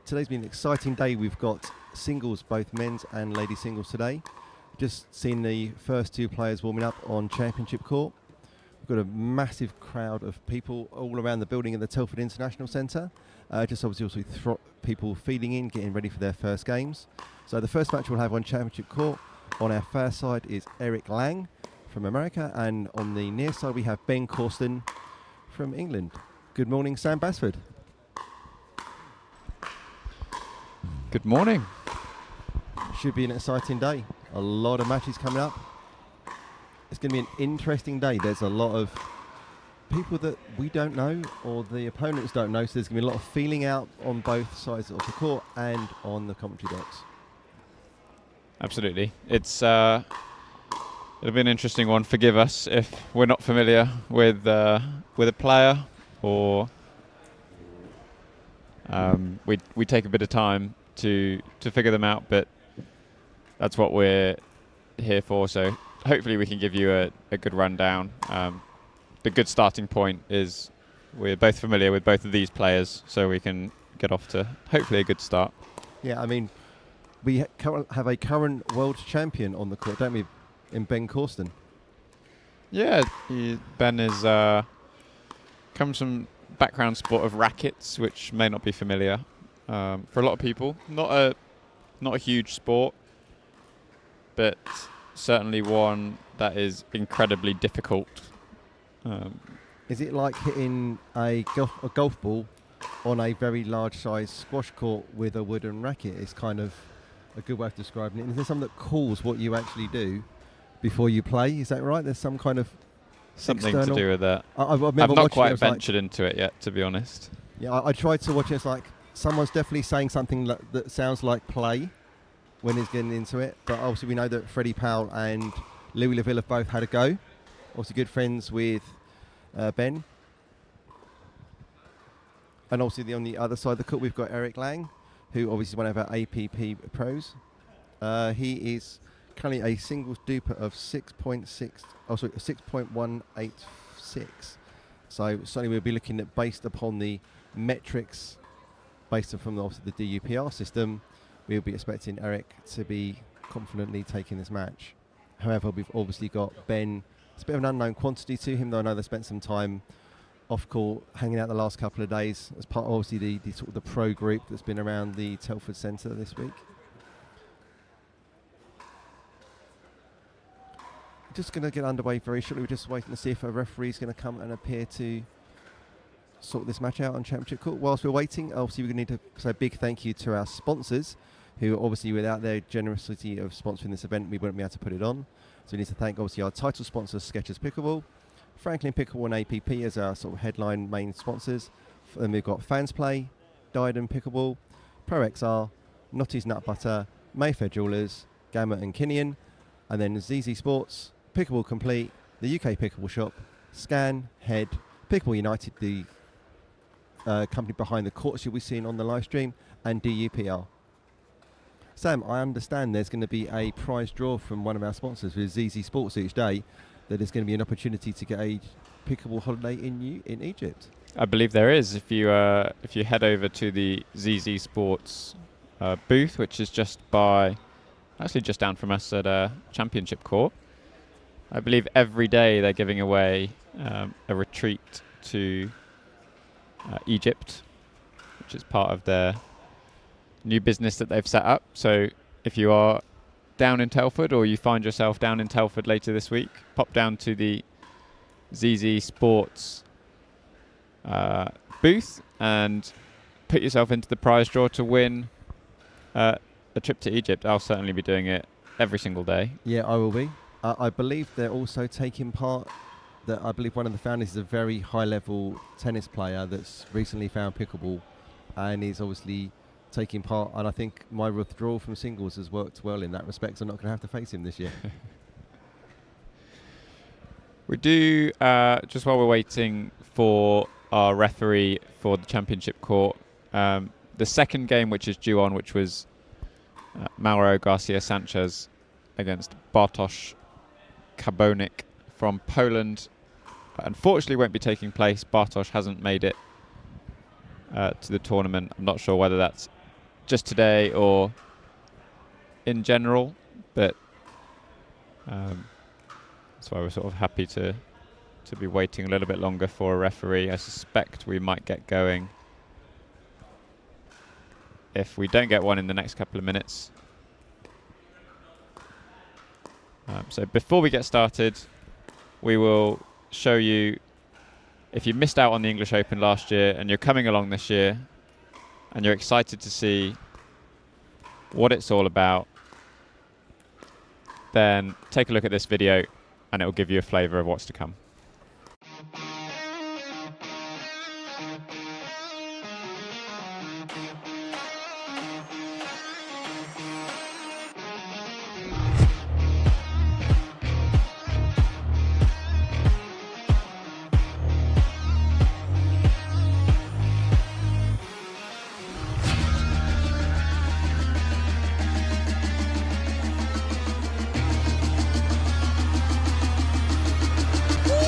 Today's been an exciting day. We've got singles, both men's and ladies singles today. Just seen the first two players warming up on Championship Court. We've got a massive crowd of people all around the building at the Telford International Centre. Just obviously also people feeding in, getting ready for their first games. So the first match we'll have on Championship Court, on our far side is Eric Lang from America, and on the near side we have Ben Corsten from England. Good morning, Sam Basford. Good morning. Should be an exciting day. A lot of matches coming up. It's going to be an interesting day. There's a lot of people that we don't know or the opponents don't know, so there's going to be a lot of feeling out on both sides of the court and on the commentary box. Absolutely. It'll be an interesting one. Forgive us if we're not familiar with a player, or we take a bit of time to figure them out, but that's what we're here for. So hopefully we can give you a good rundown. The good starting point is we're both familiar with both of these players, so we can get off to hopefully a good start. Yeah, I mean, we have a current world champion on the court, don't we, in Ben Corsten? Yeah, Ben is comes from background sport of rackets, which may not be familiar for a lot of people. Not a huge sport, but certainly one that is incredibly difficult. Is it like hitting a golf ball on a very large size squash court with a wooden racket? It's kind of a good way of describing it. And is there something that calls what you actually do before you play? Is that right? There's some kind of something external to do with that. I've not quite ventured into it yet, to be honest. Yeah, I tried to watch it. It's like someone's definitely saying something that sounds like play when he's getting into it. But obviously we know that Freddie Powell and Louis Leville have both had a go. Obviously good friends with Ben. And obviously on the other side of the court we've got Eric Lang, who obviously is one of our APP pros. He is currently a singles duper of 6.186. So certainly we'll be looking at, based upon the metrics, based from obviously the DUPR system, we'll be expecting Eric to be confidently taking this match. However, we've obviously got Ben. It's a bit of an unknown quantity to him, though I know they spent some time off court hanging out the last couple of days as part of obviously the sort of the pro group that's been around the Telford Centre this week. Just going to get underway very shortly. We're just waiting to see if a referee's going to come and appear to sort this match out on Championship Court. Whilst we're waiting, obviously we need to say a big thank you to our sponsors, who obviously without their generosity of sponsoring this event, we wouldn't be able to put it on. So we need to thank obviously our title sponsors, Skechers Pickleball, Franklin Pickleball and APP as our sort of headline main sponsors. Then we've got Fans Play, Diadem Pickleball, Pro XR, Notty's Nut Butter, Mayfair Jewellers, Gamma and Kinian, and then ZZ Sports, Pickleball Complete, the UK Pickleball Shop, Scan, Head, Pickleball United, the company behind the courts you'll be seeing on the live stream, and DUPR. Sam, I understand there's going to be a prize draw from one of our sponsors with ZZ Sports each day, that there's going to be an opportunity to get a pickleball holiday in Egypt. I believe there is. If you head over to the ZZ Sports booth, which is just down from us at Championship Court. I believe every day they're giving away a retreat to Egypt, which is part of their new business that they've set up. So if you are down in Telford, or you find yourself down in Telford later this week, pop down to the ZZ Sports booth and put yourself into the prize draw to win a trip to Egypt. I'll certainly be doing it every single day. Yeah, I will be. I believe they're also taking part. I believe one of the founders is a very high-level tennis player that's recently found pickleball, and is obviously taking part. And I think my withdrawal from singles has worked well in that respect. So I'm not going to have to face him this year. We do, just while we're waiting for our referee for the Championship Court, the second game which is due on, which was Mauro Garcia Sanchez against Bartosz Kabonik from Poland, unfortunately won't be taking place. Bartosz hasn't made it to the tournament. I'm not sure whether that's just today or in general, but that's why we're sort of happy to be waiting a little bit longer for a referee. I suspect we might get going if we don't get one in the next couple of minutes. So before we get started, we will show you, if you missed out on the English Open last year and you're coming along this year and you're excited to see what it's all about, then take a look at this video and it will give you a flavour of what's to come. Woo!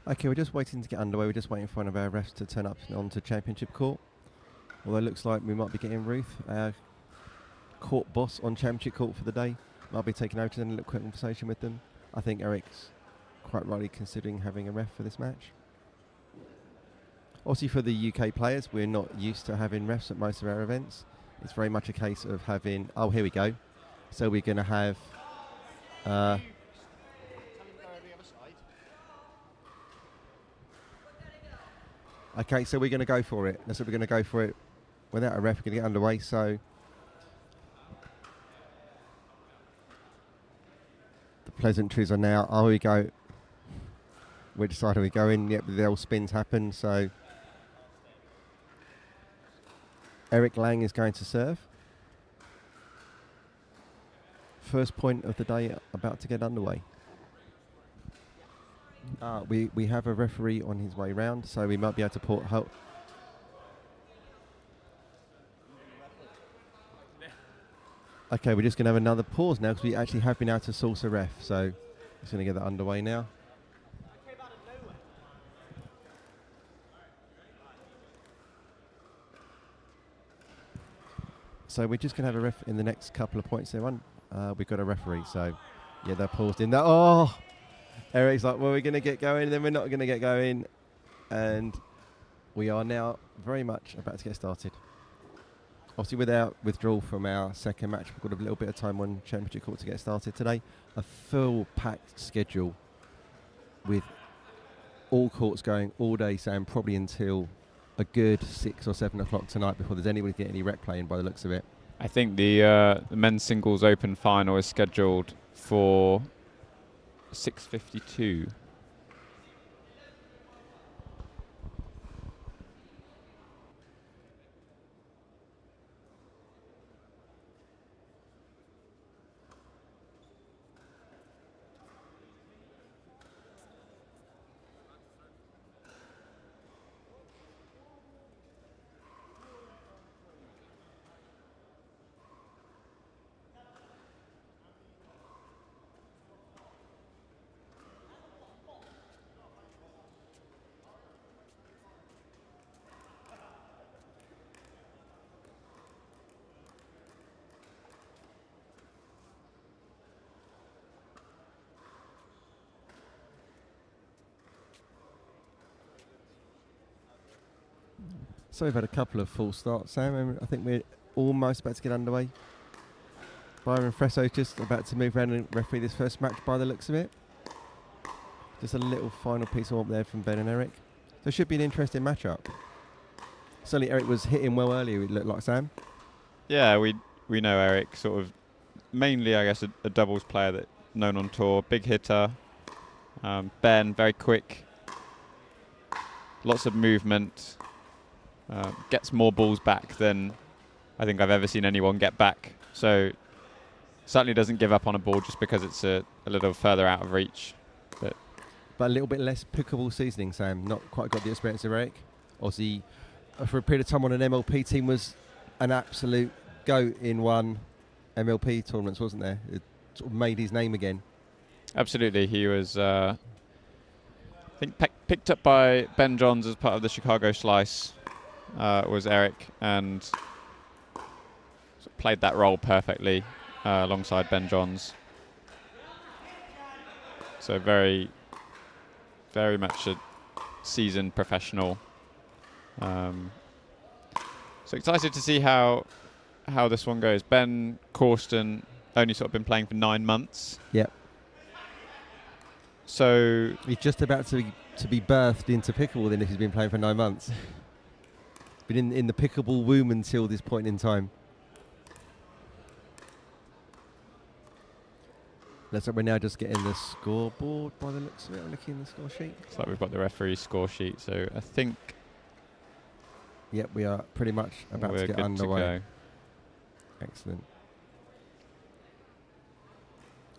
Okay, we're just waiting to get underway. We're just waiting for one of our refs to turn up onto Championship Court. Although it looks like we might be getting Ruth, our court boss on Championship Court for the day. Might be taking over and a little quick conversation with them. I think Eric's quite rightly considering having a ref for this match. Obviously for the UK players, we're not used to having refs at most of our events. It's very much a case of having, oh, here we go. So we're going to have... okay, so we're going to go for it. That's what we're going to go for it without a ref. We're going to get underway. So the pleasantries are now, oh, we go. Which side are we going? Yep, the old spins happen. So Eric Lang is going to serve. First point of the day about to get underway. We have a referee on his way round, so we might be able to port help. Okay, we're just going to have another pause now because we actually have been able to source a ref, so just going to get that underway now. So we're just going to have a ref in the next couple of points there. We've got a referee, so yeah, they're paused in that. Oh, Eric's like, well, we're going to get going, then we're not going to get going. And we are now very much about to get started. Obviously, with our withdrawal from our second match, we've got a little bit of time on Championship Court to get started today. A full packed schedule with all courts going all day, Sam, probably until a good 6 or 7 o'clock tonight before there's anybody getting any rec playing by the looks of it. I think the men's singles open final is scheduled for 6:52. So we've had a couple of full starts, Sam, and I think we're almost about to get underway. Byron Fresso's just about to move around and referee this first match by the looks of it. Just a little final piece of warmth there from Ben and Eric. So it should be an interesting matchup. Certainly Eric was hitting well earlier, it looked like, Sam. Yeah, we know Eric, sort of mainly, I guess, a doubles player that known on tour, big hitter. Ben, very quick, lots of movement, gets more balls back than I think I've ever seen anyone get back. So certainly doesn't give up on a ball just because it's a little further out of reach. But a little bit less pickleball seasoning, Sam. Not quite got the experience of Eric. Obviously, for a period of time on an MLP team was an absolute goat in one MLP tournaments, wasn't there? It sort of made his name again. Absolutely. He was, I think, picked up by Ben Johns as part of the Chicago Slice, was Eric, and sort of played that role perfectly alongside Ben Johns. So very much a seasoned professional. So excited to see how this one goes. Ben Corsten only sort of been playing for 9 months. Yep. So he's just about to be birthed into pickleball then if he's been playing for 9 months. Been in the pickleball womb until this point in time. Looks like we're now just getting the scoreboard by the looks of it. I'm looking at the score sheet. Looks like we've got the referee's score sheet, so I think... Yep, we are pretty much about to get underway. Excellent.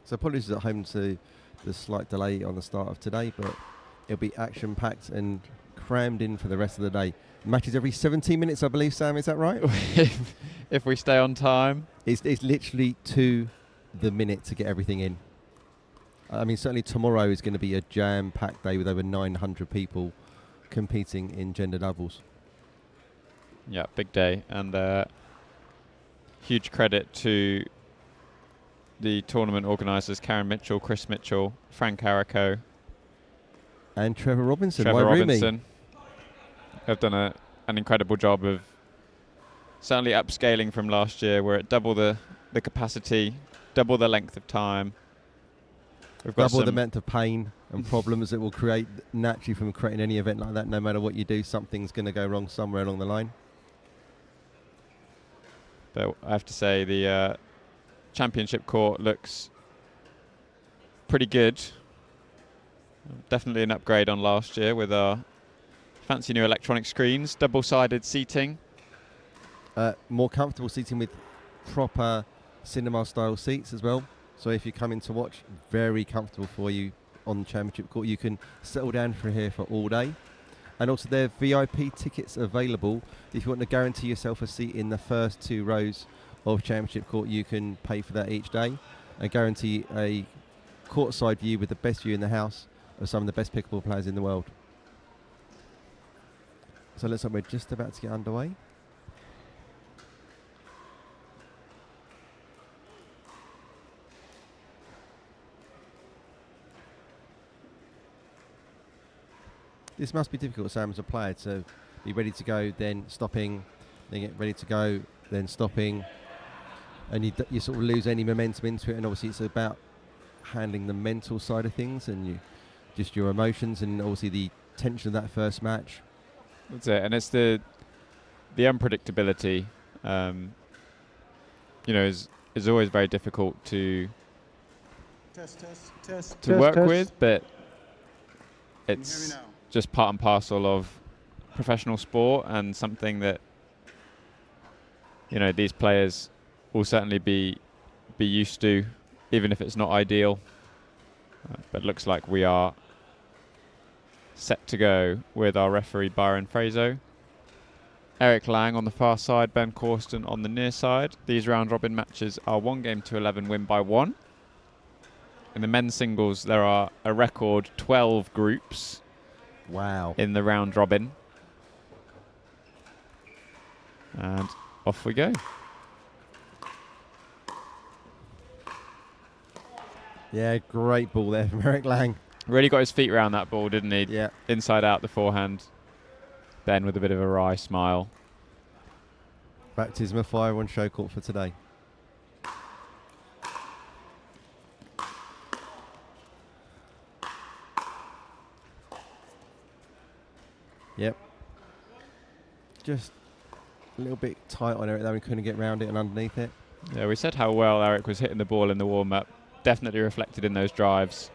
So apologies at home to the slight delay on the start of today, but it'll be action-packed and crammed in for the rest of the day. Matches every 17 minutes, I believe, Sam, is that right? If we stay on time. It's literally to the minute to get everything in. I mean, certainly tomorrow is going to be a jam-packed day with over 900 people competing in gender doubles. Yeah, big day. And huge credit to the tournament organisers, Karen Mitchell, Chris Mitchell, Frank Arico. And Trevor Robinson. Trevor Robinson have done an incredible job of certainly upscaling from last year. We're at double the capacity, double the length of time. We've got double the amount of pain and problems it will create naturally from creating any event like that. No matter what you do, something's going to go wrong somewhere along the line. But I have to say the championship court looks pretty good. Definitely an upgrade on last year with our fancy new electronic screens, double-sided seating. More comfortable seating with proper cinema-style seats as well. So if you come in to watch, very comfortable for you on the championship court. You can settle down here for all day. And also there are VIP tickets available. If you want to guarantee yourself a seat in the first 2 rows of championship court, you can pay for that each day and guarantee a courtside view with the best view in the house of some of the best pickleball players in the world. So looks like we're just about to get underway. This must be difficult, Sam, as a player, to be ready to go, then stopping, then get ready to go, then stopping, and you sort of lose any momentum into it. And obviously, it's about handling the mental side of things and just your emotions, and obviously the tension of that first match. That's it, and it's the unpredictability. Is always very difficult to work with, but it's just part and parcel of professional sport, and something that these players will certainly be used to, even if it's not ideal. But it looks like we are set to go with our referee Byron Frazo, Eric Lang on the far side, Ben Corsten on the near side. These round robin matches are 1 game to 11, win by 1. In the men's singles, there are a record 12 groups. Wow. In the round robin. And off we go. Yeah, great ball there from Eric Lang. Really got his feet around that ball, didn't he? Yeah. Inside out the forehand. Ben with a bit of a wry smile. Baptism of fire on show court for today. Yep. Just a little bit tight on Eric there. We couldn't get around it and underneath it. Yeah, we said how well Eric was hitting the ball in the warm-up. Definitely reflected in those drives.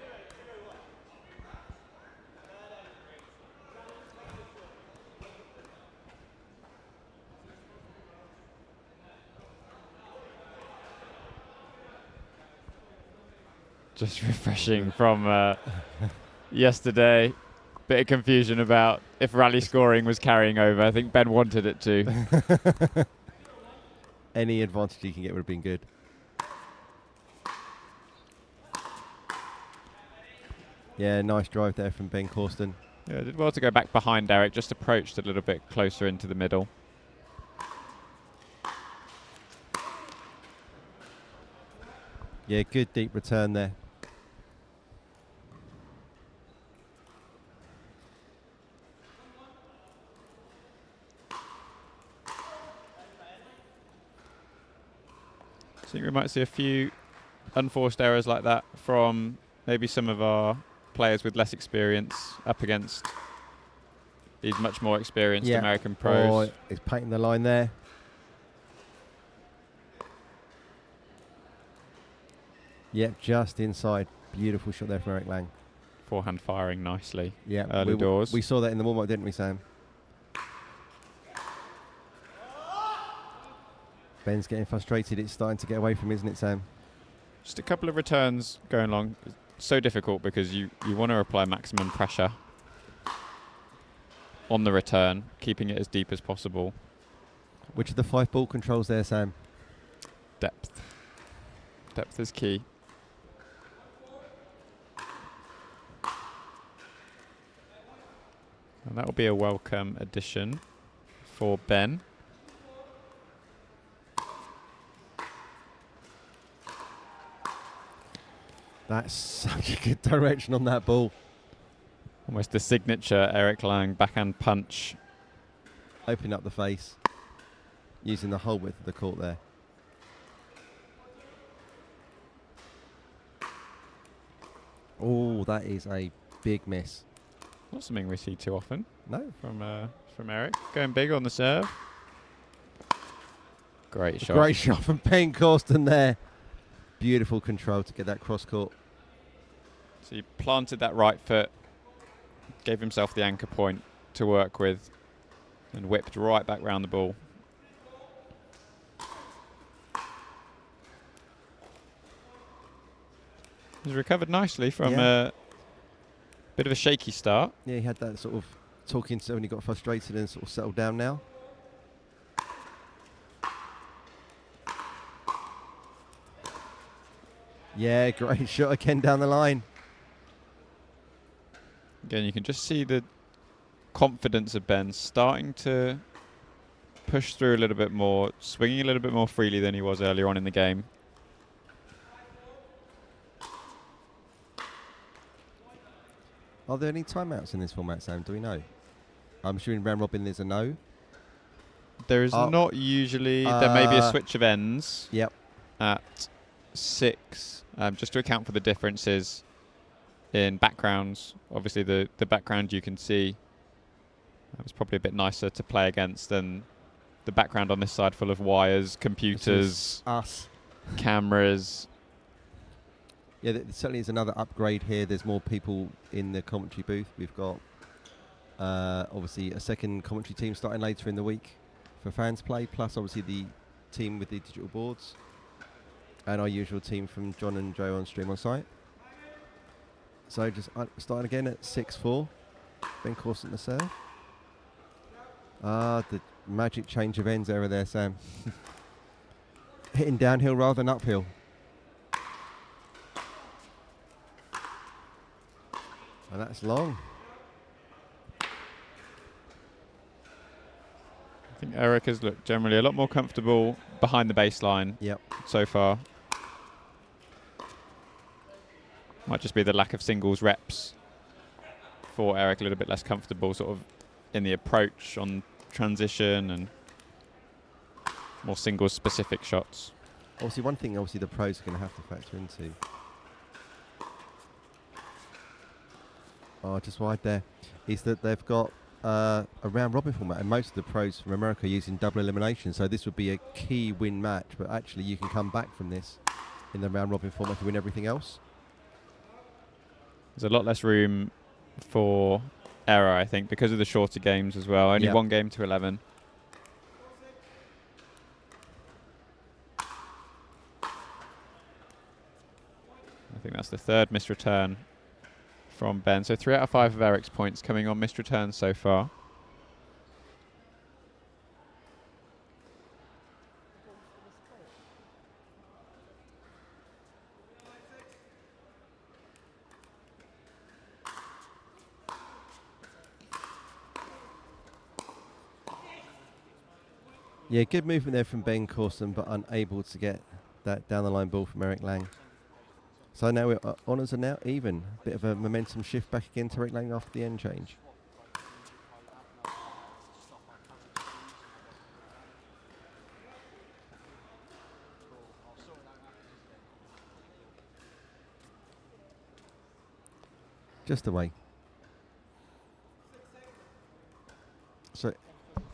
Just refreshing from yesterday. Bit of confusion about if rally scoring was carrying over. I think Ben wanted it to. Any advantage he can get would have been good. Yeah, nice drive there from Ben Corsten. Yeah, did well to go back behind Eric, just approached a little bit closer into the middle. Yeah, good deep return there. I think we might see a few unforced errors like that from maybe some of our players with less experience up against these much more experienced American pros. Oh, he's painting the line there. Yep, just inside. Beautiful shot there from Eric Lang. Forehand firing nicely. Yeah, early doors. We saw that in the warm-up, didn't we, Sam? Ben's getting frustrated. It's starting to get away from him, isn't it, Sam? Just a couple of returns going along. It's so difficult because you want to apply maximum pressure on the return, keeping it as deep as possible. Which of the 5 ball controls there, Sam? Depth. Depth is key. And that will be a welcome addition for Ben. That's such a good direction on that ball. Almost the signature Eric Lang backhand punch. Open up the face, using the whole width of the court there. Oh, that is a big miss. Not something we see too often. No. From Eric. Going big on the serve. Great shot. Great shot from Ben Corsten there. Beautiful control to get that cross court. So he planted that right foot, gave himself the anchor point to work with, and whipped right back round the ball. He's recovered nicely from a bit of a shaky start. Yeah, he had that sort of talking to when he got frustrated and sort of settled down now. Yeah, great shot again down the line. Again, you can just see the confidence of Ben starting to push through a little bit more, swinging a little bit more freely than he was earlier on in the game. Are there any timeouts in this format, Sam? Do we know? I'm assuming round robin is a no. There is not usually. There may be a switch of ends. Yep. At 6, just to account for the differences in backgrounds. Obviously, the background you can see it's probably a bit nicer to play against than the background on this side, full of wires, computers, us, cameras. Yeah, there certainly is another upgrade here. There's more people in the commentary booth. We've got obviously a second commentary team starting later in the week for fans play, plus obviously the team with the digital boards, and our usual team from John and Joe on stream on site. So just starting again at 6-4. Ben Corsten the serve. The magic change of ends over there, Sam. Hitting downhill rather than uphill. And that's long. I think Eric has looked generally a lot more comfortable behind the baseline so far. Might just be the lack of singles reps for Eric, a little bit less comfortable sort of in the approach on transition and more singles specific shots. Obviously one thing the pros are going to have to factor into. Oh, just wide there, is that they've got a round robin format, and most of the pros from America are using double elimination, so this would be a key win match, but actually you can come back from this in the round robin format to win everything else. There's a lot less room for error, I think, because of the shorter games as well. Only one game to 11. I think that's the third missed return from Ben. So 3 out of 5 of Eric's points coming on missed returns so far. Yeah, good movement there from Ben Corsten, but unable to get that down the line ball from Eric Lang. So now we're honours are now even. Bit of a momentum shift back again to Eric Lang after the end change. Just away. So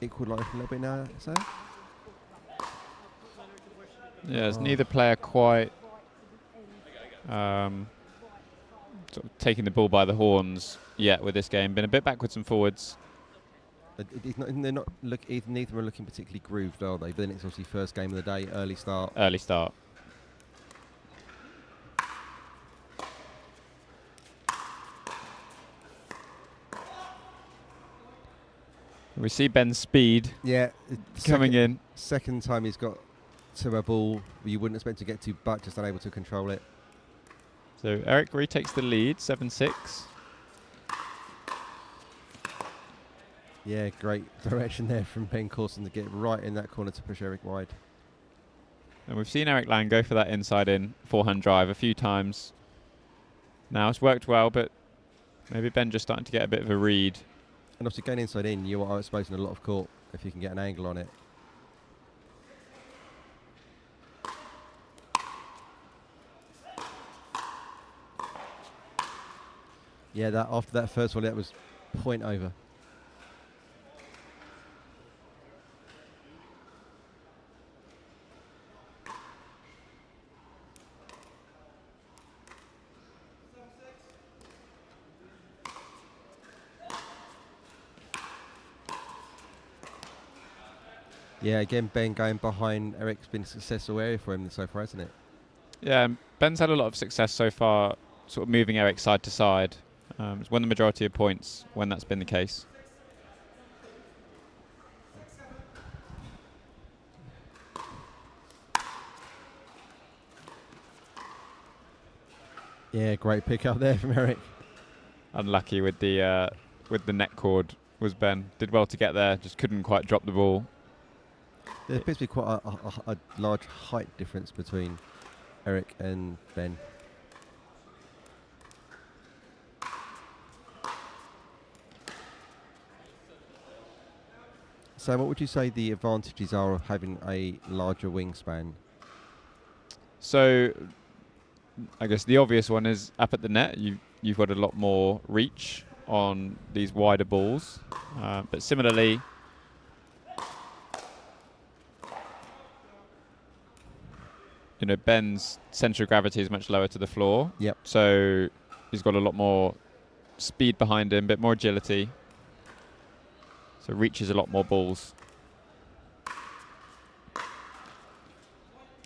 equal life a little bit now, so. Yeah, it's neither player quite sort of taking the ball by the horns yet with this game. Been a bit backwards and forwards. They're not neither are looking particularly grooved, are they? But then it's obviously first game of the day, early start. Early start. We see Ben's speed coming in. Second time he's got to a ball you wouldn't expect to get to, but just unable to control it. So Eric retakes the lead, 7-6. Yeah, great direction there from Ben Corson to get right in that corner to push Eric wide. And we've seen Eric Lang go for that inside in forehand drive a few times. Now it's worked well, but maybe Ben just starting to get a bit of a read. And obviously going inside in, you are exposing a lot of court if you can get an angle on it. Yeah, that after that first one, that was point over. Yeah, again, Ben going behind Eric's been a successful area for him so far, hasn't it? Yeah, Ben's had a lot of success so far, sort of moving Eric side to side. He's won the majority of points when that's been the case. Yeah, great pick up there from Eric. Unlucky with the net cord was Ben. Did well to get there, just couldn't quite drop the ball. There appears to be quite a large height difference between Eric and Ben. So what would you say the advantages are of having a larger wingspan? So I guess the obvious one is up at the net. You've got a lot more reach on these wider balls. But similarly, Ben's centre of gravity is much lower to the floor. Yep. So he's got a lot more speed behind him, a bit more agility. So reaches a lot more balls.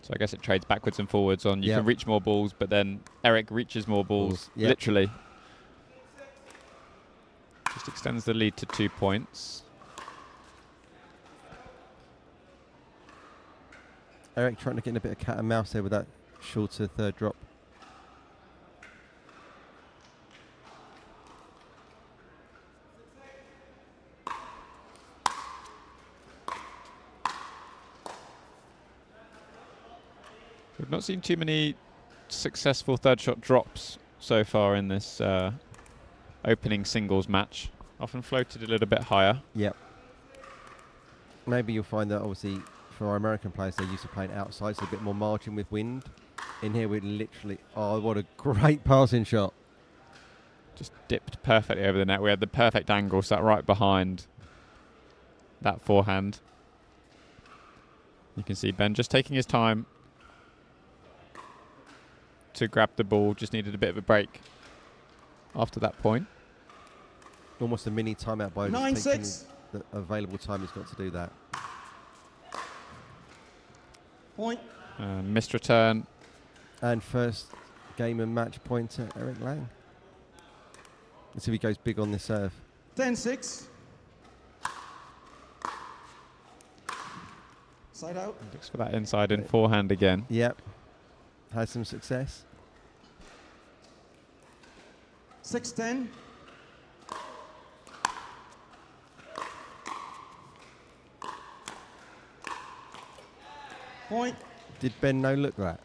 So I guess it trades backwards and forwards on. You can reach more balls, but then Eric reaches more balls, literally. Just extends the lead to 2 points. Eric trying to get in a bit of cat and mouse there with that shorter third drop. We've not seen too many successful third shot drops so far in this opening singles match. Often floated a little bit higher. Yep. Maybe you'll find that obviously for our American players, they're used to playing outside, so a bit more margin with wind. In here, we're literally, oh, what a great passing shot. Just dipped perfectly over the net. We had the perfect angle, sat right behind that forehand. You can see Ben just taking his time to grab the ball, just needed a bit of a break after that point. Almost a mini timeout by 9-6. The available time he's got to do that. Point. Missed return. And first game and match point to Eric Lang. Let's see if he goes big on this serve. 10-6. Side out. Looks for that inside in forehand again. Yep. Had some success. 6-10. Point. Did Ben no look that?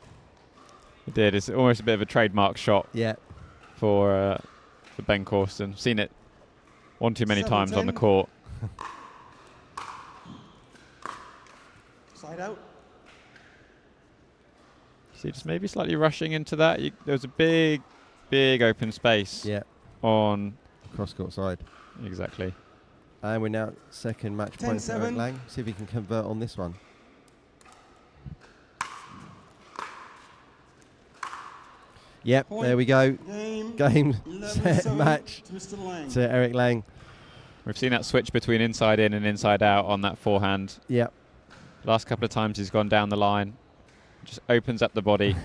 It did. It's almost a bit of a trademark shot for Ben Corson. Seen it one too many times on the court. Side out. See, just maybe slightly rushing into that. There was a big open space on cross-court side. Exactly. And we're now second match point for Eric Lang. See if he can convert on this one. Yep, point. There we go. Game set, match to Eric Lang. We've seen that switch between inside in and inside out on that forehand. Yep. Last couple of times he's gone down the line. Just opens up the body.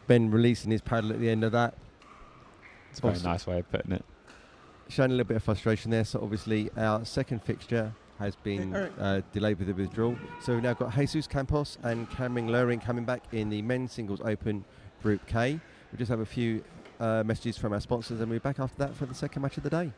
Ben releasing his paddle at the end of that. It's a very nice way of putting it. Showing a little bit of frustration there. So obviously our second fixture has been delayed with the withdrawal. So we've now got Jesus Campos and Cameron Luring coming back in the men's singles open Group K. We just have a few messages from our sponsors and we'll be back after that for the second match of the day.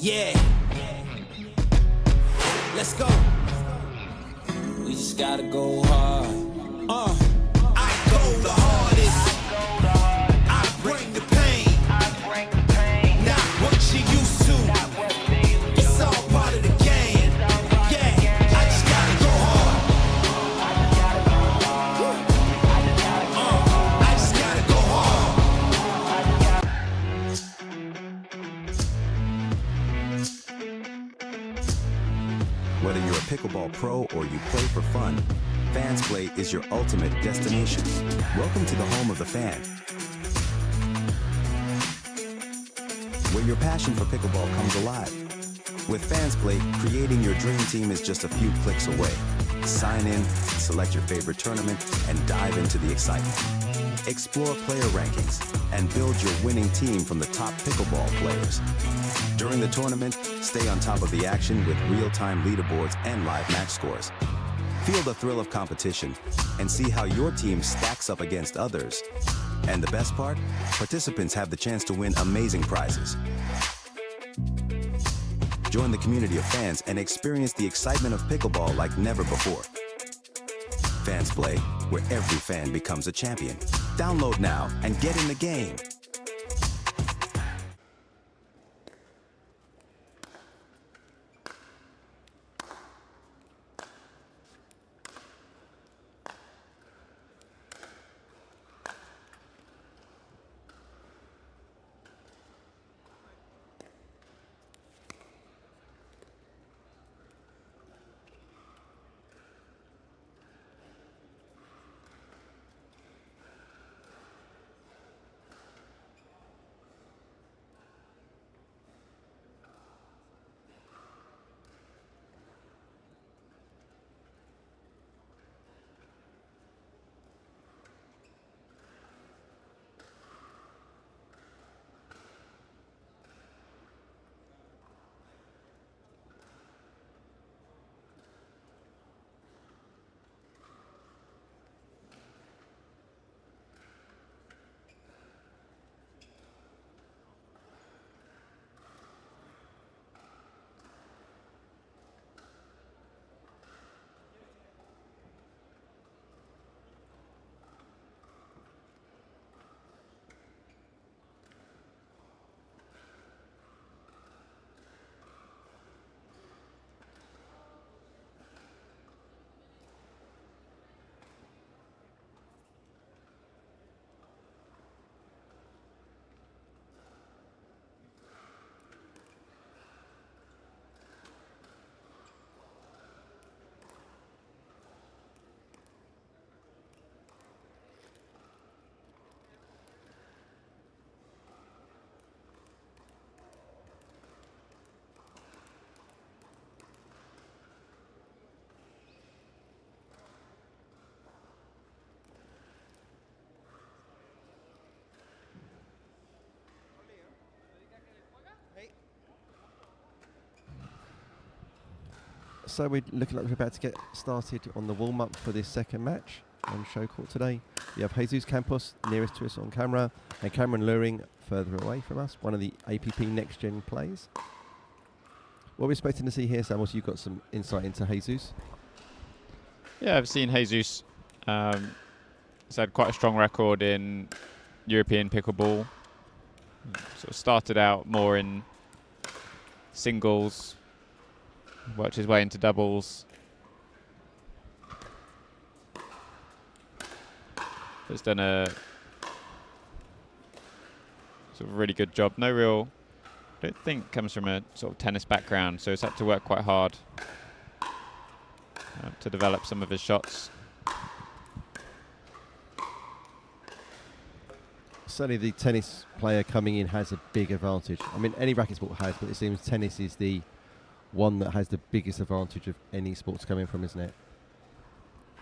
Yeah. Let's go. We just gotta go hard. I go the hardest. I bring the pain. Not what you used to. It's all part of the game. Yeah, I just gotta go hard. I just gotta go hard. Whether you're a pickleball pro or you play for fun, Fans Play is your ultimate destination. Welcome to the home of the fan, where your passion for pickleball comes alive. With Fans Play, creating your dream team is just a few clicks away. Sign in, select your favorite tournament, and dive into the excitement. Explore player rankings and build your winning team from the top pickleball players. During the tournament, stay on top of the action with real-time leaderboards and live match scores. Feel the thrill of competition and see how your team stacks up against others. And the best part? Participants have the chance to win amazing prizes. Join the community of fans and experience the excitement of pickleball like never before. Fans Play, where every fan becomes a champion. Download now and get in the game. So we're looking like we're about to get started on the warm-up for this second match on show court today. You have Jesus Campos nearest to us on camera and Cameron Luring further away from us, one of the APP Next Gen players. What we're expecting to see here, Sam, was you've got some insight into Jesus. Yeah, I've seen Jesus. He's had quite a strong record in European pickleball. Sort of started out more in singles, worked his way into doubles. Has done a sort of really good job. No real, I don't think comes from a sort of tennis background, so he's had to work quite hard to develop some of his shots. Certainly the tennis player coming in has a big advantage. I mean, any racket sport has, but it seems tennis is the one that has the biggest advantage of any sports coming from, isn't it?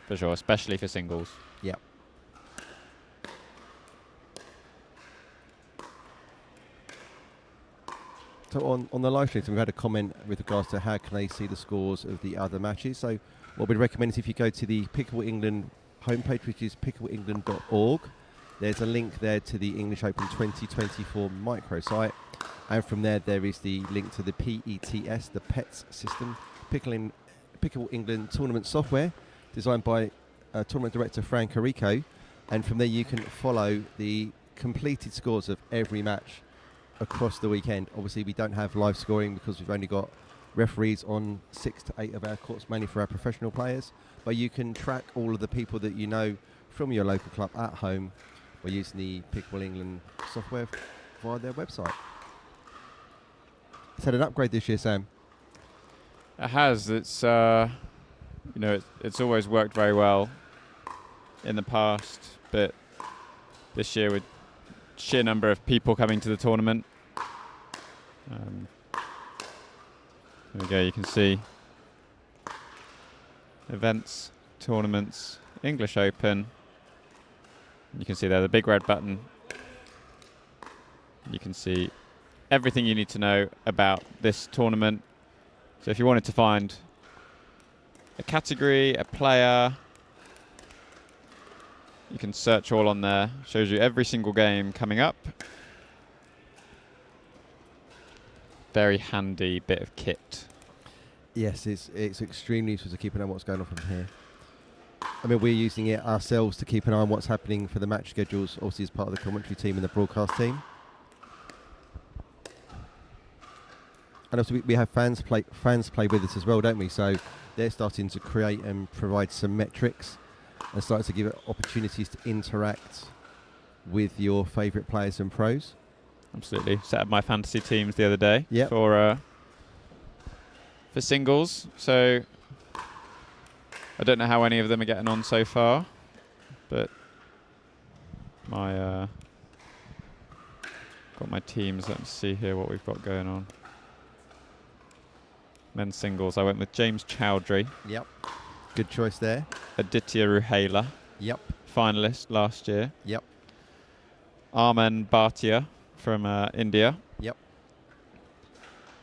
For sure, especially for singles. Yeah. So on the live stream, we've had a comment with regards to how can they see the scores of the other matches. So what we'd recommend is if you go to the Pickleball England homepage, which is pickleballengland.org, there's a link there to the English Open 2024 microsite. And from there is the link to the PETS, the PETS system, Pickleball England tournament software, designed by tournament director Frank Arico. And from there you can follow the completed scores of every match across the weekend. Obviously we don't have live scoring because we've only got referees on 6 to 8 of our courts, mainly for our professional players. But you can track all of the people that you know from your local club at home by using the Pickleball England software via their website. It's had an upgrade this year, Sam. It has. It's it's always worked very well in the past, but this year with sheer number of people coming to the tournament. There we go. You can see events, tournaments, English Open. You can see there the big red button. You can see everything you need to know about this tournament. So if you wanted to find a category, a player, you can search all on there. Shows you every single game coming up. Very handy bit of kit. Yes, it's extremely useful to keep an eye on what's going on from here. I mean, we're using it ourselves to keep an eye on what's happening for the match schedules, obviously as part of the commentary team and the broadcast team. And also we have fans play with us as well, don't we? So they're starting to create and provide some metrics and starting to give it opportunities to interact with your favourite players and pros. Absolutely. Set up my fantasy teams the other day for singles. So I don't know how any of them are getting on so far, but my got my teams. Let me see here what we've got going on. Men's singles, I went with James Chowdhury. Yep. Good choice there. Aditya Ruhela. Yep. Finalist last year. Yep. Arman Bhatia from India. Yep.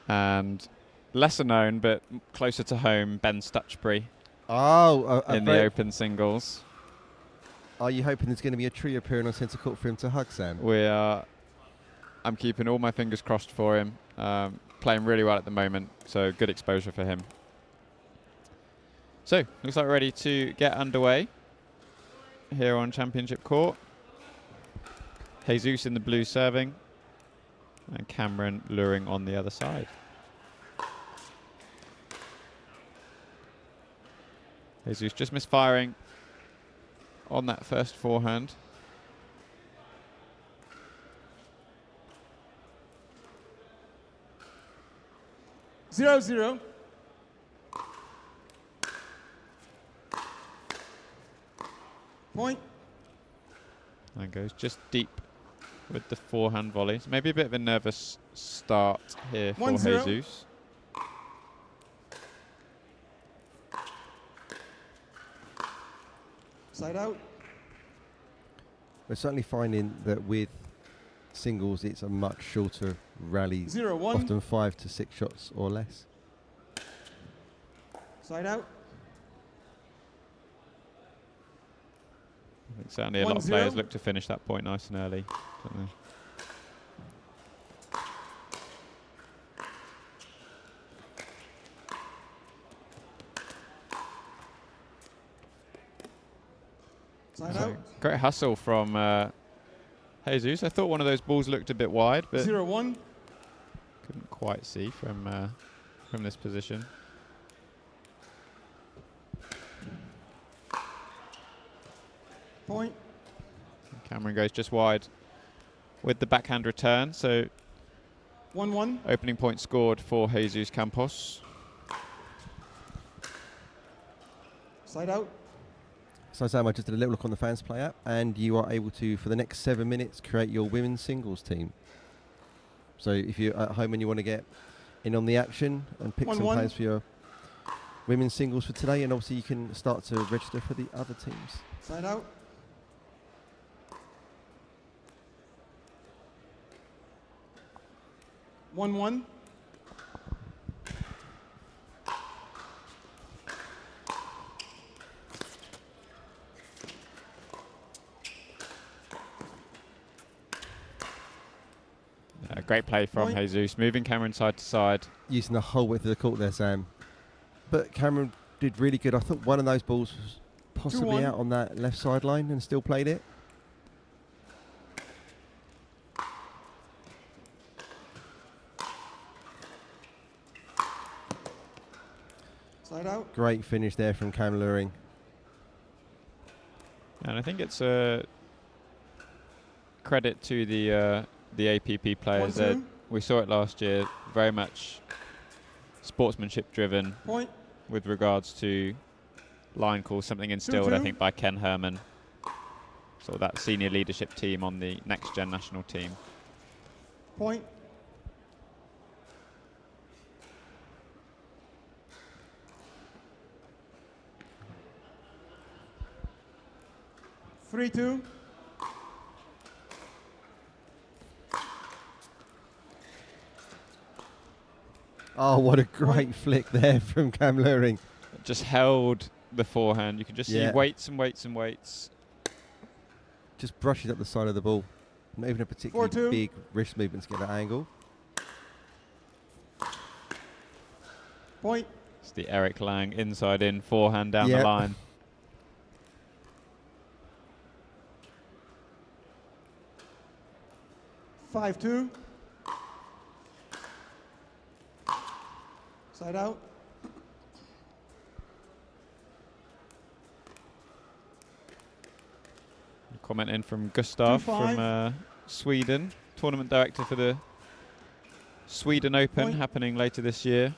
And lesser known, but closer to home, Ben Stutchbury. Oh, in the open singles. Are you hoping there's going to be a tree appearing on centre court for him to hug, Sam? I'm keeping all my fingers crossed for him. Playing really well at the moment, so good exposure for him. So, looks like we're ready to get underway here on Championship Court. Jesus in the blue serving, and Cameron luring on the other side. Jesus just misfiring on that first forehand. 0-0. Point. And goes just deep with the forehand volleys. Maybe a bit of a nervous start here for 1-0. Jesus. Side out. We're certainly finding that with singles, it's a much shorter rally, 0-1. often 5 to 6 shots or less. Side out. I think certainly a lot of players look to finish that point nice and early, don't they? Side So out. great hustle from Jesus. I thought one of those balls looked a bit wide, but 0-1. couldn't quite see from this position. Point. Cameron goes just wide with the backhand return. So 1-1. opening point scored for Jesus Campos. Side out. So Sam, I just did a little look on the Fans Play app, and you are able to, for the next 7 minutes, create your women's singles team. So if you're at home and you want to get in on the action and pick some 1-1. players for your women's singles for today, and obviously you can start to register for the other teams. Side out. One. Great play from Point. Jesus, moving Cameron side to side. Using the whole width of the court there, Sam. But Cameron did really good. I thought one of those balls was possibly 2-1. out on that left sideline and still played it. Side out. Great finish there from Cam Luring. And I think it's a credit to the APP players. 1-2. We saw it last year, very much sportsmanship driven Point. with regards to line calls, something instilled, I 2-2. think, by Ken Herman. So that senior leadership team on the next gen national team. Point. Three, 2. Oh, what a great flick there from Cam Luring. Just held the forehand. You can just see Yeah. weights and weights and weights. Just brushes up the side of the ball. Not even a particularly 4-2. big wrist movement to get that angle. Point. It's the Eric Lang inside in forehand down Yep. the line. Five, 2. Side out. Comment in from Gustav 2-5. from Sweden, tournament director for the Sweden Open Point. happening later this year.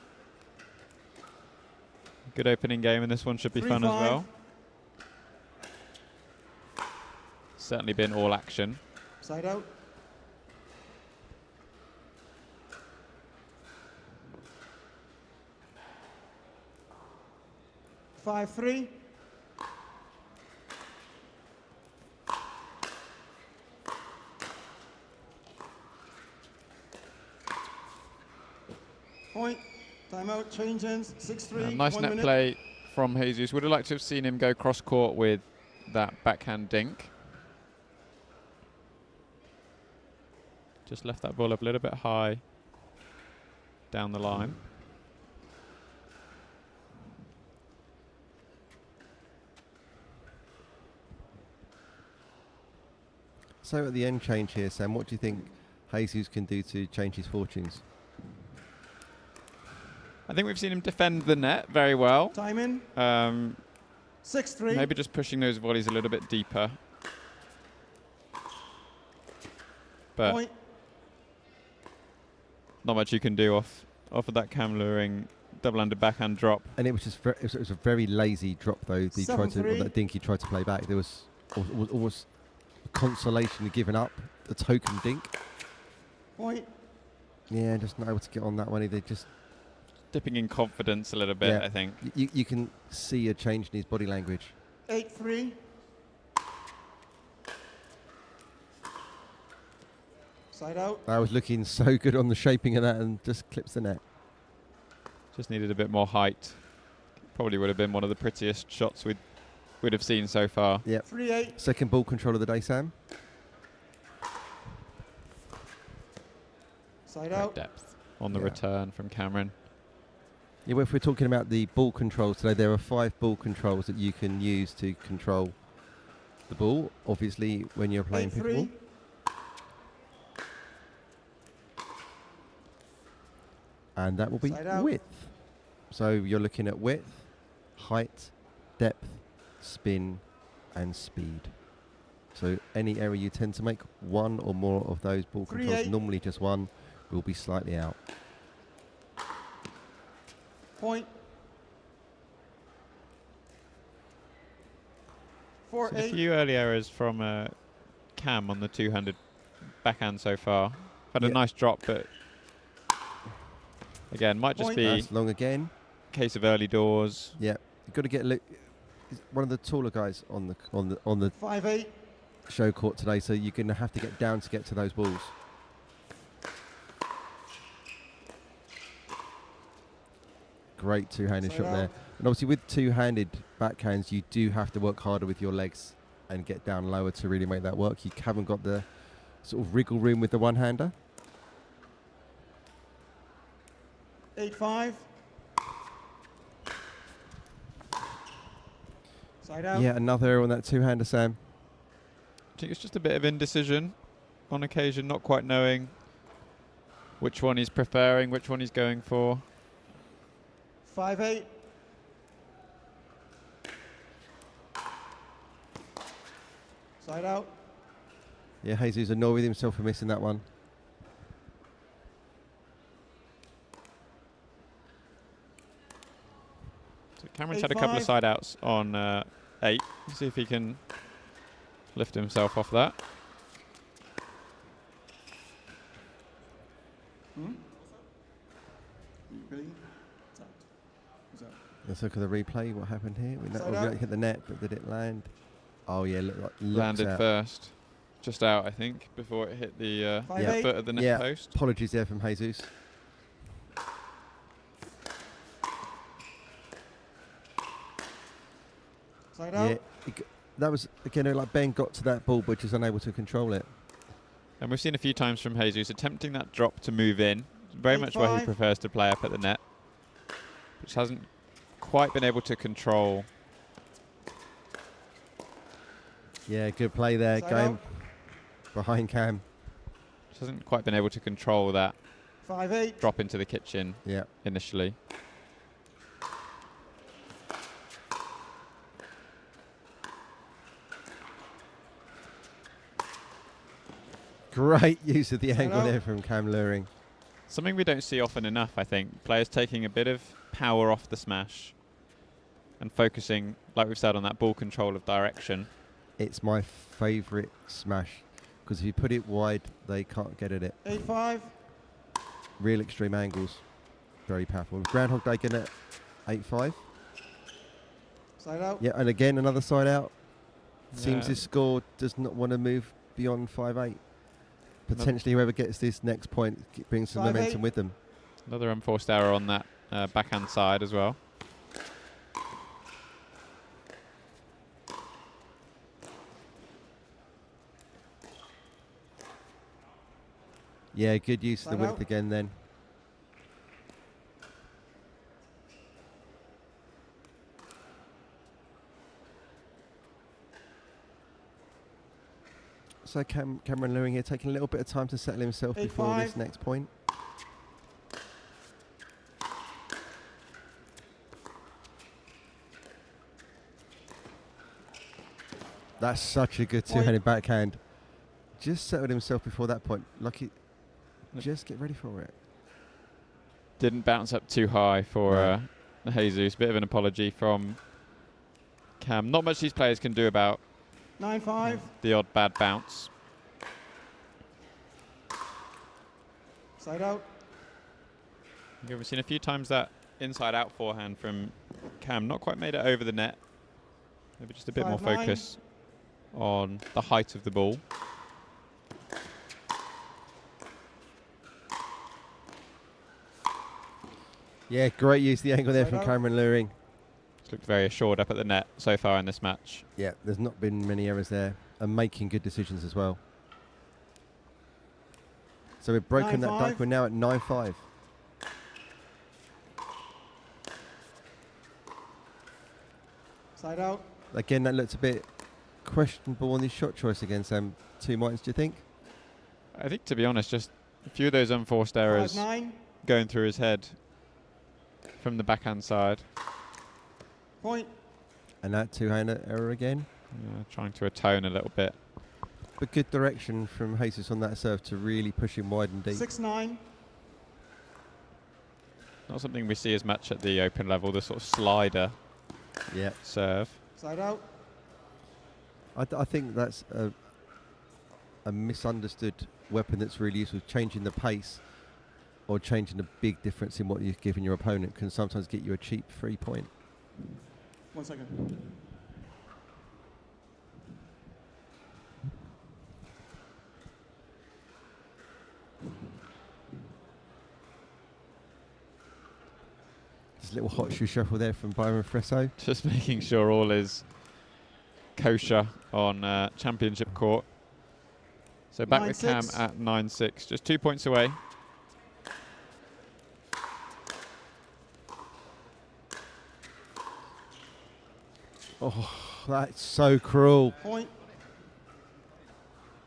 Good opening game, and this one should be fun as 3-5. well. Certainly been all action. Side out. Five, 3. Point. Timeout. Change ends. 6-3. Nice 1 net minute. play from Jesus. Would have liked to have seen him go cross court with that backhand dink. Just left that ball up a little bit high down the line. So at the end change here, Sam, what do you think Jesus can do to change his fortunes? I think we've seen him defend the net very well. Time in. 6-3. Maybe just pushing those volleys a little bit deeper. But Point. not much you can do off of that Cam Luring double-handed backhand drop. And it was just it was a very lazy drop though. He tried to, or 7-3. that dink he tried to play back. There was almost a consolation of giving up the token dink. Point. Yeah, just not able to get on that one. They just Dipping in confidence a little bit, Yeah. I think. you can see a change in his body language. 8-3. Side out. I was looking so good on the shaping of that and just clips the net. Just needed a bit more height. Probably would have been one of the prettiest shots we'd have seen so far. Yep. 3-8. Second ball control of the day, Sam. Side Great out. depth on the Yeah. return from Cameron. Yeah, well, if we're talking about the ball controls today, there are 5 ball controls that you can use to control the ball. Obviously, when you're playing 8-3. pickleball. And that will be Side out. width. So you're looking at width, height, depth, spin, and speed. So any error you tend to make, one or more of those ball controls, 3-8. normally just one, will be slightly out. Point. So 4-8. a few early errors from Cam on the two-handed backhand so far. Had a Yeah. nice drop, but again, might just Point. be That's long again. case of early doors. Yeah, you've got to get he's one of the taller guys on the 5-8. show court today, so you're going to have to get down to get to those balls. Great two-handed Side shot there. out. And obviously with two-handed backhands, you do have to work harder with your legs and get down lower to really make that work. You haven't got the sort of wriggle room with the one-hander. 8-5. Side out. Yeah, another error on that two-hander, Sam. I think it's just a bit of indecision on occasion, not quite knowing which one he's preferring, which one he's going for. 5-8. Side out. Yeah, Jesus annoyed with himself for missing that one. So Cameron's had a couple of 8-5. side outs on 8. Let's see if he can lift himself off that. Really? It's out. It's out. Let's look at the replay. What happened here? We Side know out. we hit the net, but did it land? Oh yeah, looks Landed out. first. Just out, I think, before it hit the 5-8. foot of the net Yeah, post. apologies there from Jesus. Side out. Yeah, that was again like Ben got to that ball, but just unable to control it. And we've seen a few times from Jesus attempting that drop to move in. Very much where he 8-5. prefers to play up at the net. Which hasn't quite been able to control. Yeah, good play there, Side going out. behind Cam. Just hasn't quite been able to control that 5-8. drop into the kitchen Yeah. initially. Great use of the Side angle out. there from Cam Luring. Something we don't see often enough, I think. Players taking a bit of power off the smash and focusing, like we've said, on that ball control of direction. It's my favourite smash because if you put it wide, they can't get at it. 8-5. Real extreme angles, very powerful. Groundhog Day getting at 8-5. Side out. Yeah, and again another side out. Seems Yeah. this score does not want to move beyond 5-8. Potentially, whoever gets this next point brings some 5-8. momentum with them. Another unforced error on that backhand side as well. Yeah, good use of the Side width out. again then. So Cameron Lewing here taking a little bit of time to settle himself before this 8-5. next point. That's such a good Point. two-handed backhand. Just settled himself before that point. Lucky. Just get ready for it. Didn't bounce up too high for No. Jesus. Bit of an apology from Cam. Not much these players can do about 9-5. the odd bad bounce. Side out. We've seen a few times that inside-out forehand from Cam. Not quite made it over the net. Maybe just a bit more 5-9. focus on the height of the ball. Yeah, great use of the angle there Side from out. Cameron Luring. He's looked very assured up at the net so far in this match. Yeah, there's not been many errors there. And making good decisions as well. So we've broken that 9-5. duck. We're now at 9-5. Side out. Again, that looks a bit questionable on his shot choice again, Sam. 2 minds, do you think? I think, to be honest, just a few of those unforced errors 5-9. going through his head from the backhand side. Point. And that two-hander error again. Trying to atone a little bit. But good direction from Jesus on that serve to really push him wide and deep. 6-9. Not something we see as much at the open level, the sort of slider Yeah, serve. Side out. I think that's a misunderstood weapon that's really useful. Changing the pace or changing a big difference in what you're giving your opponent can sometimes get you a cheap 3 point. 1 second. Just a little hot shoe shuffle there from Byron Fresso. Just making sure all is kosher on championship court. So back with Cam 9-6. at 9-6, just 2 points away. Oh, that's so cruel. Point.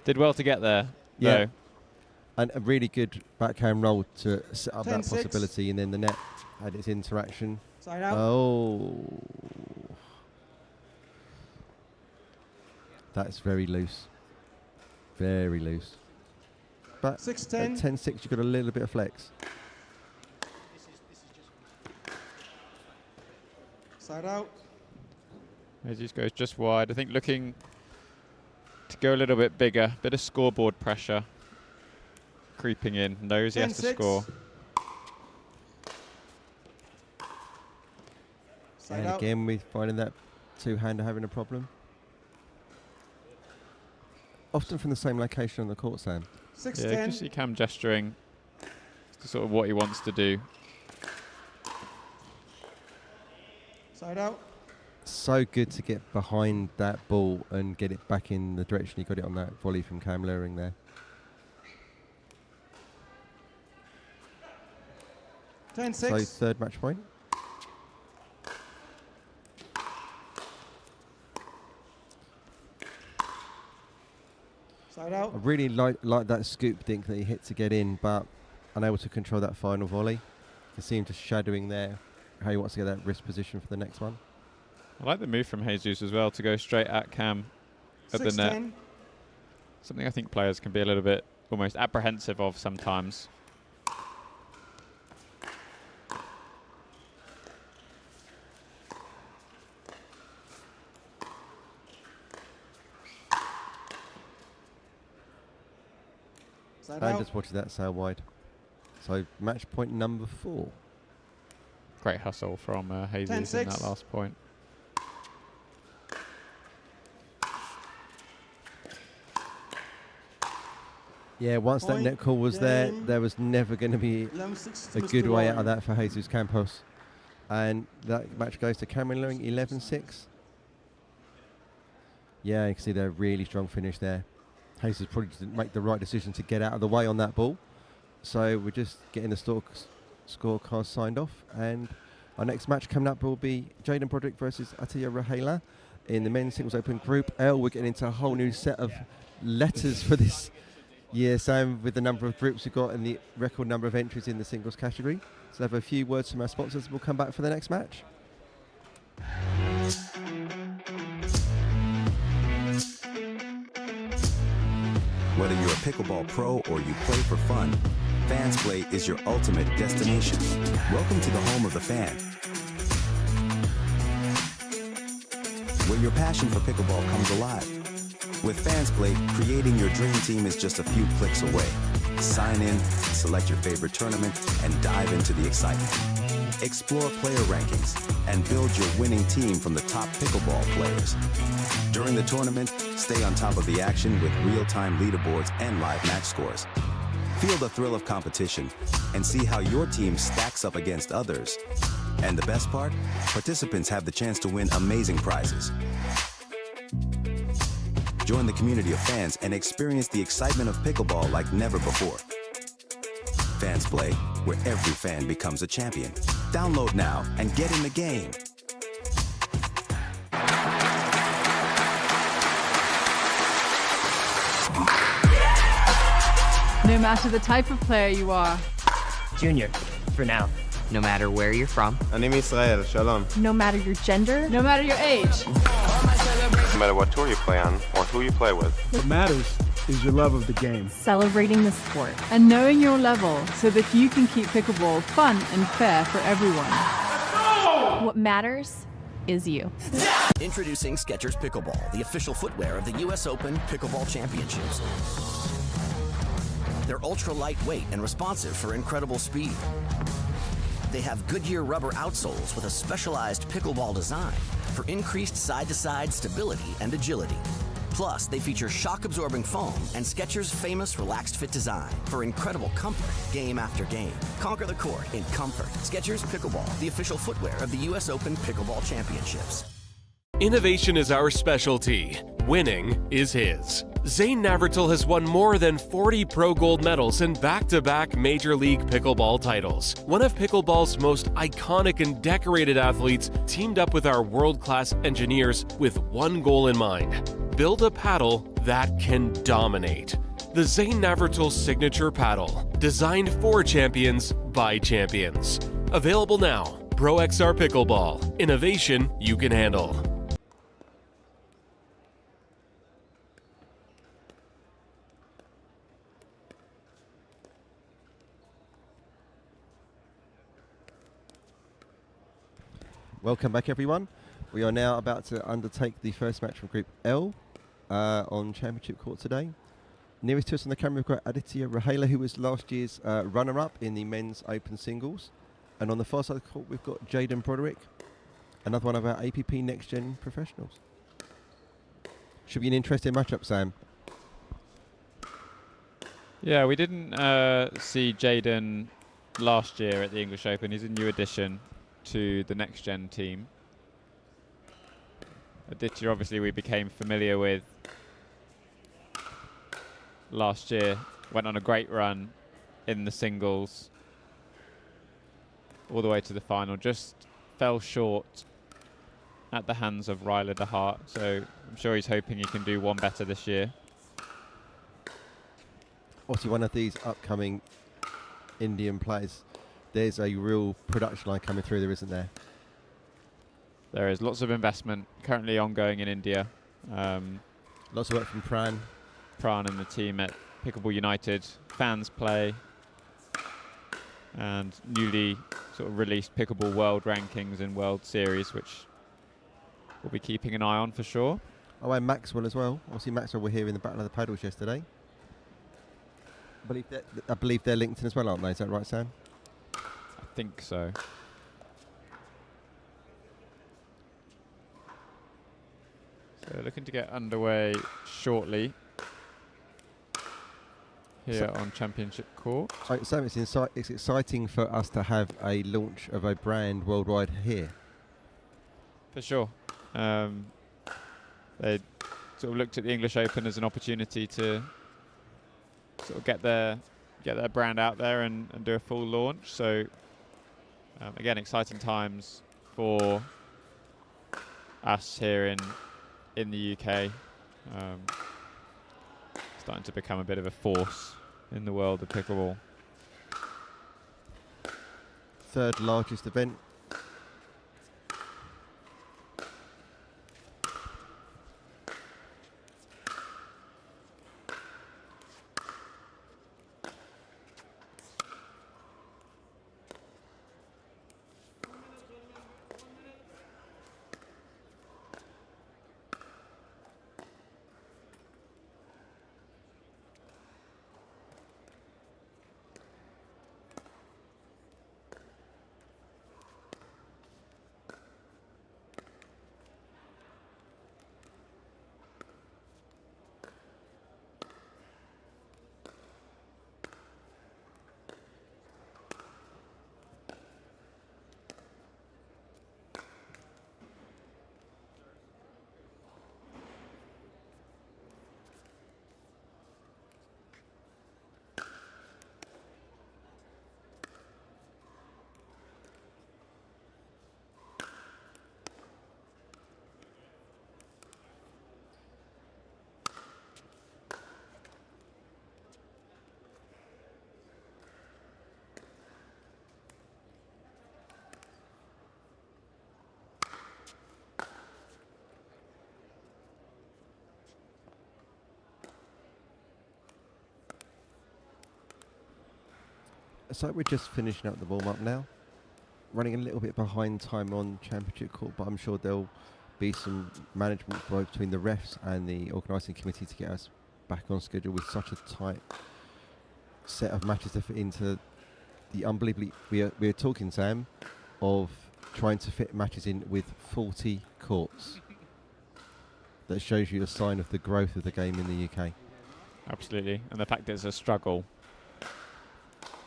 Did well to get there. Yeah. though. And a really good backhand roll to set up that 10-6. possibility, and then the net had its interaction. Side out. Oh. That's very loose. Very loose. But 6-10. at 10-6, you've got a little bit of flex. Side out. Jesus goes just wide. I think looking to go a little bit bigger. Bit of scoreboard pressure creeping in. Knows he has to 10-6. score. Side And out. again, we're finding that two-hander having a problem. Often from the same location on the court, Sam. 6-10. Yeah, you can see Cam gesturing to sort of what he wants to do. Side out. So good to get behind that ball and get it back in the direction he got it on that volley from Cam Luring there. 10-6. So third match point. Side out. I really like that scoop dink that he hit to get in, but unable to control that final volley. You can see him just shadowing there how he wants to get that wrist position for the next one. I like the move from Jesus as well to go straight at Cam at the net. 6-10. Something I think players can be a little bit almost apprehensive of sometimes. Side And out. just watching that sail wide. So match point number 4. Great hustle from Jesus in that 10-6. last point. Yeah, once that Point, net call was there, game. there was never going to be 11-6 a to good Mr. way out Warren. of that for Jesus Campos. And that match goes to Cameron Luring, 11-6. Yeah, you can see the really strong finish there. Jesus probably didn't make the right decision to get out of the way on that ball. So we're just getting the scorecard signed off. And our next match coming up will be Jaden Broderick versus Atilla Rahela in the men's singles open group L. We're getting into a whole new set of letters for this year, Sam, with the number of groups we've got and the record number of entries in the singles category. So I have a few words from our sponsors. We'll come back for the next match. Whether you're a pickleball pro or you play for fun, Fans Play is your ultimate destination. Welcome to the home of the fan, where your passion for pickleball comes alive. With Fans Play, creating your dream team is just a few clicks away. Sign in, select your favorite tournament, and dive into the excitement. Explore player rankings and build your winning team from the top pickleball players. During the tournament, stay on top of the action with real-time leaderboards and live match scores. Feel the thrill of competition and see how your team stacks up against others. And the best part? Participants have the chance to win amazing prizes. Join the community of fans and experience the excitement of pickleball like never before. Fans Play, where every fan becomes a champion. Download now and get in the game. No matter the type of player you are, Junior, for now. No matter where you're from, אני מישראל, שלום. no matter your gender, no matter your age, No matter what tour you play on or who you play with. What matters is your love of the game. celebrating the sport, and knowing your level so that you can keep pickleball fun and fair for everyone. What matters is you. Introducing Skechers Pickleball, the official footwear of the US Open Pickleball Championships. They're ultra lightweight and responsive for incredible speed. They have Goodyear rubber outsoles with a specialized pickleball design for increased side-to-side stability and agility. Plus, they feature shock-absorbing foam and Skechers' famous relaxed fit design for incredible comfort game after game. Conquer the court in comfort. Skechers Pickleball, the official footwear of the US Open Pickleball Championships. Innovation is our specialty. winning is his. Zane Navratil has won more than 40 pro gold medals and back-to-back Major League Pickleball titles. One of pickleball's most iconic and decorated athletes teamed up with our world-class engineers with one goal in mind: build a paddle that can dominate. The Zane Navratil Signature Paddle, designed for champions by champions. Available now. Pro XR Pickleball. Innovation you can handle. Welcome back, everyone. We are now about to undertake the first match from Group L on Championship Court today. Nearest to us on the camera, we've got Aditya Rahela, who was last year's runner-up in the men's open singles. And on the far side of the court, we've got Jaden Broderick, another one of our APP Next Gen professionals. Should be an interesting matchup, Sam. Yeah, we didn't see Jaden last year at the English Open. He's a new addition to the Next Gen team. Aditya, obviously, we became familiar with last year. Went on a great run in the singles all the way to the final. Just fell short at the hands of Ryler de Hart, so I'm sure he's hoping he can do one better this year. Obviously, one of these upcoming Indian players, there's a real production line coming through there, isn't there? There is lots of investment currently ongoing in India. Lots of work from Pran and the team at Pickleball United. Fans play, and newly sort of released Pickleball World Rankings and World Series, which we'll be keeping an eye on for sure. Oh, and Maxwell as well. Obviously, Maxwell were here in the Battle of the Paddles yesterday. I believe they're linked in as well, aren't they? Is that right, Sam? I think so. So looking to get underway shortly here on Championship Court. Sam, it's exciting for us to have a launch of a brand worldwide here. For sure. They sort of looked at the English Open as an opportunity to sort of get their brand out there and do a full launch. So again, exciting times for us here in the UK. Starting to become a bit of a force in the world of pickleball. Third largest event. So we're just finishing up the warm-up now. Running a little bit behind time on Championship Court, but I'm sure there'll be some management between the refs and the organising committee to get us back on schedule with such a tight set of matches to fit into the unbelievably... We're talking, Sam, of trying to fit matches in with 40 courts. That shows you a sign of the growth of the game in the UK. Absolutely, and the fact that it's a struggle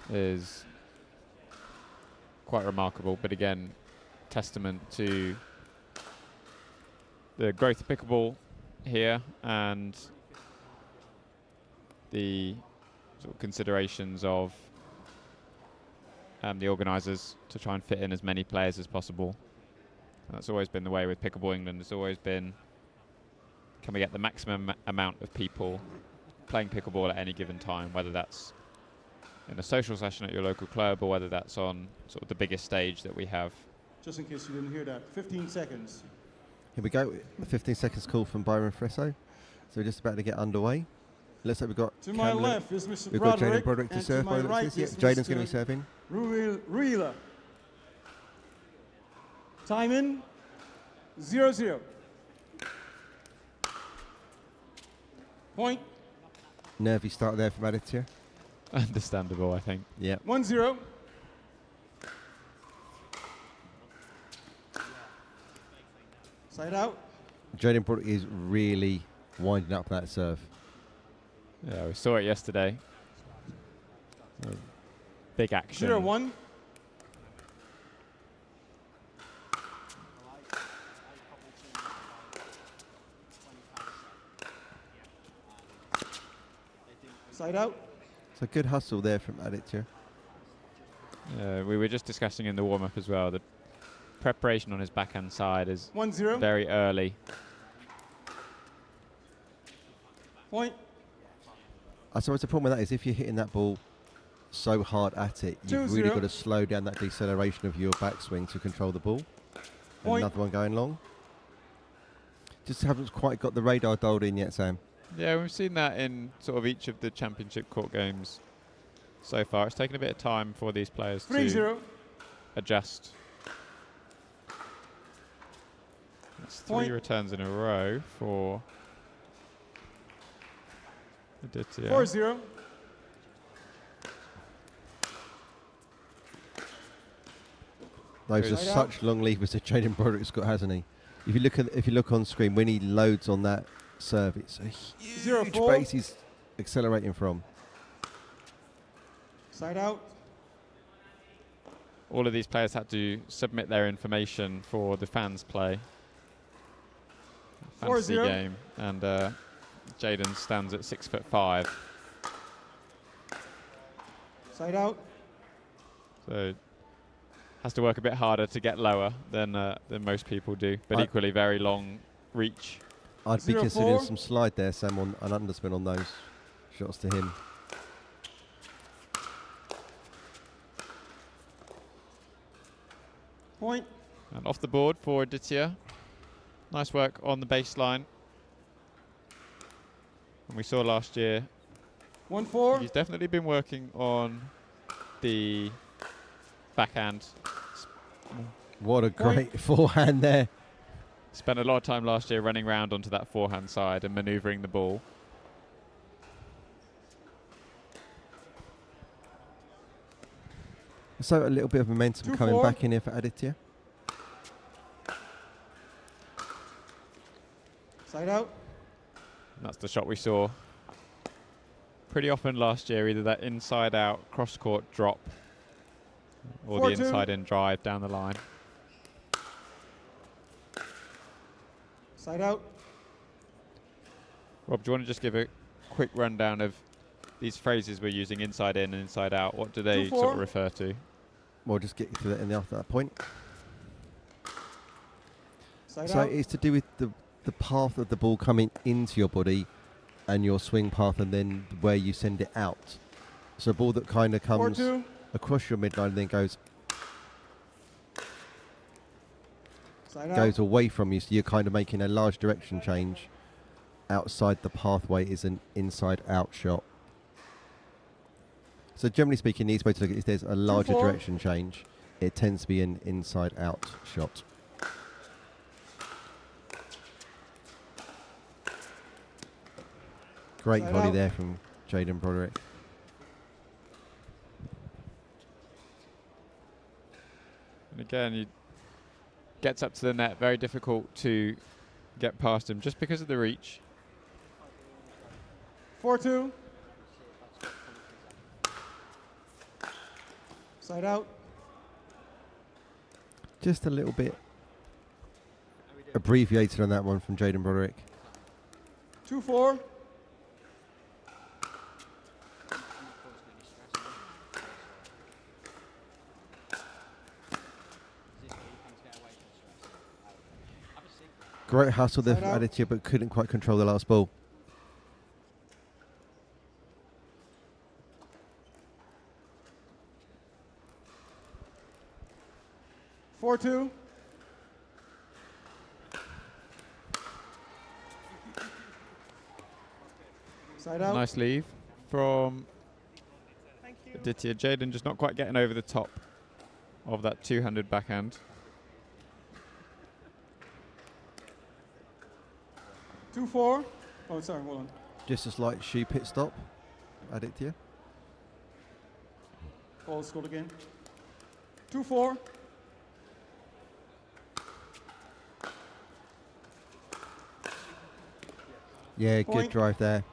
is quite remarkable, but again, testament to the growth of pickleball here and the sort of considerations of the organisers to try and fit in as many players as possible. That's always been the way with Pickleball England. It's always been, can we get the maximum amount of people playing pickleball at any given time, whether that's in a social session at your local club or whether that's on sort of the biggest stage that we have. Just in case you didn't hear that, 15 seconds. Here we go. A 15 seconds call from Byron Fresso. So we're just about to get underway. Looks like we've got To my left is Mr. We've got Jaden Broderick, Broderick to and serve. to my by the right looks of is this. Yeah, Jaden's going to be Mr. serving. Ruila. Time in 0-0. Point Nervy start there from Aditya. Understandable, I think. Yeah. 1-0. Side out. Jaden Broderick is really winding up that serve. Yeah, we saw it yesterday. Big action. 0-1. Side out. So good hustle there from Aditya. We were just discussing in the warm-up as well, the preparation on his backhand side is 1-0. very early. Point. I suppose the problem with that is if you're hitting that ball so hard at it, you've really 2-0. got to slow down that deceleration of your backswing to control the ball. Point. Another one going long. Just haven't quite got the radar dialed in yet, Sam. Yeah, we've seen that in sort of each of the championship court games so far. It's taken a bit of time for these players 3-0. to adjust. That's 3 Point. returns in a row for Aditya. 4-0. Those are Side out. such long levers that Jaden Broderick's got, hasn't he? If you look on screen, when he loads on that serve, it's a huge 0-4. base he's accelerating from. Side out. All of these players had to submit their information for the fans play. Fantasy 4-0. game. And Jaden stands at 6'5". Side out. So has to work a bit harder to get lower than most people do, but equally very long reach. I'd be 0-4. considering some slide there, Sam, on an underspin on those shots to him. Point. And off the board for Aditya. Nice work on the baseline. And we saw last year 1-4. he's definitely been working on the backhand. What a great forehand there. Spent a lot of time last year running around onto that forehand side and manoeuvring the ball. So a little bit of momentum coming 2-4. back in here for Aditya. Side out. And that's the shot we saw pretty often last year, either that inside-out cross-court drop or the 4-2. inside-in drive down the line. Side out. Rob, do you want to just give a quick rundown of these phrases we're using, inside in and inside out? What do they 2-4. sort of refer to? We'll just get to that in after that point. Side So out. it's to do with the path of the ball coming into your body and your swing path and then where you send it out. So a ball that kind of comes 4-2. across your midline and then goes Side out. goes away from you, so you're kind of making a large direction change. Outside the pathway is an inside-out shot. So generally speaking, the easy way to look at it is there's a larger 2-4. direction change. It tends to be an inside-out shot. Great Side volley out. there from Jaden Broderick. And again, he gets up to the net, very difficult to get past him just because of the reach. 4-2. Side out. Just a little bit abbreviated on that one from Jaden Broderick. 2-4. Great hustle there Side from out. Aditya, but couldn't quite control the last ball. Four two. Side out. Nice leave from Aditya. Jaden just not quite getting over the top of that 200 backhand. 2-4. Oh, sorry, hold on. Just a slight shoe pit stop, Aditya. Ball scored again. 2-4. Yeah, good Point. drive there.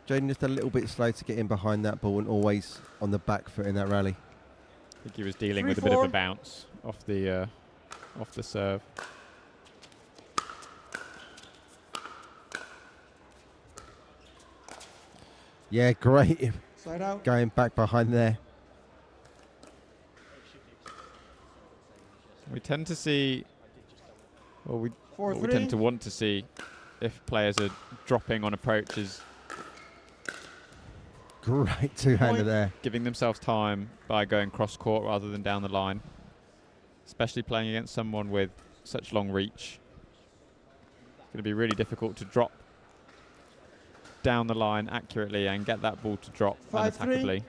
Jaden just a little bit slow to get in behind that ball and always on the back foot in that rally. I think he was dealing with a bit of 3-4. a bounce off the serve. Yeah, great. Side out. Going back behind there. We tend to see, well, we 4-3. tend to want to see if players are dropping on approaches, Great two-hander Point. there. giving themselves time by going cross court rather than down the line, especially playing against someone with such long reach. It's going to be really difficult to drop down the line accurately and get that ball to drop 5-3. unattackably.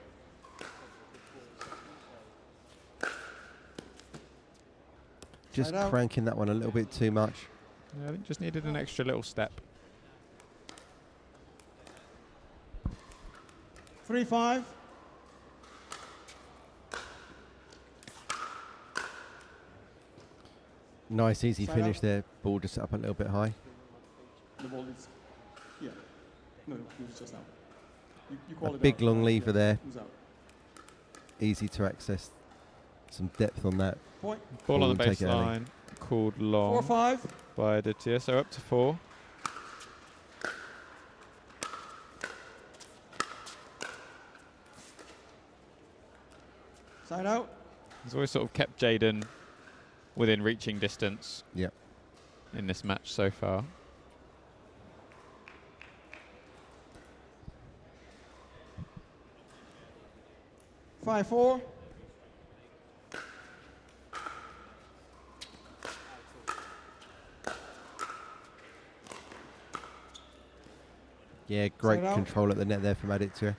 Just Side out. cranking that one a little bit too much. Yeah, I think just needed an extra little step. 3-5. Nice, easy Side finish out. there. Ball just up a little bit high. The ball is, yeah. No, it was just out. You call A it big out. long lever there. It was out. Easy to access. Some depth on that. Point. Ball on the Take it early. baseline, called long 4-5. by Aditya, so up to 4. Side out. He's always sort of kept Jaden within reaching distance Yep. in this match so far. Five four. Yeah, great Side out. control at the net there from Aditya.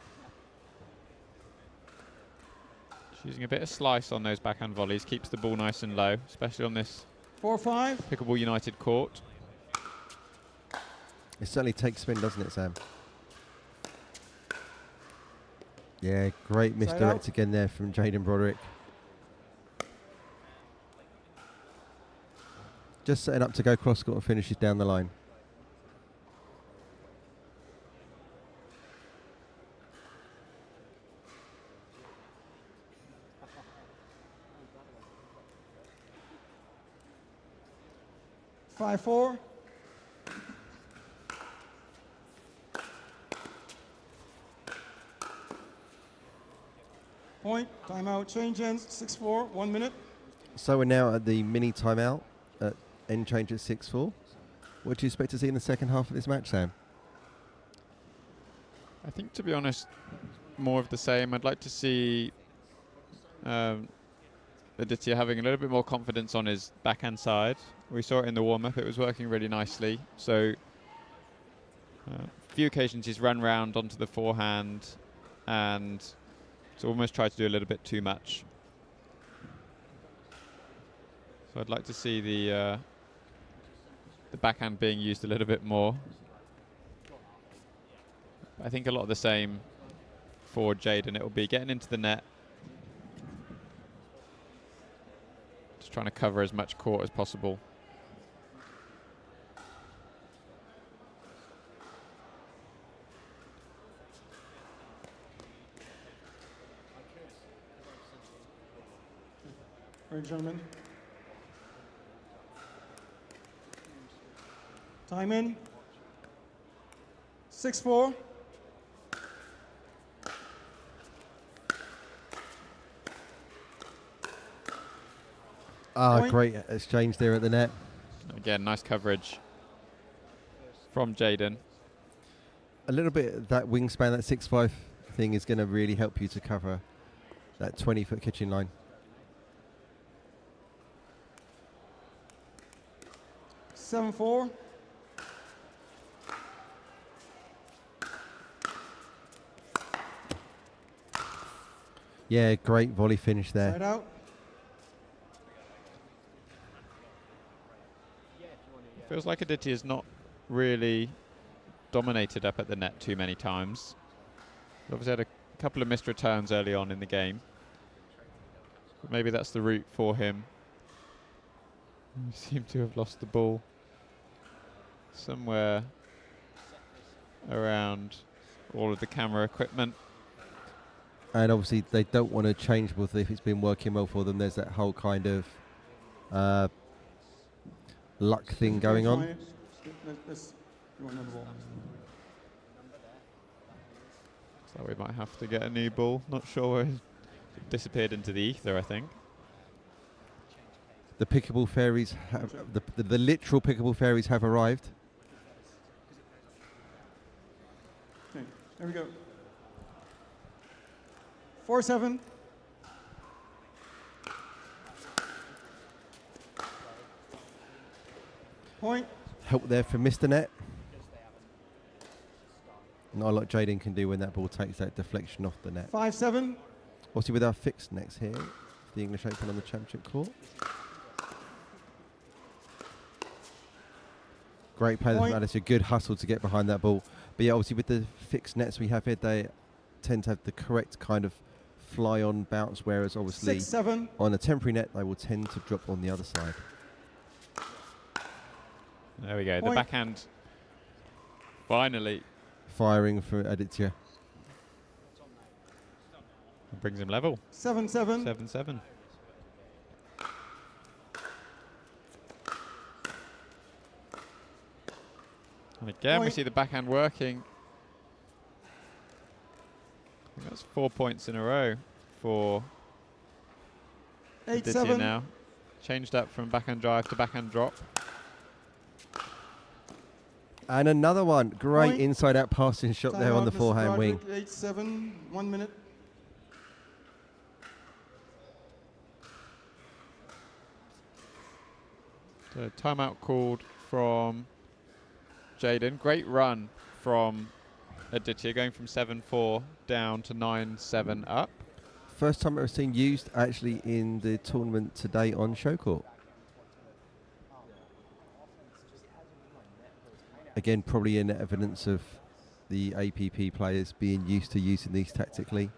Just using a bit of slice on those backhand volleys, keeps the ball nice and low, especially on this 4-5. Pickleball United court. It certainly takes spin, doesn't it, Sam? Yeah, great Side misdirect out. again there from Jaden Broderick. Just setting up to go cross court and finishes down the line. Five four. Point. Timeout. Change ends. 6-4. 1 minute. So we're now at the mini timeout at end change at 6-4. What do you expect to see in the second half of this match, Sam? I think, to be honest, more of the same. I'd like to see Aditya having a little bit more confidence on his backhand side. We saw it in the warm-up. It was working really nicely. So a few occasions he's run round onto the forehand and it's almost tried to do a little bit too much. So I'd like to see the backhand being used a little bit more. I think a lot of the same for Jaden. It will be getting into the net, just trying to cover as much court as possible. All right, gentlemen. Time in. 6-4. Ah, Point. great exchange there at the net. Again, nice coverage from Jaden. A little bit of that wingspan, that 6'5" thing is going to really help you to cover that 20-foot kitchen line. 7-4. Yeah, great volley finish there. Side out. Feels like Aditya is not really dominated up at the net too many times. Obviously had a couple of missed returns early on in the game. But maybe that's the route for him. He seemed to have lost the ball somewhere around all of the camera equipment. And obviously they don't want to change with if it's been working well for them. There's that whole kind of luck thing going on. You want another ball? So we might have to get a new ball. Not sure where it disappeared into the ether, I think. The pickleball fairies have the literal pickleball fairies have arrived. Okay, there we go. 4-7. Point. Help there for Mr. Net. Not a lot Jaden can do when that ball takes that deflection off the net. 5-7. Obviously with our fixed nets here, the English Open on the championship court. Great play from Alice, a good hustle to get behind that ball. But yeah, obviously with the fixed nets we have here, they tend to have the correct kind of fly on bounce, whereas obviously 6-7. on a temporary net they will tend to drop on the other side. There we go, Point. the backhand finally Firing for Aditya. brings him level. 7-7. 7-7. And again, we Point. see the backhand working. I think that's 4 points in a row for Aditya 8-7. now. Changed up from backhand drive to backhand drop. And another one. Great Point. inside out passing shot there on the Timeout, Mr. forehand wing. Broderick, 8-7. 1 minute. So timeout called from Jaden. Great run from Aditya, going from 7-4 down to 9-7 up. First time I've ever seen used actually in the tournament today on show court. Again, probably in evidence of the APP players being used to using these tactically.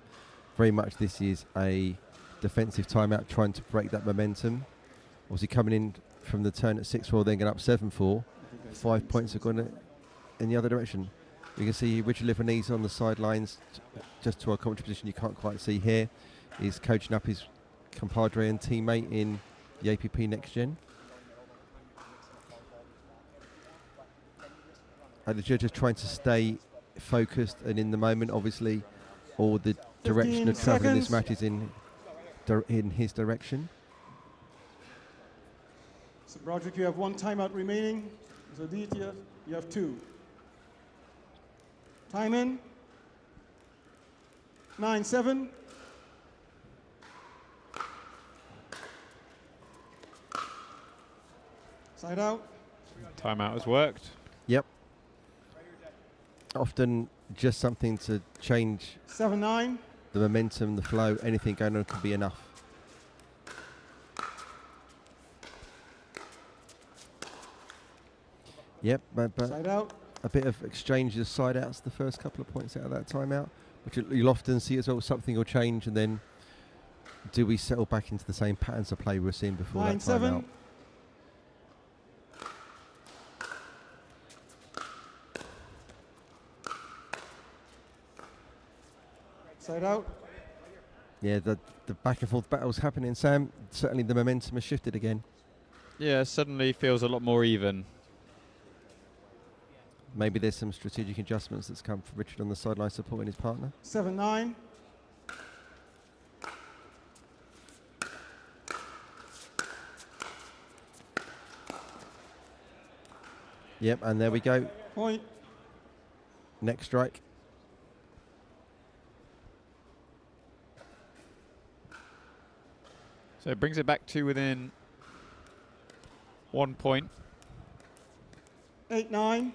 Very much this is a defensive timeout, trying to break that momentum. Obviously coming in from the turn at 6-4, then going up 7-4. 5 points have gone in the other direction. You can see Richard Livanese on the sidelines, just to our commentary position you can't quite see here. He's coaching up his compadre and teammate in the APP Next Gen. And the judge is trying to stay focused and in the moment, obviously, all the direction of travel in this match is in his direction. So Broderick, you have 1 timeout remaining. So Aditya, you have 2. Time in. 9-7. Side out. Timeout has worked. Yep. Often just something to change 7-9. the momentum, the flow, anything going on could be enough. Yep, but Side out. a bit of exchange of side outs the first couple of points out of that timeout, which you'll often see as well. Something will change, and then do we settle back into the same patterns of play we were seeing before that 9-7. timeout? Side out. Yeah, the back and forth battles happening, Sam. Certainly the momentum has shifted again. Yeah, suddenly feels a lot more even. Maybe there's some strategic adjustments that's come from Richard on the sideline supporting his partner. 7-9. Yep, and there we go. Point. Next strike. So it brings it back to within 1 point. 8-9.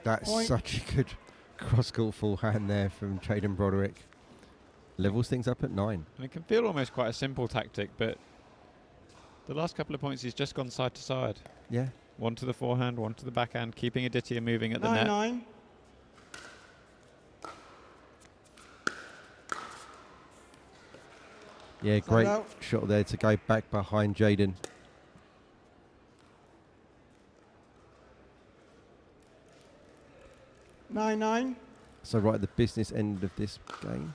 That's Point. such a good cross-court full hand there from Jaden Broderick. Levels things up at 9. And it can feel almost quite a simple tactic, but the last couple of points he's just gone side to side. Yeah. One to the forehand, one to the backhand, keeping Aditya moving at the net. 9-9. Yeah, great shot there to go back behind Jaden. Nine. So right at the business end of this game.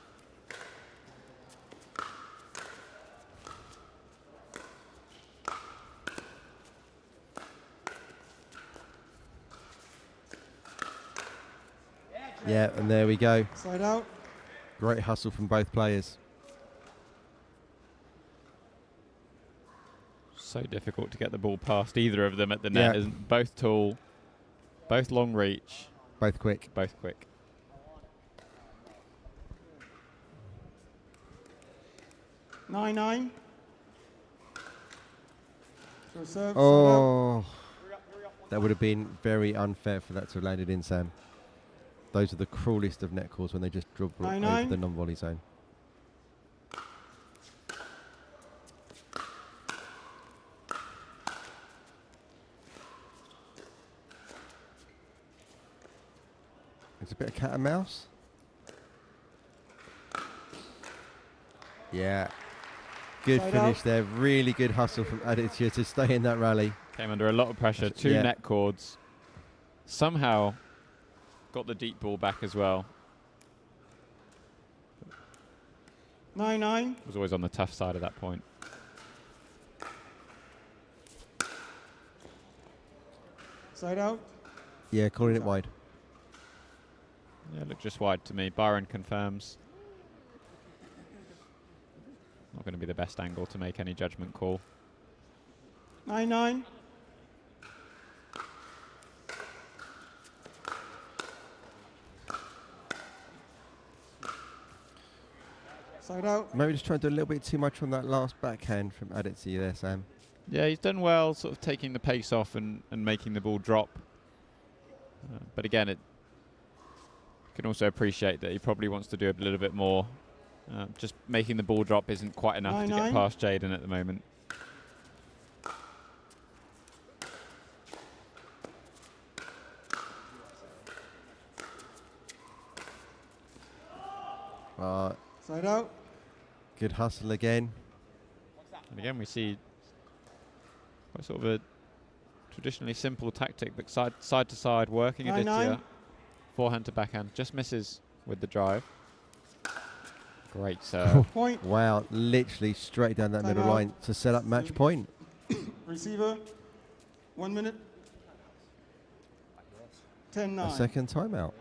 Yeah, and there we go. Side out. Great hustle from both players. So difficult to get the ball past either of them at the net. Isn't both tall, both long reach. Both quick. Both quick. 9-9. Serve, oh, that would have been very unfair for that to have landed in, Sam. Those are the cruelest of net calls when they just dribble over the non-volley zone. It's a bit of cat and mouse. Yeah. Good Side finish out. there. Really good hustle from Aditya to stay in that rally. Came under a lot of pressure. Two net cords. Somehow got the deep ball back as well. 9-9. Was always on the tough side at that point. Side out. Yeah, calling it wide. Yeah, looked just wide to me. Byron confirms. Not going to be the best angle to make any judgment call. 9-9. Side out. Maybe just trying to do a little bit too much on that last backhand from Aditya there, Sam. Yeah, he's done well sort of taking the pace off and making the ball drop. But again, it can also appreciate that he probably wants to do a little bit more. Just making the ball drop isn't quite enough to get past Jaden at the moment. Side out. Good hustle again. And again, we see quite sort of a traditionally simple tactic, but side to side, working Aditya. Forehand to backhand, just misses with the drive. Great serve. Point. Wow, literally straight down that middle line to set up match point. Receiver. 1 minute. 10-9. A second timeout.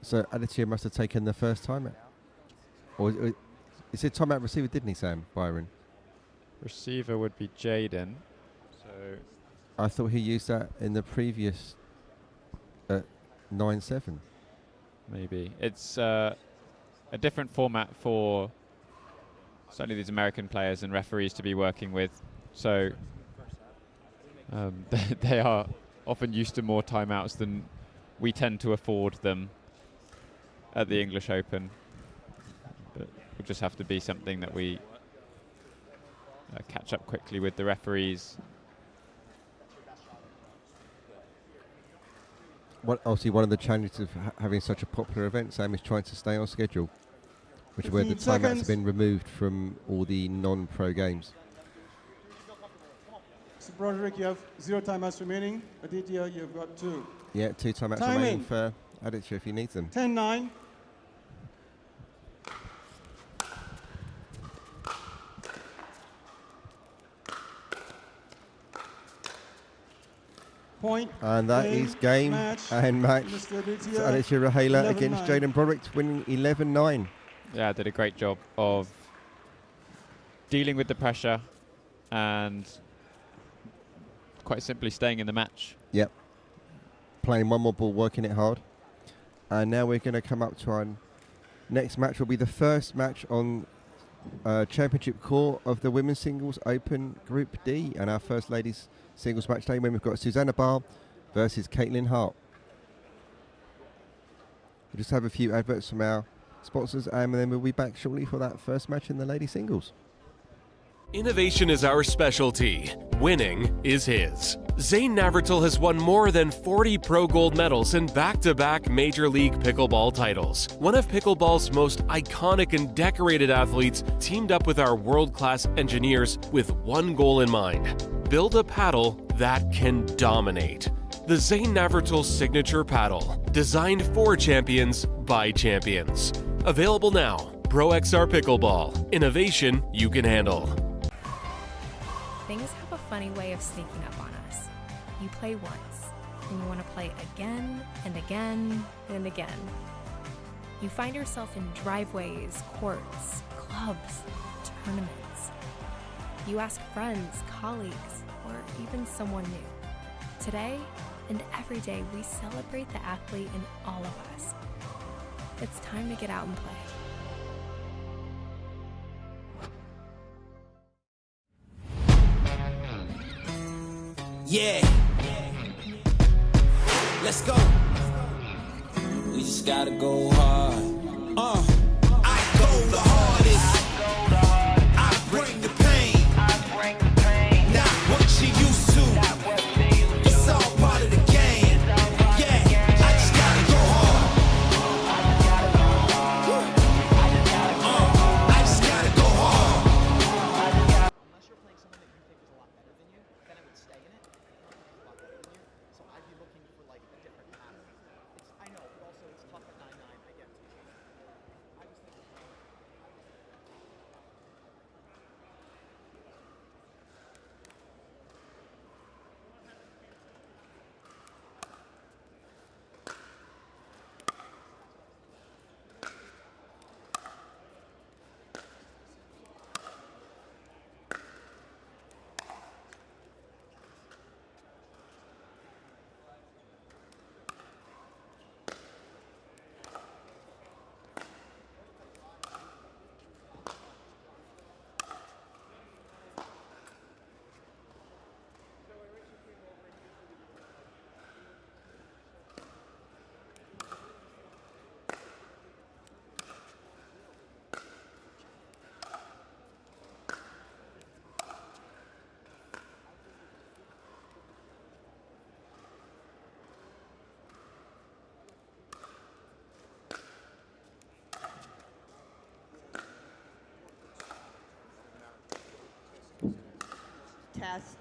So Aditya must have taken the first timeout. Or he said timeout receiver, didn't he, Sam? Byron? Receiver would be Jaden. So I thought he used that in the previous 9-7. Maybe. It's a different format for certainly these American players and referees to be working with. So they are often used to more timeouts than we tend to afford them at the English Open. But it will just have to be something that we catch up quickly with the referees. Obviously, one of the challenges of having such a popular event, Sam, is trying to stay on schedule, which is where the timeouts have been removed from all the non-pro games. So Broderick, you have 0 timeouts remaining. Aditya, you've got 2. Yeah, 2 timeouts remaining for Aditya if he needs them. 10-9. Point. And that is game and match. So Alicia Rahela against Jaden Broderick, winning 11-9. Yeah, did a great job of dealing with the pressure and quite simply staying in the match. Yep. Playing one more ball, working it hard. And now we're going to come up to our next match. Will be the first match on championship court of the Women's Singles Open Group D, and our first ladies singles match today when we've got Susanna Barr versus Caitlin Hart. We'll just have a few adverts from our sponsors and then we'll be back shortly for that first match in the ladies singles. Innovation is our specialty. Winning is his. Zane Navratil has won more than 40 pro gold medals and back-to-back Major League Pickleball titles. One of pickleball's most iconic and decorated athletes teamed up with our world-class engineers with one goal in mind: build a paddle that can dominate. The Zane Navratil Signature Paddle, designed for champions by champions. Available now. Pro XR Pickleball. Innovation you can handle. Things have a funny way of sneaking up on us. You play once, and you want to play again and again and again. You find yourself in driveways, courts, clubs, tournaments. You ask friends, colleagues, or even someone new. Today and every day, we celebrate the athlete in all of us. It's time to get out and play. Yeah. Let's go. We just gotta go hard. I go the hardest. I bring the pain. Not what you used to. It's all part of the game. Yeah, I just gotta go hard. I just gotta go hard. Unless you're playing someone that you think is a lot better than you, then I would stay in it. A lot better than you, so I'd be looking for like a different pattern. I know, but also it's tough at 9-9. I get it. I was thinking. Test.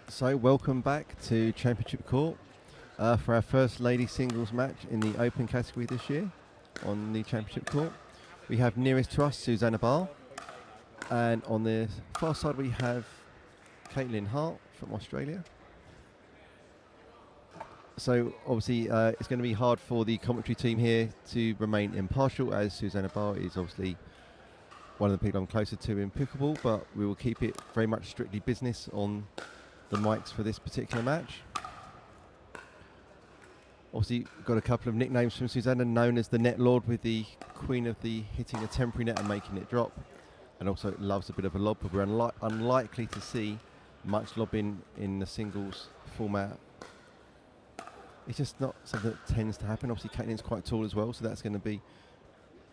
So welcome back to Championship Court for our first lady singles match in the open category this year on the Championship Court. We have nearest to us Susanna Barr, and on the far side we have Caitlin Hart from Australia. So obviously it's going to be hard for the commentary team here to remain impartial, as Susanna Barr is obviously one of the people I'm closer to in pickleball, but we will keep it very much strictly business on the mics for this particular match. Obviously got a couple of nicknames from Susanna, known as the Net Lord, with the queen of the hitting a temporary net and making it drop, and also loves a bit of a lob, but we're unlikely to see much lobbing in the singles format. It's just not something that tends to happen. Obviously Caitlin's quite tall as well, so that's going to be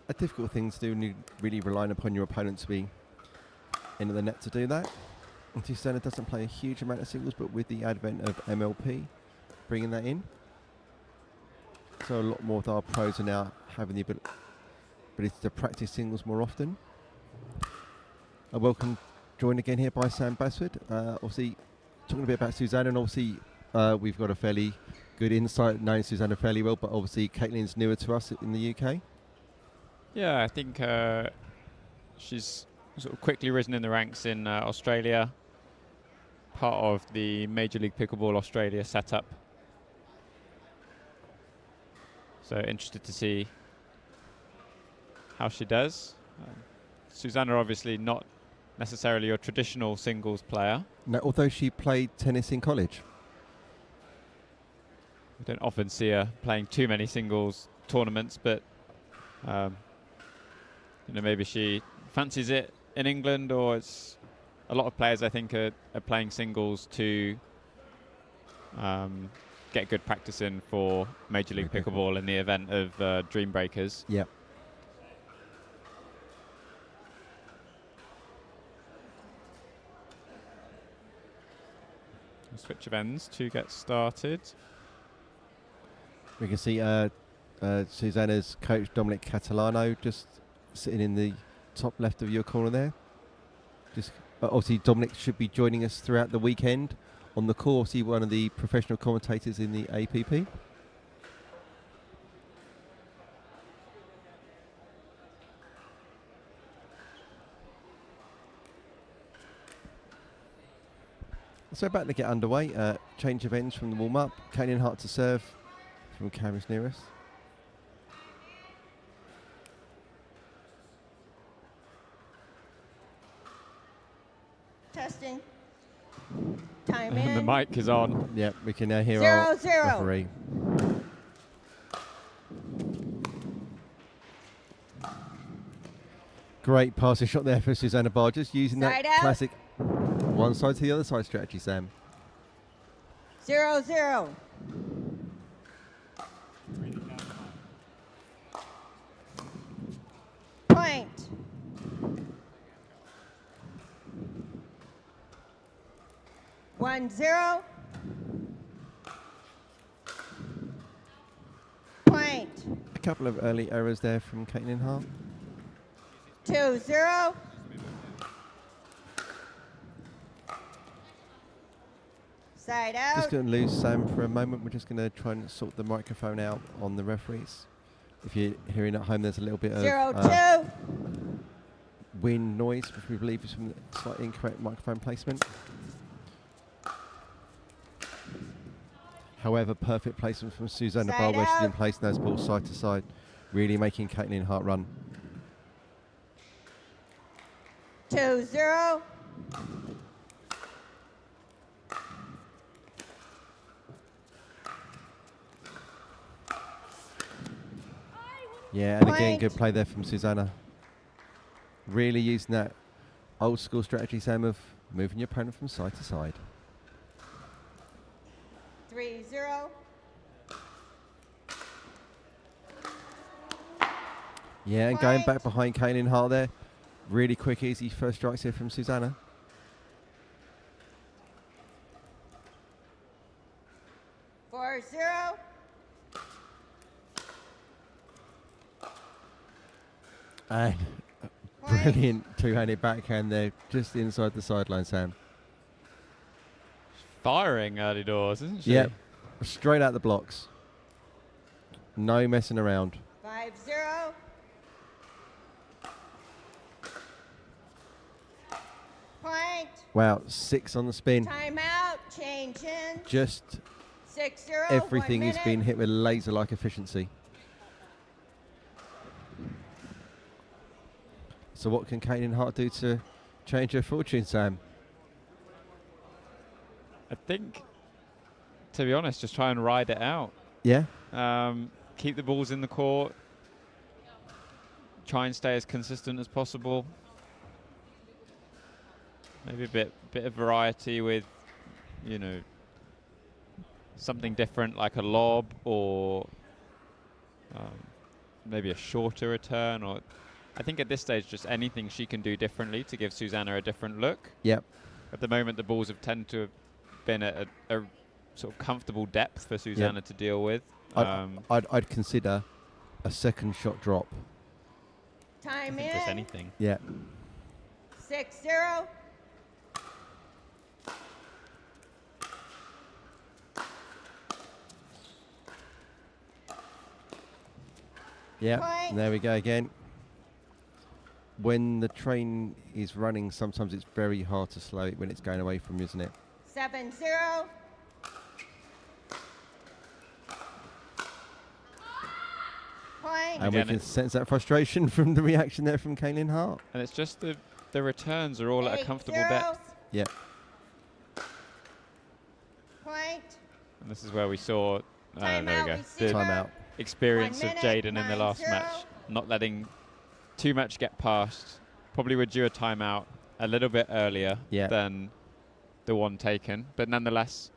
a difficult thing to do, and you're really relying upon your opponent to be into the net to do that. And Susanna doesn't play a huge amount of singles, but with the advent of MLP, bringing that in. So a lot more of our pros are now having the ability to practice singles more often. A welcome joined again here by Sam Basford. Obviously, talking a bit about Susanna, and obviously we've got a fairly good insight knowing Susanna fairly well, but obviously Caitlin's newer to us in the UK. Yeah, I think she's sort of quickly risen in the ranks in Australia, part of the Major League Pickleball Australia setup. So interested to see how she does. Susanna obviously not necessarily your traditional singles player. No, although she played tennis in college. We don't often see her playing too many singles tournaments, but maybe she fancies it in England, or it's a lot of players I think are playing singles to get good practice in for Major League Pickleball in the event of Dream Breakers. Yeah. Switch of ends to get started. We can see Susanna's coach Dominic Catalano just sitting in the top left of your corner there. Just obviously Dominic should be joining us throughout the weekend on the course. He's one of the professional commentators in the APP. So about to get underway. Change of ends from the warm-up. Caitlin Hart to serve from cameras near us. Testing. Time And the in. mic is on. Yep, we can now hear 0-0. our referee. Great passing shot there for Susanna Barr, just using Side that out. classic one side to the other side strategy, Sam. 0-0. Point. One zero. Point. A couple of early errors there from Caitlin Hart. 2-0. Side out. Just going to lose Sam for a moment. We're just going to try and sort the microphone out on the referees. If you're hearing at home, there's a little bit of 0-2. wind noise, which we believe is from the slightly incorrect microphone placement. However, perfect placement from Susanna Barr, where she's in place those balls side to side, really making Caitlin Hart run. 2-0. Yeah, and again, Point. good play there from Susanna. Really using that old school strategy, Sam, of moving your opponent from side to side. 3-0. Yeah, and going back behind Caitlin Hart there. Really quick, easy first strikes here from Susanna. 4-0. And brilliant two-handed backhand there, just inside the sideline, Sam. Firing early doors, isn't she? Yep, straight out the blocks. No messing around. 5-0. Point. Wow, 6 on the spin. Timeout. Change in. Just 6-0. everything 1 is being hit with laser-like efficiency. So what can Caitlin Hart do to change her fortune, Sam? I think, to be honest, just try and ride it out. Yeah? Keep the balls in the court. Try and stay as consistent as possible. Maybe a bit of variety with, something different like a lob or maybe a shorter return, or I think at this stage just anything she can do differently to give Susanna a different look. Yep. At the moment, the balls have tended to have been at a sort of comfortable depth for Susanna to deal with. I'd consider a second shot drop. Time in. Just anything. Yeah. 6-0. Yeah, Point. there we go again. When the train is running, sometimes it's very hard to slow it when it's going away from you, isn't it? 7-0. Point. And we Again, can sense that frustration from the reaction there from Kaylin Hart. And it's just the returns are all at a comfortable 8-0. depth. Yeah. Point. And this is where we saw, there we go, the Timeout. experience 1 of minute, Jaden in the last 9-0. match, not letting too much get past. Probably would due a timeout a little bit earlier than the one taken, but nonetheless,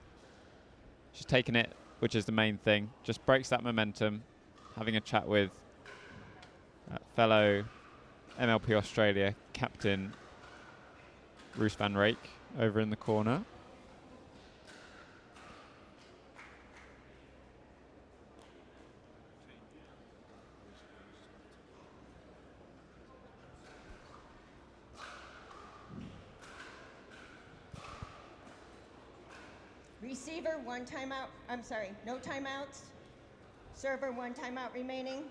she's taken it, which is the main thing. Just breaks that momentum. Having a chat with fellow MLP Australia captain Roos van Rijk over in the corner. Receiver, 1 timeout. I'm sorry, no timeouts. Server, 1 timeout remaining.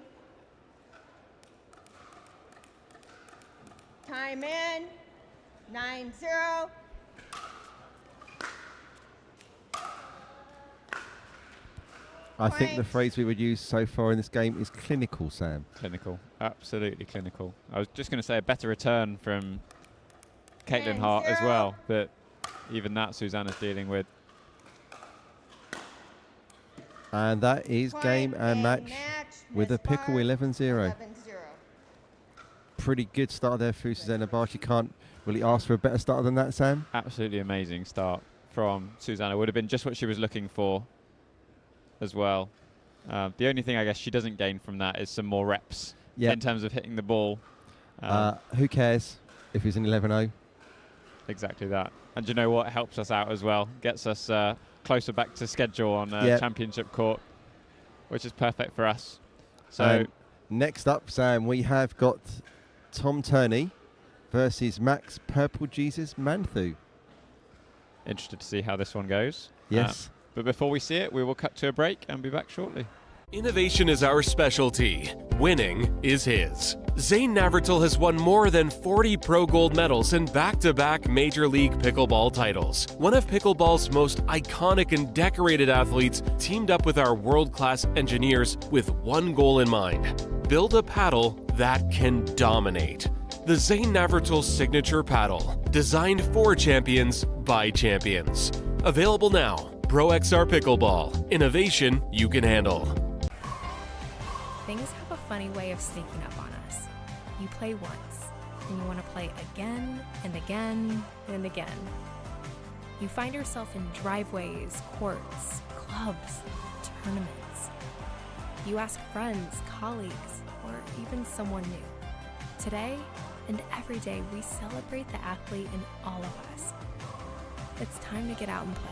Time in. 9-0. I think the phrase we would use so far in this game is clinical, Sam. Clinical, absolutely clinical. I was just going to say a better return from Caitlin Hart as well, but even that Susanna's dealing with. And that is game and match with a pickle 11-0. Pretty good start there for Susanna Barr. You can't really ask for a better start than that, Sam. Absolutely amazing start from Susanna. Would have been just what she was looking for as well. The only thing I guess she doesn't gain from that is some more reps in terms of hitting the ball. Who cares if it's an 11-0? Exactly that. And you know what? It helps us out as well. Gets us closer back to schedule on championship court, which is perfect for us. So next up, Sam, we have got Tom Turney versus Max Purple Jesus Manthu. Interested to see how this one goes. Yes. But before we see it, we will cut to a break and be back shortly. Innovation is our specialty. Winning is his. Zane Navratil has won more than 40 pro gold medals and back-to-back Major League Pickleball titles. One of pickleball's most iconic and decorated athletes teamed up with our world-class engineers with one goal in mind: build a paddle that can dominate. The Zane Navratil Signature Paddle, designed for champions by champions. Available now. Pro XR Pickleball. Innovation you can handle. Things have a funny way of sneaking up on us. You play once, and you want to play again and again and again. You find yourself in driveways, courts, clubs, tournaments. You ask friends, colleagues, or even someone new. Today and every day, we celebrate the athlete in all of us. It's time to get out and play.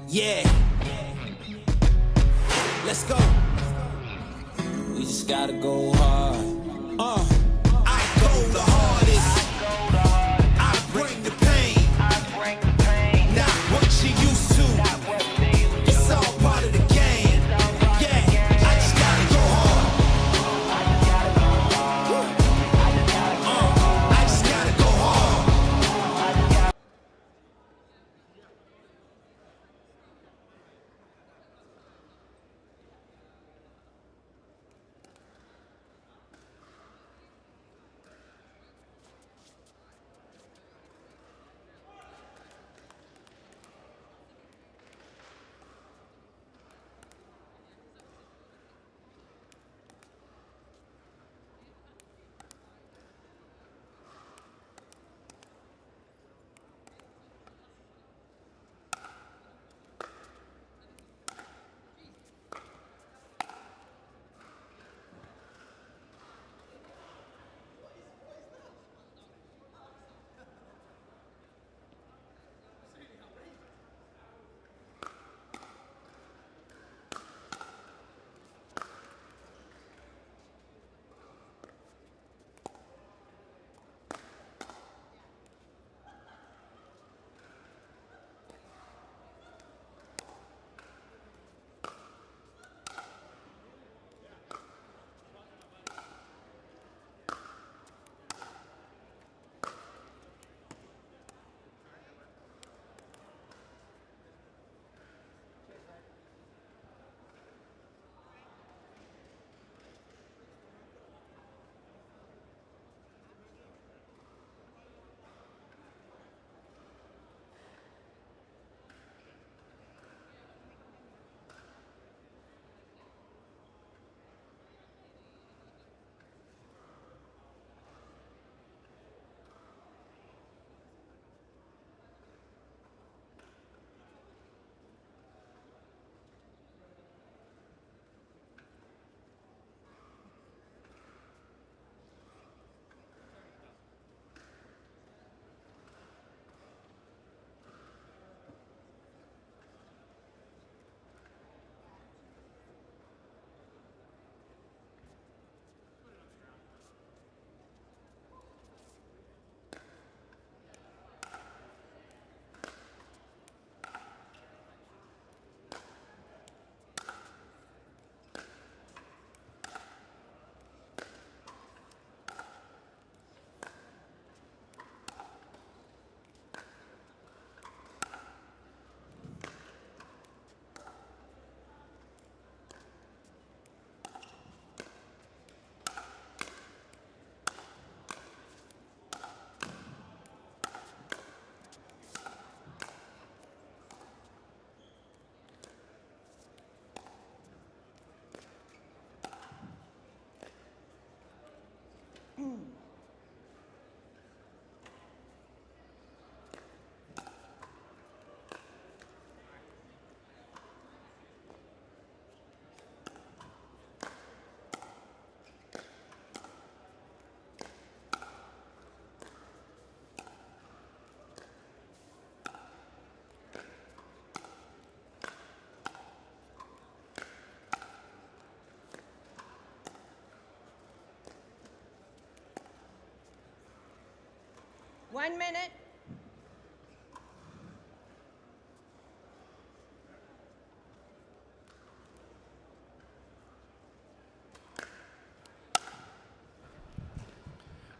Yeah. Let's go. We just gotta go hard. I go the hardest. I bring the pain. Not what you used to. It's all part of the game. Yeah, I just gotta go hard. I just gotta go hard. 1 minute.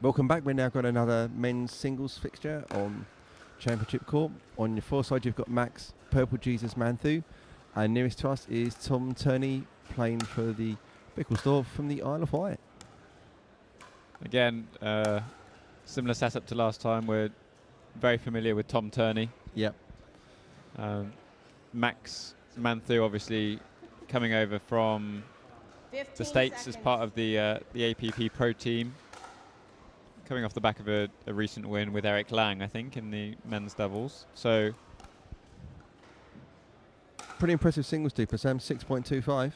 Welcome back. We've now got another men's singles fixture on Championship Court. On your far side, you've got Max Purple Jesus Manthu, and nearest to us is Tom Turney playing for the Pickle Store from the Isle of Wight. Again, similar setup to last time. We're very familiar with Tom Turney. Yep. Max Manthu, obviously, coming over from the States as part of the APP Pro team. Coming off the back of a recent win with Eric Lang, I think, in the men's doubles. So pretty impressive singles duper, Sam. 6.25.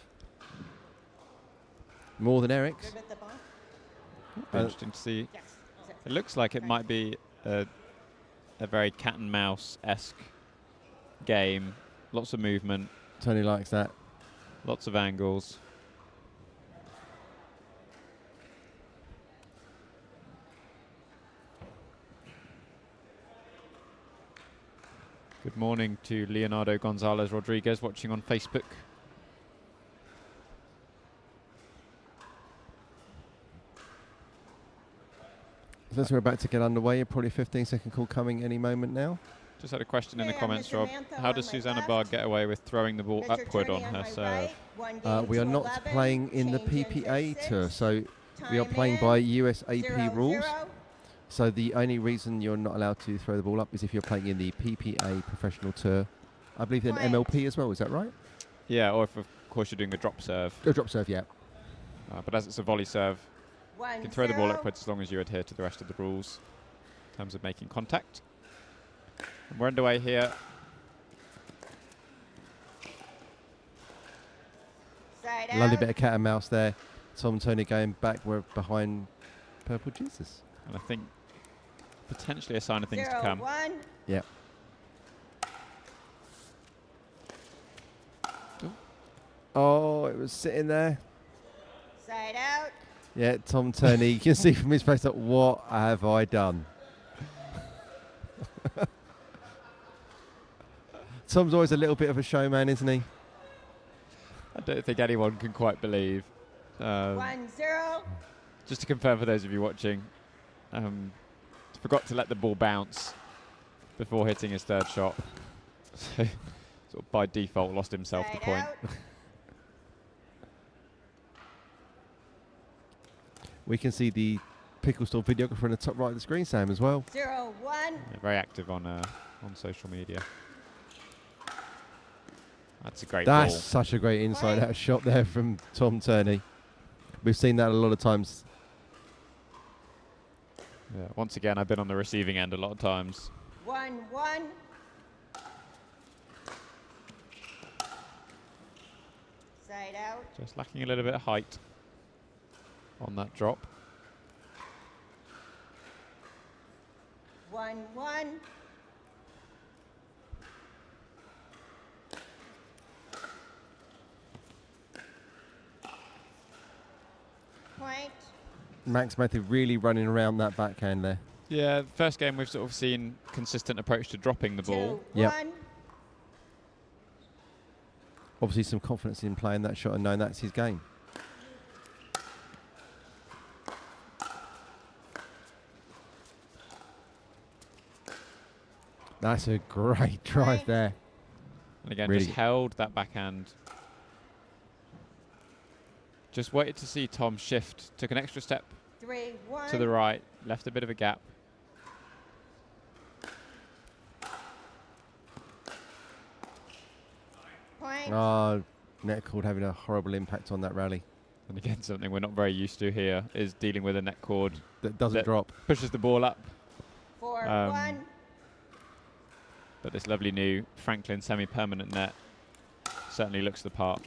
More than Eric's. Interesting to see. It looks like it might be a very cat and mouse-esque game. Lots of movement. Tony likes that. Lots of angles. Good morning to Leonardo Gonzalez Rodriguez watching on Facebook. As we're about to get underway, probably a 15-second call coming any moment now. Just had a question in the comments, Rob. How does Susanna Barr get away with throwing the ball upward on her serve? We are not playing in the PPA tour, so we are playing by US AP rules. So the only reason you're not allowed to throw the ball up is if you're playing in the PPA professional tour. I believe in MLP as well, is that right? Yeah, or if of course you're doing a drop serve. A drop serve, yeah. But as it's a volley serve, you can throw the ball upwards as long as you adhere to the rest of the rules in terms of making contact. And we're underway here. Lovely bit of cat and mouse there. Tom Tony going back. We're behind Purple Jesus. And I think potentially a sign of things to come. Yeah. Oh, it was sitting there. Side out. Yeah, Tom Turney. You can see from his face, like, what have I done? Tom's always a little bit of a showman, isn't he? I don't think anyone can quite believe. 1-0. Just to confirm for those of you watching, forgot to let the ball bounce before hitting his third shot. So sort of by default lost himself the point. We can see the Pickle Store videographer in the top right of the screen, Sam, as well. 0-1. Yeah, very active on social media. That's a great ball. That's such a great inside-out shot there from Tom Turney. We've seen that a lot of times. Yeah, once again, I've been on the receiving end a lot of times. 1-1. Side out. Just lacking a little bit of height on that drop. 1-1. Point. Max Matthew really running around that backhand there. Yeah, first game we've sort of seen consistent approach to dropping the ball. Yeah. Obviously some confidence in playing that shot and knowing that's his game. That's a great drive there. And again, Really just held that backhand. Just waited to see Tom shift. Took an extra step 3-1. to the right. Left a bit of a gap. Point. Oh, net cord having a horrible impact on that rally. And again, something we're not very used to here is dealing with a net cord that doesn't drop. Pushes the ball up. 4-1. But this lovely new Franklin semi-permanent net certainly looks the part.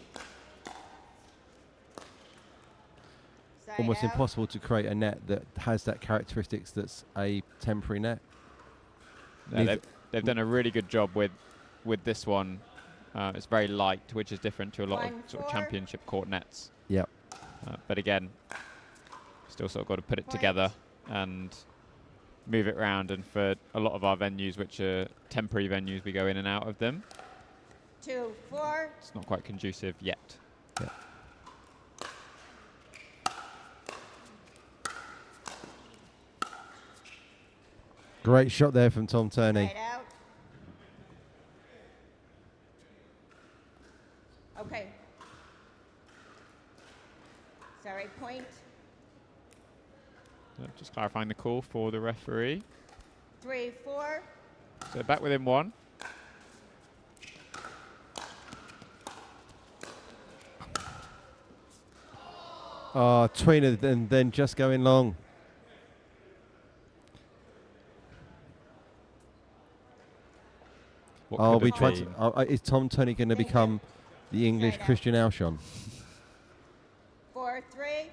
Almost impossible to create a net that has that characteristics that's a temporary net. Yeah, they've done a really good job with this one. It's very light, which is different to a lot of sort of championship court nets. Yep. But again, still sort of got to put it together and move it around, and for a lot of our venues, which are temporary venues, we go in and out of them. 2-4. It's not quite conducive yet. Yeah. Great shot there from Tom Turney. Side out. Okay. Sorry, point. Just clarifying the call for the referee. 3-4. So back within 1. Oh, tweener and then just going long. What Oh, could we have tried been? to. Is Tom Turney going to become the English Side out. Christian Alshon? 4-3.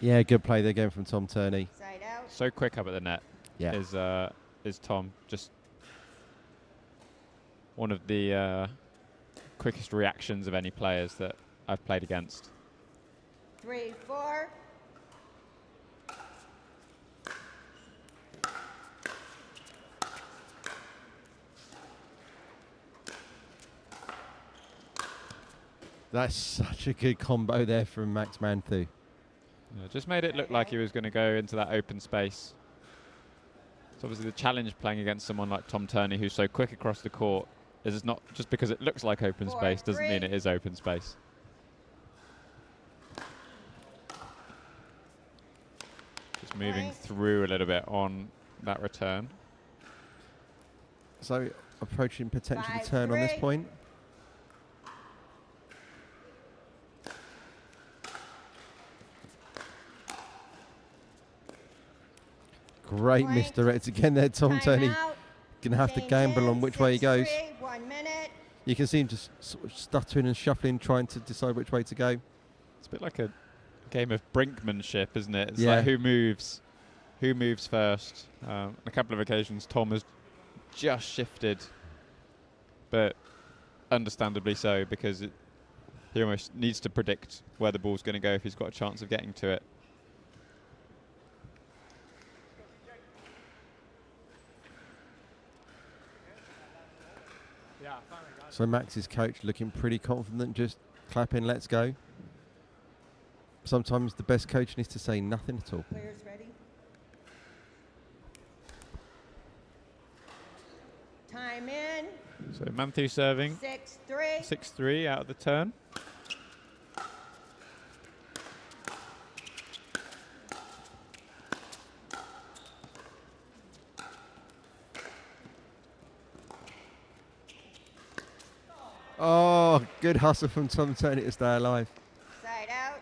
Yeah, good play there again from Tom Turney. Side out. So quick up at the net. Yeah. Is Tom. Just one of the quickest reactions of any players that I've played against. 3-4. That's such a good combo there from Max Manthu. Yeah, just made it look like he was going to go into that open space. So obviously the challenge playing against someone like Tom Turney, who's so quick across the court, is it's not just because it looks like open space doesn't mean it is open space. Just moving through a little bit on that return. So approaching potentially the 5-3. turn on this point. Great Point. misdirect again there, Tom Turney. Timeout. Gonna have to Game gamble in, on which way he goes. 6-3, 1 minute. You can see him just sort of stuttering and shuffling, trying to decide which way to go. It's a bit like a game of brinkmanship, isn't it? It's Yeah. like who moves first. On a couple of occasions, Tom has just shifted, but understandably so, because he almost needs to predict where the ball's going to go if he's got a chance of getting to it. So Max's coach looking pretty confident, just clapping, let's go. Sometimes the best coach needs to say nothing at all. Players ready? Time in. So Manthu serving 6-3. 6-3 out of the turn. Oh, good hustle from Tom Turney to stay alive. Side out.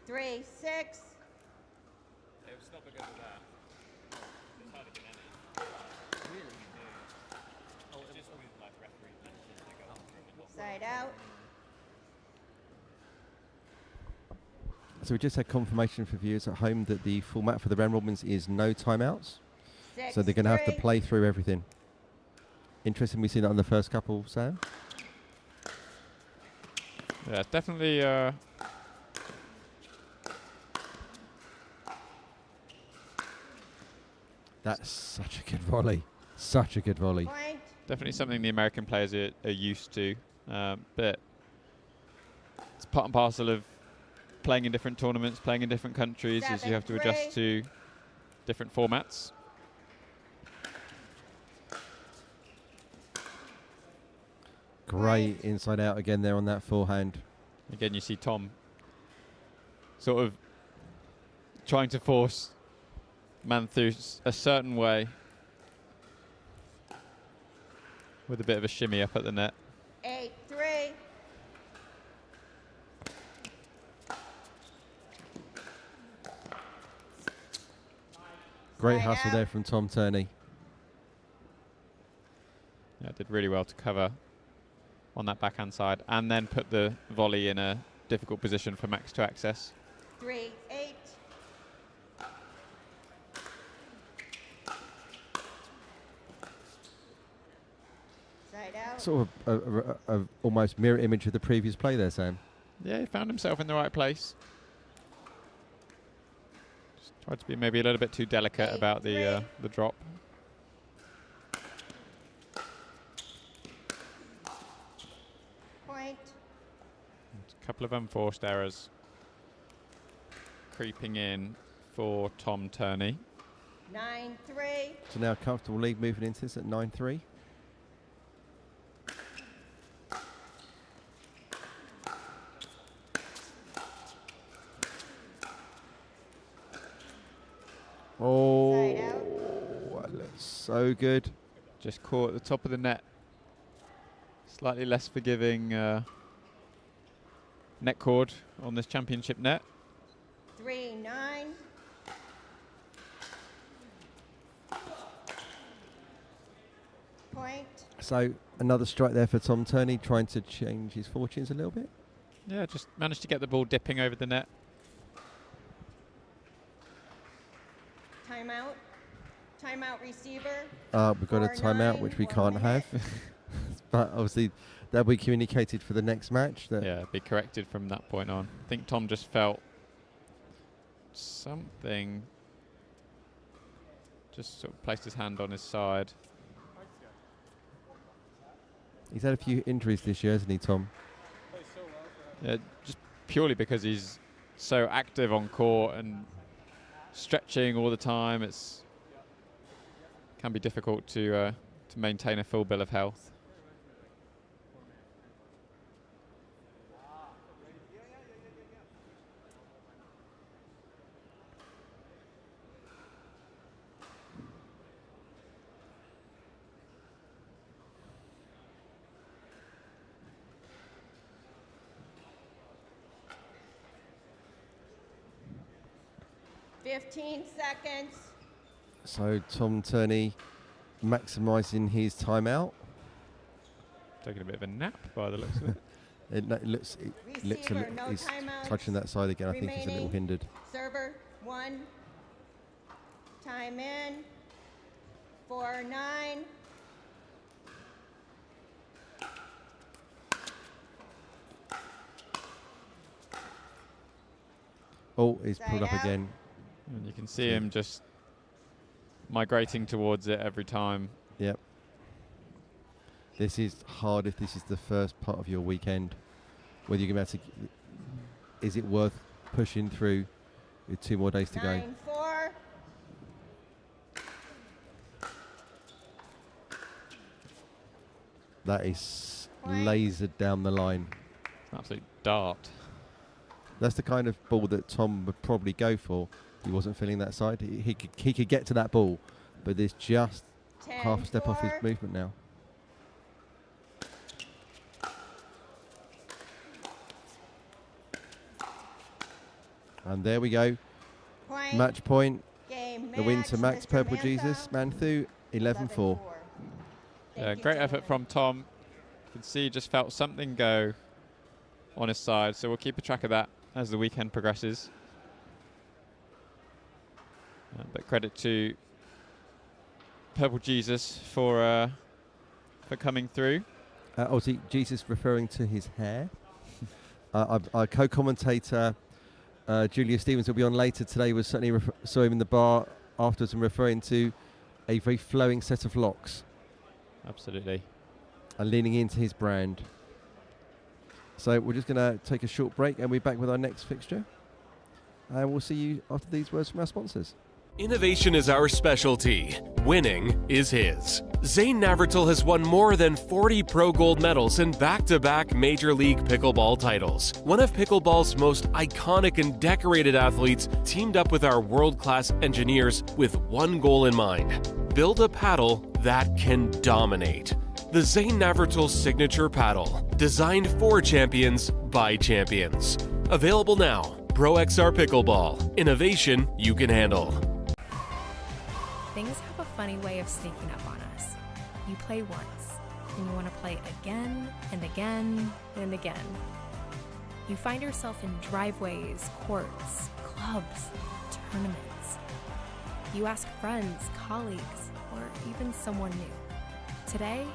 Three, 6. It was not because of that. It's hard to get any. Really? Oh, it's just with like referee matches, they go on through. Side out. So we just had confirmation for viewers at home that the format for the round robins is no timeouts. So they're going to have to 6-3. play through everything. Interesting, we've seen that on the first couple, Sam. Yeah, definitely. That's such a good volley. Such a good volley. Point. Definitely something the American players are used to, but it's part and parcel of playing in different tournaments, playing in different countries, as you have to 7-3. adjust to different formats. Great inside out again there on that forehand. Again, you see Tom sort of trying to force Manthu a certain way with a bit of a shimmy up at the net. 8-3. Great Side hustle out. there from Tom Turney. Yeah, did really well to cover on that backhand side, and then put the volley in a difficult position for Max to access. 3-8. Side out. Sort of a almost mirror image of the previous play there, Sam. Yeah, he found himself in the right place. Just tried to be maybe a little bit too delicate about the drop. Point. A couple of unforced errors creeping in for Tom Turney. 9-3. So now comfortable lead moving into this at 9-3. Oh, that looks so good. Just caught at the top of the net. Slightly less forgiving net cord on this championship net. 3-9. Point. So another strike there for Tom Turney, trying to change his fortunes a little bit. Yeah, just managed to get the ball dipping over the net. Timeout. Timeout receiver. We've got a timeout, which we can't have. But obviously, that'll be communicated for the next match. Yeah, be corrected from that point on. I think Tom just felt something. Just sort of placed his hand on his side. He's had a few injuries this year, hasn't he, Tom? Yeah, just purely because he's so active on court and stretching all the time. It's can be difficult to maintain a full bill of health. Fifteen seconds. So Tom Turney maximising his timeout. Taking a bit of a nap by the looks of it. It looks Receiver, no he's timeouts touching that side again. I think he's a little remaining. hindered. Server 1. Time in. 4-9. Oh, he's pulled Side up out. again. And you can see him just migrating towards it every time. Yep. This is hard if this is the first part of your weekend. Whether you're going to be able to, is it worth pushing through with 2 more days to go? 9-4. That is lasered down the line. Absolute dart. That's the kind of ball that Tom would probably go for. He wasn't feeling that side. He could get to that ball, but there's just half a step off his 10-4. movement now. And there we go. Point. Match point. Game The win to Max Mr. Purple Mantha. Jesus. Manthu, 11-4. Yeah, great effort from Tom. You can see he just felt something go on his side, so we'll keep a track of that as the weekend progresses. But credit to Purple Jesus for coming through. Obviously, Jesus referring to his hair. Our co-commentator, Julia Stevens, will be on later today, was certainly saw him in the bar afterwards and referring to a very flowing set of locks. Absolutely. And leaning into his brand. So we're just going to take a short break and we're back with our next fixture. And we'll see you after these words from our sponsors. Innovation is our specialty. Winning is his. Zane Navratil has won more than 40 pro gold medals and back-to-back Major League Pickleball titles. One of pickleball's most iconic and decorated athletes teamed up with our world-class engineers with one goal in mind: build a paddle that can dominate. The Zane Navratil Signature Paddle, designed for champions by champions. Available now. Pro XR Pickleball. Innovation you can handle. Things have a funny way of sneaking up on us. You play once, and you want to play again and again and again. You find yourself in driveways, courts, clubs, tournaments. You ask friends, colleagues, or even someone new. Today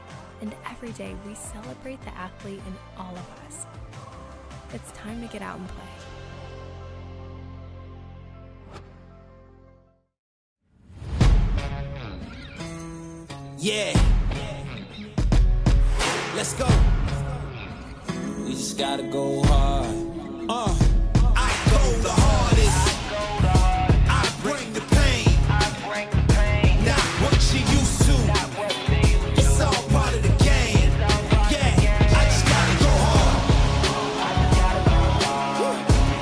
and every day, we celebrate the athlete in all of us. It's time to get out and play. Yeah. Let's go. We just gotta go hard. I go the hardest. I bring the pain. Not what you used to. It's all part of the game. Yeah, I just gotta go hard.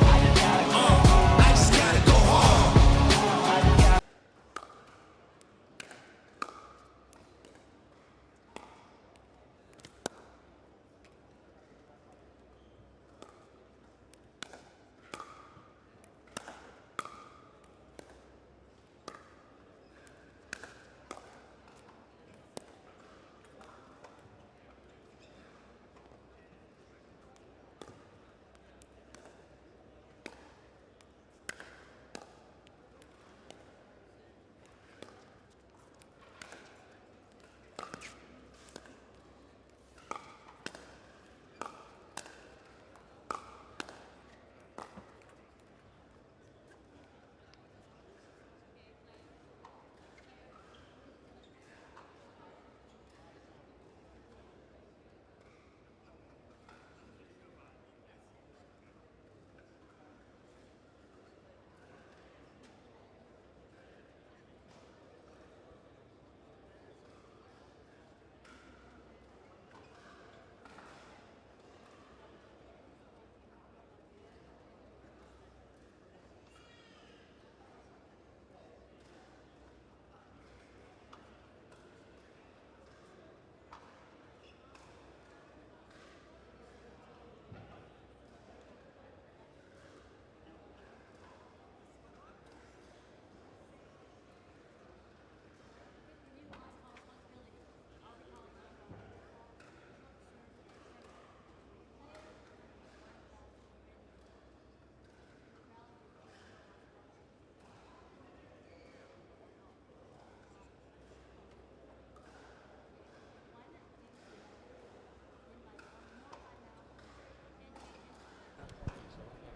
I just gotta go hard.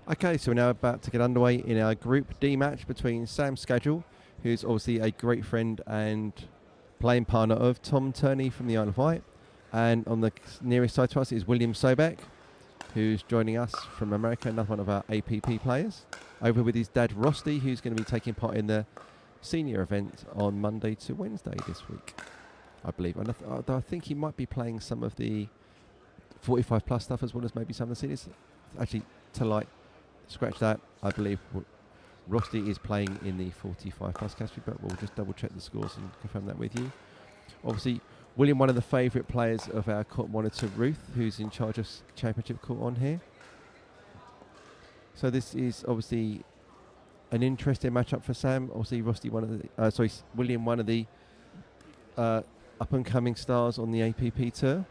Okay, so we're now about to get underway in our Group D match between Sam Schedule, who's obviously a great friend and playing partner of Tom Turney from the Isle of Wight, and on the nearest side to us is William Sobek, who's joining us from America, another one of our APP players, over with his dad Rusty, who's going to be taking part in the senior event on Monday to Wednesday this week, I believe. And I think he might be playing some of the 45 plus stuff as well as maybe some of the seniors. Actually, to scratch that, I believe Rusty is playing in the 45 plus category, but we'll just double check the scores and confirm that with you. Obviously, William, one of the favourite players of our court monitor, Ruth, who's in charge of championship court on here. So this is obviously an interesting matchup for Sam. Obviously, Rusty, William, one of the up and coming stars on the APP tour,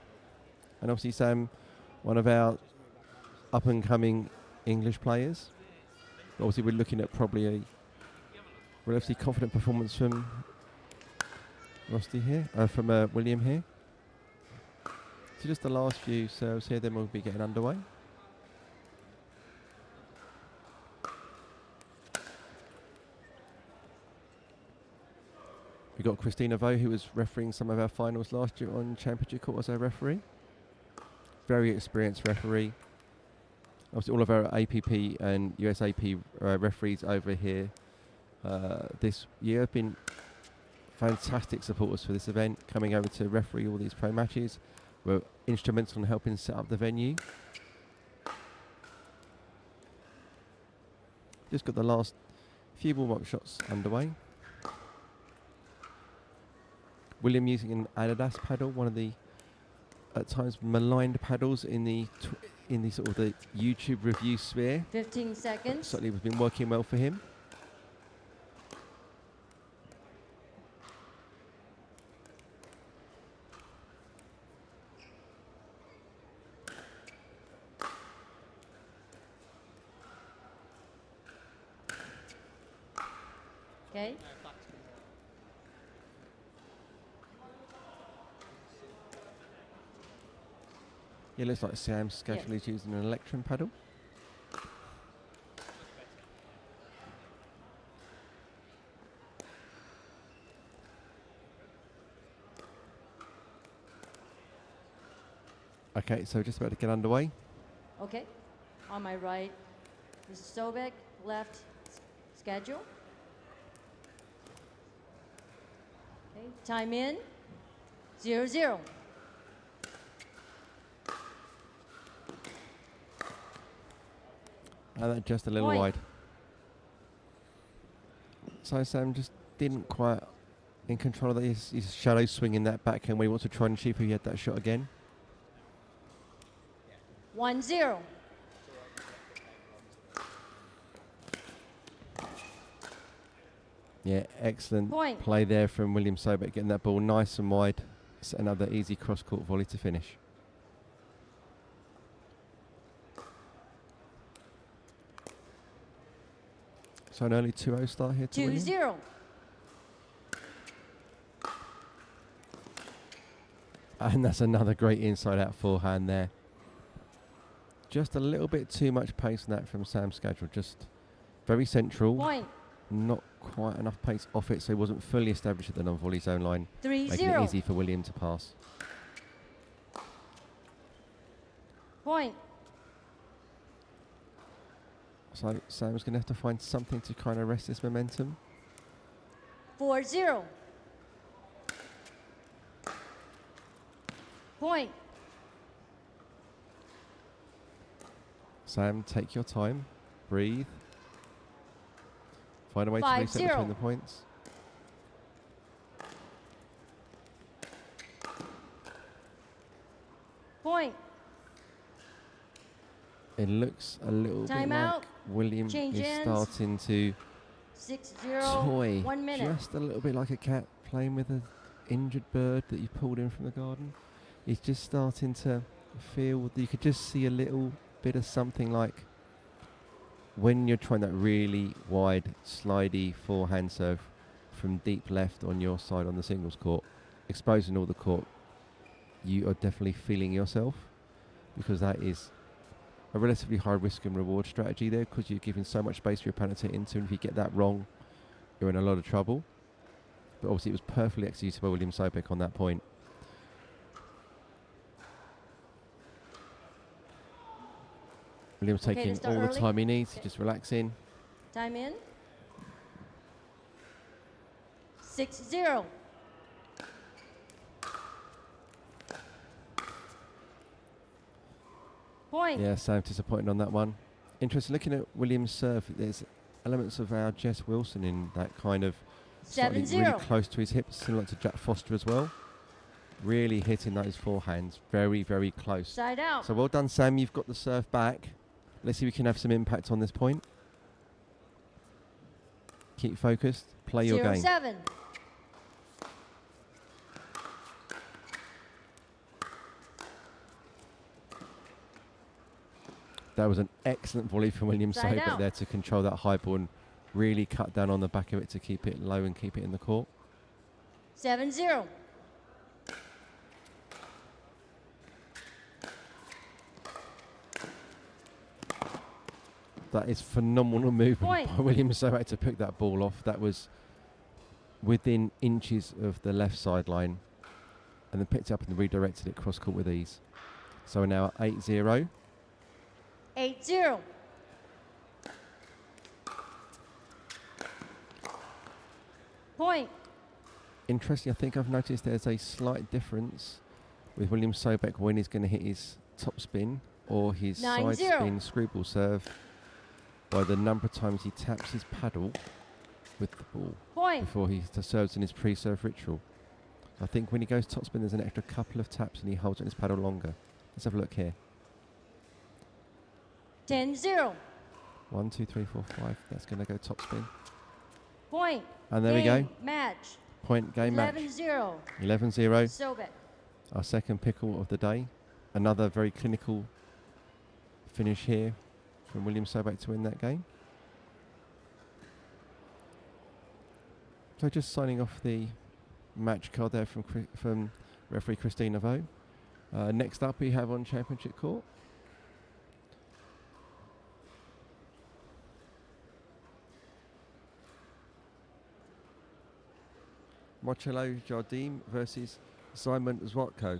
and obviously Sam, one of our up and coming English players. Obviously, we're looking at probably a relatively confident performance from Rusty here, from William here. So just the last few serves here, then we'll be getting underway. We've got Christina Vo, who was refereeing some of our finals last year on Championship Court as our referee. Very experienced referee. Obviously, all of our APP and USAP referees over here this year have been fantastic supporters for this event, coming over to referee all these pro matches. Were instrumental in helping set up the venue. Just got the last few warm-up shots underway. William using an Adidas paddle, one of the at times maligned paddles in the sort of the YouTube review sphere. 15 seconds. Certainly has been working well for him. Okay. Yeah, looks like Sam's schedule is using an electrum paddle. Okay, so just about to get underway. Okay. On my right, Mrs. Sobek, left schedule. Okay, time in, 0-0. And that just a little Point. wide. So Sam just didn't quite in control of that. His shadow swinging that backhand when he wants to try and achieve if he had that shot again. 1-0. Yeah, excellent Point. play there from William Sobek, getting that ball nice and wide. It's another easy cross-court volley to finish. So an early 2-0 start here to William. 2-0. And that's another great inside-out forehand there. Just a little bit too much pace in that from Sam's schedule. Just very central. Point. Not quite enough pace off it, so he wasn't fully established at the non-volley zone line. 3-0. Making it easy for William to pass. Point. So Sam's going to have to find something to kind of arrest this momentum. 4-0. Point. Sam, take your time. Breathe. Find a way to reset 5-0. between the points. Point. It looks a little Time bit out. like William Change is ends. starting to 6-0. toy 1 minute. just a little bit like a cat playing with an injured bird that you pulled in from the garden. He's just starting to feel that you could just see a little bit of something like when you're trying that really wide slidey forehand serve from deep left on your side on the singles court, exposing all the court, you are definitely feeling yourself, because that is a relatively high risk and reward strategy there, because you're giving so much space for your opponent to hit into, and if you get that wrong, you're in a lot of trouble. But obviously it was perfectly executed by William Sobek on that point. William's Okay, taking to start all the early. time he needs, just relaxing. Time in. 6-0. Point. Yeah, Sam disappointed on that one. Interesting, looking at Williams' serve, there's elements of our Jess Wilson in that kind of slightly 7-0. really close to his hips, similar to Jack Foster as well. Really hitting those forehands, very, very close. Side out. So well done, Sam, you've got the serve back. Let's see if we can have some impact on this point. Keep focused, play your game. 0-7. That was an excellent volley from William Side Sobek out. there to control that high ball and really cut down on the back of it to keep it low and keep it in the court. 7-0. That is phenomenal movement Point. by William Sobek to pick that ball off. That was within inches of the left sideline, and then picked it up and redirected it cross court with ease. So we're now at 8-0. 8-0. Point. Interesting, I think I've noticed there's a slight difference with William Sobek when he's going to hit his top spin or his 9-0. side spin screwball serve by the number of times he taps his paddle with the ball Point. before he serves in his pre-serve ritual. I think when he goes top spin, there's an extra couple of taps and he holds on his paddle longer. Let's have a look here. 10-0. 1, 2, 3, 4, 5. That's going to go top spin. Point. And there we Game. go. Match. Point game match. 11-0. 11-0. Sobek. Our second pickle of the day. Another very clinical finish here from William Sobek to win that game. So just signing off the match card there from referee Christina Vo. Next up we have on Championship Court Marcelo Jardim versus Simon Zwatko.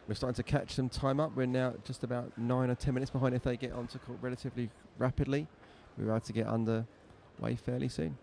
We're starting to catch some time up. We're now just about 9 or 10 minutes behind. If they get onto court relatively rapidly, we're about to get underway fairly soon.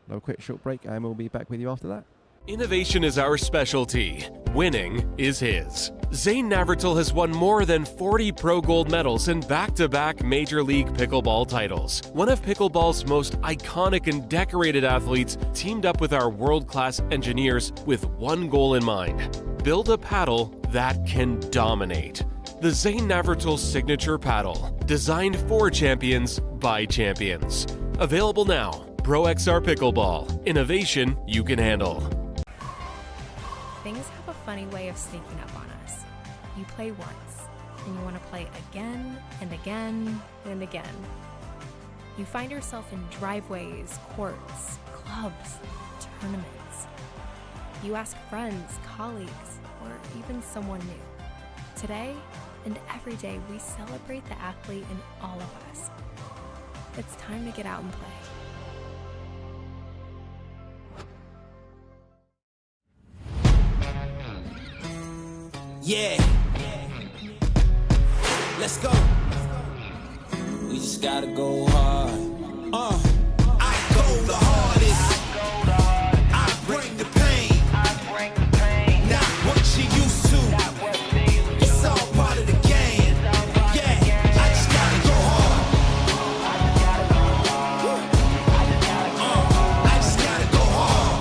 We'll have a quick short break and we'll be back with you after that. Innovation is our specialty. Winning is his. Zane Navratil has won more than 40 pro gold medals in back-to-back Major League Pickleball titles. One of pickleball's most iconic and decorated athletes teamed up with our world-class engineers with one goal in mind: build a paddle that can dominate. The Zane Navratil Signature Paddle, designed for champions by champions. Available now. Pro XR Pickleball. Innovation you can handle. Things have a funny way of sneaking up on us. You play once, and you want to play again and again and again. You find yourself in driveways, courts, clubs, tournaments. You ask friends, colleagues, or even someone new. Today and every day, we celebrate the athlete in all of us. It's time to get out and play. Yeah. Let's go. We just gotta go hard. I go the hardest. I bring the pain. Not what you used to. It's all part of the game. Yeah, I just gotta go hard. I just gotta go hard.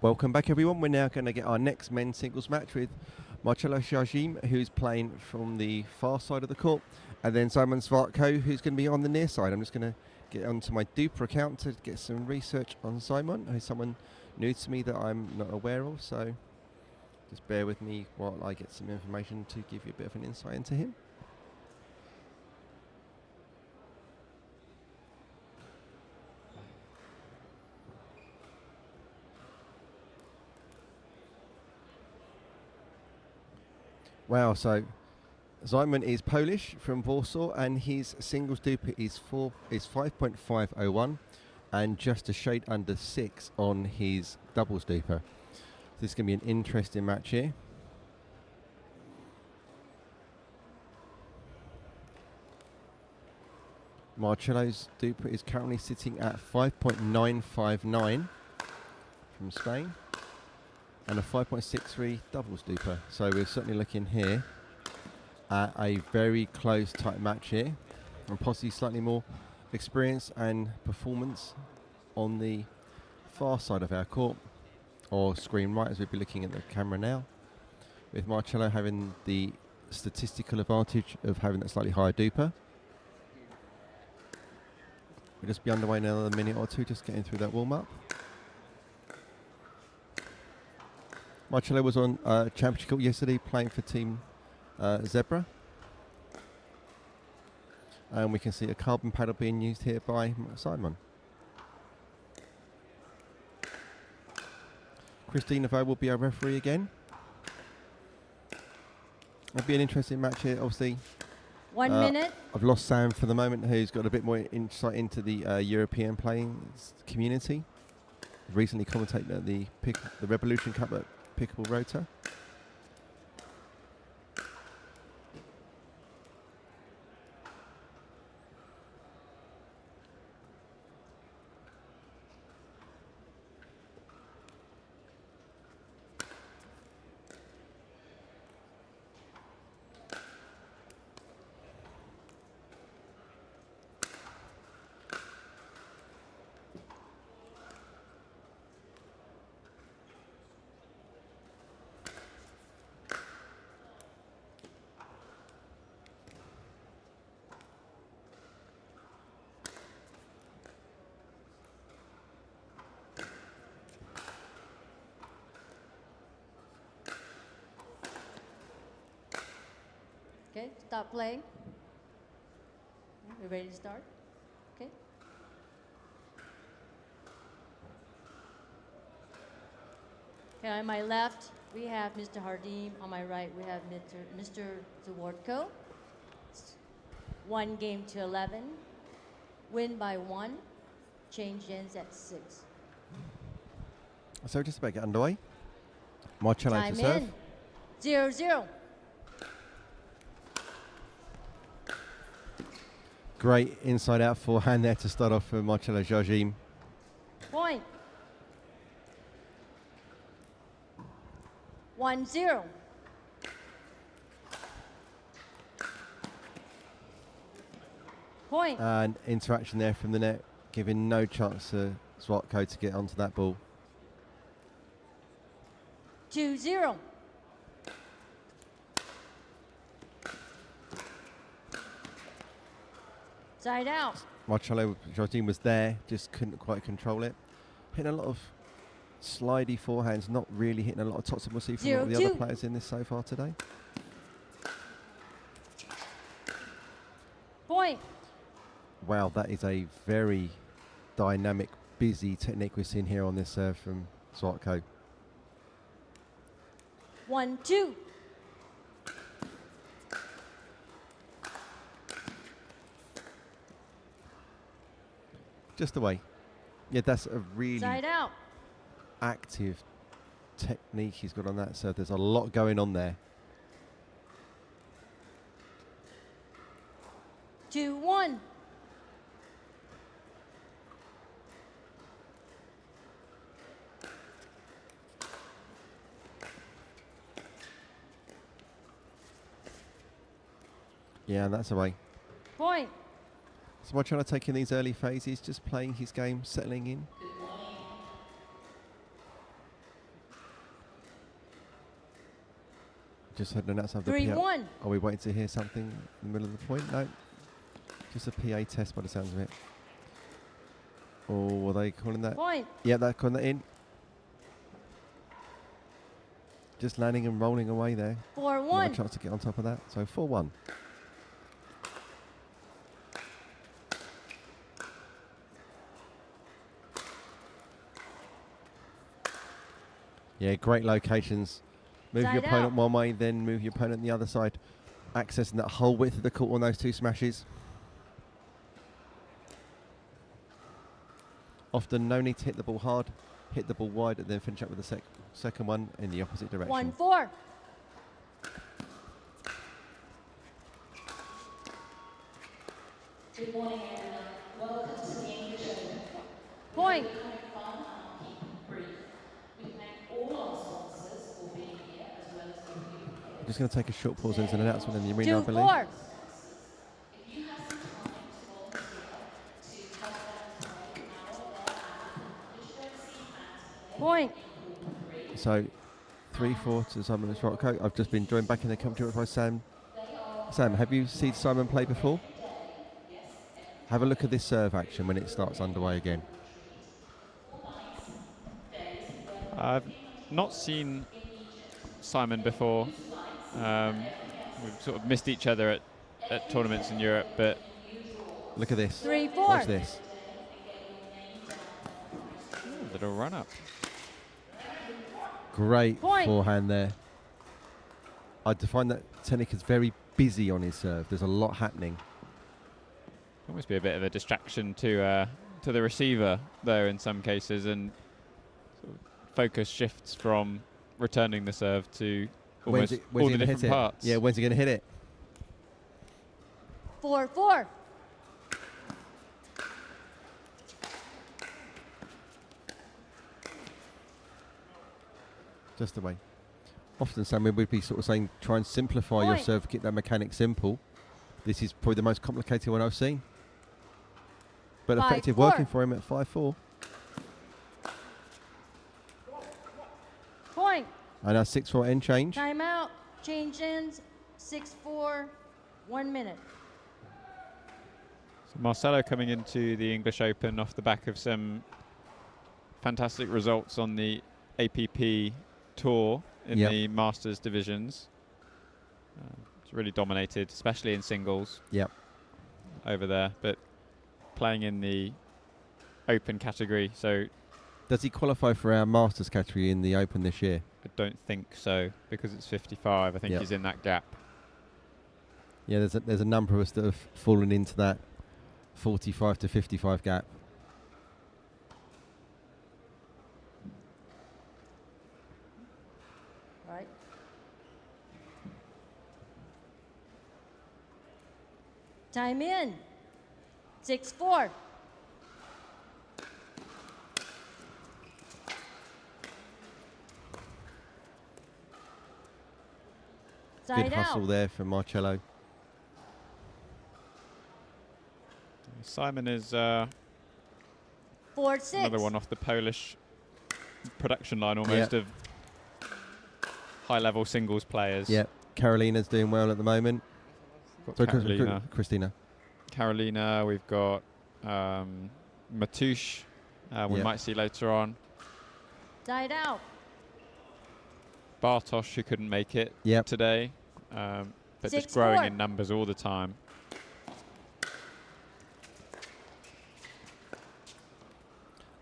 Welcome back, everyone. We're now going to get our next men's singles match with Marcelo Jardim, who's playing from the far side of the court, and then Simon Zwatko, who's going to be on the near side. I'm just going to get onto my Duper account to get some research on Simon, who's someone new to me that I'm not aware of, so just bear with me while I get some information to give you a bit of an insight into him. Wow, so Simon is Polish from Warsaw, and his singles duper is 5.501 and just a shade under 6 on his doubles duper. This is going to be an interesting match here. Marcelo's duper is currently sitting at 5.959 from Spain. and a 5.63 doubles duper. So we're certainly looking here at a very close, tight match here, and possibly slightly more experience and performance on the far side of our court, or screen right as we'd be looking at the camera now, with Marcello having the statistical advantage of having that slightly higher duper. We'll just be underway in another minute or two, just getting through that warm-up. Marcello was on championship court yesterday playing for Team Zebra. And we can see a carbon paddle being used here by Simon. Christina Vo will be our referee again. It'll be an interesting match here, obviously. 1 minute. I've lost Sam for the moment, who's got a bit more insight into the European playing community. Recently commentated at the Revolution Cup at Pickleball Rota. Okay, stop playing. We're ready to start. Okay. Okay, on my left, we have Mr. Hardim. On my right, we have Mr. Zawardko. 1 game to 11. Win by 1. Change ends at 6. So just about to get underway. Marcello to Time serve. in. 0-0. Great inside-out forehand there to start off for Marcello Jardim. Point. 1-0. Point. And interaction there from the net, giving no chance to Zwartko to get onto that ball. 2-0. Side out. Marcello Jardim was there, just couldn't quite control it. Hitting a lot of slidey forehands, not really hitting a lot of tops, and we'll see from all the other players in this so far today. Point. Wow, that is a very dynamic, busy technique we're seeing here on this serve from Zwartko. 1-2. Just away. Yeah, that's a really Side out. active technique he's got on that serve. There's a lot going on there. 2-1. Yeah, and that's away. Point. So Marcello taking these early phases, just playing his game, settling in. Just heard an announce of the PA. 3-1. Are we waiting to hear something in the middle of the point? No. Just a PA test by the sounds of it. Or are they calling that? Point. Yeah, they're calling that in. Just landing and rolling away there. 4-1. Not a chance to get on top of that. So 4-1. Yeah, great locations. Move your Side opponent out. one way, then move your opponent the other side. Accessing that whole width of the court on those two smashes. Often no need to hit the ball hard, hit the ball wide and then finish up with the second one in the opposite direction. 1-4. Good morning, everyone. Welcome to the English Open. Point. Fun and keep it brief. We thank all our sponsors Just going to take a short pause. There's an announcement in the arena, I 2, believe. 4. Point. So 3-4 to Simon Rocco. I've just been joined back in the commentary by Sam. Sam, have you seen Simon play before? Have a look at this serve action when it starts underway again. I've not seen Simon before. We've sort of missed each other at tournaments in Europe, but look at this. 3-4. Watch this. Ooh, little run up. Great Point. forehand there. I define that Tenek is very busy on his serve. There's a lot happening. Almost be a bit of a distraction to the receiver, though, in some cases, and sort of focus shifts from returning the serve to almost all the different parts. Yeah, when's he going to hit it? 4-4. Just the way. Often, Sam, we'd be sort of saying, try and simplify your Point. serve, keep that mechanic simple. This is probably the most complicated one I've seen. But 5-4. effective working for him at 5-4. Point. And now 6-4 end change. Timeout. Change ends. 6-4. 1 minute. So Marcelo coming into the English Open off the back of some fantastic results on the APP Tour in Yep. the Masters divisions. It's really dominated, especially in singles. Yep. Over there, but playing in the Open category, so Does he qualify for our Masters category in the Open this year? I don't think so, because it's 55. I think Yep. he's in that gap. Yeah, there's a number of us that have fallen into that 45 to 55 gap. Right. Time in. 6-4. Good Side hustle out. there from Marcello. Simon is 4-6. another one off the Polish production line almost Yep. of high-level singles players. Yep. Carolina's doing well at the moment. Got Sorry, Carolina. Christina. Carolina, we've got Matoush, we Yep. might see later on. Side out. Bartosz, who couldn't make it Yep. today, but just 6-4. growing in numbers all the time.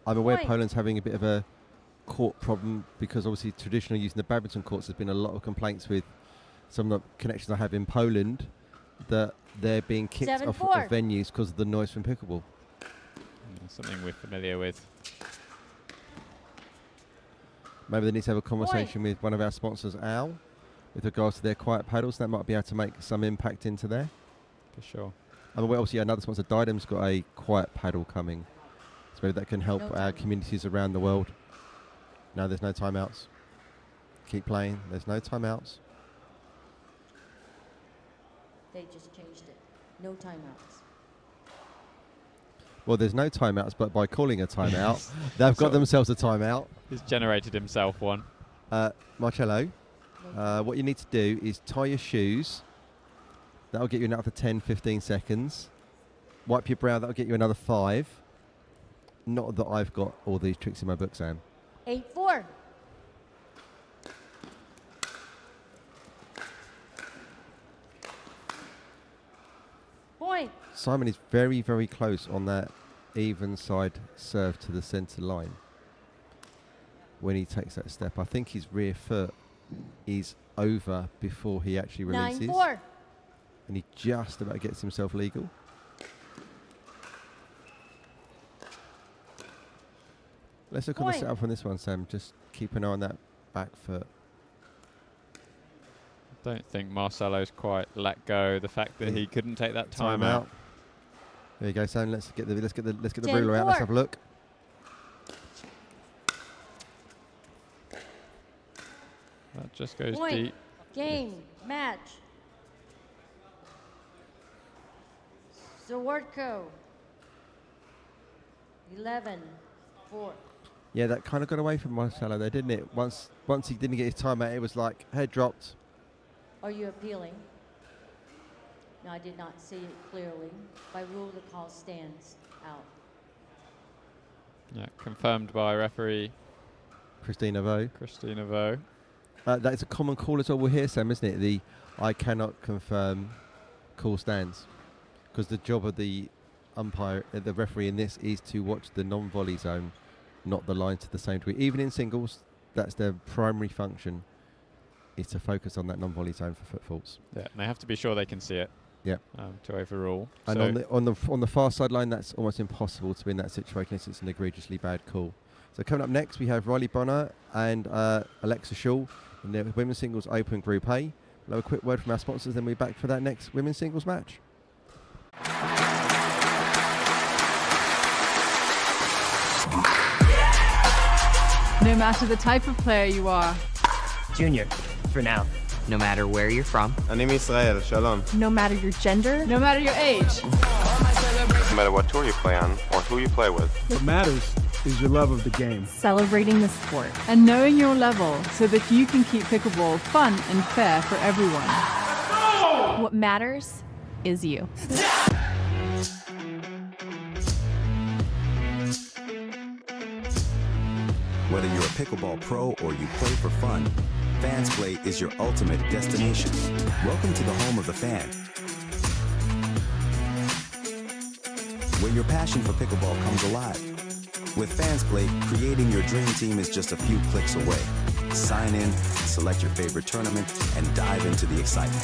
I'm aware Point. Poland's having a bit of a court problem because obviously traditionally using the badminton courts, there's been a lot of complaints with some of the connections I have in Poland that they're being kicked off 7-4. of venues because of the noise from pickleball. Something we're familiar with. Maybe they need to have a conversation with one of our sponsors, Al, with regards to their quiet paddles. That might be able to make some impact into there. For sure. I'm aware obviously another sponsor, Didem's got a quiet paddle coming. So maybe that can help No our timeouts. communities around the world. No, there's no timeouts. Keep playing. There's no timeouts. They just changed it. No timeouts. Well, there's no timeouts, but by calling a timeout, they've So- got themselves a timeout. He's generated himself one. Marcello, what you need to do is tie your shoes. That'll get you another 10, 15 seconds. Wipe your brow. That'll get you another 5. Not that I've got all these tricks in my book, Sam. 8-4. Point. Simon is very, very close on that even side serve to the centre line. When he takes that step, I think his rear foot is over before he actually releases. 9-4. And he just about gets himself legal. Let's look on the Point. setup on this one, Sam. Just keep an eye on that back foot. Don't think Marcelo's quite let go. The fact that he couldn't take that time out. There you go, Sam. Let's get the 10-4. ruler out. Let's have a look. That just goes Point. deep. Game, match. Zawardko. 11-4. Yeah, that kind of got away from Marcelo there, didn't it? Once he didn't get his timeout, it was like head dropped. Are you appealing? No, I did not see it clearly. By rule, the call stands out. Yeah, confirmed by referee Christina Vo. That's a common call as well. We'll hear, Sam, isn't it? The I cannot confirm call stands. Because the job of the umpire, the referee in this, is to watch the non-volley zone, not the line to the same degree. Even in singles, that's their primary function, is to focus on that non-volley zone for foot faults. Yeah, and they have to be sure they can see it. Yeah. To overrule. And So on the far sideline, that's almost impossible to be in that situation unless it's an egregiously bad call. So coming up next, we have Riley Bonner and Alexa Shaw in the Women's Singles Open Group A. We'll have a quick word from our sponsors, then we'll be back for that next Women's Singles match. No matter the type of player you are. Junior, for now. No matter where you're from. אני מישראל, שלום. No matter your gender. No matter your age. No matter what tour you play on or who you play with. What matters is your love of the game. Celebrating the sport. And knowing your level so that you can keep pickleball fun and fair for everyone. What matters is you. Whether you're a pickleball pro or you play for fun, Fans Play is your ultimate destination. Welcome to the home of the fan, where your passion for pickleball comes alive. With Fans Play, creating your dream team is just a few clicks away. Sign in, select your favorite tournament, and dive into the excitement.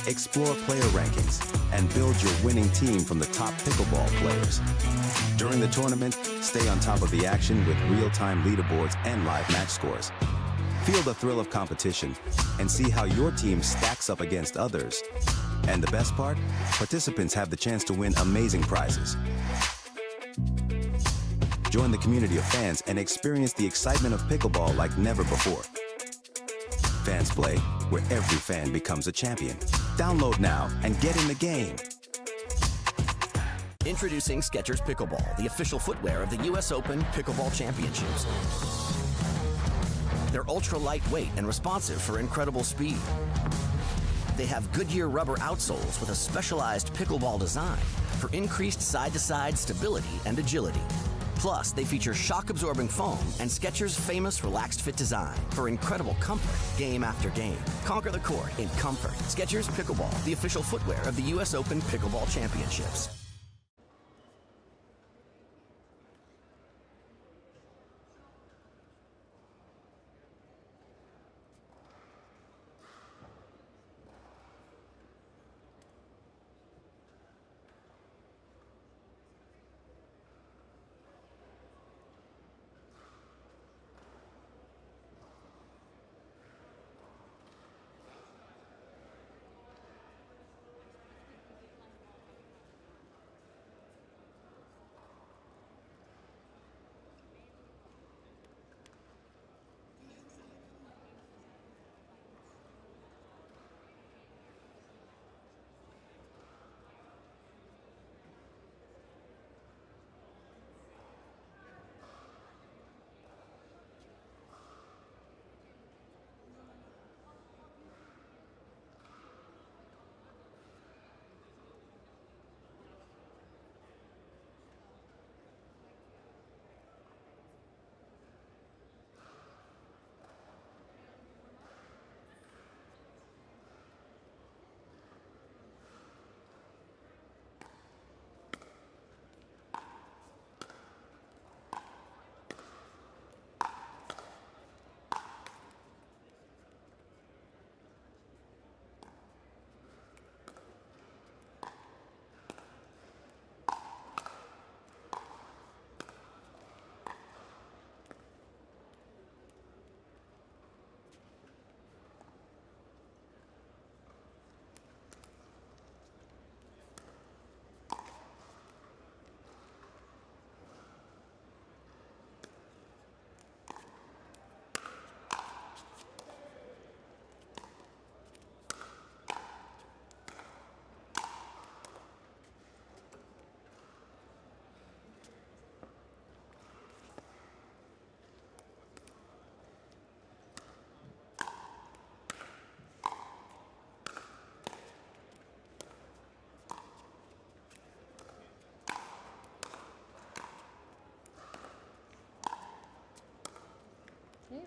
Explore player rankings and build your winning team from the top pickleball players. During the tournament, stay on top of the action with real-time leaderboards and live match scores. Feel the thrill of competition and see how your team stacks up against others. And the best part? Participants have the chance to win amazing prizes. Join the community of fans and experience the excitement of pickleball like never before. Fans Play, where every fan becomes a champion. Download now and get in the game. Introducing Skechers Pickleball, the official footwear of the US Open Pickleball Championships. They're ultra lightweight and responsive for incredible speed. They have Goodyear rubber outsoles with a specialized pickleball design for increased side-to-side stability and agility. Plus, they feature shock-absorbing foam and Skechers' famous relaxed fit design for incredible comfort game after game. Conquer the court in comfort. Skechers Pickleball, the official footwear of the US Open Pickleball Championships.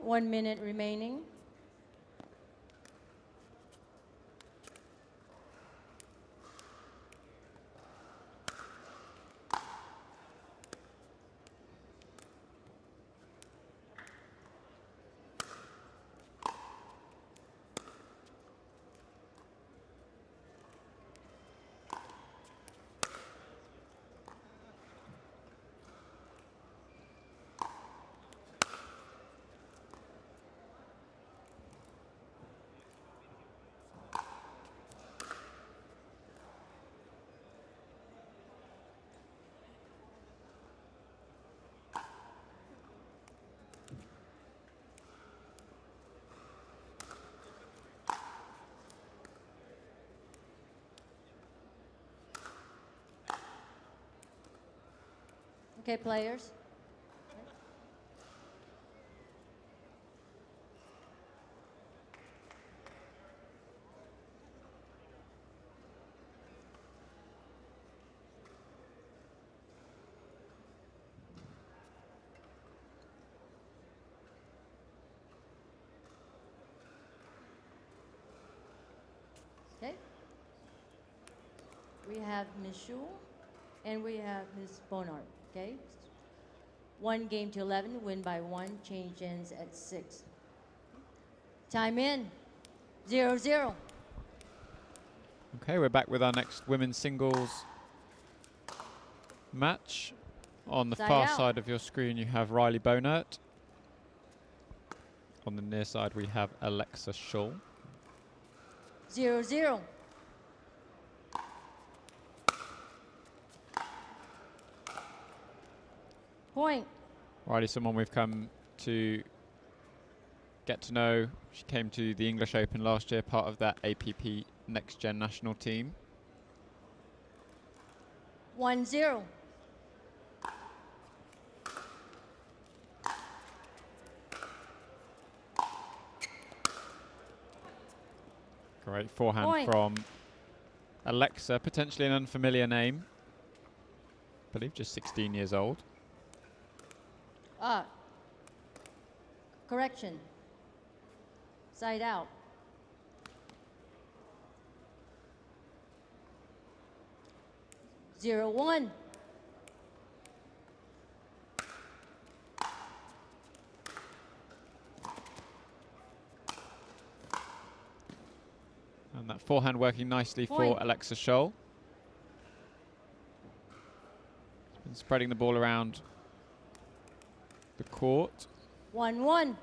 1 minute remaining. Okay, players. Okay. We have Ms. Shul and we have Ms. Bonart. Okay. 1 game to 11, win by 1, change ends at 6. Time in, 0-0. Okay, we're back with our next women's singles match. On the far side of your screen, you have Riley Bonert. On the near side, we have Alexa Schull. 0-0. Point. Riley, someone we've come to get to know. She came to the English Open last year, part of that APP Next Gen national team. 1-0. Great forehand Point. from Alexa, potentially an unfamiliar name. I believe just 16 years old. Correction. Side out. Zero, 1. And that forehand working nicely Point. for Alexa Schull. Been spreading the ball around the court. 1-1.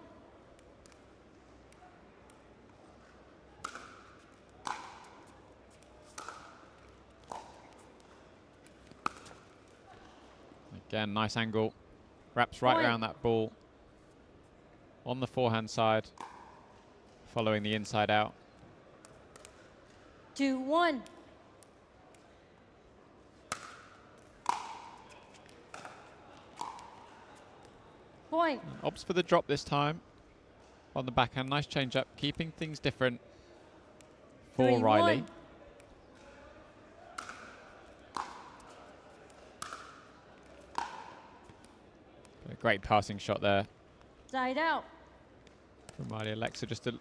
Again, nice angle. Wraps right Point. around that ball on the forehand side, following the inside out. 2-1. Point. Opts for the drop this time on the backhand. Nice change up, keeping things different for 3-1. Riley. A great passing shot there Side out. from Riley. Alexa just a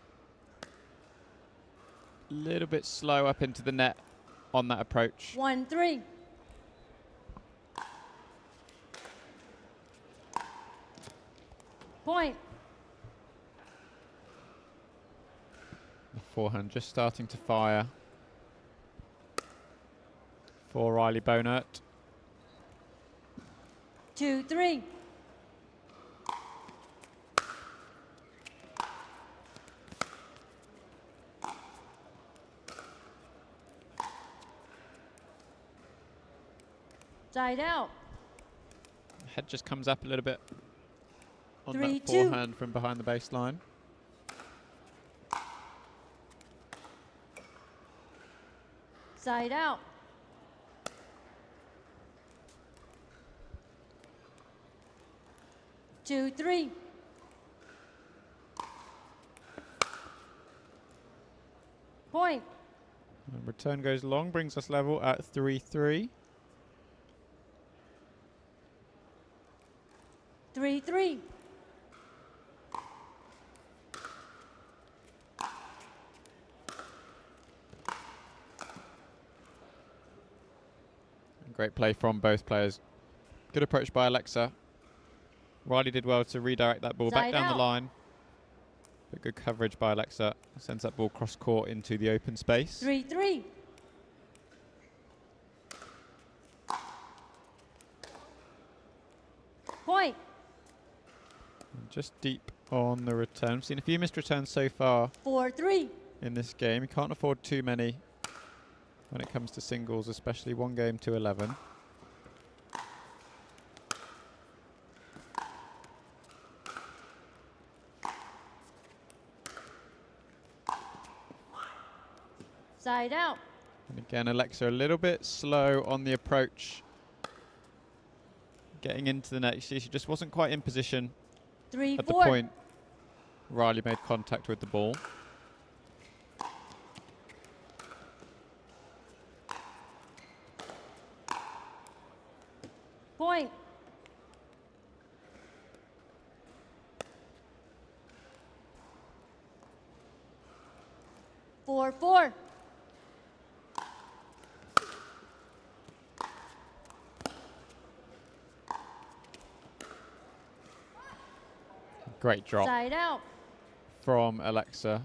little bit slow up into the net on that approach. 1-3. Point. The forehand just starting to fire for Riley Bonert. 2-3. Side out. Head just comes up a little bit on 3-2. that forehand from behind the baseline. Side out. Two, 3. Point. And return goes long, brings us level at 3-3. 3-3. Great play from both players. Good approach by Alexa. Riley did well to redirect that ball back Side down out. the line. But good coverage by Alexa. Sends that ball cross court into the open space. 3-3. Point. Just deep on the return. We've seen a few missed returns so far 4-3. in this game. You can't afford too many when it comes to singles, especially one game to 11. Side out. And again, Alexa a little bit slow on the approach. Getting into the net. You see, she just wasn't quite in position 3-4. at the point Riley made contact with the ball. Point. Four. Great drop Side out. from Alexa.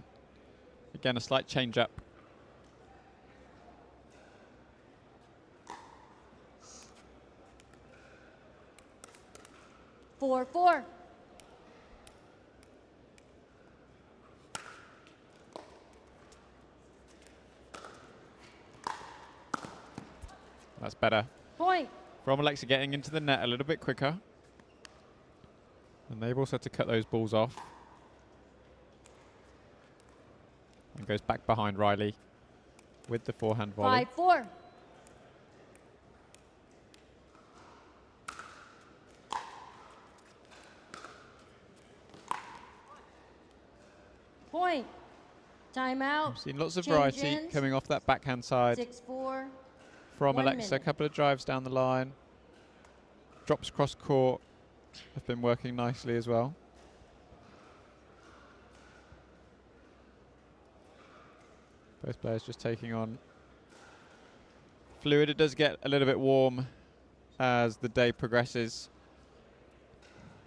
Again, a slight change up. Four. That's better. Point. From Alexa getting into the net a little bit quicker. And they've also had to cut those balls off. And goes back behind Riley with the forehand volley. 5-4. Point. Timeout. We've seen lots of Change variety ends. coming off that backhand side 6-4. from 1 Alexa. A minute. couple of drives down the line. Drops cross court have been working nicely as well. Both players just taking on fluid. It does get a little bit warm as the day progresses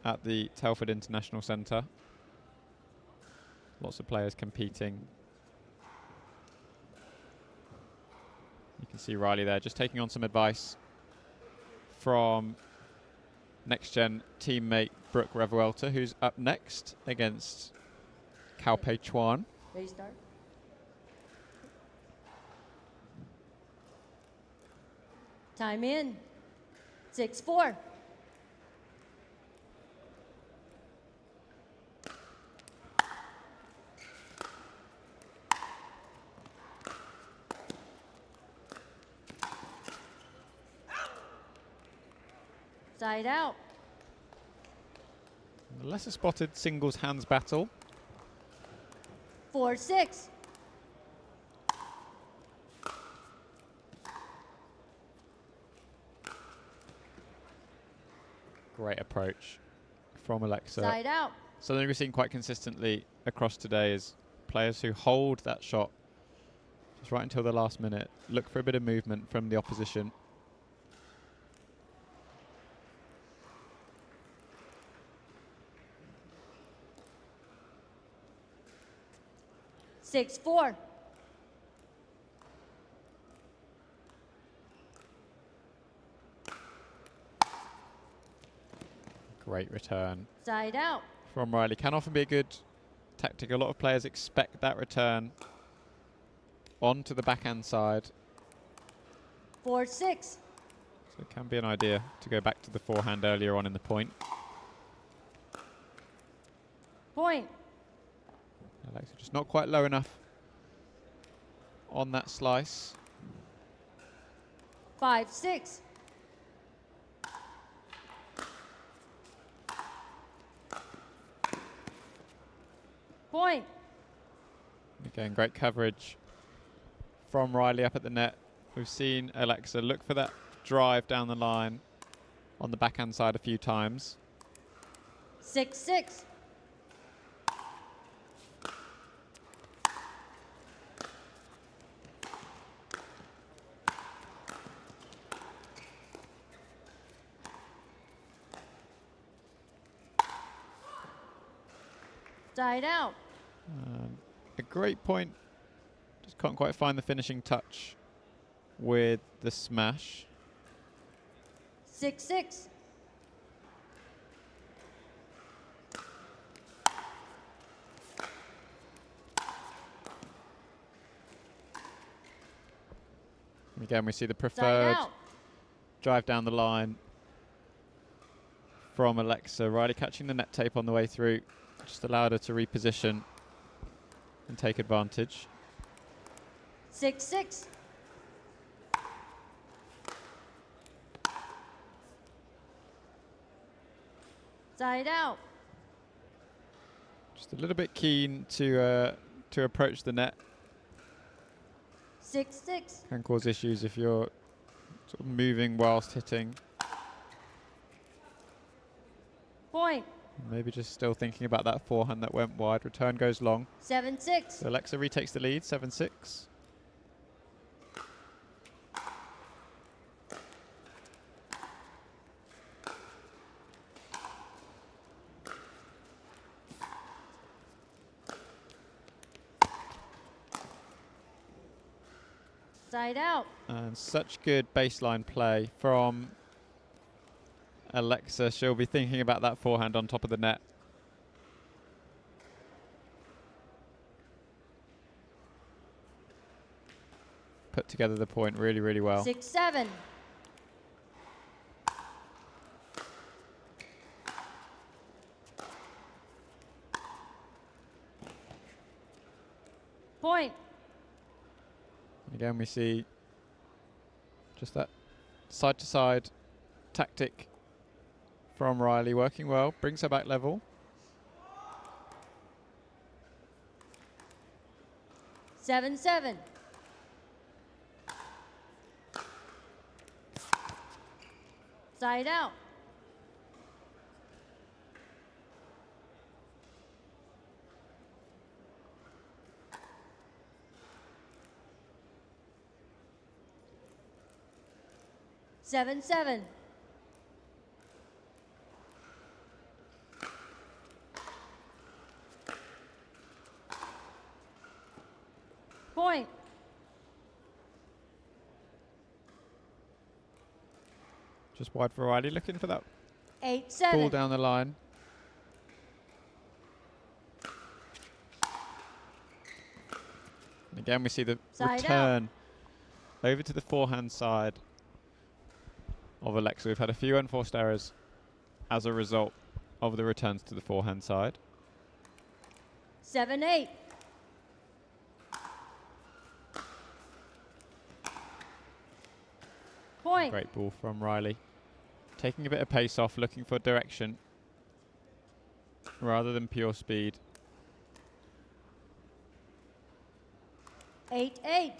at the Telford International Centre. Lots of players competing. You can see Riley there just taking on some advice from next gen teammate Brooke Revuelta, who's up next against Cao Pei Chuan. Ready to start? Time in. 6-4. Side out. The lesser spotted singles hands battle. 4-6. Great approach from Alexa. Side out. Something we've seen quite consistently across today is players who hold that shot just right until the last minute, look for a bit of movement from the opposition. Six, 4. Great return Side out. from Riley. Can often be a good tactic. A lot of players expect that return onto the backhand side. 4-6. So it can be an idea to go back to the forehand earlier on in the point. Point. Alexa just not quite low enough on that slice. 5-6. Point. Again, great coverage from Riley up at the net. We've seen Alexa look for that drive down the line on the backhand side a few times. 6-6. Side out. A great point. Just can't quite find the finishing touch with the smash. 6-6. Again, we see the preferred drive down the line from Alexa. Riley catching the net tape on the way through. Just allowed her to reposition and take advantage. 6-6. Side out. Just a little bit keen to approach the net. 6-6. Can cause issues if you're sort of moving whilst hitting. Point. Maybe just still thinking about that forehand that went wide. Return goes long. 7-6. So Alexa retakes the lead, 7-6. Side out. And such good baseline play from Alexa. She'll be thinking about that forehand on top of the net. Put together the point really, really well. 6-7. Point. Again, we see just that side-to-side tactic from Riley working well. Brings her back level. 7-7. Side out. Seven. Point. Just wide for Riley, looking for that 8-7. ball down the line. And again, we see the Side return over to the forehand side of Alexa. We've had a few unforced errors as a result of the returns to the forehand side. 7-8. Point. Great ball from Riley. Taking a bit of pace off, looking for direction rather than pure speed. 8-8.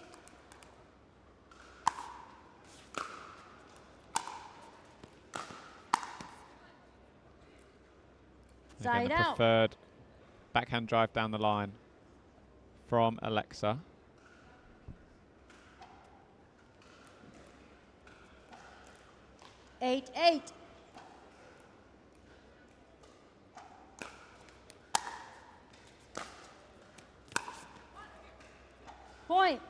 Again, Side the out. preferred backhand drive down the line from Alexa. 8-8. Point.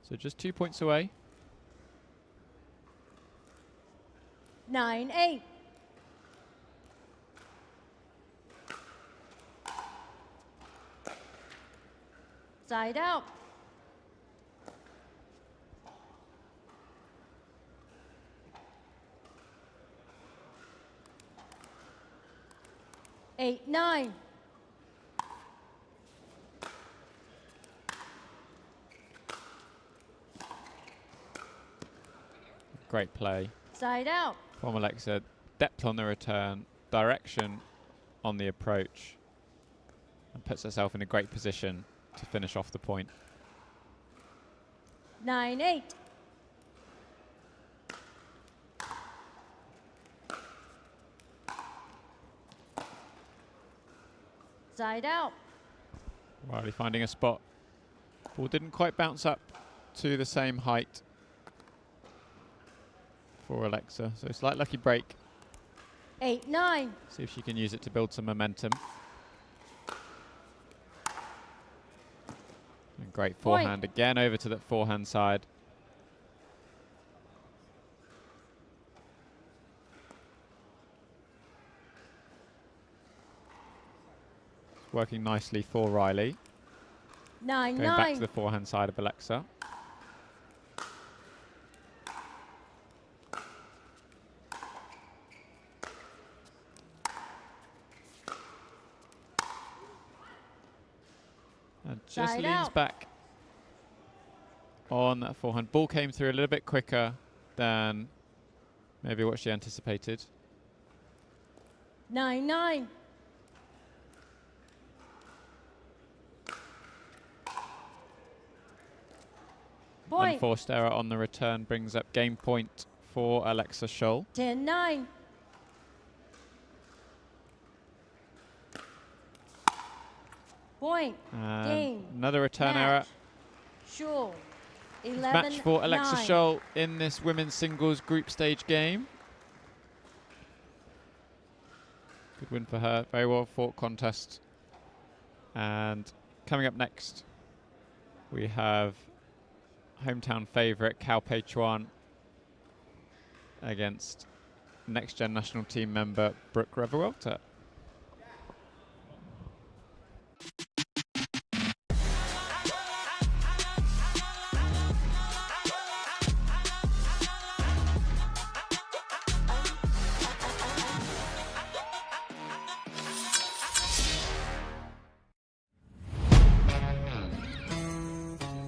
So just 2 points away. 9-8. Side out. 8-9. Great play Side out. from Alexa. Depth on the return, direction on the approach, and puts herself in a great position to finish off the point. 9-8. Side out. Riley finding a spot. Ball didn't quite bounce up to the same height for Alexa. So slight lucky break. 8-9. See if she can use it to build some momentum. And great forehand again over to that forehand side. It's working nicely for Riley. 9-9. Going back to the forehand side of Alexa. And just Side leans out. back on that forehand. Ball came through a little bit quicker than maybe what she anticipated. 9-9. Point. Unforced error on the return brings up game point for Alexa Scholl. 10-9. Point. And Game. another return Match. error. Scholl. 11. Match for Alexa 9. Scholl in this women's singles group stage game. Good win for her. Very well fought contest. And coming up next, we have hometown favourite Cao Pei Chuan against next gen national team member Brooke Revuelta.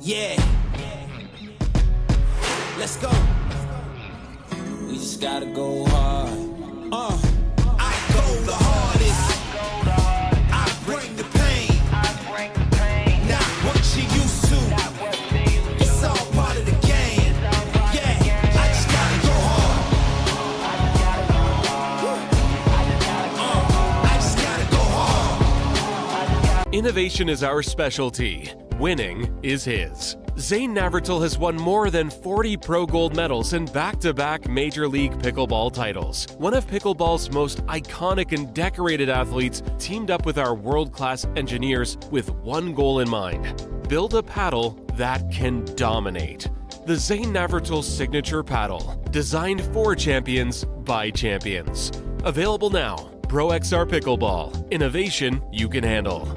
Yeah. Let's go. We just gotta go hard. I go the hardest. I bring the pain. Not what you used to. It's all part of the game. Yeah, I just gotta go hard. I just gotta go hard. Innovation is our specialty. Winning is his. Zane Navratil has won more than 40 pro gold medals and back-to-back Major League Pickleball titles. One of pickleball's most iconic and decorated athletes teamed up with our world-class engineers with one goal in mind: build a paddle that can dominate. The Zane Navratil Signature Paddle, designed for champions by champions. Available now. Pro XR Pickleball. Innovation you can handle.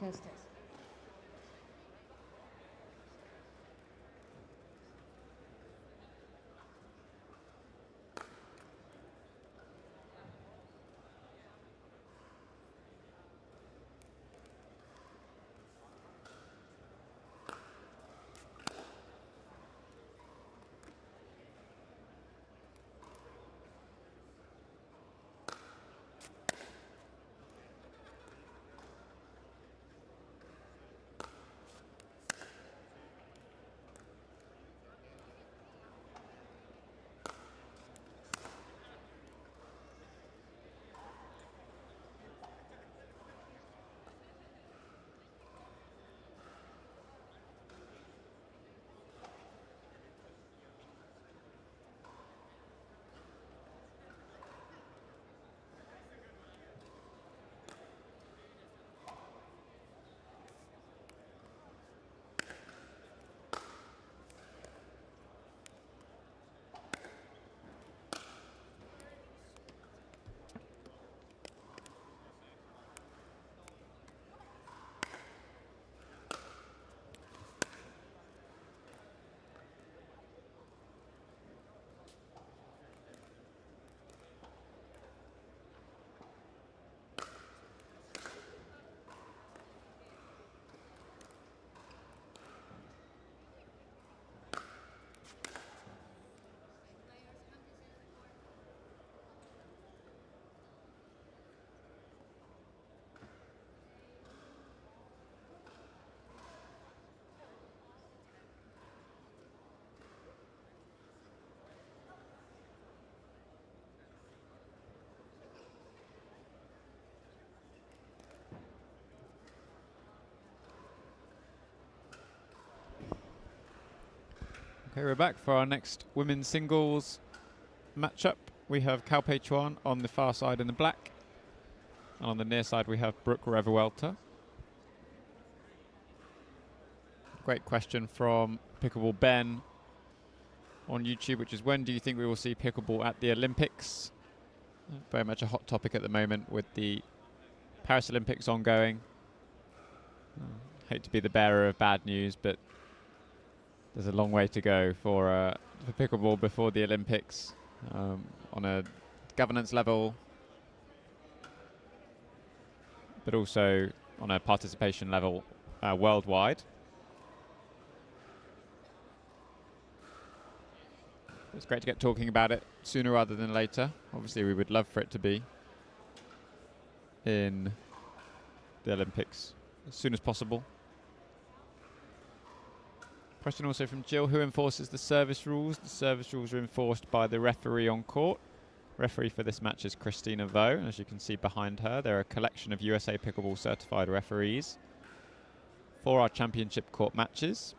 Test, test. Okay, we're back for our next women's singles matchup. We have Cal Pei Chuan on the far side in the black, and on the near side we have Brooke Revuelta. Great question from Pickleball Ben on YouTube, which is, when do you think we will see pickleball at the Olympics? Very much a hot topic at the moment with the Paris Olympics ongoing. Hate to be the bearer of bad news, but there's a long way to go for pickleball before the Olympics, on a governance level, but also on a participation level worldwide. It's great to get talking about it sooner rather than later. Obviously, we would love for it to be in the Olympics as soon as possible. Question also from Jill: who enforces the service rules? The service rules are enforced by the referee on court. Referee for this match is Christina Vo, and as you can see behind her, there are a collection of USA Pickleball certified referees for our championship court matches.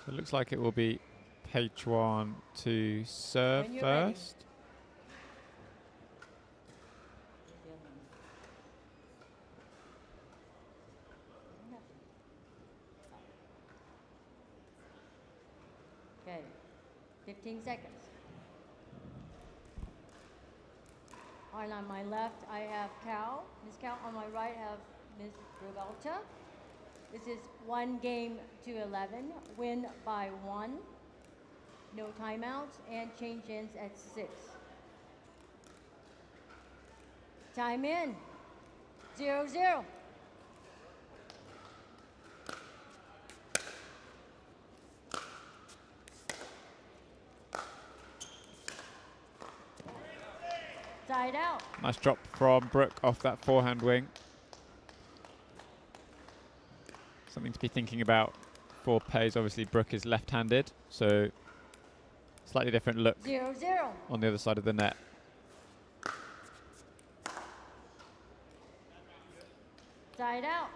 It looks like it will be Pei Chuan to serve first. Okay, 15 seconds. And on my left, I have Cal. Miss Cal. On my right, I have Miss Revuelta. This is 1-11, win by 1, no timeouts, and change-ins at 6. Time in, 0-0. Tied out. Nice drop from Brooke off that forehand wing. Something to be thinking about for Pei's. Obviously, Brooke is left-handed, so slightly different look 0-0. on the other side of the net. Side out.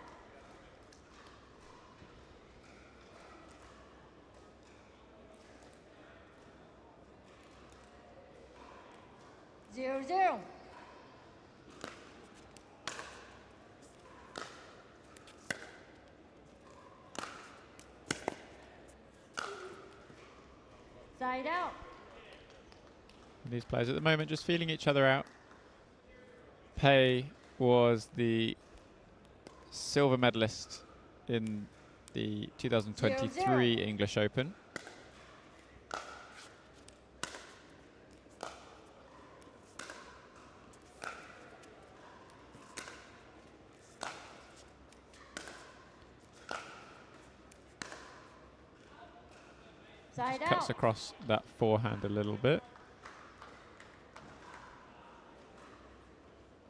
Zero, zero. Side out. These players at the moment just feeling each other out. Pei was the silver medalist in the 2023 English Open. Side Cuts out. across that forehand a little bit.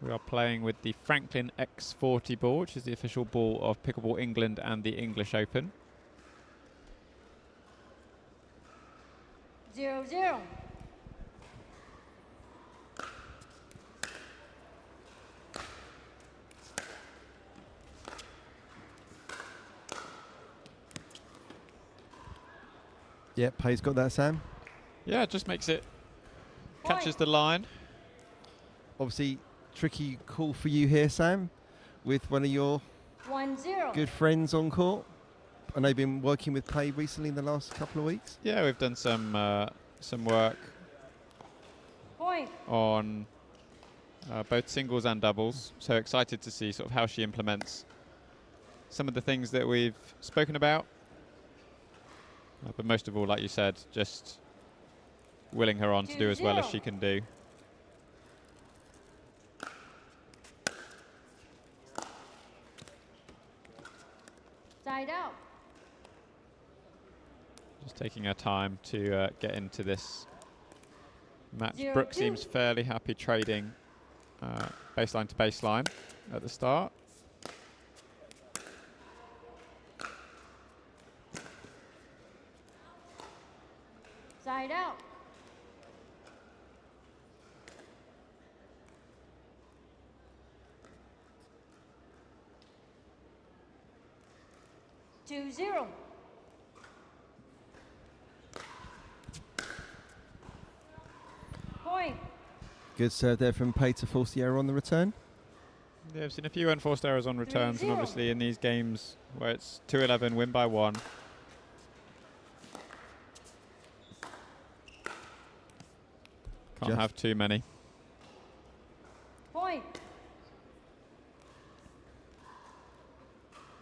We are playing with the Franklin X40 ball, which is the official ball of Pickleball England and the English Open. 0-0. Yep, Pei's got that, Sam. Yeah, it just makes it, catches the line. Obviously, tricky call for you here, Sam, with one of your 1-0. good friends on court. I know you've been working with Pei recently in the last couple of weeks. Yeah, we've done some work Point. on both singles and doubles. So excited to see sort of how she implements some of the things that we've spoken about. But most of all, like you said, just willing her on to do as well as she can do. Side out. Just taking her time to get into this match. 0-2. Brooke seems fairly happy trading baseline to baseline at the start. Side out. Two, 0. Point. Good serve there from Pei to force the error on the return. Yeah, I've seen a few unforced errors on returns, and 3-0. obviously in these games where it's 2-11, win by 1. Can't have too many. Point.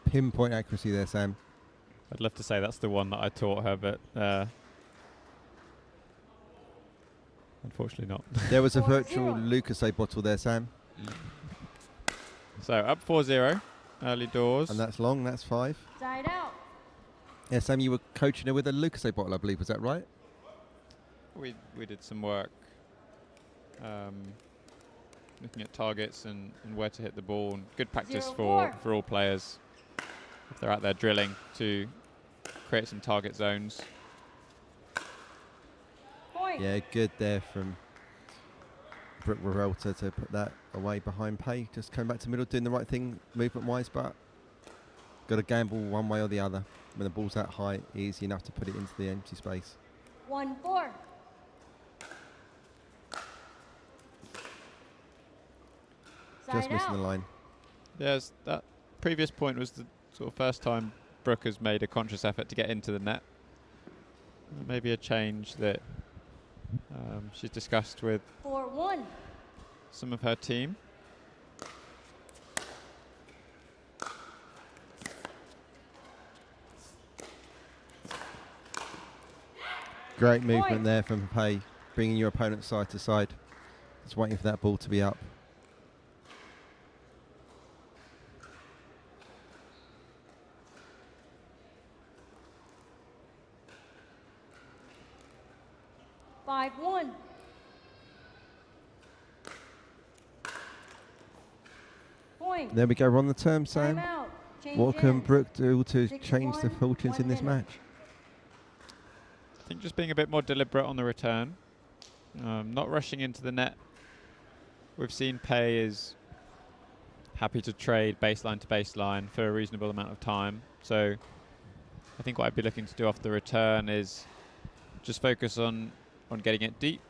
Pinpoint accuracy there, Sam. I'd love to say that's the one that I taught her, but unfortunately not. There was a 4-0. virtual Lucasade bottle there, Sam. So up 4-0, early doors. And that's long, that's 5. Side out. Yeah, Sam, you were coaching her with a Lucasade bottle, I believe, was that right? We did some work looking at targets and where to hit the ball, and good practice 0-4. for all players if they're out there drilling to create some target zones. Point. Yeah, good there from Brooke Rorelta to put that away behind Pei. Just coming back to middle, doing the right thing movement-wise, but got to gamble one way or the other. When the ball's that high, easy enough to put it into the empty space. 1-4. Just Side missing out. the line. Yes, that previous point was the sort of first time Brooke has made a conscious effort to get into the net. Maybe a change that she's discussed with 4-1. some of her team. Great movement Point. there from Pei, bringing your opponent side to side. Just waiting for that ball to be up. Five, 1. Point. There we go, we're on the term, Sam. Time out. Change What can ends. Brooke do to change the 6-1, fortunes 1 in this minute. match? I think just being a bit more deliberate on the return, not rushing into the net. We've seen Pei happy to trade baseline to baseline for a reasonable amount of time. So I think what I'd be looking to do off the return is just focus on getting it deep,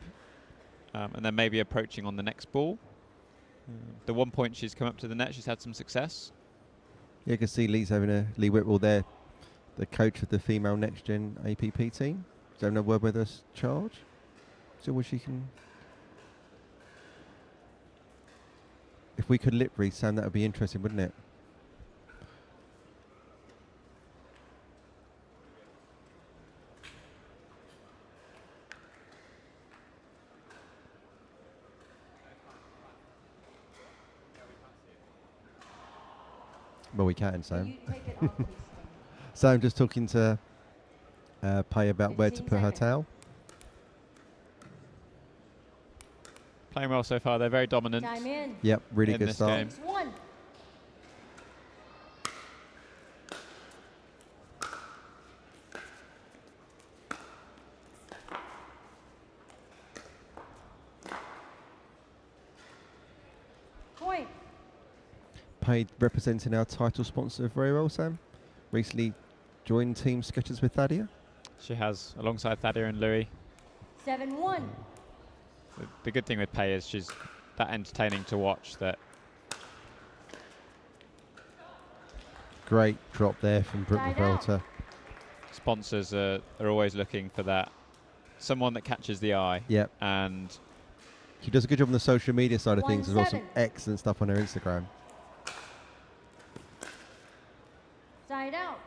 and then maybe approaching on the next ball. The 1 point she's come up to the net, she's had some success. Yeah, you can see Lee Whitwell there, the coach of the female next gen APP team. Don't know word with us charge. So what she can. If we could lip read, Sam, that would be interesting, wouldn't it? Well, we can, Sam. So I'm just talking to Pay about where to put her towel. Playing well so far. They're very dominant. Time in. Yep, really in good this start. game. 1. Point. Paid representing our title sponsor very well, Sam. Recently joined Team Sketchers with Thadia. She has, alongside Thadia and Louis. 7-1. The good thing with Pay is she's that entertaining to watch. That Great drop there from Brooke Revolta. sponsors are always looking for that, someone that catches the eye. Yep. And She does a good job on the social media side of things as well. Some 1-7. excellent stuff on her Instagram. Side out.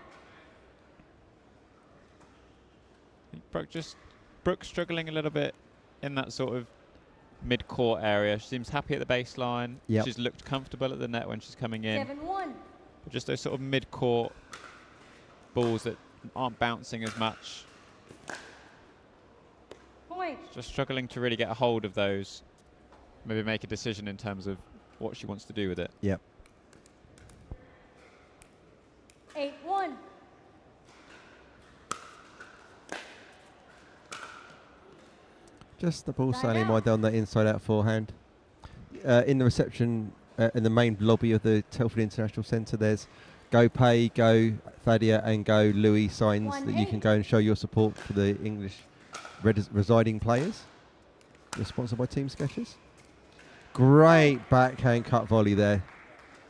Brooke struggling a little bit in that sort of mid-court area. She seems happy at the baseline. Yep. She's looked comfortable at the net when she's coming in. 7-1. But just those sort of mid-court balls that aren't bouncing as much. Point. Just struggling to really get a hold of those. Maybe make a decision in terms of what she wants to do with it. Yep. 8-1. Just the ball Side sailing out. wide down that inside out forehand. In the reception, in the main lobby of the Telford International Centre, there's Go Pay, Go Thadia and Go Louis signs that you can go and show your support for the English residing players. We're sponsored by Team Sketchers. Great backhand cut volley there.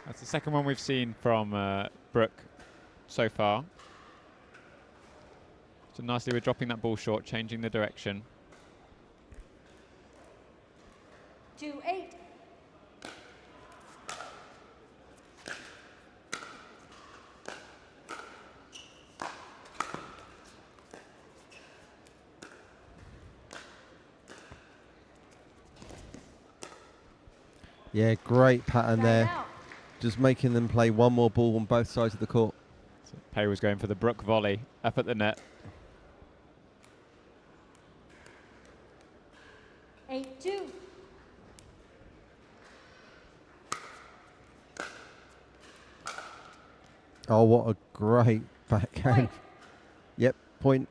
That's the second one we've seen from Brooke so far. So nicely we're dropping that ball short, changing the direction. 2-8. Yeah, great pattern Side there. out. Just making them play one more ball on both sides of the court. So Pay was going for the Brooke volley up at the net. 8-2. Oh, what a great backhand. Point. Yep, point.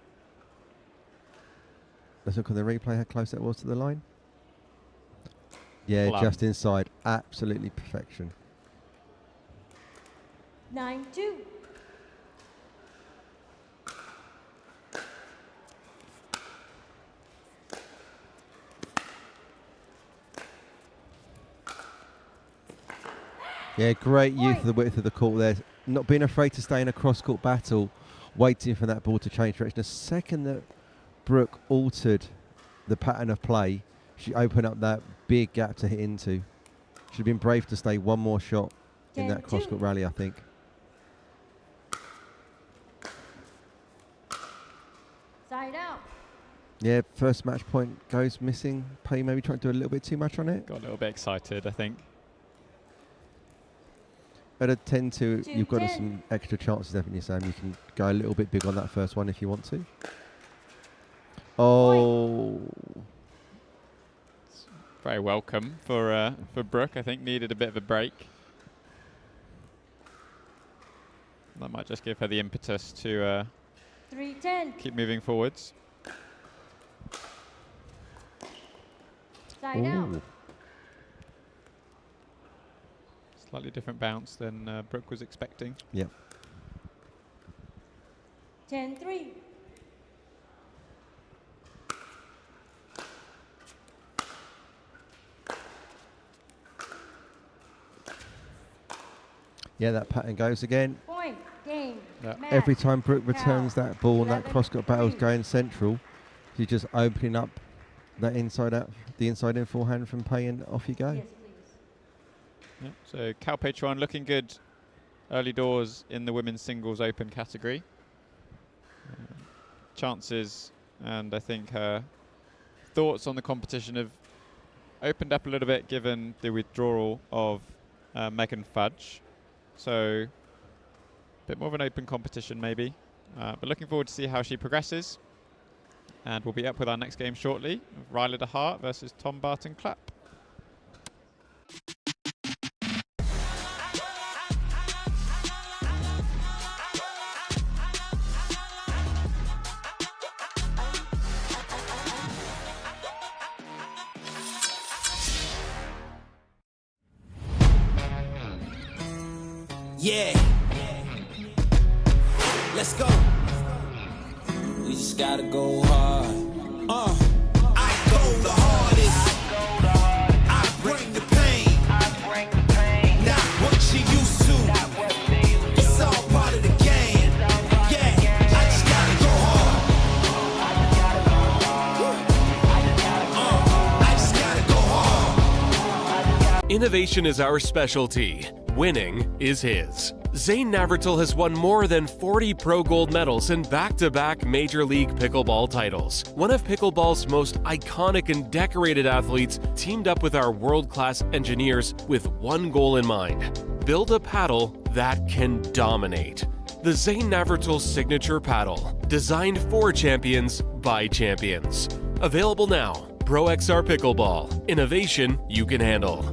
Let's look on the replay how close that was to the line. Yeah, Plum. just inside. Absolutely perfection. 9-2. Yeah, great use of the width of the court there. Not being afraid to stay in a cross-court battle, waiting for that ball to change direction. The second that Brooke altered the pattern of play, she opened up that big gap to hit into. She'd have been brave to stay one more shot in that 10-2. cross-court rally, I think. Side out. Yeah, first match point goes missing. Pay maybe trying to do a little bit too much on it. Got a little bit excited, I think. At a 10-2, you've got 2-10. some extra chances, haven't you, Sam? You can go a little bit big on that first one if you want to. Oh, Very welcome for Brooke. I think needed a bit of a break. That might just give her the impetus to 3-10. keep moving forwards. Side out. ooh. Slightly different bounce than Brooke was expecting. Yeah. 10-3. Yeah, that pattern goes again. Point. Game. Yeah. Match. Every time Brooke returns that ball and that 11-3. cross-court battle's going central, she's just opening up that inside out, the inside in forehand from Pay, and off you go. Yes, please. Yeah. So Cal Patron looking good early doors in the women's singles open category. Chances, and I think her thoughts on the competition have opened up a little bit given the withdrawal of Megan Fudge. So a bit more of an open competition maybe. But looking forward to see how she progresses. And we'll be up with our next game shortly. Ryla de Hart versus Tom Barton Clapp. Yeah. Let's go. We just gotta go hard. I go the hardest. I bring the pain. Not what you used to. It's all part of the game. Yeah, I just gotta go hard. I just gotta go hard. Innovation is our specialty. Winning is his. Zane Navratil has won more than 40 pro gold medals and back-to-back Major League Pickleball titles. One of pickleball's most iconic and decorated athletes teamed up with our world-class engineers with one goal in mind: build a paddle that can dominate. The Zane Navratil Signature Paddle, designed for champions by champions. Available now. Pro XR Pickleball. Innovation you can handle.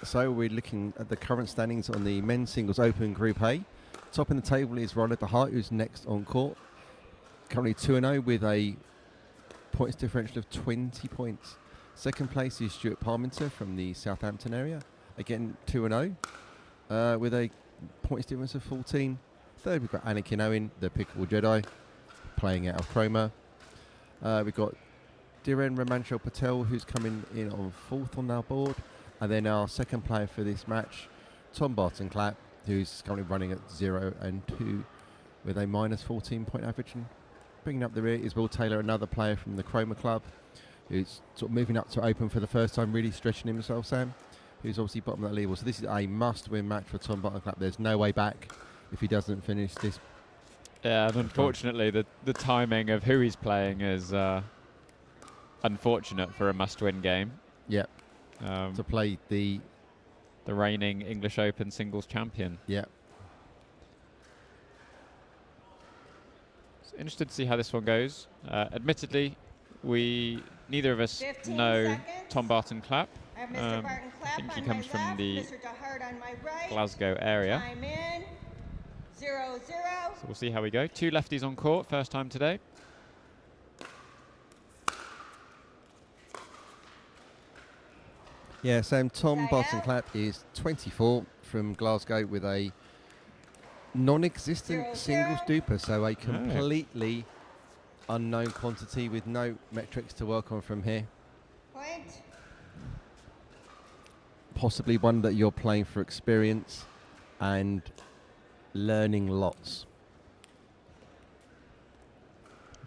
So we're looking at the current standings on the men's singles open Group A. Top in the table is Ron at the Heart, who's next on court. Currently 2-0 with a points differential of 20 points. Second place is Stuart Parminter from the Southampton area. Again, 2-0 with a points difference of 14. Third, we've got Anakin Owen, the Pickleball Jedi, playing out of Cromer. We've got Dhiren Ramanchal Patel, who's coming in on fourth on our board. And then our second player for this match, Tom Barton Clapp, who's currently running at 0 and 2 with a minus 14 point average. And bringing up the rear is Will Taylor, another player from the Cromer Club, who's sort of moving up to open for the first time, really stretching himself, Sam, who's obviously bottom of that level. So this is a must-win match for Tom Barton Clapp. There's no way back if he doesn't finish this. Yeah, and unfortunately, the timing of who he's playing is unfortunate for a must-win game. Yep. To play the reigning English Open singles champion. Yeah. So interested to see how this one goes. Admittedly, neither of us know seconds. Tom Barton Clapp. I have Mr. Barton I Clapp think he on comes my from left, the Mr. DeHart on my right. Glasgow area. Time in. 0-0. So we'll see how we go. Two lefties on court, first time today. Yeah, Sam, Tom Barton Clapp is 24 from Glasgow with a non-existent singles duper, so a completely unknown quantity with no metrics to work on from here. Point. Possibly one that you're playing for experience and learning lots.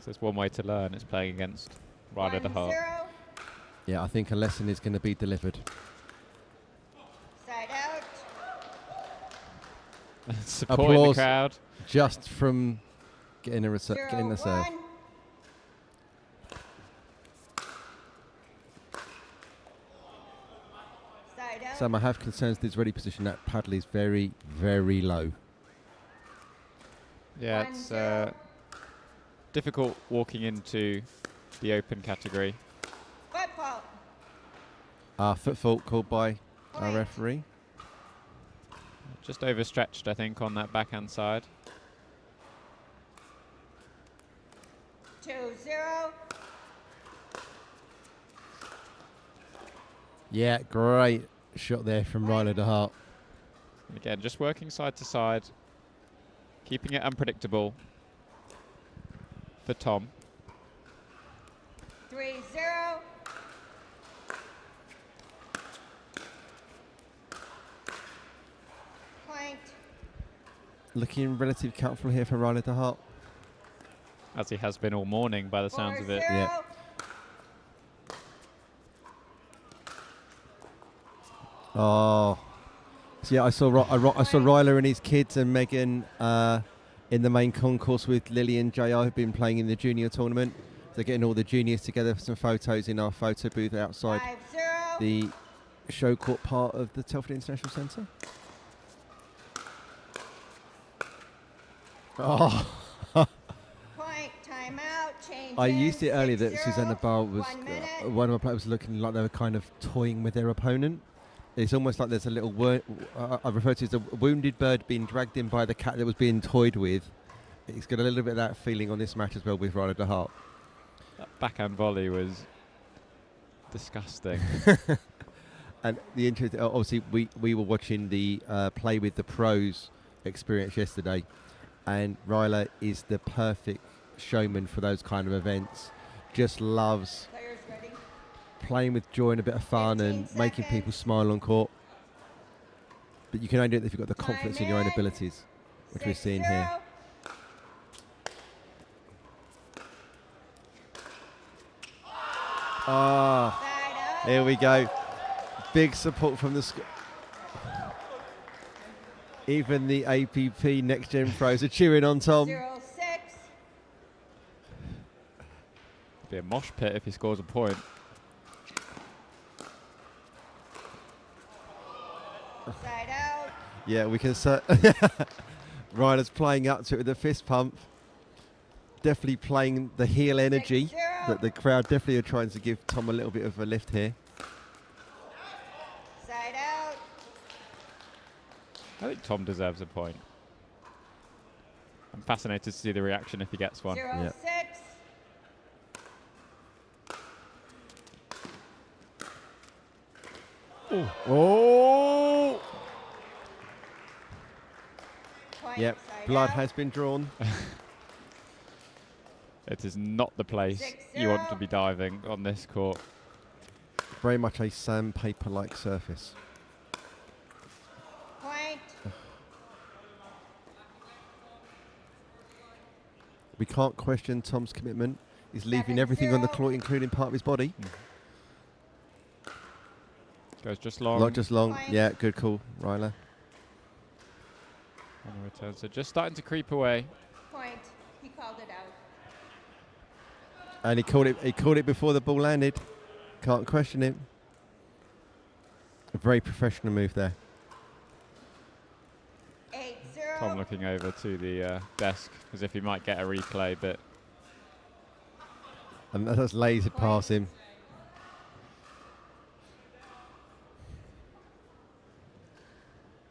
So there's one way to learn, it's playing against Ryder de Hart. Yeah, I think a lesson is going to be delivered. Side out. Supporting Applause the crowd. Just from getting the serve. Side out. Sam, I have concerns with his ready position. That paddle is very, very low. Yeah, it's difficult walking into the open category. Foot fault. Foot fault called by our referee. Just overstretched, I think, on that backhand side. 2-0. Yeah, great shot there from Ryder de Hart. Again, just working side to side, keeping it unpredictable for Tom. 3-0. Point. Looking relatively comfortable here for Ryder de Hart. As he has been all morning by the sounds of it. Yeah. Oh. So yeah, I saw Ryler and his kids and Megan in the main concourse with Lily and JR, who've been playing in the junior tournament. They're getting all the juniors together for some photos in our photo booth outside the show court part of the Telford International Centre. Oh. Point, timeout, change. I used it earlier that Susanna Barr was, one of my players was looking like they were kind of toying with their opponent. It's almost like there's a little I refer to it as a wounded bird being dragged in by the cat that was being toyed with. It's got a little bit of that feeling on this match as well with Ryder de Hart. That backhand volley was disgusting. And the interest, obviously, we were watching the Play with the Pros experience yesterday, and Ryler is the perfect showman for those kind of events. Just loves playing with joy and a bit of fun and making people smile on court. But you can only do it if you've got the confidence in your own abilities, which we're seeing here. Ah, here we go. Big support from the even the APP Next Gen pros are cheering on Tom. 0-6. Be a mosh pit if he scores a point. Side out. Yeah, we can. Ryder's playing up to it with a fist pump. Definitely playing the heel energy that the crowd definitely are trying to give Tom a little bit of a lift here. Side out. I think Tom deserves a point. I'm fascinated to see the reaction if he gets one. 0-6. Oh! Point Yep, side blood out. has been drawn. It is not the place you want to be diving on this court. Very much a sandpaper-like surface. Point. We can't question Tom's commitment. He's leaving everything on the court, including part of his body. Goes just long. Not just long. Point. Yeah, good call, Ryla. On the return. So just starting to creep away. Point. He called it out. And he called it before the ball landed. Can't question it. A very professional move there. 8-0. Tom looking over to the desk as if he might get a replay, but And that's laser past him.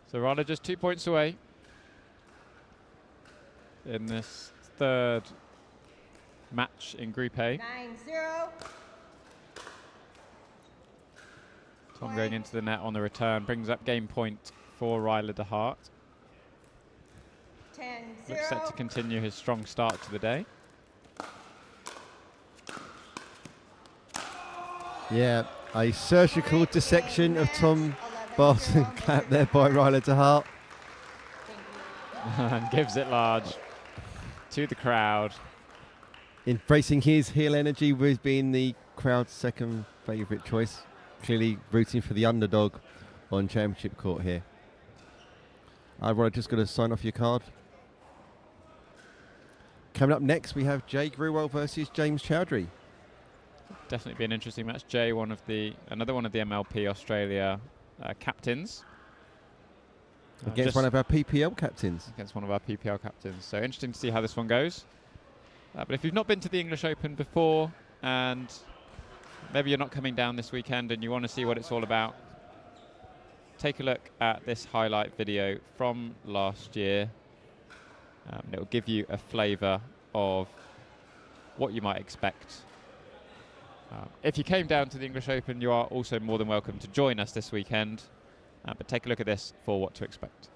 so Ryla just 2 points away in this third match in Group A. 9-0. Tom going into the net on the return brings up game point for Ryla de Hart. 10-0. Looks set to continue his strong start to the day. Yeah, a surgical dissection of Tom Barton clap there by Ryla de Hart. And gives it large to the crowd. Embracing his heel energy with being the crowd's second favourite choice. Clearly rooting for the underdog on championship court here. I've just got to sign off your card. Coming up next, we have Jay Grewell versus James Chowdhury. Definitely be an interesting match. Jay, another one of the MLP Australia captains. Against one of our PPL captains. Against one of our PPL captains. So interesting to see how this one goes. But if you've not been to the English Open before and maybe you're not coming down this weekend and you want to see what it's all about, take a look at this highlight video from last year. It will give you a flavour of what you might expect. If you came down to the English Open, you are also more than welcome to join us this weekend. But take a look at this for what to expect.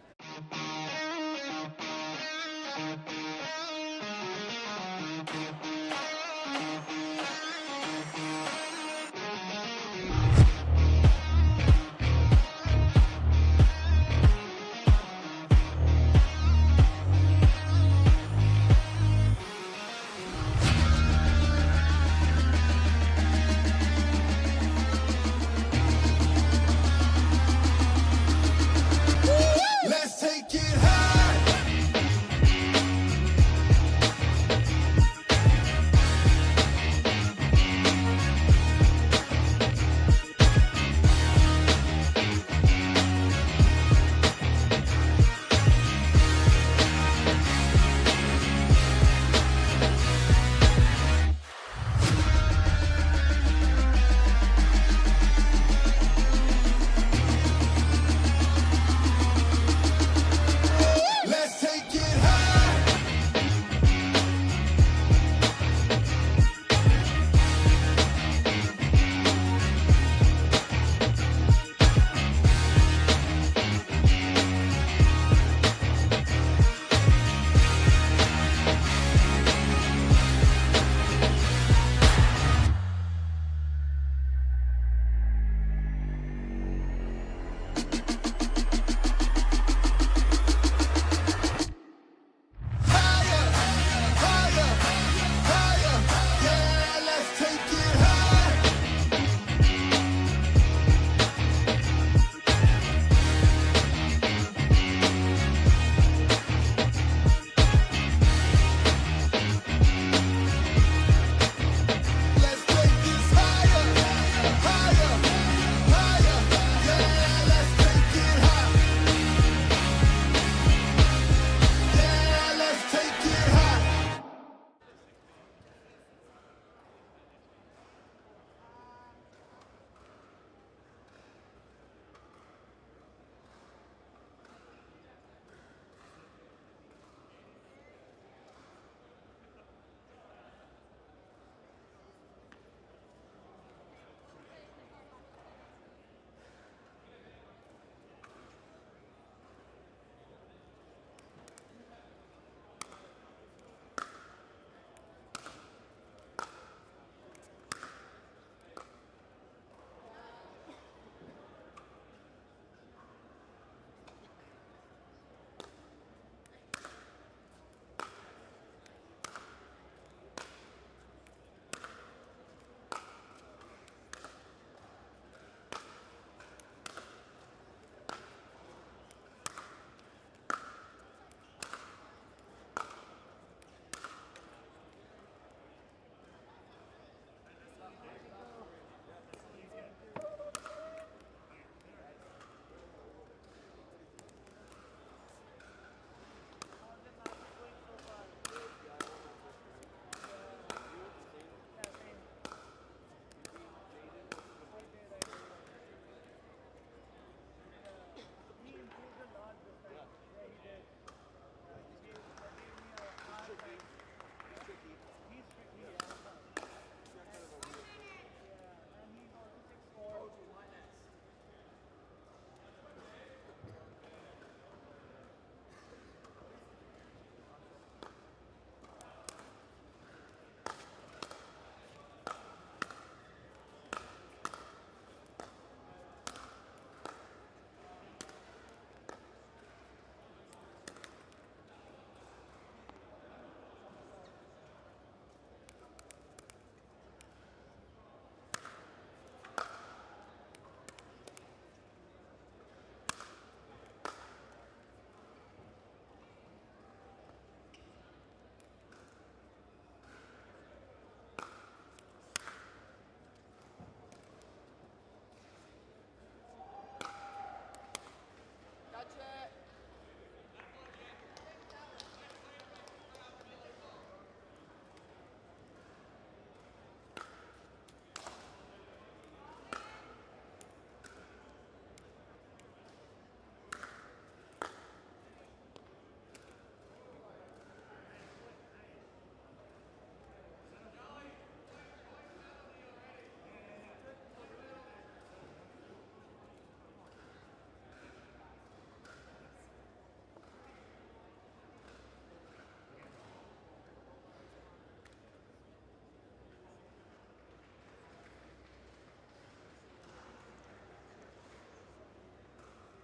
Let's take it high.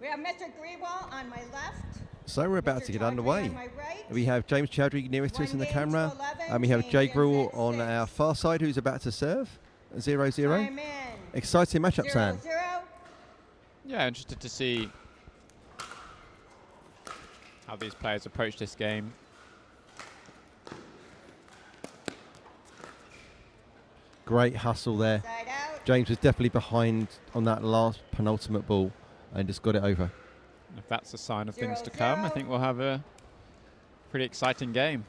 We have Mr. Grewal on my left. So we're about Mr. to get Chaudhry underway. on my right. We have James Chowdhury nearest to us in the One game to camera. 11, And we have Jay changes Grewal at on our far side who's about to serve. 0-0. Time in. Exciting matchup, Sam. 0-0. Yeah, interested to see how these players approach this game. Great hustle there. Side out. James was definitely behind on that last penultimate ball and just got it over. If that's a sign of things to 0-0. come, I think we'll have a pretty exciting game.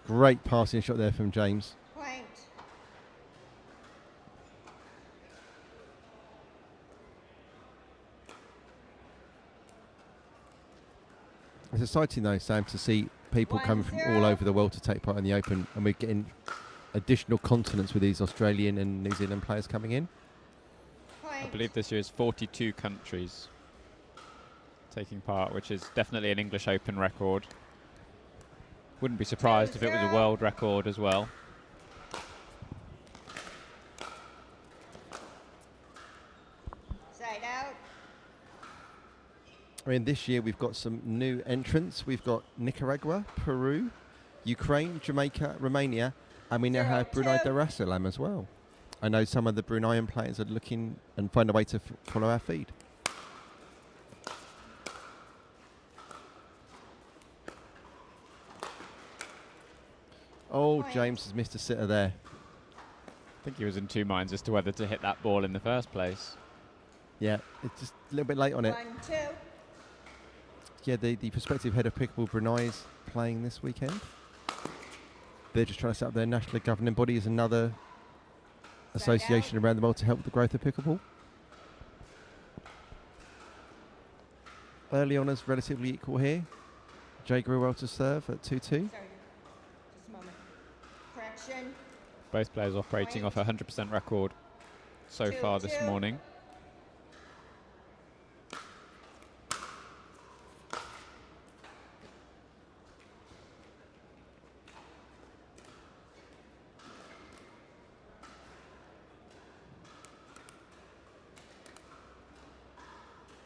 Great passing shot there from James. Point. It's exciting though, Sam, to see people coming from all over the world to take part in the Open, and we're getting additional continents with these Australian and New Zealand players coming in. I believe this year is 42 countries taking part, which is definitely an English Open record. Wouldn't be surprised if it was a world record as well. Side out. I mean, this year we've got some new entrants. We've got Nicaragua, Peru, Ukraine, Jamaica, Romania, and we now have Brunei Darussalam as well. I know some of the Bruneian players are looking and find a way to follow our feed. Oh, James has missed a sitter there. I think he was in two minds as to whether to hit that ball in the first place. Yeah, it's just a little bit late on it. 1-2. Yeah, the prospective head of Pickleball Brunei is playing this weekend. They're just trying to set up their national governing body as another association around the world to help the growth of pickleball. Early honours relatively equal here. Jay Grewal to serve at 2-2. Sorry, just a moment. Correction. Both players operating off a 100% record so far this 2-2. morning.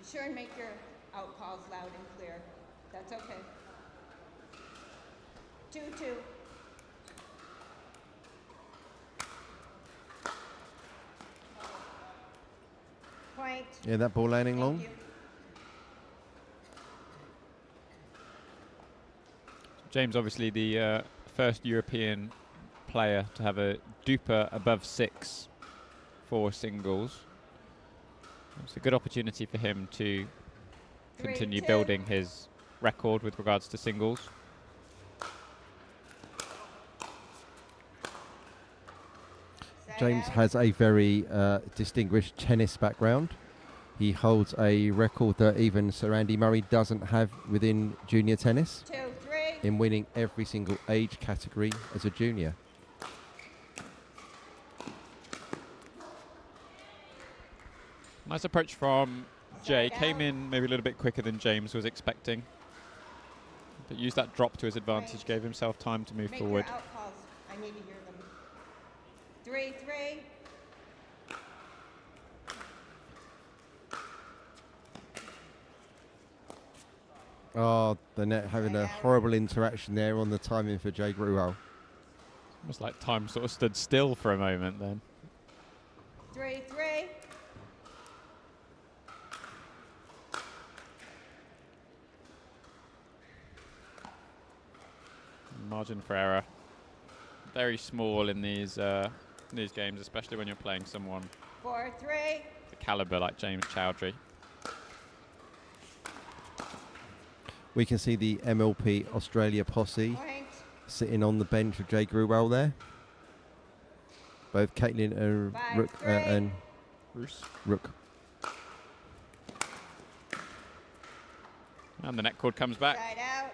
Be sure and make your out calls loud and clear. That's okay. 2-2. Point. Yeah, that ball landing long. Thank you. James, obviously the first European player to have a duper above 6 for singles. It's a good opportunity for him to continue 3-2. building his record with regards to singles. James has a very distinguished tennis background. He holds a record that even Sir Andy Murray doesn't have within junior tennis, 2-3. in winning every single age category as a junior. Nice approach from Jay. Came in maybe a little bit quicker than James was expecting, but used that drop to his advantage, gave himself time to move Make forward. your out calls. I need to hear them. 3-3. Oh, the net having a horrible interaction there on the timing for Jay Grewal. Almost like time sort of stood still for a moment then. 3-3. Margin for error very small in these games, especially when you're playing someone 4-3. the caliber like James Chowdhury. We can see the MLP Australia posse sitting on the bench of Jay Grewal there. Both Caitlin and Rook. Rook. And the net cord comes back. Side out.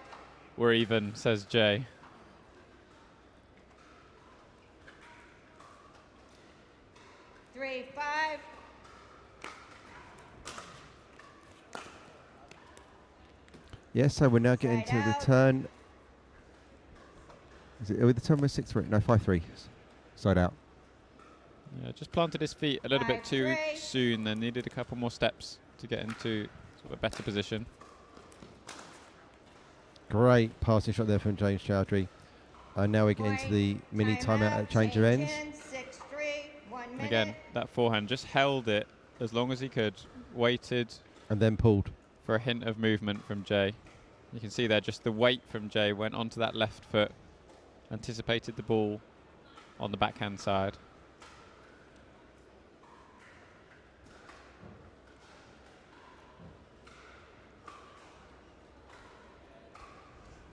We're even, says Jay. Three, 5. Yes, so we're now getting Side to the out. turn. Is it, are we the turn with 6-3? No, 5-3. Side out. Yeah, just planted his feet a little bit too 5-3. soon. Then needed a couple more steps to get into sort of a better position. Great passing shot there from James Chowdhury. And now we get into the mini timeout at change of ends. 6-3, 1 minute. Again, that forehand just held it as long as he could, waited. And then pulled. For a hint of movement from Jay. You can see there just the weight from Jay went onto that left foot, anticipated the ball on the backhand side.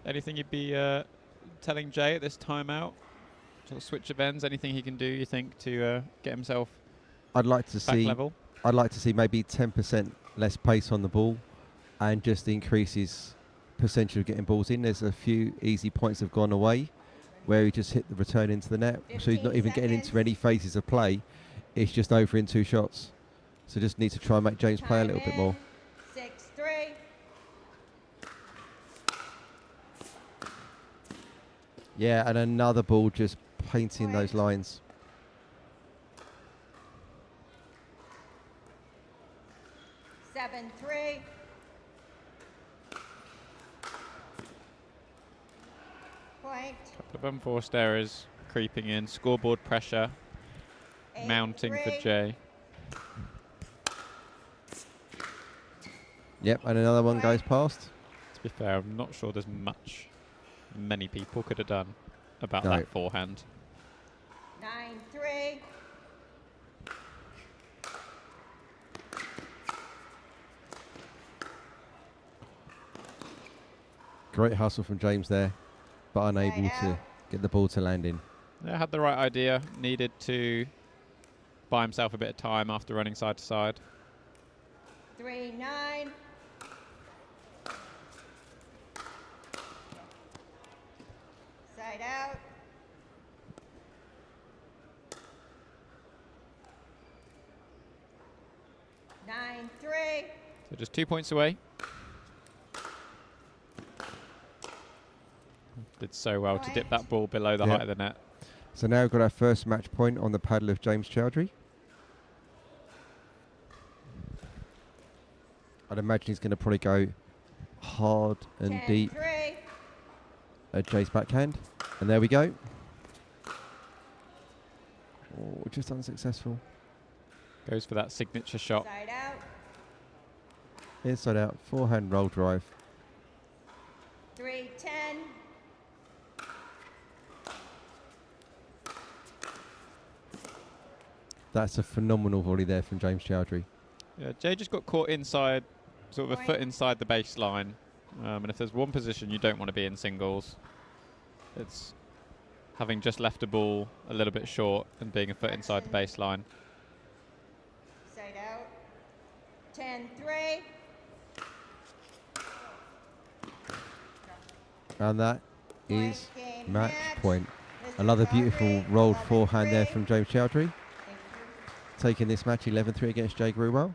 Anything you'd be telling Jay at this timeout? Sort of switch of ends, anything he can do, you think, to get himself I'd like to back see level? I'd like to see maybe 10% less pace on the ball and just increase his percentage of getting balls in. There's a few easy points have gone away where he just hit the return into the net. So he's not even getting into any phases of play. It's just over in 2 shots. So just need to try and make James play a little bit more. 6-3. Yeah, and another ball just painting those lines. 7-3. Point. Couple of unforced errors creeping in. Scoreboard pressure mounting for Jay. Yep, and another one goes past. To be fair, I'm not sure there's many people could have done about No. that forehand. 9-3. Great hustle from James there, but unable to get the ball to land in. Yeah, had the right idea. Needed to buy himself a bit of time after running side to side. 3-9. Side out. Nine, 3. So just 2 points away. Did so well to dip that ball below the height of the net. So now we've got our first match point on the paddle of James Chowdhury. I'd imagine he's going to probably go hard and 10, deep 3. at Jay's backhand. And there we go. Oh, just unsuccessful. Goes for that signature shot. Side out. Inside out, forehand roll drive. 3-10. That's a phenomenal volley there from James Chowdhury. Yeah, Jay just got caught inside, sort of a foot inside the baseline. And if there's one position you don't want to be in singles, it's having just left a ball a little bit short and being a foot inside the baseline. Side out. 10-3. And that is match point. Another beautiful rolled forehand there from James Chowdhury. Taking this match 11-3 against Jay Grewell.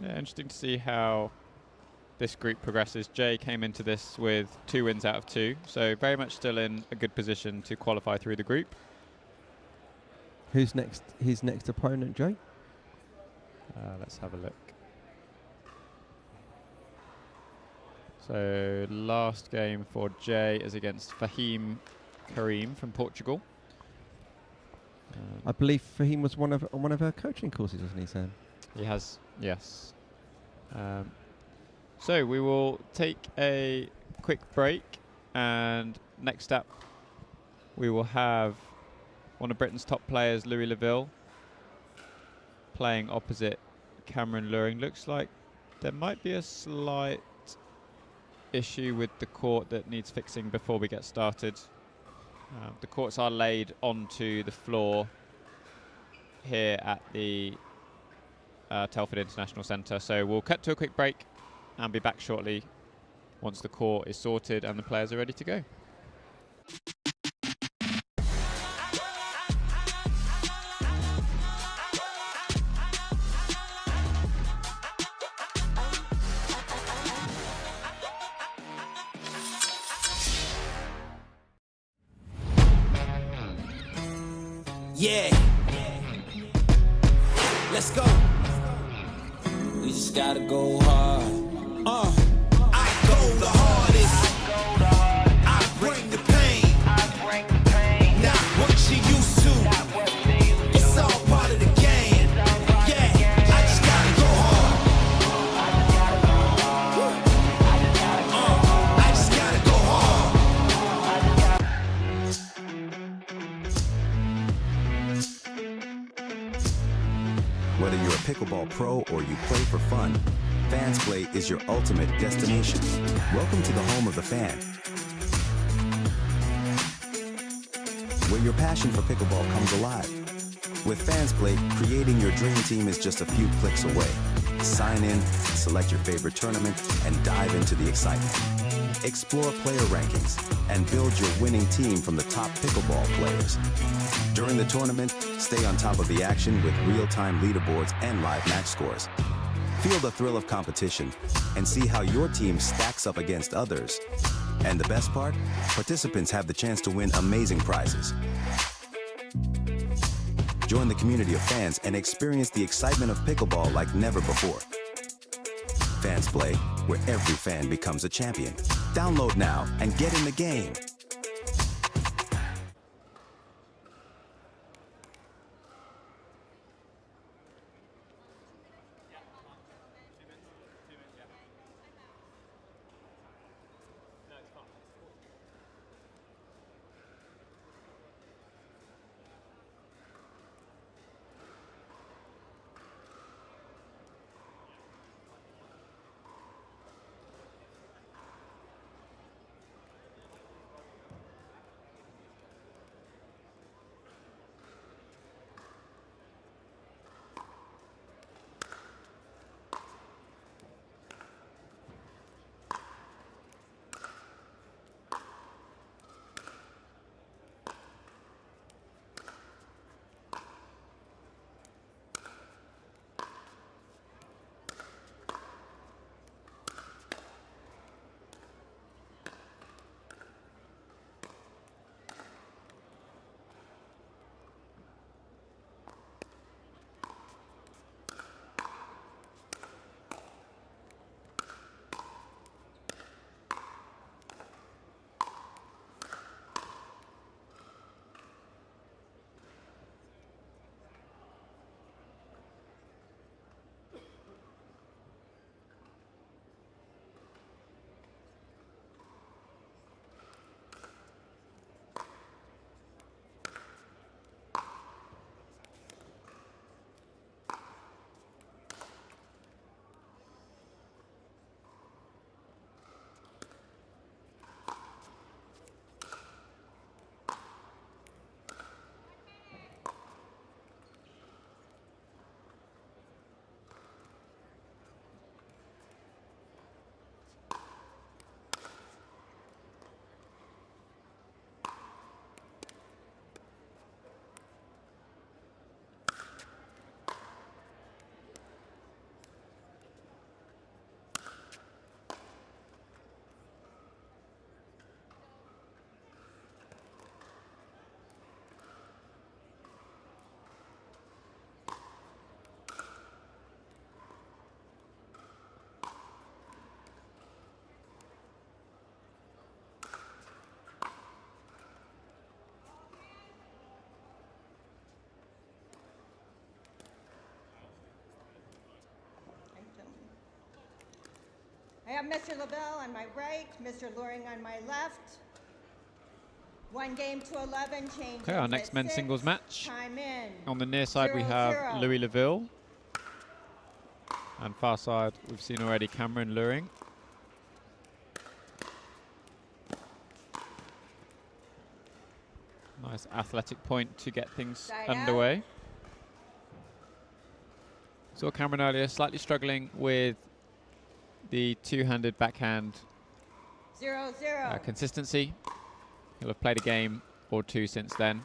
Yeah, interesting to see how this group progresses. Jay came into this with 2 wins out of 2, so very much still in a good position to qualify through the group. Who's next? His next opponent, Jay? Let's have a look. So last game for Jay is against Fahim Karim from Portugal. I believe Fahim was on one of her coaching courses, wasn't he, Sam? He has, yes. So we will take a quick break, and next up we will have one of Britain's top players, Louis Leville, playing opposite Cameron Luring. Looks like there might be a slight issue with the court that needs fixing before we get started. The courts are laid onto the floor here at the Telford International Centre. So we'll cut to a quick break and be back shortly once the court is sorted and the players are ready to go. Yeah, let's go. We just gotta go hard. I go the hardest. I bring the pain. Not what you used to. It's all part of the game. Yeah, I just gotta go hard. I just gotta go hard. Whether you're a pickleball pro or you play for fun, Fans Play is your ultimate destination. Welcome to the home of the fan, where your passion for pickleball comes alive. With Fans Play, creating your dream team is just a few clicks away. Sign in, select your favorite tournament, and dive into the excitement. Explore player rankings and build your winning team from the top pickleball players. During the tournament, stay on top of the action with real-time leaderboards and live match scores. Feel the thrill of competition and see how your team stacks up against others. And the best part? Participants have the chance to win amazing prizes. Join the community of fans and experience the excitement of pickleball like never before. Fans Play, where every fan becomes a champion. Download now and get in the game. I have Mr. LaBelle on my right, Mr. Loring on my left. 1 game to 11, change. Okay, our next men's singles match. Time in. On the near side, we have Louis Laville. And far side, we've seen already Cameron Luring. Nice athletic point to get things Side underway. out. Saw Cameron earlier, slightly struggling with the two-handed backhand 0-0. consistency. He'll have played a game or two since then.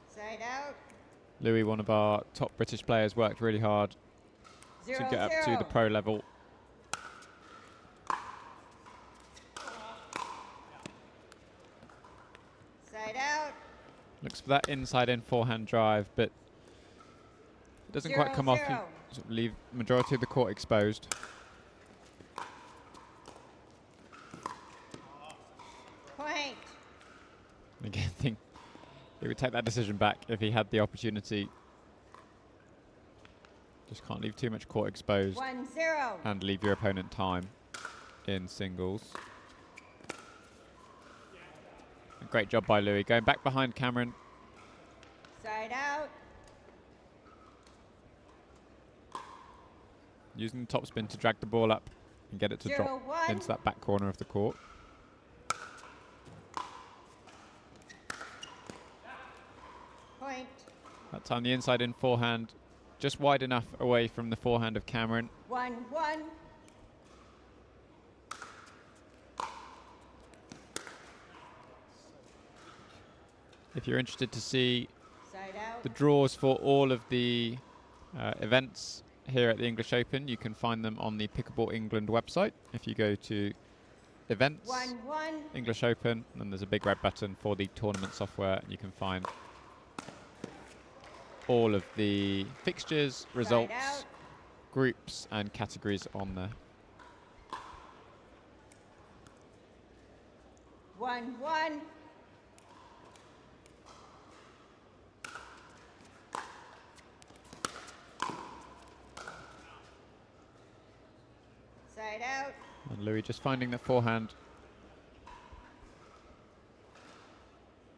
Side out. Louis, one of our top British players, worked really hard 0-0. to get up to the pro level. Side out. Looks for that inside-in forehand drive, but it doesn't quite come off. You sort of leave majority of the court exposed. Point. Again, I think he would take that decision back if he had the opportunity. Just can't leave too much court exposed 1-0. and leave your opponent time in singles. A great job by Louis. Going back behind Cameron. Side out. Using the topspin to drag the ball up and get it to drop 0-1. into that back corner of the court. Point. That time the inside-in forehand just wide enough away from the forehand of Cameron. 1-1. If you're interested to see Side out. the draws for all of the events here at the English Open, you can find them on the Pickleball England website. If you go to events, 1-1. English Open, and then there's a big red button for the tournament software, and you can find all of the fixtures, results, groups and categories on there. 1-1. Side out. And Louis just finding the forehand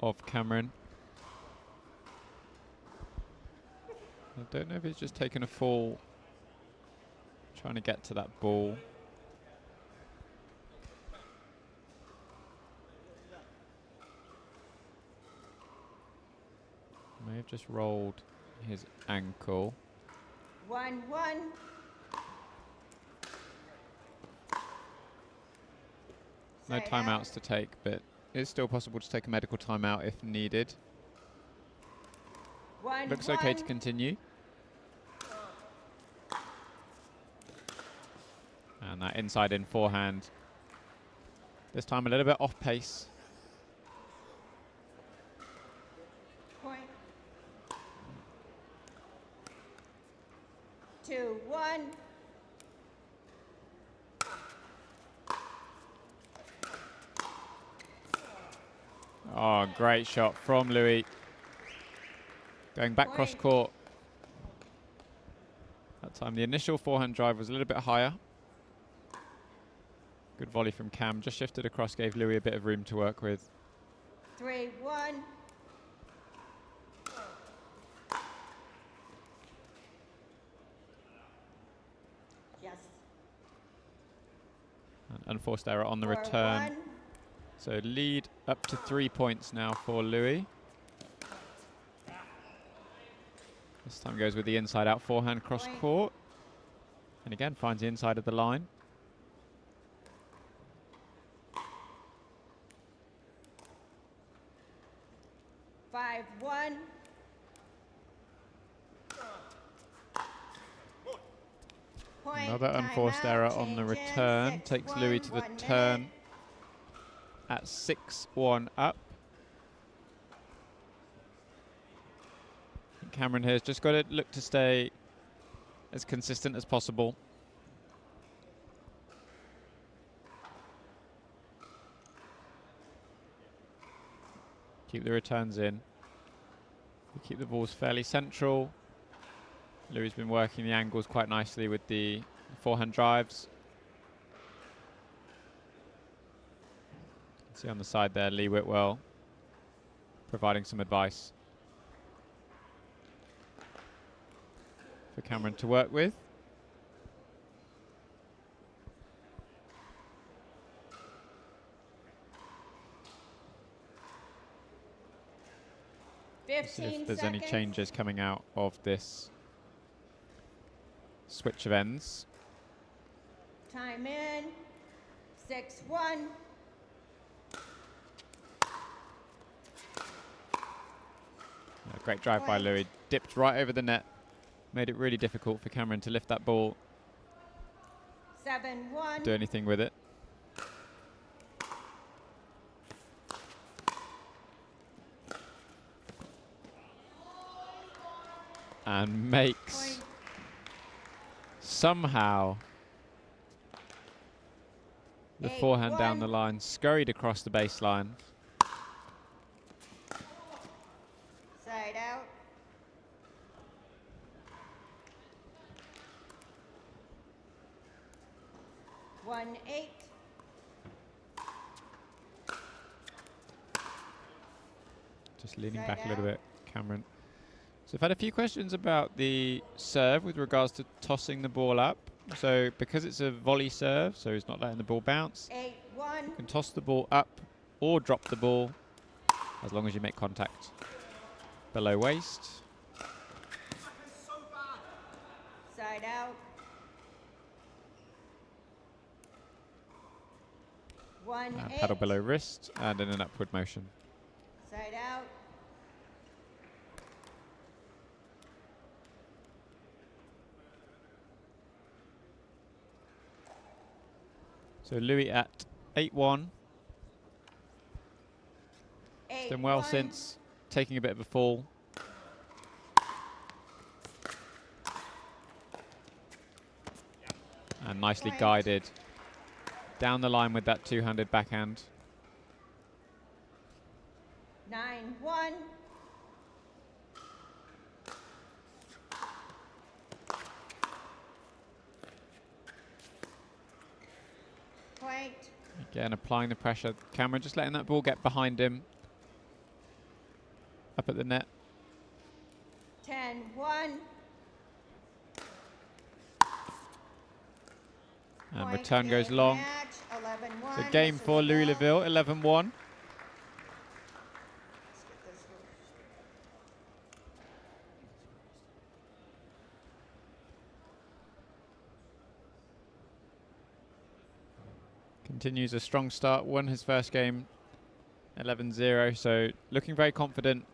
of Cameron. I don't know if he's just taken a fall, trying to get to that ball. May have just rolled his ankle. 1-1. No Side timeouts to take, but it's still possible to take a medical timeout if needed. 1-1. Looks okay to continue. And that inside-in forehand, this time a little bit off pace. Point. 2-1. Oh, great shot from Louis. Going back cross court. That time the initial forehand drive was a little bit higher. Good volley from Cam. Just shifted across, gave Louis a bit of room to work with. 3-1. Yes. An unforced error on the 4-1. return. So lead up to 3 points now for Louis. This time goes with the inside out forehand cross court. And again finds the inside of the line. One. Another unforced error on the return. Takes Louis to the turn at 6-1 up. Cameron here's just got to look to stay as consistent as possible. Keep the returns in. Keep the balls fairly central. Louis has been working the angles quite nicely with the forehand drives. See on the side there, Lee Whitwell providing some advice for Cameron to work with. See if there's any changes coming out of this switch of ends. Time in. 6-1. Great drive by Louis. Dipped right over the net. Made it really difficult for Cameron to lift that ball. 7-1. Do anything with it. and makes somehow the forehand down the line, scurried across the baseline. Side out. One, 8. Just leaning back a little bit, Cameron. So I've had a few questions about the serve with regards to tossing the ball up. So because it's a volley serve, so it's not letting the ball bounce, 8-1. you can toss the ball up or drop the ball as long as you make contact below waist. Side out. 1, 8. Paddle below wrist and in an upward motion. Side out. So Louis at 8-1. He's done well since, taking a bit of a fall. And nicely guided down the line with that two-handed backhand. 9-1. Point. Again, applying the pressure. Cameron just letting that ball get behind him. Up at the net. 10-1. And return goes long. So game for Louisville, 11-1. Continues a strong start, won his first game 11-0, so looking very confident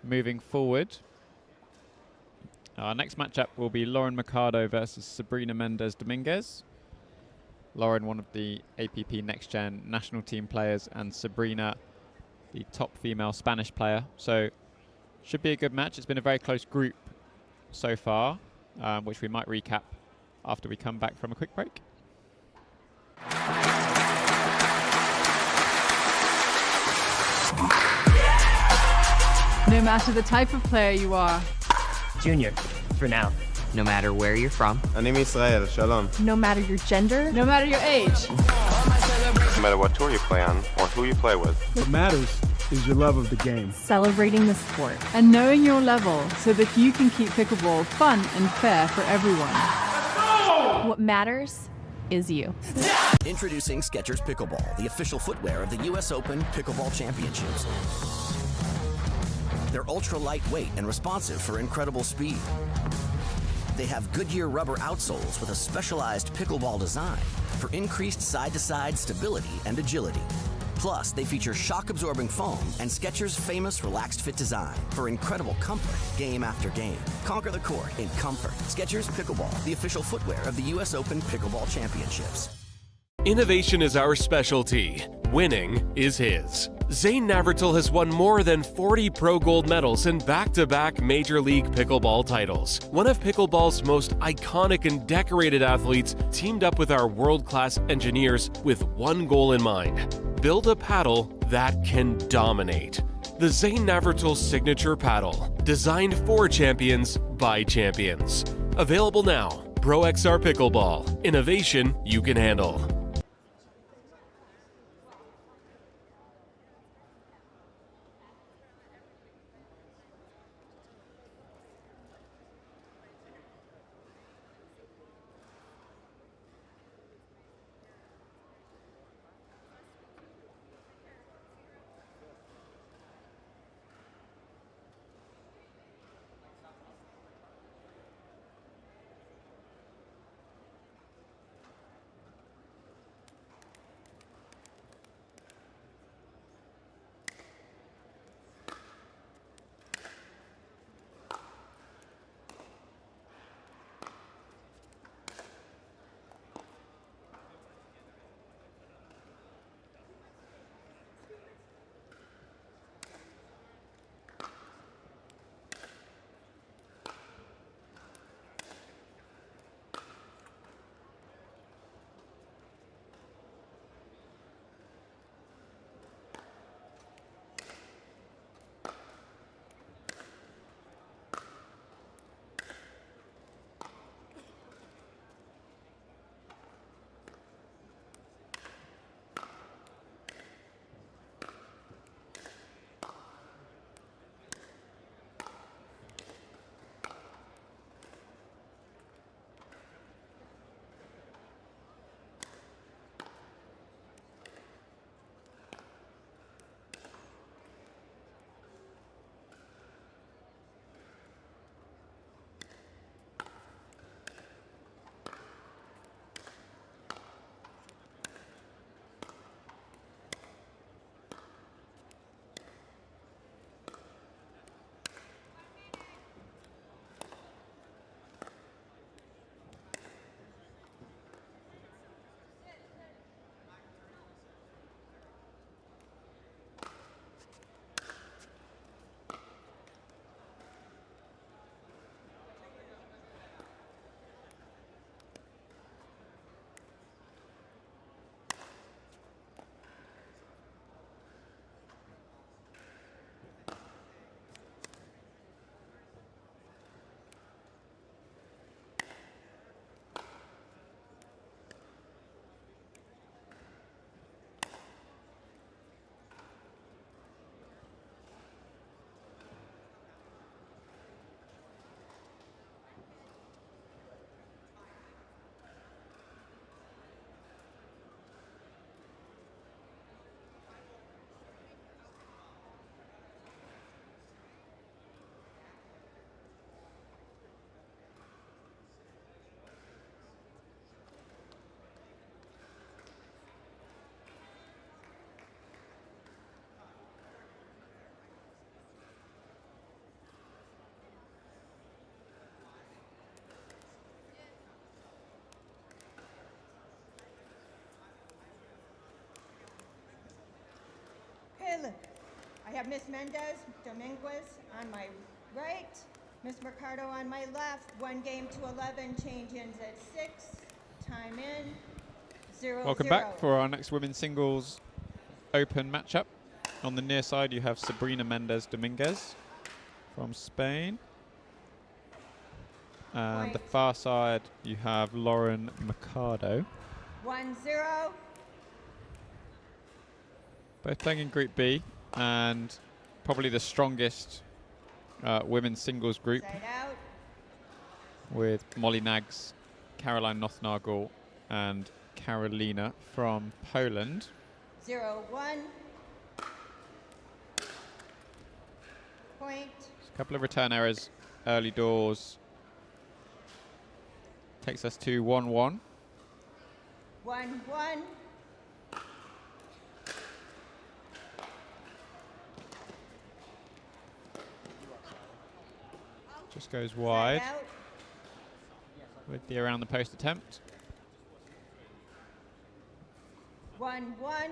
moving forward. Our next matchup will be Lauren Mercado versus Sabrina Mendez Dominguez. Lauren, one of the APP Next Gen national team players, and Sabrina, the top female Spanish player. So should be a good match. It's been a very close group so far, which we might recap after we come back from a quick break. No matter the type of player you are. Junior, for now. No matter where you're from. אני מישראל, שלום. No matter your gender. No matter your age. No matter what tour you play on or who you play with. What matters is your love of the game. Celebrating the sport. And knowing your level so that you can keep pickleball fun and fair for everyone. What matters is you. Introducing Skechers Pickleball, the official footwear of the US Open Pickleball Championships. They're ultra lightweight and responsive for incredible speed. They have Goodyear rubber outsoles with a specialized pickleball design for increased side-to-side stability and agility. Plus, they feature shock-absorbing foam and Skechers' famous relaxed fit design for incredible comfort game after game. Conquer the court in comfort. Skechers Pickleball, the official footwear of the US Open Pickleball Championships. Innovation is our specialty. Winning is his. Zane Navratil has won more than 40 Pro Gold medals in back-to-back Major League Pickleball titles. One of pickleball's most iconic and decorated athletes teamed up with our world-class engineers with one goal in mind: build a paddle that can dominate. The Zane Navratil Signature Paddle, designed for champions by champions. Available now. Pro XR Pickleball. Innovation you can handle. have Miss Mendez Dominguez on my right, Miss Mercado on my left. 1 game to 11, change-ins at 6. Time in, 0-0. Welcome back for our next women's singles open matchup. On the near side, you have Sabrina Mendez Dominguez from Spain. And the far side, you have Lauren Mercado. 1-0. Both playing in Group B, and probably the strongest women's singles group, Side out. with Molly Nags, Caroline Nothnagel, and Karolina from Poland. 0-1. Point. A couple of return errors early doors. Takes us to 1-1. 1-1. Just goes wide Side out. with the around the post attempt. 1-1.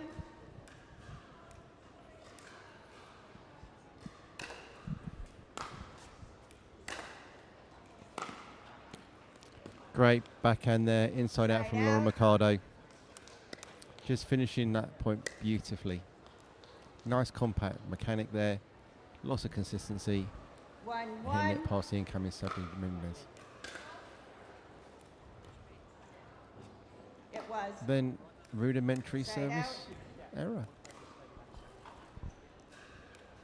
Great backhand there, inside out Side from Lauren out. Mercado. Just finishing that point beautifully. Nice compact mechanic there. Lots of consistency. 1-1. Hitting it past the incoming Sabrina Mendez. It was. Then rudimentary Side service error.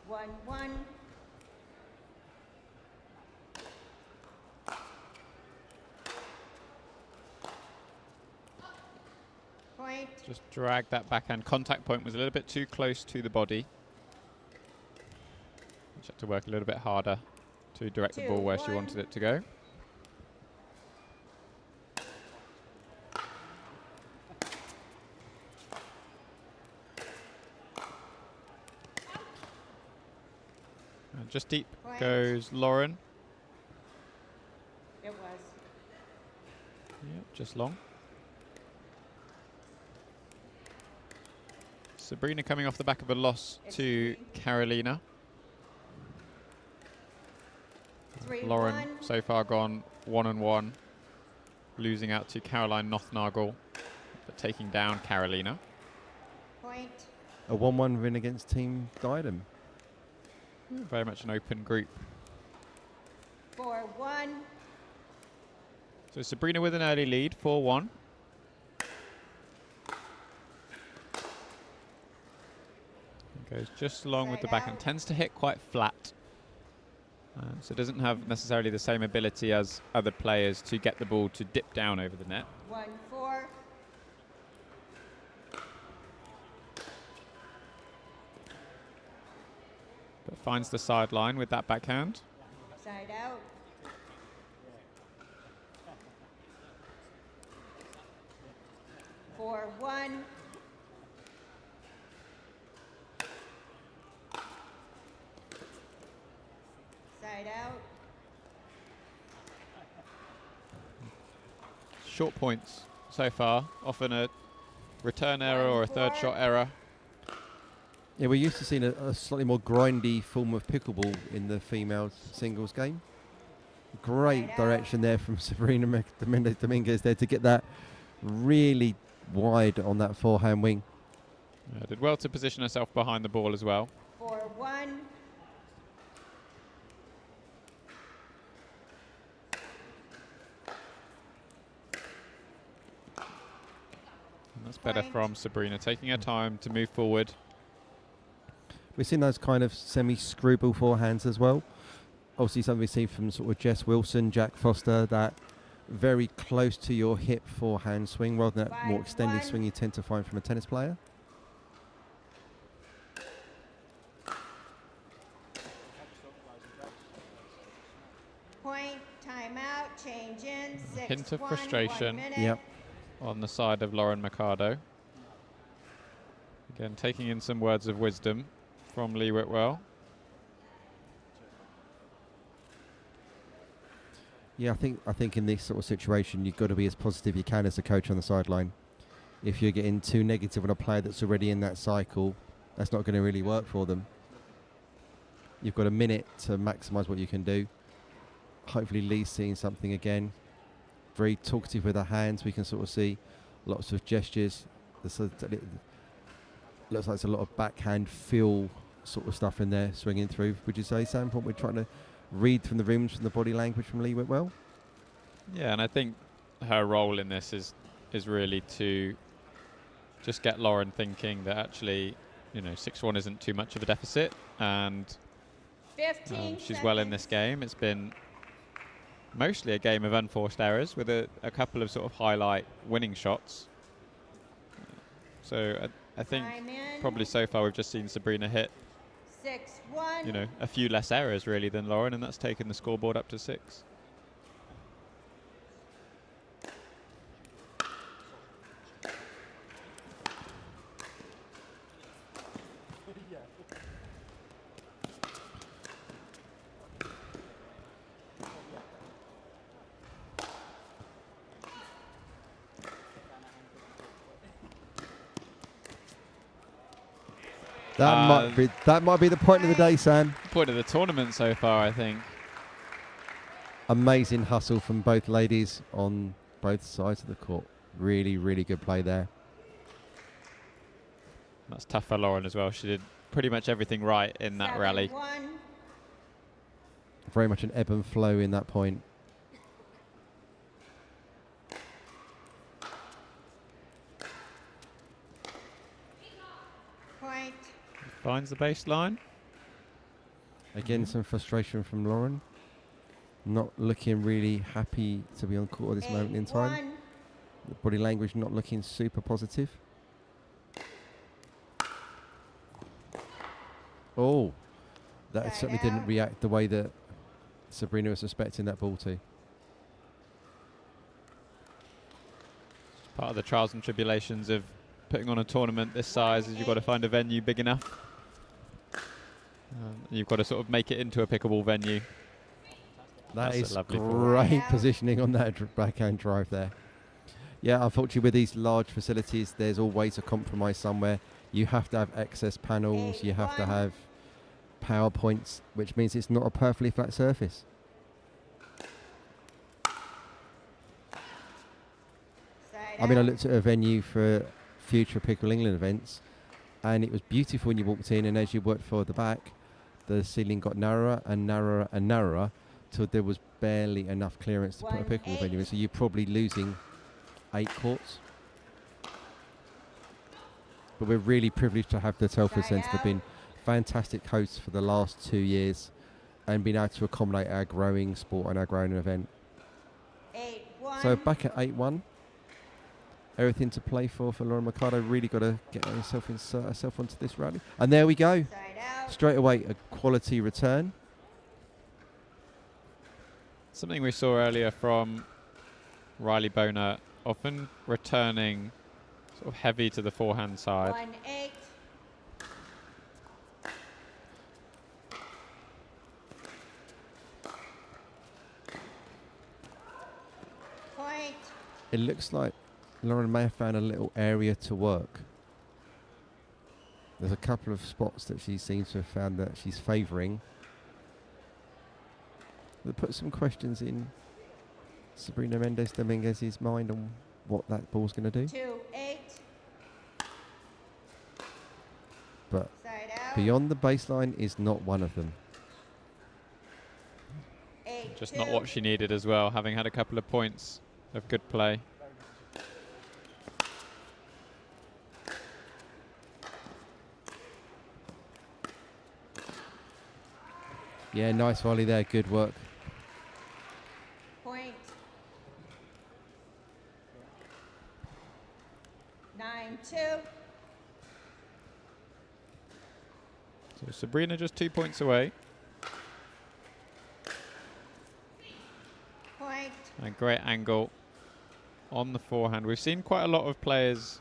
1-1. Point. Just dragged that backhand. Contact point was a little bit too close to the body. She had to work a little bit harder to direct the ball where she 2-1. wanted it to go. And just deep Point. goes Lauren. It was. Yep, just long. Sabrina coming off the back of a loss to Karolina. 3-1. Lauren so far gone 1-1, losing out to Caroline Nothnagel, but taking down Karolina. Point. A 1-1 win against Team Diadem. Very much an open group. 4-1. So Sabrina with an early lead, 4-1. Goes just long with the backhand. Tends to hit quite flat. So it doesn't have necessarily the same ability as other players to get the ball to dip down over the net. 1-4. But finds the sideline with that backhand. Side out. Four, 1. Side out. Short points so far. Often a return error or a third shot error. Yeah, we're used to seeing a slightly more grindy form of pickleball in the female singles game. Great direction there from Sabrina Mendez Dominguez there to get that really wide on that forehand wing. Did well to position herself behind the ball as well. 4-1. And that's better from Sabrina, taking her time to move forward. We've seen those kind of semi-screwball forehands as well. Obviously something we've seen from sort of Jess Wilson, Jack Foster, that very close to your hip forehand swing rather than that more extended swing you tend to find from a tennis player. Point, timeout, change in, 6-1. Hint of 1 frustration minute. on the side of Lauren Mercado. Again, taking in some words of wisdom from Lee Whitwell. Yeah, I think in this sort of situation you've got to be as positive you can as a coach on the sideline. If you're getting too negative on a player that's already in that cycle, that's not going to really work for them. You've got a minute to maximise what you can do. Hopefully Lee's seeing something again. Very talkative with her hands. We can sort of see lots of gestures. Looks like there's a lot of backhand feel sort of stuff in there swinging through. Would you say, Sam, what we're trying to read from the rooms, from the body language from Lee went well? Yeah, and I think her role in this is really to just get Lauren thinking that actually, 6-1 isn't too much of a deficit, and 15 she's well in this game. It's been mostly a game of unforced errors with a couple of sort of highlight winning shots. So I think probably so far we've just seen Sabrina hit 6-1. a few less errors really than Lauren, and that's taken the scoreboard up to 6. That might be the point of the day, Sam. Point of the tournament so far, I think. Amazing hustle from both ladies on both sides of the court. Really, really good play there. That's tough for Lauren as well. She did pretty much everything right in that rally. Very much an ebb and flow in that point. Point. Finds the baseline. Again, some frustration from Lauren. Not looking really happy to be on court at this moment in time. The body language not looking super positive. Oh, that certainly didn't react the way that Sabrina was expecting that ball to. Part of the trials and tribulations of putting on a tournament this size is you've got to find a venue big enough. You've got to sort of make it into a pickleball venue. That That's is a lovely great positioning on that backhand drive there. Yeah, unfortunately with these large facilities, there's always a compromise somewhere. You have to have excess panels, you have to have power points, which means it's not a perfectly flat surface. I mean, I looked at a venue for future Pickle England events, and it was beautiful when you walked in, and as you worked forward the back, the ceiling got narrower and narrower and narrower till there was barely enough clearance to put a pickleball venue in. So you're probably losing 8 courts. But we're really privileged to have the Telford Centre. They've been fantastic hosts for the last 2 years and been able to accommodate our growing sport and our growing event. 8-1. So back at 8-1. Everything to play for Lauren Mercado. Really got to get insert herself onto this rally. And there we go. Straight away, a quality return. Something we saw earlier from Riley Boner, often returning sort of heavy to the forehand side. 1-8. Point. It looks like Lauren may have found a little area to work. There's a couple of spots that she seems to have found that she's favouring. That put some questions in Sabrina Mendes Dominguez's mind on what that ball's going to do. 2-8. But beyond the baseline is not one of them. Just not what she needed as well, having had a couple of points of good play. Yeah, nice volley there. Good work. Point. 9-2. So Sabrina just 2 points away. Point. A great angle on the forehand. We've seen quite a lot of players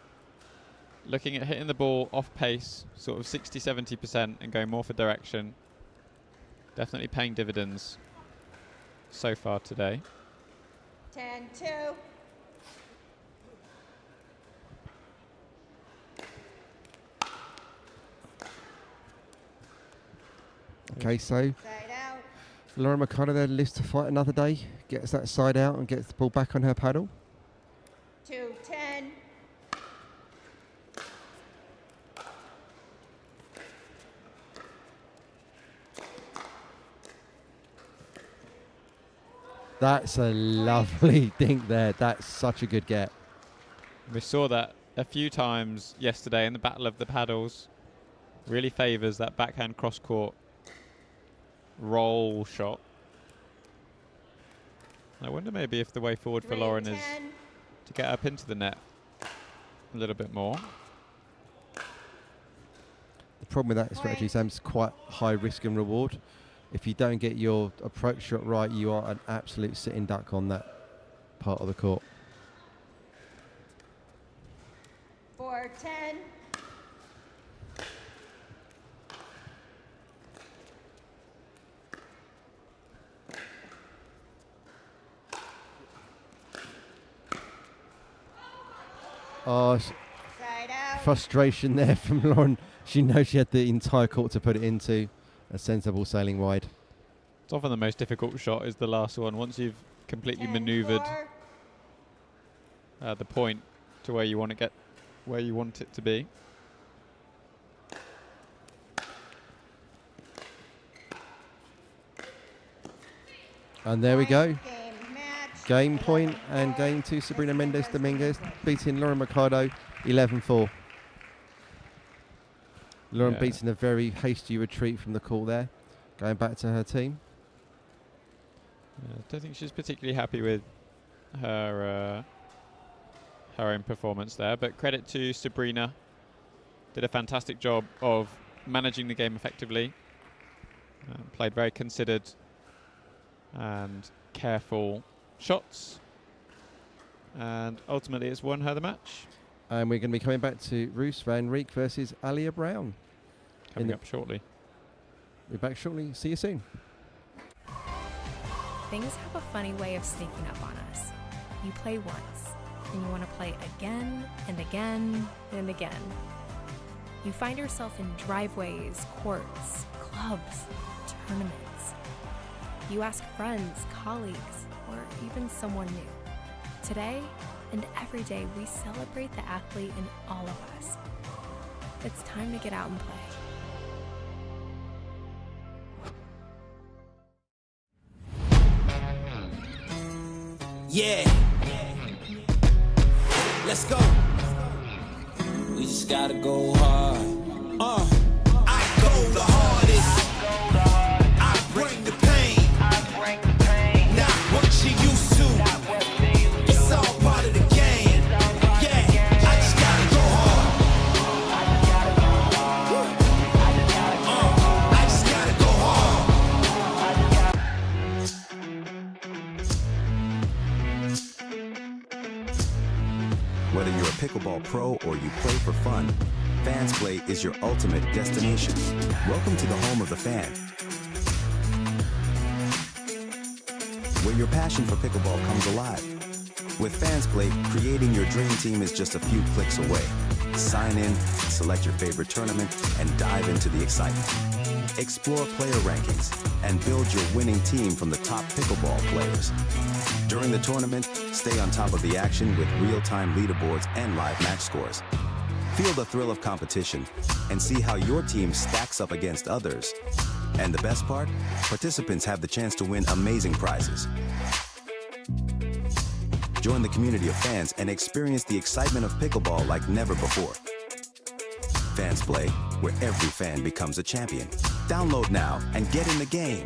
looking at hitting the ball off pace, sort of 60-70%, and going more for direction. Definitely paying dividends so far today. 10-2. Okay, so Lauren Mercado there lives to fight another day, gets that side out and gets the ball back on her paddle. 2-10. That's a lovely dink there. That's such a good get. We saw that a few times yesterday in the Battle of the Paddles. Really favours that backhand cross-court roll shot. I wonder maybe if the way forward for Lauren is to get up into the net a little bit more. The problem with that strategy, Sam, is quite high risk and reward. If you don't get your approach shot right, you are an absolute sitting duck on that part of the court. 4-10. Oh, frustration there from Lauren. She knows she had the entire court to put it into. A sensible sailing wide. It's often the most difficult shot is the last one. Once you've completely manoeuvred the point to where you want to get, where you want it to be. And there we go. Game point and game to Sabrina Mendes Dominguez, beating Lauren Mercado 11-4. Lauren beating a very hasty retreat from the court there, going back to her team. I don't think she's particularly happy with her own performance there, but credit to Sabrina. Did a fantastic job of managing the game effectively. Played very considered and careful shots, and ultimately it's won her the match. And we're going to be coming back to Roos van Riek versus Alia Brown. Coming up shortly. We're back shortly. See you soon. Things have a funny way of sneaking up on us. You play once, and you want to play again and again and again. You find yourself in driveways, courts, clubs, tournaments. You ask friends, colleagues, or even someone new. Today and every day, we celebrate the athlete in all of us. It's time to get out and play. Yeah. Let's go. We just gotta go hard. I go the hardest. I bring the pain. Not what you used to. It's all part of the game. Yeah, I just gotta go hard. I just gotta go hard. Whether you're a pickleball pro or you play for fun, Fans Play is your ultimate destination. Welcome to the home of the fan, where your passion for pickleball comes alive. With Fans Play, creating your dream team is just a few clicks away. Sign in, select your favorite tournament, and dive into the excitement. Explore player rankings and build your winning team from the top pickleball players. During the tournament, stay on top of the action with real-time leaderboards and live match scores. Feel the thrill of competition and see how your team stacks up against others. And the best part? Participants have the chance to win amazing prizes. Join the community of fans and experience the excitement of pickleball like never before. Fans Play, where every fan becomes a champion. Download now and get in the game.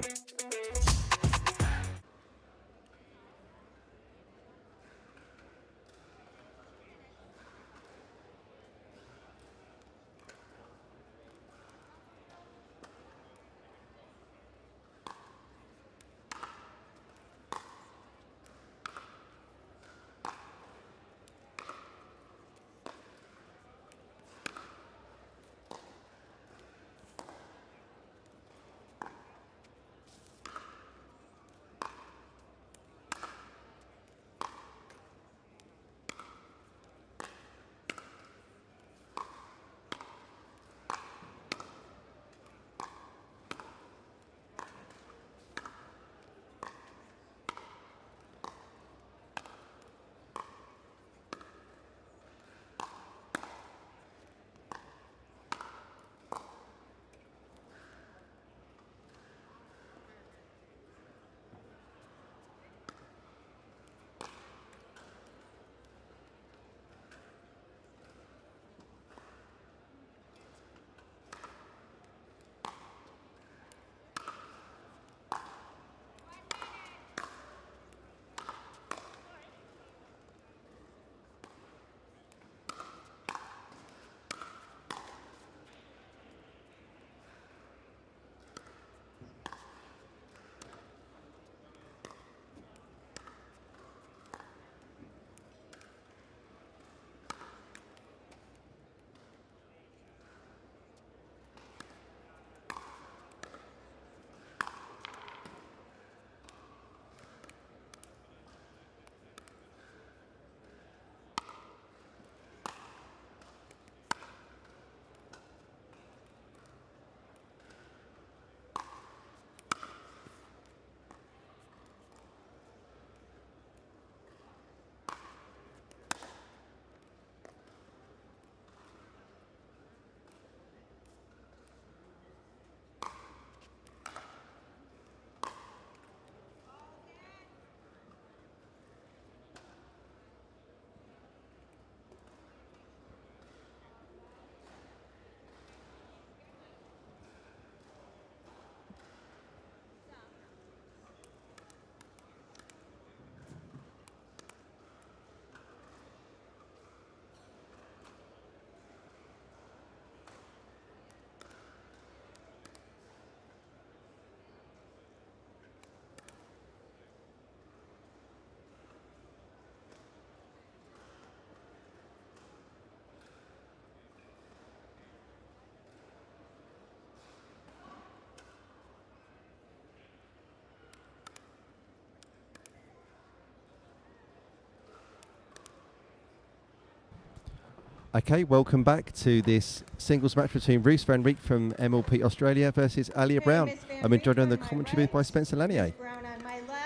Okay, welcome back to this singles match between Ruth Van Riek from MLP Australia versus Alia Brown. I'm joined on the commentary booth by Spencer Lanier.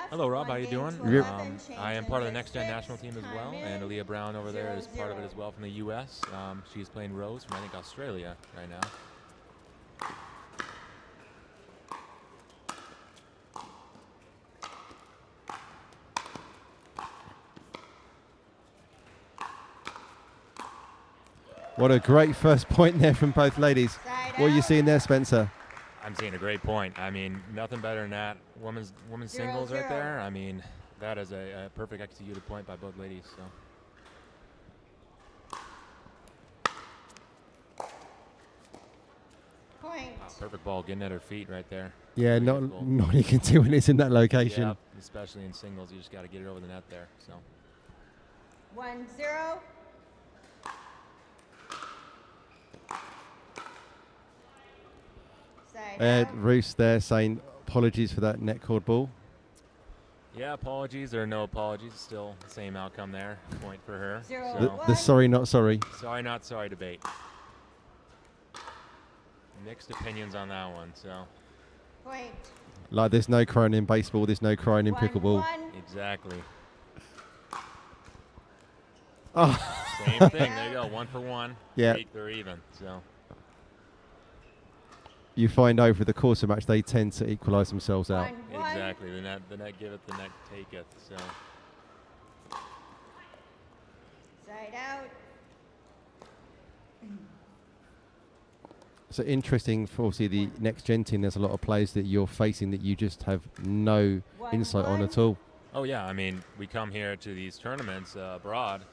Hello, Rob. How you doing? Yep. I am part of the Next Gen national team as well, and Alia Brown over there is part of it as well from the U.S. She's playing Rose from, I think, Australia right now. What a great first point there from both ladies. What are you seeing there, Spencer? I'm seeing a great point. I mean, nothing better than that. Women's singles right there. I mean, that is a perfect executed point by both ladies. So. Point. Perfect ball getting at her feet right there. Yeah, not you can do when it's in that location. Yeah, especially in singles, you just got to get it over the net there. So. 1-0. Roos there saying apologies for that net cord ball. Yeah, apologies or no apologies. Still the same outcome there. Point for her. The sorry, not sorry. Sorry, not sorry debate. Mixed opinions on that one. So. Point. Like there's no crying in baseball, there's no crying in pickleball. Exactly. Oh. Same thing. There you go. 1 for 1. Yeah. They're even. So. You find over the course of the match they tend to equalise themselves out. Exactly. The net giveth, the net taketh. So. Side out. So interesting for obviously the next gen team. There's a lot of players that you're facing that you just have no insight on at all. Oh yeah, I mean we come here to these tournaments abroad,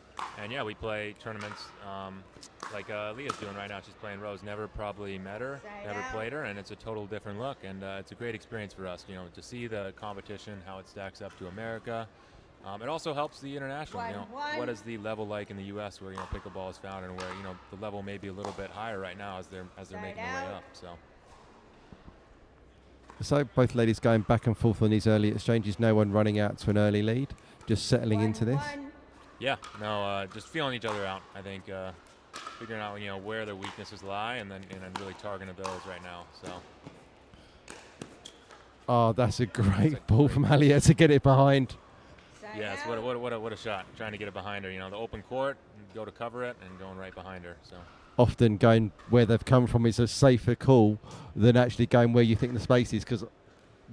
and yeah, we play tournaments like Leah's doing right now. She's playing Rose. Never probably met her, never played her, and it's a total different look. And it's a great experience for us, you know, to see the competition, how it stacks up to America. It also helps the international. You know, what is the level like in the U.S. where pickleball is found, and where the level may be a little bit higher right now as they're making their way up. So both ladies going back and forth on these early exchanges. No one running out to an early lead, just settling into this. Yeah, no, just feeling each other out. I think figuring out where their weaknesses lie, and then really targeting those right now. So. Oh, that's a great ball from Alia to get it behind. Yes, what a shot! Trying to get it behind her. The open court, go to cover it, and going right behind her. So. Often going where they've come from is a safer call than actually going where you think the space is, because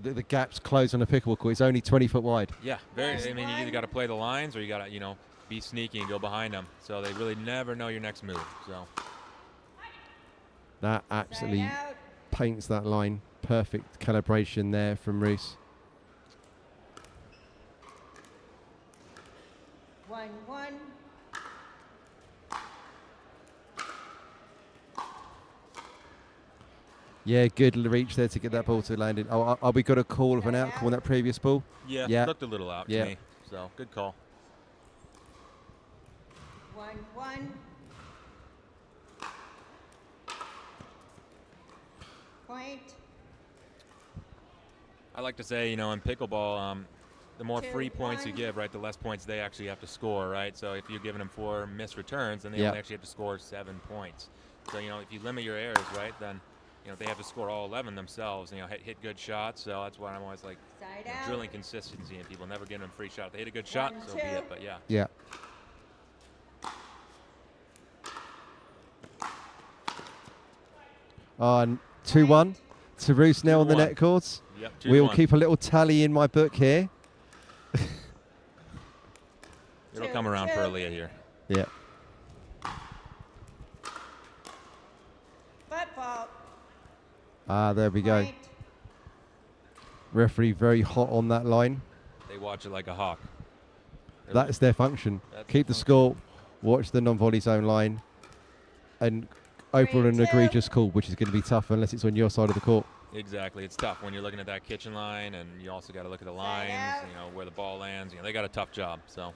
the gaps close on a pickleball court. It's only 20 foot wide. Yeah, very. I mean, you either got to play the lines or you got to be sneaky and go behind them. So they really never know your next move. So. That absolutely paints that line. Perfect calibration there from Roos. 1-1. Yeah, good reach there to get that ball to land in. Oh, we got a call of an out call on that previous ball? Yeah, looked a little out to me. So, good call. 1-1. Point. I like to say, in pickleball, the more free points you give, right, the less points they actually have to score, right? So if you're giving them 4 missed returns, then they only actually have to score 7 points. So, if you limit your errors, right, then they have to score all 11 themselves, hit good shots. So that's why I'm always like drilling consistency, and people never giving them free shot. If they hit a good shot, so be it, but yeah. Yeah. And 2-1 to Roos now on the net courts. Yep, we'll keep a little tally in my book here. It'll come around for Alia here. Yeah. Football. There we go. Referee very hot on that line. They watch it like a hawk. That's their function. Keep the score, watch the non-volley zone line, and overall an egregious call, which is going to be tough unless it's on your side of the court. Exactly. It's tough when you're looking at that kitchen line, and you also got to look at the lines, where the ball lands. They got a tough job, so.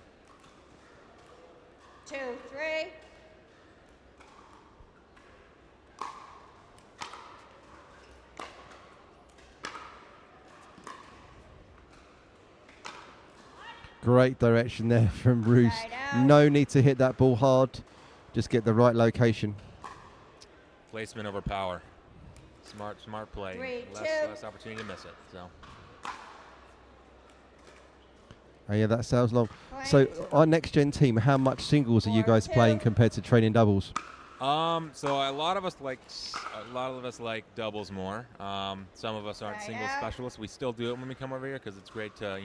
2-3. Great direction there from Roos. No need to hit that ball hard. Just get the right location. Placement over power. Smart play. 3-2. Less opportunity to miss it. So. Oh yeah, that sounds long. So our next gen team, how much singles are you guys playing compared to training doubles? So a lot of us like doubles more. Some of us aren't single specialists. We still do it when we come over here because it's great to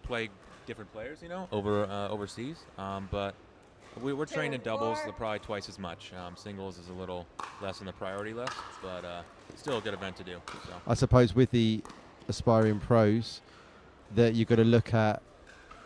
play different players overseas. But we're trained in doubles probably twice as much. Singles is a little less on the priority list, but still a good event to do. So. I suppose with the aspiring pros, that you've got to look at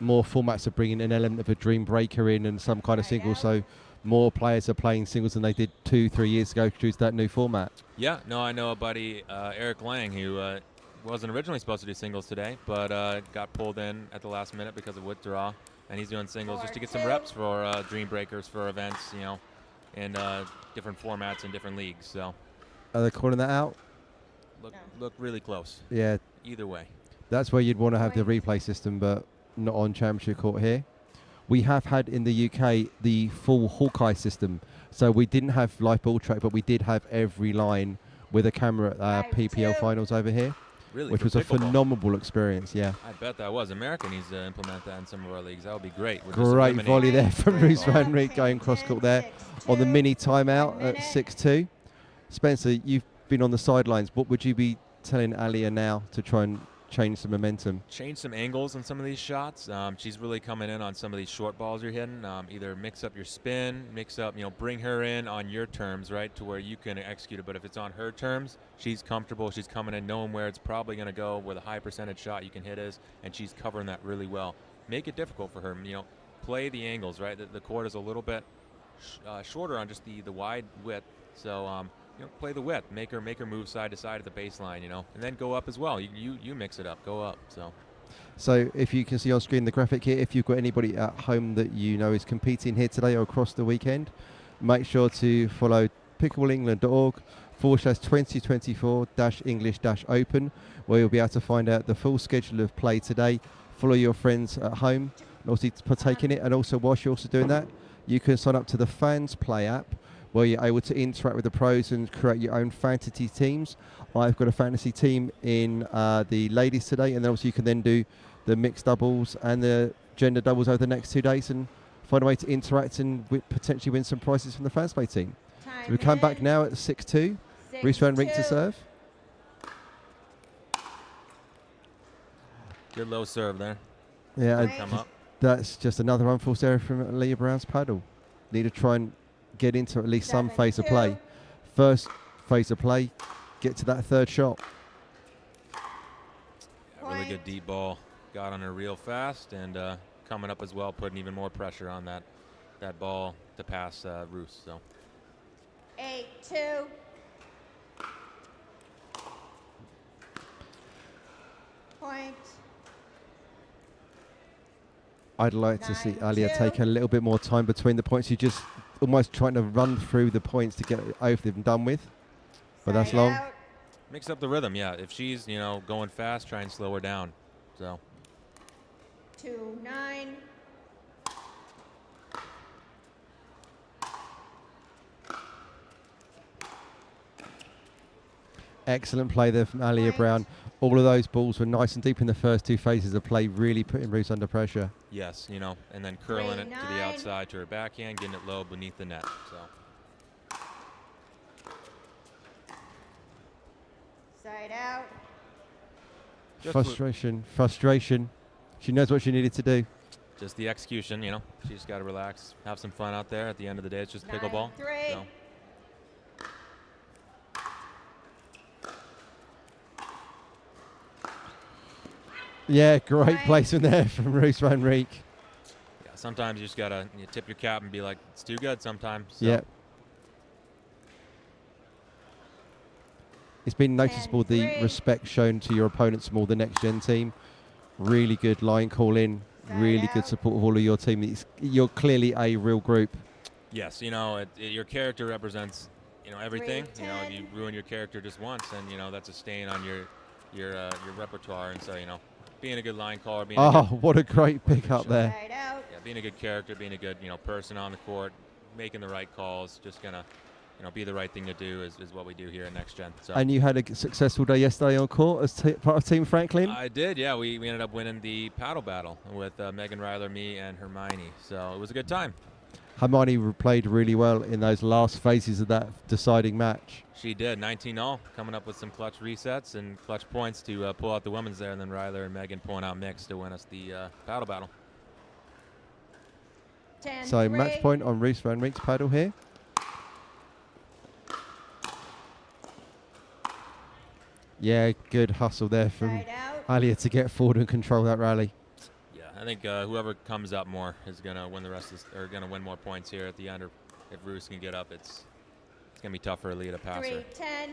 more formats of bringing an element of a dream breaker in and some kind of single. So more players are playing singles than they did 2-3 years ago due to that new format. Yeah, no, I know a buddy, Eric Lang, who wasn't originally supposed to do singles today, but got pulled in at the last minute because of withdrawal, and he's doing singles just to get some reps for dream breakers for events, in different formats and different leagues. So. Are they calling that out? Look really close. Yeah. Either way. That's where you'd want to have the replay system, but not on Championship Court here. We have had in the UK the full Hawkeye system. So we didn't have live ball track, but we did have every line with a camera at PPL finals over here. Really? Which was a phenomenal experience, yeah. I bet that was. America needs to implement that in some of our leagues. That would be great. Great volley there from Roos van Riek going cross court there on the mini timeout at 6-2. Spencer, you've been on the sidelines. What would you be telling Alia now to try and change some momentum? Change some angles on some of these shots. She's really coming in on some of these short balls you're hitting. Either mix up your spin, bring her in on your terms, right, to where you can execute it. But if it's on her terms, she's comfortable. She's coming in knowing where it's probably going to go, where the high percentage shot you can hit is, and she's covering that really well. Make it difficult for her. Play the angles, right? The court is a little bit shorter on just the wide width. So, play the width, make her move side to side at the baseline, and then go up as well. You mix it up, go up. So if you can see on screen the graphic here, if you've got anybody at home that is competing here today or across the weekend, make sure to follow picklebalengland.org/2024-English-Open, where you'll be able to find out the full schedule of play today. Follow your friends at home and also partake in it. And also, whilst you're also doing that, you can sign up to the Fans Play app, where you're able to interact with the pros and create your own fantasy teams. I've got a fantasy team in the ladies today, and then obviously you can then do the mixed doubles and the gender doubles over the next 2 days and find a way to interact and potentially win some prizes from the Fans Play team. So we come back now at 6-2. Roos van Riek to serve. Good low serve there. Yeah, come up. That's just another unforced error from Leah Brown's paddle. Need to try and get into at least some phase of play. First phase of play, get to that third shot. Yeah, really good deep ball. Got on her real fast and coming up as well, putting even more pressure on that ball to pass Roos. So 8-2. Point. I'd like to see Alia take a little bit more time between the points. You're just almost trying to run through the points to get it over and done with. But that's long. Mix up the rhythm, yeah. If she's, going fast, try and slow her down. So 2-9. Excellent play there from Alia Brown. All of those balls were nice and deep in the first two phases of play, really putting Roos under pressure. Yes, and then curling it to the outside to her backhand, getting it low beneath the net. So side out. Frustration. She knows what she needed to do. Just the execution, She just got to relax, have some fun out there. At the end of the day, it's just pickleball. 9-3. So. Yeah, great placement there from Roos van Riek. Yeah, sometimes you just got to tip your cap and be like, it's too good sometimes. So. Yeah. It's been noticeable the respect shown to your opponents more, the next gen team. Really good line call in, really good support of all of your team. You're clearly a real group. Yes, your character represents, everything. If you ruin your character just once, then that's a stain on your repertoire. And so being a good line caller, what a great pick up there. Yeah, being a good character, being a good person on the court, making the right calls, just gonna, be the right thing to do is what we do here at Next Gen. So. And you had a successful day yesterday on court as part of Team Franklin? I did, yeah. We ended up winning the paddle battle with Megan Ryler, me, and Hermione. So it was a good time. Hermione played really well in those last phases of that deciding match. She did, 19-0, coming up with some clutch resets and clutch points to pull out the women's there, and then Ryler and Megan pulling out mix to win us the paddle battle. So match point on Ruth Van Riek's paddle here. Yeah, good hustle there from Alia to get forward and control that rally. Yeah, I think whoever comes up more is going to win the rest of this, or going to win more points here at the end. Or if Ruth can get up, it's going to be tough for Alia to pass her. 3-10.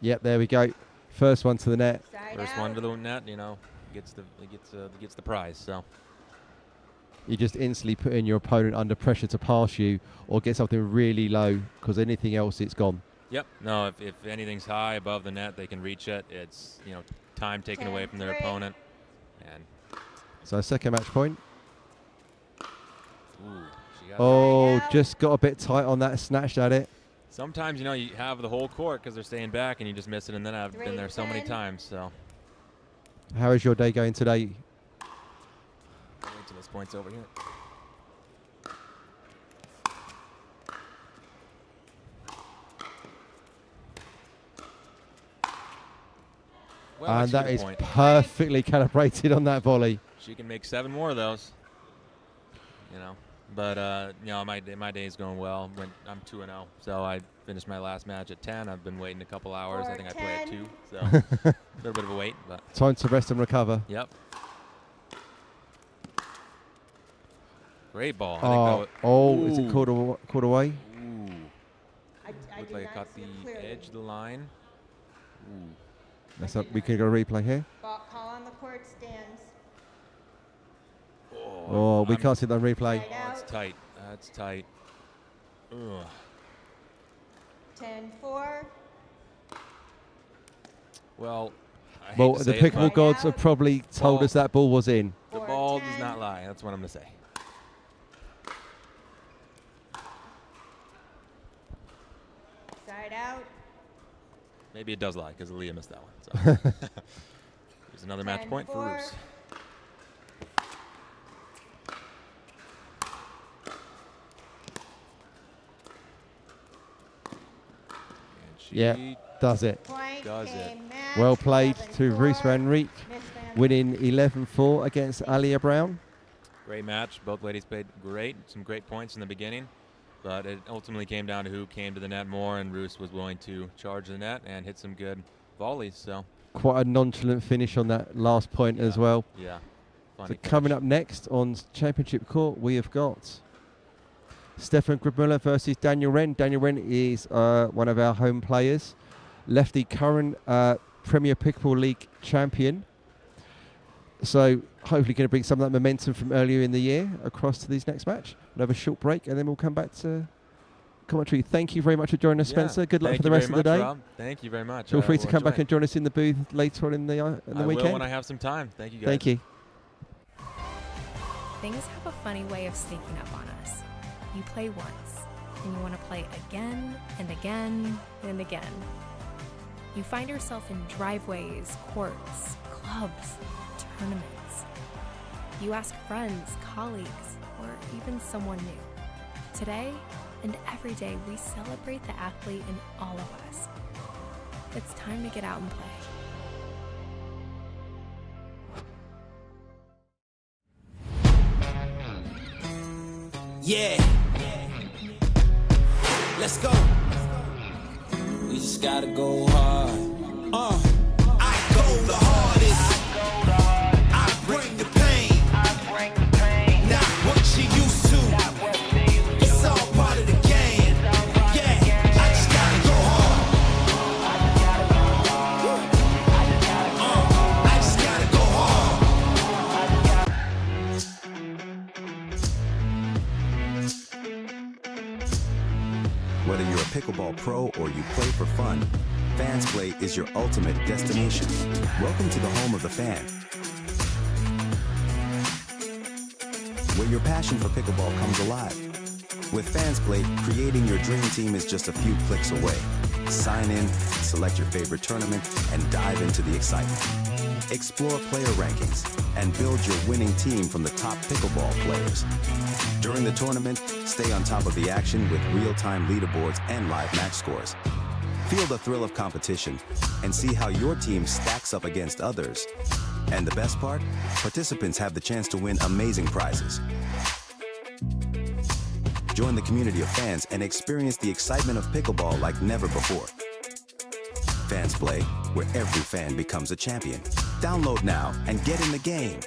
Yep, there we go. First one to the net. First one to the net, gets the prize. So. You just instantly put in your opponent under pressure to pass you or get something really low, because anything else, it's gone. Yep. No, if anything's high above the net, they can reach it. It's, time taken away from their opponent. And so second match point. Ooh, she got just got a bit tight on that, snatched at it. Sometimes, you have the whole court because they're staying back and you just miss it, and then I've been there so many times. So. How is your day going today? Wait till this point's over here. Well, and that is perfectly calibrated on that volley. She can make 7 more of those. But my day is going well. I'm 2-0, so I finished my last match at 10. I've been waiting a couple hours. I think I play at 2, so a little bit of a wait. But time to rest and recover. Yep. Great ball. Is it caught away? Ooh. Looked like it caught the edge of the line. Ooh. That's up. We can go replay here. Ball call on the court stands. Oh, we can't see that replay. That's tight. That's tight. Ugh. 10-4. Well, the pickleball gods have probably told us that ball was in. The ball does not lie. That's what I'm going to say. Side out. Maybe it does lie because Aaliyah missed that one. So. Here's another match point for Roos. Yeah, does it. Does it. Well played to Ruth Van Riek, winning 11-4 against Alia Brown. Great match. Both ladies played great. Some great points in the beginning. But it ultimately came down to who came to the net more, and Roos was willing to charge the net and hit some good volleys. So quite a nonchalant finish on that last point as well. Yeah. So coming up next on Championship Court, we have got Stefan Grubmuller versus Daniel Wren. Daniel Wren is one of our home players, lefty current Premier Pickleball League champion. So hopefully going to bring some of that momentum from earlier in the year across to this next match. We'll have a short break and then we'll come back to commentary. Thank you very much for joining us, Spencer. Good luck for the rest of the day. Rob. Thank you very much. Feel free to come back and join us in the booth later on in the weekend. I will when I have some time. Thank you, guys. Thank you. Things have a funny way of sneaking up on us. You play once, and you want to play again and again and again. You find yourself in driveways, courts, clubs, tournaments. You ask friends, colleagues, or even someone new. Today and every day, we celebrate the athlete in all of us. It's time to get out and play. Yeah. Let's go. We just gotta go hard. I go the hardest. I bring the pain. Not what you used to. It's all part of the game. Yeah, I just gotta go hard. I just gotta go hard. Whether you're a pickleball pro or you play for fun, Fans Play is your ultimate destination. Welcome to the home of the fan. where your passion for pickleball comes alive. With FansPlay, creating your dream team is just a few clicks away. Sign in, select your favorite tournament, and dive into the excitement. Explore player rankings and build your winning team from the top pickleball players. During the tournament, stay on top of the action with real-time leaderboards and live match scores. Feel the thrill of competition and see how your team stacks up against others. And the best part? Participants have the chance to win amazing prizes. Join the community of fans and experience the excitement of pickleball like never before. FansPlay, where every fan becomes a champion. Download now and get in the game.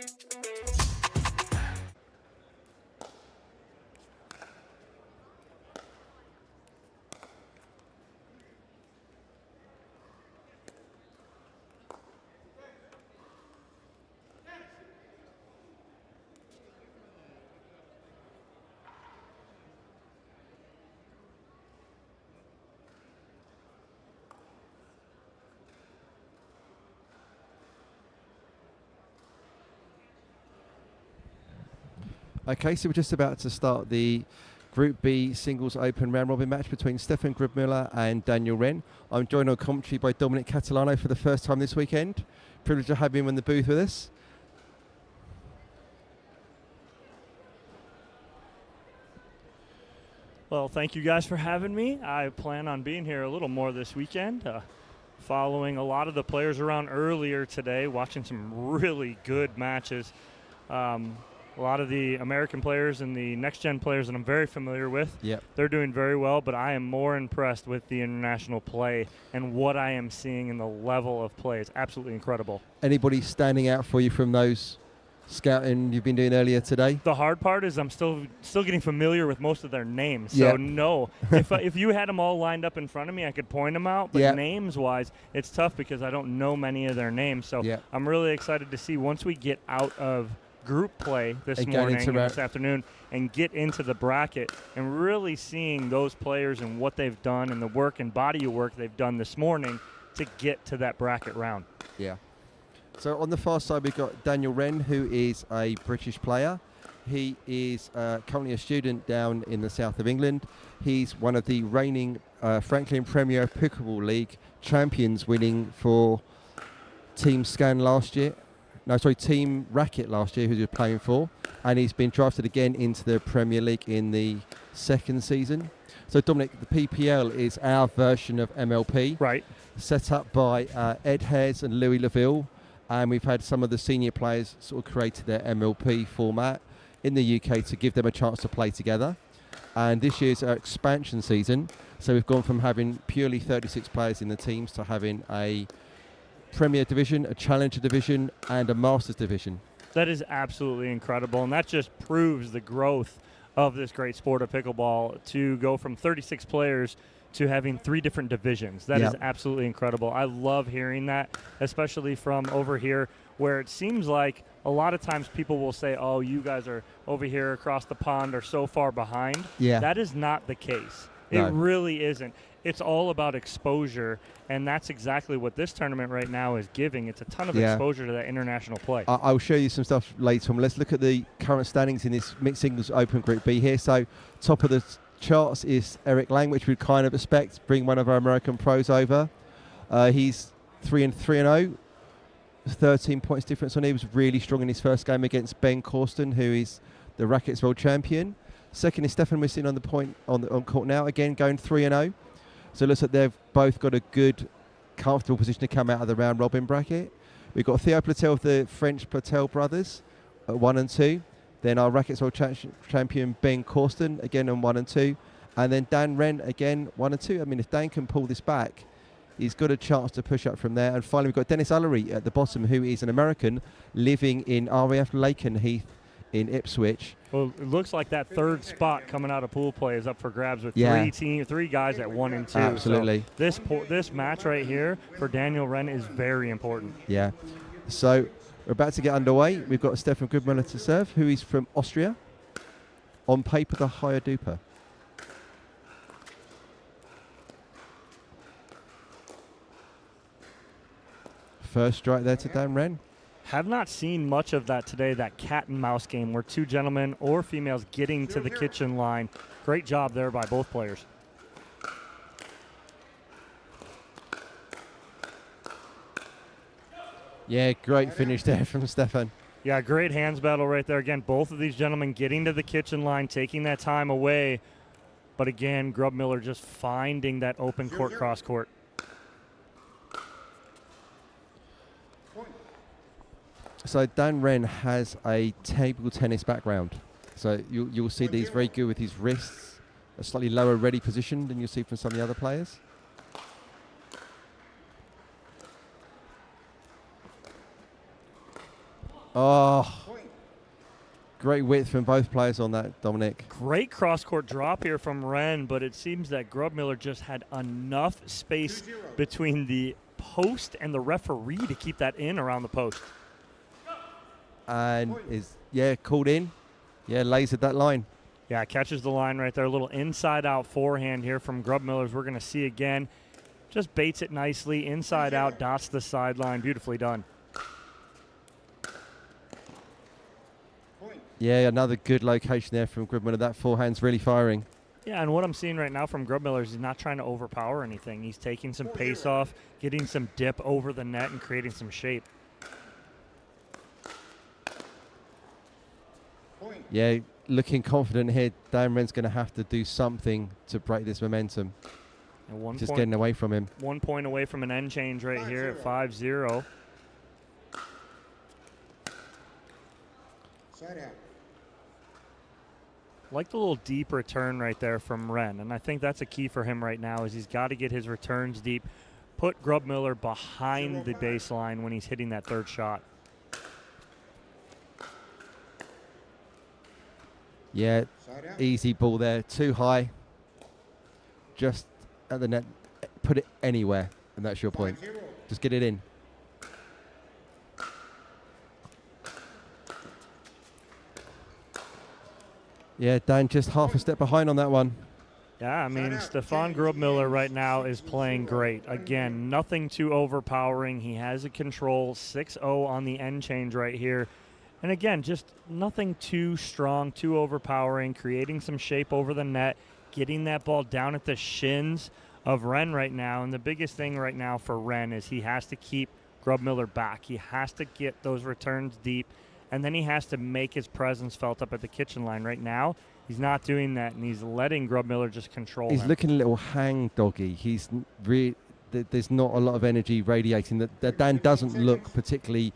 Okay, so we're just about to start the Group B Singles Open round robin match between Stefan Grubmüller and Daniel Wren. I'm joined on commentary by Dominic Catalano for the first time this weekend. Privileged to have him in the booth with us. Well, thank you guys for having me. I plan on being here a little more this weekend, following a lot of the players around earlier today, watching some really good matches. A lot of the American players and the next-gen players that I'm very familiar with, they're doing very well, but I am more impressed with the international play and what I am seeing in the level of play. It's absolutely incredible. Anybody standing out for you from those scouting you've been doing earlier today? The hard part is I'm still getting familiar with most of their names. So no, if you had them all lined up in front of me, I could point them out. But names-wise, it's tough because I don't know many of their names. So I'm really excited to see once we get out of group play this morning and this afternoon and get into the bracket and really seeing those players and what they've done and the work and body of work they've done this morning to get to that bracket round. Yeah. So on the far side, we've got Daniel Wren, who is a British player. He is currently a student down in the south of England. He's one of the reigning Franklin Premier Pickleball League champions, winning for Team Scan last year. No, sorry, Team Racket last year, who he was playing for. And he's been drafted again into the Premier League in the second season. So, Dominic, the PPL is our version of MLP. Right. Set up by Ed Hares and Louis Laville. And we've had some of the senior players sort of created their MLP format in the UK to give them a chance to play together. And this year's our expansion season. So we've gone from having purely 36 players in the teams to having a Premier Division, a Challenger Division, and a Masters Division. That is absolutely incredible, and that just proves the growth of this great sport of pickleball to go from 36 players to having 3 different divisions. That is absolutely incredible. I love hearing that, especially from over here, where it seems like a lot of times people will say, oh, you guys are over here across the pond or so far behind. Yeah. That is not the case. No. It really isn't. It's all about exposure, and that's exactly what this tournament right now is giving. It's a ton of exposure to that international play. I'll show you some stuff later on. Let's look at the current standings in this Mixed Singles Open Group B here. So top of the charts is Eric Lang, which we'd kind of expect, bring one of our American pros over. He's 3-0, 13 points difference on him. He was really strong in his first game against Ben Corsten, who is the Rackets World Champion. Second is Stefan Wissin on the point on court now, again going 3-0. So it looks like they've both got a good, comfortable position to come out of the round robin bracket. We've got Theo Platel of the French Platel brothers at 1 and 2. Then our Rackets World Champion Ben Corsten again on 1 and 2. And then Dan Wren again 1 and 2. I mean, if Dan can pull this back, he's got a chance to push up from there. And finally, we've got Dennis Ullery at the bottom, who is an American living in RAF Lakenheath in Ipswich. Well, it looks like that third spot coming out of pool play is up for grabs with three guys at 1 and 2. Absolutely. So this match right here for Daniel Wren is very important. Yeah. So we're about to get underway. We've got Stefan Grubmüller to serve, who is from Austria. On paper, the higher duper. First strike there to Dan Wren. Have not seen much of that today, that cat and mouse game where two gentlemen or females getting to the kitchen line. Great job there by both players. Yeah, great finish there from Stefan. Yeah, great hands battle right there. Again, both of these gentlemen getting to the kitchen line, taking that time away. But again, Grub Miller just finding that open court, cross court. So Dan Wren has a table tennis background. So you'll see that he's very good with his wrists, a slightly lower ready position than you'll see from some of the other players. Oh, great width from both players on that, Dominic. Great cross-court drop here from Wren, but it seems that Grub Miller just had enough space between the post and the referee to keep that in around the post. And called in. Yeah, lasered that line. Yeah, catches the line right there. A little inside-out forehand here from Grub Miller's. We're going to see again. Just baits it nicely, inside out, dots the sideline. Beautifully done. Yeah, another good location there from Grub Miller. That forehand's really firing. Yeah, and what I'm seeing right now from Grub Miller is he's not trying to overpower anything. He's taking some pace off, getting some dip over the net, and creating some shape. Yeah, looking confident here. Dan Wren's going to have to do something to break this momentum. And just getting away from him. 1 point away from an end change right here at 5-0. Side out. Like the little deep return right there from Wren, and I think that's a key for him right now is he's got to get his returns deep, put Grub Miller behind the baseline when he's hitting that third shot. Yeah, easy ball there, too high. Just at the net, put it anywhere, and that's your point. Just get it in. Yeah, Dan just half a step behind on that one. Yeah, I mean, Stefan Grub Miller right now is playing great. Again, nothing too overpowering. He has a control, 6-0 on the end change right here. And again, just nothing too strong, too overpowering, creating some shape over the net, getting that ball down at the shins of Wren right now. And the biggest thing right now for Wren is he has to keep Grub Miller back. He has to get those returns deep, and then he has to make his presence felt up at the kitchen line. Right now, he's not doing that, and he's letting Grub Miller just control him. He's looking a little hang doggy. He's there's not a lot of energy radiating. That Dan doesn't look particularly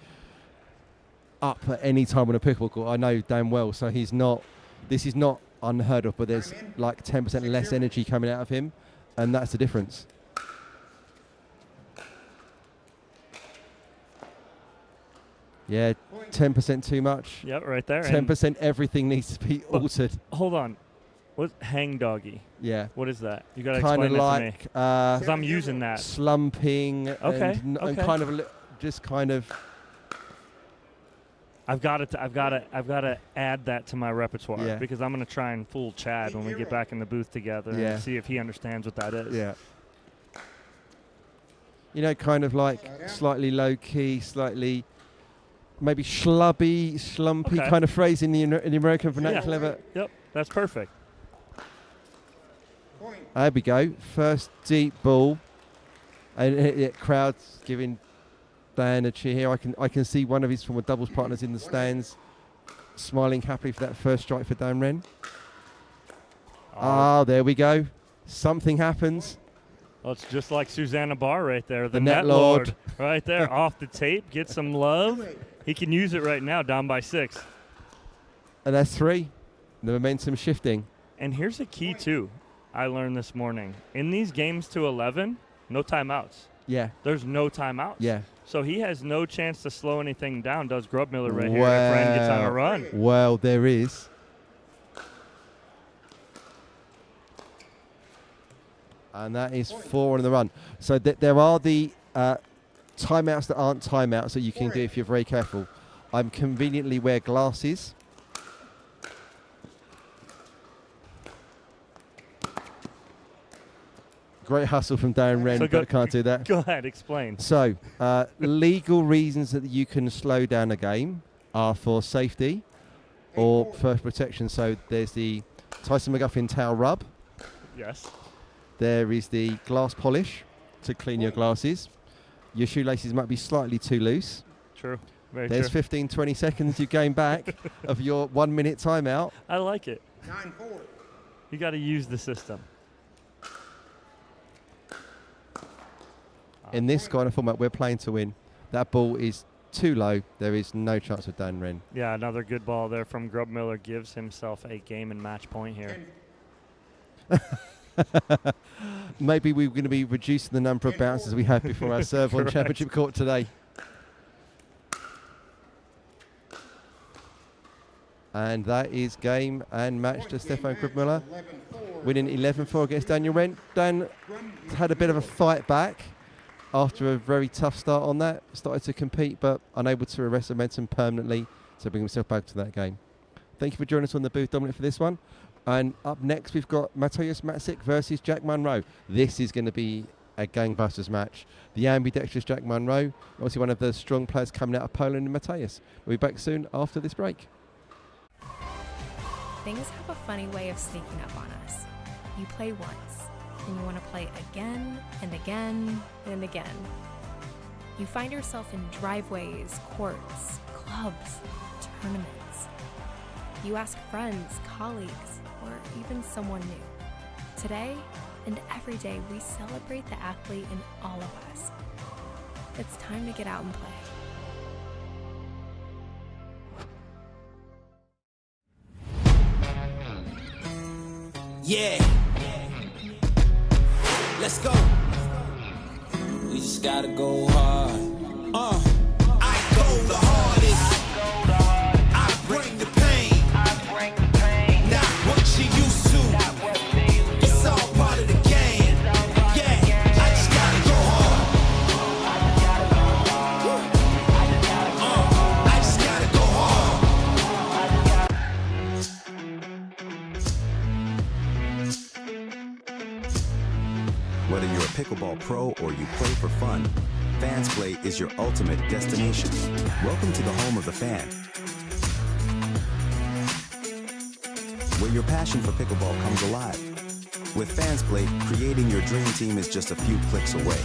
up at any time on a pickleball court. I know Dan well, so he's not. This is not unheard of, but there's like 10% less energy coming out of him, and that's the difference. Yeah, 10% too much. Yep, right there. 10% everything needs to be altered. Hold on. What hang doggy? Yeah. What is that? You got to kind explain of that like, to me. Because I'm using that. Slumping. Okay. And kind of just kind of. I've got to add that to my repertoire because I'm going to try and fool Chad when we get back in the booth together and see if he understands what that is. Yeah. You know, kind of like slightly low key, slightly maybe slumpy kind of phrase in the American vernacular. Yeah. Yep, that's perfect. There we go. First deep ball, and crowd's giving Dan a cheer here. I can see one of his former doubles partners in the stands, smiling happily for that first strike for Dan Wren. There we go. Something happens. Well, it's just like Susanna Barr right there, the Net Lord right there, off the tape. Get some love. He can use it right now, down by 6. And that's 3. The momentum shifting. And here's a key too. I learned this morning. In these games to 11, no timeouts. Yeah. There's no timeouts. Yeah. So he has no chance to slow anything down, does Grub Miller right here if Wren gets on a run. Well, there is. And that is 4 on the run. So there are the timeouts that aren't timeouts that you can do if you're very careful. I'm conveniently wear glasses. Great hustle from Darren Wren, So but can't do that. Go ahead, explain. So, legal reasons that you can slow down a game are for safety or for protection. So there's the Tyson McGuffin towel rub. Yes. There is the glass polish to clean your glasses. Your shoelaces might be slightly too loose. True. Very There's true. 15, 20 seconds you gain back of your 1 minute timeout. I like it. 9-4. You got to use the system. In this kind of format, we're playing to win. That ball is too low. There is no chance of Dan Wren. Yeah, another good ball there from Grub Miller gives himself a game and match point here. Maybe we're going to be reducing the number of bounces we had before our serve on Championship Court today. And that is game and match to Stefan Grubmüller, winning 11-4 against Daniel Wren. Dan had a bit of a fight back after a very tough start on that. Started to compete, but unable to arrest momentum permanently to bring himself back to that game. Thank you for joining us on the booth, Dominic, for this one. And up next, we've got Mateusz Maciek versus Jack Munro. This is going to be a gangbusters match. The ambidextrous Jack Munro, obviously one of the strong players coming out of Poland, and Mateusz. We'll be back soon after this break. Things have a funny way of sneaking up on us. You play once, and you want to play again and again and again. You find yourself in driveways, courts, clubs, tournaments. You ask friends, colleagues, or even someone new. Today and every day, we celebrate the athlete in all of us. It's time to get out and play. Yeah. Let's go. We just gotta go hard. I go the hardest. I bring the pain. Not what you used to. It's all part of the game. Yeah, I just gotta go hard. I just gotta go hard. Whether you're a pickleball pro or you play for fun, Fans Play is your ultimate destination. Welcome to the home of the fan, where your passion for pickleball comes alive. With Fans Play, creating your dream team is just a few clicks away.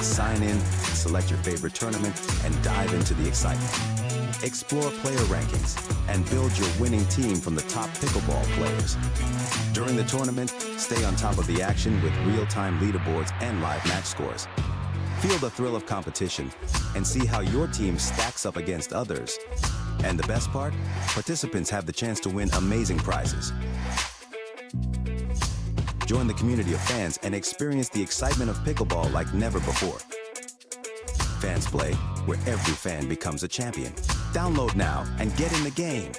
Sign in, select your favorite tournament, and dive into the excitement. Explore player rankings and build your winning team from the top pickleball players. During the tournament, stay on top of the action with real-time leaderboards and live match scores. Feel the thrill of competition and see how your team stacks up against others. And the best part? Participants have the chance to win amazing prizes. Join the community of fans and experience the excitement of pickleball like never before. Fans Play, where every fan becomes a champion. Download now and get in the game.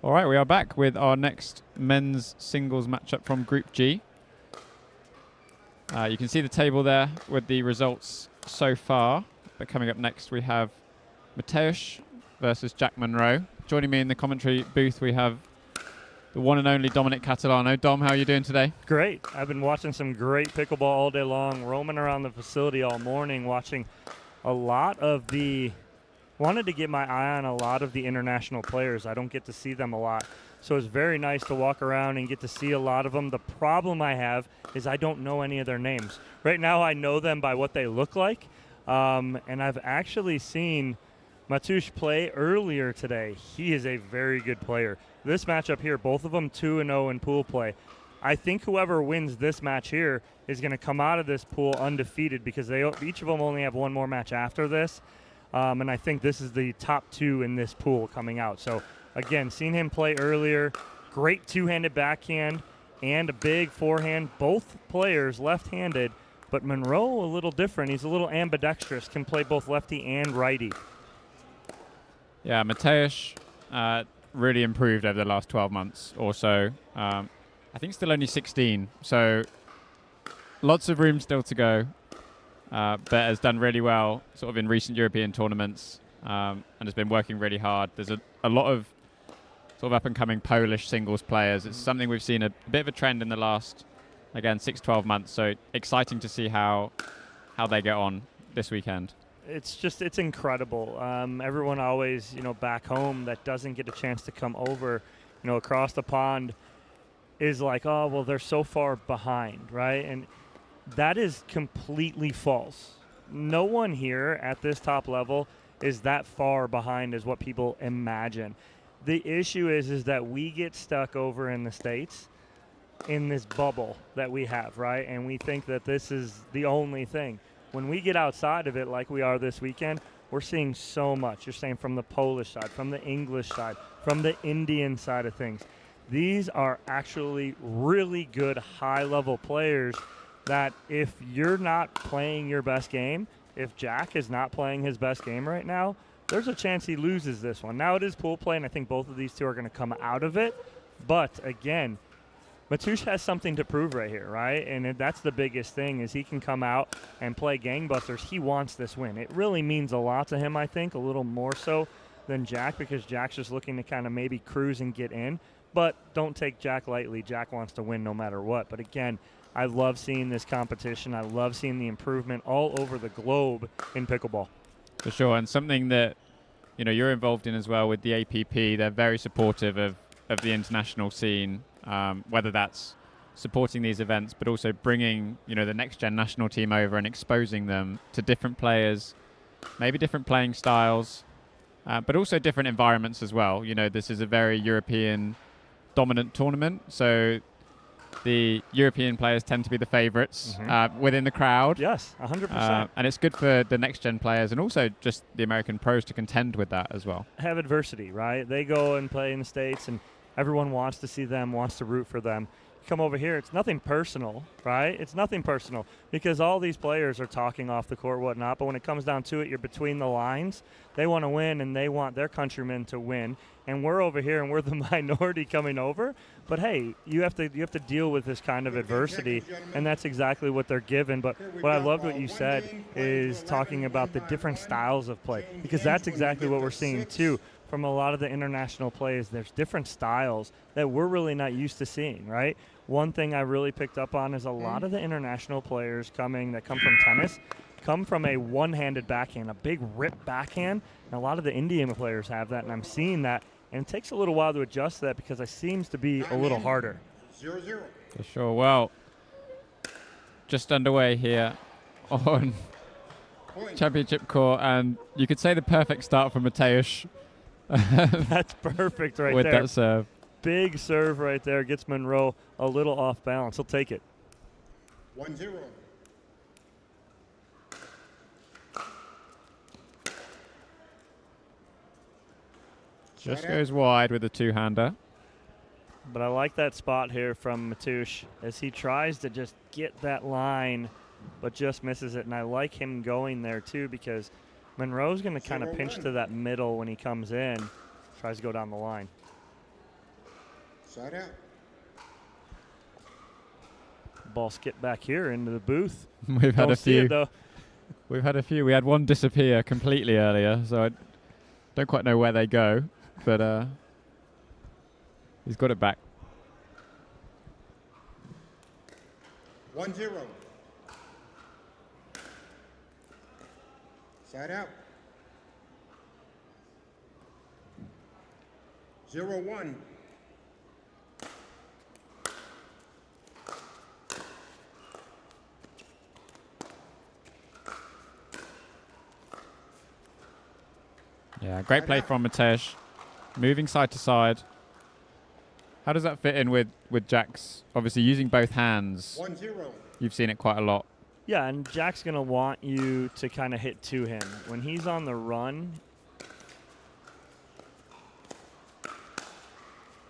All right, we are back with our next men's singles matchup from Group G. You can see the table there with the results so far. But coming up next, we have Mateusz versus Jack Monroe. Joining me in the commentary booth, we have the one and only Dominic Catalano. Dom, how are you doing today? Great. I've been watching some great pickleball all day long, roaming around the facility all morning, watching a lot of the... Wanted to get my eye on a lot of the international players. I don't get to see them a lot. So it's very nice to walk around and get to see a lot of them. The problem I have is I don't know any of their names. Right now I know them by what they look like. And I've actually seen Mateusz play earlier today. He is a very good player. This matchup here, both of them 2-0 in pool play. I think whoever wins this match here is going to come out of this pool undefeated because each of them only have one more match after this. And I think this is the top 2 in this pool coming out. So, again, seen him play earlier. Great two-handed backhand and a big forehand. Both players left-handed, but Monroe a little different. He's a little ambidextrous, can play both lefty and righty. Yeah, Mateusz really improved over the last 12 months or so. I think still only 16, so lots of room still to go. But has done really well sort of in recent European tournaments and has been working really hard. There's a lot of sort of up-and-coming Polish singles players. It's something we've seen a bit of a trend in the last, again, 6-12 months. So exciting to see how they get on this weekend. It's incredible. Everyone always, back home that doesn't get a chance to come over, across the pond is like, oh, well, they're so far behind, right? And that is completely false. No one here at this top level is that far behind as what people imagine. The issue is that we get stuck over in the States in this bubble that we have, right? And we think that this is the only thing. When we get outside of it like we are this weekend, we're seeing so much. You're saying from the Polish side, from the English side, from the Indian side of things. These are actually really good high-level players that if you're not playing your best game, if Jack is not playing his best game right now, there's a chance he loses this one. Now it is pool play, and I think both of these two are going to come out of it. But, again, Mateusz has something to prove right here, right? And that's the biggest thing is he can come out and play gangbusters. He wants this win. It really means a lot to him, I think, a little more so than Jack because Jack's just looking to kind of maybe cruise and get in. But don't take Jack lightly. Jack wants to win no matter what. But, again, I love seeing this competition. I love seeing the improvement all over the globe in pickleball. For sure, and something that you're involved in as well with the APP. They're very supportive of the international scene, whether that's supporting these events, but also bringing the next gen national team over and exposing them to different players, maybe different playing styles, but also different environments as well. This is a very European dominant tournament, so the European players tend to be the favorites within the crowd. Yes, 100%. And it's good for the next-gen players and also just the American pros to contend with that as well. Have adversity, right? They go and play in the States, and everyone wants to see them, wants to root for them. Come over here, it's nothing personal, right? It's nothing personal because all these players are talking off the court, whatnot, but when it comes down to it, you're between the lines. They want to win, and they want their countrymen to win. And we're over here, and we're the minority coming over. But, hey, you have to deal with this kind of adversity, and that's exactly what they're given. But what I loved what you said is talking about the different styles of play because that's exactly what we're seeing, too. From a lot of the international players, there's different styles that we're really not used to seeing, right? One thing I really picked up on is a lot of the international players that come from tennis come from a one-handed backhand, a big rip backhand. And a lot of the Indian players have that, and I'm seeing that. And it takes a little while to adjust to that because it seems to be a little harder. 0-0. For sure. Well, just underway here on Championship Court, and you could say the perfect start for Mateusz. That's perfect right with there. With that serve. Big serve right there. Gets Monroe a little off balance. He'll take it. 1-0. Just goes wide with the two-hander. But I like that spot here from Mateusz as he tries to just get that line, but just misses it. And I like him going there, too, because Monroe's going to kind of pinch to that middle when he comes in, tries to go down the line. Side out. Ball skipped back here into the booth. We've had Don't a see few. it, though. We've had a few. We had one disappear completely earlier, so I don't quite know where they go, but he's got it back. 1-0. Side out. 0-1. Yeah, great play from Matej. Moving side to side. How does that fit in with Jack's, obviously using both hands? 1-0. You've seen it quite a lot. Yeah, and Jack's going to want you to kind of hit to him. When he's on the run,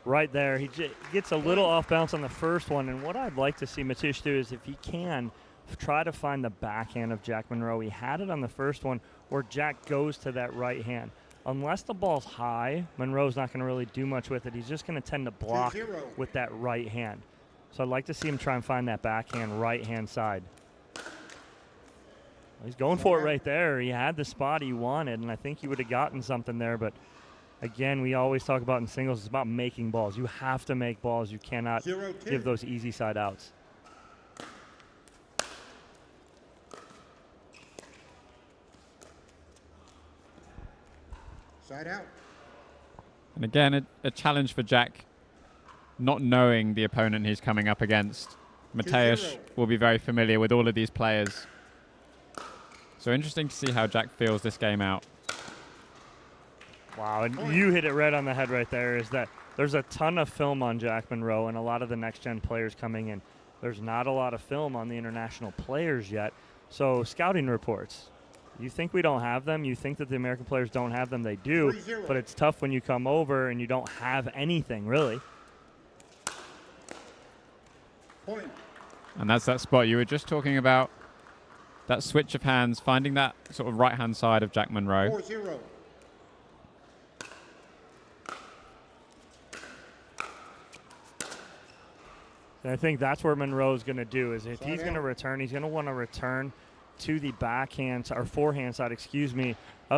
right there, he gets a little off balance on the first one. And what I'd like to see Matej do is, if he can, try to find the backhand of Jack Monroe. He had it on the first one where Jack goes to that right hand. Unless the ball's high, Monroe's not going to really do much with it. He's just going to tend to block 2-0. with that right hand. So I'd like to see him try and find that backhand right-hand side. He's going for it right there. He had the spot he wanted, and I think he would have gotten something there. But, again, we always talk about in singles, it's about making balls. You have to make balls. You cannot 0-2. give those easy side outs. Side out. And again, a challenge for Jack, not knowing the opponent he's coming up against. Matej will be very familiar with all of these players. So interesting to see how Jack feels this game out. Wow, and you hit it right on the head right there, is that there's a ton of film on Jack Monroe and a lot of the next-gen players coming in. There's not a lot of film on the international players yet. So scouting reports, you think we don't have them? You think that the American players don't have them? They do, 3-0. but it's tough when you come over and you don't have anything, really. Point. And that's that spot you were just talking about, that switch of hands, finding that sort of right-hand side of Jack Monroe. 4-0. And I think that's where Monroe's going to do, is if he's going to return, he's going to want to return to the backhand, or forehand side, of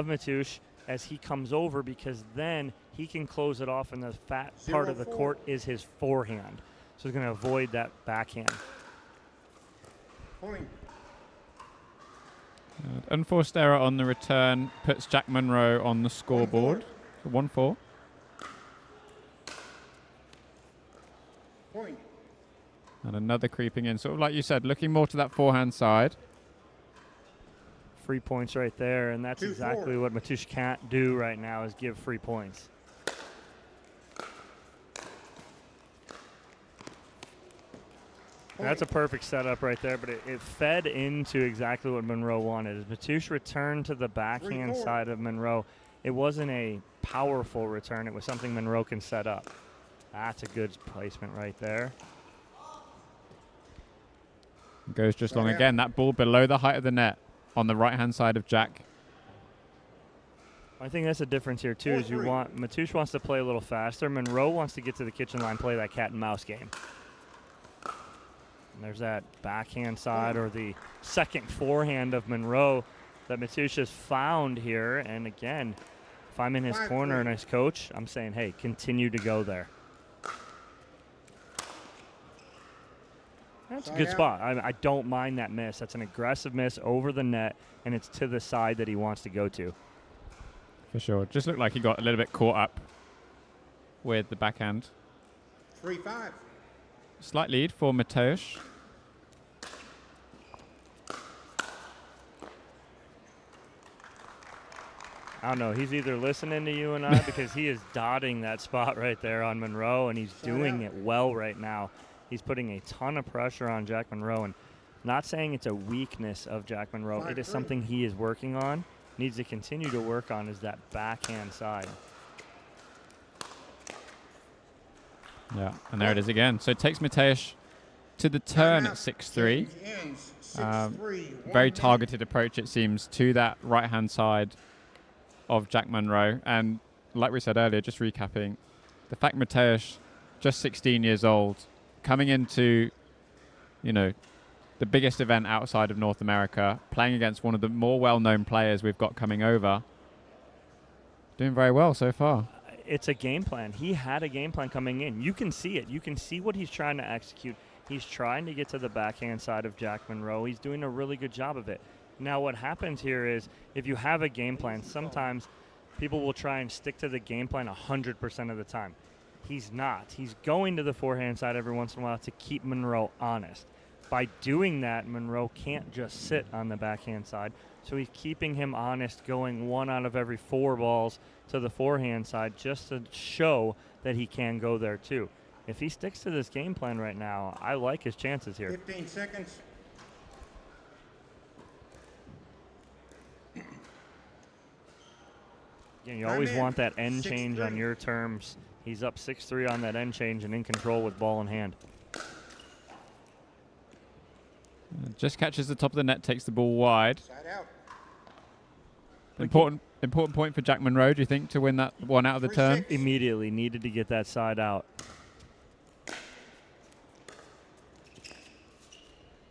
Matej as he comes over, because then he can close it off, and the fat part of the court is his forehand. So he's going to avoid that backhand. Point. Unforced error on the return puts Jack Monroe on the scoreboard. 1-4. Point. And another creeping in, sort of like you said, looking more to that forehand side. 3 points right there, and that's 2-4. exactly what Matej can't do right now, is give 3 points. That's a perfect setup right there, but it fed into exactly what Monroe wanted. As Matej returned to the backhand 3-4. side of Monroe, it wasn't a powerful return. It was something Monroe can set up. That's a good placement right there. Goes just long again. That ball below the height of the net on the right-hand side of Jack. I think that's the difference here, too, is Matej wants to play a little faster. Monroe wants to get to the kitchen line, play that cat and mouse game. And there's that backhand side, or the second forehand of Monroe that Matej has found here. And again, if I'm in his corner and as coach, I'm saying, hey, continue to go there. That's a good spot. I don't mind that miss. That's an aggressive miss over the net, and it's to the side that he wants to go to. For sure. Just looked like he got a little bit caught up with the backhand. 3-5. Slight lead for Matej. I don't know. He's either listening to you and I, because he is dotting that spot right there on Monroe, and he's doing it well right now. He's putting a ton of pressure on Jack Monroe, and not saying it's a weakness of Jack Monroe. It is something he is working on, needs to continue to work on, is that backhand side. Yeah, and there it is again. So it takes Matej to the turn at 6-3. Very targeted approach, it seems, to that right-hand side of Jack Monroe. And like we said earlier, just recapping, the fact Matej just 16 years old, coming into, you know, the biggest event outside of North America, playing against one of the more well-known players we've got coming over. Doing very well so far. It's a game plan. He had a game plan coming in. You can see it. You can see what he's trying to execute. He's trying to get to the backhand side of Jack Monroe. He's doing a really good job of it. Now what happens here is if you have a game plan, sometimes people will try and stick to the game plan 100% of the time. He's not. He's going to the forehand side every once in a while to keep Monroe honest. By doing that, Monroe can't just sit on the backhand side, so he's keeping him honest, going 1 out of every 4 balls to the forehand side just to show that he can go there too. If he sticks to this game plan right now, I like his chances here. 15 seconds. Again, you always want that end change on your terms. He's up 6-3 on that end change and in control with ball in hand. Just catches the top of the net, takes the ball wide. Side out. Important point for Jack Monroe, do you think, to win that one out of the turn? Immediately needed to get that side out.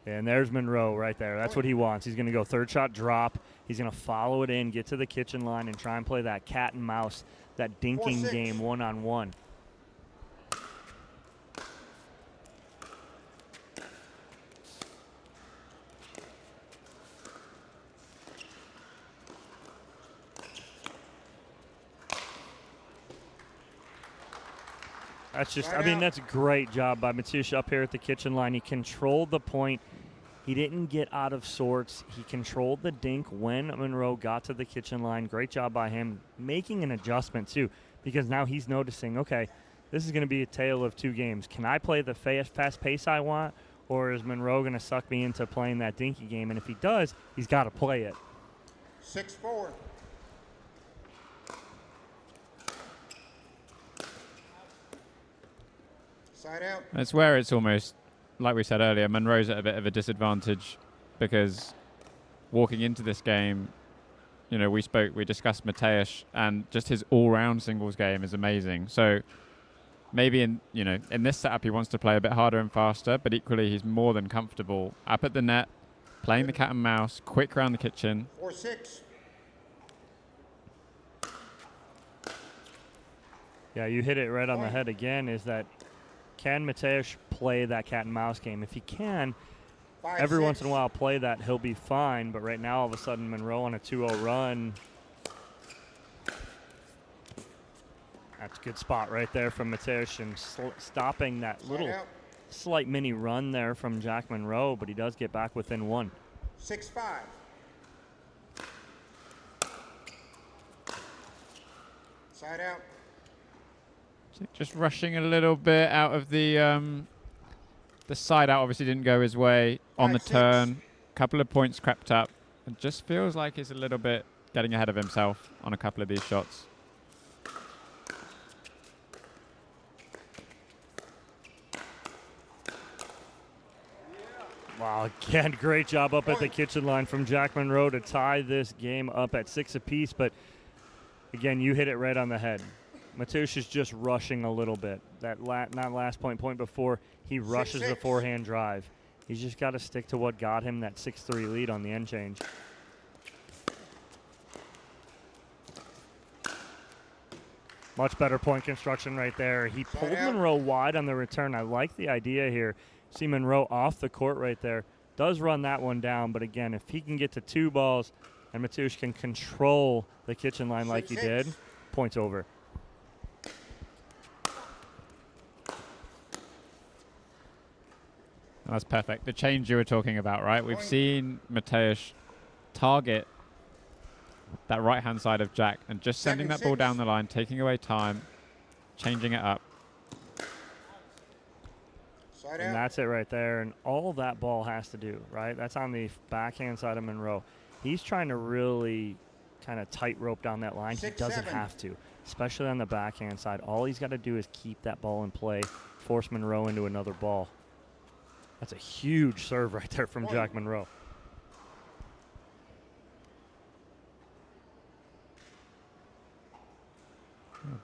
And there's Monroe right there. That's what he wants. He's going to go third shot drop. He's going to follow it in, get to the kitchen line, and try and play that cat and mouse, that dinking game one-on-one. That's just, I mean, that's a great job by Mateusz up here at the kitchen line. He controlled the point. He didn't get out of sorts. He controlled the dink when Monroe got to the kitchen line. Great job by him making an adjustment, too, because now he's noticing, okay, this is going to be a tale of 2 games. Can I play the fast pace I want, or is Monroe going to suck me into playing that dinky game? And if he does, he's got to play it. 6-4. Side out. It's where it's almost, like we said earlier, Monroe's at a bit of a disadvantage because walking into this game, you know, we discussed Mateusz, and just his all-round singles game is amazing. So maybe in this setup he wants to play a bit harder and faster, but equally he's more than comfortable up at the net, playing the cat and mouse, quick around the kitchen. 4-6. Yeah, you hit it right on the head again, is that can Mateusz play that cat and mouse game? If he can, every once in a while play that, he'll be fine. But right now, all of a sudden, Monroe on a 2-0 run. That's a good spot right there from Mateusz, and stopping that little slight mini run there from Jack Monroe, but he does get back within 1. 6-5. Side out. Just rushing a little bit out of the side out. Obviously didn't go his way on the turn. Couple of points crept up. It just feels like he's a little bit getting ahead of himself on a couple of these shots. Wow, again, great job up at the kitchen line from Jack Monroe to tie this game up at 6 apiece. But again, you hit it right on the head. Mateusz is just rushing a little bit. That not last point before, he rushes the forehand drive. He's just got to stick to what got him that 6-3 lead on the end change. Much better point construction right there. He pulled Monroe wide on the return. I like the idea here. See Monroe off the court right there. Does run that one down, but again, if he can get to 2 balls and Mateusz can control the kitchen line like he did, points over. That's perfect. The change you were talking about, right? We've seen Mateusz target that right-hand side of Jack and just sending that ball down the line, taking away time, changing it up. And that's it right there. And all that ball has to do, right? That's on the backhand side of Monroe. He's trying to really kind of tightrope down that line. He doesn't have to, especially on the backhand side. All he's got to do is keep that ball in play, force Monroe into another ball. That's a huge serve right there from Jack Monroe.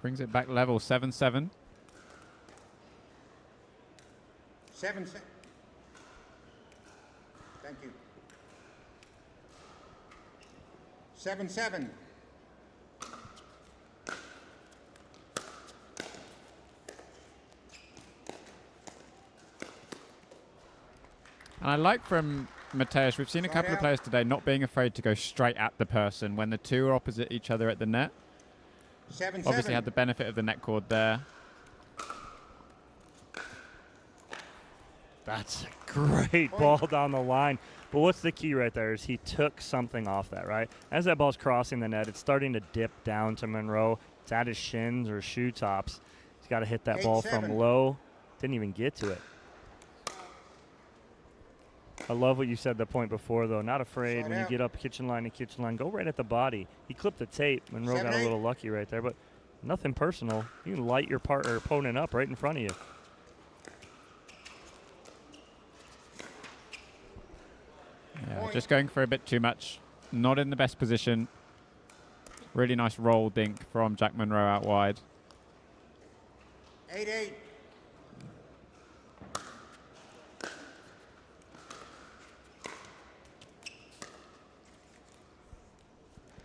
Brings it back level, 7-7. 7-7. Thank you. 7-7. And I like from Mateusz, we've seen a couple of players today not being afraid to go straight at the person when the two are opposite each other at the net. 7-7. Obviously had the benefit of the net cord there. That's a great ball down the line. But what's the key right there is he took something off that, right? As that ball's crossing the net, it's starting to dip down to Monroe. It's at his shins or shoe tops. He's got to hit that ball from low. Didn't even get to it. I love what you said the point before, though. Not afraid when you get up kitchen line to kitchen line. Go right at the body. He clipped the tape. Monroe got a little lucky right there, but nothing personal. You can light your partner opponent up right in front of you. Yeah, just going for a bit too much. Not in the best position. Really nice roll dink from Jack Monroe out wide. 8-8.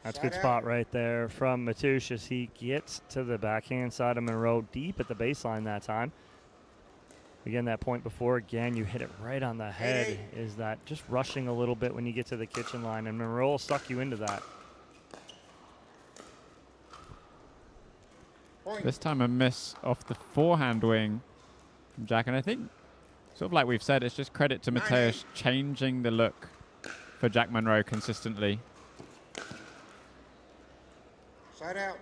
That's a good spot right there from Mateusz as he gets to the backhand side of Monroe deep at the baseline that time. Again, that point before, again, you hit it right on the head. Is that just rushing a little bit when you get to the kitchen line, and Monroe will suck you into that. This time a miss off the forehand wing from Jack, and I think, sort of like we've said, it's just credit to Mateusz changing the look for Jack Monroe consistently. Side out.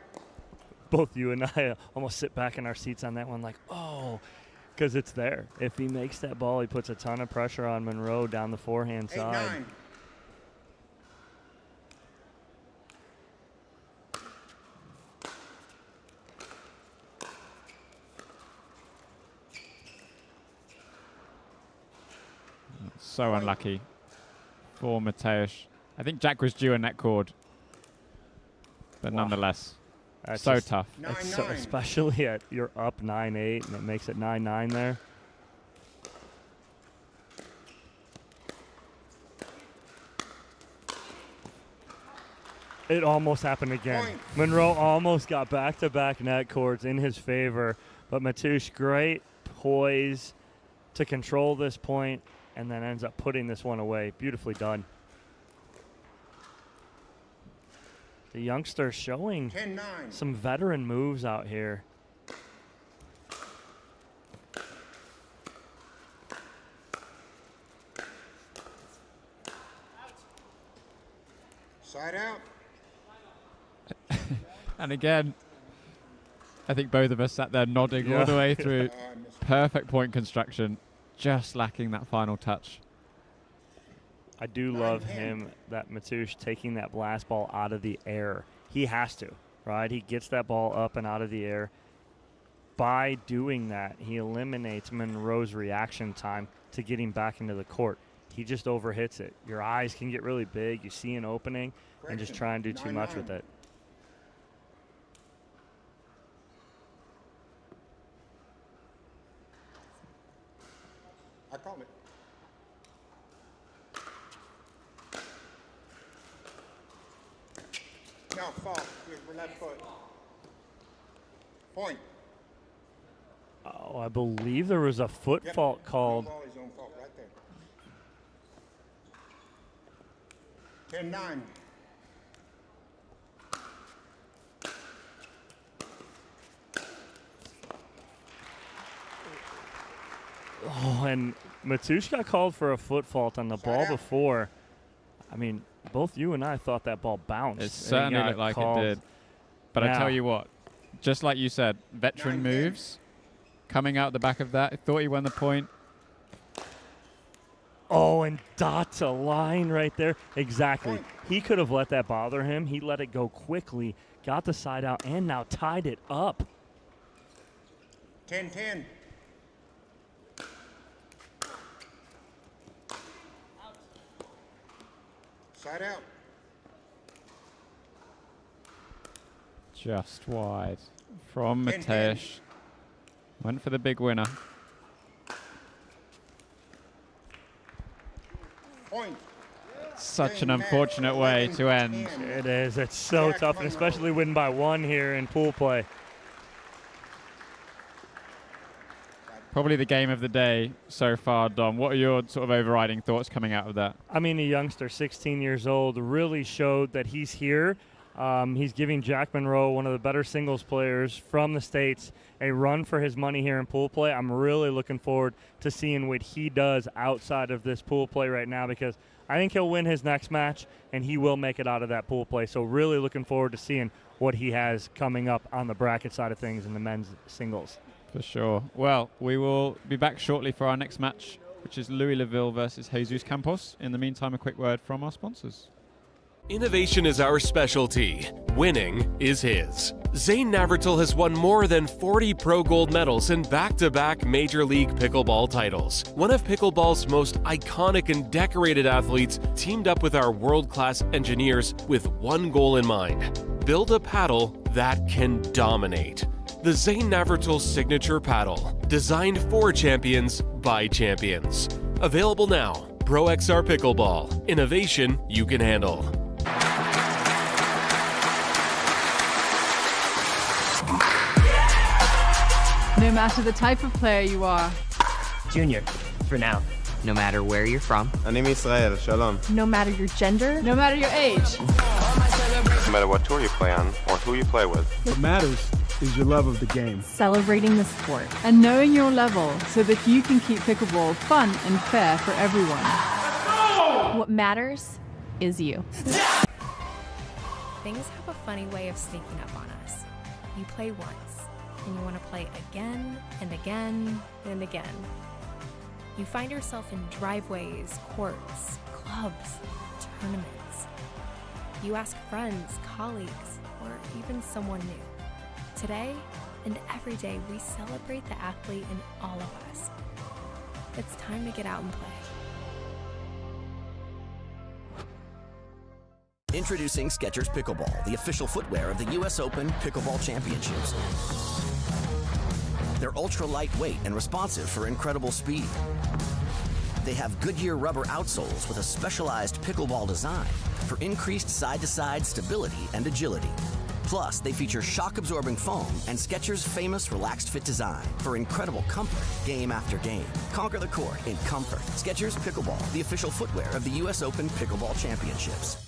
Both you and I almost sit back in our seats on that one like, oh, because it's there. If he makes that ball, he puts a ton of pressure on Monroe down the forehand side. 8-9. So unlucky for Mateusz. I think Jack was due a net cord, but nonetheless, that's so tough. So, especially at you're up 9-8, and it makes it 9-9 there. It almost happened again. Monroe almost got back-to-back net cords in his favor, but Mateusz, great poise to control this point, and then ends up putting this one away. Beautifully done. The youngster showing 10-9. some veteran moves out here. Side out. And again, I think both of us sat there nodding all the way through. Perfect point construction, just lacking that final touch. I do love him, that Mateusz, taking that blast ball out of the air. He has to, right? He gets that ball up and out of the air. By doing that, he eliminates Monroe's reaction time to getting back into the court. He just overhits it. Your eyes can get really big. You see an opening and just try and do too much with it. I call it. No, fall. Your left foot. Point. Oh, I believe there was a foot fault called. Ball is on fault right there. 10-9. Oh, and Mateusz got called for a foot fault on the ball before. I mean, both you and I thought that ball bounced. It certainly looked like it did. But I tell you what, just like you said, veteran moves coming out the back of that. I thought he won the point. Oh, and dots a line right there. Exactly. He could have let that bother him. He let it go quickly, got the side out, and now tied it up. 10-10. Side out. Just wide from Mateusz. Went for the big winner. Point. Such an unfortunate way to end. It is. It's so tough, and especially win by 1 here in pool play. Probably the game of the day so far, Dom. What are your sort of overriding thoughts coming out of that? I mean, a youngster, 16 years old, really showed that he's here. He's giving Jack Monroe, one of the better singles players from the States, a run for his money here in pool play. I'm really looking forward to seeing what he does outside of this pool play right now, because I think he'll win his next match, and he will make it out of that pool play. So really looking forward to seeing what he has coming up on the bracket side of things in the men's singles. For sure. Well, we will be back shortly for our next match, which is Louis Leville versus Jesus Campos. In the meantime, a quick word from our sponsors. Innovation is our specialty. Winning is his. Zane Navratil has won more than 40 pro gold medals and back-to-back Major League Pickleball titles. One of pickleball's most iconic and decorated athletes teamed up with our world-class engineers with one goal in mind: build a paddle that can dominate. The Zane Navratil Signature Paddle, designed for champions by champions. Available now. Pro XR Pickleball. Innovation you can handle. No matter the type of player you are. Junior, for now. No matter where you're from. אני מישראל, שלום. No matter your gender. No matter your age. No matter what tour you play on or who you play with. What matters is your love of the game. Celebrating the sport. And knowing your level so that you can keep pickleball fun and fair for everyone. What matters is you. Things have a funny way of sneaking up on us. You play once, and you want to play again and again and again. You find yourself in driveways, courts, clubs, tournaments. You ask friends, colleagues, or even someone new. Today and every day, we celebrate the athlete in all of us. It's time to get out and play. Introducing Skechers Pickleball, the official footwear of the US Open Pickleball Championships. They're ultra lightweight and responsive for incredible speed. They have Goodyear rubber outsoles with a specialized pickleball design for increased side-to-side stability and agility. Plus, they feature shock-absorbing foam and Skechers' famous relaxed fit design for incredible comfort game after game. Conquer the court in comfort. Skechers Pickleball, the official footwear of the US Open Pickleball Championships.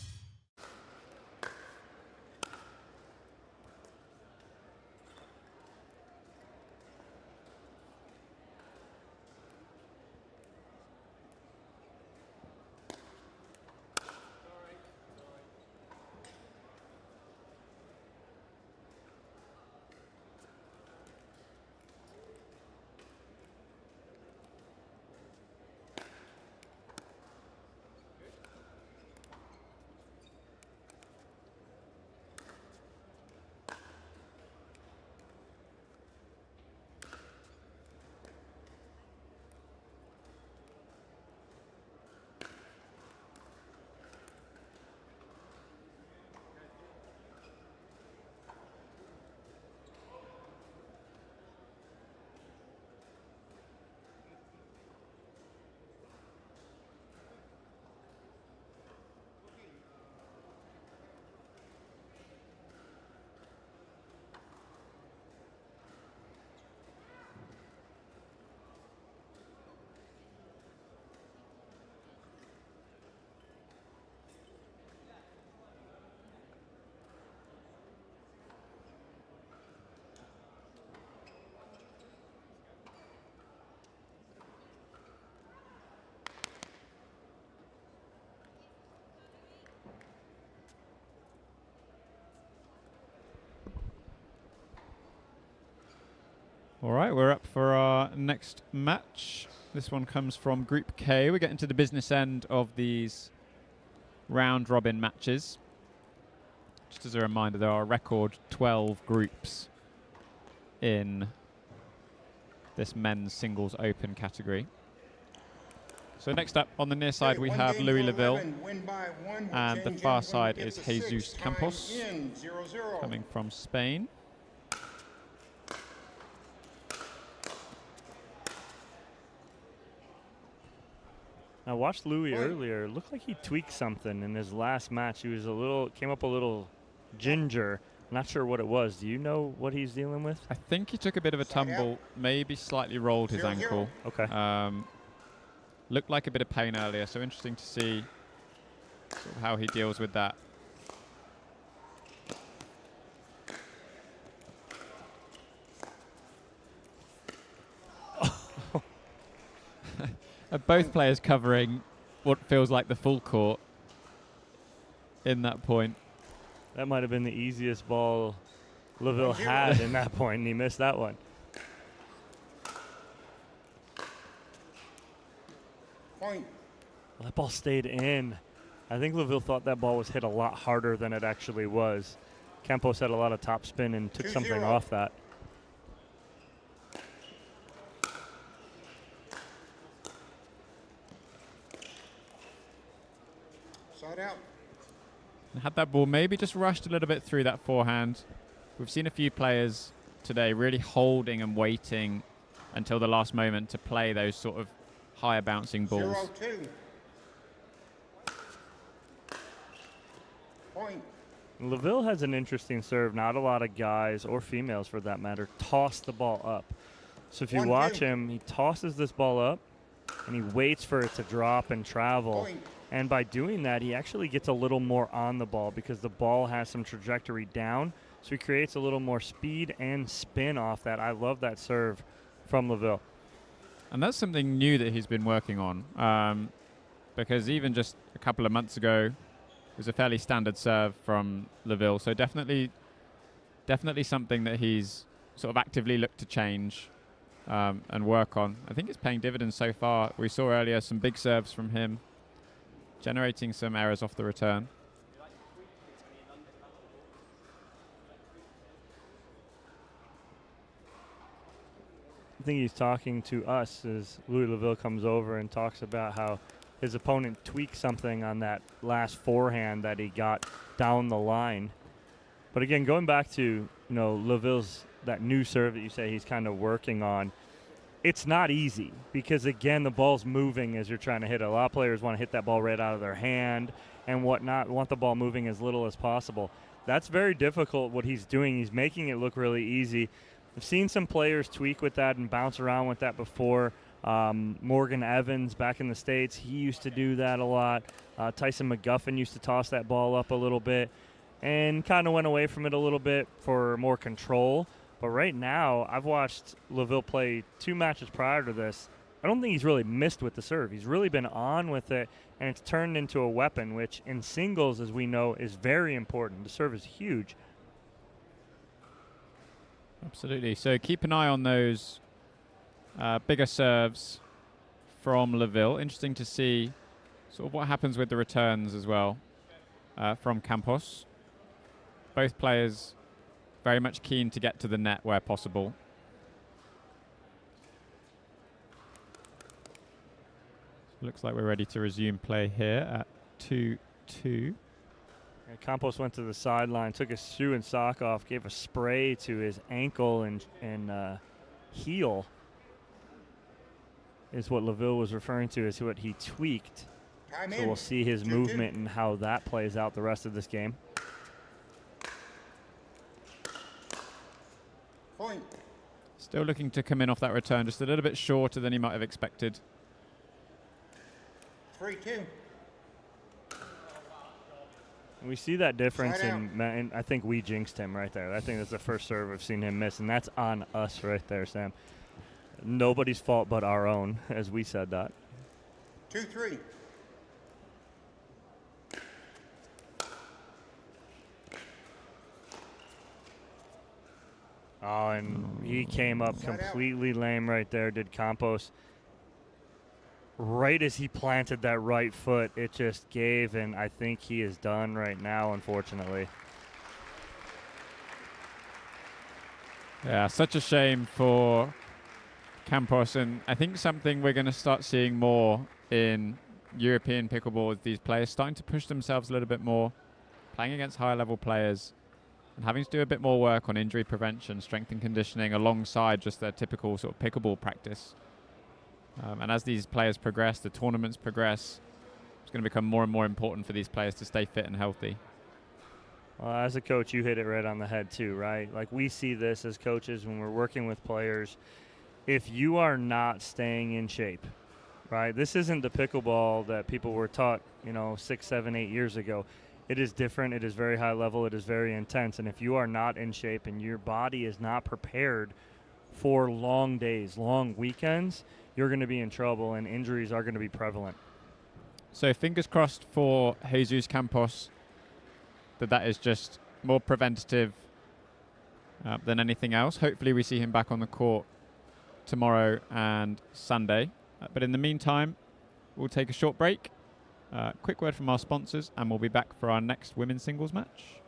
All right, we're up for our next match. This one comes from Group K. We're getting to the business end of these round-robin matches. Just as a reminder, there are a record 12 groups in this men's singles open category. So next up on the near side we have Louis Leville, and the far side is Jesus Campos, coming from Spain. I watched Louis earlier. It looked like he tweaked something in his last match. He was came up a little ginger. Not sure what it was. Do you know what he's dealing with? I think he took a bit of a tumble, maybe slightly rolled his ankle. Okay. Looked like a bit of pain earlier, so interesting to see sort of how he deals with that. Both players covering what feels like the full court in that point. That might have been the easiest ball Laville had in that point, and he missed that one. Point. Well, that ball stayed in. I think Laville thought that ball was hit a lot harder than it actually was. Campos had a lot of top spin and took something off that. Side out. And had that ball maybe just rushed a little bit through that forehand. We've seen a few players today really holding and waiting until the last moment to play those sort of higher bouncing balls. 0-2. Point. Laville has an interesting serve. Not a lot of guys, or females for that matter, toss the ball up. So if you watch him, he tosses this ball up, and he waits for it to drop and travel. Point. And by doing that, he actually gets a little more on the ball because the ball has some trajectory down. So he creates a little more speed and spin off that. I love that serve from Laville. And that's something new that he's been working on, because even just a couple of months ago, it was a fairly standard serve from Laville. So definitely something that he's sort of actively looked to change and work on. I think it's paying dividends so far. We saw earlier some big serves from him, generating some errors off the return. I think he's talking to us as Louis Laville comes over and talks about how his opponent tweaked something on that last forehand that he got down the line. But again, going back to Laville's that new serve that you say he's kind of working on, it's not easy because, again, the ball's moving as you're trying to hit it. A lot of players want to hit that ball right out of their hand and whatnot, want the ball moving as little as possible. That's very difficult what he's doing. He's making it look really easy. I've seen some players tweak with that and bounce around with that before. Morgan Evans back in the States, he used to do that a lot. Tyson McGuffin used to toss that ball up a little bit and kind of went away from it a little bit for more control. But right now, I've watched Laville play 2 matches prior to this. I don't think he's really missed with the serve. He's really been on with it, and it's turned into a weapon, which in singles, as we know, is very important. The serve is huge. Absolutely. So keep an eye on those bigger serves from Laville. Interesting to see sort of what happens with the returns as well from Campos. Both players very much keen to get to the net where possible. Looks like we're ready to resume play here at 2-2. And Campos went to the sideline, took his shoe and sock off, gave a spray to his ankle and heel, is what Laville was referring to as what he tweaked. So we'll see his movement and how that plays out the rest of this game. Point. Still looking to come in off that return, just a little bit shorter than he might have expected. 3-2. We see that difference, and I think we jinxed him right there. I think that's the first serve I've seen him miss, and that's on us right there, Sam. Nobody's fault but our own, as we said that. 2-3. Oh, and he came up completely lame right there, did Campos. Right as he planted that right foot, it just gave, and I think he is done right now, unfortunately. Yeah, such a shame for Campos, and I think something we're going to start seeing more in European pickleball is these players starting to push themselves a little bit more, playing against higher level players, and having to do a bit more work on injury prevention, strength and conditioning alongside just their typical sort of pickleball practice. And as these players progress, the tournaments progress, it's going to become more and more important for these players to stay fit and healthy. Well, as a coach, you hit it right on the head too, right? Like we see this as coaches when we're working with players. If you are not staying in shape, right? This isn't the pickleball that people were taught, 6, 7, 8 years ago. It is different. It is very high level. It is very intense. And if you are not in shape and your body is not prepared for long days, long weekends, you're going to be in trouble and injuries are going to be prevalent. So fingers crossed for Jesus Campos that is just more preventative than anything else. Hopefully we see him back on the court tomorrow and Sunday. But in the meantime, we'll take a short break. Quick word from our sponsors, and we'll be back for our next women's singles match.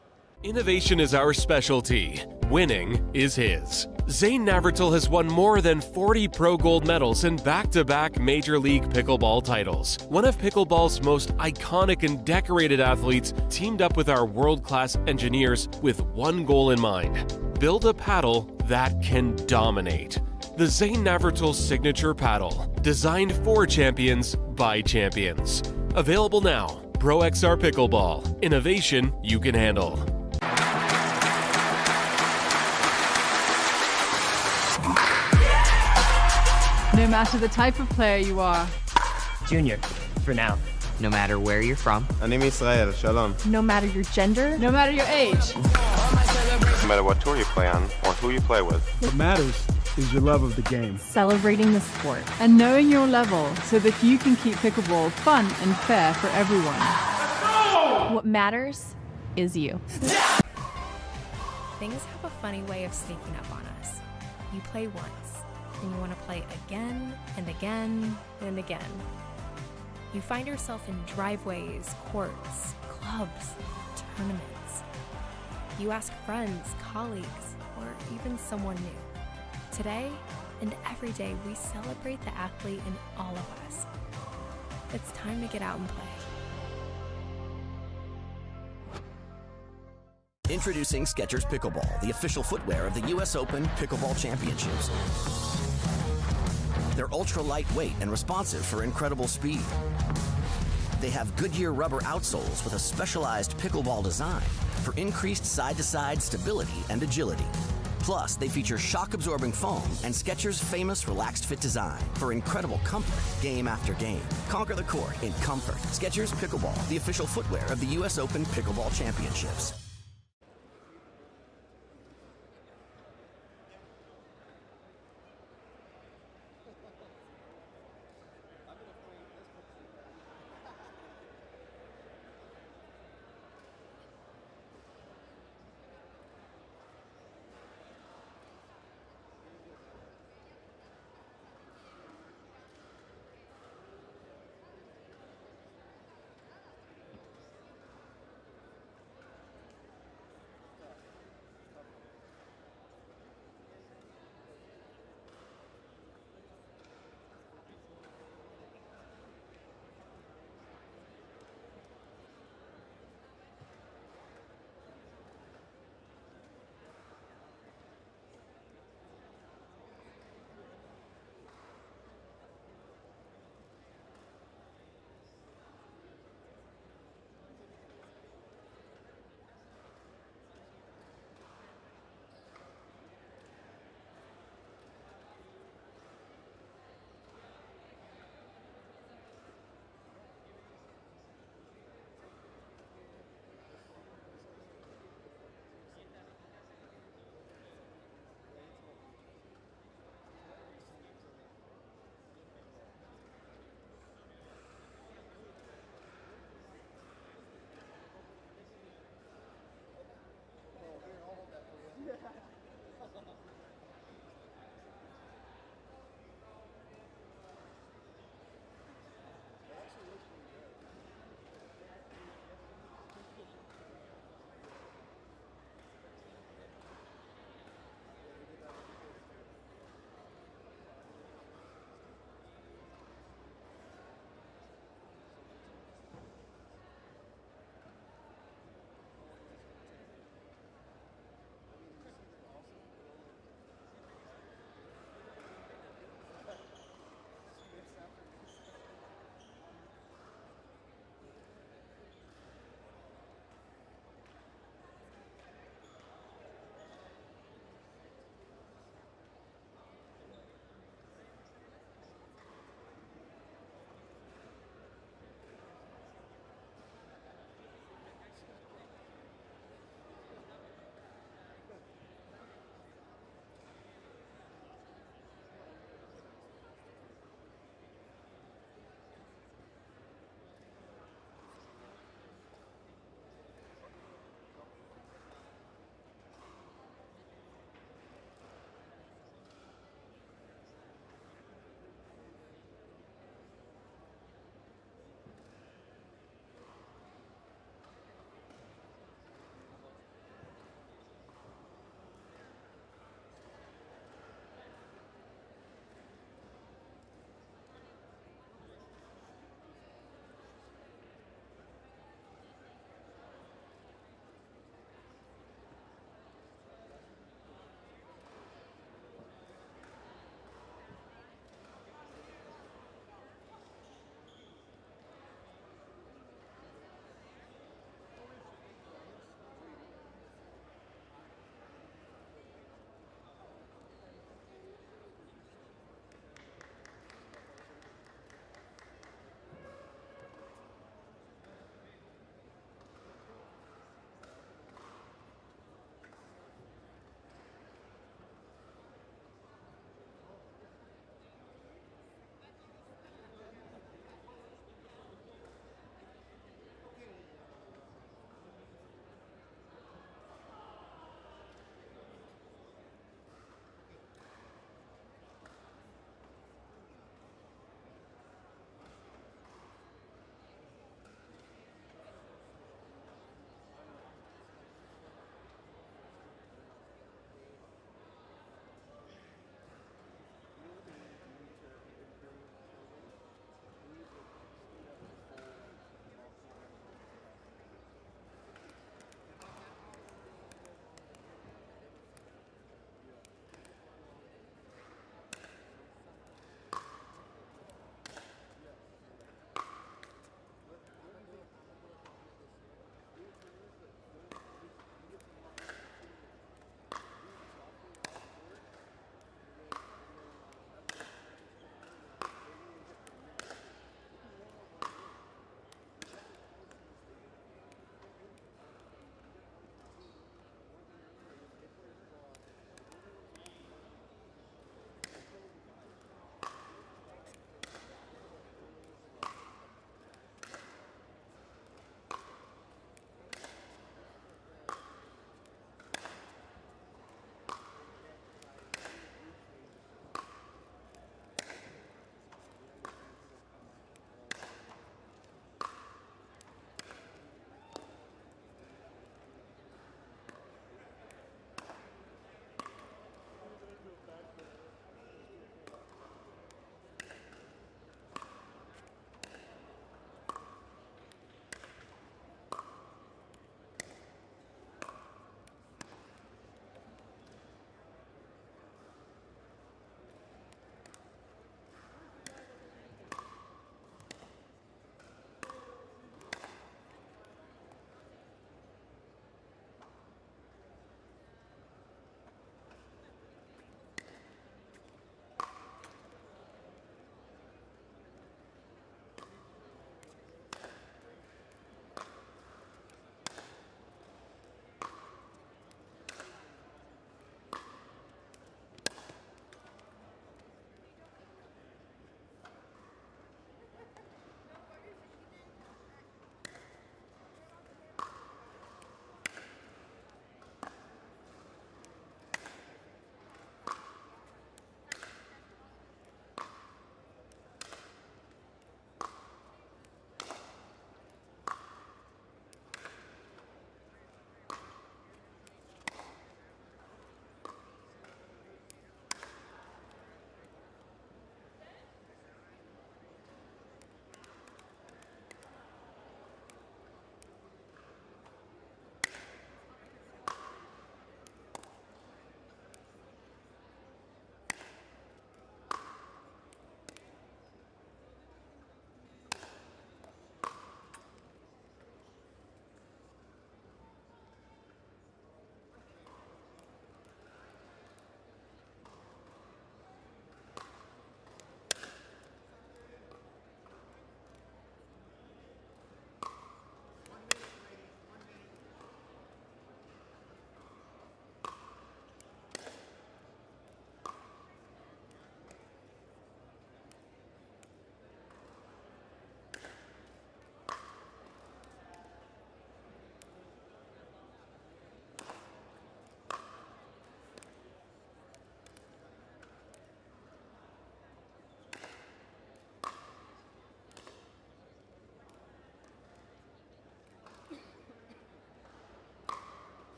Innovation is our specialty. Winning is his. Zane Navratil has won more than 40 pro gold medals and back-to-back Major League Pickleball titles. One of pickleball's most iconic and decorated athletes teamed up with our world-class engineers with one goal in mind: build a paddle that can dominate. The Zane Navratil Signature Paddle, designed for champions by champions. Available now. Pro XR Pickleball. Innovation you can handle. No matter the type of player you are. Junior, for now. No matter where you're from. אני מישראל, שלום. No matter your gender. No matter your age. No matter what tour you play on or who you play with. What matters is your love of the game. Celebrating the sport. And knowing your level so that you can keep pickleball fun and fair for everyone. What matters is you. Things have a funny way of sneaking up on us. You play once, and you want to play again and again and again. You find yourself in driveways, courts, clubs, tournaments. You ask friends, colleagues, or even someone new. Today and every day, we celebrate the athlete in all of us. It's time to get out and play. Introducing Skechers Pickleball, the official footwear of the US Open Pickleball Championships. They're ultra lightweight and responsive for incredible speed. They have Goodyear rubber outsoles with a specialized pickleball design for increased side-to-side stability and agility. Plus, they feature shock-absorbing foam and Skechers' famous relaxed fit design for incredible comfort game after game. Conquer the court in comfort. Skechers Pickleball, the official footwear of the US Open Pickleball Championships.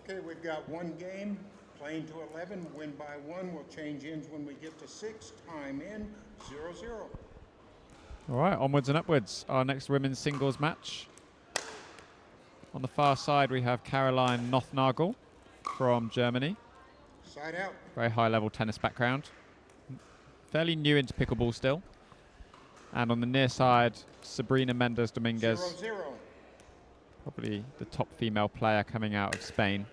Okay, we've got one game, playing to 11, win by 1. We'll change ends when we get to 6. Time in, 0-0. All right, onwards and upwards. Our next women's singles match. On the far side, we have Caroline Nothnagel from Germany. Side out. Very high-level tennis background. Fairly new into pickleball still. And on the near side, Sabrina Mendes Dominguez. 0-0. Probably the top female player coming out of Spain.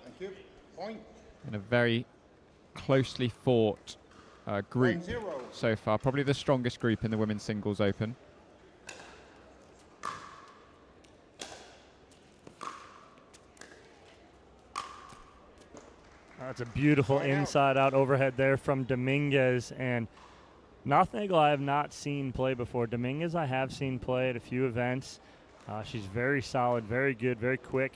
Thank you. Point. In a very closely fought group 1-0. so far. Probably the strongest group in the Women's Singles Open. That's a beautiful inside-out overhead there from Dominguez. And Nothnagel I have not seen play before. Dominguez I have seen play at a few events. She's very solid, very good, very quick.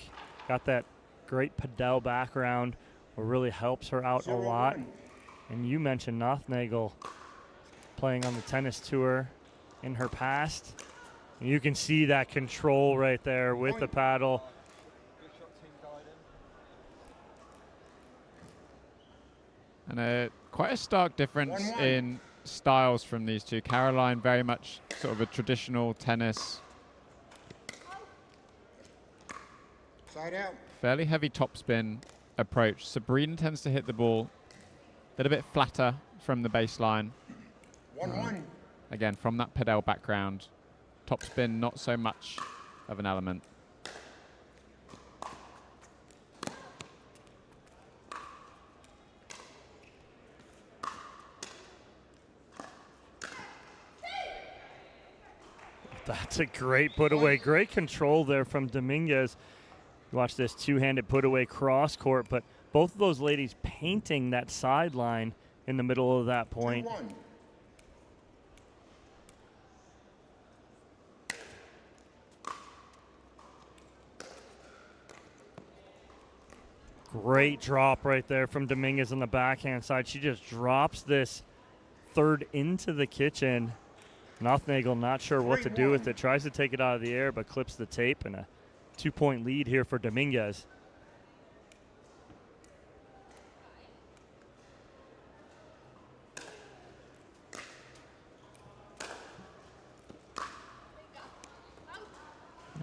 Got that great padel background, what really helps her out a lot. And you mentioned Nothnagel playing on the tennis tour in her past. And you can see that control right there with the paddle. And quite a stark difference in styles from these two. Caroline very much sort of a traditional tennis. Side out. Fairly heavy topspin approach. Sabrina tends to hit the ball a little bit flatter from the baseline. 1-1. Again, from that padel background. Topspin, not so much of an element. That's a great put away. Great control there from Dominguez. Watch this two-handed put away cross court, but both of those ladies painting that sideline in the middle of that point. 2-1. Great drop right there from Dominguez on the backhand side. She just drops this third into the kitchen. Nothnagel not sure what to do with it. Tries to take it out of the air, but clips the tape, and a 2-point lead here for Dominguez.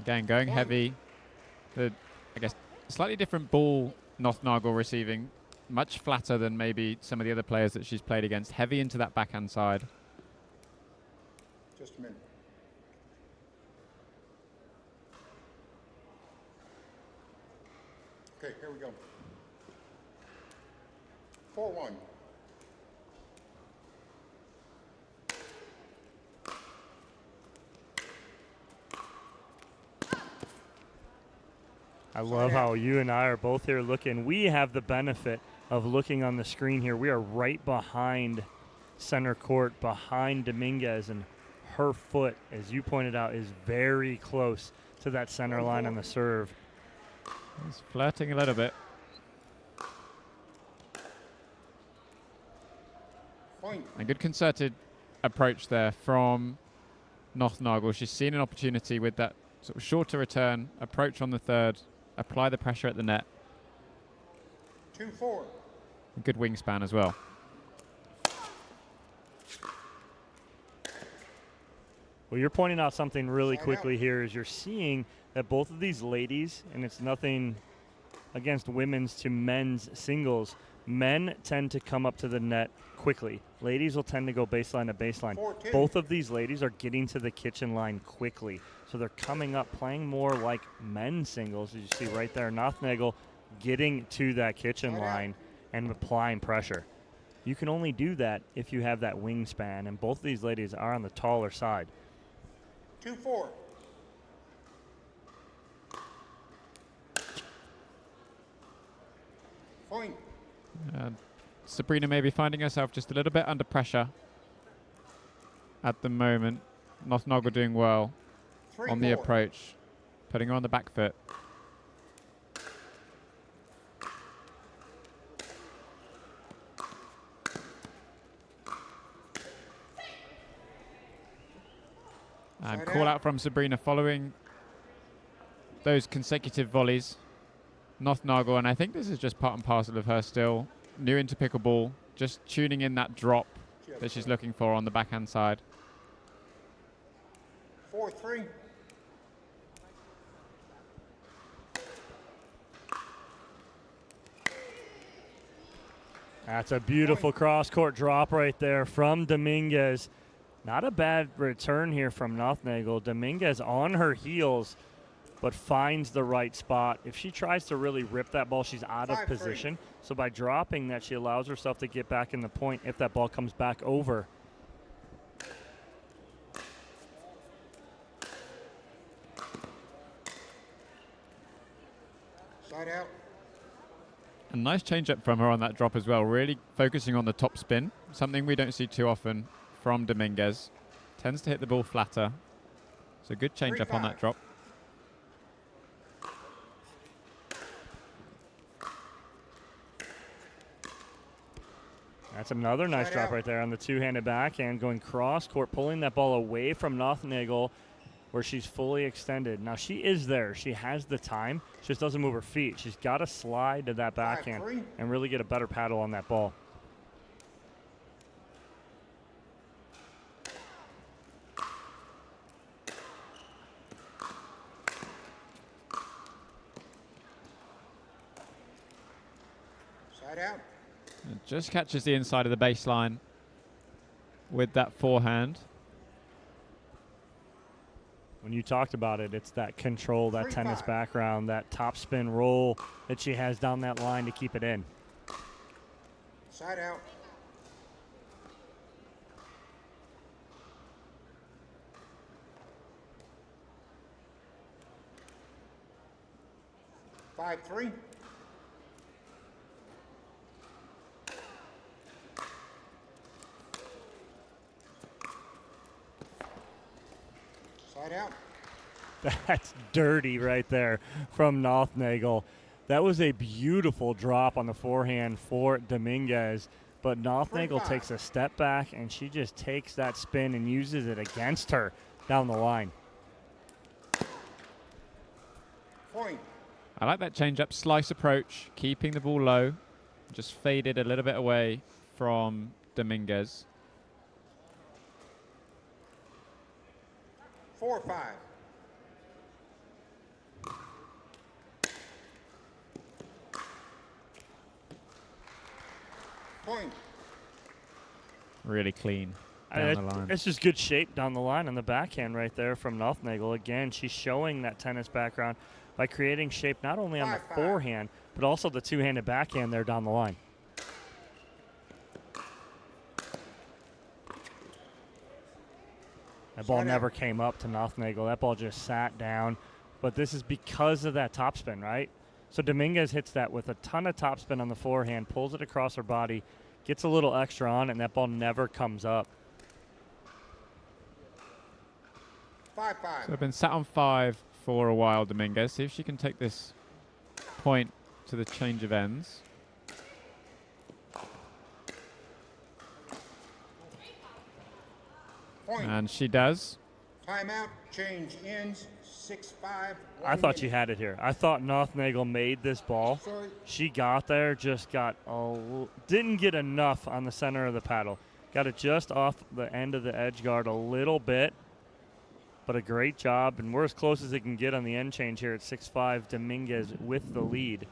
Again, going heavy. I guess, slightly different ball Nothnagel receiving. Much flatter than maybe some of the other players that she's played against. Heavy into that backhand side. Just a minute. Okay, here we go. 4-1. I love how you and I are both here looking. We have the benefit of looking on the screen here. We are right behind center court, behind Dominguez, and her foot, as you pointed out, is very close to that center line on the serve. He's flirting a little bit. Point. A good concerted approach there from Nothnagel. She's seen an opportunity with that sort of shorter return, approach on the third, apply the pressure at the net. 2-4. A good wingspan as well. Well, you're pointing out something really quickly here is you're seeing that both of these ladies, and it's nothing against women's to men's singles, men tend to come up to the net quickly. Ladies will tend to go baseline to baseline. 4-2. Both of these ladies are getting to the kitchen line quickly. So they're coming up, playing more like men's singles, as you see right there. Nothnagel getting to that kitchen line and applying pressure. You can only do that if you have that wingspan, and both of these ladies are on the taller side. 2-4. Point. Sabrina may be finding herself just a little bit under pressure at the moment. Nothnagel doing well on the approach, putting her on the back foot. And call out from Sabrina following those consecutive volleys. Nothnagel, and I think this is just part and parcel of her still new into pickleball, just tuning in that drop that she's looking for on the backhand side. 4-3. That's a beautiful cross-court drop right there from Dominguez. Not a bad return here from Nothnagel. Dominguez on her heels, but finds the right spot. If she tries to really rip that ball, she's out of position. So by dropping that, she allows herself to get back in the point if that ball comes back over. Side out. A nice change up from her on that drop as well, really focusing on the top spin, something we don't see too often from Dominguez. Tends to hit the ball flatter. So good change up on that drop. That's another nice drop right there on the two-handed backhand, going cross-court, pulling that ball away from Nothnagel where she's fully extended. Now, she is there. She has the time. She just doesn't move her feet. She's got to slide to that backhand and really get a better paddle on that ball. Side out. It just catches the inside of the baseline with that forehand. When you talked about it, it's that control, that tennis background, that top spin roll that she has down that line to keep it in. Side out. Five, 3. Side out. That's dirty right there from Nothnagel. That was a beautiful drop on the forehand for Dominguez, but Nothnagel takes a step back and she just takes that spin and uses it against her down the line. Point. I like that change-up slice approach, keeping the ball low, just faded a little bit away from Dominguez. 4-5. Point. Really clean down the line. It's just good shape down the line on the backhand right there from Nothnagel. Again, she's showing that tennis background by creating shape not only on the forehand, but also the two-handed backhand there down the line. That ball never came up to Nothnagel. That ball just sat down. But this is because of that topspin, right? So Dominguez hits that with a ton of topspin on the forehand, pulls it across her body, gets a little extra on it, and that ball never comes up. 5-5. So I've been sat on 5 for a while, Dominguez. See if she can take this point to the change of ends. Point. And she does. Timeout. Change ends. 6-5. I thought she had it here. I thought Nothnagel made this ball. Sorry. She got there, just got didn't get enough on the center of the paddle. Got it just off the end of the edge guard a little bit, but a great job. And we're as close as it can get on the end change here at 6-5. Dominguez with the lead.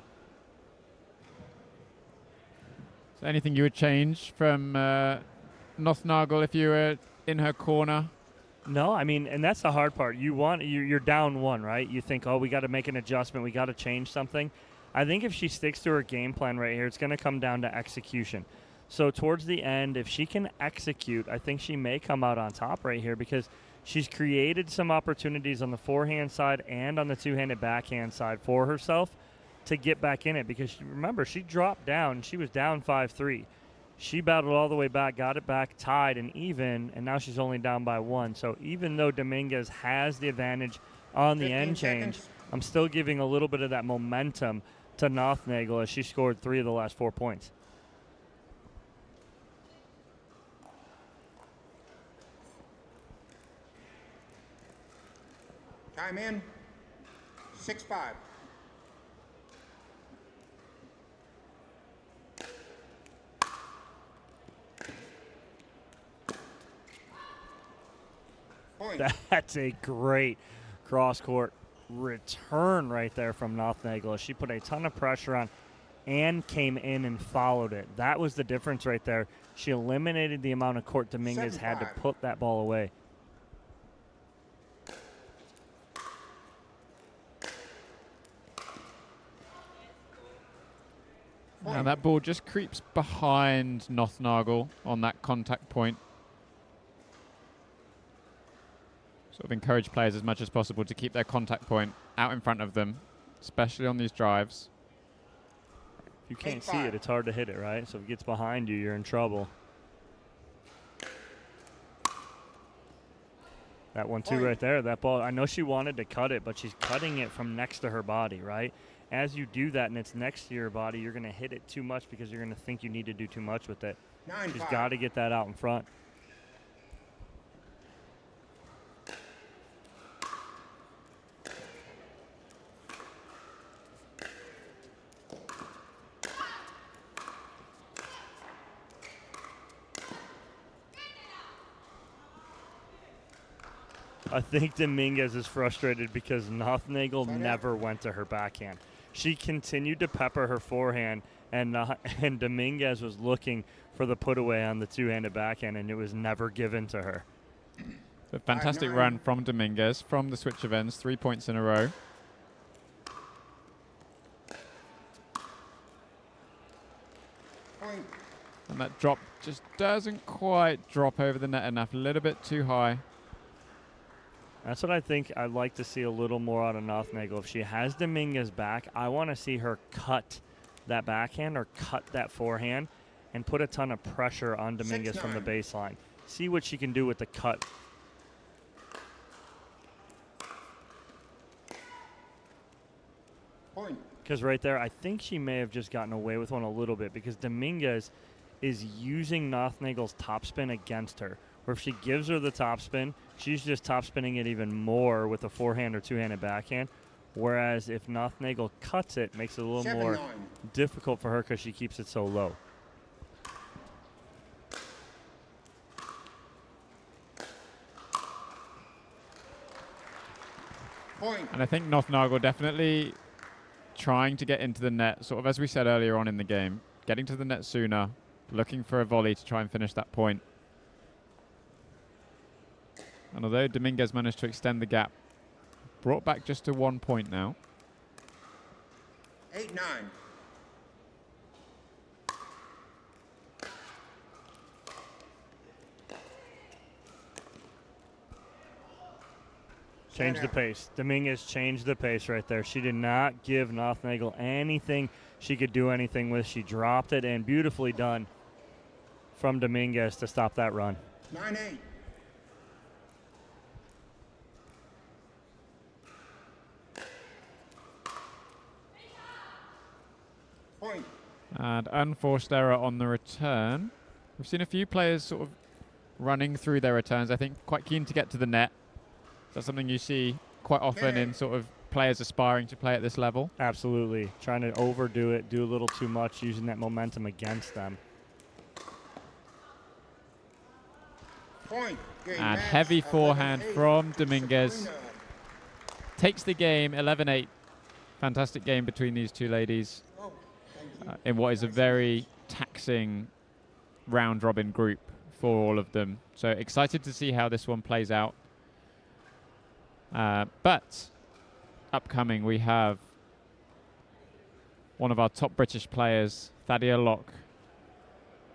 So anything you would change from Nothnagel if you were in her corner? No, I mean, and that's the hard part. You're down 1, right? You think, oh, we got to make an adjustment. We got to change something. I think if she sticks to her game plan right here, it's going to come down to execution. So towards the end, if she can execute, I think she may come out on top right here because she's created some opportunities on the forehand side and on the two-handed backhand side for herself to get back in it because, remember, she dropped down. She was down 5-3. She battled all the way back, got it back, tied and even, and now she's only down by 1. So even though Dominguez has the advantage on the end change, I'm still giving a little bit of that momentum to Nothnagel as she scored 3 of the last 4 points. Time in. 6-5. Point. That's a great cross-court return right there from Nothnagel. She put a ton of pressure on and came in and followed it. That was the difference right there. She eliminated the amount of court Dominguez had to put that ball away. Now that ball just creeps behind Nothnagel on that contact point. Sort of encourage players as much as possible to keep their contact point out in front of them, especially on these drives. If you can't see it, it's hard to hit it, right? So if it gets behind you, you're in trouble. That 1-2 right there, that ball, I know she wanted to cut it, but she's cutting it from next to her body, right? As you do that and it's next to your body, you're going to hit it too much because you're going to think you need to do too much with it. She's got to get that out in front. I think Dominguez is frustrated because Nothnagel never went to her backhand. She continued to pepper her forehand, and Dominguez was looking for the put away on the two-handed backhand, and it was never given to her. A fantastic run from Dominguez from the switch of ends, 3 points in a row. Point. And that drop just doesn't quite drop over the net enough, a little bit too high. That's what I think I'd like to see a little more out of Nothnagel. If she has Dominguez back, I want to see her cut that backhand or cut that forehand and put a ton of pressure on Dominguez from the baseline. See what she can do with the cut. Point. Because right there, I think she may have just gotten away with one a little bit because Dominguez is using Nothnagel's topspin against her. Or if she gives her the topspin, she's just topspinning it even more with a forehand or two-handed backhand. Whereas if Nothnagel cuts it, makes it a little more difficult for her because she keeps it so low. Point. And I think Nothnagel definitely trying to get into the net, sort of as we said earlier on in the game, getting to the net sooner, looking for a volley to try and finish that point. And although Dominguez managed to extend the gap, brought back just to 1 point now. 8-9. Change the pace. Dominguez changed the pace right there. She did not give Nothnagel anything she could do anything with. She dropped it, and beautifully done from Dominguez to stop that run. 9-8. Point. And unforced error on the return. We've seen a few players sort of running through their returns. I think quite keen to get to the net. That's something you see quite often in sort of players aspiring to play at this level. Absolutely. Trying to overdo it, do a little too much, using that momentum against them. Point. And heavy forehand from Dominguez. Takes the game 11-8. Fantastic game between these two ladies in what is a very taxing round-robin group for all of them. So excited to see how this one plays out. But upcoming, we have one of our top British players, Thadia Locke,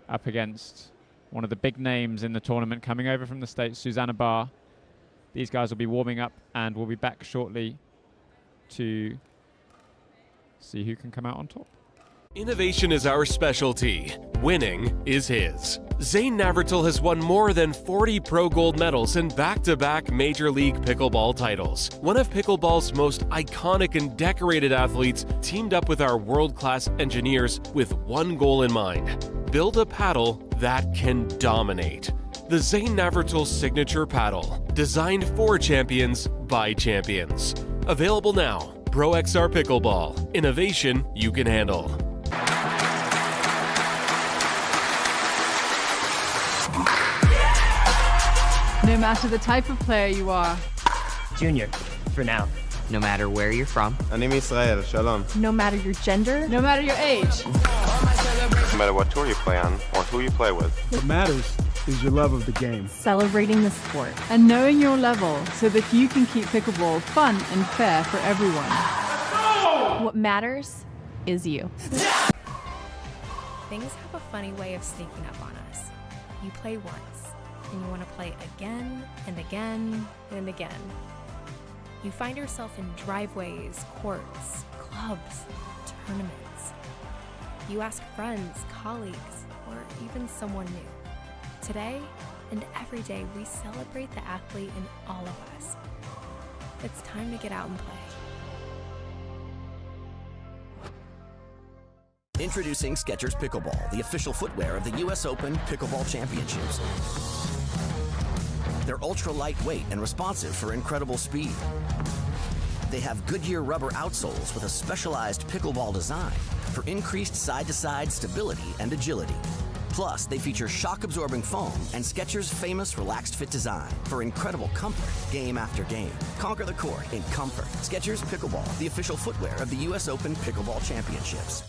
up against one of the big names in the tournament coming over from the States, Susanna Barr. These guys will be warming up, and we'll be back shortly to see who can come out on top. Innovation is our specialty. Winning is his. Zane Navratil has won more than 40 Pro Gold medals and back-to-back Major League Pickleball titles. One of pickleball's most iconic and decorated athletes teamed up with our world-class engineers with one goal in mind: build a paddle that can dominate. The Zane Navratil Signature Paddle, designed for champions by champions. Available now. Pro XR Pickleball. Innovation you can handle. No matter the type of player you are. Junior, for now. No matter where you're from. אני מישראל, שלום. No matter your gender. No matter your age. No matter what tour you play on or who you play with. What matters is your love of the game. Celebrating the sport. And knowing your level so that you can keep pickleball fun and fair for everyone. What matters is you. Things have a funny way of sneaking up on us. You play once, and you want to play again and again and again. You find yourself in driveways, courts, clubs, tournaments. You ask friends, colleagues, or even someone new. Today and every day, we celebrate the athlete in all of us. It's time to get out and play. Introducing Skechers Pickleball, the official footwear of the US Open Pickleball Championships. They're ultra lightweight and responsive for incredible speed. They have Goodyear rubber outsoles with a specialized pickleball design for increased side-to-side stability and agility. Plus, they feature shock-absorbing foam and Skechers' famous relaxed fit design for incredible comfort game after game. Conquer the court in comfort. Skechers Pickleball, the official footwear of the US Open Pickleball Championships.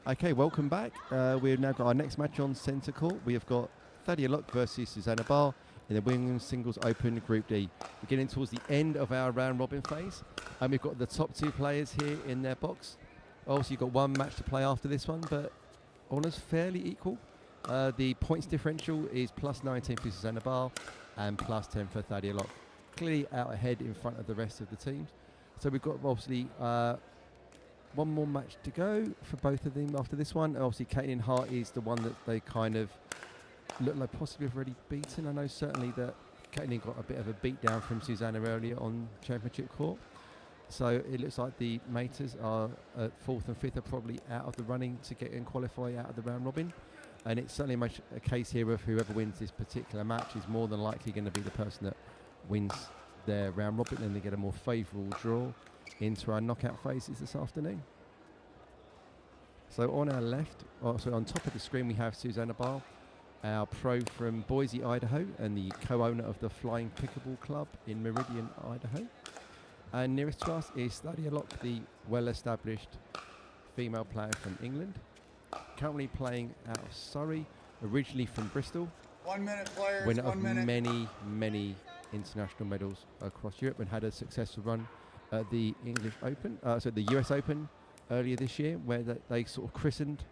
Okay, welcome back. We've now got our next match on centre court. We have got Thadia Locke versus Susanna Barr in the Women's Singles Open Group D. We're getting towards the end of our round robin phase, and we've got the top two players here in their box. Obviously, you've got one match to play after this one, but honours fairly equal. The points differential is plus 19 for Susanna Barr and plus 10 for Thadia Locke. Clearly out ahead in front of the rest of the teams. So we've got obviously one more match to go for both of them after this one. Obviously, Caitlin Hart is the one that they kind of look like possibly have already beaten. I know certainly that Caitlin got a bit of a beat down from Susanna earlier on championship court. So it looks like the maters are at 4th and 5th are probably out of the running to get and qualify out of the round robin. And it's certainly much a case here of whoever wins this particular match is more than likely going to be the person that wins their round robin, and they get a more favourable draw into our knockout phases this afternoon. So on our left, so on top of the screen, we have Susanna Barr, our pro from Boise, Idaho, and the co-owner of the Flying Pickleball Club in Meridian, Idaho. And nearest to us is Thadia Locke, the well-established female player from England, currently playing out of Surrey, originally from Bristol. 1 minute, players. Winner of many international medals across Europe, and had a successful run at the English Open, so the US Open earlier this year, where they sort of christened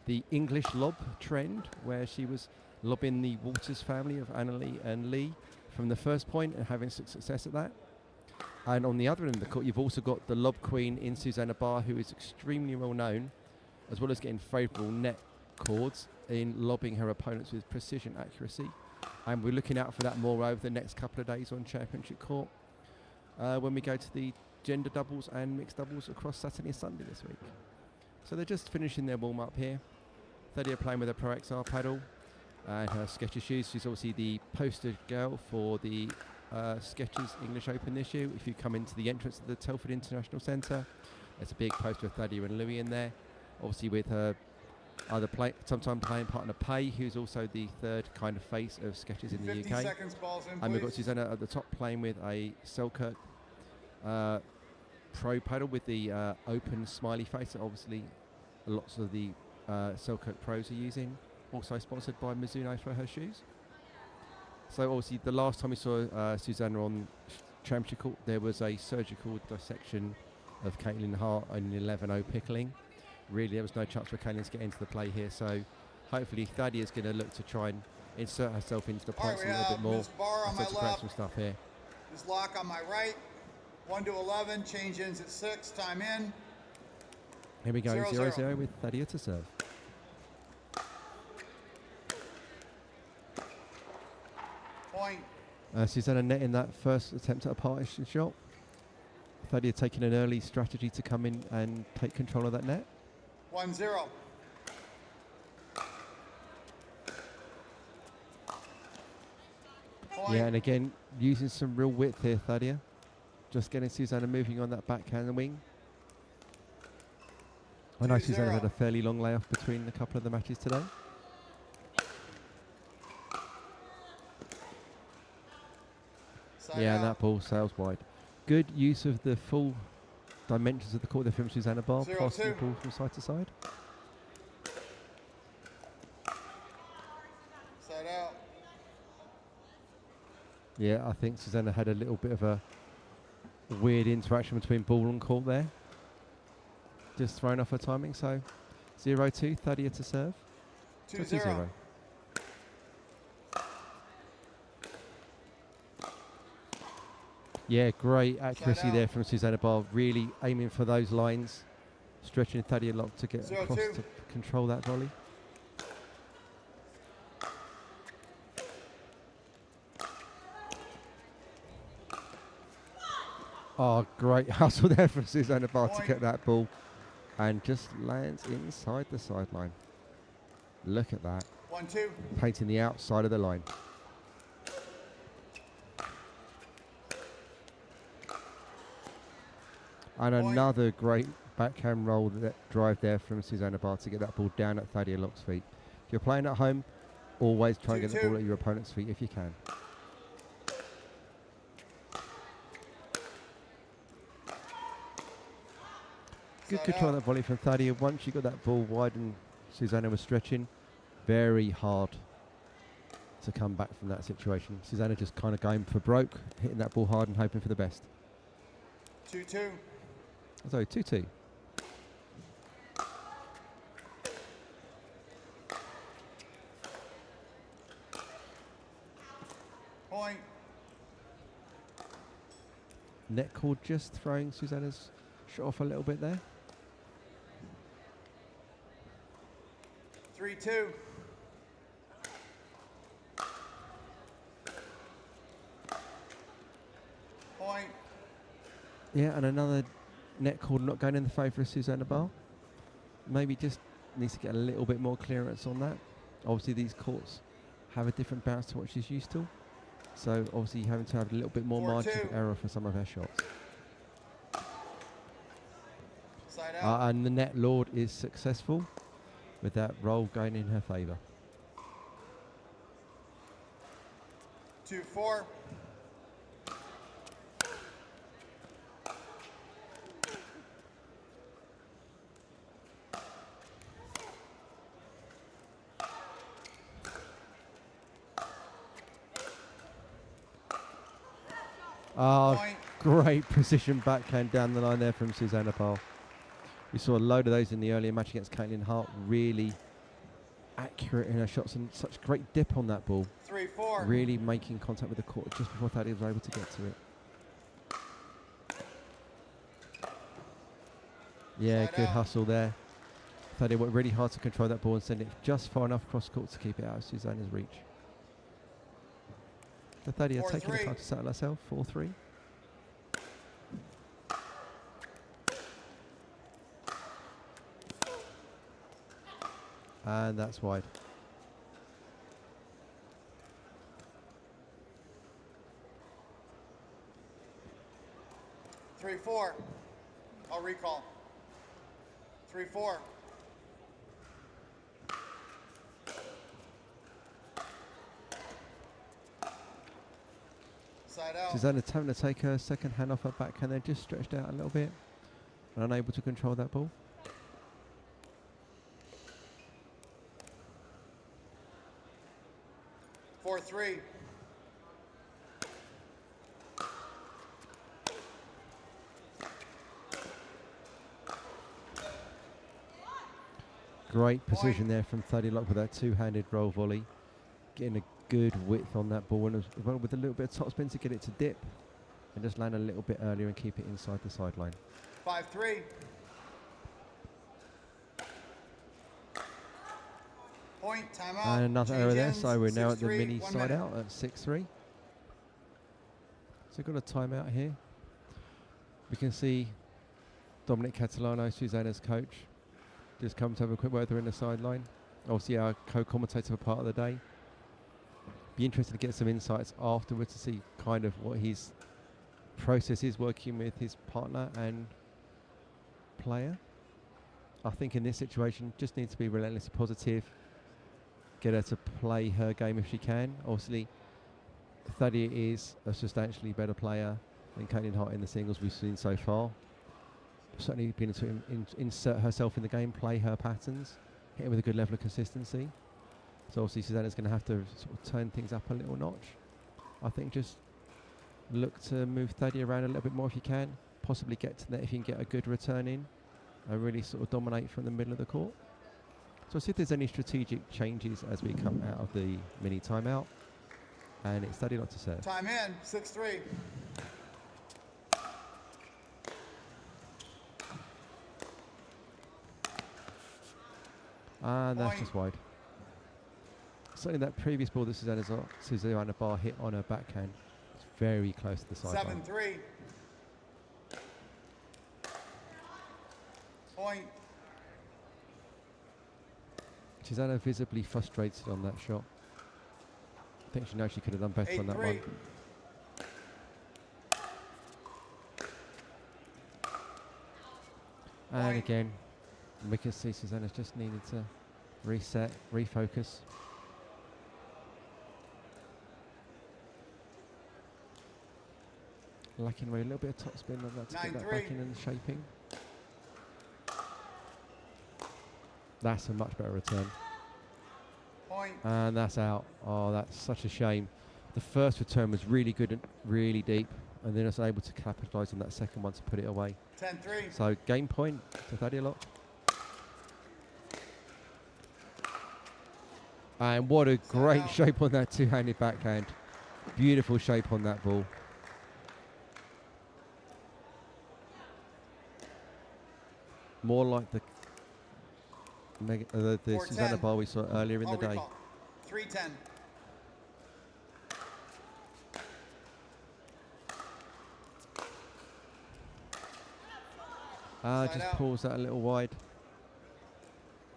the English lob trend, where she was lobbing the Walters family of Annalie and Lee from the first point and having success at that. And on the other end of the court, you've also got the lob queen in Susanna Barr, who is extremely well known, as well as getting favourable net chords in lobbing her opponents with precision accuracy. And we're looking out for that more over the next couple of days on championship court when we go to the gender doubles and mixed doubles across Saturday and Sunday this week. So they're just finishing their warm-up here. Thadia playing with a Pro XR paddle and her Skechers shoes. She's obviously the poster girl for the Skechers English Open this year. If you come into the entrance of the Telford International Centre, there's a big poster of Thadia and Louis in there. Obviously with her sometime playing partner Pay, who's also the third kind of face of Skechers in the 50 UK. seconds, balls in, And we've got please. Susanna at the top playing with a Selkirk Pro paddle with the open smiley face that obviously lots of the Selkirk pros are using. Also sponsored by Mizuno for her shoes. So obviously the last time we saw Susanna on championship court, there was a surgical dissection of Caitlin Hart and an 11-0 pickling. Really, there was no chance for Caitlin to get into the play here. So hopefully Thadia's going to look to try and insert herself into the All right, points we a little bit have more. Ms. Barr on Start my to crack left. some stuff here. Ms. Locke on my right. 1 to 11, change ends at 6, time in. Here we go, 0-0. 0-0 with Thadia to serve. Point. Susanna netting that first attempt at a partition shot. Thadia taking an early strategy to come in and take control of that net. 1-0. Yeah, and again, using some real width here, Thadia. Just getting Susanna moving on that backhand wing. I know Susanna had a fairly long layoff between a couple of the matches today. Yeah, and that ball sails wide. Good use of the full dimensions of the court there from Susanna Barr, passing the ball from side to side. Side out. Yeah, I think Susanna had a little bit of a weird interaction between ball and court there. Just thrown off her timing, so 0-2, Thadia to serve. 2-0. Yeah, great accuracy there from Susanna Barr, really aiming for those lines, stretching Thadia Locke to get across to control that volley. Oh, great hustle there from Susanna Barr to get that ball, and just lands inside the sideline. Look at that. 1-2. Painting the outside of the line. And another great backhand roll that drive there from Susanna Barr to get that ball down at Thadia Locke's feet. If you're playing at home, always try and get the ball at your opponent's feet if you can. Good control of that volley from Thadia. Once you got that ball wide and Susanna was stretching, very hard to come back from that situation. Susanna just kind of going for broke, hitting that ball hard and hoping for the best. 2-2. Sorry, 2-2. Point. Net cord just throwing Susanna's shot off a little bit there. 3-2. Point. Yeah, and another net cord not going in the favour of Susanna Barr. Maybe just needs to get a little bit more clearance on that. Obviously these courts have a different bounce to what she's used to. So obviously having to have a little bit more margin of error for some of her shots. Side out. And the net lord is successful with that roll going in her favour. 2-4. Great precision backhand down the line there from Susanna Barr. We saw a load of those in the earlier match against Caitlin Hart. Really accurate in her shots and such great dip on that ball. 3-4. Really making contact with the court just before Thadia was able to get to it. Yeah, good hustle there. Thadia worked really hard to control that ball and send it just far enough cross court to keep it out of Susanna's reach. So Thadia taking the time to settle herself, 4-3. And that's wide. Three, 4. I'll recall. 3-4. Side out. Susanna attempting to take her second hand off her backhand, then just stretched out a little bit and unable to control that ball. 4-3. Great precision there from Thaddeus Lock with that two-handed roll volley. Getting a good width on that ball, and as well with a little bit of topspin to get it to dip and just land a little bit earlier and keep it inside the sideline. 5-3. Point, timeout. And another error there, Change so we're ends, now at the 6-3, mini 1 side minute. out at 6-3. So we've got a timeout here. We can see Dominic Catalano, Susanna's coach, just come to have a quick word with her in the sideline. Obviously our co-commentator for part of the day. Be interested to get some insights afterwards to see kind of what his process is working with his partner and player. I think in this situation just needs to be relentlessly positive, get her to play her game if she can. Obviously Thaddeus is a substantially better player than Caitlin Hart in the singles we've seen so far. Certainly been able to insert herself in the game, play her patterns, hit it with a good level of consistency. So obviously Susanna's going to have to sort of turn things up a little notch. I think just look to move Thaddeus around a little bit more if you can, possibly get to that if you can get a good return in and really sort of dominate from the middle of the court. So see if there's any strategic changes as we come out of the mini timeout. And it's Thaddeus Lock to serve. Time in, 6-3. And that's just wide. Certainly that previous ball that Susanna Barr hit on her backhand, it's very close to the sideline. 7-3. Point. Susanna visibly frustrated on that shot. I think she knows she could have done better on that one. 8-3. And again, we can see Susanna's just needed to reset, refocus. Lacking away a little bit of topspin on that to get that back in and shaping. That's a much better return. Point. And that's out. Oh, that's such a shame. The first return was really good and really deep, and then I was able to capitalise on that second one to put it away. 10-3. So game point to Thaddeus Lock. And what a great shape on that two-handed backhand. Beautiful shape on that ball. More like the Susanna Barr we saw earlier in the day. 3-10. Just pulls that a little wide.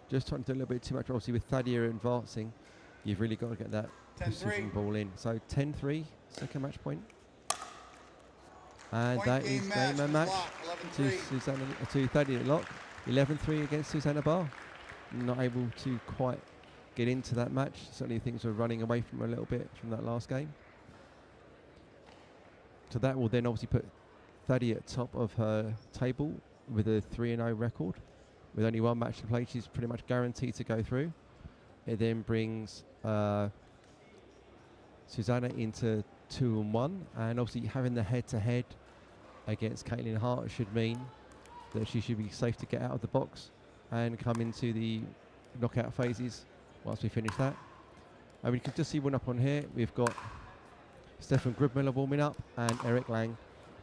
Just trying to do a little bit too much. Obviously with Thaddeus advancing, you've really got to get that precision ball in. So 10-3, second match point. And that is game and match to Thaddeus Lock. 11-3 against Susanna Barr. Not able to quite get into that match. Certainly things were running away from her a little bit from that last game. So that will then obviously put Thaddeus at top of her table with a 3-0 record. With only one match to play, she's pretty much guaranteed to go through. It then brings Susanna into 2-1, and obviously having the head-to-head against Caitlin Hart should mean that she should be safe to get out of the box and come into the knockout phases once we finish that. And we can just see one up on here. We've got Stefan Grubmiller warming up and Eric Lang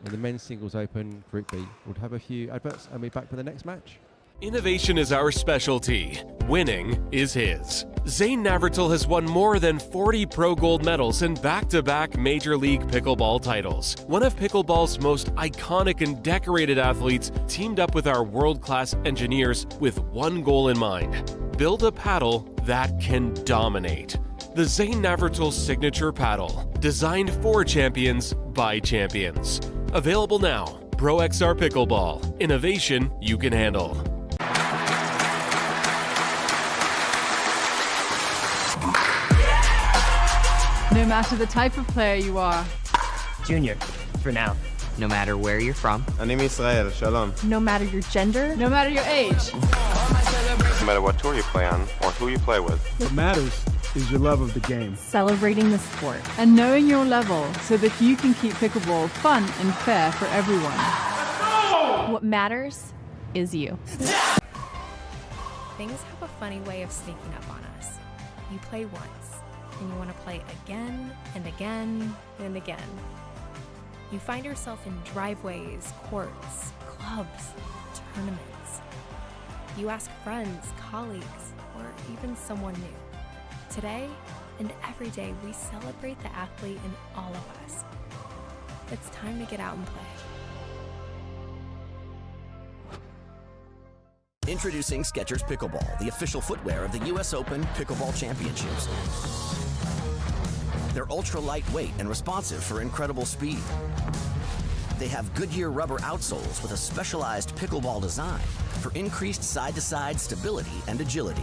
in the men's singles open Group B. We'll have a few adverts and we'll be back for the next match. Innovation is our specialty. Winning is his. Zane Navratil has won more than 40 pro gold medals in back-to-back Major League Pickleball titles. One of pickleball's most iconic and decorated athletes teamed up with our world-class engineers with one goal in mind: build a paddle that can dominate. The Zane Navratil Signature Paddle, designed for champions by champions. Available now. Pro XR Pickleball. Innovation you can handle. No matter the type of player you are. Junior, for now. No matter where you're from. אני מישראל, שלום. No matter your gender. No matter your age. No matter what tour you play on or who you play with. What matters is your love of the game. Celebrating the sport. And knowing your level so that you can keep pickleball fun and fair for everyone. What matters is you. Things have a funny way of sneaking up on us. You play once, and you want to play again and again and again. You find yourself in driveways, courts, clubs, tournaments. You ask friends, colleagues, or even someone new. Today and every day, we celebrate the athlete in all of us. It's time to get out and play. Introducing Skechers Pickleball, the official footwear of the U.S. Open Pickleball Championships. They're ultra lightweight and responsive for incredible speed. They have Goodyear rubber outsoles with a specialized pickleball design for increased side-to-side stability and agility.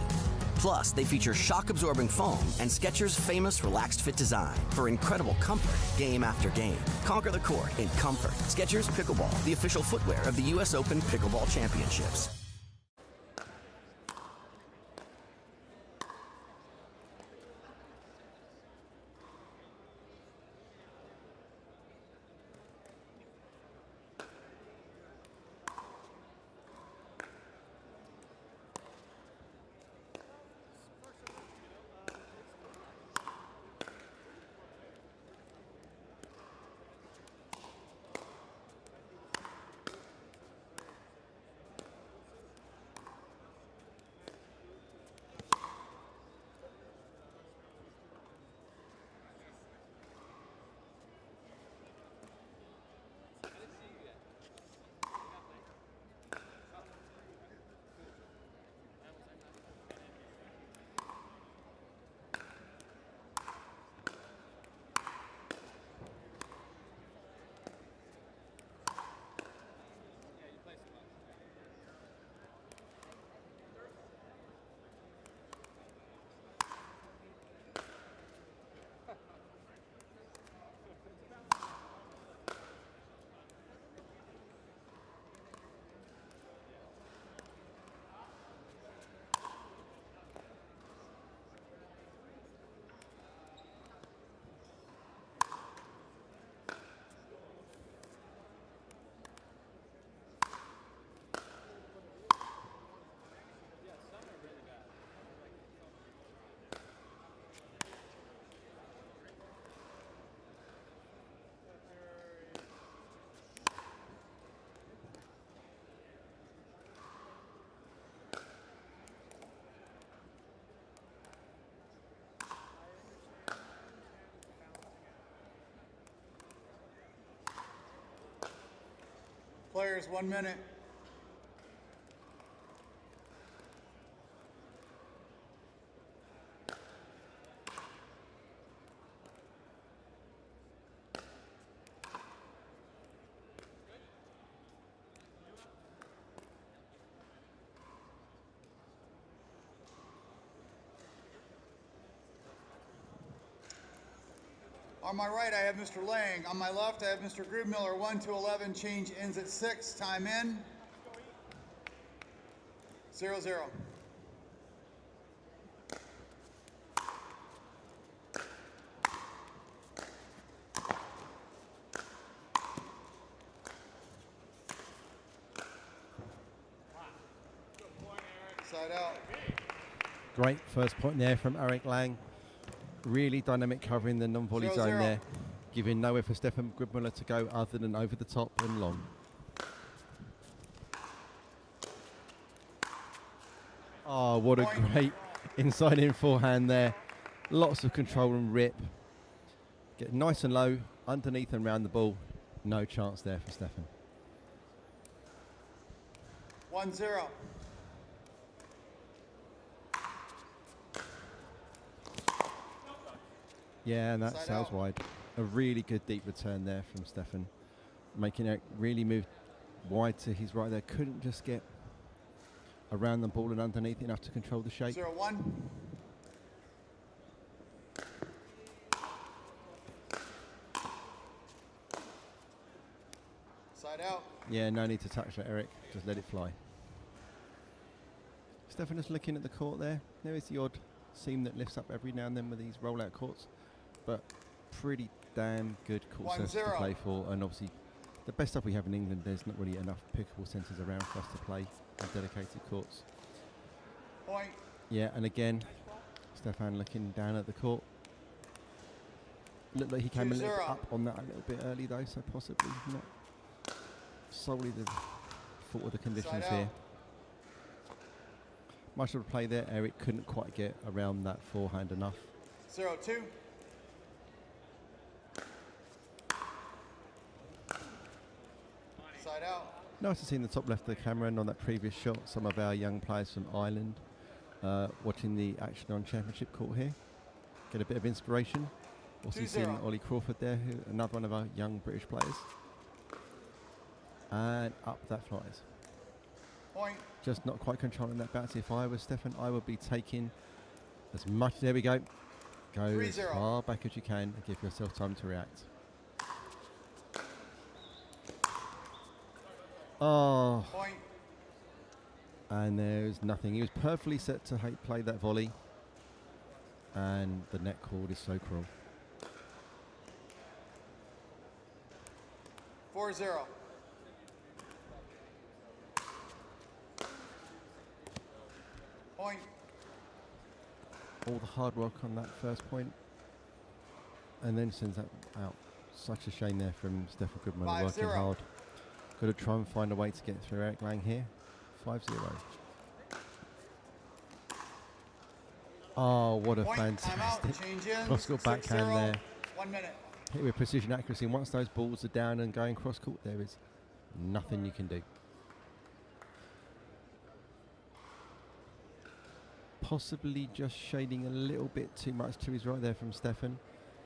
Plus, they feature shock-absorbing foam and Skechers' famous relaxed fit design for incredible comfort game after game. Conquer the court in comfort. Skechers Pickleball, the official footwear of the U.S. Open Pickleball Championships. Players, 1 minute. On my right, I have Mr. Lang. On my left, I have Mr. Grubmiller. 1 to 11. Change ends at 6. Time in. 0-0. Side out. Great first point there from Eric Lang. Really dynamic covering the non-volley zone there, giving nowhere for Stefan Grubmiller to go other than over the top and long. Oh, what a great inside-in forehand there. Lots of control and rip. Get nice and low, underneath and round the ball. No chance there for Stefan. 1-0. Yeah, and that sails wide. A really good deep return there from Stefan, making Eric really move wide to his right there. Couldn't just get around the ball and underneath enough to control the shape. 0-1. Side out. Yeah, no need to touch that, Eric. Just let it fly. Stefan is looking at the court there. There is the odd seam that lifts up every now and then with these rollout courts, but pretty damn good court surface to play for. And obviously, the best stuff we have in England, there's not really enough pickleball centres around for us to play on dedicated courts. Point. Yeah, and again, Stefan looking down at the court. Looked like he came a little bit up on that a little bit early though, so possibly not solely the fault of the conditions here. Much of the play there, Eric couldn't quite get around that forehand enough. 0-2. Side out. Nice to see in the top left of the camera and on that previous shot some of our young players from Ireland watching the action on Championship Court here. Get a bit of inspiration. Also seeing Ollie Crawford there, another one of our young British players. And up that flies. Point. Just not quite controlling that bounce. If I was Stefan, I would be taking as much. There we go. Go as far back as you can and give yourself time to react. Oh. Point. And there's nothing. He was perfectly set to play that volley. And the net cord is so cruel. 4-0. Point. All the hard work on that first point. And then sends that out. Such a shame there from Stefan Goodman, working hard. Got to try and find a way to get through Eric Lang here. 5-0. Oh, what a fantastic cross-court backhand there. 1 minute. Hit with precision accuracy. And once those balls are down and going cross-court, there is nothing you can do. Possibly just shading a little bit too much to his right there from Stefan.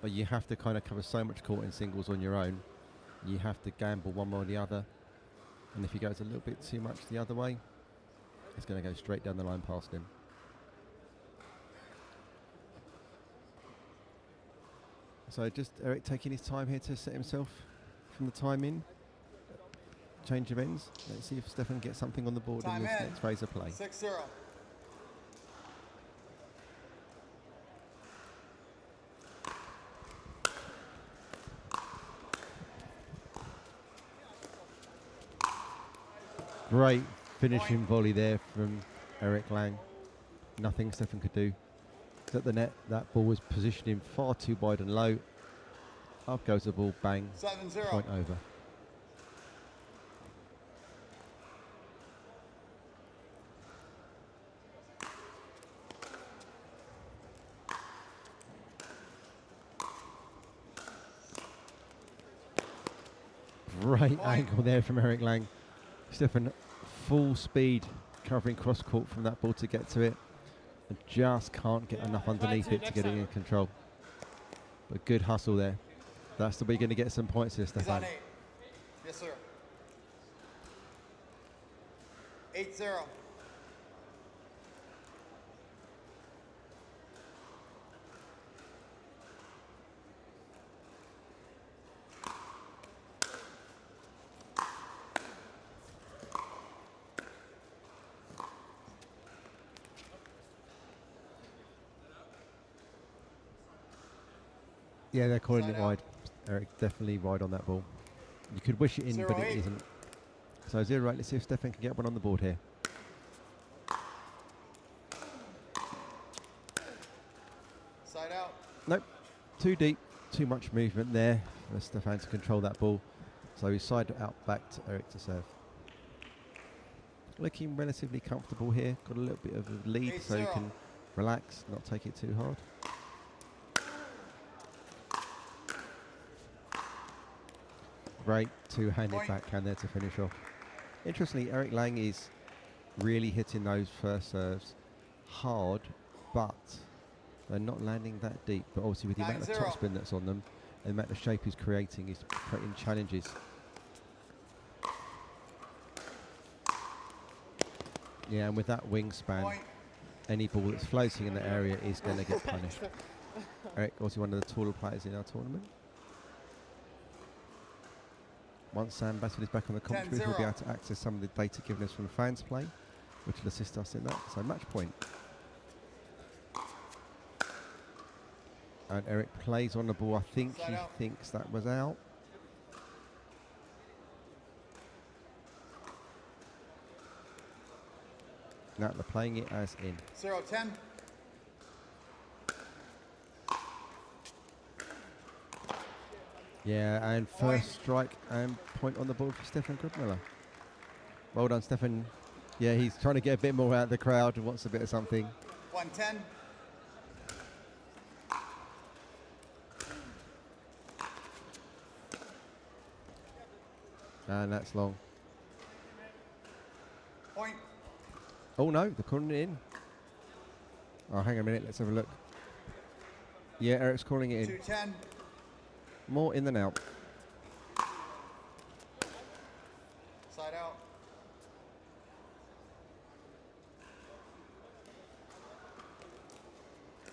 But you have to kind of cover so much court in singles on your own. You have to gamble one way or the other. And if he goes a little bit too much the other way, it's going to go straight down the line past him. So just Eric taking his time here to set himself from the time in. Change of ends. Let's see if Stefan gets something on the board in this next phase of play. 6-0. Great finishing volley there from Eric Lang. Nothing Stefan could do. It's at the net. That ball was positioning far too wide and low. Up goes the ball, bang. 7-0. Point over. Great angle there from Eric Lang. Stefan full speed covering cross court from that ball to get to it. And just can't get enough underneath it to get it in control. But good hustle there. That's the way you're going to get some points here, Stefan. Yes, sir. 8-0. Yeah, they're calling it wide. Eric definitely wide on that ball. You could wish it in, but it isn't. So 0-8. Let's see if Stefan can get one on the board here. Side out. Nope. Too deep. Too much movement there for Stefan to control that ball. So he's side out back to Eric to serve. Looking relatively comfortable here. Got a little bit of a lead, so he can relax, not take it too hard. Great two-handed backhand there to finish off. Interestingly, Eric Lang is really hitting those first serves hard, but they're not landing that deep. But obviously with the amount of topspin that's on them, and the amount of shape he's creating, he's creating challenges. Yeah, and with that wingspan, any ball that's floating in the area is going to get punished. Eric, also one of the taller players in our tournament. Once Sam Bassett is back on the commentary, we'll be able to access some of the data given us from the fans play, which will assist us in that. So match point. And Eric plays on the ball. I think he thinks that was out. Now they're playing it as in. 0-10. Yeah, and first strike and point on the board for Stefan Grubmiller. Well done, Stefan. Yeah, he's trying to get a bit more out of the crowd and wants a bit of something. 110. And that's long. Point. Oh no, they're calling it in. Oh, hang on a minute, let's have a look. Yeah, Eric's calling it in. 210. More in than out. Side out.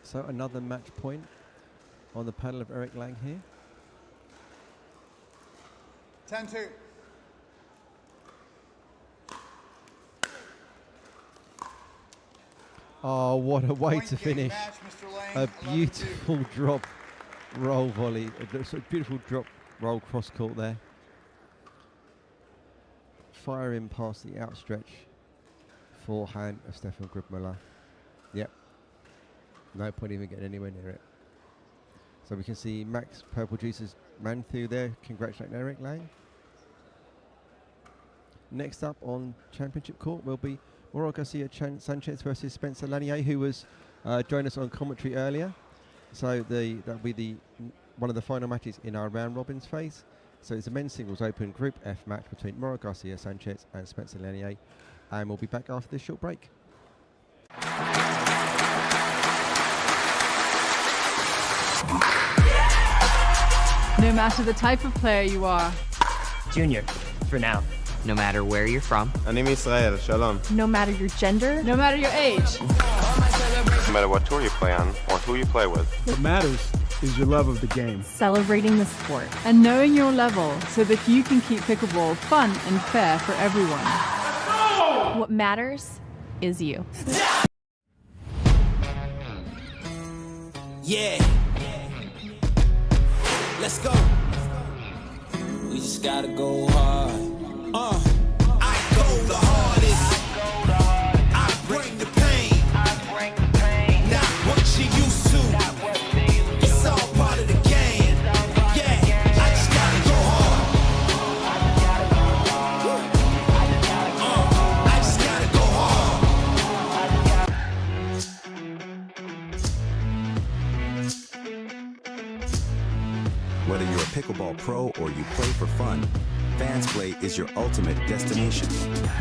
So another match point on the paddle of Eric Lang here. 10-2. Oh, what a way Point to game finish. match, Mr. Lang, A beautiful drop roll volley. A sort of beautiful drop roll cross court there. Firing past the outstretch forehand of Stefan Grubmiller. Yep. No point even getting anywhere near it. So we can see Max Purple Juice's ran through there. Congratulating Eric Lang. Next up on championship court will be Mauro Garcia Sanchez versus Spencer Lanier, who was joined us on commentary earlier. So that'll be one of the final matches in our round robins phase. So it's a men's singles open Group F match between Mauro Garcia Sanchez and Spencer Lanier, and we'll be back after this short break. No matter the type of player you are, Junior, for now. No matter where you're from. אני מישראל, שלום. no matter your gender, no matter your age, No matter what tour you play on or who you play with. What matters is your love of the game. celebrating the sport, and knowing your level so that you can keep pickleball fun and fair for everyone. What matters is you. Yeah. Let's go. We just gotta go hard. I go the hardest. I bring the pain. Not what you used to. It's all part of the game. Yeah, I just gotta go hard. I just gotta go hard. Whether you're a pickleball pro or you play for fun, Fans Play is your ultimate destination.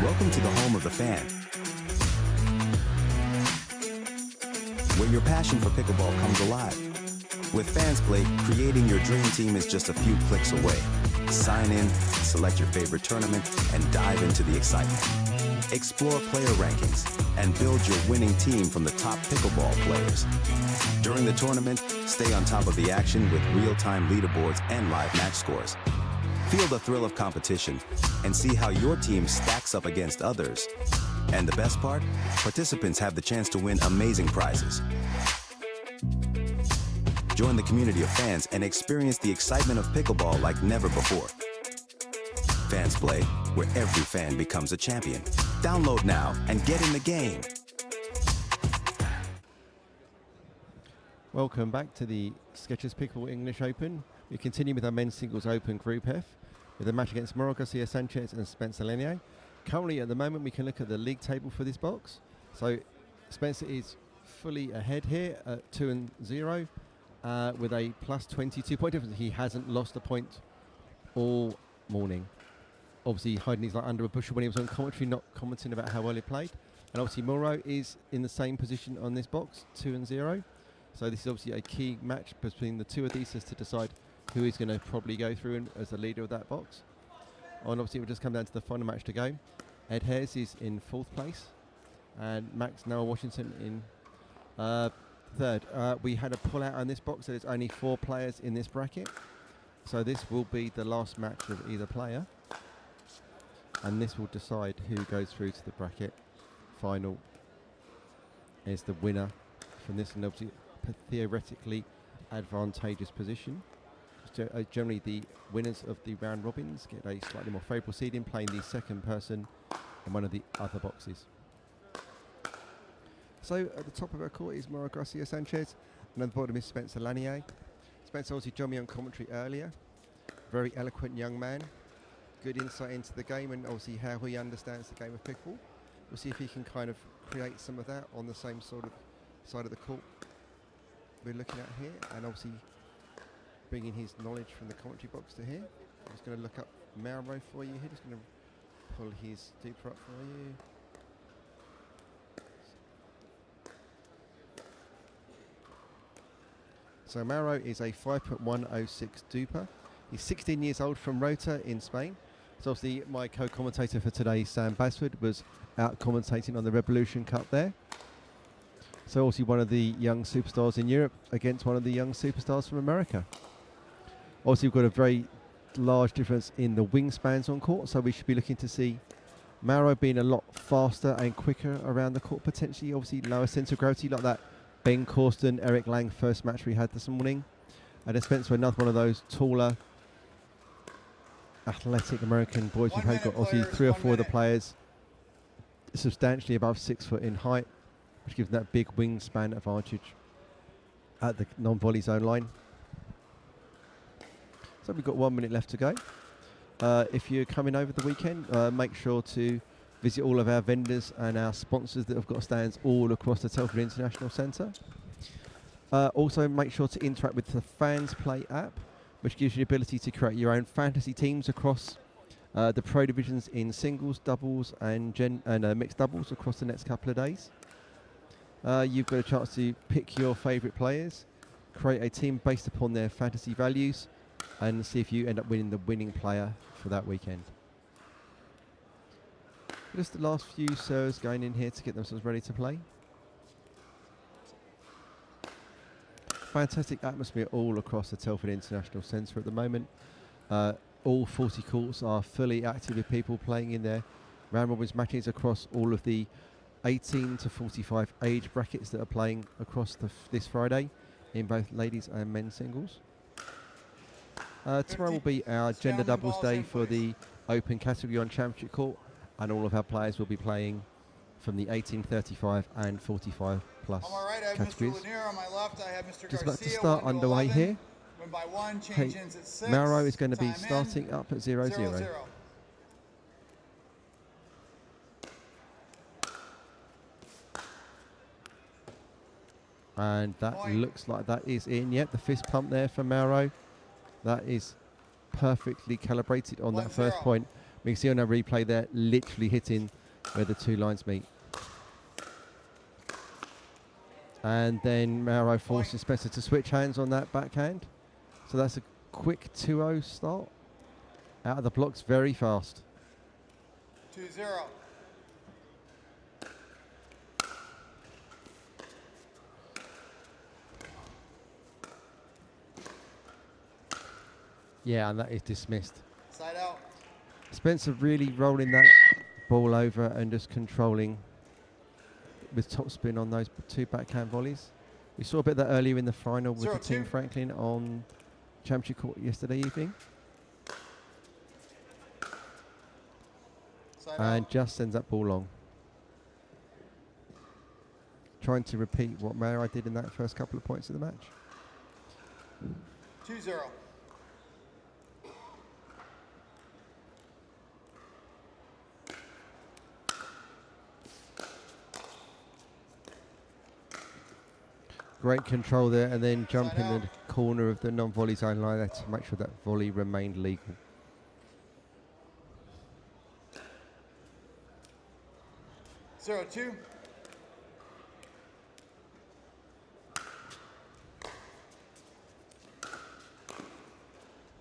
Welcome to the home of the fan, where your passion for pickleball comes alive. With Fans Play, creating your dream team is just a few clicks away. Sign in, select your favorite tournament, and dive into the excitement. Explore player rankings and build your winning team from the top pickleball players. During the tournament, stay on top of the action with real-time leaderboards and live match scores. Feel the thrill of competition and see how your team stacks up against others. And the best part? Participants have the chance to win amazing prizes. Join the community of fans and experience the excitement of pickleball like never before. Fans Play, where every fan becomes a champion. Download now and get in the game. Welcome back to the Skechers Pickleball English Open. We continue with our men's singles open Group F with a match against Mauro Garcia Sanchez and Spencer Lanier. Currently, at the moment, we can look at the league table for this box. So Spencer is fully ahead here at 2-0 with a plus 22 point difference. He hasn't lost a point all morning. Obviously, hiding his like under a bushel when he was on commentary, not commenting about how well he played. And obviously, Mauro is in the same position on this box, 2-0. So this is obviously a key match between the two of these to decide who is going to probably go through as the leader of that box. And obviously, it will just come down to the final match to go. Ed Hares is in 4th place, and Max Noah Washington in 3rd. We had a pull out on this box, so there's only 4 players in this bracket. So this will be the last match of either player, and this will decide who goes through to the bracket final is the winner from this, and obviously theoretically advantageous position. Generally, the winners of the round robins get a slightly more favourable seeding, playing the second person in one of the other boxes. So at the top of our court is Mauro Garcia Sanchez, and at the bottom is Spencer Lanier. Spencer obviously joined me on commentary earlier. Very eloquent young man. Good insight into the game and obviously how he understands the game of pickleball. We'll see if he can kind of create some of that on the same sort of side of the court we're looking at here, and obviously bringing his knowledge from the commentary box to here. I'm just going to look up Mauro for you here. Just going to pull his duper up for you. So Mauro is a 5.106 duper. He's 16 years old from Rota in Spain. So obviously my co-commentator for today, Sam Basford, was out commentating on the Revolution Cup there. So obviously one of the young superstars in Europe against one of the young superstars from America. Obviously we've got a very large difference in the wingspans on court, so we should be looking to see Mauro being a lot faster and quicker around the court, potentially obviously lower centre of gravity like that Ben Corsten, Eric Lang first match we had this morning. And then Spencer, another one of those taller, athletic American boys. We've had got obviously 3 or 4 of the players substantially above 6 foot in height, which gives them that big wingspan advantage at the non-volley zone line. So we've got 1 minute left to go. If you're coming over the weekend, make sure to visit all of our vendors and our sponsors that have got stands all across the Telford International Centre. Also make sure to interact with the Fans Play app, which gives you the ability to create your own fantasy teams across the pro divisions in singles, doubles and mixed doubles across the next couple of days. You've got a chance to pick your favourite players, create a team based upon their fantasy values, and see if you end up winning the winning player for that weekend. Just the last few serves going in here to get themselves ready to play. Fantastic atmosphere all across the Telford International Centre at the moment. All 40 courts are fully active with people playing in their round robins matches across all of the 18 to 45 age brackets that are playing across this Friday in both ladies and men's singles. Tomorrow will be our gender doubles day for the open category on Championship Court, and all of our players will be playing from the 18, 35 and 45 plus categories. Mr. Lanier, on my left, I have Mr. Just about to Garcia, start 1 to underway 11. here. Win by 1, change ins at 6. Mauro is going to be Time starting up at 0-0. 0-0. And that looks like that is in. Yep, the fist pump there for Mauro. That is perfectly calibrated on that first point. We can see on our replay there, literally hitting where the 2 lines meet. And then Mauro forces Spencer to switch hands on that backhand. So that's a quick 2-0 start. Out of the blocks very fast. 2-0. Yeah, and that is dismissed. Side out. Spencer really rolling that ball over and just controlling with top spin on those 2 backhand volleys. We saw a bit of that earlier in the final with the Team Franklin on Championship Court yesterday evening. And just sends that ball long. Trying to repeat what Mauro did in that first couple of points of the match. 2-0. Great control there, and then jump in the corner of the non-volley zone line there to make sure that volley remained legal. 0-2.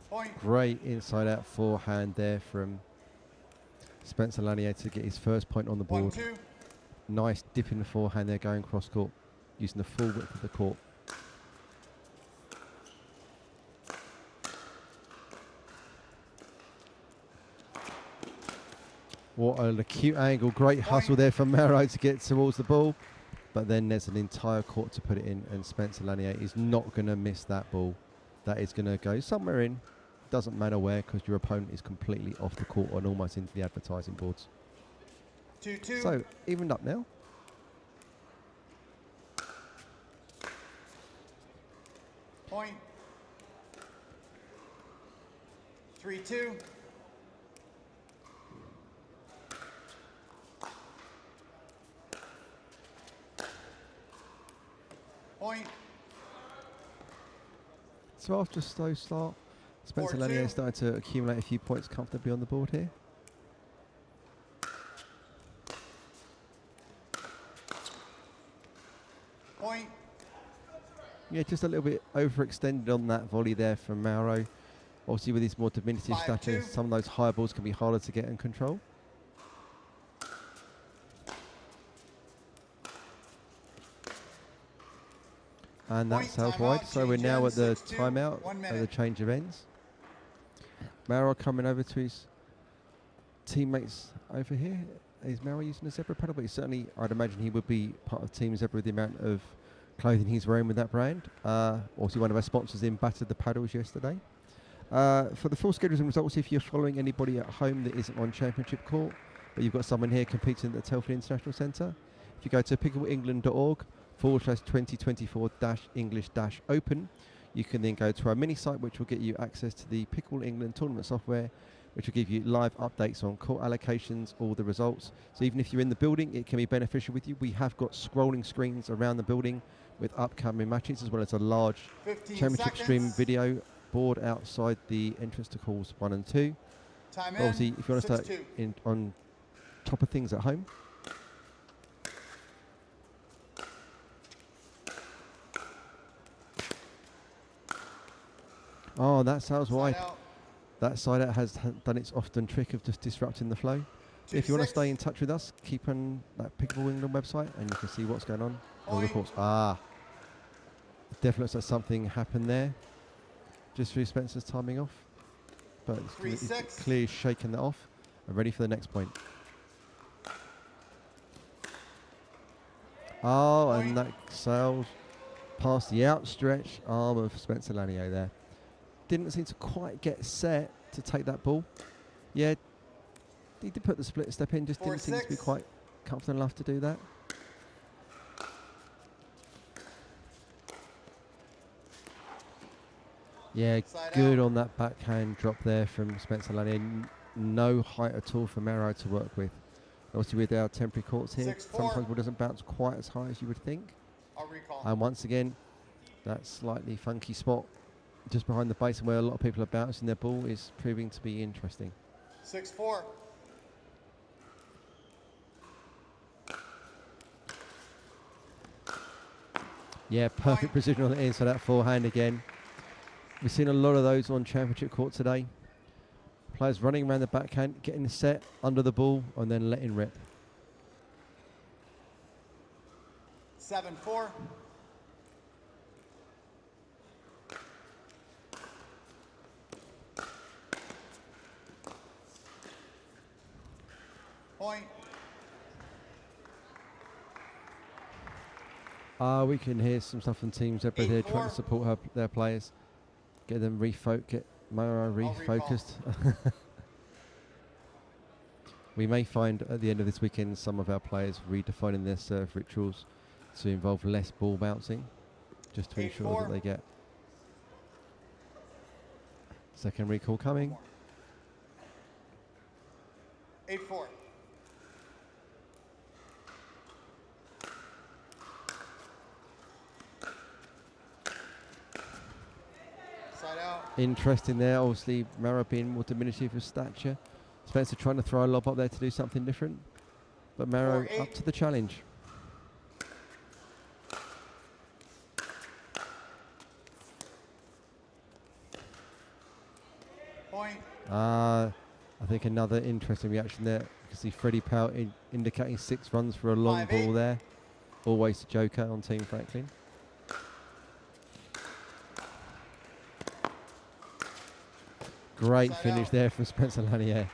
Point. Great inside-out forehand there from Spencer Lanier to get his first point on the board. 1-2. Nice dip in the forehand there going cross-court, using the full width of the court. What an acute angle. Great hustle there from Mauro to get towards the ball. But then there's an entire court to put it in, and Spencer Lanier is not going to miss that ball. That is going to go somewhere in. Doesn't matter where, because your opponent is completely off the court and almost into the advertising boards. 2-2. So, evened up now. Point. 3-2. Point. So after a slow start, Spencer Lanier started to accumulate a few points comfortably on the board here. Point. Yeah, just a little bit overextended on that volley there from Mauro. Obviously, with his more diminutive stature, some of those high balls can be harder to get in control. And that sails wide. So we're now at the timeout, at the change of ends. Mauro coming over to his teammates over here. Is Mauro using a zebra paddle? But he certainly, I'd imagine he would be part of Team Zebra with the amount of clothing he's wearing with that brand. Also one of our sponsors in battered the paddles yesterday. For the full schedules and results, if you're following anybody at home that isn't on Championship Court, but you've got someone here competing at the Telford International Centre, if you go to pickleengland.org/2024-English-Open, you can then go to our mini site, which will get you access to the Pickle England tournament software, which will give you live updates on court allocations, all the results. So even if you're in the building, it can be beneficial with you. We have got scrolling screens around the building with upcoming matches, as well as a large championship stream video board outside the entrance to calls 1 and 2. Obviously, if you want to start on top of things at home, oh, that sounds wide. That side out has done its often trick of just disrupting the flow. If you want to stay in touch with us, keep on that Pickleball England website and you can see what's going on. All the reports. Definitely looks like something happened there. Just through Spencer's timing off. But it's clearly shaking that off and ready for the next point. Oh, and that sails past the outstretched arm of Spencer Lanier there. Didn't seem to quite get set to take that ball. Yeah, he did put the split step in, just didn't seem to be quite confident enough to do that. Yeah, good on that backhand drop there from Spencer Lanier. No height at all for Mauro to work with. Obviously with our temporary courts here, sometimes ball doesn't bounce quite as high as you would think. And once again, that slightly funky spot just behind the base where a lot of people are bouncing their ball is proving to be interesting. 6-4. Yeah, perfect precision on the inside that forehand again. We've seen a lot of those on Championship Court today. Players running around the backhand, getting the set under the ball and then letting rip. 7-4. Point. We can hear some stuff from Team Zebra here trying to support their players. Get them get Mauro refocused. We may find at the end of this weekend some of our players redefining their serve rituals to involve less ball bouncing, just to ensure that they get second recall coming. 8-4. Interesting there, obviously Mauro being more diminutive of stature. Spencer trying to throw a lob up there to do something different. But Mauro up to the challenge. Point. I think another interesting reaction there. You can see Freddie Powell indicating 6 runs for a long ball there. Always the joker on Team Franklin. Great finish there from Spencer Lanier.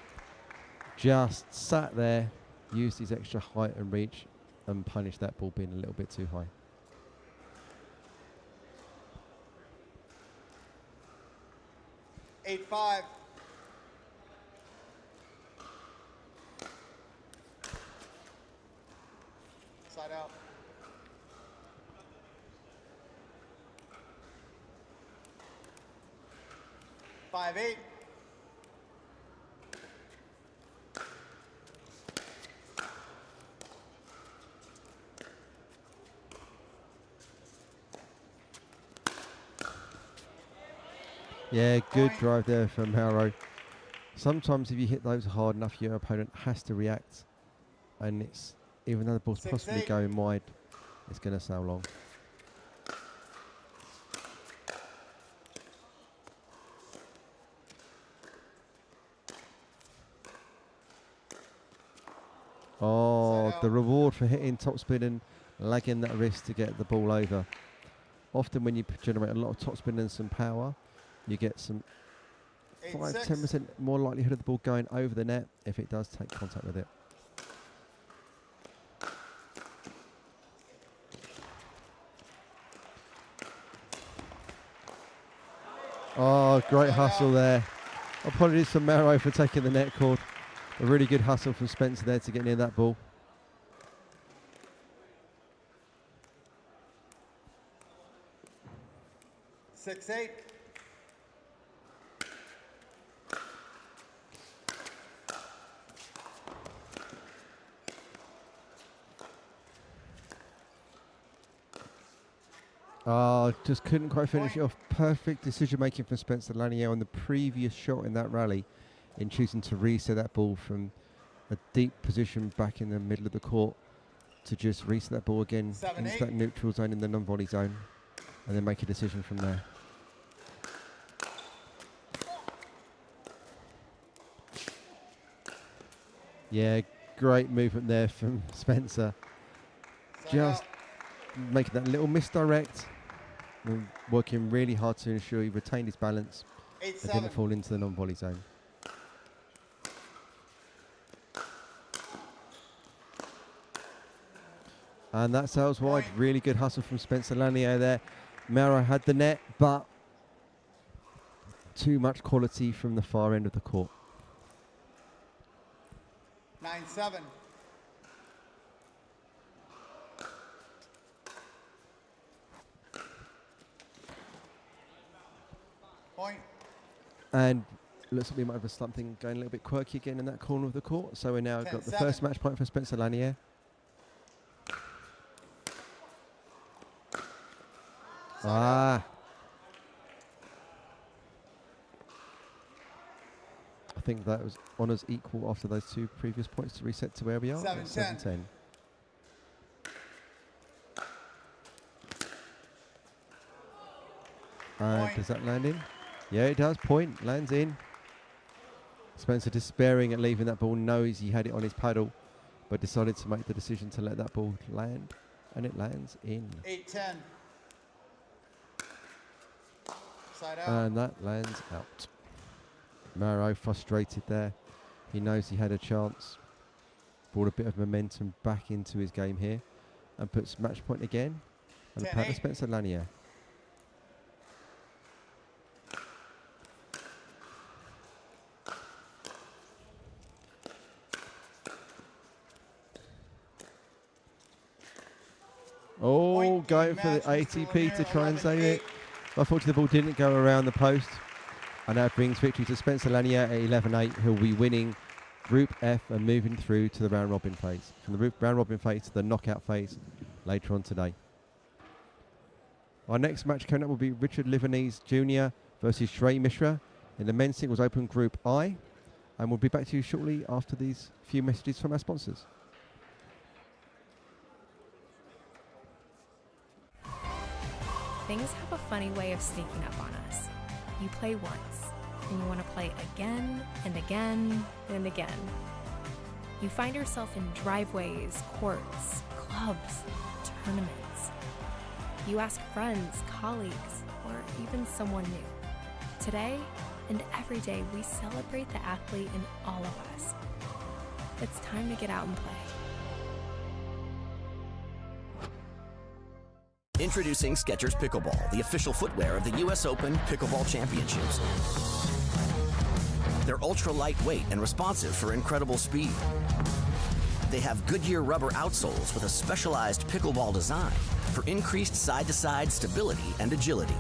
Just sat there, used his extra height and reach and punished that ball being a little bit too high. 8-5. Side out. 5-8. Yeah, good drive there from Mauro. Sometimes if you hit those hard enough, your opponent has to react. And it's, even though the ball's possibly going wide, it's going to sail long. Oh, the reward for hitting top spin and lagging that wrist to get the ball over. Often when you generate a lot of top spin and some power, you get some 5-10% more likelihood of the ball going over the net if it does take contact with it. Oh, great hustle there. Apologies for Mauro for taking the net cord. A really good hustle from Spencer there to get near that ball. Six, 8. Just couldn't quite finish it off. Perfect decision making from Spencer Lanier on the previous shot in that rally, in choosing to reset that ball from a deep position back in the middle of the court to just reset that ball again into that neutral zone in the non-volley zone, and then make a decision from there. Yeah, great movement there from Spencer. Just making that little misdirect and working really hard to ensure he retained his balance and didn't fall into the non-volley zone. And that sails wide. Really good hustle from Spencer Lanier there. Mauro had the net, but too much quality from the far end of the court. 9-7. Point. And looks like we might have something going a little bit quirky again in that corner of the court. So we now got the first match point for Spencer Lanier. I think that was honours equal after those two previous points to reset to where we are. 7-10. And does that land in? Yeah, it does. Point. Lands in. Spencer, despairing at leaving that ball, knows he had it on his paddle, but decided to make the decision to let that ball land, and it lands in. 8-10. Side out. And that lands out. Mauro frustrated there. He knows he had a chance. Brought a bit of momentum back into his game here, and puts match point again. And the paddle Spencer Lanier. Oh, going for the ATP to try and save it. Unfortunately, the ball didn't go around the post. And that brings victory to Spencer Lanier at 11-8, who'll be winning Group F and moving through to the round robin phase. From the round robin phase to the knockout phase later on today. Our next match coming up will be Richard Livanese Jr. versus Shrey Mishra in the men's singles open Group I. And we'll be back to you shortly after these few messages from our sponsors. Things have a funny way of sneaking up on us. You play once, and you want to play again and again and again. You find yourself in driveways, courts, clubs, tournaments. You ask friends, colleagues, or even someone new. Today and every day, we celebrate the athlete in all of us. It's time to get out and play. Introducing Skechers Pickleball, the official footwear of the US Open Pickleball Championships. They're ultra lightweight and responsive for incredible speed. They have Goodyear rubber outsoles with a specialized pickleball design for increased side-to-side stability and agility.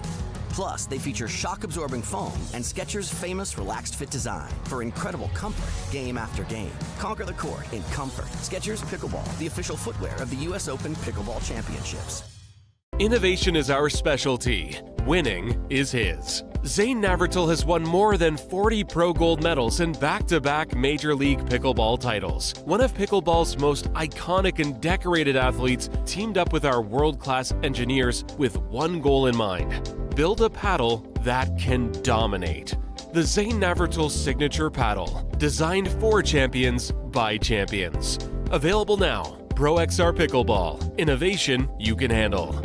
Plus, they feature shock-absorbing foam and Skechers' famous Relaxed Fit design for incredible comfort game after game. Conquer the court in comfort. Skechers Pickleball, the official footwear of the U.S. Open Pickleball Championships. Innovation is our specialty. Winning is his. Zane Navratil has won more than 40 pro gold medals in back-to-back Major League Pickleball titles. One of pickleball's most iconic and decorated athletes teamed up with our world-class engineers with one goal in mind: build a paddle that can dominate. The Zane Navratil Signature Paddle, designed for champions by champions. Available now. Pro XR Pickleball. Innovation you can handle.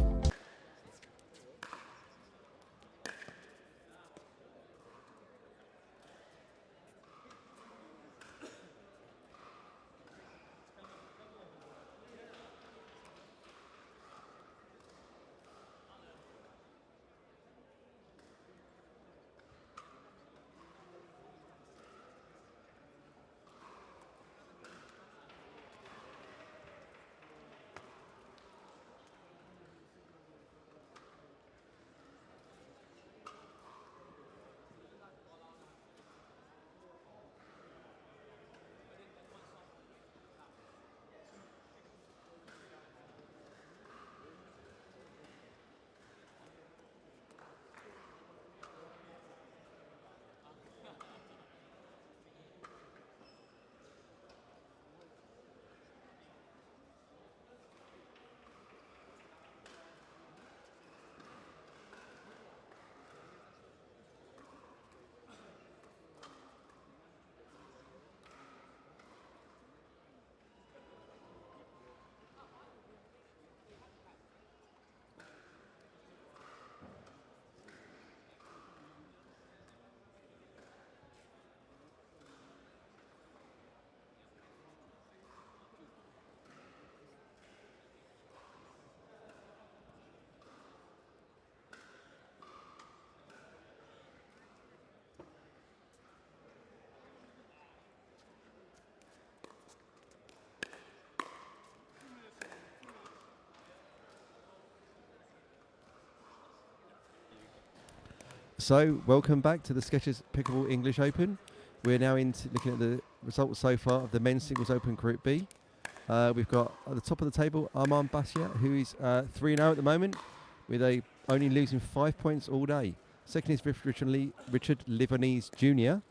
So, welcome back to the Skechers Pickleball English Open. We're now looking at the results so far of the men's singles open Group B. We've got at the top of the table Armand Basia, who is 3-0 at the moment, with only losing 5 points all day. Second is Richard Livanese Jr.,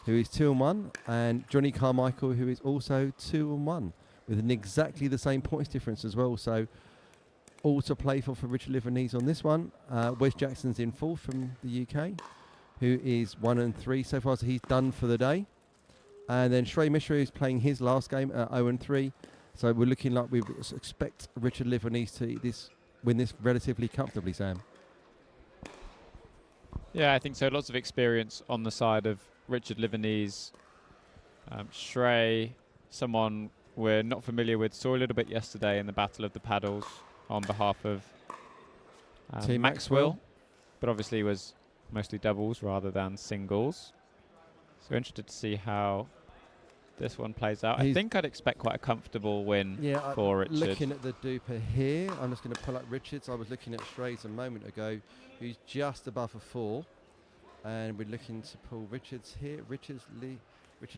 who is 2-1, and Johnny Carmichael, who is also 2-1, with exactly the same points difference as well. So, all to play for Richard Livanese on this one. Wes Jackson's in fourth from the UK, who is 1-3 so far, so he's done for the day. And then Shrey Mishra is playing his last game at 0-3. So we're looking like we expect Richard Livanese to win this relatively comfortably, Sam. Yeah, I think so. Lots of experience on the side of Richard Livanese. Shrey, someone we're not familiar with, saw a little bit yesterday in the Battle of the Paddles on behalf of Team Maxwell, but obviously was mostly doubles rather than singles. So interested to see how this one plays out. I think I'd expect quite a comfortable win for Richard. Looking at the duper here, I'm just going to pull up Richard's. I was looking at Shrey's a moment ago, who's just above a 4. And we're looking to pull Richard's here. Richard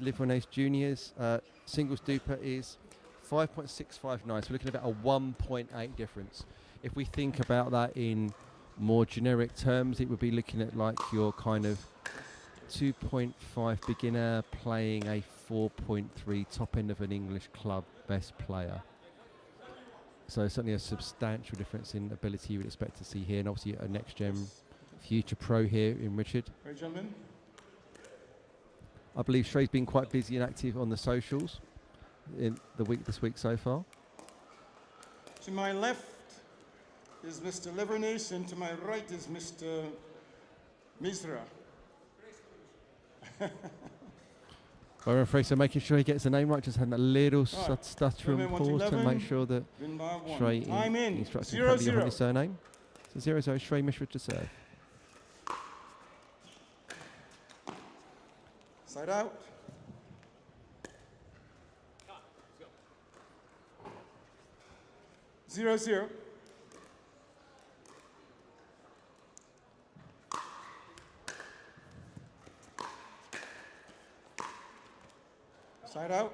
Livanese Jr.'s singles duper is 5.659. So we're looking at about a 1.8 difference. If we think about that in more generic terms, it would be looking at like your kind of 2.5 beginner playing a 4.3 top end of an English club best player. So certainly a substantial difference in ability you would expect to see here, and obviously a next gen future pro here in Richard. Right, gentlemen. I believe Shrey's been quite busy and active on the socials in this week so far. To my left is Mr. Livanese, and to my right is Mr. Misra. Byron Fraser making sure he gets the name right, just having a little stuttering pause to make sure that Shrey instructs him correctly on his surname. So 0-0, Shrey Mishra to serve. Side out. Side out.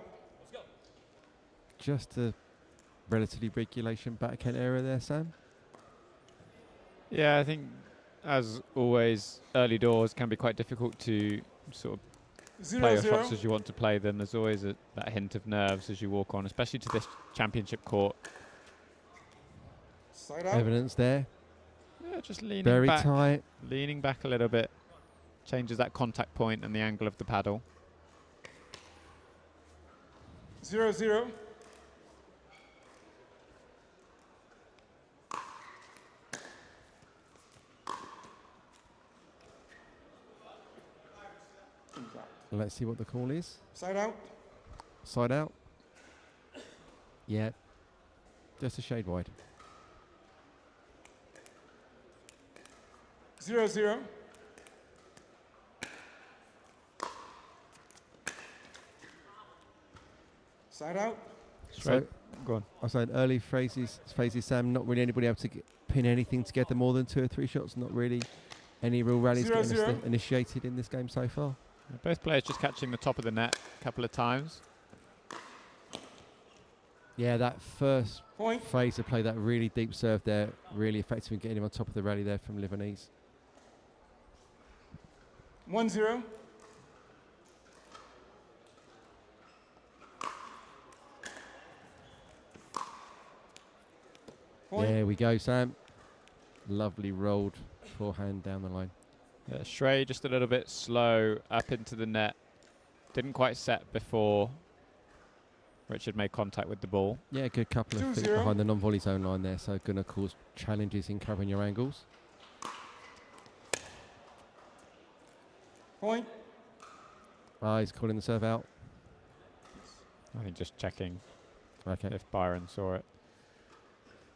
Just a relatively regulation backhand error there, Sam. Yeah, I think, as always, early doors can be quite difficult to sort of play your shots as you want to play them. There's always that hint of nerves as you walk on, especially to this championship court. Side out. Evidence there. Yeah, just leaning very back. Tight. Leaning back a little bit. Changes that contact point and the angle of the paddle. 0-0. Let's see what the call is. Side out. Side out. Yeah. Just a shade wide. 0-0. Side out. So, go on. I said early phases, Sam, not really anybody able to pin anything together more than 2 or 3 shots. Not really any real rallies getting initiated in this game so far. Yeah, both players just catching the top of the net a couple of times. Yeah, that first Point. Fraser played that really deep serve there, really effective in getting him on top of the rally there from Livanese. 1-0. There we go, Sam. Lovely rolled forehand down the line. Yeah, Shrey just a little bit slow up into the net. Didn't quite set before Richard made contact with the ball. Yeah, a good couple of feet behind the non-volley zone line there, so going to cause challenges in covering your angles. Point. He's calling the serve out. I think just checking if Byron saw it.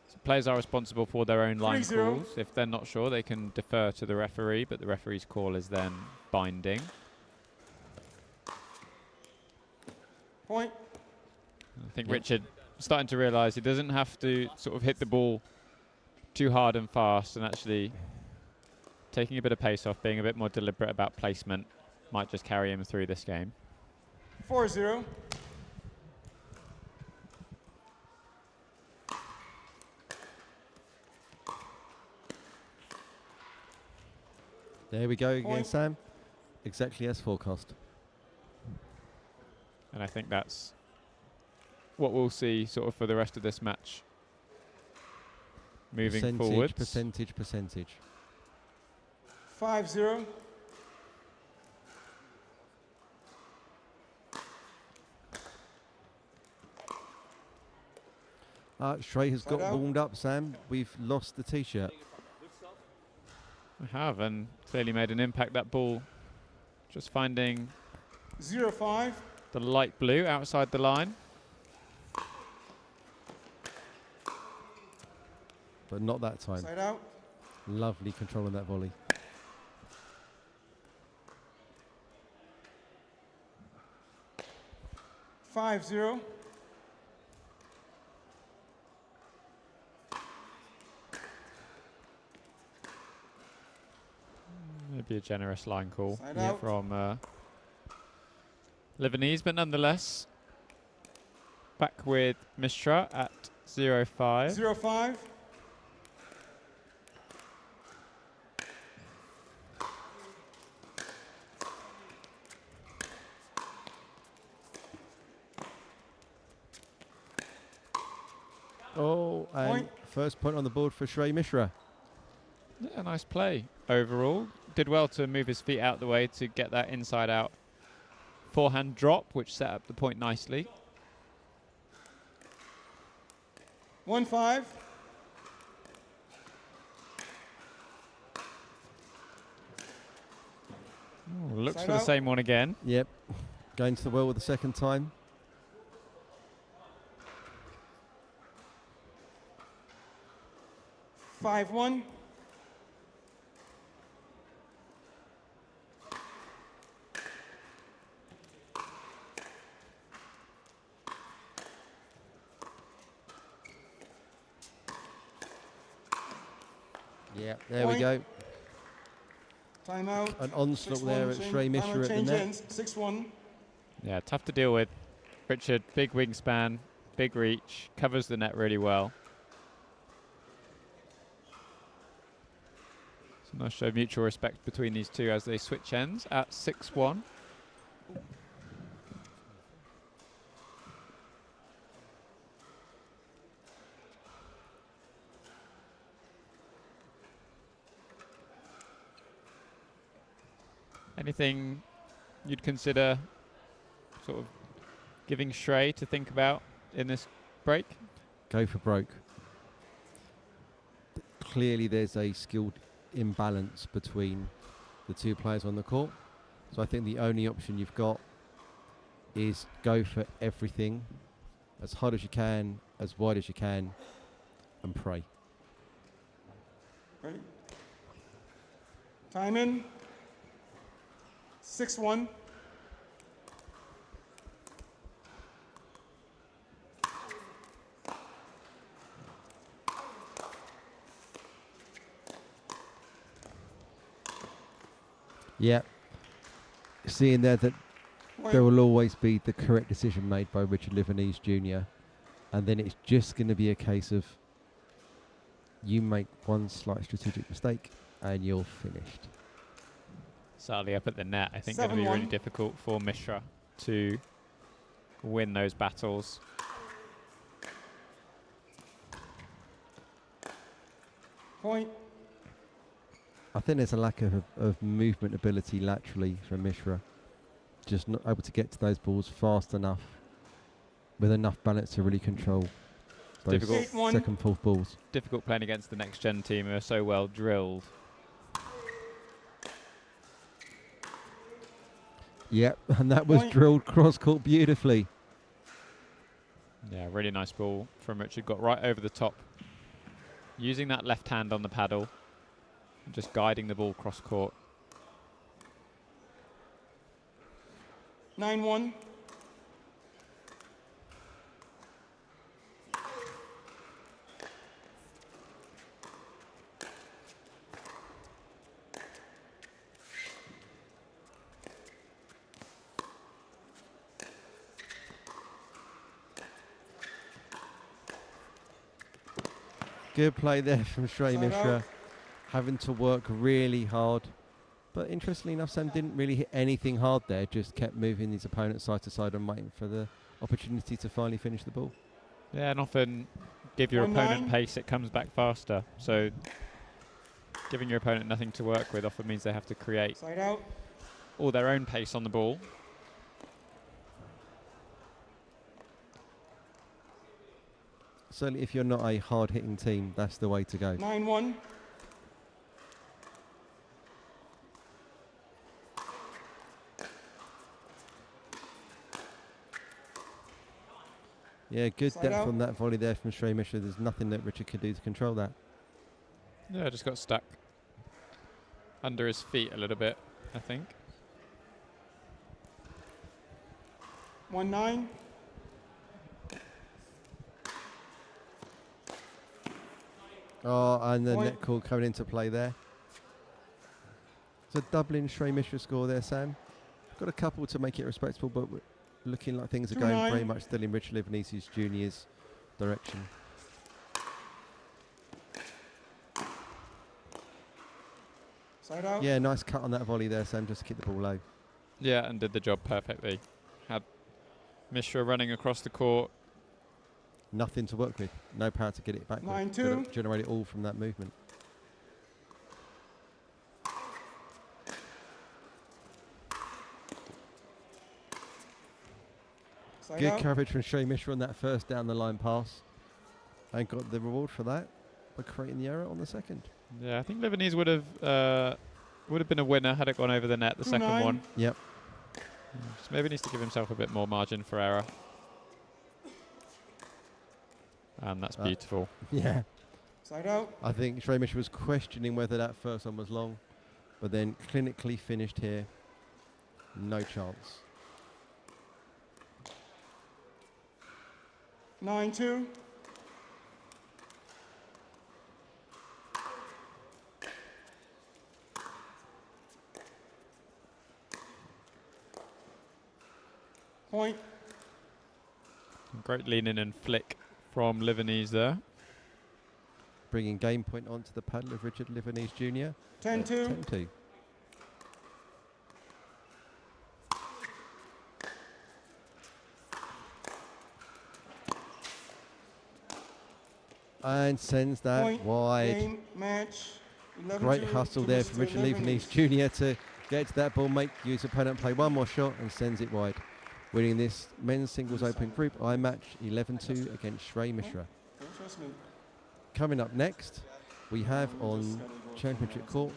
So players are responsible for their own line 3-0. calls. If they're not sure, they can defer to the referee, but the referee's call is then binding. Point. I think Richard starting to realise he doesn't have to sort of hit the ball too hard and fast, and actually taking a bit of pace off, being a bit more deliberate about placement might just carry him through this game. 4-0. There we go again, Point. Sam. Exactly as forecast. And I think that's what we'll see sort of for the rest of this match. Moving forward. Percentage. 5-0. Shrey has got warmed up, Sam. We've lost the T-shirt. We have, and clearly made an impact. That ball just finding 0-5. the light blue outside the line. But not that time. Side out. Lovely control on that volley. $5-0. Maybe a generous line call Side out. from Livanese, but nonetheless, back with Mishra at 0-5. 0-5. Oh, and Point. first point on the board for Shrey Mishra. Yeah, nice play overall. Did well to move his feet out the way to get that inside out forehand drop, which set up the point nicely. 1-5. Ooh, looks Side for the out. same one again. Yep. Going to the well with the second time. 5-1. Yeah, there we go. Timeout. An onslaught there at Shrey Mishra at the net. 6-1. Yeah, tough to deal with. Richard, big wingspan, big reach, covers the net really well. It's a nice show of mutual respect between these two as they switch ends at 6-1. Anything you'd consider sort of giving Shrey to think about in this break? Go for broke. Clearly there's a skilled imbalance between the two players on the court. So I think the only option you've got is go for everything as hard as you can, as wide as you can, and pray. Ready? Time in. 6-1. Yeah. Seeing there that there will always be the correct decision made by Richard Liverneese Jr. And then it's just going to be a case of you make one slight strategic mistake and you're finished. Sadly up at the net, I think going to be really difficult for Mishra to win those battles. Point. I think there's a lack of movement ability laterally from Mishra. Just not able to get to those balls fast enough with enough balance to really control those second, fourth balls. Difficult playing against the next gen team who are so well drilled. Yep, and that was drilled cross-court beautifully. Yeah, really nice ball from Richard. Got right over the top. Using that left hand on the paddle. And just guiding the ball cross-court. 9-1. Good play there from Shrey Mishra, having to work really hard. But interestingly enough, Sam didn't really hit anything hard there, just kept moving his opponent side to side and waiting for the opportunity to finally finish the ball. Yeah, and often give your opponent pace, it comes back faster. So giving your opponent nothing to work with often means they have to create all their own pace on the ball. Certainly if you're not a hard-hitting team, that's the way to go. 9-1. Yeah, good depth on that volley there from Shrey Mishra. There's nothing that Richard could do to control that. Yeah, just got stuck under his feet a little bit, I think. 1-9. Oh, and the net call coming into play there. It's a doubling Shrey Mishra score there, Sam. Got a couple to make it respectable, but we're looking like things are going very much still in Richard Liverneese Jr.'s direction. Side out. Yeah, nice cut on that volley there, Sam, just to keep the ball low. Yeah, and did the job perfectly. Had Mishra running across the court. Nothing to work with. No power to get it back. 9-2. Generate it all from that movement. Side Good out. coverage from Shrey Mishra on that first down the line pass. And got the reward for that by creating the error on the second. Yeah, I think Liverneese would have been a winner had it gone over the net, the second one. Yep. Just maybe needs to give himself a bit more margin for error. And that's beautiful. Yeah. Side out. I think Shrey Mishra was questioning whether that first one was long, but then clinically finished here. No chance. 9-2. Point. Great lean in and flick from Livanese there. Bringing game point onto the paddle of Richard Livanese Jr. 10-2. 10-2. And sends that Point, wide. game, match. 11-2 Great hustle to there Mr. from Richard Livanese. Livanese Jr. to get to that ball, make his opponent play one more shot and sends it wide. Winning this men's singles open group I match 11-2 against Shrey Mishra. Don't trust me. Coming up next, we have on Championship Court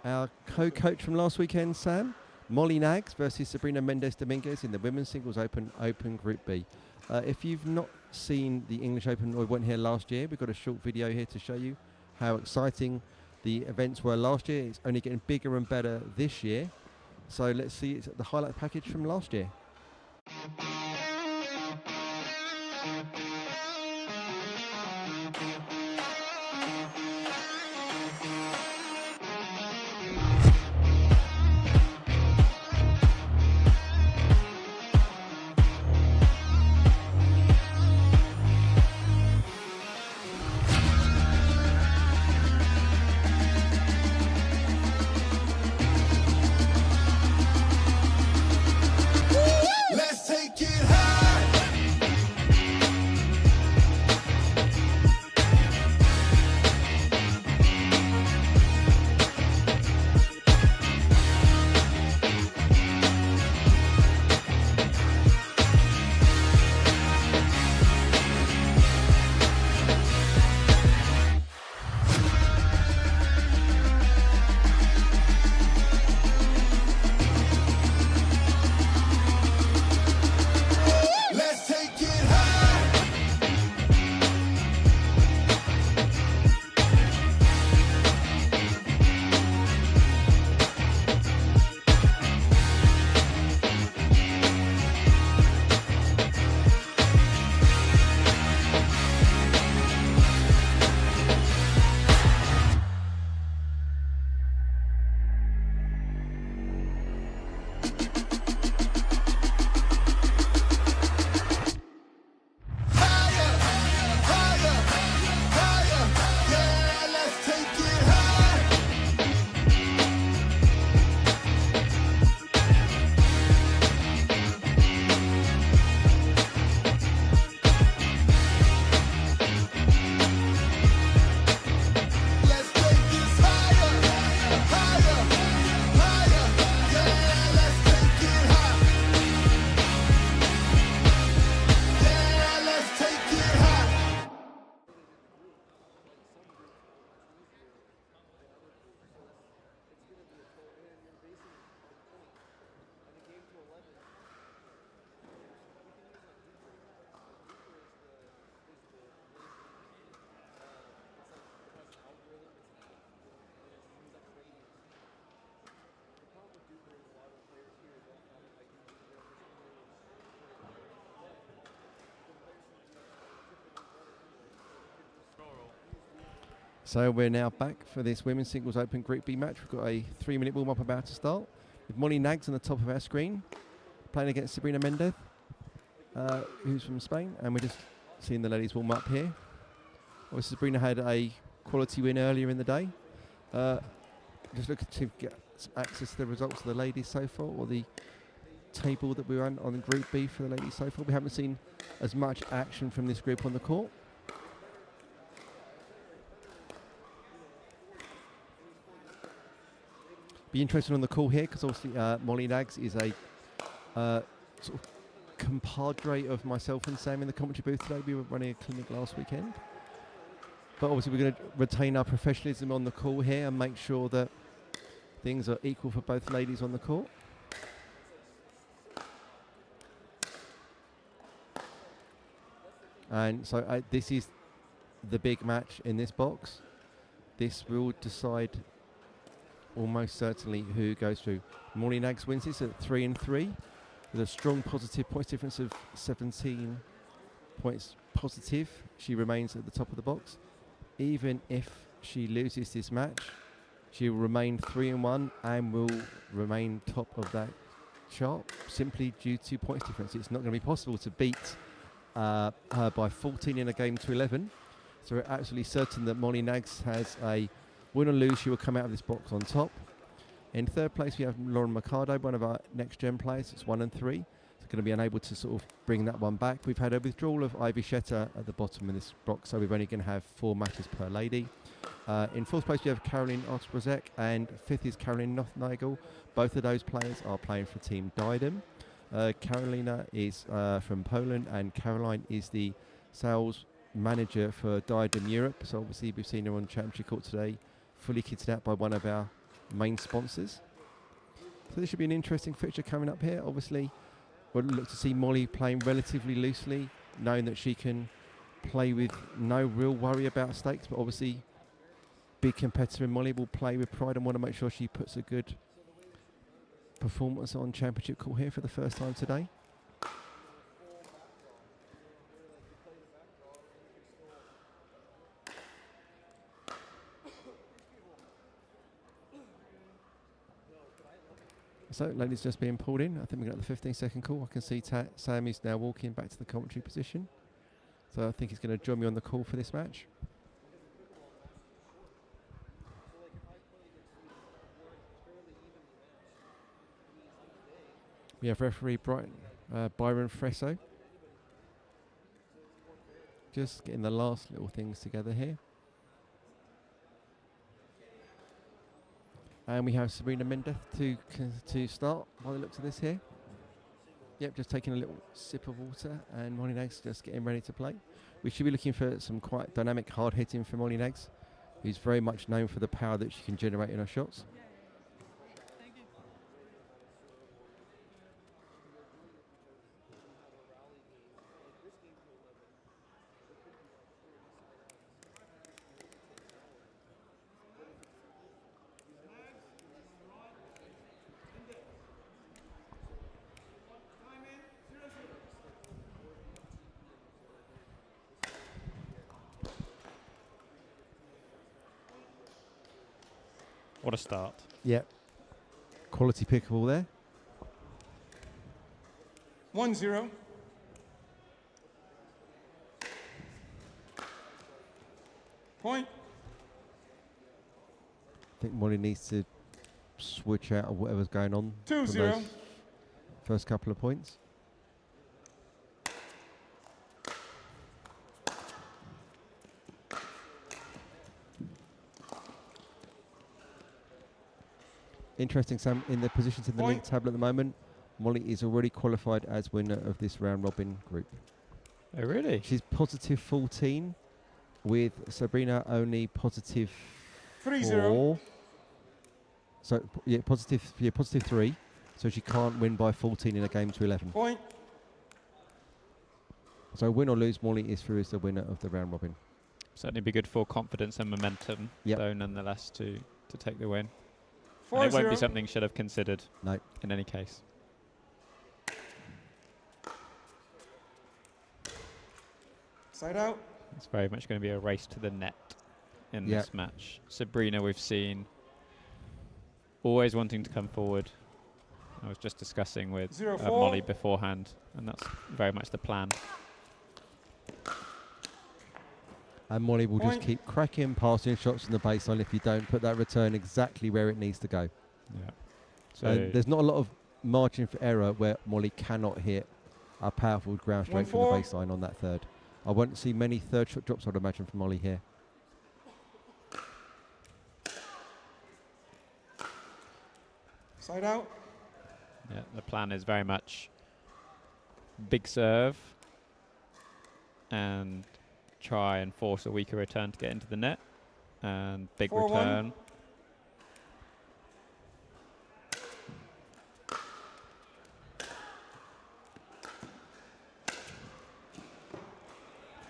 our co-coach from last weekend, Sam. Molly Nags versus Sabrina Mendes Dominguez in the Women's Singles Open Group B. If you've not seen the English Open or weren't here last year, we've got a short video here to show you how exciting the events were last year. It's only getting bigger and better this year. So let's see the highlight package from last year. Let's take it high. Let's take it high. Higher, yeah, let's take it high. Let's take this higher, higher, higher, yeah, let's take it high. Yeah, let's take it high. So we're now back for this Women's Singles Open Group B match. We've got a 3-minute warm-up about to start with Molly Nags on the top of our screen, playing against Sabrina Mendez, who's from Spain, and we're just seeing the ladies warm up here. Obviously, Sabrina had a quality win earlier in the day. Just looking to get some access to the results of the ladies so far, or the table that we ran on Group B for the ladies so far. We haven't seen as much action from this group on the court. Be interested on the call here because obviously Molly Nags is a sort of compadre of myself and Sam in the commentary booth today. We were running a clinic last weekend. But obviously we're going to retain our professionalism on the call here and make sure that things are equal for both ladies on the court. And so this is the big match in this box. This will decide almost certainly who goes through. Molly Nags wins this at 3-3 with a strong positive points difference of 17 points positive. She remains at the top of the box. Even if she loses this match, she will remain 3-1 and will remain top of that chart simply due to points difference. It's not going to be possible to beat her by 14 in a game to 11. So we're absolutely certain that Molly Nags has a win or lose. She will come out of this box on top. In third place, we have Lauren Mercado, one of our next-gen players. It's 1 and 3. So going to be unable to sort of bring that one back. We've had a withdrawal of Ivy Shetter at the bottom of this box, so we're only going to have 4 matches per lady. In fourth place, we have Caroline Ostrozek, and fifth is Caroline Nothnagel. Both of those players are playing for Team Diadem. Carolina is from Poland, and Caroline is the sales manager for Diadem Europe. So obviously we've seen her on Championship Court today, fully kitted out by one of our main sponsors. So this should be an interesting fixture coming up here. Obviously we'll look to see Molly playing relatively loosely, knowing that she can play with no real worry about stakes, but obviously big competitor in Molly will play with pride and want to make sure she puts a good performance on Championship Court here for the first time today. So, ladies just being pulled in. I think we got the 15-second call. I can see Sam is now walking back to the commentary position. So I think he's going to join me on the call for this match. We have referee Byron Fresso. Just getting the last little things together here. And we have Sabrina Mendez to start by the looks of this here. Yep, just taking a little sip of water, and Molly Nags just getting ready to play. We should be looking for some quite dynamic hard hitting from Molly Nags, who's very much known for the power that she can generate in her shots. What a start. Yep. Quality pickleball there. 1-0. Point. I think Molly needs to switch out of whatever's going on. 2-0. First couple of points. Interesting, Sam, in the positions in the link table at the moment, Molly is already qualified as winner of this round robin group. Oh, really? She's positive 14, with Sabrina only positive 4. So, positive 3. So she can't win by 14 in a game to 11. Point. So win or lose, Molly is through as the winner of the round robin. Certainly be good for confidence and momentum, though, nonetheless, to take the win. And it won't be something she'll have considered in any case. Side out. It's very much going to be a race to the net in this match. Sabrina, we've seen always wanting to come forward. I was just discussing with Molly beforehand, and that's very much the plan. And Molly will just keep cracking passing shots from the baseline if you don't put that return exactly where it needs to go. Yeah. So there's not a lot of margin for error where Molly cannot hit a powerful ground straight from the baseline on that third. I won't see many third shot drops, I'd imagine, from Molly here. Side out. Yeah, the plan is very much big serve and try and force a weaker return to get into the net, and big return.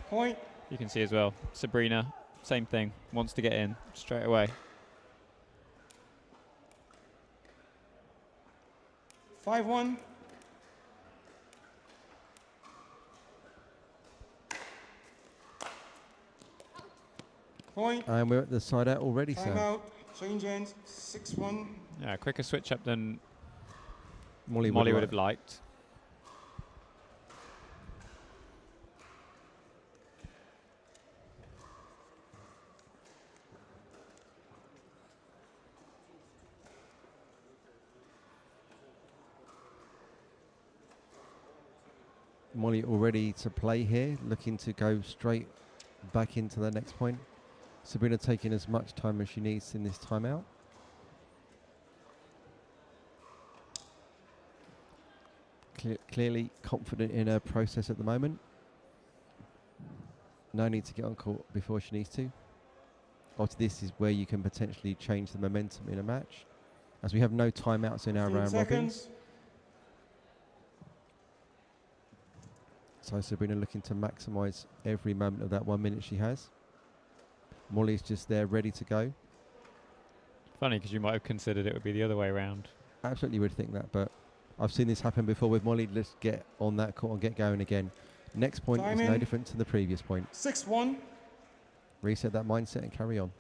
Point. You can see as well, Sabrina, same thing, wants to get in straight away. 5-1. Point. And we're at the side out already, Time Sam. out. Change ends. 6-1. Yeah, quicker switch up than Molly would have liked. Molly all ready to play here, looking to go straight back into the next point. Sabrina taking as much time as she needs in this timeout. Clearly confident in her process at the moment. No need to get on court before she needs to. Obviously, this is where you can potentially change the momentum in a match, as we have no timeouts in our round robins. So Sabrina looking to maximise every moment of that 1 minute she has. Molly's just there, ready to go. Funny, because you might have considered it would be the other way around. Absolutely would think that, but I've seen this happen before with Molly. Let's get on that court and get going again. Next point is no different to the previous point. 6-1. Reset that mindset and carry on.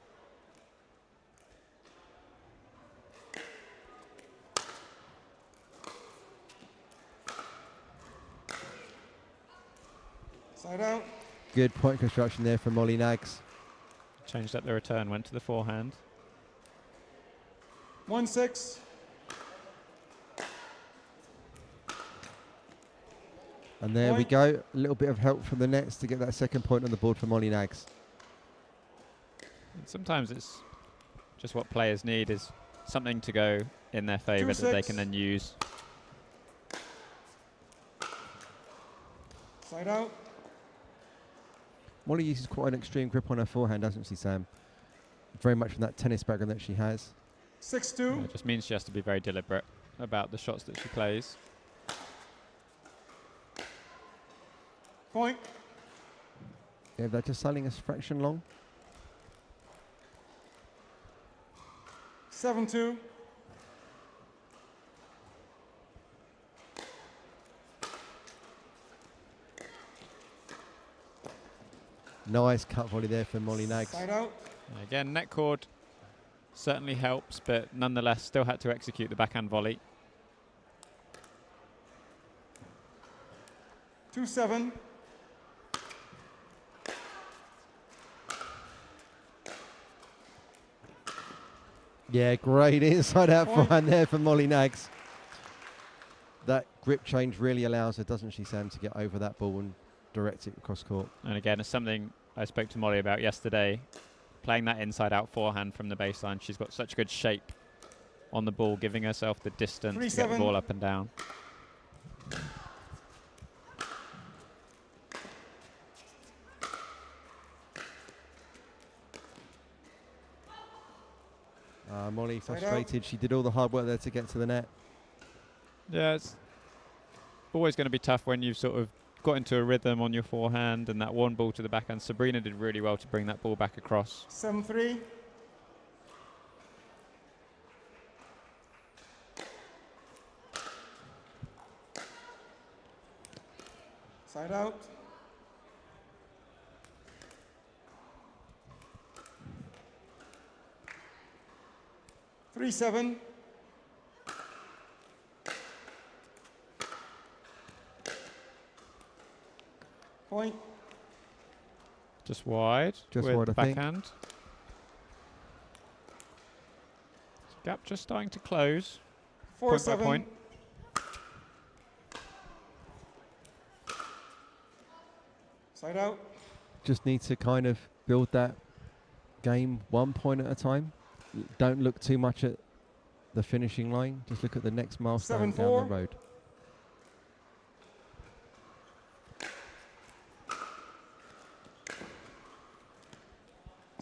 Side out. Good point construction there from Molly Nags. Changed up the return, went to the forehand. 1-6. And there we go. A little bit of help from the nets to get that second point on the board for Molly Nags. And sometimes it's just what players need is something to go in their favour that they can then use. Side out. Molly uses quite an extreme grip on her forehand, doesn't she, Sam? Very much from that tennis background that she has. 6-2. It just means she has to be very deliberate about the shots that she plays. Point. Yeah, they're just sailing a fraction long. 7-2. Nice cut volley there for Molly Nags. Side out. Again, net cord certainly helps, but nonetheless still had to execute the backhand volley. 2-7. Yeah, great inside out forehand there for Molly Nags. That grip change really allows her, doesn't she, Sam, to get over that ball and direct it across court. And again, it's something I spoke to Molly about yesterday. Playing that inside-out forehand from the baseline, she's got such good shape on the ball, giving herself the distance to get the ball up and down. Molly frustrated. She did all the hard work there to get to the net. Yeah, it's always going to be tough when you've sort of got into a rhythm on your forehand and that one ball to the backhand. Sabrina did really well to bring that ball back across. 7-3. Side out. Three, 7. Point. Just wide. Just with wide, I think. backhand. Gap just starting to close. 4-7. Point by point. Side out. Just need to kind of build that game 1 point at a time. Don't look too much at the finishing line. Just look at the next milestone down the road.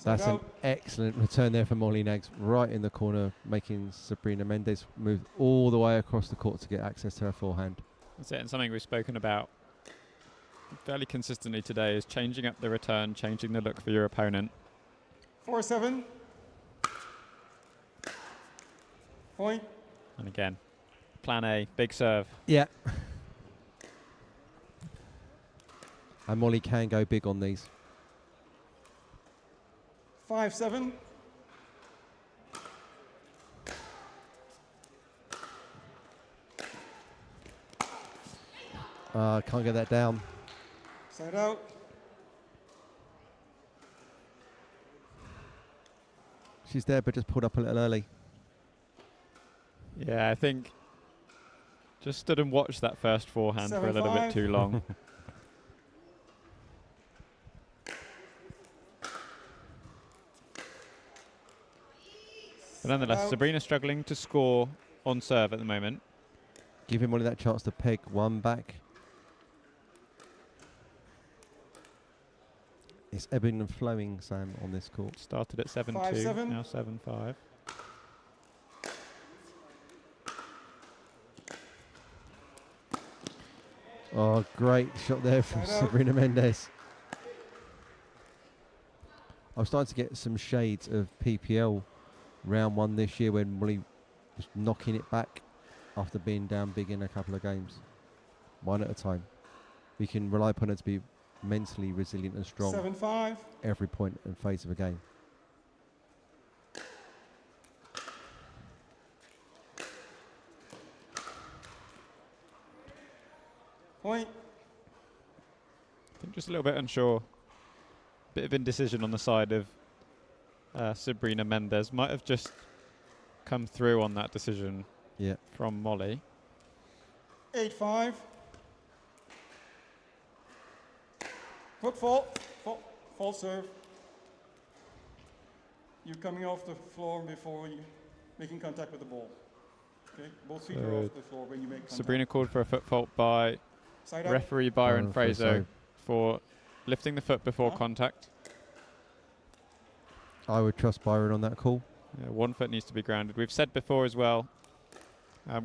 That's an excellent return there for Molly Nags, right in the corner, making Sabrina Mendes move all the way across the court to get access to her forehand. That's it, and something we've spoken about fairly consistently today is changing up the return, changing the look for your opponent. 4-7. Point. And again, plan A, big serve. Yeah. And Molly can go big on these. 5-7. Can't get that down. Side out. She's there, but just pulled up a little early. Yeah, I think Just stood and watched that first forehand for a little bit 7-5. too long. But nonetheless, Out. Sabrina struggling to score on serve at the moment. Give him Molly that chance to peg one back. It's ebbing and flowing, Sam, on this court. Started at 7-2, 5-7. now 7-5. Oh, great shot there from Sabrina Mendes. I'm starting to get some shades of PPL round one this year when Molly was knocking it back after being down big in a couple of games. One at a time. We can rely upon her to be mentally resilient and strong 7-5. every point and phase of a game. Point. I think just a little bit unsure. Bit of indecision on the side of Sabrina Mendes. Might have just come through on that decision from Molly. 8-5. Foot fault. Fault serve. You're coming off the floor before you making contact with the ball. Okay, both feet are off the floor when you make contact. Sabrina called for a foot fault by referee Byron Fraser for lifting the foot before contact. I would trust Byron on that call. Yeah, 1 foot needs to be grounded. We've said before as well,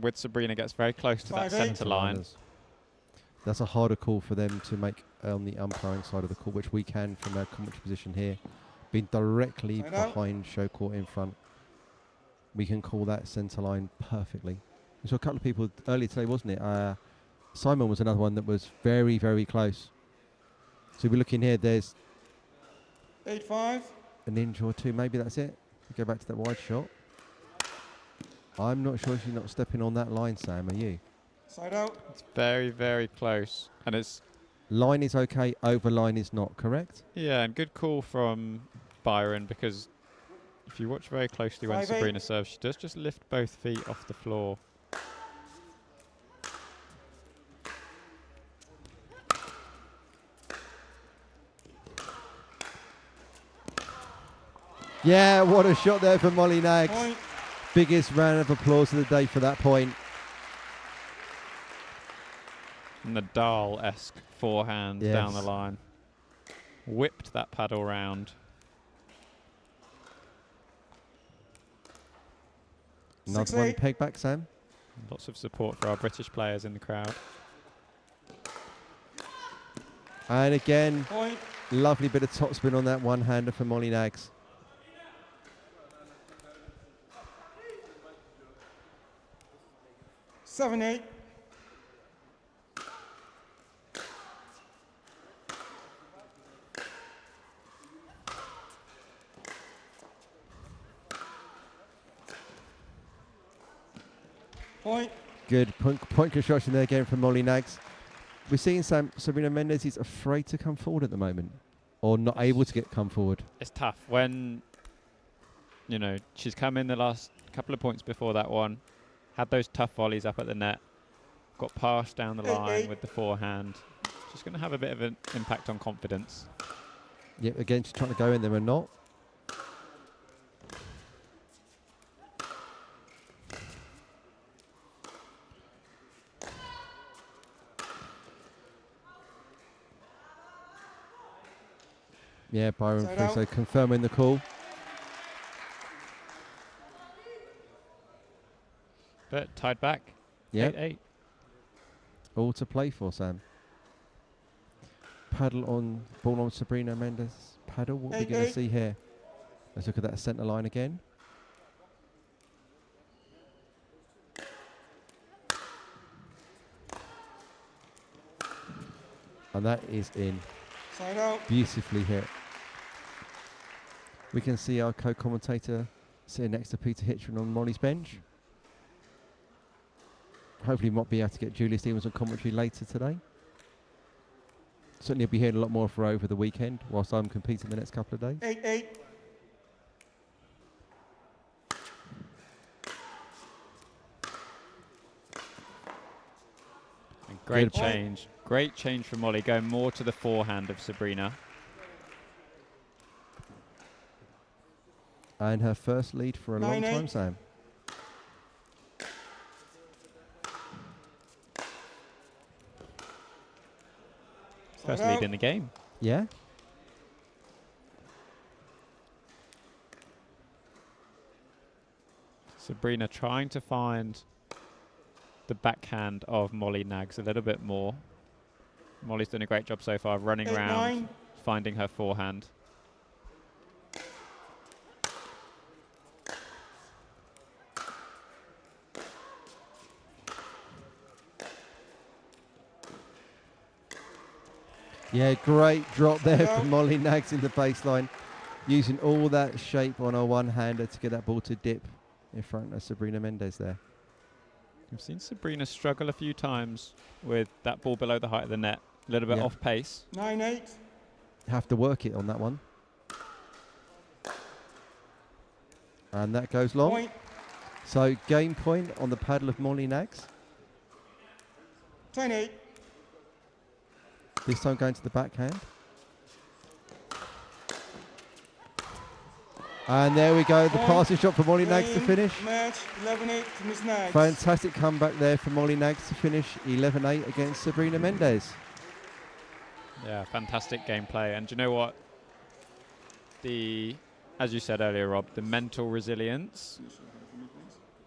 with Sabrina gets very close to that centre line. That's a harder call for them to make on the umpiring side of the court, which we can from our commentary position here. Being directly behind show court in front, we can call that centre line perfectly. We saw a couple of people earlier today, wasn't it? Simon was another one that was very, very close. So we're looking here, there's 8-5. an inch or two, maybe that's it. Go back to that wide shot. I'm not sure if you're not stepping on that line, Sam, are you? Side out. It's very, very close. And it's... Line is okay, over line is not, correct? Yeah, and good call from Byron, because if you watch very closely when Sabrina serves, she does just lift both feet off the floor. Yeah, what a shot there for Molly Nags. Point. Biggest round of applause of the day for that point. Nadal-esque forehand down the line. Whipped that paddle round. Another one peg back, Sam. Lots of support for our British players in the crowd. And again, Point. lovely bit of topspin on that one-hander for Molly Nags. 7-8. Point. Good point construction there again from Molly Nags. We're seeing Sabrina Mendes is afraid to come forward at the moment, or not able to come forward. It's tough when, you know, she's come in the last couple of points before that one, had those tough volleys up at the net, got passed down the line with the forehand. She's going to have a bit of an impact on confidence. Yep, again, she's trying to go in there and not. Yeah, Byron Fraser confirming the call. But tied back. Yeah. 8-8. All to play for, Sam. Paddle on, ball on Sabrina Mendes. Paddle, what are we going to see here? Let's look at that centre line again. And that is in. Side out. Beautifully hit. We can see our co-commentator sitting next to Peter Hitchman on Molly's bench. Hopefully might be able to get Julia Stevens on commentary later today. Certainly you'll be hearing a lot more for her over the weekend whilst I'm competing the next couple of days. 8-8. Great change. Great change from Molly, going more to the forehand of Sabrina. And her first lead for a long time, Sam. First lead in the game. Yeah. Sabrina trying to find the backhand of Molly Nags a little bit more. Molly's done a great job so far, running around, finding her forehand. Yeah, great drop there from Molly Nags in the baseline. Using all that shape on her one-hander to get that ball to dip in front of Sabrina Mendes there. We've seen Sabrina struggle a few times with that ball below the height of the net. A little bit off pace. 9-8. Have to work it on that one. And that goes long. Point. So game point on the paddle of Molly Nags. 10-8. This time going to the backhand. And there we go, the passing shot for Molly Nags to finish. Match 11-8 to Miss Nags. Fantastic comeback there for Molly Nags to finish 11-8 against Sabrina Mendes. Yeah, fantastic gameplay. And do you know what? As you said earlier, Rob, the mental resilience,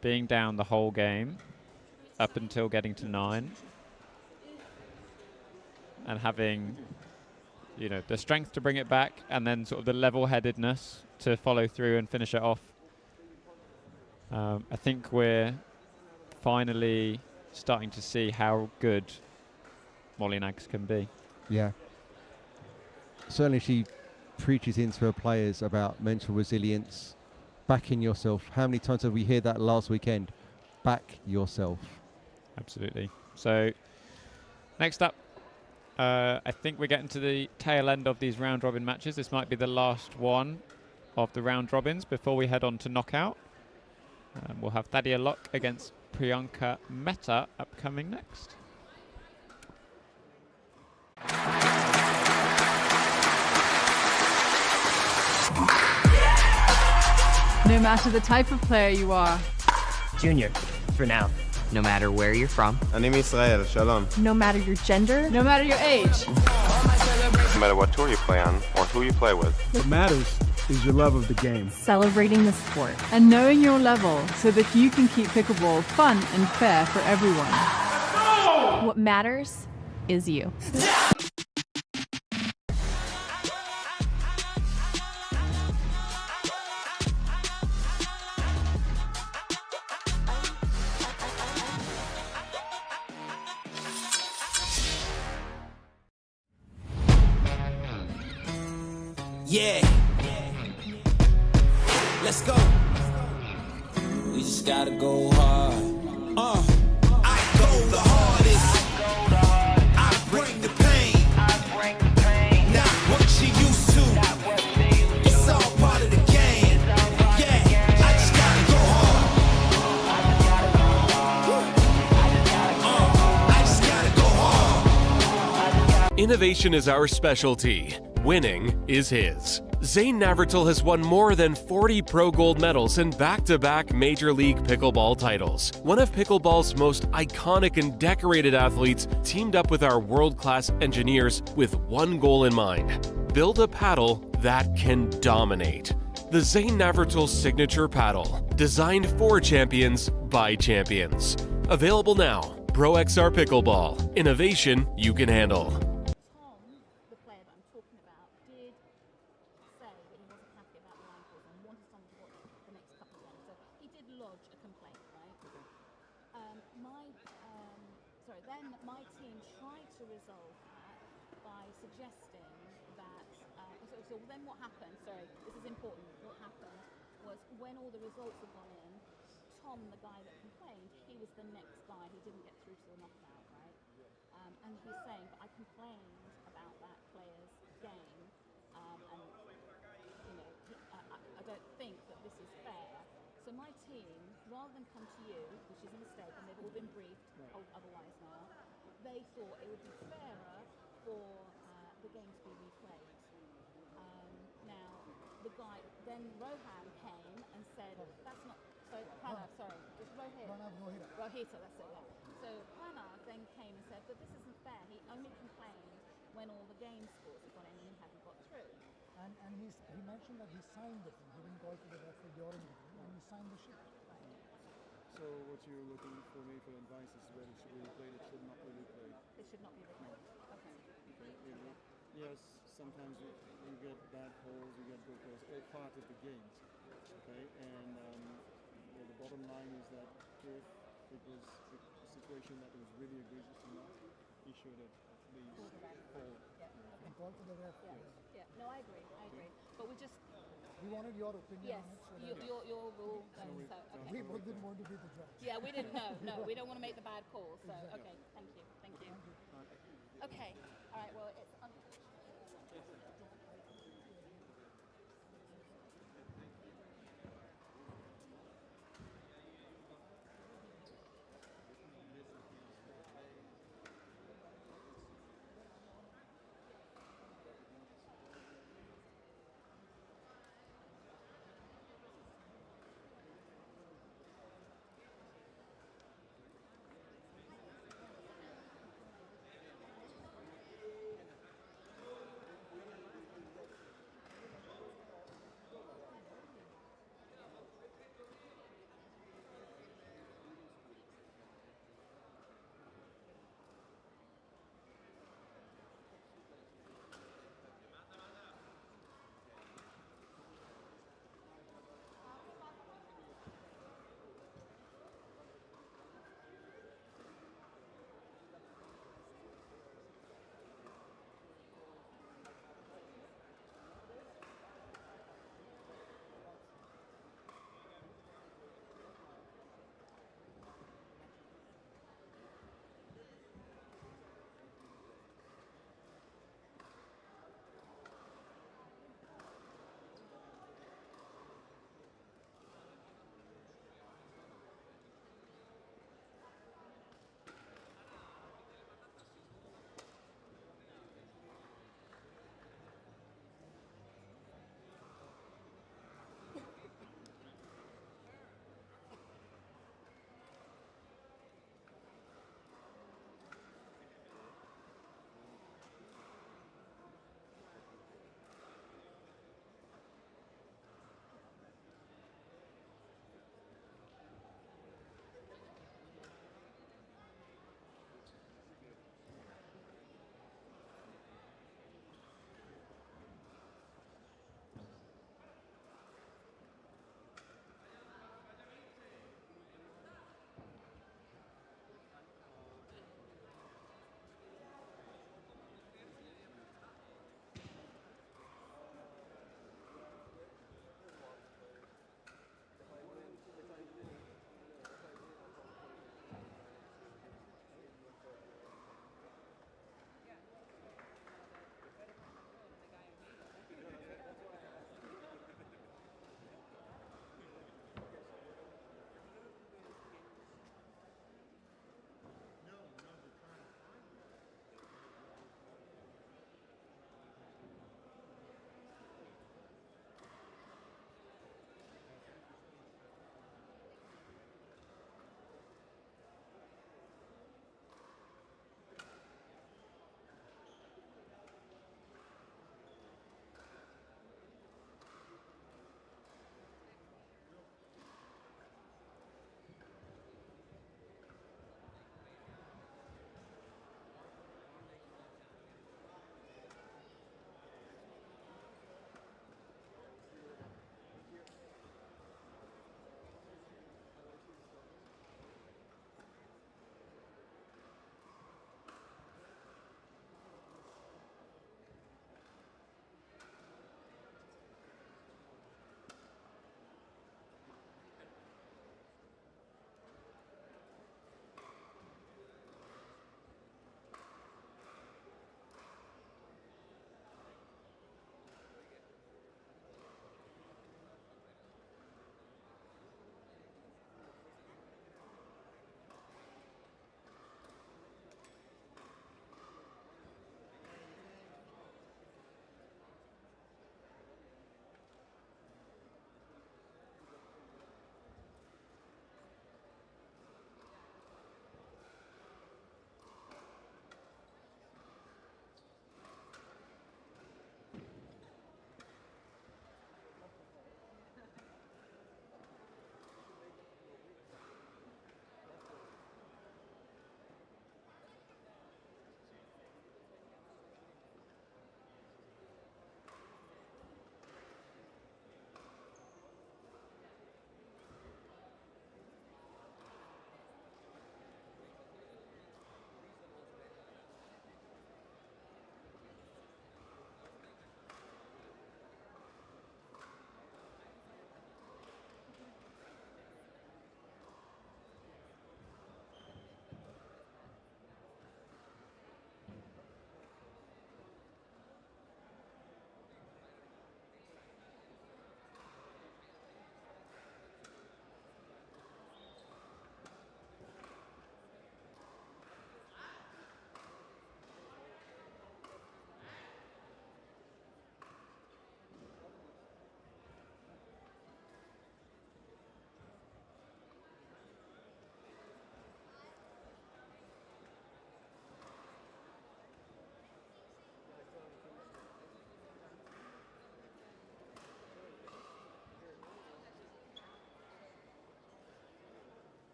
being down the whole game up until getting to 9, and having, you know, the strength to bring it back, and then sort of the level-headedness to follow through and finish it off. I think we're finally starting to see how good Molly Nags can be. Yeah. Certainly she preaches into her players about mental resilience, backing yourself. How many times have we heard that last weekend? Back yourself. Absolutely. So next up, I think we're getting to the tail end of these round robin matches. This might be the last one of the round robins before we head on to knockout. We'll have Thadia Locke against Priyanka Mehta upcoming next. No matter the type of player you are. Junior, for now. No matter where you're from. אני מישראל, שלום. No matter your gender. No matter your age. No matter what tour you play on or who you play with. What matters is your love of the game. Celebrating the sport. And knowing your level so that you can keep pickleball fun and fair for everyone. What matters is you. Yeah. Let's go. We just gotta go hard. I go the hardest. I bring the pain. Not what you used to. It's all part of the game. Yeah, I just gotta go hard. I just gotta go hard. Innovation is our specialty. Winning is his. Zane Navratil has won more than 40 Pro Gold medals and back-to-back Major League Pickleball titles. One of pickleball's most iconic and decorated athletes teamed up with our world-class engineers with one goal in mind: build a paddle that can dominate. The Zane Navratil Signature Paddle, designed for champions by champions. Available now. Pro XR Pickleball. Innovation you can handle. My team tried to resolve that by suggesting that, so then what happened, sorry, this is important, what happened was when all the results had gone in, Tom, the guy that complained, he was the next guy, he didn't get through to the knockout, right? And he's saying, but I complained about that player's game, and, you know, I don't think that this is fair. So my team, rather than come to you, which is a mistake, and they've all been briefed otherwise now, they thought it would be fairer for the game to be replayed. Now, the guy, then Rohan came and said, that's not, sorry, Pranav, sorry, just Rohita, that's it, yeah. So Pranav then came and said, but this isn't fair. He only complained when all the game scores had gone in and he hadn't got through. And he mentioned that he signed the thing. He didn't call for the referee during the game, and he signed the sheet. Right. So what you're looking for me for advice is whether it should be replayed, it should not be replayed. It should not be replayed. Okay. Yes, sometimes you get bad calls, you get good calls, all part of the game. Okay, and well, the bottom line is that if it was a situation that was really egregious enough, he should have at least called. And call for the ref. Yeah. No, I agree. But we wanted your opinion yes, on it. So your rule. Okay. We both didn't want to be the judge. Yeah, we didn't. No, we don't want to make the bad calls. So okay, thank you. Okay, all right. Well, it's.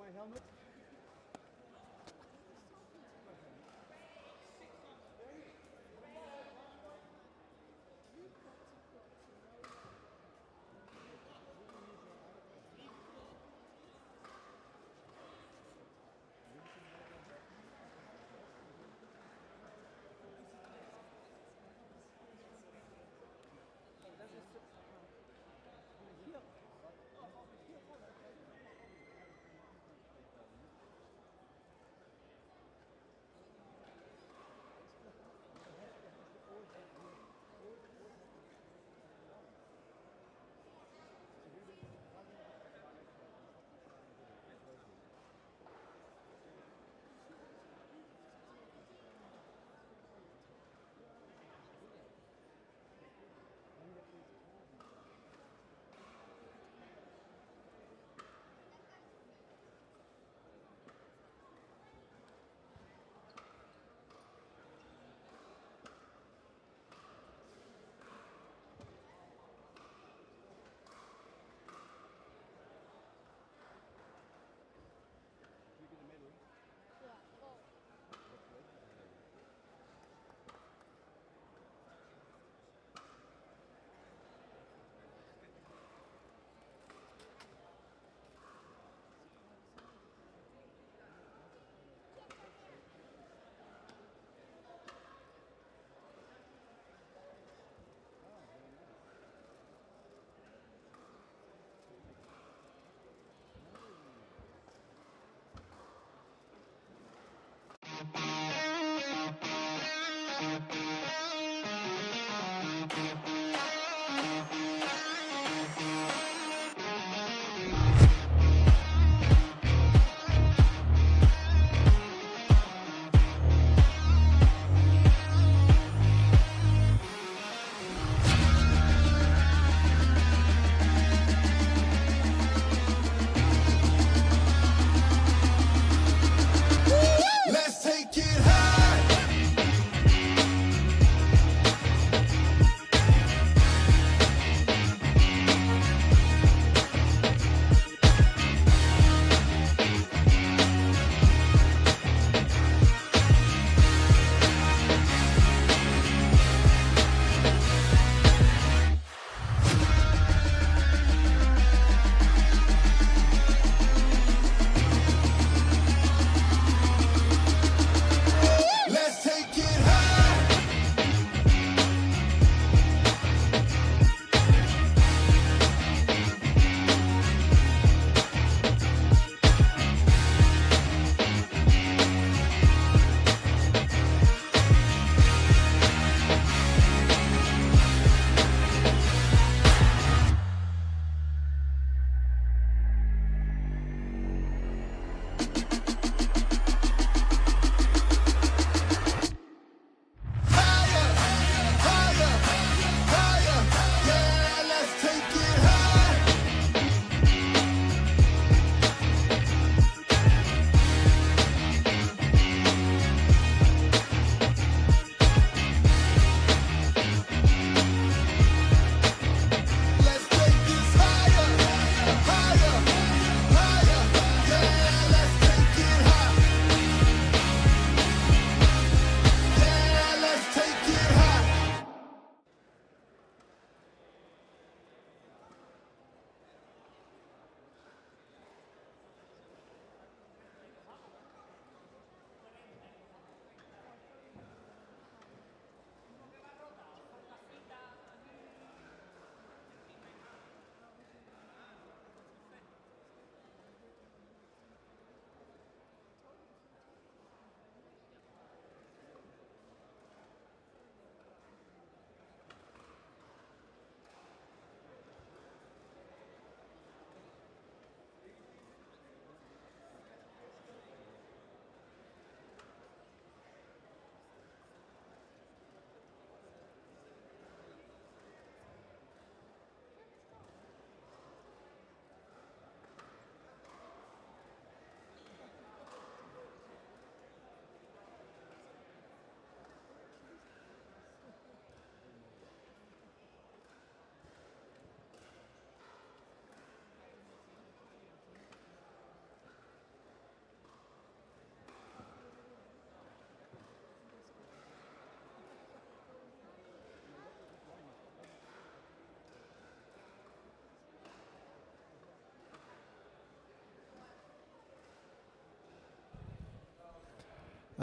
My helmet.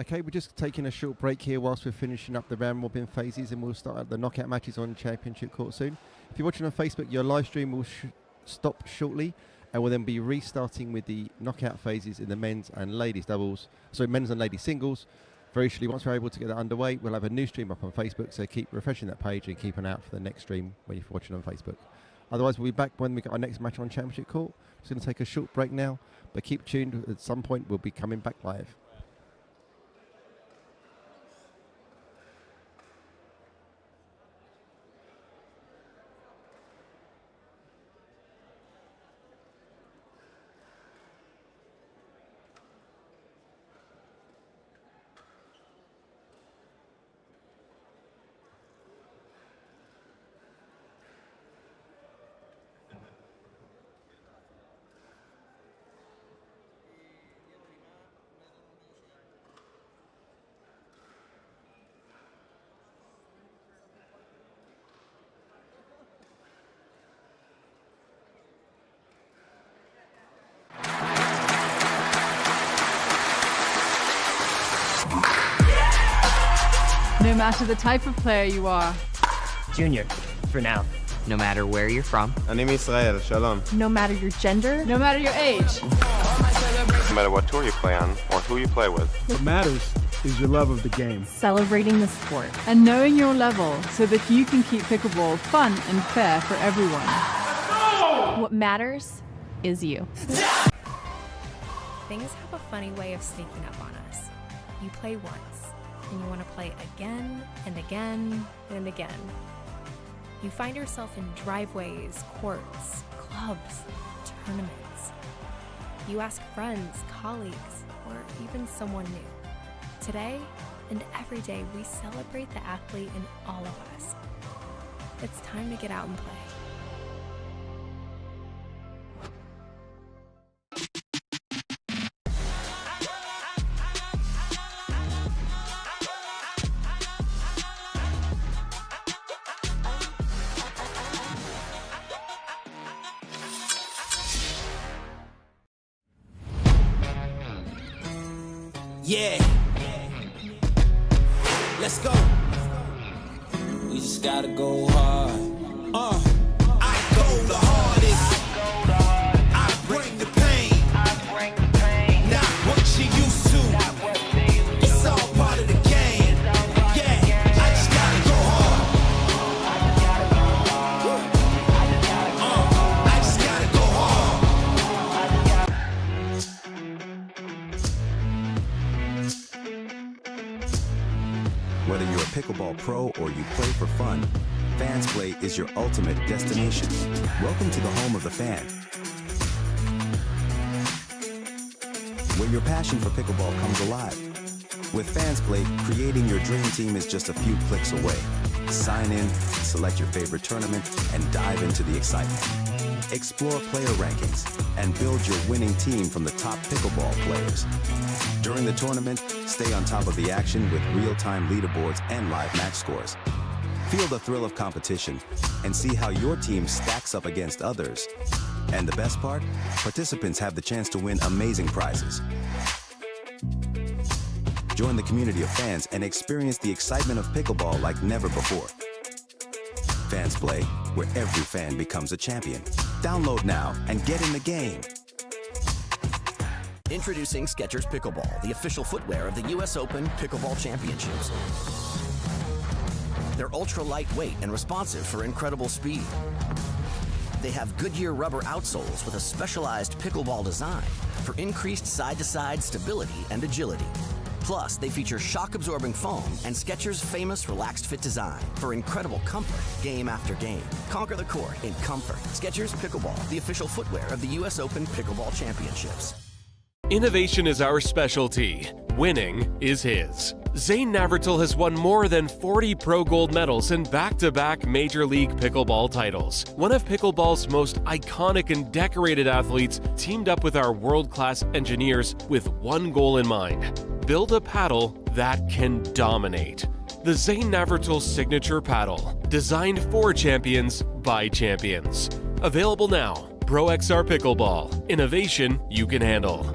Okay, we're just taking a short break here whilst we're finishing up the round robin phases, and we'll start at the knockout matches on Championship Court soon. If you're watching on Facebook, your live stream will stop shortly, and we'll then be restarting with the knockout phases in the men's and ladies doubles, so men's and ladies singles. Very shortly, once we're able to get that underway, we'll have a new stream up on Facebook, so keep refreshing that page and keep an eye out for the next stream when you're watching on Facebook. Otherwise, we'll be back when we get our next match on Championship Court. Just going to take a short break now, but keep tuned. At some point, we'll be coming back live. No matter the type of player you are. Junior, for now. No matter where you're from. אני מישראל, שלום. No matter your gender. No matter your age. No matter what tour you play on or who you play with. What matters is your love of the game. Celebrating the sport. And knowing your level so that you can keep pickleball fun and fair for everyone. What matters is you. Things have a funny way of sneaking up on us. You play once, and you want to play again and again and again. You find yourself in driveways, courts, clubs, tournaments. You ask friends, colleagues, or even someone new. Today and every day, we celebrate the athlete in all of us. It's time to get out and play. Yeah. Let's go. We just gotta go hard. I go the hardest. I bring the pain. Not what you used to. It's all part of the game. Yeah, I just gotta go hard. I just gotta go hard. Whether you're a pickleball pro or you play for fun, Fans Play is your ultimate destination. Welcome to the home of the fan, where your passion for pickleball comes alive. With Fans Play, creating your dream team is just a few clicks away. Sign in, select your favorite tournament, and dive into the excitement. Explore player rankings and build your winning team from the top pickleball players. During the tournament, stay on top of the action with real-time leaderboards and live match scores. Feel the thrill of competition and see how your team stacks up against others. And the best part? Participants have the chance to win amazing prizes. Join the community of fans and experience the excitement of pickleball like never before. Fans Play, where every fan becomes a champion. Download now and get in the game. Introducing Skechers Pickleball, the official footwear of the US Open Pickleball Championships. They're ultra lightweight and responsive for incredible speed. They have Goodyear rubber outsoles with a specialized pickleball design for increased side-to-side stability and agility. Plus, they feature shock-absorbing foam and Skechers' famous relaxed fit design for incredible comfort game after game. Conquer the court in comfort. Skechers Pickleball, the official footwear of the US Open Pickleball Championships. Innovation is our specialty. Winning is his. Zane Navratil has won more than 40 pro gold medals in back-to-back Major League Pickleball titles. One of pickleball's most iconic and decorated athletes teamed up with our world-class engineers with one goal in mind: build a paddle that can dominate. The Zane Navratil Signature Paddle, designed for champions by champions. Available now. Pro XR Pickleball. Innovation you can handle.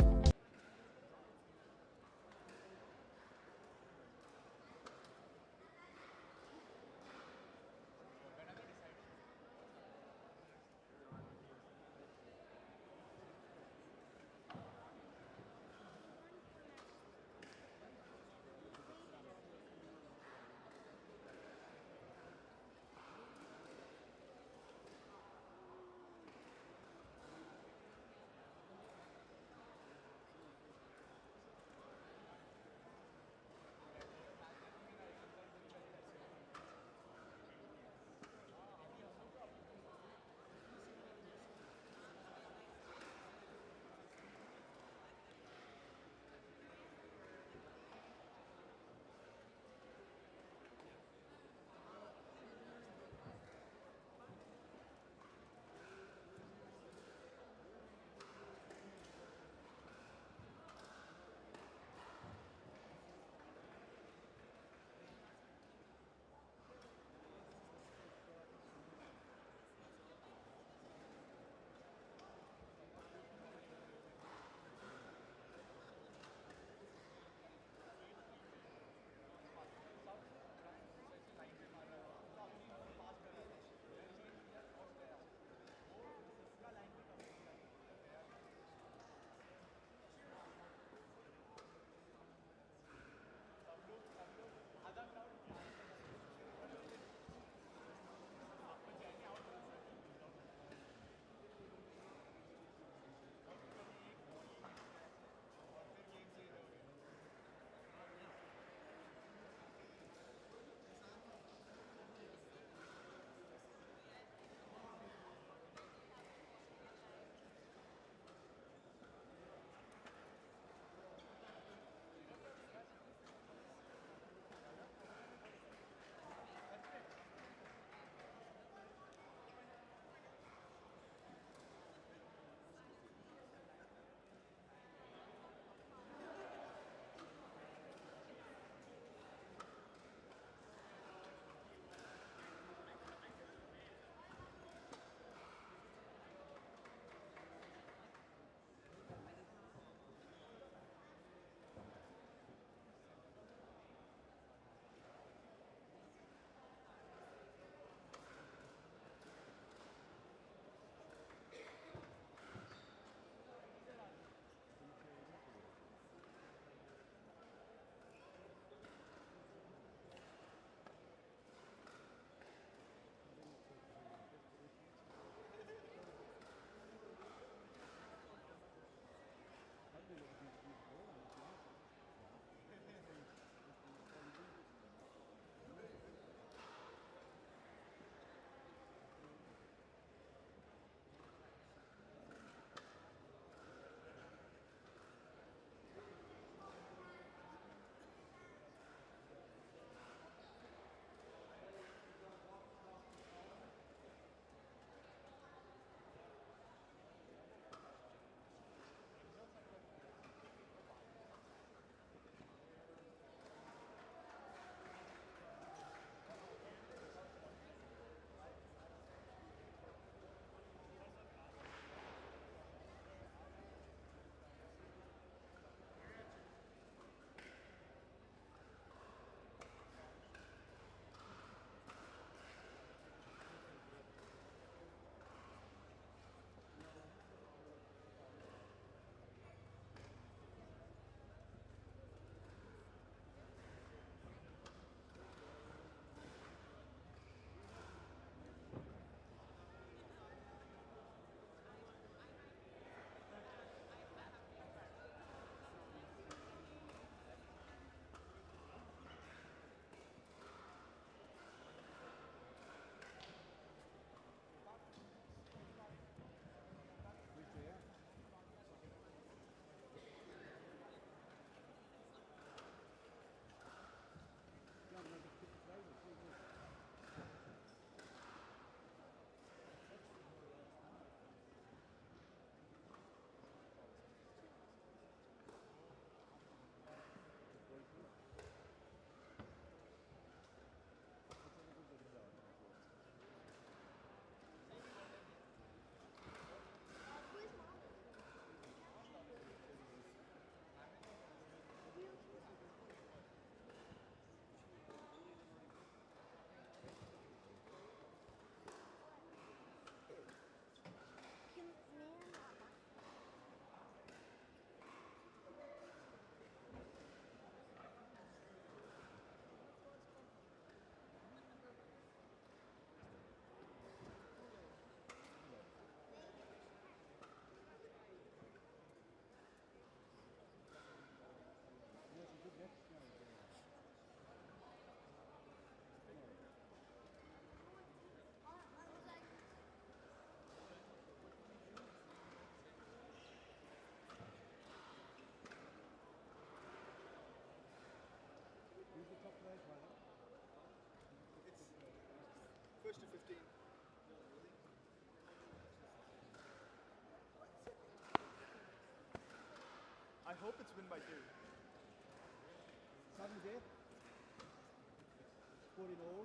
hope it's win by 2. 7 death. 14 all.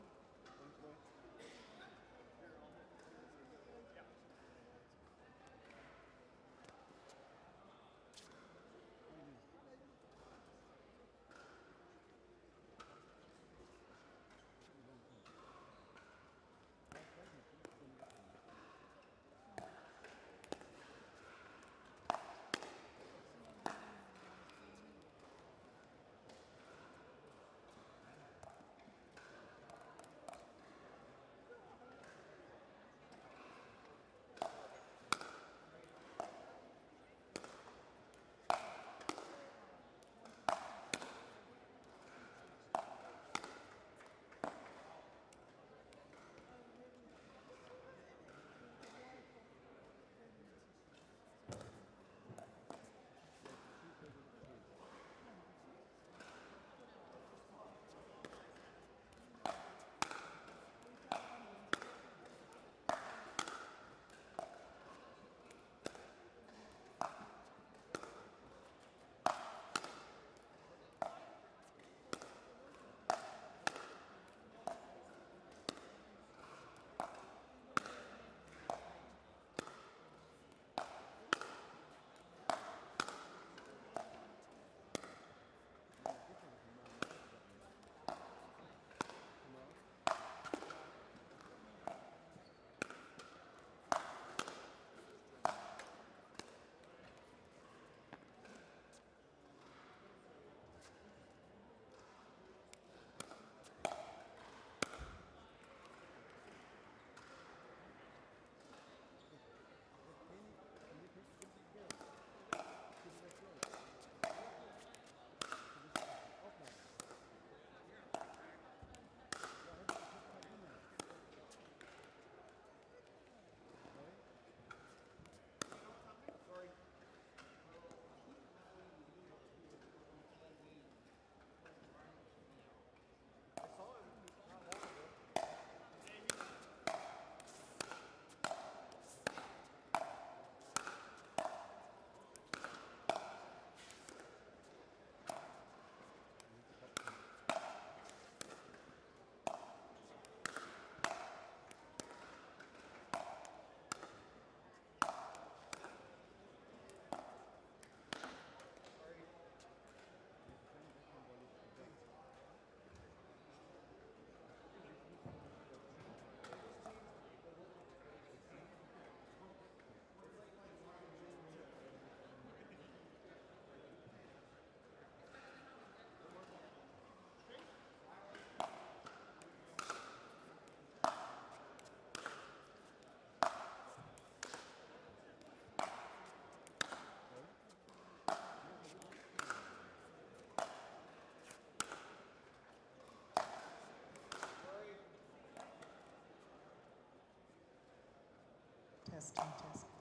Testing, testing.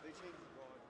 They changed the broad.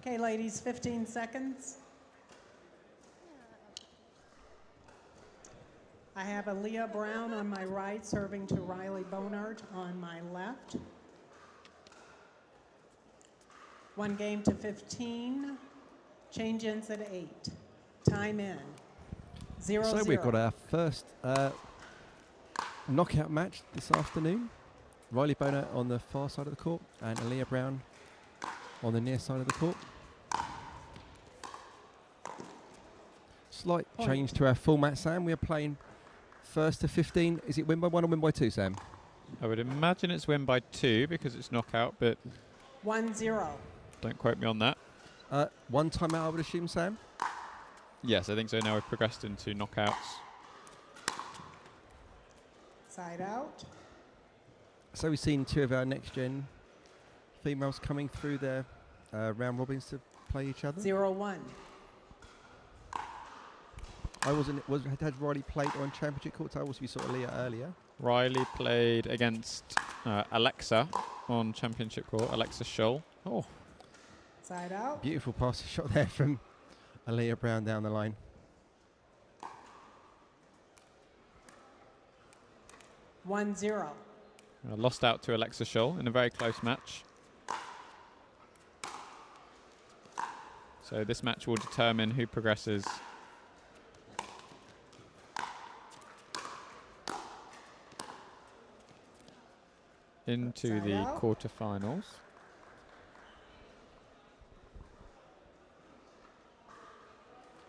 Okay, ladies, 15 seconds. I have Aaliyah Brown on my right, serving to Riley Bonart on my left. 1 game to 15. Change ends at 8. Time in. 0-0. So we've got our first knockout match this afternoon. Riley Bonart on the far side of the court and Aaliyah Brown on the near side of the court. Slight change to our format, Sam. We are playing first to 15. Is it win by 1 or win by 2, Sam? I would imagine it's win by 2 because it's knockout, but 1-0. don't quote me on that. 1 timeout, I would assume, Sam? Yes, I think so. Now we've progressed into knockouts. Side out. So we've seen 2 of our next-gen females coming through their round robins to play each other. 0-1. Had Riley played on championship courts? I also we saw Aaliyah earlier. Riley played against Alexa on championship court. Alexa Scholl. Oh, Side out. Beautiful passing shot there from Aaliyah Brown down the line. One zero. Lost out to Alexa Scholl in a very close match. So this match will determine who progresses. Into the quarterfinals.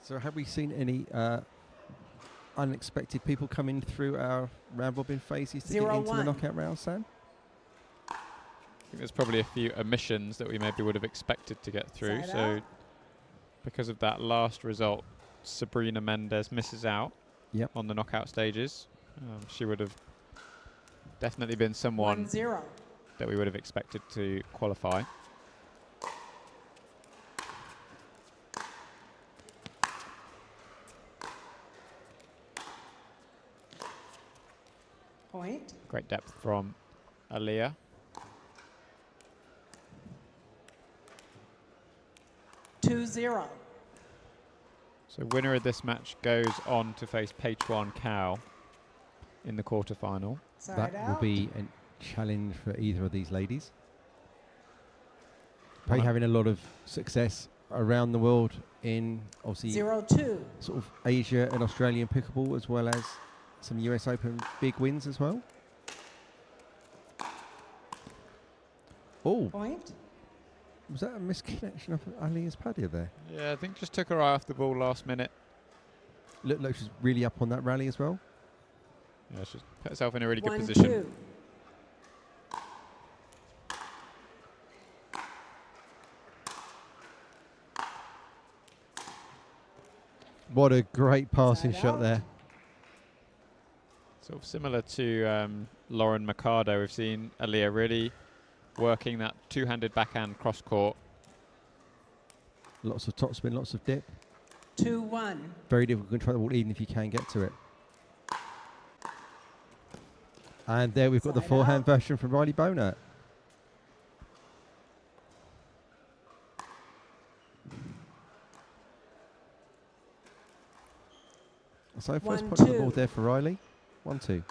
So have we seen any unexpected people coming through our round robin phases to get into the knockout round, Sam? I think there's probably a few omissions that we maybe would have expected to get through. So because of that last result, Sabrina Mendez misses out on the knockout stages. She would have definitely been someone that we would have expected to qualify. Point. Great depth from Aaliyah. Two zero. So winner of this match goes on to face Peichuan Cao in the quarterfinal. That will be a challenge for either of these ladies. Pei having a lot of success around the world in obviously 0-2. Sort of Asia and Australian pickleball, as well as some US Open big wins as well. Oh, point. Was that a misconnection of Ali's Padia there? Yeah, I think just took her eye off the ball last minute. Looked like she's really up on that rally as well. Yeah, she's put herself in a really good position. 1-2. What a great passing shot there. Sort of similar to Lauren Mercado, we've seen Aaliyah really working that two-handed backhand cross-court. Lots of topspin, lots of dip. 2-1. Very difficult to control the ball, even if you can get to it. And there we've got the forehand version from Riley Bonart. So first point on the board there for Riley. 1-2.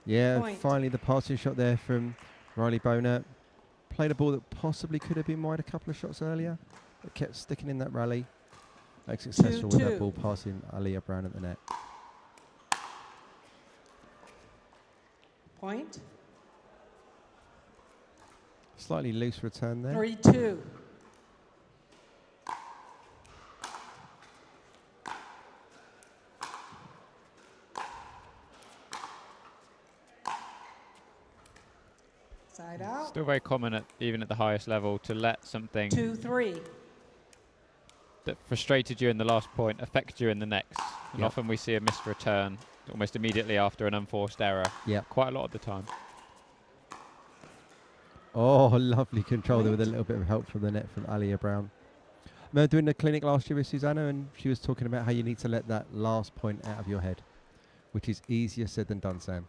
Yeah, finally the passing shot there from Riley Bonart. Played a ball that possibly could have been wide a couple of shots earlier, but kept sticking in that rally. Like successful with that ball passing Aaliyah Brown at the net. Point. Slightly loose return there. 3-2. Side out. Still very common even at the highest level to let something 2-3 that frustrated you in the last point affect you in the next. And often we see a missed return almost immediately after an unforced error. Yeah. Quite a lot of the time. Oh, lovely control there with a little bit of help from the net from Aaliyah Brown. remember doing a clinic last year with Susanna, and she was talking about how you need to let that last point out of your head, which is easier said than done, Sam.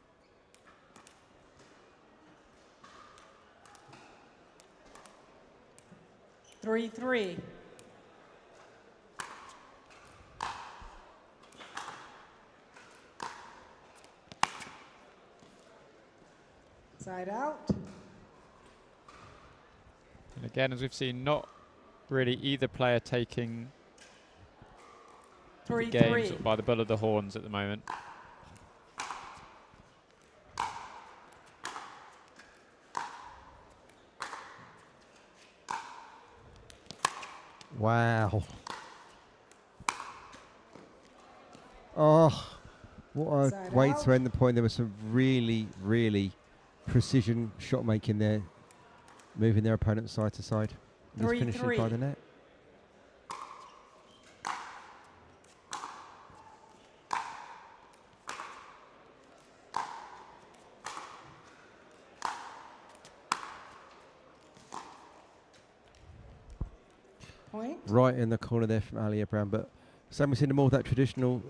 Three. Side out. And again, as we've seen, not really either player taking the game sort of by the bull of the horns at the moment. Wow. Oh, what a way to end the point. There was some really, really precision shot making there, moving their opponent side to side. Just finishing by the net. Point. Right in the corner there from Alia Brown, but Sam, we've seen more of that traditional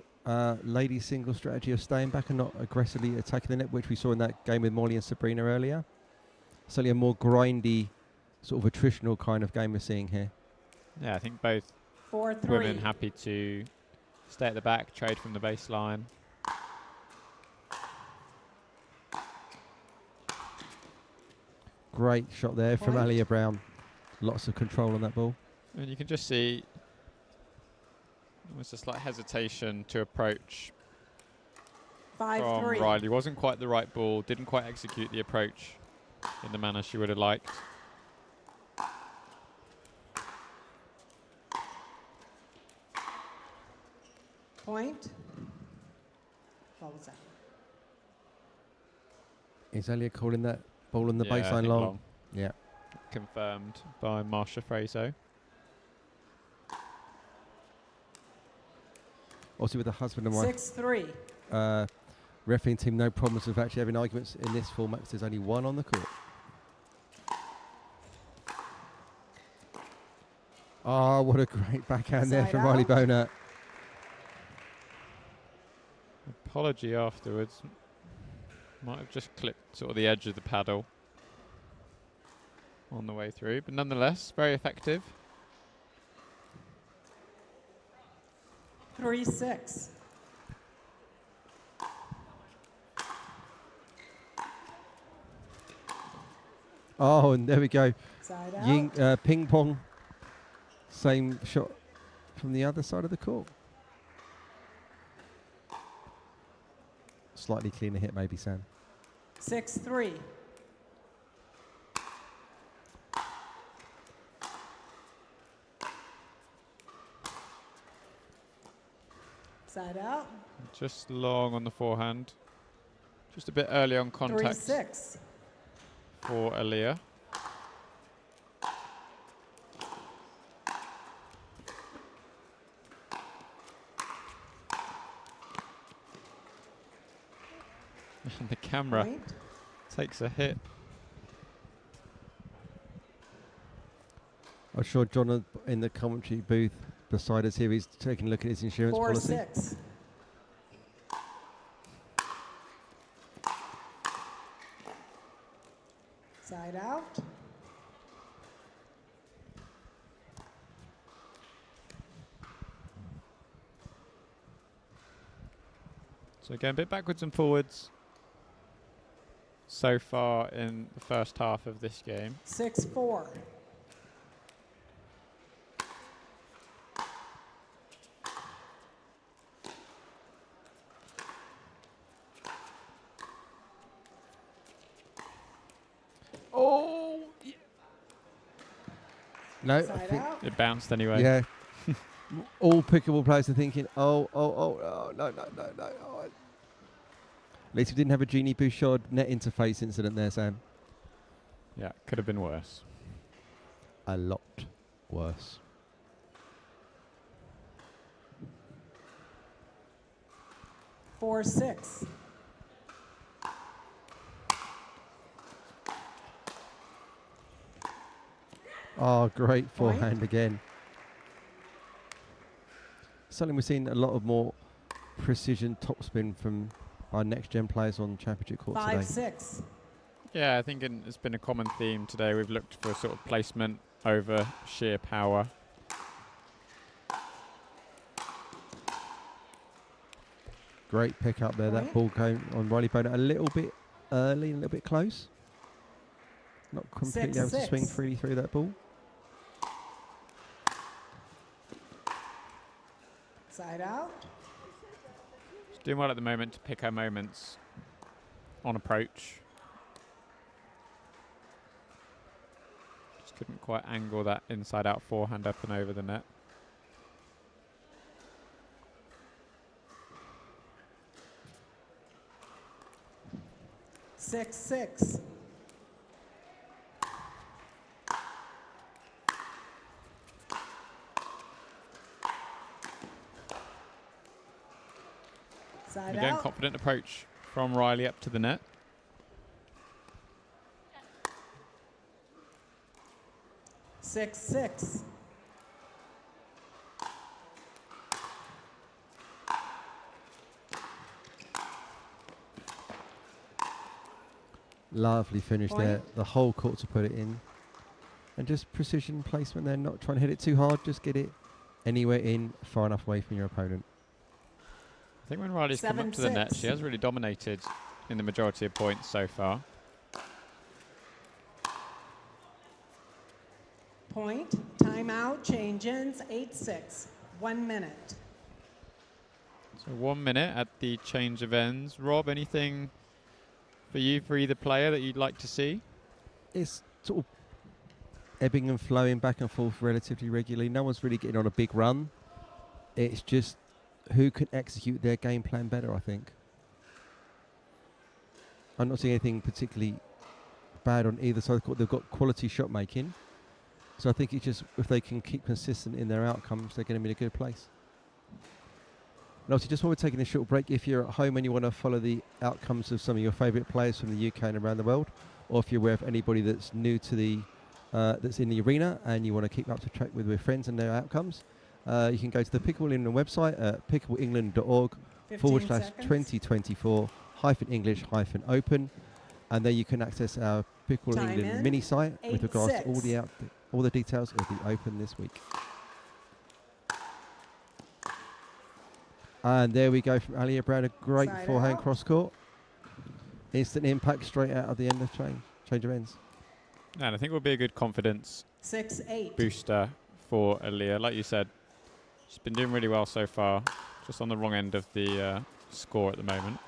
lady single strategy of staying back and not aggressively attacking the net, which we saw in that game with Molly and Sabrina earlier. Certainly a more grindy, sort of attritional kind of game we're seeing here. Yeah, I think both 4-3. women happy to stay at the back, trade from the baseline. Great shot there from Alia Brown. Lots of control on that ball. And you can just see almost a slight hesitation to approach 5-3. from Riley. Wasn't quite the right ball, didn't quite execute the approach in the manner she would have liked. Point. What was that? Is Alia calling that ball on the Yeah, I baseline think long? Yeah. Confirmed by Marsha Fraser. Also with the husband and wife 6-3. refereeing team, no problems with actually having arguments in this format because there's only one on the court. Oh, what a great backhand there from Riley Boner. Apology afterwards. Might have just clipped sort of the edge of the paddle on the way through, but nonetheless, very effective. 3-6. Oh, and there we go. Side out. Ping pong. Same shot from the other side of the court. Slightly cleaner hit, maybe, Sam. 6-3. Side out. Just long on the forehand. Just a bit early on contact 3-6. for Aaliyah. And the camera takes a hit. I'm sure John in the commentary booth beside us here, he's taking a look at his insurance policy. 4-6. Side out. So again, a bit backwards and forwards so far in the first half of this game. 6-4. Oh! Yeah. No, I Side think out. It bounced anyway. yeah. All pickleball players are thinking, no. Oh, at least we didn't have a Jeannie Bouchard net interface incident there, Sam. Yeah, could have been worse. A lot worse. 4-6. Oh, great forehand again. Something we're seeing a lot of more precision topspin from our next-gen players on championship court today. 5-6. Yeah, I think it's been a common theme today. We've looked for sort of placement over sheer power. Great pick up there. That ball going on Riley Bonner a little bit early and a little bit close. Not completely able to swing freely through that ball. Side out. She's doing well at the moment to pick her moments on approach. Just couldn't quite angle that inside out forehand up and over the net. Six, 6. Side Again, out. confident approach from Riley up to the net. Six, 6. Lovely finish Point. there. The whole court to put it in. And just precision placement there, not trying to hit it too hard, just get it anywhere in, far enough away from your opponent. I think when Riley's come up to the net, she has really dominated in the majority of points so far. Point. Timeout. Change ends. 8-6. 1 minute. So 1 minute at the change of ends. Rob, anything for you for either player that you'd like to see? It's sort of ebbing and flowing back and forth relatively regularly. No one's really getting on a big run. It's just who can execute their game plan better, I think. I'm not seeing anything particularly bad on either side of the court. They've got quality shot making. So I think it's just if they can keep consistent in their outcomes, they're going to be in a good place. And obviously, just while we're taking a short break, if you're at home and you want to follow the outcomes of some of your favourite players from the UK and around the world, or if you're aware of anybody that's new to the that's in the arena and you want to keep up to track with their friends and their outcomes, you can go to the Pickleball England website at pickleballengland.org/2024-English-Open, and there you can access our Pickleball Time England in. mini site with regards to 8-6. all the details of the Open this week. And there we go from Alia Brown, a great Side forehand out. cross court. Instant impact straight out of the end of change of ends. And I think it will be a good confidence 6-8. booster for Aaliyah. Like you said, she's been doing really well so far, just on the wrong end of the score at the moment.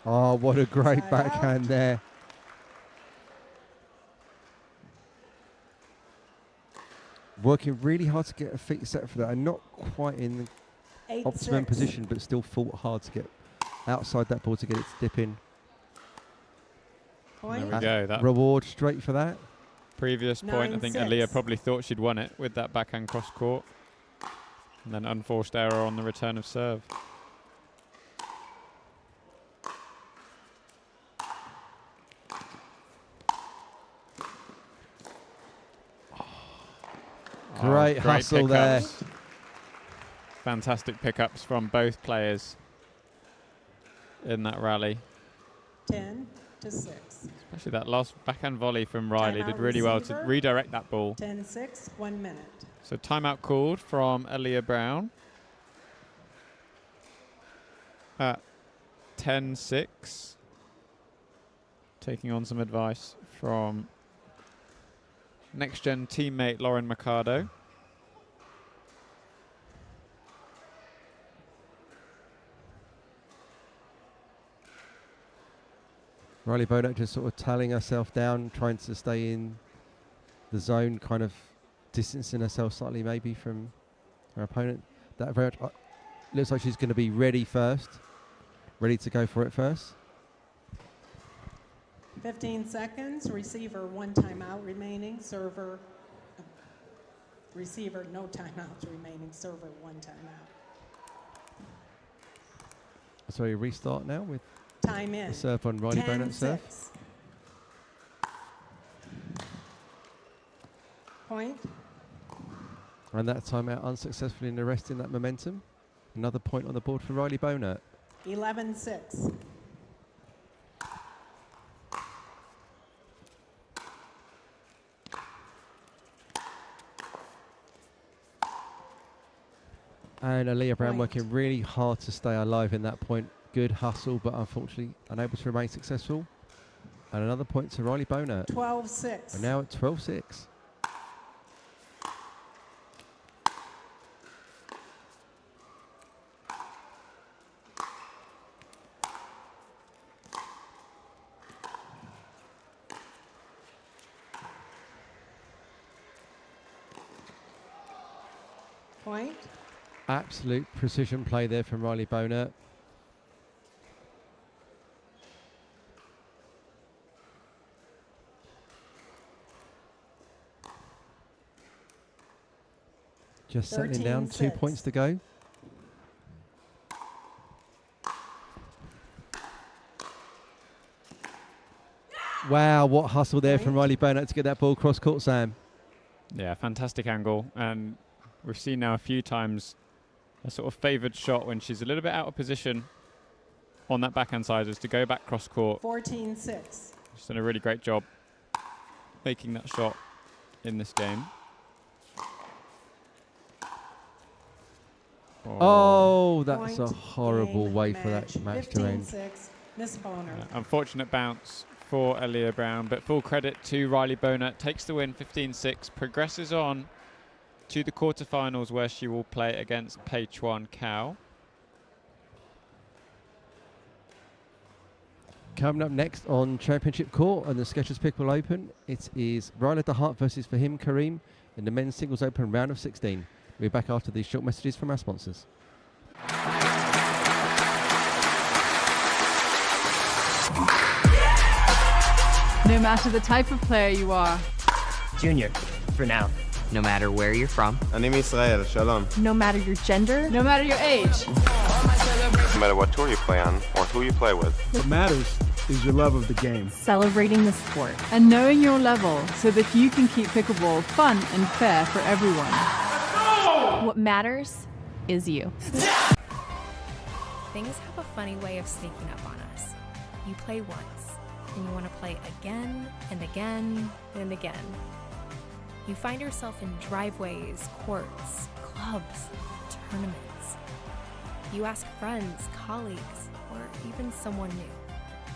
Oh, what a great Side backhand out. there. Working really hard to get a feet set for that, and not quite in the 8-6. optimum position, but still fought hard to get outside that ball to get it to dip in. Point. There we go. That Reward straight for that. previous point, I think Aaliyah 9-6. probably thought she'd won it with that backhand cross court. And then unforced error on the return of serve. Great hustle there. pickups. Fantastic pickups from both players in that rally. 10-6. Especially that last backhand volley from Riley Timeout did really well to receiver. redirect that ball. 10-6. 1 minute. So timeout called from Aaliyah Brown at 10-6. Taking on some advice from next-gen teammate Lauren Mercado. Riley Bodak just sort of tallying herself down, trying to stay in the zone, kind of distancing herself slightly maybe from her opponent. That very looks like she's going to be ready to go for it first. 15 seconds. Receiver, 1 timeout remaining. Server, receiver, no timeouts remaining. Server, 1 timeout. So we restart now with Time in. Serve on Riley Bonet serve. 10-6. Point. And that timeout unsuccessful in arresting that momentum. Another point on the board for Riley Bonet. 11-6. And Aaliyah Brown Point. working really hard to stay alive in that point. Good hustle, but unfortunately unable to remain successful. And another point to Riley Bonet. 12-6. And now at 12-6. Point. Absolute precision play there from Riley Bonet. Just settling down, 2 points to go. Wow, what hustle there from Riley Bonet to get that ball cross court, Sam. Yeah, fantastic angle. And we've seen now a few times a sort of favoured shot when she's a little bit out of position on that backhand side is to go back cross court. 14-6. She's done a really great job making that shot in this game. Oh, that's a Point horrible game way for that match to end. 15-6. Miss Boner. Unfortunate bounce for Aaliyah Brown, but full credit to Riley Bonet. Takes the win 15-6, progresses on to the quarterfinals where she will play against Pei Chuan Cao. Coming up next on Championship Court and the Skechers Pickleball Open, it is Ryla DeHart versus Fahim Karim in the Men's Singles Open round of 16. We'll be back after these short messages from our sponsors. No matter the type of player you are. Junior, for now. No matter where you're from. אני מישראל, שלום. No matter your gender. No matter your age. No matter what tour you play on or who you play with. What matters is your love of the game. Celebrating the sport. And knowing your level so that you can keep pickleball fun and fair for everyone. What matters is you. Things have a funny way of sneaking up on us. You play once, and you want to play again and again and again. You find yourself in driveways, courts, clubs, tournaments. You ask friends, colleagues, or even someone new.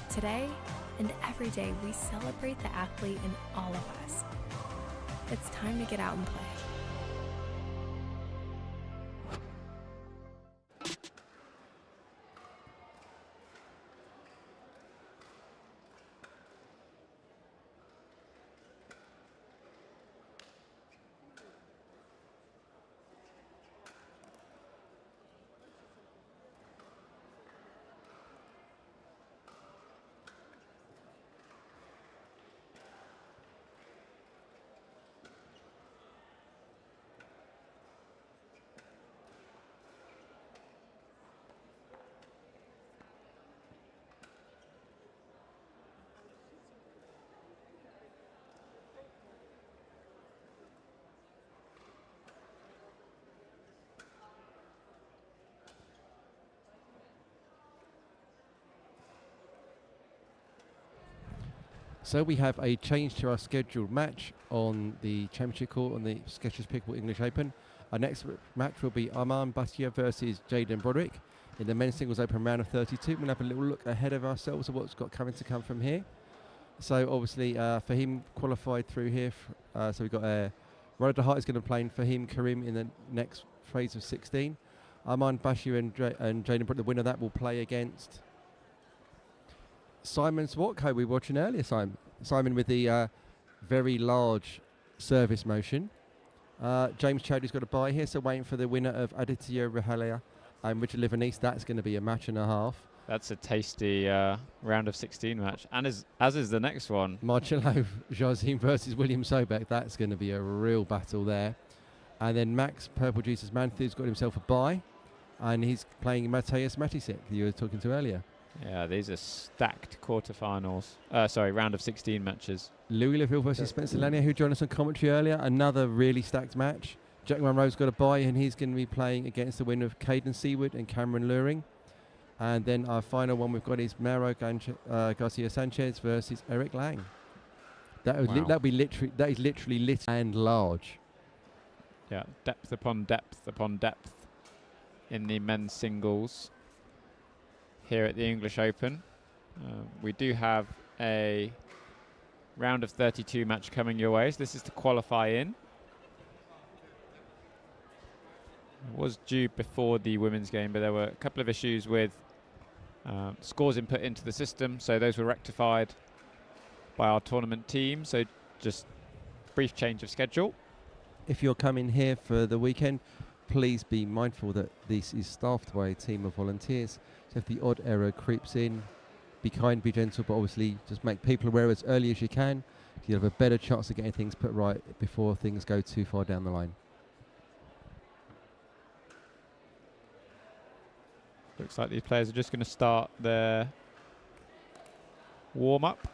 Today and every day, we celebrate the athlete in all of us. It's time to get out and play. So we have a change to our scheduled match on the Championship Court on the Skechers Pickleball English Open. Our next match will be Armand Batia versus Jaden Broderick in the Men's Singles Open round of 32. We'll have a little look ahead of ourselves of what's got coming to come from here. So obviously Fahim qualified through here. So we've got Ryla DeHart is going to play Fahim Karim in the next phase of 16. Armand Batia and Jaden Broderick, the winner of that, will play against Simon Swatko we were watching earlier, Simon with the very large service motion. James Chowdhury's got a bye here, so waiting for the winner of Aditya Rahalia and Richard Livernice. That's going to be a match and a half. That's a tasty round of 16 match, and as is the next one. Marcello Jazim versus William Sobek. That's going to be a real battle there. And then Max Purple Jesus Manthu's got himself a bye, and he's playing Mateusz Matisek, you were talking to earlier. Yeah, these are stacked quarterfinals. Sorry, round of 16 matches. Louisville versus Spencer Lanier, who joined us on commentary earlier. Another really stacked match. Jack Monroe's got a bye, and he's going to be playing against the winner of Caden Seaward and Cameron Luring. And then our final one we've got is Mauro Garcia Sanchez versus Eric Lang. That is literally lit and large. Yeah, depth upon depth upon depth in the men's singles here at the English Open. We do have a round of 32 match coming your way, so this is to qualify in. It was due before the women's game, but there were a couple of issues with scores input into the system, so those were rectified by our tournament team, so just brief change of schedule. If you're coming here for the weekend, please be mindful that this is staffed by a team of volunteers. So if the odd error creeps in, be kind, be gentle, but obviously just make people aware as early as you can. You have a better chance of getting things put right before things go too far down the line. Looks like these players are just going to start their warm-up.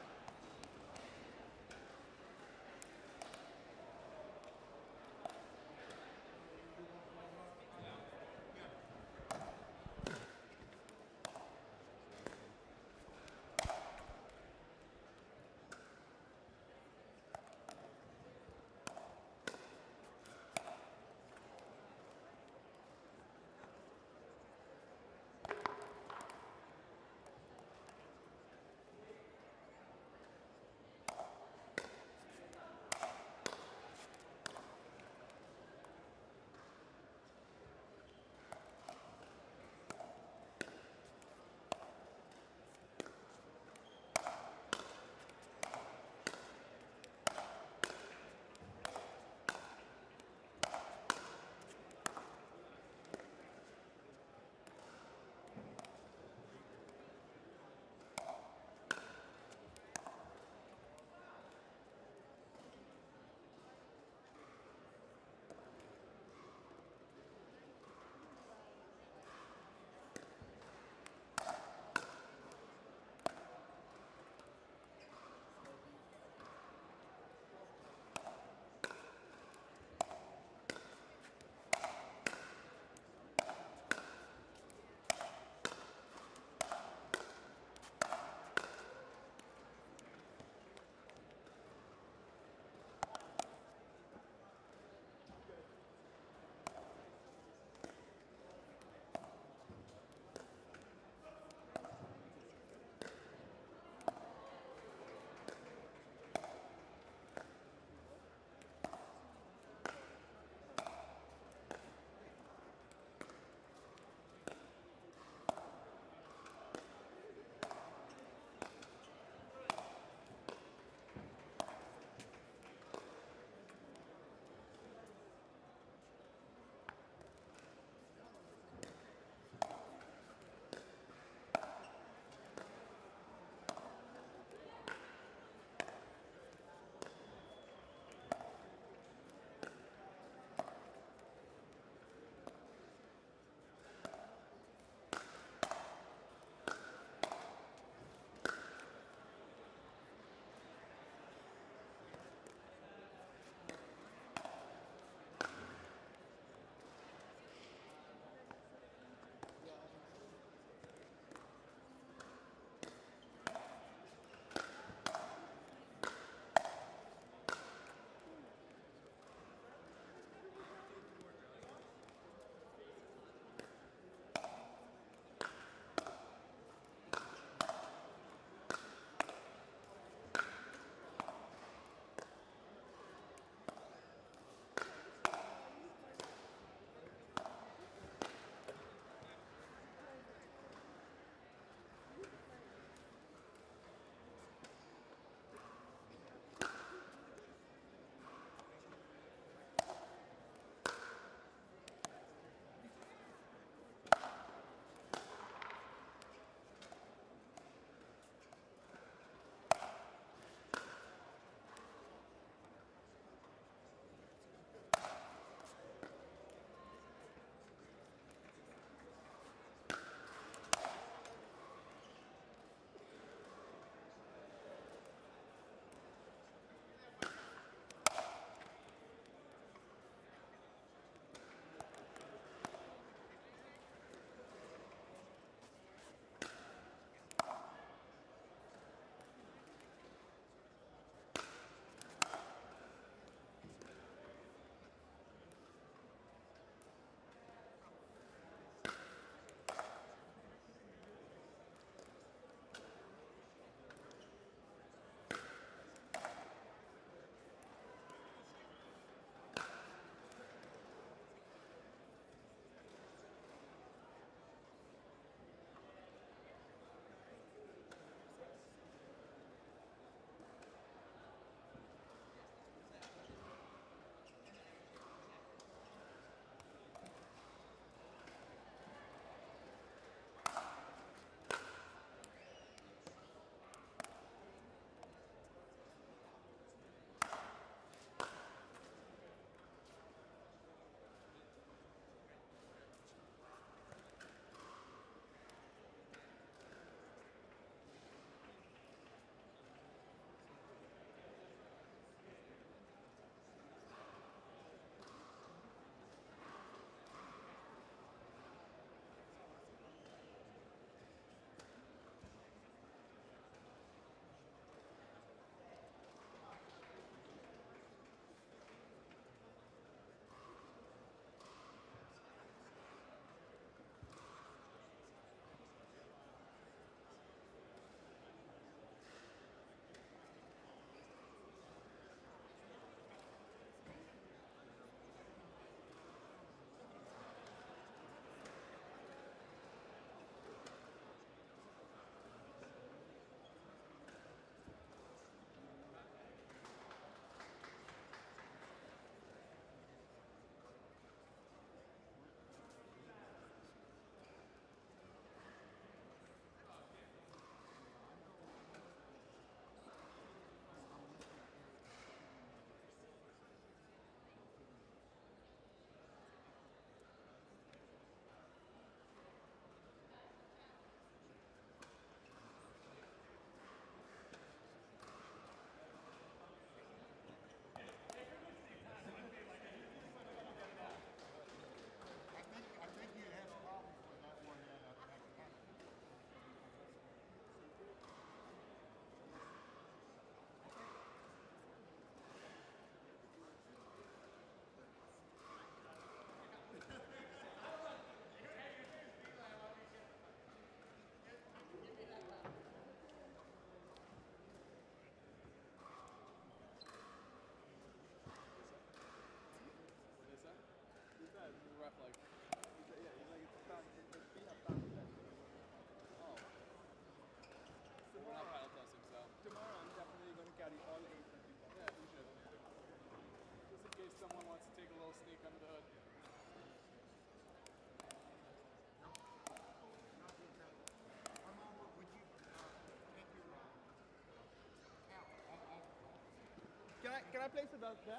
can I place it out there?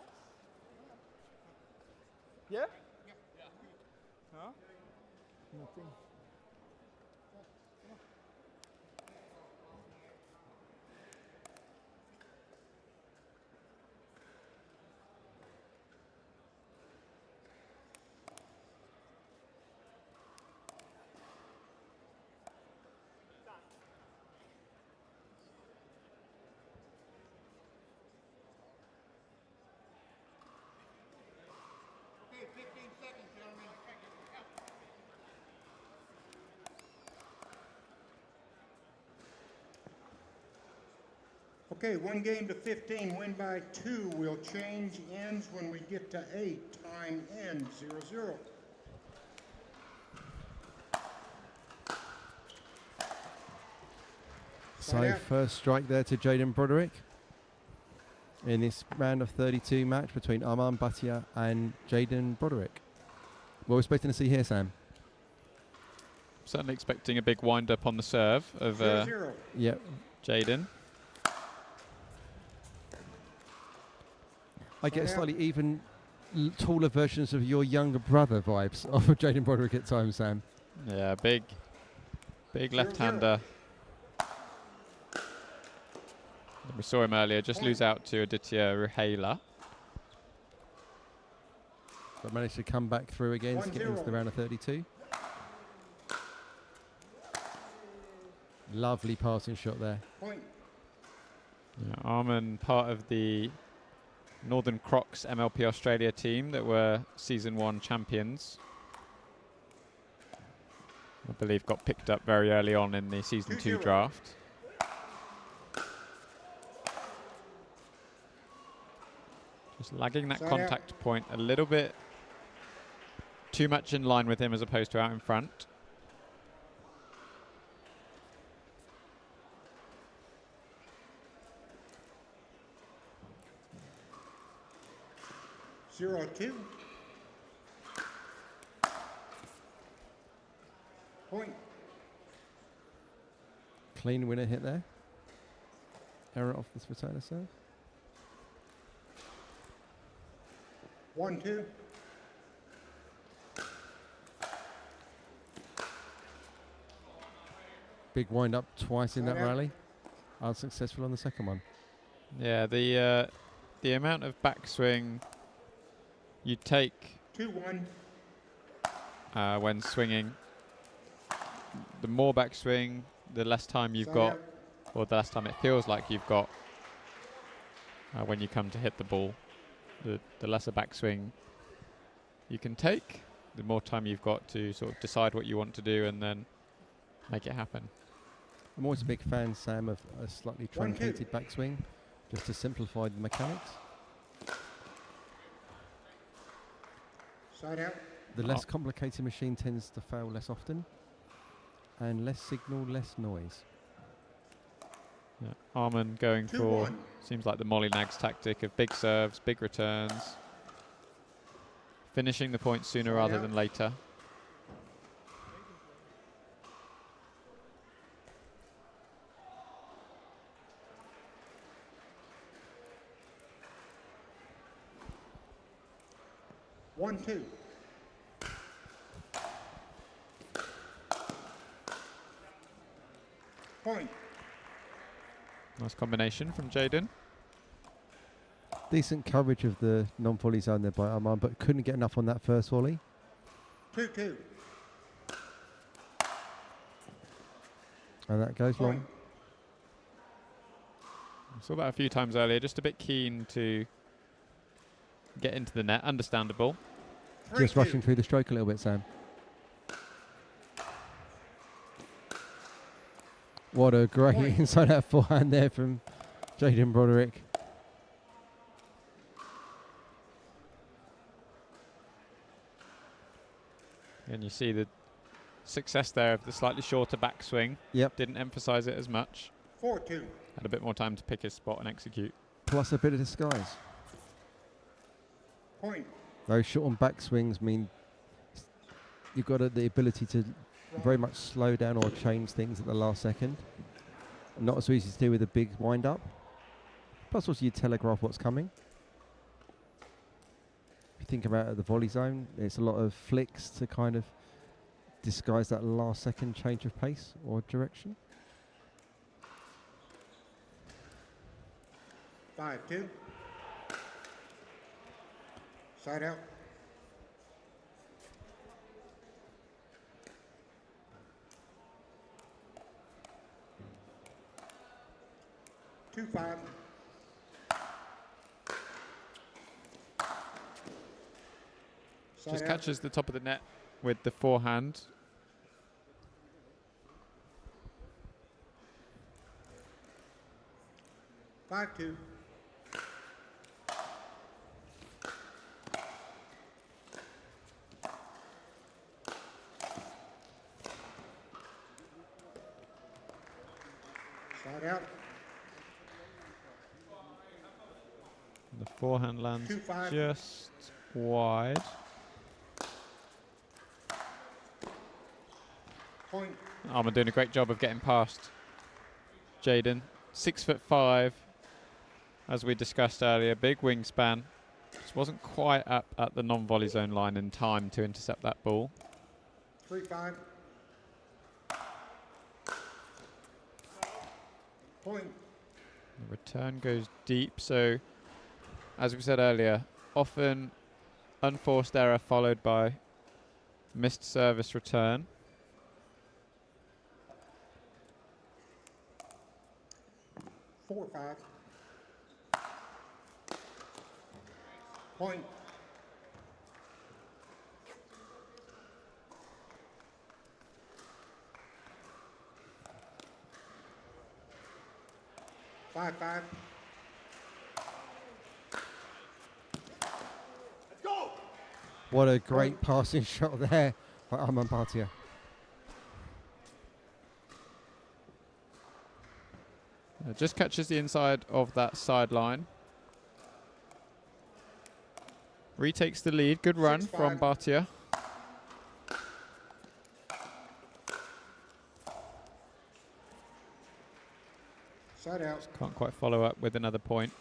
Yeah? Huh? Nothing. Okay, 15 seconds, gentlemen. Okay, 1 game to 15, win by 2. We'll change ends when we get to 8. Time end, 0-0. So first strike there to Jaden Broderick in this round of 32 match between Armand Bhatia and Jaden Broderick. What are we expecting to see here, Sam? Certainly expecting a big wind-up on the serve of yep. Jaden. I get slightly even taller versions of your younger brother vibes of Jaden Broderick at times, Sam. Yeah, big left-hander. We saw him earlier just lose out to Aditya Ruhela. But managed to come back through again to get into the round of 32. Lovely passing shot there. Yeah, Arman, part of the Northern Crocs MLP Australia team that were Season 1 champions. I believe got picked up very early on in the Season 2 draft. Just lagging that contact point a little bit too much in line with him as opposed to out in front. Zero two. Point. Clean winner hit there. Error off this returner serve. 1-2. Big wind up twice in that rally. Unsuccessful on the second one. Yeah, the amount of backswing you take 2-1 when swinging, the more backswing, the less time you've got, or the less time it feels like you've got when you come to hit the ball. The lesser backswing you can take, the more time you've got to sort of decide what you want to do and then make it happen. I'm always a big fan, Sam, of a slightly truncated backswing, just to simplify the mechanics. Side out. The less complicated machine tends to fail less often, and less signal, less noise. Yeah. Arman going for, seems like the Molly Nags tactic of big serves, big returns, finishing the point sooner rather than later. One, two. Point. Nice combination from Jaden. Decent coverage of the non-volley zone there by Armand, but couldn't get enough on that first volley. 2-2. And that goes long. Saw that a few times earlier, just a bit keen to get into the net, understandable. Just rushing through the stroke a little bit, Sam. What a great inside out forehand there from Jaden Broderick. And you see the success there of the slightly shorter backswing. Yep. Didn't emphasize it as much. 4-2. Had a bit more time to pick his spot and execute. Plus a bit of disguise. Point. Those short on backswings mean you've got the ability to very much slow down or change things at the last second. Not as easy to do with a big wind up. Plus also you telegraph what's coming. you think about it at the volley zone, it's a lot of flicks to kind of disguise that last second change of pace or direction. 5-2. Side out. 2-5. Just catches the top of the net with the forehand. Five two. Side out. The forehand lands 2-5. just wide. Point. Armour doing a great job of getting past Jaden. 6'5", as we discussed earlier, big wingspan. Just wasn't quite up at the non-volley zone line in time to intercept that ball. 3-5. Point. The return goes deep, so as we said earlier, often unforced error followed by missed service return. 4-5. Point. Five. Let's go. What a great passing shot there by Armand Bhatia. Just catches the inside of that sideline. Retakes the lead. Good run from Bhatia. Side out. Can't quite follow up with another point.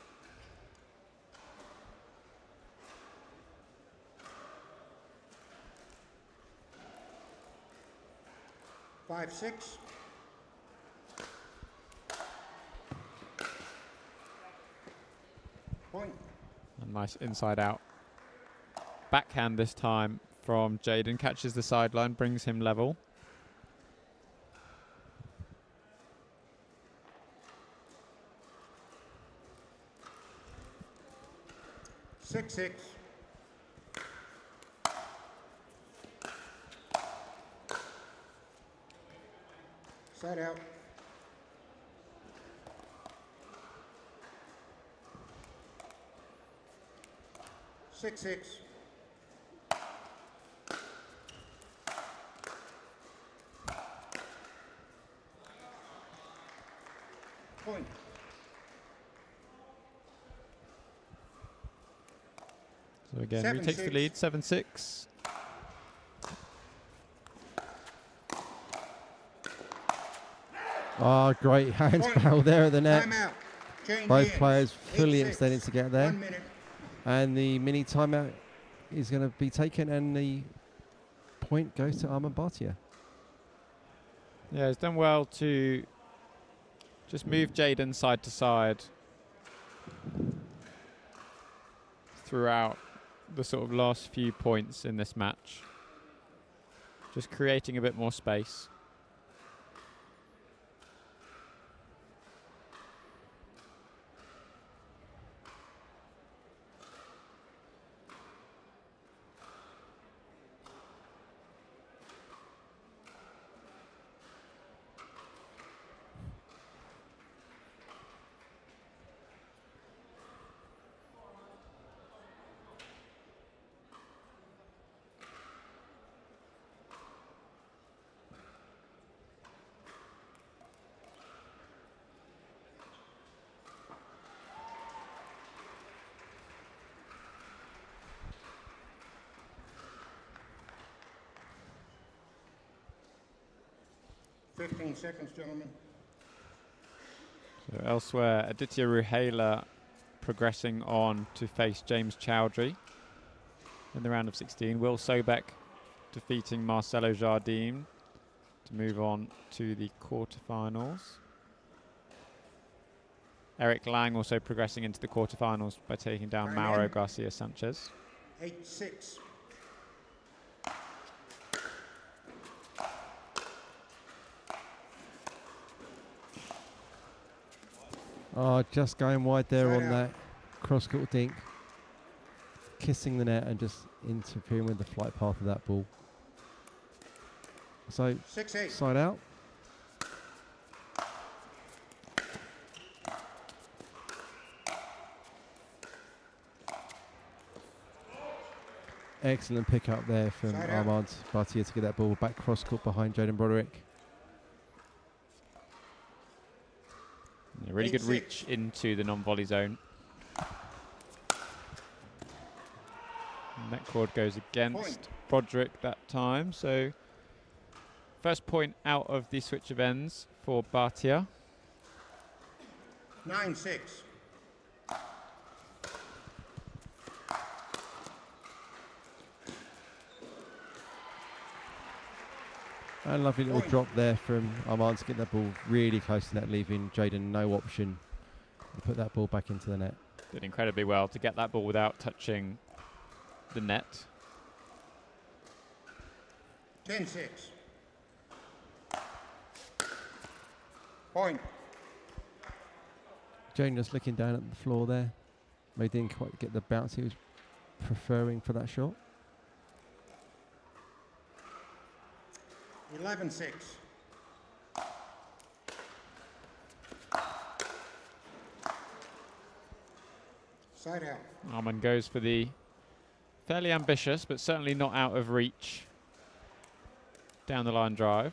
5-6. Point. A nice inside out. Backhand this time from Jaden. Catches the sideline, brings him level. Six. Side out. 6-6. Point. So again, 7-6. retakes the lead, 7-6. Ah, great handspell there at the net. Timeout. Change Both hands. players fully 8-6. extended to get there. 1 minute. And the mini timeout is going to be taken, and the point goes to Armand Bhatia. Yeah, he's done well to just move Jaden side to side throughout the sort of last few points in this match. Just creating a bit more space. Fifteen seconds, gentlemen. So elsewhere, Aditya Ruhela progressing on to face James Chowdhury. in the round of 16. Will Sobek defeating Marcelo Jardim to move on to the quarterfinals. Eric Lang also progressing into the quarterfinals by taking down Mauro Garcia Sanchez. 8-6. Oh, just going wide there on that cross-court dink. Kissing the net and just interfering with the flight path of that ball. So, 6-8. side out. Excellent pick up there from Armand Bartier to get that ball back cross-court behind Jaden Broderick. Yeah, really good reach into the non-volley zone. Net cord goes against Broderick that time, so first point out of the switch of ends for Bartier. 9-6. A lovely little drop there from Armand to get that ball really close to net, leaving Jaden no option to put that ball back into the net. Did incredibly well to get that ball without touching the net. 10-6. Point. Jaden just looking down at the floor there. Maybe didn't quite get the bounce he was preferring for that shot. 11-6. Side out. Armand goes for the fairly ambitious, but certainly not out of reach down the line drive.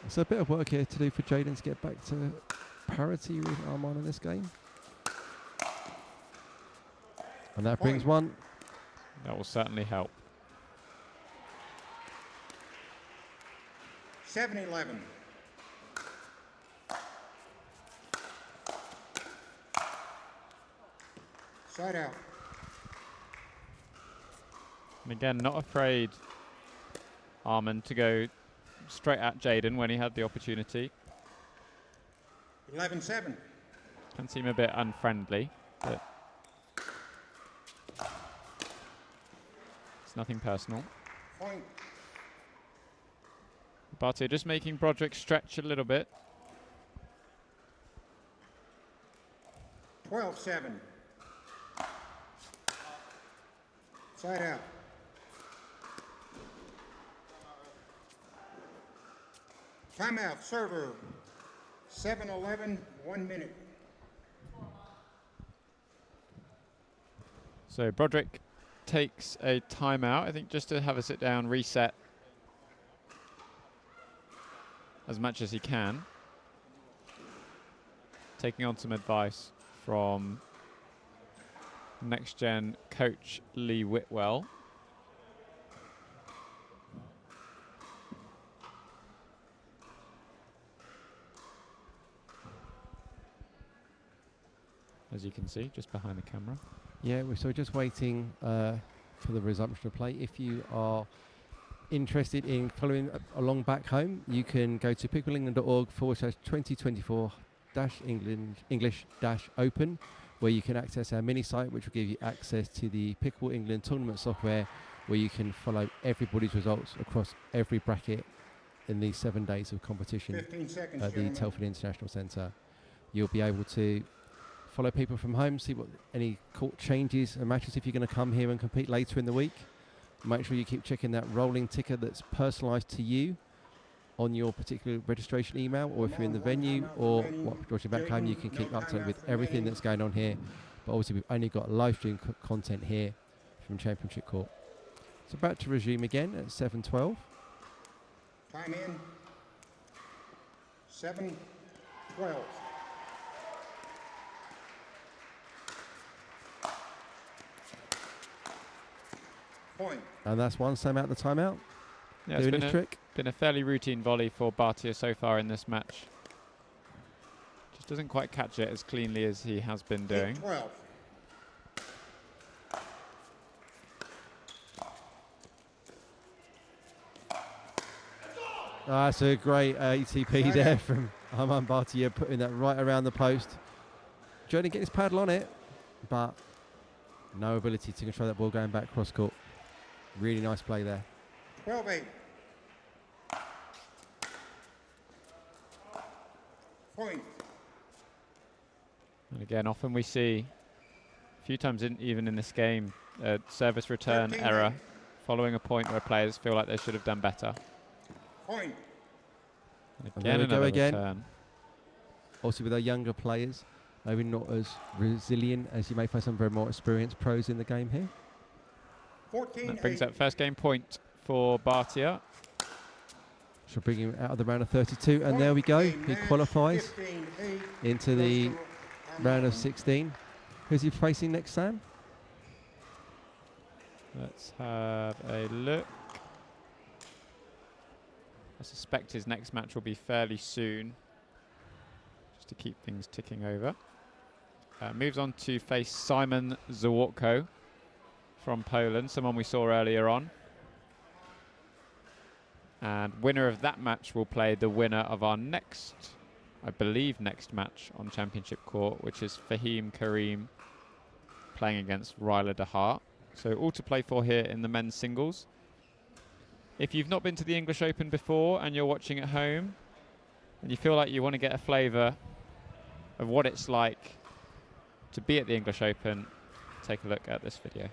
It's a bit of work here to do for Jaden to get back to parity with Armand in this game. And that brings one. That will certainly help. 7-11. Side out. And again, not afraid, Armand, to go straight at Jaden when he had the opportunity. 11-7. Can seem a bit unfriendly, but it's nothing personal. Point. Bartier just making Broderick stretch a little bit. 12-7. Side out. Timeout, server. 7-11, 1 minute. So Broderick takes a timeout, I think, just to have a sit down, reset as much as he can. Taking on some advice from Next Gen coach Lee Whitwell. As you can see, just behind the camera. Yeah, so we're just waiting for the resumption of play. If you are interested in following along back home, you can go to pickleball.org/2024-English-open, where you can access our mini site, which will give you access to the Pickleball England tournament software, where you can follow everybody's results across every bracket in these 7 days of competition 15 seconds, at the Telford International Centre. You'll be able to follow people from home, see what any court changes and matches if you're going to come here and compete later in the week. Make sure you keep checking that rolling ticker that's personalised to you on your particular registration email, or if you're in the venue or watching back home, you can keep up to date with everything that's going on here. But obviously we've only got live stream content here from Championship Court. It's about to resume again at 7:12. Time in. 7-12. Point. And that's one, same out the timeout. Yeah, it's doing his trick. Been a fairly routine volley for Bhatia so far in this match. Just doesn't quite catch it as cleanly as he has been doing. 12. That's a great ATP there from Arman Bhatia, putting that right around the post. Trying to get his paddle on it, but no ability to control that ball going back cross court. Really nice play there. 12-8. Point. And again, often we see, a few times even in this game, a service return 13-8. error following a point where players feel like they should have done better. Point. And And again, there we go another again. return. Also with our younger players, maybe not as resilient as you may find some very more experienced pros in the game here. 14-8. That brings up first game point for Bhatia. Should bring him out of the round of 32, and there we go. He qualifies into the round of 16. Who's he facing next, Sam? Let's have a look. I suspect his next match will be fairly soon, just to keep things ticking over. Moves on to face Simon Zawortko from Poland, someone we saw earlier on. And winner of that match will play the winner of our next, I believe, next match on Championship Court, which is Fahim Karim playing against Ryler de Hart. So all to play for here in the men's singles. If you've not been to the English Open before and you're watching at home and you feel like you want to get a flavour of what it's like to be at the English Open, take a look at this video.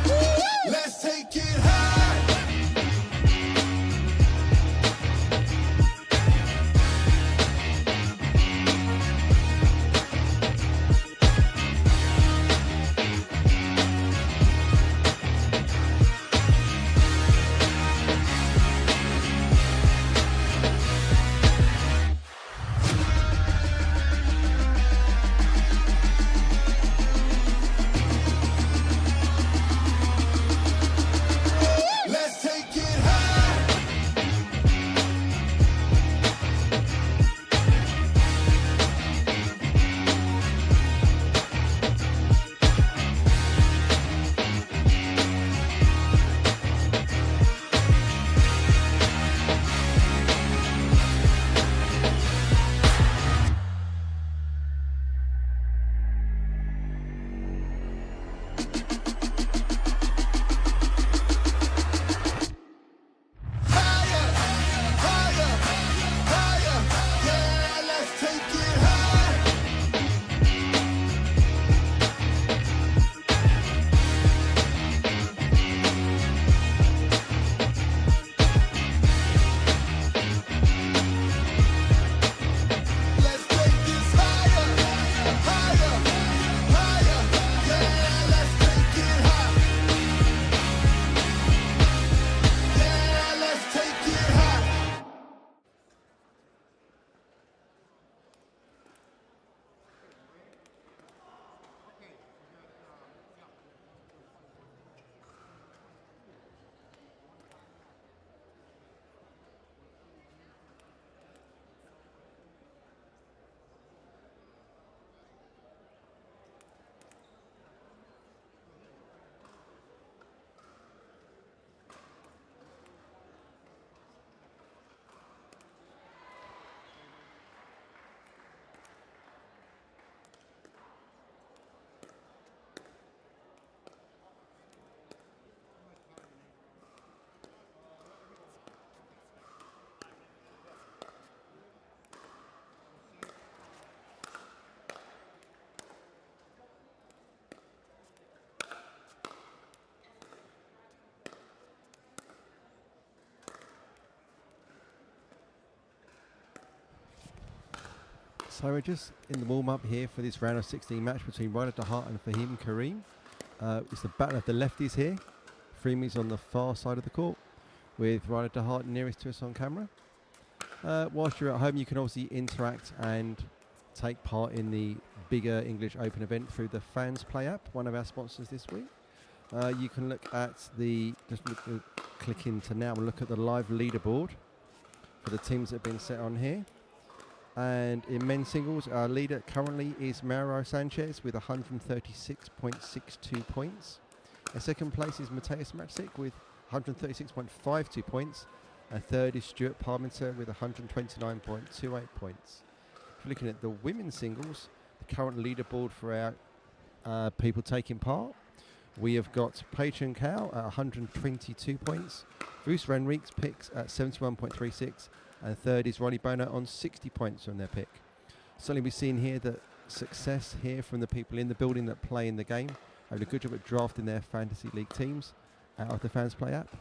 Woo! So we're just in the warm-up here for this round of 16 match between Ryder Dahart and Fahim Karim. It's the battle of the lefties here. Freemy's on the far side of the court, with Ryder Dahart nearest to us on camera. Whilst you're at home, you can obviously interact and take part in the bigger English Open event through the Fans Play app, one of our sponsors this week. You can look at click into now and look at the live leaderboard for the teams that have been set on here. And in men's singles, our leader currently is Mauro Sanchez with 136.62 points. In second place is Mateus Matsic with 136.52 points. And third is Stuart Parmenter with 129.28 points. If you're looking at the women's singles, the current leaderboard for our people taking part, we have got Patron Cow at 122 points. Bruce Renrique's picks at 71.36. And third is Ronnie Bono on 60 points from their pick. Certainly we've seen here that success here from the people in the building that play in the game. Having a good job at drafting their fantasy league teams out of the Fans Play app.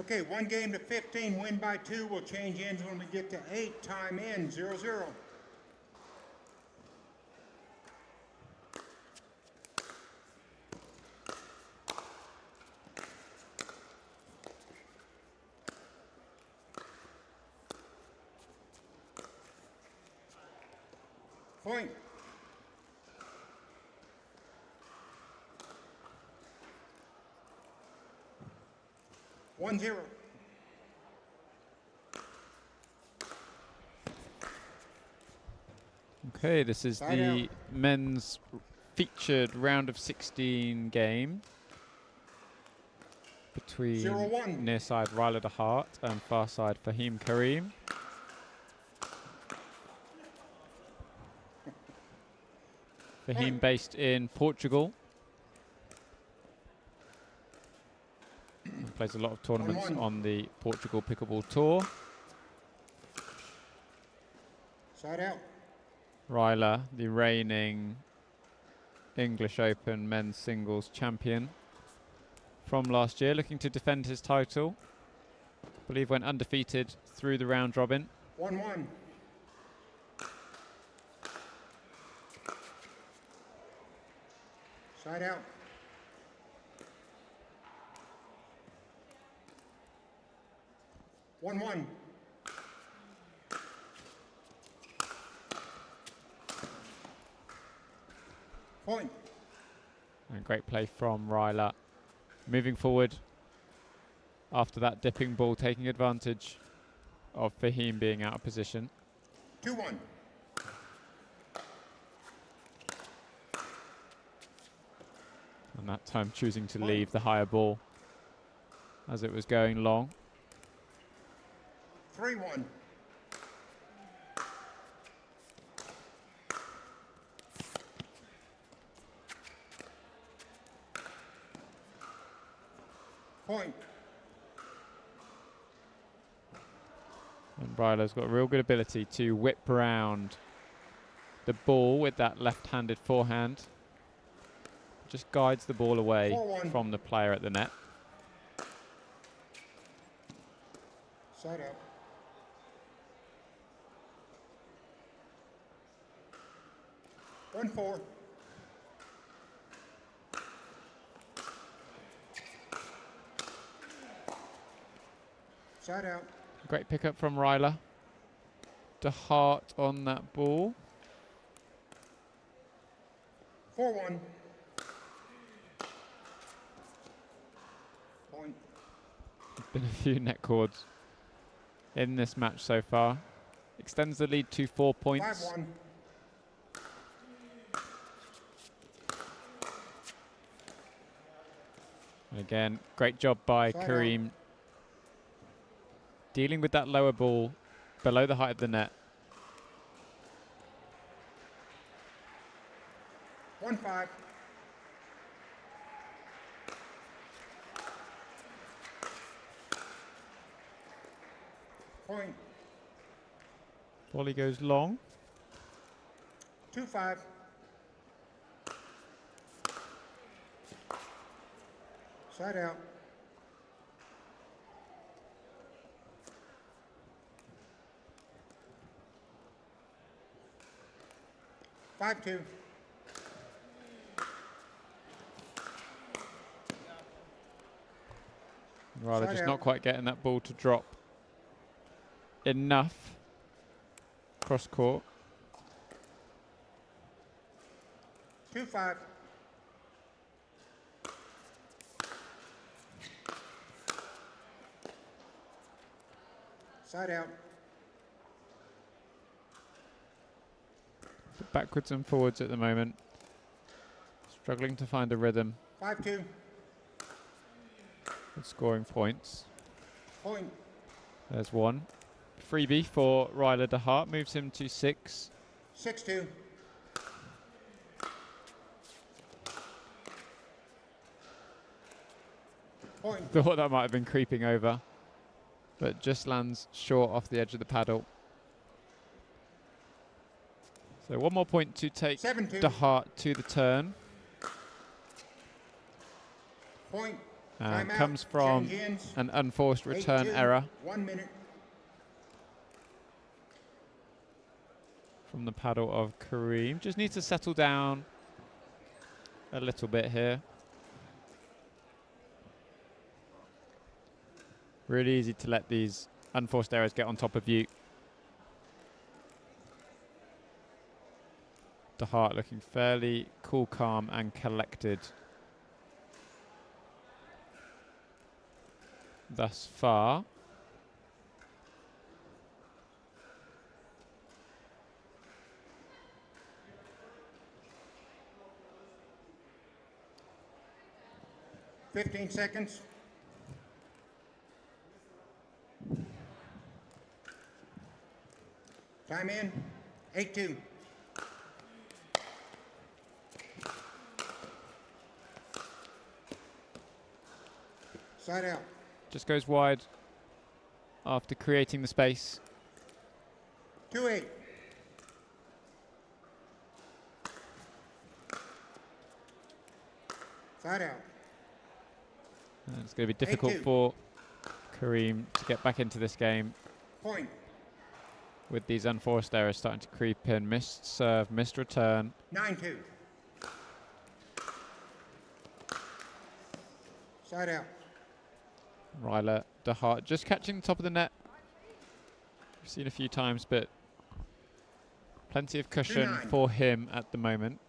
Okay, 1 game to 15, win by 2. We'll change ends when we get to 8. Time in, 0-0. Point. One zero. Okay, this is the men's featured round of 16 game between near side Ryder Dahart and far side Fahim Karim. Fahim based in Portugal. Plays a lot of tournaments on the Portugal Pickleball Tour. Side out. Ryler, the reigning English Open men's singles champion from last year, looking to defend his title. I believe went undefeated through the round robin. 1-1. Side out. One. Point. And great play from Ryler. Moving forward after that dipping ball, taking advantage of Fahim being out of position. 2-1. And that time choosing to leave the higher ball as it was going long. 3-1. Point. And Ryler's got a real good ability to whip round the ball with that left-handed forehand. Just guides the ball away 4-1. from the player at the net. Side out. Run 4. Side out. Great pickup from Ryler. De Hart on that ball. 4-1. Point. Been a few net cords in this match so far. Extends the lead to 4 points. 5-1. And again, great job by Side Kareem dealing with that lower ball below the height of the net. 1-5. Point. Volley goes long. 2-5. Side out. Five two. Ryler Side just out. not quite getting that ball to drop enough cross court. 2-5. Side out. Backwards and forwards at the moment. Struggling to find a rhythm 5-2. with scoring points. Point. There's one. Freebie for Ryler De Hart moves him to 6. 6-2. Point. Thought that might have been creeping over, but just lands short off the edge of the paddle. So one more point to take 7-2. De Hart to the turn. Point. And Timeout. comes from Change hands. an unforced return 8-2. error 1 minute. from the paddle of Kareem. Just needs to settle down a little bit here. Really easy to let these unforced errors get on top of you. De Hart looking fairly cool, calm and collected thus far. $15 seconds. Time in. 8-2. Side out. Just goes wide after creating the space. 2-8. Side out. And it's going to be difficult 8-2. for Kareem to get back into this game Point. with these unforced errors starting to creep in. Missed serve, missed return. 9-2. Side out. Ryler DeHart just catching the top of the net. We've seen a few times, but plenty of cushion 2-9. for him at the moment.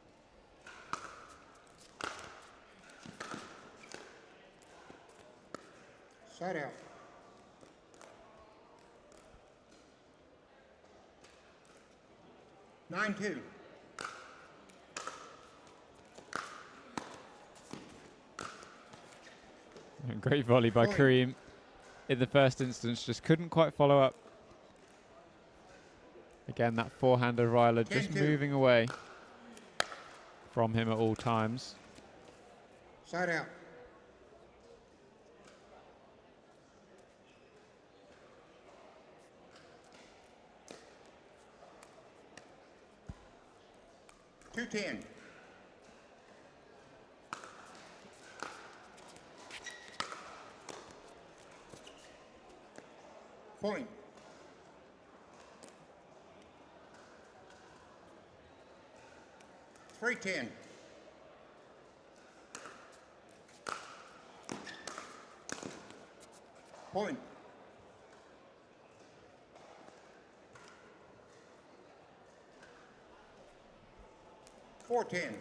Side out. Nine two. Great volley by Point. Kareem in the first instance, just couldn't quite follow up. Again, that forehand of Ryler just 10-2. moving away from him at all times. Side out. Two 10. Point. Three 10. Point. Four 10.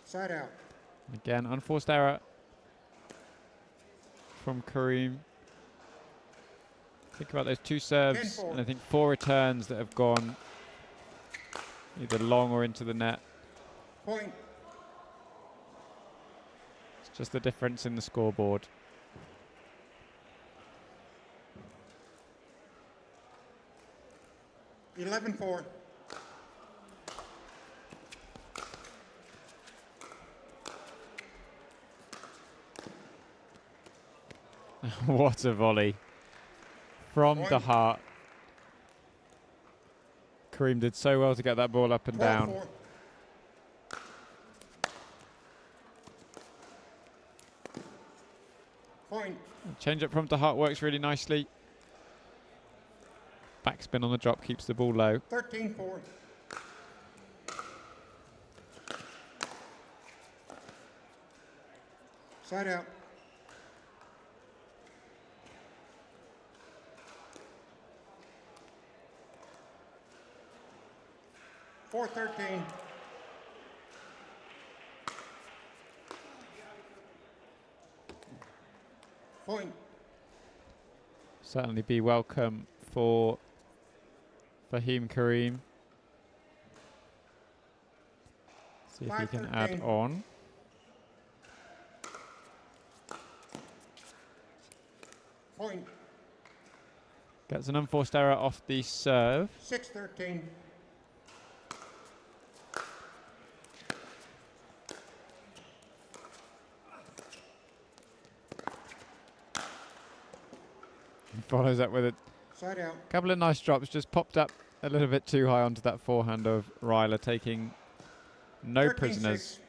Side out. Again, unforced error from Kareem. Think about those two serves, 10-4. and I think 4 returns that have gone either long or into the net. Point. It's just the difference in the scoreboard. Eleven 4. What a volley from Point. the heart. Kareem did so well to get that ball up and down. 4. Point. Change up from the heart works really nicely. Backspin on the drop keeps the ball low. 13 4. Side out. Four 13. Point. Certainly be welcome for Fahim Kareem. See if he can add 5-13. on. Point. Gets an unforced error off the serve. 6 13. Follows up with a Side out. couple of nice drops, just popped up a little bit too high onto that forehand of Ryler, taking no 13-6. prisoners.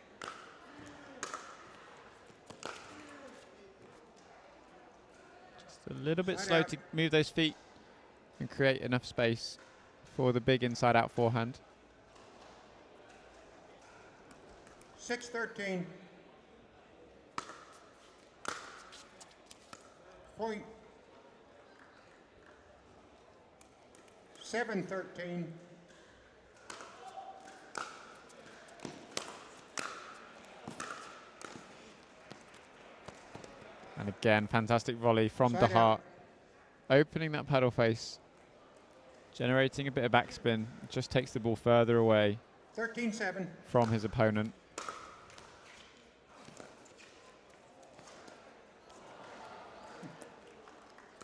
Just a little bit Side slow out. to move those feet and create enough space for the big inside out forehand. 6 13. Point. 7 13. And again, fantastic volley from Side the out. heart. Opening that paddle face, generating a bit of backspin, just takes the ball further away 13 7. from his opponent.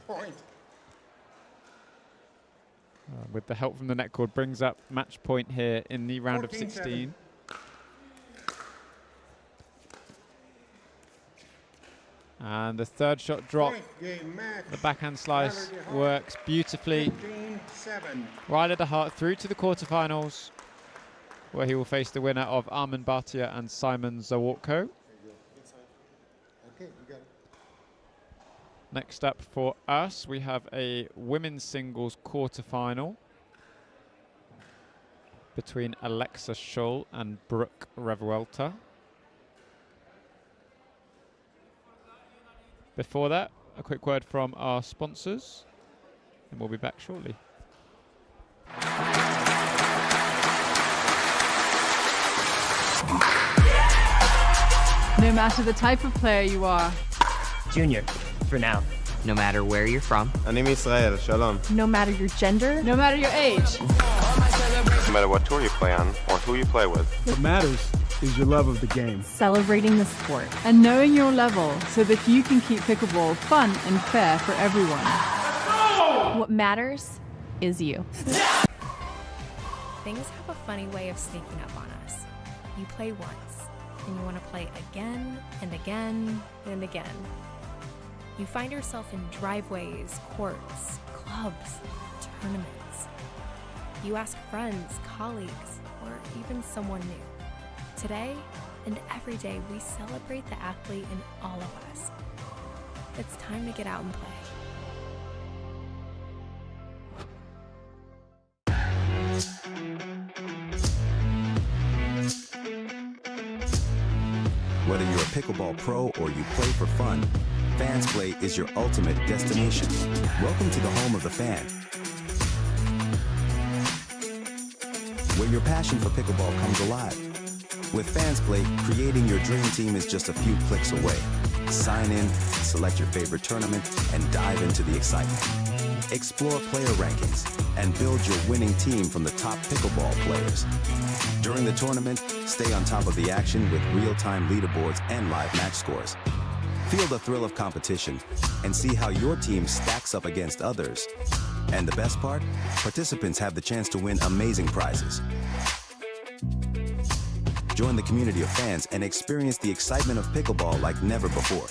Point. With the help from the net cord, brings up match point here in the round of 14-7. 16. And the third shot drop. The backhand slice works beautifully. 15-7. Right at the heart, through to the quarterfinals, where he will face the winner of Armin Bhatia and Simon Zawotko. Okay, you got it. Next up for us, we have a women's singles quarterfinal between Alexa Scholl and Brooke Revuelta. Before that, a quick word from our sponsors, and we'll be back shortly. No matter the type of player you are, Junior, for now. No matter where you're from. אני מישראל, שלום. no matter your gender, no matter your age, No matter what tour you play on or who you play with. What matters is your love of the game. celebrating the sport, and knowing your level so that you can keep pickleball fun and fair for everyone. What matters is you. Things have a funny way of sneaking up on us. You play once, and you want to play again and again and again. You find yourself in driveways, courts, clubs, tournaments. You ask friends, colleagues, or even someone new. Today and every day, we celebrate the athlete in all of us. It's time to get out and play. Whether you're a pickleball pro or you play for fun, Fans Play is your ultimate destination. Welcome to the home of the fan, where your passion for pickleball comes alive. With Fans Play, creating your dream team is just a few clicks away. Sign in, select your favorite tournament, and dive into the excitement. Explore player rankings and build your winning team from the top pickleball players. During the tournament, stay on top of the action with real-time leaderboards and live match scores. Feel the thrill of competition and see how your team stacks up against others. And the best part? Participants have the chance to win amazing prizes. Join the community of fans and experience the excitement of pickleball like never before.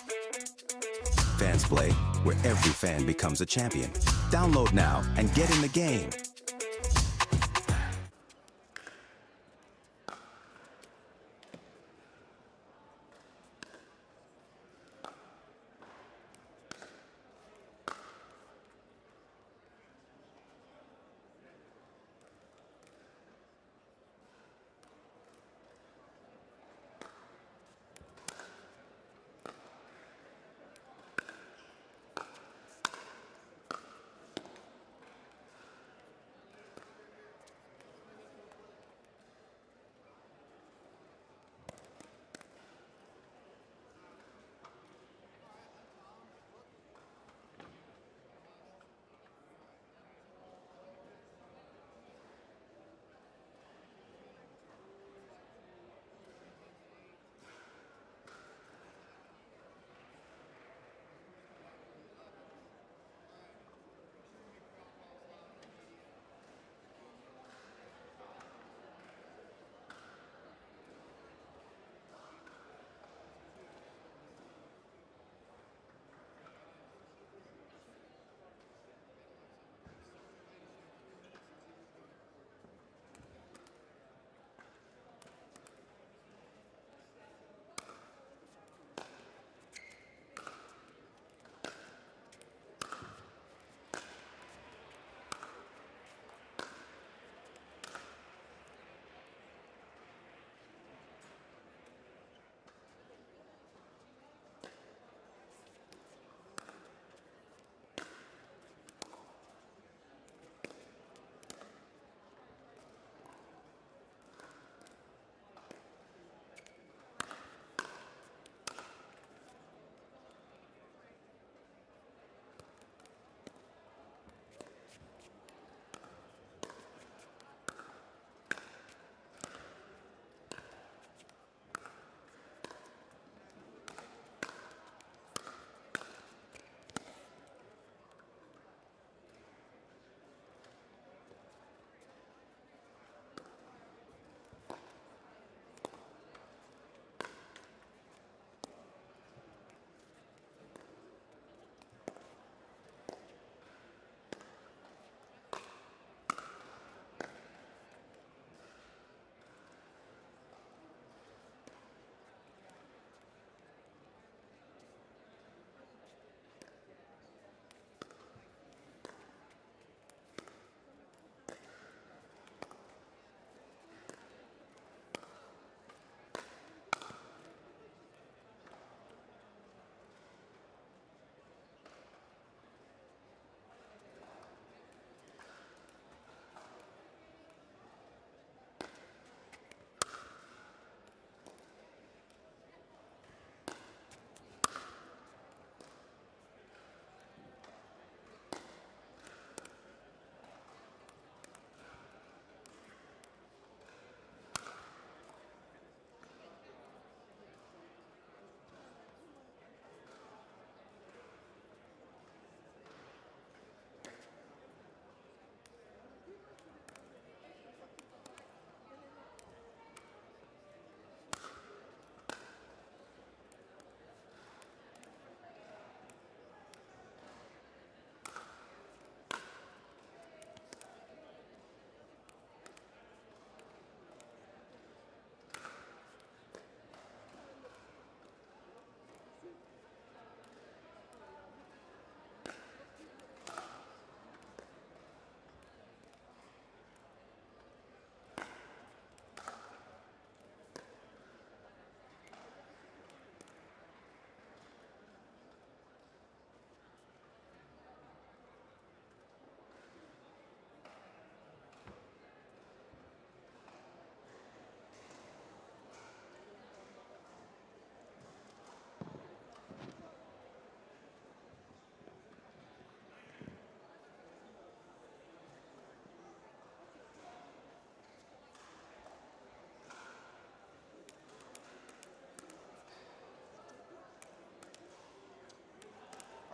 Fans Play, where every fan becomes a champion. Download now and get in the game.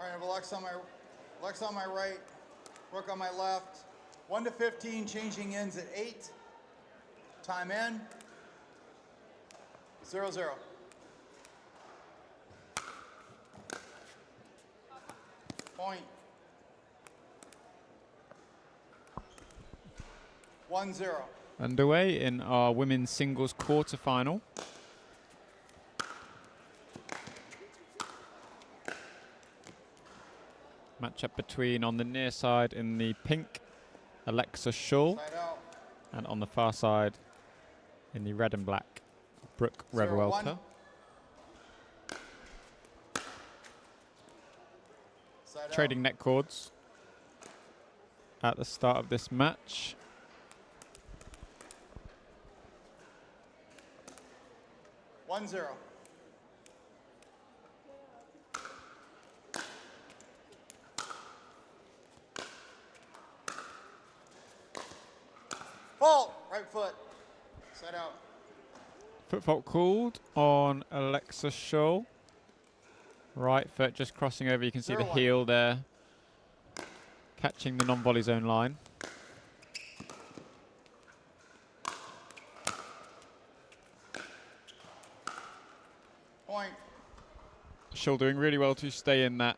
All right, I have Alex on my right, Rook on my left. 1 to 15, changing ends at 8. Time in. 0-0. Point. 1-0. Underway in our women's singles quarterfinal. Matchup between, on the near side in the pink, Alexa Schull, and on the far side in the red and black, Brooke Revuelta. Trading net cords at the start of this match. One zero. Fault, right foot, side out. Foot fault called on Alexa Schull. Right foot just crossing over. You can see the heel there, catching the non-volley zone line. Point. Schull doing really well to stay in that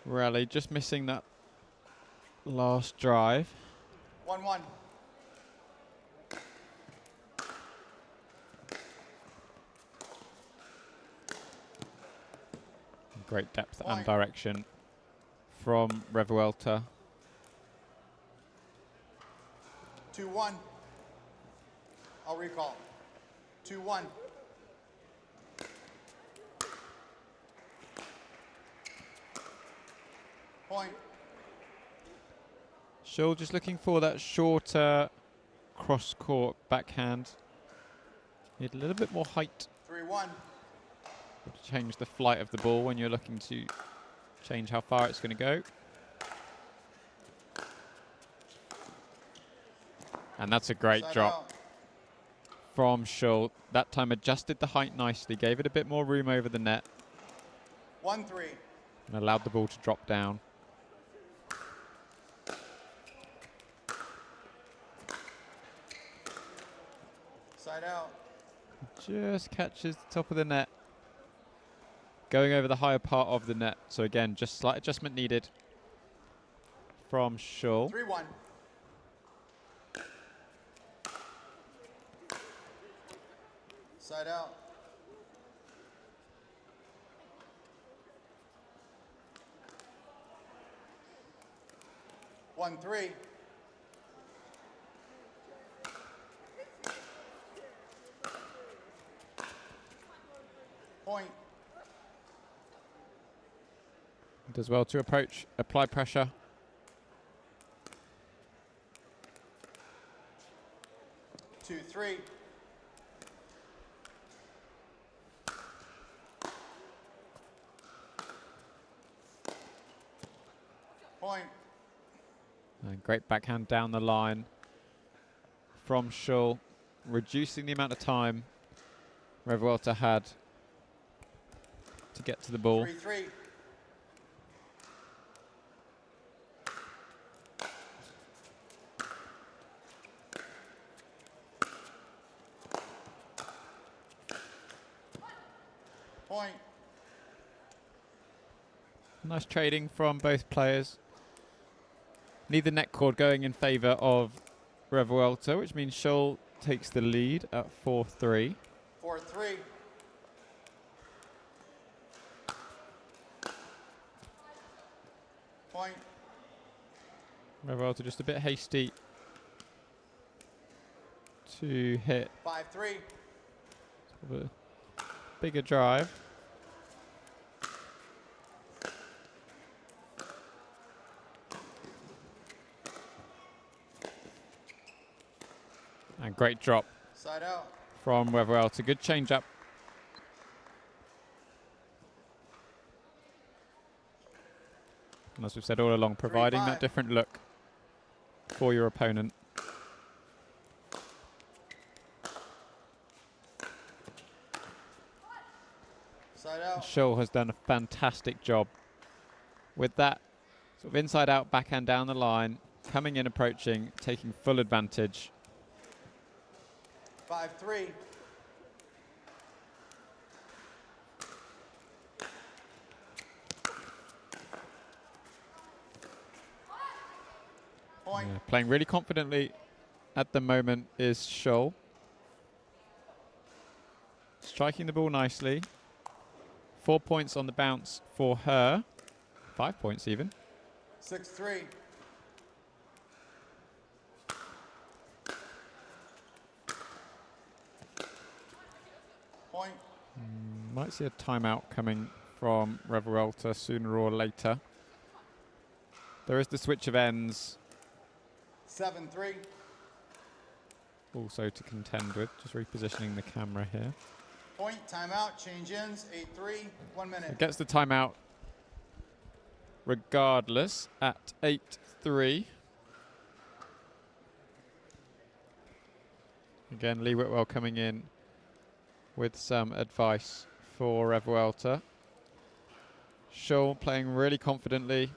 rally, just missing that last drive. 1-1. Great depth and direction from Revuelta. 2-1. I'll recall. 2-1. Point. Schull just looking for that shorter cross-court backhand. Need a little bit more height. 3-1. To change the flight of the ball when you're looking to change how far it's going to go. And that's a great drop from Schull. That time adjusted the height nicely, gave it a bit more room over the net. 1-3. And allowed the ball to drop down. Side out. Just catches the top of the net. Going over the higher part of the net. So again, just slight adjustment needed from Schull. 3-1. Side out. One, 3. Point. Does well to apply pressure. Two, 3. Point. And great backhand down the line from Schull, reducing the amount of time Revuelta had to get to the ball. 3-3. Point. Nice trading from both players. Neither net cord going in favour of Revuelta, which means Schull takes the lead at 4-3. 4-3. Point. Revuelta just a bit hasty to hit 5-3. sort of a bigger drive. And great drop Side out. from Revuelta. Good change up. And as we've said all along, providing that different look for your opponent. Side out. Scholl has done a fantastic job with that sort of inside out, backhand down the line, coming in, approaching, taking full advantage. 5-3. Point. Yeah, playing really confidently at the moment is Scholl. Striking the ball nicely. 4 points on the bounce for her. 5 points even. 6-3. Point. Might see a timeout coming from Revuelta sooner or later. There is the switch of ends 7-3. also to contend with. Just repositioning the camera here. Point, timeout, change ends, 8-3, 1 minute. It gets the timeout regardless at 8-3. Again, Lee Whitwell coming in with some advice for Revuelta. Scholl playing really confidently,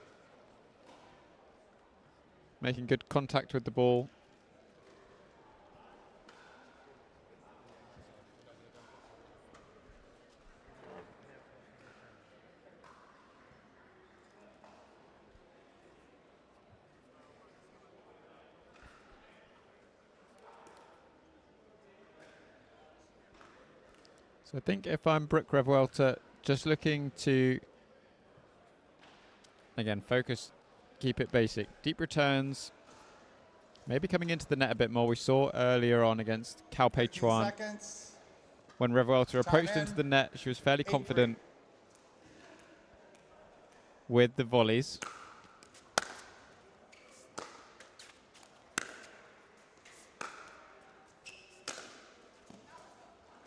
making good contact with the ball. So I think if I'm Brooke Revuelta, just looking to, again, focus, keep it basic. Deep returns, maybe coming into the net a bit more. We saw earlier on against Calpetruan, Seconds. when Revuelta approached Time into in. the net, she was fairly 8-3. confident with the volleys.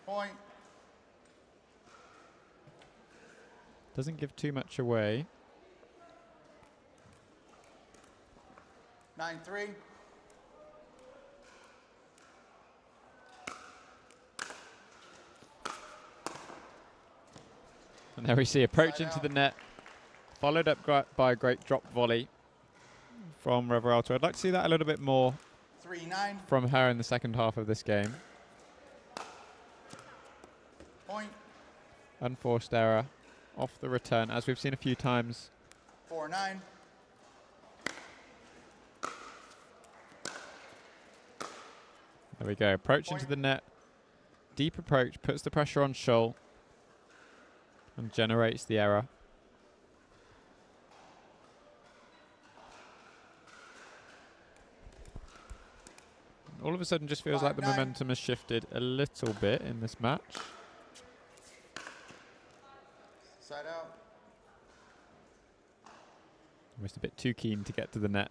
Point. Doesn't give too much away. 9-3. And there we see approach Side into out. the net, followed up by a great drop volley from Revuelta. I'd like to see that a little bit more 3-9. from her in the second half of this game. Point. Unforced error off the return, as we've seen a few times. 4-9. There we go. Approach Point. into the net. Deep approach, puts the pressure on Scholl and generates the error. All of a sudden just feels like the 5-9. momentum has shifted a little bit in this match. Side out. Almost a bit too keen to get to the net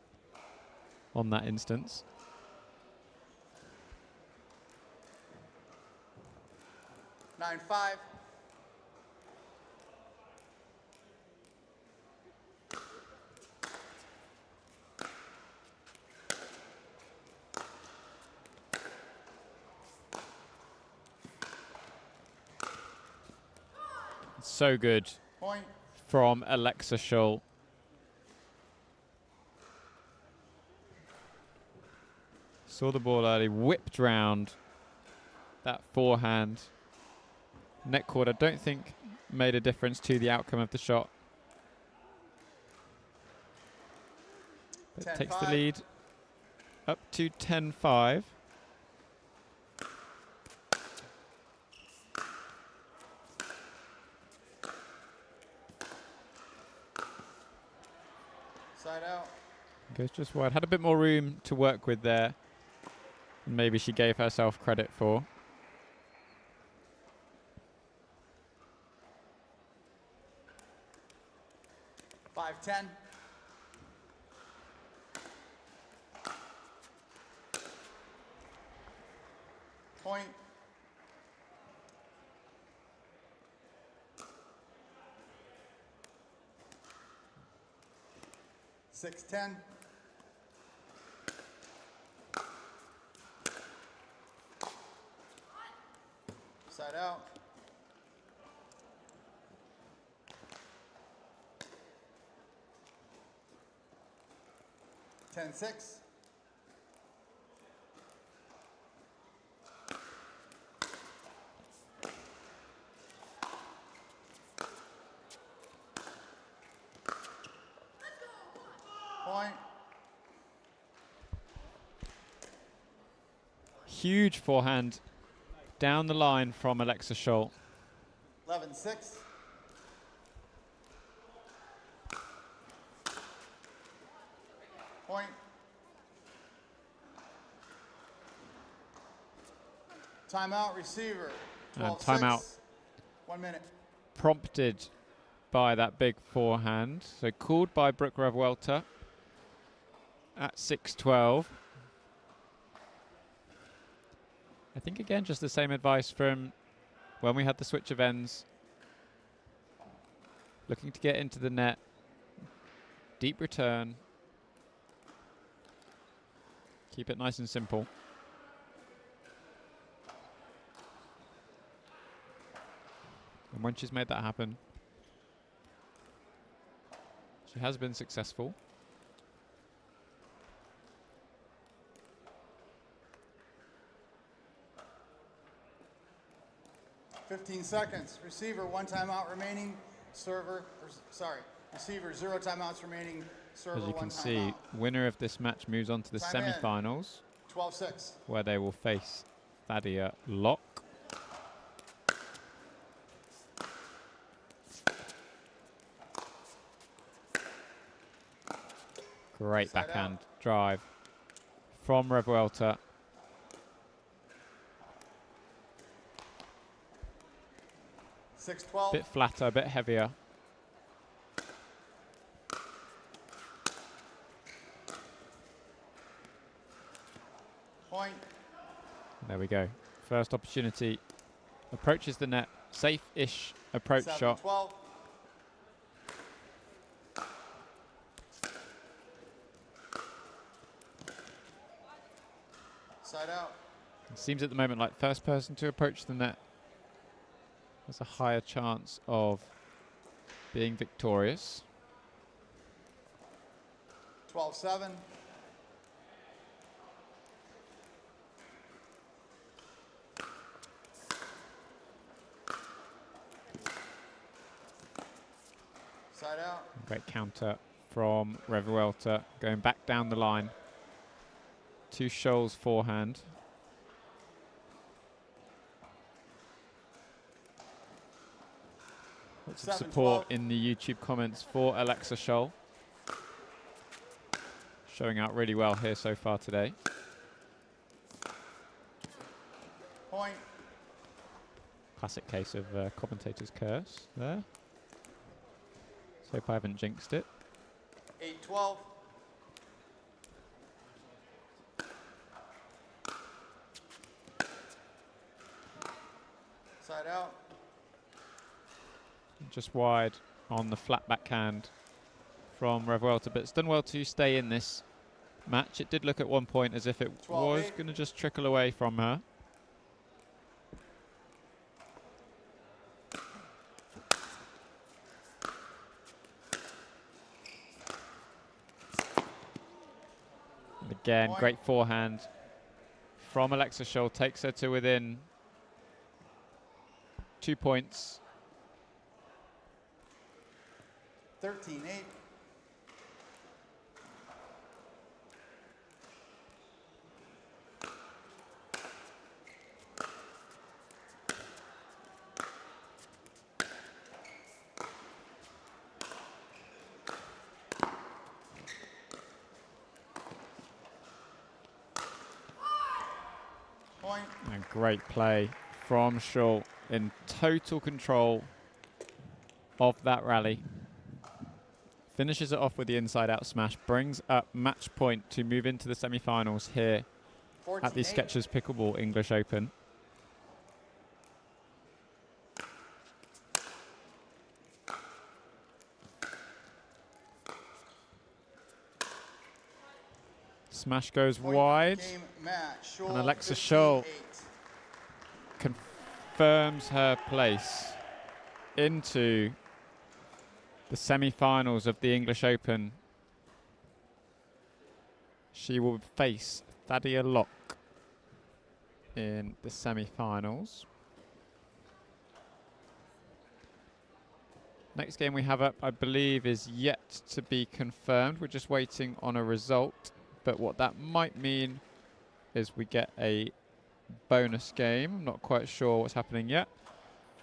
on that instance. 9-5. So good Point. from Alexa Scholl. Saw the ball early, whipped round that forehand. Net cord, I don't think made a difference to the outcome of the shot. But takes the 10-5. lead up to 10-5. Side out. Goes just wide. Had a bit more room to work with there than maybe she gave herself credit for. 5-10. Point. Six 10. Side out. 10-6. Point. Huge forehand down the line from Alexa Scholl. 11-6. Point. Timeout, receiver. And 12-6. timeout 1 minute. prompted by that big forehand. So called by Brooke Revuelta at 6-12. I think, again, just the same advice from when we had the switch of ends. Looking to get into the net. Deep return. Keep it nice and simple. And when she's made that happen, she has been successful. 15 seconds. Receiver, 1 timeout remaining. Receiver, 0 timeouts remaining. Server, As you 1 can see, timeout. winner of this match moves on to the Time in. semi-finals, 12-6. where they will face Thadia Locke. Great Side backhand drive from Revuelta. $6-12. Bit flatter, a bit heavier. Point. There we go. First opportunity. Approaches the net. Safe-ish approach shot. 7-12. Side out. It seems at the moment like first person to approach the net has a higher chance of being victorious. 12-7. Side out. Great counter from Revuelta, going back down the line to Scholl's forehand. Lots of support in the YouTube comments for Alexa Scholl. Showing out really well here so far today. Point. Classic case of commentator's curse there. Let's hope I haven't jinxed it. 8-12. Side out. Just wide on the flat backhand from Revuelta, but it's done well to stay in this match. It did look at one point as if it was going to just trickle away from her. And again, great forehand from Alexa Scholl, takes her to within 2 points. 13-8. Point. And great play from Scholl, in total control of that rally. Finishes it off with the inside-out smash, brings up match point to move into the semi-finals here at the Skechers Pickleball English Open. Smash goes wide, and Alexa Scholl confirms her place into the semi-finals of the English Open. she will face Thadia Locke in the semi-finals. Next game we have up, I believe, is yet to be confirmed. We're just waiting on a result, but what that might mean is we get a bonus game. I'm not quite sure what's happening yet.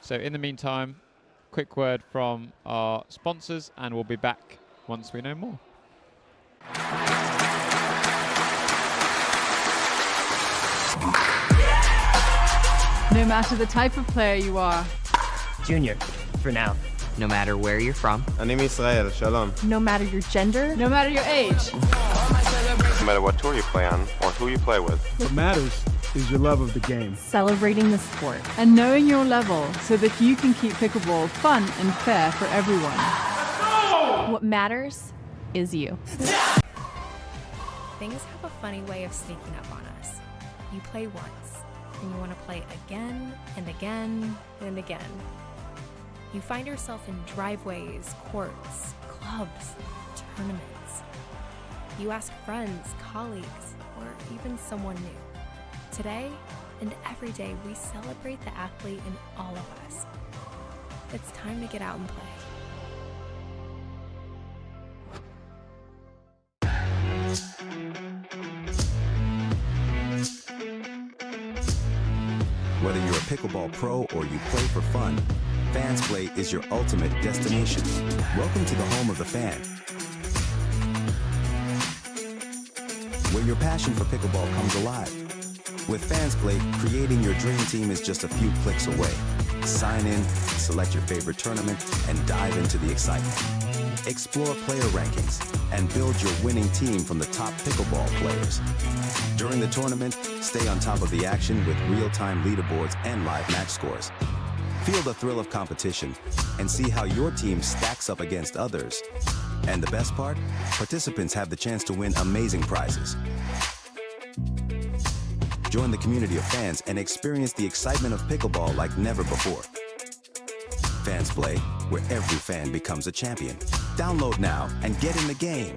So in the meantime, quick word from our sponsors, and we'll be back once we know more. No matter the type of player you are. Junior, for now. No matter where you're from. אני מישראל, שלום. No matter your gender. No matter your age. No matter what tour you play on or who you play with. What matters is your love of the game. Celebrating the sport. And knowing your level so that you can keep pickleball fun and fair for everyone. What matters is you. Things have a funny way of sneaking up on us. You play once, and you want to play again and again and again. You find yourself in driveways, courts, clubs, tournaments. You ask friends, colleagues, or even someone new. Today and every day, we celebrate the athlete in all of us. It's time to get out and play. Whether you're a pickleball pro or you play for fun, Fans Play is your ultimate destination. Welcome to the home of the fan, where your passion for pickleball comes alive. With Fans Play, creating your dream team is just a few clicks away. Sign in, select your favorite tournament, and dive into the excitement. Explore player rankings and build your winning team from the top pickleball players. During the tournament, stay on top of the action with real-time leaderboards and live match scores. Feel the thrill of competition and see how your team stacks up against others. And the best part? Participants have the chance to win amazing prizes. Join the community of fans and experience the excitement of pickleball like never before. Fans Play, where every fan becomes a champion. Download now and get in the game.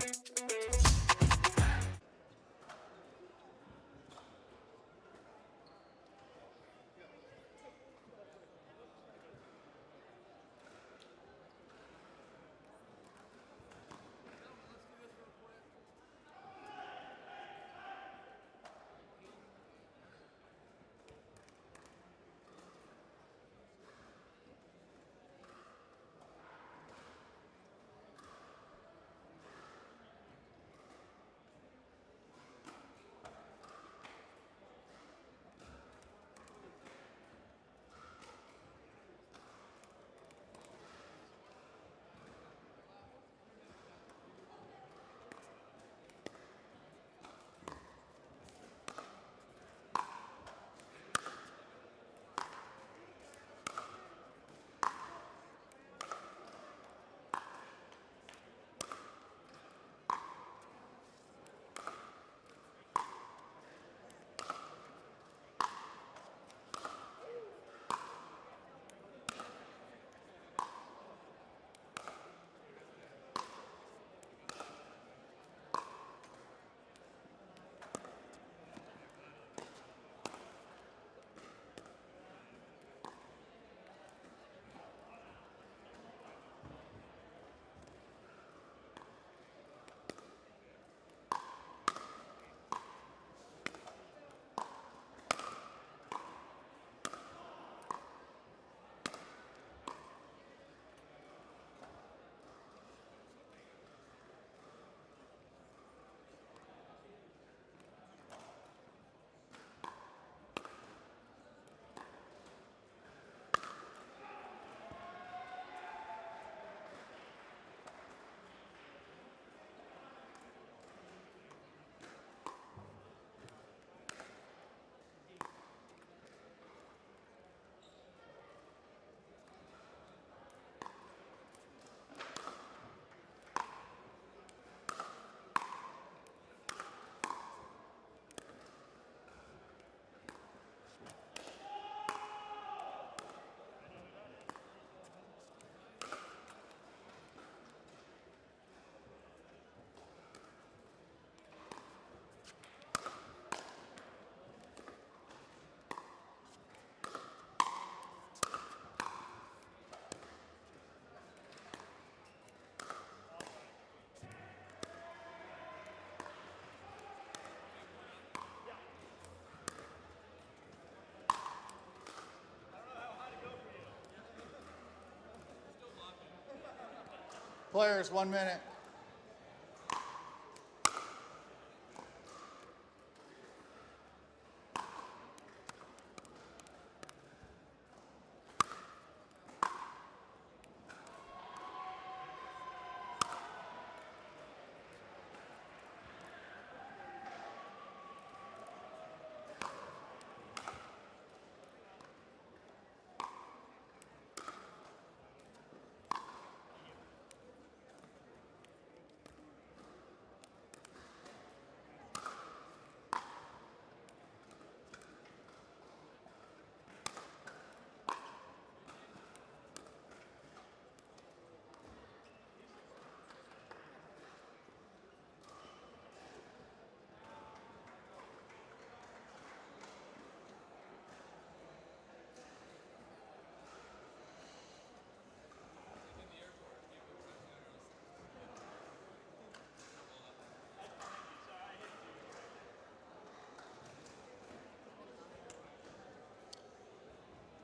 Players, 1 minute.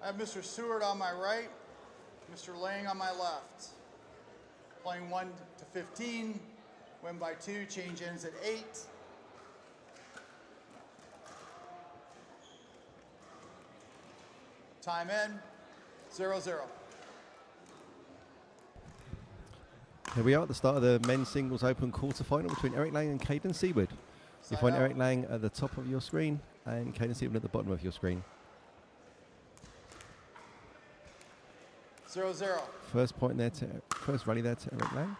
I have Mr. Seward on my right, Mr. Lang on my left. Playing 1 to 15, win by 2, change ends at 8. Time in, 0-0. Here we are at the start of the men's singles open quarterfinal between Eric Lang and Caden Seaward. You find Eric Lang at the top of your screen and Caden Seaward at the bottom of your screen. 0-0. First rally there to Eric Lang.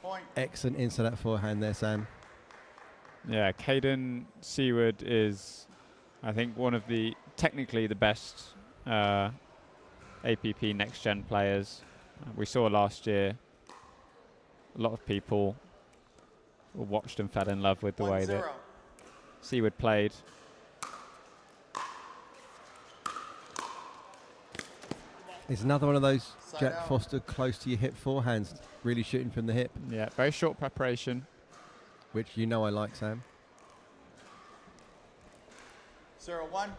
Point. Excellent inside that forehand there, Sam. Yeah, Caden Seaward is, I think, one of the technically the best APP next gen players. We saw last year a lot of people watched and fell in love with the way that Seaward played. It's another one of those Jack Foster close to your hip forehands, really shooting from the hip. Yeah, very short preparation. Which you know I like, Sam. 0-1.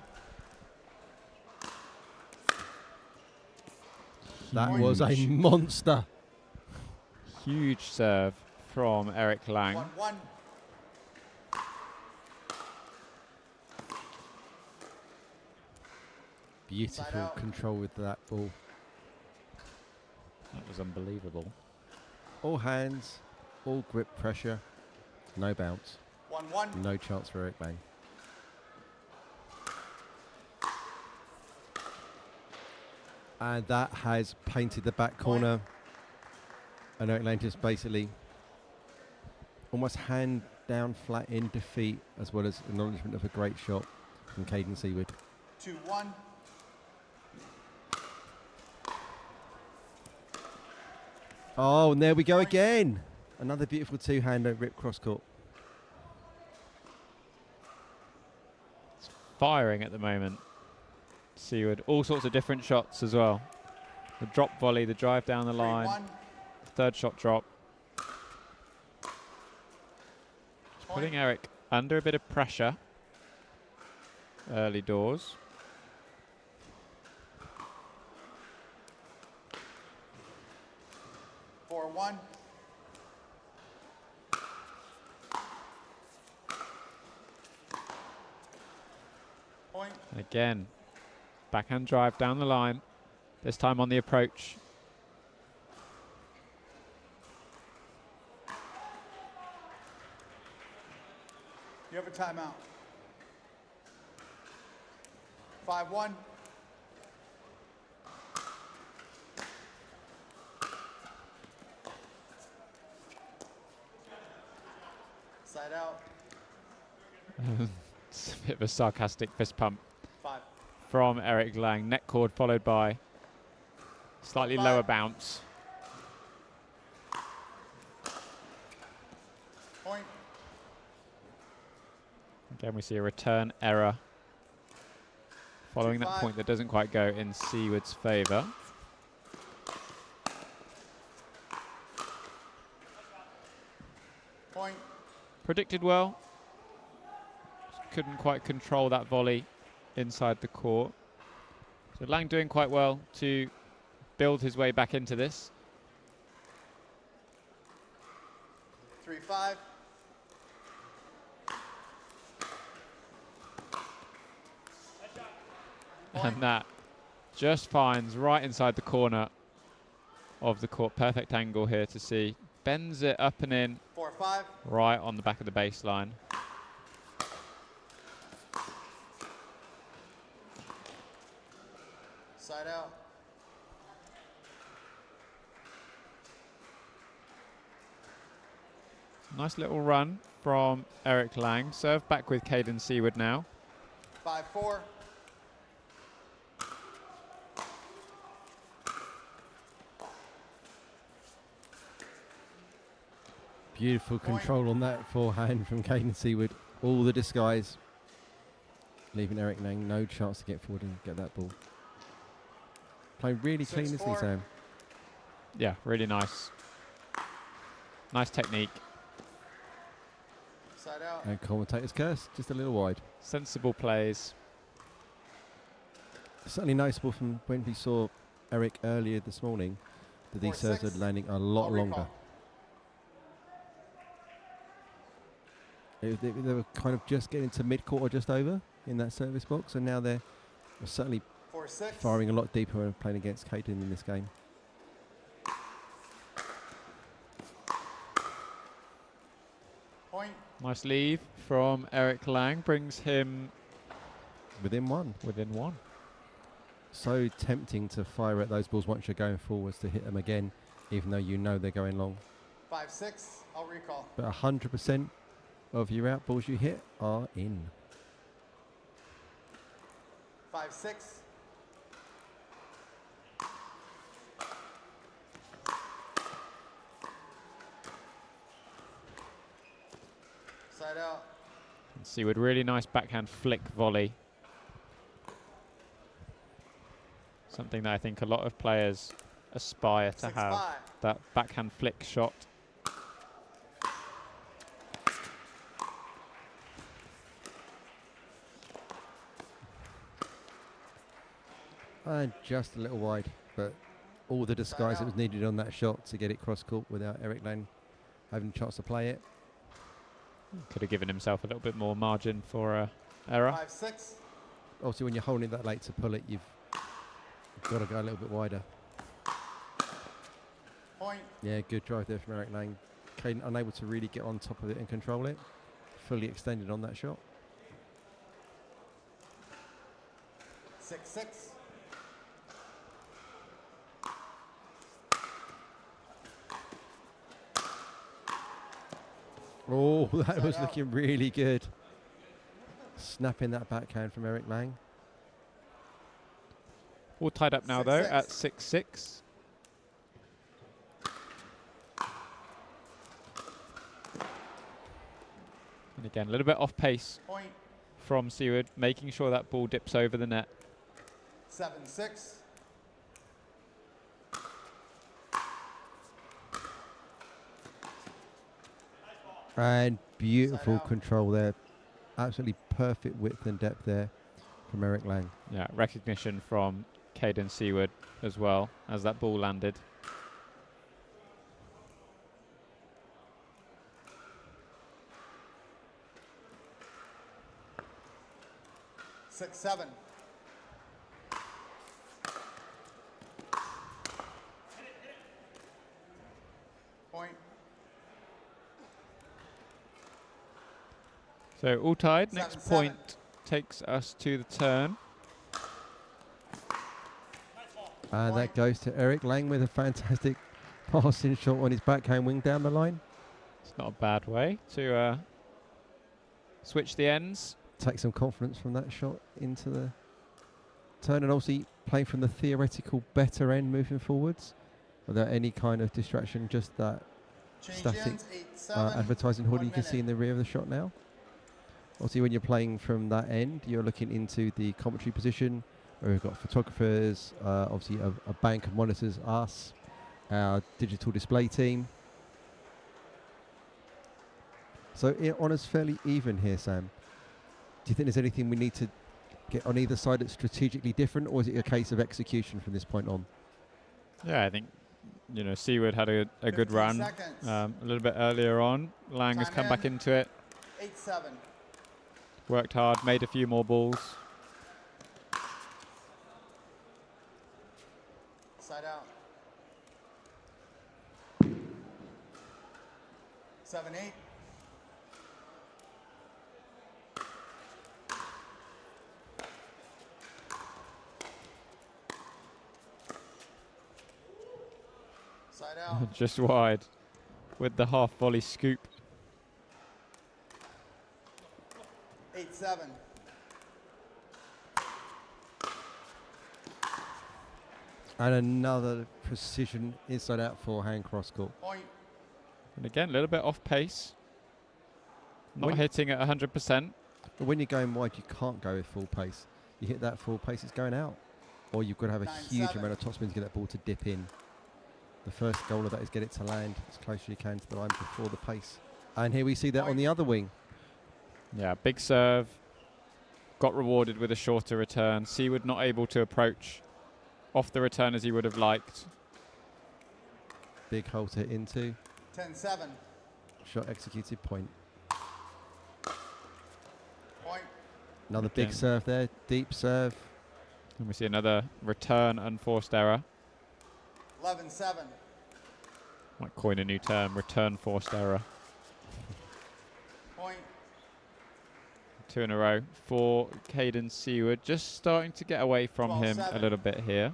That was a monster. Huge serve from Eric Lang. 1-1. Beautiful control with that ball. That was unbelievable. All hands, all grip pressure, no bounce. 1-1. No chance for Eric Lang. And that has painted the back corner. And Eric Lang just basically almost hand down flat in defeat, as well as acknowledgement of a great shot from Caden Seaward. 2-1. Oh, and there we go again. Another beautiful two-hander rip cross court. It's firing at the moment. Seaward, all sorts of different shots as well. The drop volley, the drive down the line, third shot drop. Putting Eric under a bit of pressure early doors. One. Point. And again, backhand drive down the line, this time on the approach. You have a timeout. 5-1. Side out. It's a bit of a sarcastic fist pump 5. from Eric Lang. Net cord followed by slightly lower bounce. Point. Again, we see a return error following that 2-5. point that doesn't quite go in Seaward's favour. Point. Predicted well. Just couldn't quite control that volley inside the court. So Lang doing quite well to build his way back into this. 3-5. And that just finds right inside the corner of the court. Perfect angle here to see. Bends it up and in. 4-5. Right on the back of the baseline. Side out. Nice little run from Eric Lang. Serve back with Caden Seward now. 5-4. Beautiful control on that forehand from Caden Seward. All the disguise, leaving Eric Lang no chance to get forward and get that ball. Playing really clean, isn't he, Sam? Yeah, really nice. Nice technique. Side out. And commentator's curse, just a little wide. Sensible plays. Certainly noticeable from when we saw Eric earlier this morning that these serves are landing a lot longer. They were kind of just getting to mid-court or just over in that service box, and now they're certainly 4-6. firing a lot deeper when playing against Caden in this game. Point. Nice leave from Eric Lang, brings him within one. Within one. So tempting to fire at those balls once you're going forwards to hit them again, even though you know they're going long. 5-6. I'll recall. But 100% of your out balls you hit are in. 5-6. Side out. Seward, really nice backhand flick volley. Something that I think a lot of players aspire to have. That backhand flick shot. And just a little wide, but all the disguise that was needed on that shot to get it cross court without Eric Lang having a chance to play it. Could have given himself a little bit more margin for error. 5-6. Obviously, when you're holding it that late to pull it, you've got to go a little bit wider. Point. Yeah, good drive there from Eric Lang. Caden unable to really get on top of it and control it. Fully extended on that shot. 6-6. Oh, that was looking really good. Snapping that backhand from Eric Lang. All tied up now, though, at 6-6. And again, a little bit off pace Point. from Seward, making sure that ball dips over the net. 7-6. And beautiful control there. Absolutely perfect width and depth there from Eric Lang. Yeah, recognition from Caden Seward as well as that ball landed. Six, 7. Point. So all tied. 7-7. Next point takes us to the turn. And that goes to Eric Lang with a fantastic passing shot on his backhand wing down the line. It's not a bad way to switch the ends. Take some confidence from that shot into the turn, and obviously playing from the theoretical better end moving forwards without any kind of distraction, just that static advertising hoodie you can see in the rear of the shot now. Obviously when you're playing from that end, you're looking into the commentary position where we've got photographers, obviously a bank of monitors, us, our digital display team. So it honours fairly even here, Sam. Do you think there's anything we need to get on either side that's strategically different, or is it a case of execution from this point on? Yeah, I think, Seaward had a good run a little bit earlier on. Lang has come back into it. 8-7. Worked hard, made a few more balls. Side out. 7-8. Side out. Just wide with the half volley scoop. 8-7. And another precision inside out forehand cross court. Point. And again, a little bit off pace. Not hitting at 100%. But when you're going wide, you can't go with full pace. You hit that full pace, it's going out. Or you've got to have a huge amount of topspin to get that ball to dip in. The first goal of that is get it to land as close as you can to the line before the pace. And here we see that on the other wing. Yeah, big serve. Got rewarded with a shorter return. Seaward not able to approach off the return as he would have liked. Big hole to hit into. 10-7. Shot executed, point. Point. Another big serve there, deep serve. And we see another return unforced error. 11-7. Might coin a new term, return forced error. Point. 2 in a row for Caden Seaward. Just starting to get away from him a little bit here.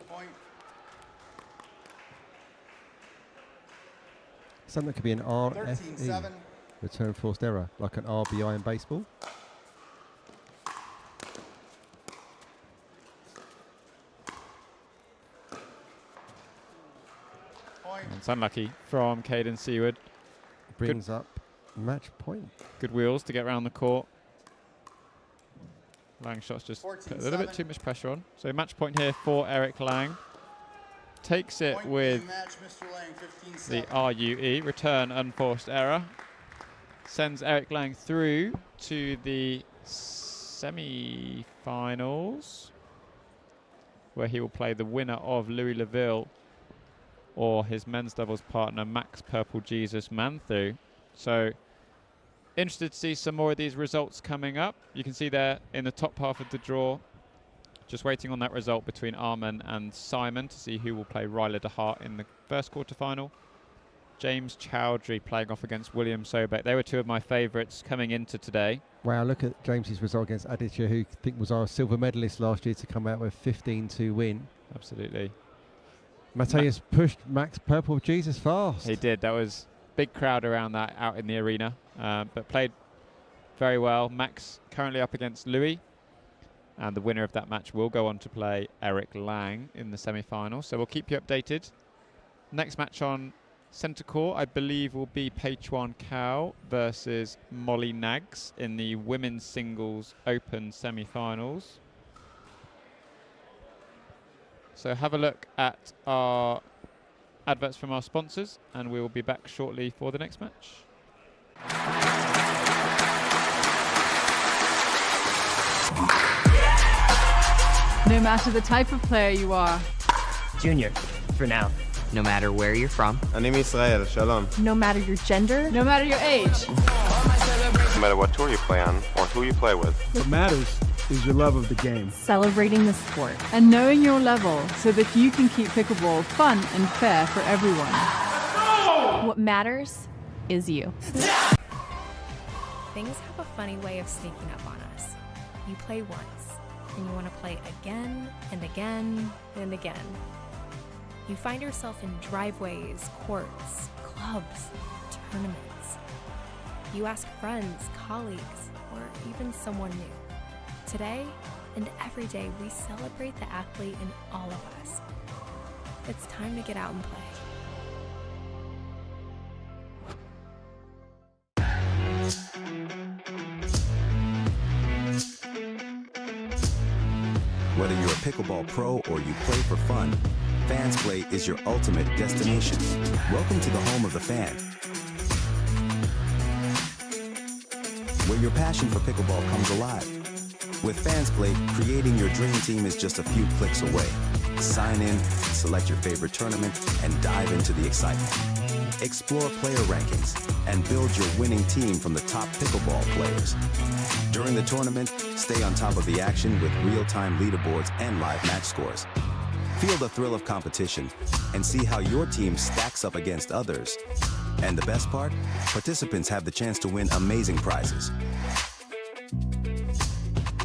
Point. Something that could be an RFE, 13-7. return forced error, like an RBI in baseball. And it's unlucky from Caden Seaward. Brings up match point. Good wheels to get around the court. Lang shots just put a little bit too much pressure on. So match point here for Eric Lang. Takes it with the RUE, return unforced error. Sends Eric Lang through to the semi-finals, where he will play the winner of Louis Leville or his men's doubles partner, Max Purple Jesus Manthu. So interested to see some more of these results coming up. You can see there in the top half of the draw, just waiting on that result between Arman and Simon to see who will play Ryler de Hart in the first quarterfinal. James Chowdhury playing off against William Sobek. They were two of my favourites coming into today. Wow, look at James's result against Aditya, who I think was our silver medalist last year, to come out with 15-2 win. Absolutely. Mateus pushed Max Purple Jesus fast. He did. That was big crowd around that out in the arena, but played very well. Max currently up against Louis, and the winner of that match will go on to play Eric Lang in the semi-final. So we'll keep you updated. Next match on centre court, I believe, will be Pei Chuan Cao versus Molly Nags in the women's singles open semi-finals. So have a look at our adverts from our sponsors, and we will be back shortly for the next match. No matter the type of player you are. Junior, for now. No matter where you're from. אני מישראל, שלום. No matter your gender. No matter your age. No matter what tour you play on or who you play with. What matters is your love of the game. Celebrating the sport. And knowing your level so that you can keep pickleball fun and fair for everyone. What matters is you. Things have a funny way of sneaking up on us. You play once, and you want to play again and again and again. You find yourself in driveways, courts, clubs, tournaments. You ask friends, colleagues, or even someone new. Today and every day, we celebrate the athlete in all of us. It's time to get out and play. Whether you're a pickleball pro or you play for fun, Fans Play is your ultimate destination. Welcome to the home of the fan, where your passion for pickleball comes alive. With FansPlay, creating your dream team is just a few clicks away. Sign in, select your favorite tournament, and dive into the excitement. Explore player rankings and build your winning team from the top pickleball players. During the tournament, stay on top of the action with real-time leaderboards and live match scores. Feel the thrill of competition and see how your team stacks up against others. And the best part? Participants have the chance to win amazing prizes.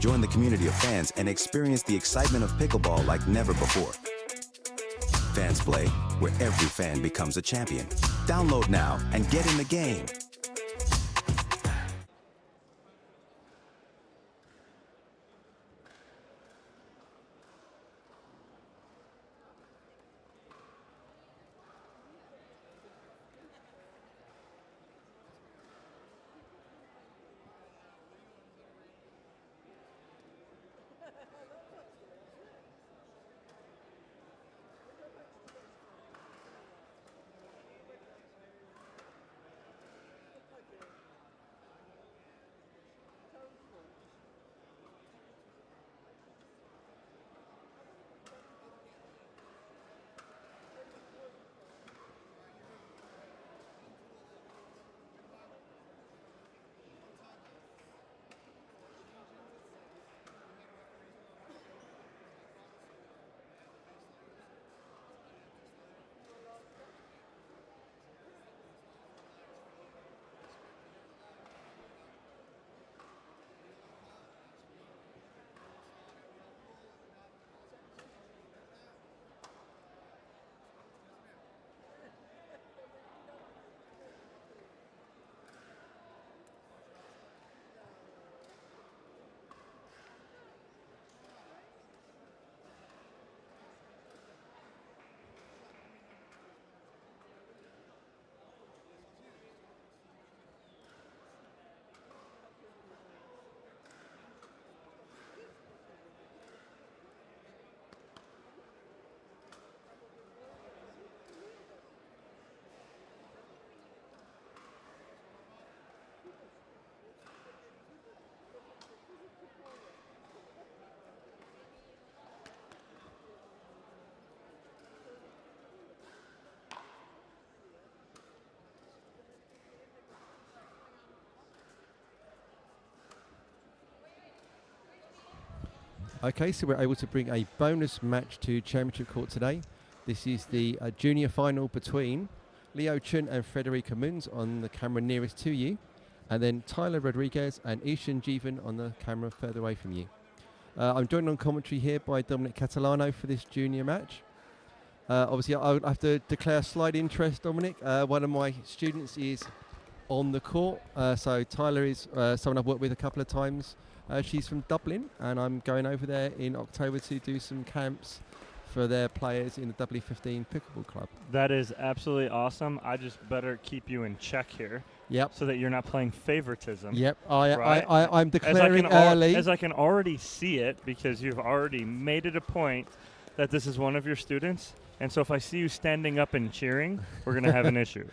Join the community of fans and experience the excitement of pickleball like never before. FansPlay, where every fan becomes a champion. Download now and get in the game. Okay, so we're able to bring a bonus match to Championship Court today. This is the junior final between Leo Chun and Frederica Moons on the camera nearest to you, and then Tyler Rodriguez and Ishan Jeevan on the camera further away from you. I'm joined on commentary here by Dominic Catalano for this junior match. Obviously, I would have to declare a slight interest, Dominic. One of my students is on the court, so Tyler is someone I've worked with a couple of times. She's from Dublin, and I'm going over there in October to do some camps for their players in the W15 Pickleball Club. That is absolutely awesome. I just better keep you in check here. Yep. So that you're not playing favoritism. Yep. Right? I'm declaring early. As I can already see it, because you've already made it a point that this is one of your students. And so if I see you standing up and cheering, we're going to have an issue.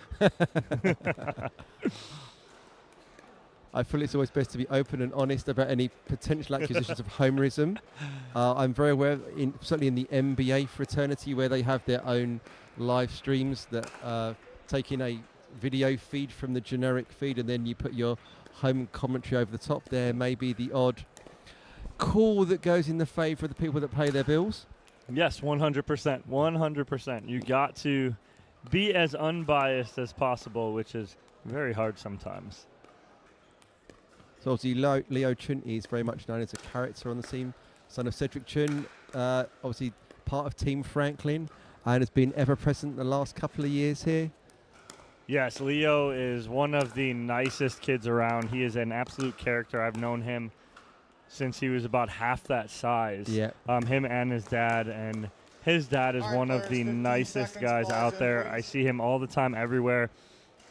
I feel it's always best to be open and honest about any potential accusations of homerism. I'm very aware, certainly in the MBA fraternity, where they have their own live streams that take in a video feed from the generic feed, and then you put your home commentary over the top. There may be the odd call that goes in the favour of the people that pay their bills. Yes, 100%. 100%. You got to be as unbiased as possible, which is very hard sometimes. So obviously Leo Chun is very much known as a character on the team, son of Cedric Chun, obviously part of Team Franklin, and has been ever present the last couple of years here. Yes, Leo is one of the nicest kids around. He is an absolute character. I've known him since he was about half that size. Yeah. Him and his dad, and his dad is one of the nicest guys out there. I see him all the time everywhere,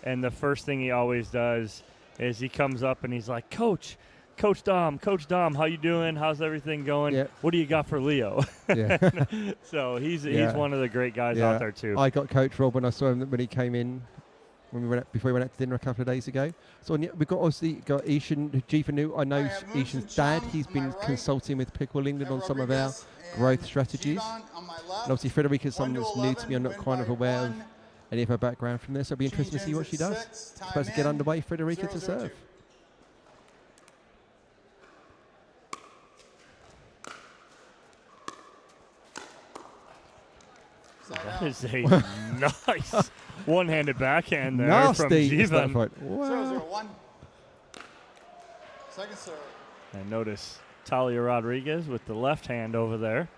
and the first thing he always does is he comes up and he's like, Coach Dom, how you doing? How's everything going? Yep. What do you got for Leo? Yeah. So he's one of the great guys out there too. I got Coach Rob when I saw him when he came in before we went out to dinner a couple of days ago. So we've got obviously got Ishan Jivanu. I know Ishan's dad. He's been consulting with Pickleball England on some of our growth strategies. And obviously Frederica's someone that's new to me. I'm not kind of aware of any of her background from this. So it'll be interesting to see what she does. Supposed to get underway, Frederica to serve. That is a nice one-handed backhand there from Nasty. Jivan. Wow. 0-0-1. Second serve. And notice Talia Rodriguez with the left hand over there.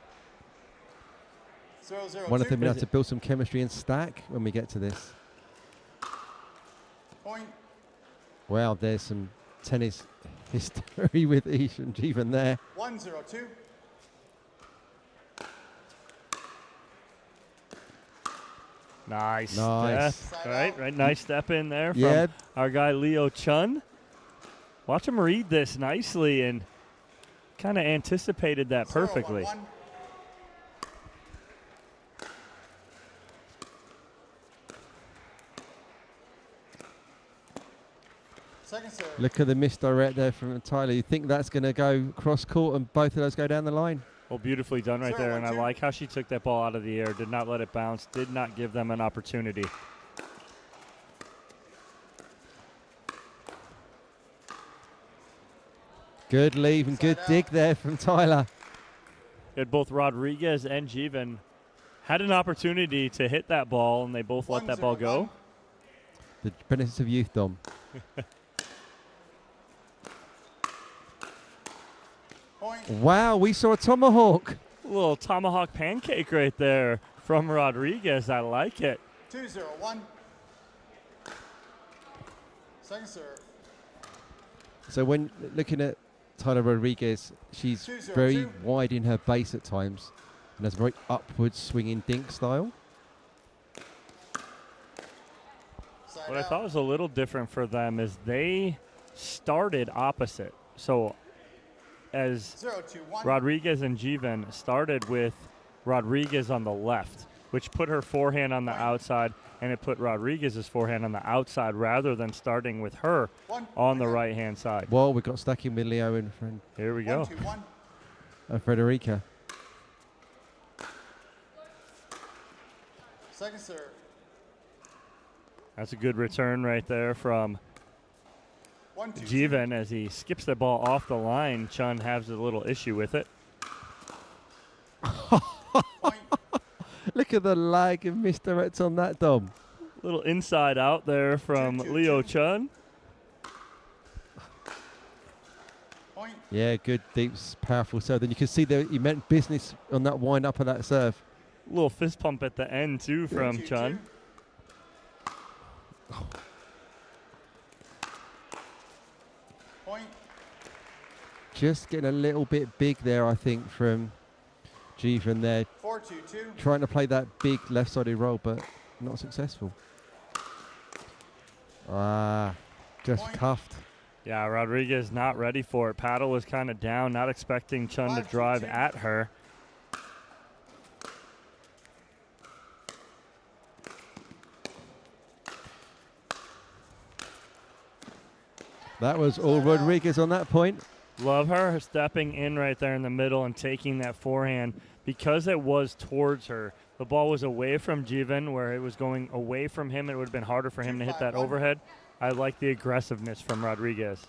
0-0-2. One of them will have to build some chemistry and stack when we get to this. Point. Wow, there's some tennis history with Ishan Jivan there. 1-0-2. Nice. Nice. Step. Right. Nice step in there from our guy Leo Chun. Watch him read this nicely and kind of anticipated that perfectly. 0-1-1. Second serve. Look at the misdirect there from Tyler. You think that's going to go cross court and both of those go down the line? Well, beautifully done right there, and I like how she took that ball out of the air, did not let it bounce, did not give them an opportunity. Good leave and good dig there from Tyler. Had both Rodriguez and Jivan had an opportunity to hit that ball, and they both let that ball go. The benefits of youth, Dom. Wow, we saw a tomahawk. A little tomahawk pancake right there from Rodriguez. I like it. 2-0-1. Second serve. So when looking at Tyler Rodriguez, she's very wide in her base at times and has a very upward swinging dink style. What I thought was a little different for them is they started opposite. So as 0-2-1. Rodriguez and Jivan started with Rodriguez on the left, which put her forehand on the outside, and it put Rodriguez's forehand on the outside rather than starting with her on the right-hand side. Well, we've got stacking with Leo and friend. Here we go. 1-2-1. And Frederica. Second serve. That's a good return right there from Jivan as he skips the ball off the line. Chun has a little issue with it. Look at the lag and misdirect on that, Dom. Little inside out there from Leo Chun. Yeah, good, deep, powerful serve. Then you can see that he meant business on that wind up of that serve. Little fist pump at the end too from Chun. Point. Just getting a little bit big there, I think, from Jivan there. 4-2-2. Trying to play that big left-sided roll, but not successful. Just cuffed. Yeah, Rodriguez not ready for it. Paddle was kind of down, not expecting Chun to drive at her. That was all Rodriguez on that point. Love her stepping in right there in the middle and taking that forehand. Because it was towards her, the ball was away from Jivan, where it was going away from him. It would have been harder for him to hit that overhead. I like the aggressiveness from Rodriguez.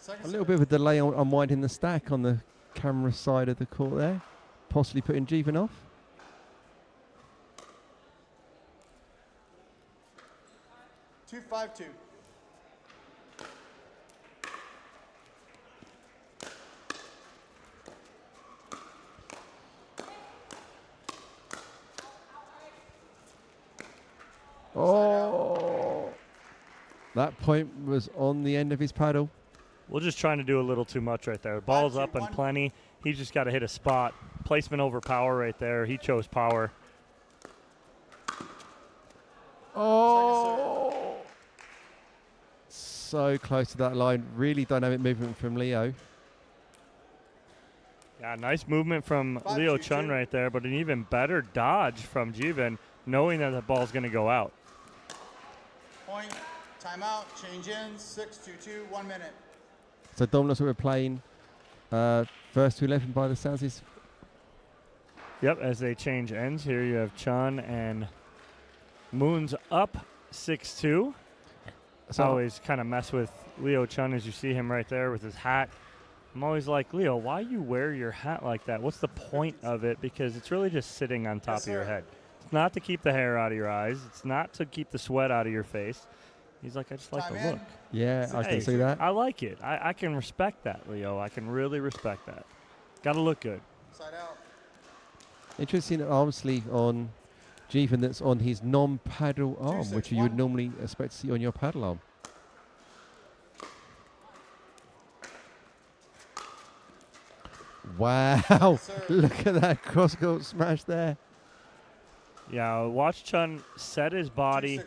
A little bit of a delay on unwinding the stack on the camera side of the court there. Possibly putting Jivan off. 2-5-2. Oh, that point was on the end of his paddle. We're just trying to do a little too much right there. Ball's up and plenty. He's just got to hit a spot. Placement over power right there. He chose power. Oh, so close to that line. Really dynamic movement from Leo. Yeah, nice movement from Leo Chun right there, but an even better dodge from Jivan. knowing that the ball's going to go out. Point, timeout, change in, 6-2-2, 1 minute. So Dom looks like we're playing first to 11 by the sounds. Is Yep, as they change ends, here you have Chun and Moon's up 6-2. So I always kind of mess with Leo Chun as you see him right there with his hat. I'm always like, Leo, why you wear your hat like that? What's the point of it? Because it's really just sitting on top of your head. It's not to keep the hair out of your eyes. It's not to keep the sweat out of your face. He's like, I just like the look. Yeah, I can see that. I like it. I can respect that, Leo. I can really respect that. Got to look good. Side out. Interesting arm sleeve on Jeevan that's on his non-paddle arm, which you would normally expect to see on your paddle arm. Wow, look at that cross-court smash there. Yeah, watch Chun set his body,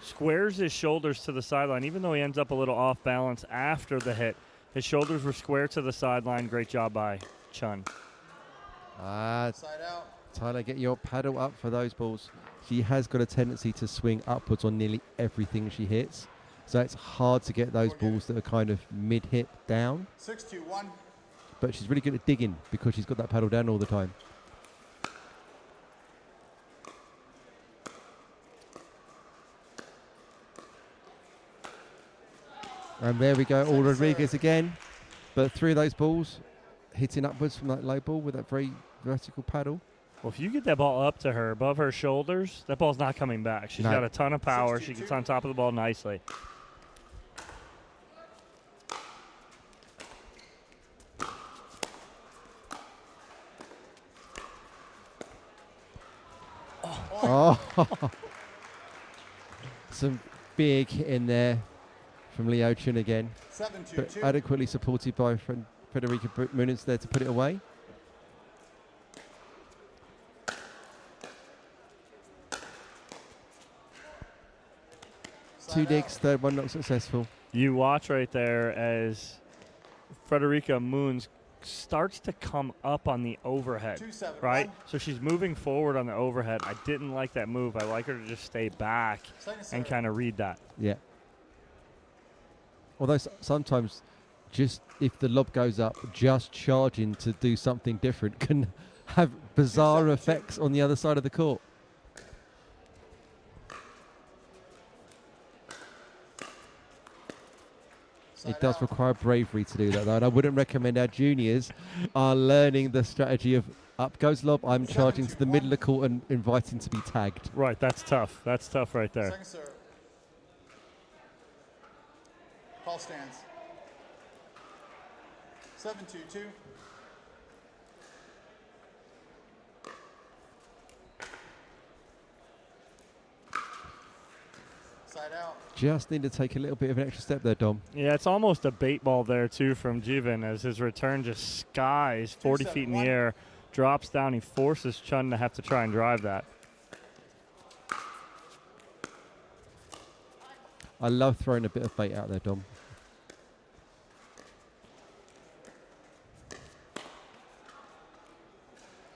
squares his shoulders to the sideline, even though he ends up a little off balance after the hit. His shoulders were square to the sideline. Great job by Chun. Side out. Tyler, get your paddle up for those balls. She has got a tendency to swing upwards on nearly everything she hits. So it's hard to get those balls that are kind of mid-hit down. 6-2-1. But she's really good at digging because she's got that paddle down all the time. And there we go, all Rodriguez again. But 3 of those balls hitting upwards from that low ball with that very vertical paddle. Well, if you get that ball up to her, above her shoulders, that ball's not coming back. She's got a ton of power. She gets on top of the ball nicely. Oh, some big hit in there from Leo Chun again. 7-2-2. But adequately supported by Federica Muniz there to put it away. Two digs, third one not successful. You watch right there as Frederica Moons starts to come up on the overhead, 2-7-1. right? So she's moving forward on the overhead. I didn't like that move. I like her to just stay back and kind of read that. Yeah. Although sometimes just if the lob goes up, just charging to do something different can have bizarre effects on the other side of the court. It does require bravery to do that, though, and I wouldn't recommend our juniors are learning the strategy of up goes lob, I'm charging to the middle of the court and inviting to be tagged. Right, that's tough. That's tough right there. Second serve. Call stands. 7-2-2. Side out. Just need to take a little bit of an extra step there, Dom. Yeah, it's almost a bait ball there, too, from Jeevan as his return just skies 40 feet in the air, drops down. He forces Chun to have to try and drive that. I love throwing a bit of bait out there, Dom.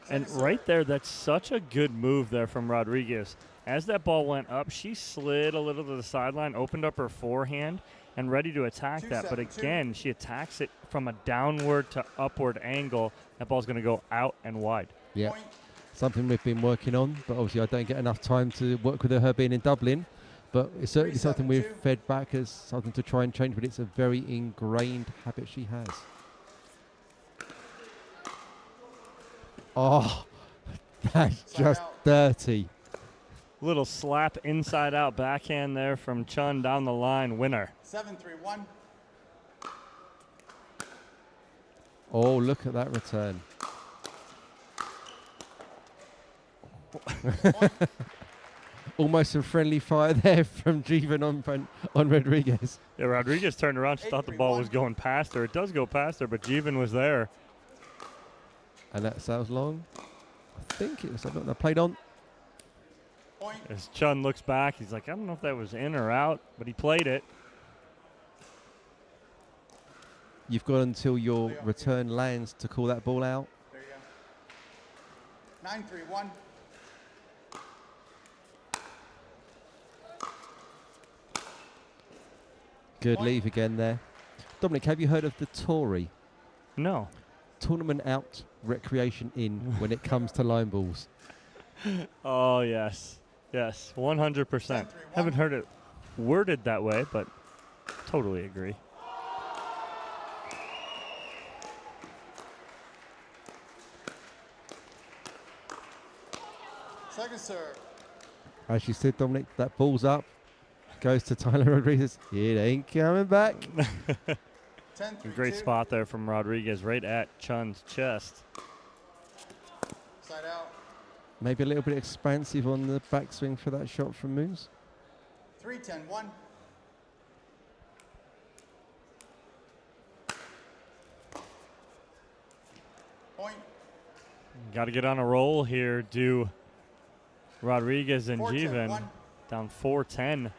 And right there, that's such a good move there from Rodriguez. As that ball went up, she slid a little to the sideline, opened up her forehand, and ready to attack that. But again, she attacks it from a downward to upward angle. That ball's going to go out and wide. Yeah, something we've been working on, but obviously I don't get enough time to work with her being in Dublin. But it's certainly something we've fed back as something to try and change, but it's a very ingrained habit she has. Oh, that's just dirty. Little slap inside out backhand there from Chun down the line. Winner. 7-3-1. Oh, look at that return. Almost some friendly fire there from Jeevan on Rodriguez. Yeah, Rodriguez turned around. She thought the ball was going past her. It does go past her, but Jeevan was there. And that sounds long. I think it was. I don't know. Played on. As Chun looks back, he's like, I don't know if that was in or out, but he played it. You've got until your return lands to call that ball out. There you go. 9-3-1. Good leave again there. Dominic, have you heard of the Tory? No. Tournament out, recreation in when it comes to line balls. Oh, yes. Yes, 100%. Haven't heard it worded that way, but totally agree. Second serve. As you said, Dominic, that ball's up. Goes to Tyler Rodriguez. It ain't coming back. A great spot there from Rodriguez, right at Chun's chest. Side out. Maybe a little bit expansive on the backswing for that shot from Moons. 3-10-1. Point. Got to get on a roll here. Do Rodriguez and 4-10-1. Jeevan down 4-10.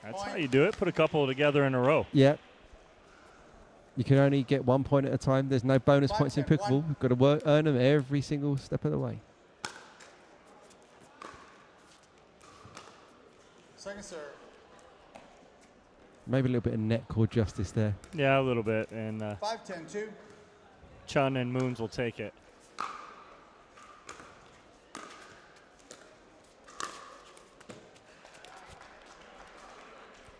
That's how you do it. Put a couple together in a row. Yeah. You can only get 1 point at a time. There's no bonus points in pickleball. You've got to earn them every single step of the way. Second serve. Maybe a little bit of net cord justice there. Yeah, a little bit. And 5-10-2. Chun and Moons will take it.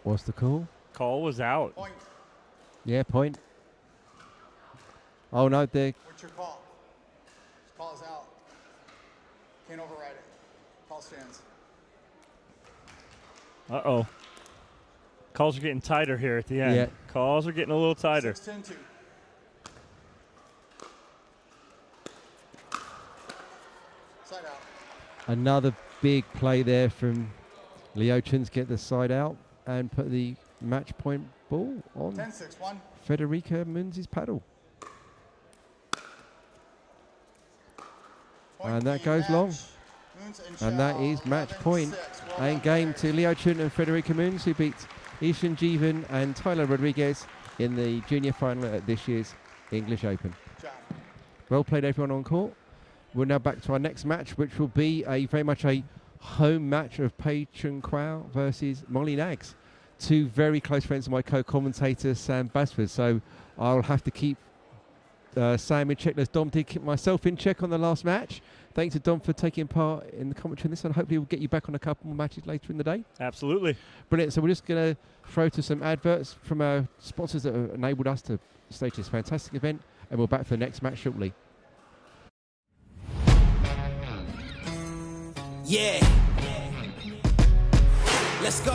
What's the call? Call was out. Point. Yeah, point. Oh, no, they What's your call? This call is out. Can't override it. Call stands. Uh-oh. Calls are getting tighter here at the end. Yeah. Calls are getting a little tighter. 6-10-2. Side out. another big play there from Leo Chun's get the side out and put the match point ball on 10-6-1. Federica Moons' paddle. And that goes long. And that is match point and game to Leo Chun and Federica Moons, who beat Ishan Jeevan and Tyler Rodriguez in the junior final at this year's English Open. Well played, everyone on court. We're now back to our next match, which will be very much a home match of Pei Chung Kwao versus Molly Nags. Two very close friends of my co-commentator, Sam Basford. So I'll have to keep Sam in check. There's Dom did keep myself in check on the last match. Thanks to Dom for taking part in the commentary on this, and hopefully we'll get you back on a couple more matches later in the day. Absolutely. Brilliant. So we're just going to throw to some adverts from our sponsors that have enabled us to stage this fantastic event, and we're back for the next match shortly. Yeah. Let's go.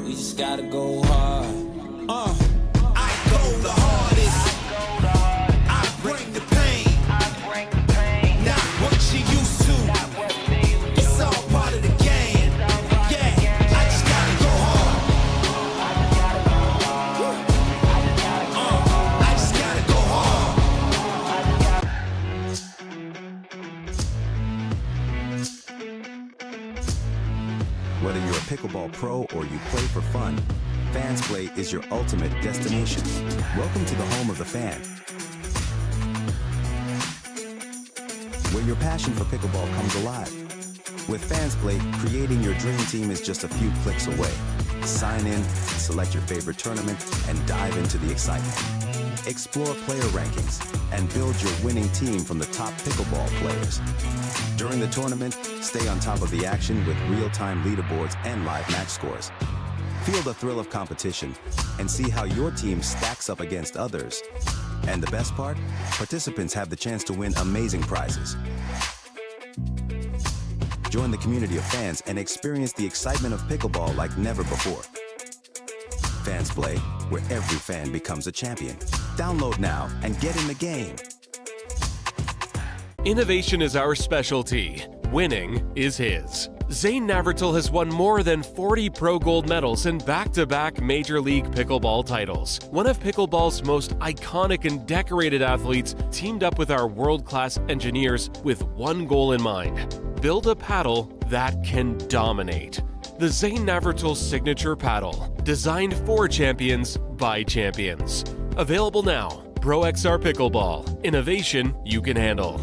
We just gotta go hard. I go the hardest. I bring the pain. Not what you used to. It's all part of the game. Yeah, I just gotta go hard. I just gotta go hard. Whether you're a pickleball pro or you play for fun, Fans Play is your ultimate destination. Welcome to the home of the fan, where your passion for pickleball comes alive. With Fans Play, creating your dream team is just a few clicks away. Sign in, select your favorite tournament, and dive into the excitement. Explore player rankings and build your winning team from the top pickleball players. During the tournament, stay on top of the action with real-time leaderboards and live match scores. Feel the thrill of competition and see how your team stacks up against others. And the best part? Participants have the chance to win amazing prizes. Join the community of fans and experience the excitement of pickleball like never before. Fans Play, where every fan becomes a champion. Download now and get in the game. Innovation is our specialty. Winning is his. Zane Navratil has won more than 40 pro gold medals and back-to-back Major League Pickleball titles. One of pickleball's most iconic and decorated athletes teamed up with our world-class engineers with one goal in mind: build a paddle that can dominate. The Zane Navratil Signature Paddle, designed for champions by champions. Available now. Pro XR Pickleball. Innovation you can handle.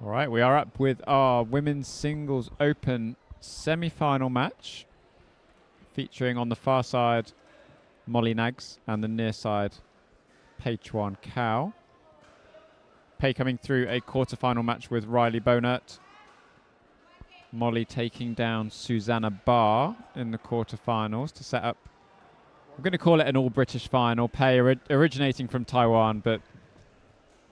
All right, we are up with our Women's Singles Open semi-final match, featuring on the far side Molly Nags and the near side Pei Chuan Cao. Pei coming through a quarter-final match with Riley Bonert. Molly taking down Susanna Barr in the quarter-finals to set up, I'm going to call it an all-British final. Pei originating from Taiwan, but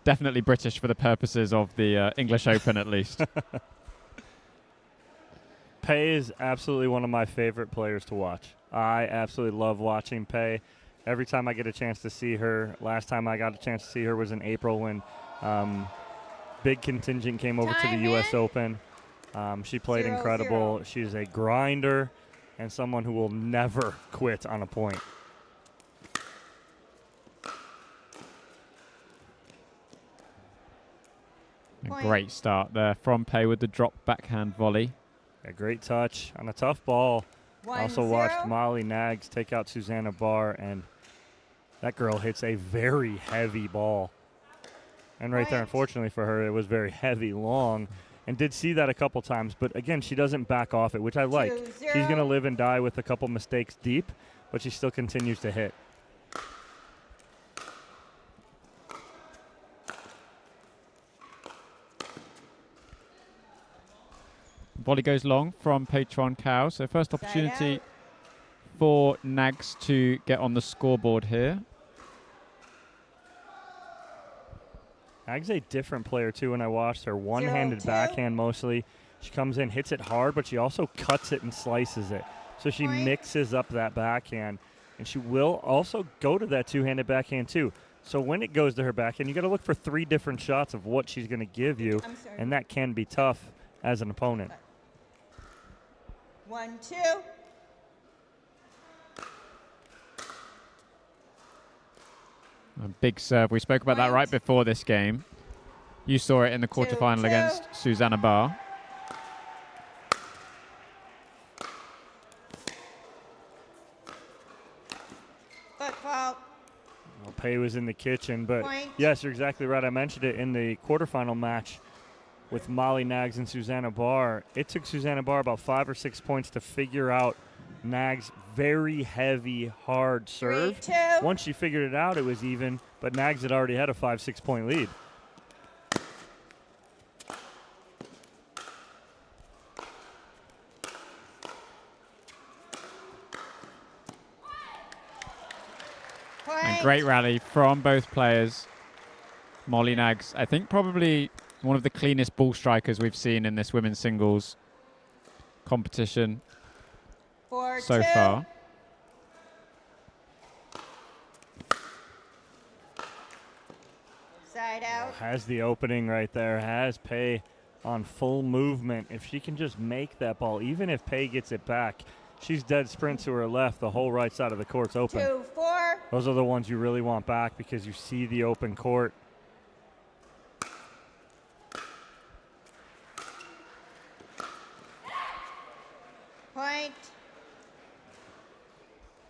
definitely British for the purposes of the English Open at least. Pei is absolutely one of my favorite players to watch. I absolutely love watching Pei. Every time I get a chance to see her, last time I got a chance to see her was in April when big contingent came over to the U.S. Open. She played incredible. She's a grinder and someone who will never quit on a point. A great start there from Pei with the drop backhand volley. A great touch on a tough ball. Also watched Molly Nags take out Susanna Barr, and that girl hits a very heavy ball. And right there, unfortunately for her, it was very heavy, long, and did see that a couple times. But again, she doesn't back off it, which I like. She's going to live and die with a couple mistakes deep, but she still continues to hit. Volley goes long from Pei Chuan Cao. So first opportunity for Nags to get on the scoreboard here. Nags a different player too when I watched her. One-handed backhand mostly. She comes in, hits it hard, but she also cuts it and slices it. So she mixes up that backhand. And she will also go to that two-handed backhand too. So when it goes to her backhand, you got to look for 3 different shots of what she's going to give you. And that can be tough as an opponent. 1, 2. A big serve. We spoke about that right before this game. You saw it in the quarterfinal against Susanna Barr. Football. Well, Pei was in the kitchen, but yes, you're exactly right. I mentioned it in the quarterfinal match with Molly Nags and Susanna Barr. It took Susanna Barr about 5 or 6 points to figure out Nags' very heavy, hard serve. 3, 2. Once she figured it out, it was even, but Nags had already had a 5-6 point lead. And great rally from both players. Molly Nags, I think probably one of the cleanest ball strikers we've seen in this women's singles competition 4, so 2. far. Side out. Has the opening right there. Has Pei on full movement. If she can just make that ball, even if Pei gets it back, she's dead sprint to her left. The whole right side of the court's open. 2, 4. Those are the ones you really want back because you see the open court. Point.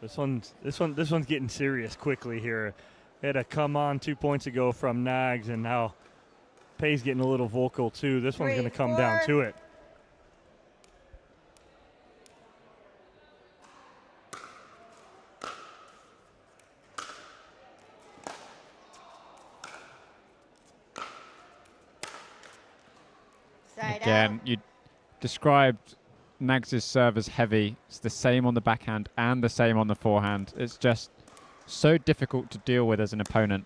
This one's getting serious quickly here. They had a come on 2 points ago from Nags, and now Pei's getting a little vocal too. This one's going to come down to it. Again, you described Nags' serve as heavy. It's the same on the backhand and the same on the forehand. It's just so difficult to deal with as an opponent.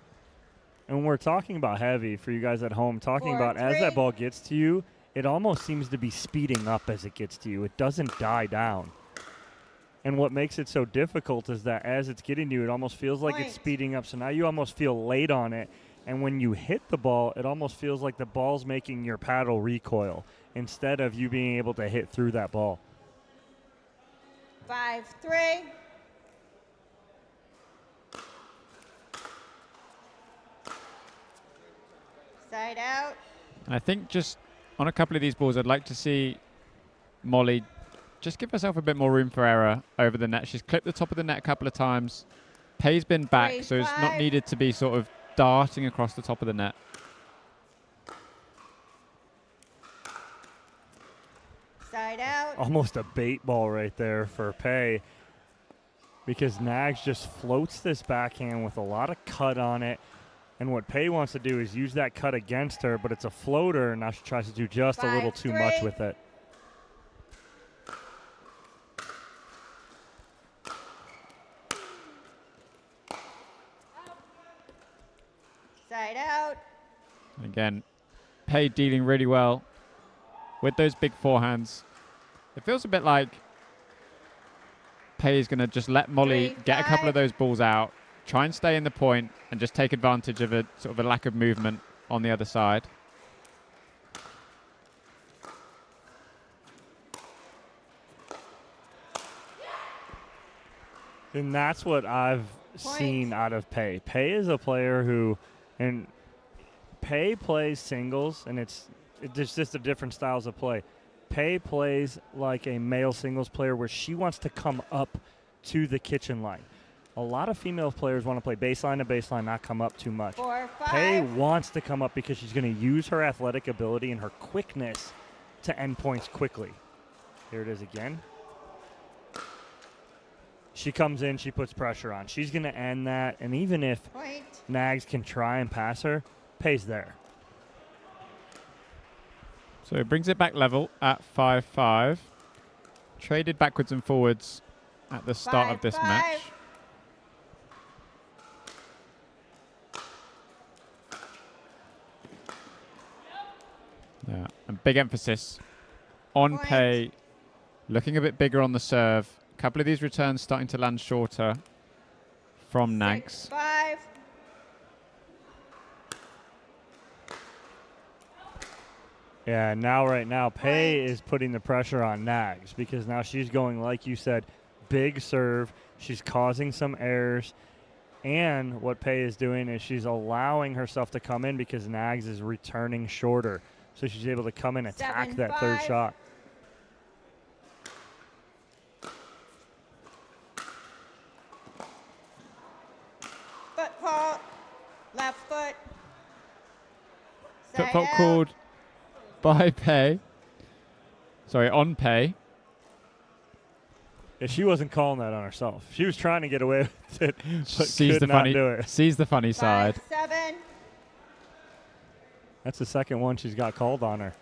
And we're talking about heavy for you guys at home, talking about as that ball gets to you, it almost seems to be speeding up as it gets to you. It doesn't die down. And what makes it so difficult is that as it's getting to you, it almost feels like it's speeding up. So now you almost feel late on it. And when you hit the ball, it almost feels like the ball's making your paddle recoil instead of you being able to hit through that ball. 5, 3. Side out. I think just on a couple of these balls, I'd like to see Molly just give herself a bit more room for error over the net. She's clipped the top of the net a couple of times. Pei's been back, 3, so it's 5. not needed to be sort of darting across the top of the net. almost a bait ball right there for Pei, because Nags just floats this backhand with a lot of cut on it. And what Pei wants to do is use that cut against her, but it's a floater, and now she tries to do just a little too much with it. Side out. Again, Pei dealing really well with those big forehands. It feels a bit like Pei is going to just let Molly get a couple of those balls out, try and stay in the point, and just take advantage of a sort of a lack of movement on the other side. And that's what I've seen out of Pei. Pei is a player who, and Pei plays singles, and it's just a different styles of play. Pei plays like a male singles player where she wants to come up to the kitchen line. A lot of female players want to play baseline to baseline, not come up too much. 4, 5. Pei wants to come up because she's going to use her athletic ability and her quickness to end points quickly. Here it is again. She comes in, she puts pressure on. She's going to end that, and even if Nags can try and pass her, Pei's there. So it brings it back level at 5-5. Traded backwards and forwards at the start of this match. Yeah, and big emphasis on Pei, looking a bit bigger on the serve. A couple of these returns starting to land shorter from Nags. 5. Yeah, right now, Pei is putting the pressure on Nags because now she's going, like you said, big serve. She's causing some errors. And what Pei is doing is she's allowing herself to come in because Nags is returning shorter. So she's able to come in and attack 7, that third 5. shot. Foot fault. Left foot. Foot Side fault out. called by Pei. Sorry, on Pei. Yeah, she wasn't calling that on herself. She was trying to get away with it, but Sees could the not funny, do it. sees the funny 5, side. 7. That's the second one she's got called on her.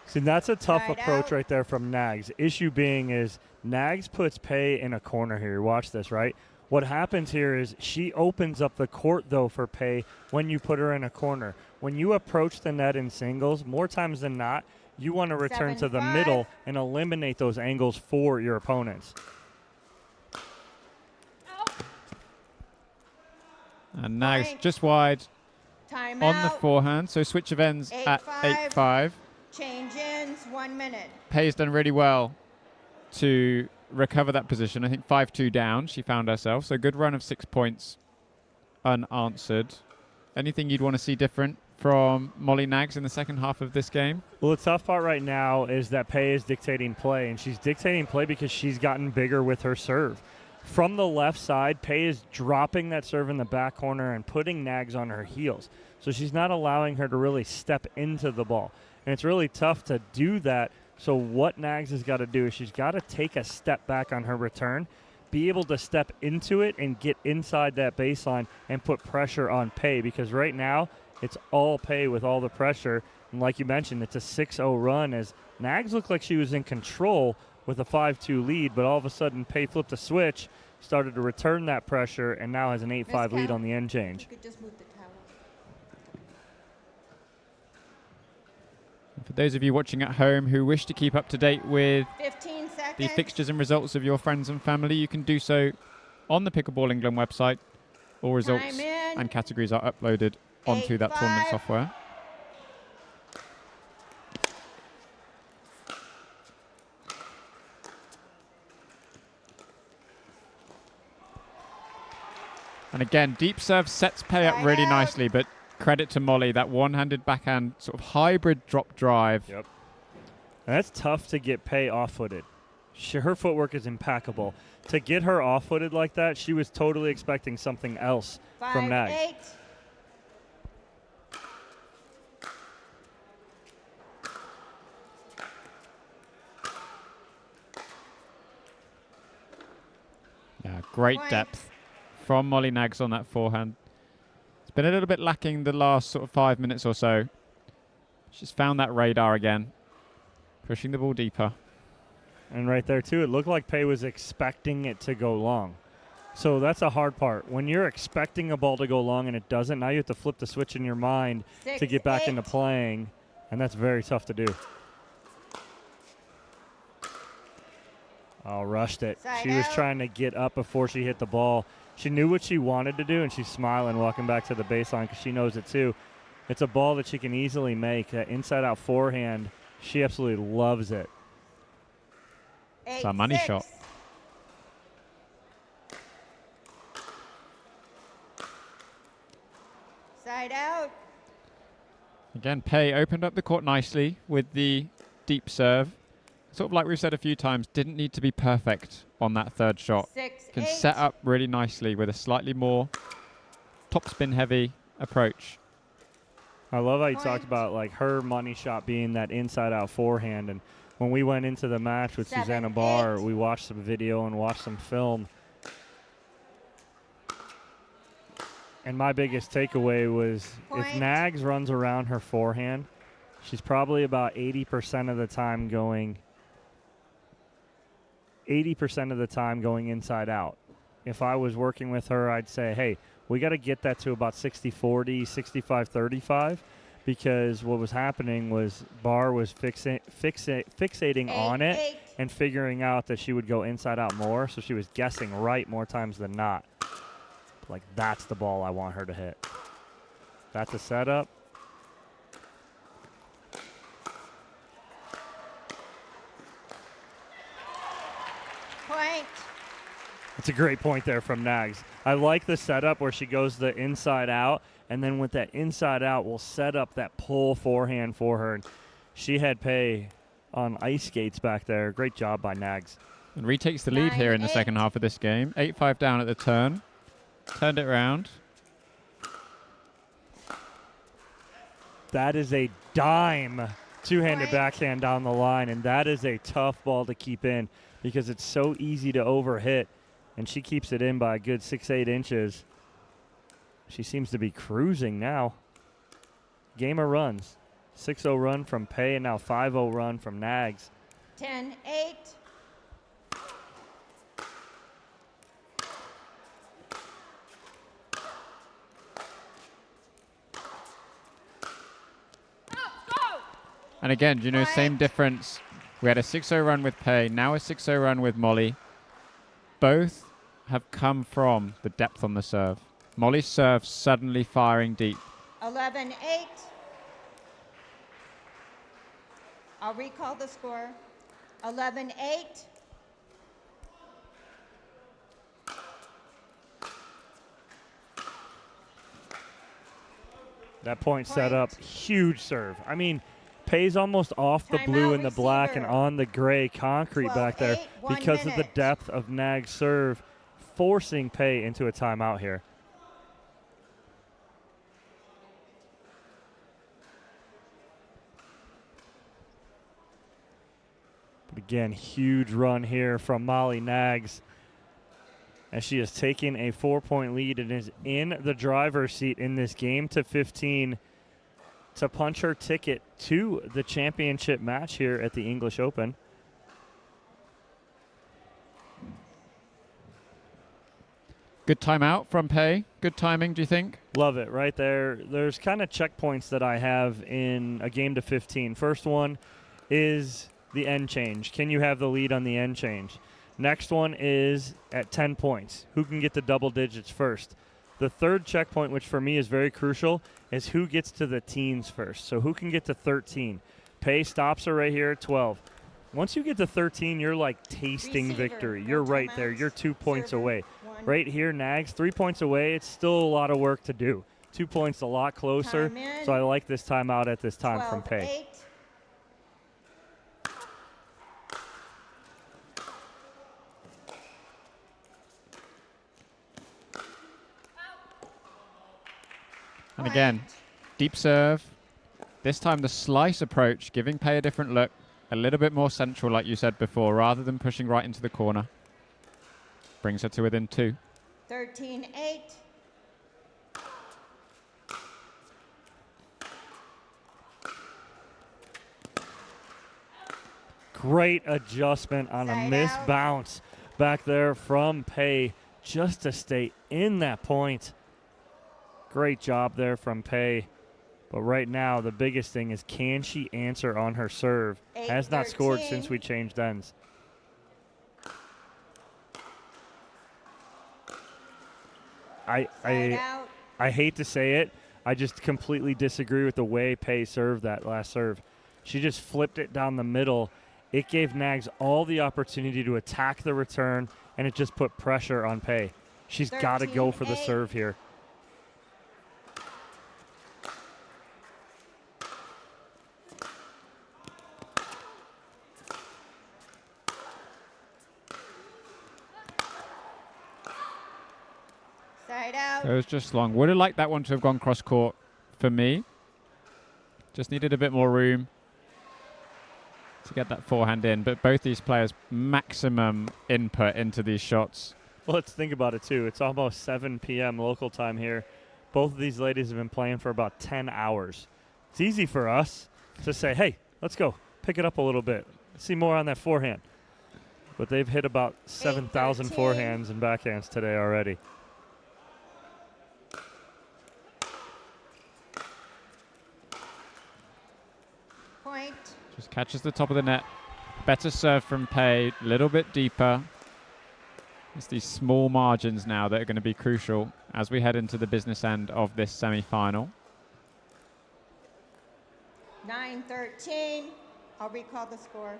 See, that's a tough Side approach out. right there from Nags. Issue being is Nags puts Pei in a corner here. Watch this, right? What happens here is she opens up the court, though, for Pei when you put her in a corner. When you approach the net in singles, more times than not, you want to return 7, to the 5. middle and eliminate those angles for your opponents. And Nags Point. just wide Time on the out. forehand. So switch of ends at 8-5. 8-5. Change ins. 1 minute. Pei's done really well to recover that position. I think 5-2 down she found herself. So good run of 6 points unanswered. Anything you'd want to see different from Molly Nags in the second half of this game? Well, the tough part right now is that Pei is dictating play, and she's dictating play because she's gotten bigger with her serve. From the left side, Pei is dropping that serve in the back corner and putting Nags on her heels. So she's not allowing her to really step into the ball. And it's really tough to do that. So what Nags has got to do is she's got to take a step back on her return, be able to step into it and get inside that baseline and put pressure on Pei, because right now it's all Pei with all the pressure. And like you mentioned, it's a 6-0 run as Nags looked like she was in control with a 5-2 lead, but all of a sudden Pei flipped a switch, started to return that pressure, and now has an 8-5 lead on the end change. You could just move the towel. For those of you watching at home who wish to keep up to date with 15 seconds. the fixtures and results of your friends and family, you can do so on the Pickleball England website. All results Time in. and categories are uploaded onto that tournament 8-5. software. And again, deep serve sets Pei up really nicely, but credit to Molly, that one-handed backhand sort of hybrid drop drive. Yep. And that's tough to get Pei off-footed. Her footwork is impeccable. To get her off-footed like that, she was totally expecting something else from Nags. 5-8. great depth from Molly Nags on that forehand. It's been a little bit lacking the last sort of 5 minutes or so. She's found that radar again, pushing the ball deeper. And right there, too, it looked like Pei was expecting it to go long. So that's a hard part. When you're expecting a ball to go long and it doesn't, now you have to flip the switch in your mind to get back into playing, and that's very tough to do. Oh, rushed it. She was trying to get up before she hit the ball. She knew what she wanted to do, and she's smiling walking back to the baseline because she knows it too. It's a ball that she can easily make. That inside-out forehand, she absolutely loves it. It's a money shot. Side out. Again, Pei opened up the court nicely with the deep serve. Sort of like we've said a few times, didn't need to be perfect on that third shot. Can set up really nicely with a slightly more topspin heavy approach. I love how you talked about like her money shot being that inside out forehand. And when we went into the match with Susanna Barr, we watched some video and watched some film. And my biggest takeaway was if Nags runs around her forehand, she's probably about 80% of the time going 80% of the time going inside out. If I was working with her, I'd say, hey, we got to get that to about 60-40, 65-35, because what was happening was Barr was fixating on it and figuring out that she would go inside out more, so she was guessing right more times than not. Like, that's the ball I want her to hit. That's a setup. Point. It's a great point there from Nags. I like the setup where she goes the inside out, and then with that inside out, we'll set up that pull forehand for her. And she had Pei on ice skates back there. Great job by Nags. And retakes the lead here in the second half of this game. 8-5 down at the turn. Turned it around. That is a dime two-handed backhand down the line, and that is a tough ball to keep in because it's so easy to overhit, and she keeps it in by a good 6-8 inches. She seems to be cruising now. Game of runs. 6-0 run from Pei, and now 5-0 run from Nags. 10-8. And again, you know, same difference. We had a 6-0 run with Pei, now a 6-0 run with Molly. Both have come from the depth on the serve. Molly's serve suddenly firing deep. 11-8. I'll recall the score. 11-8. That point set up, huge serve. I mean, Pei's almost off the blue and the black and on the gray concrete back there because of the depth of Nag's serve, forcing Pei into a timeout here. But again, huge run here from Molly Nags as she is taking a 4-point lead and is in the driver's seat in this game to 15 to punch her ticket to the championship match here at the English Open. Good timeout from Pei. Good timing, do you think? Love it right there. There's kind of checkpoints that I have in a game to 15. First one is the end change. Can you have the lead on the end change? Next one is at 10 points. Who can get to double digits first? The third checkpoint, which for me is very crucial, is who gets to the teens first. So who can get to 13? Pei stops her right here at 12. Once you get to 13, you're like tasting victory. You're right there. You're 2 points away. Right here, Nags, 3 points away. It's still a lot of work to do. 2 points a lot closer. So I like this timeout at this time from Pei. And again, deep serve. This time the slice approach, giving Pei a different look. A little bit more central, like you said before, rather than pushing right into the corner. brings her to within 2. 13-8. Great adjustment on a missed bounce back there from Pei just to stay in that point. Great job there from Pei. But right now, the biggest thing is, can she answer on her serve? Has not scored since we changed ends. I hate to say it. I just completely disagree with the way Pei served that last serve. She just flipped it down the middle. It gave Nags all the opportunity to attack the return, and it just put pressure on Pei. She's got to go for the serve here. Side out. It was just long. Would have liked that one to have gone cross court for me. Just needed a bit more room to get that forehand in. But both these players, maximum input into these shots. Well, let's think about it, too. It's almost 7 p.m. local time here. Both of these ladies have been playing for about 10 hours. It's easy for us to say, hey, let's go. Pick it up a little bit. See more on that forehand. But they've hit about 7,000 forehands and backhands today already. Point. Just catches the top of the net. Better serve from Pei, a little bit deeper. It's these small margins now that are going to be crucial as we head into the business end of this semi-final. 9-13. I'll recall the score.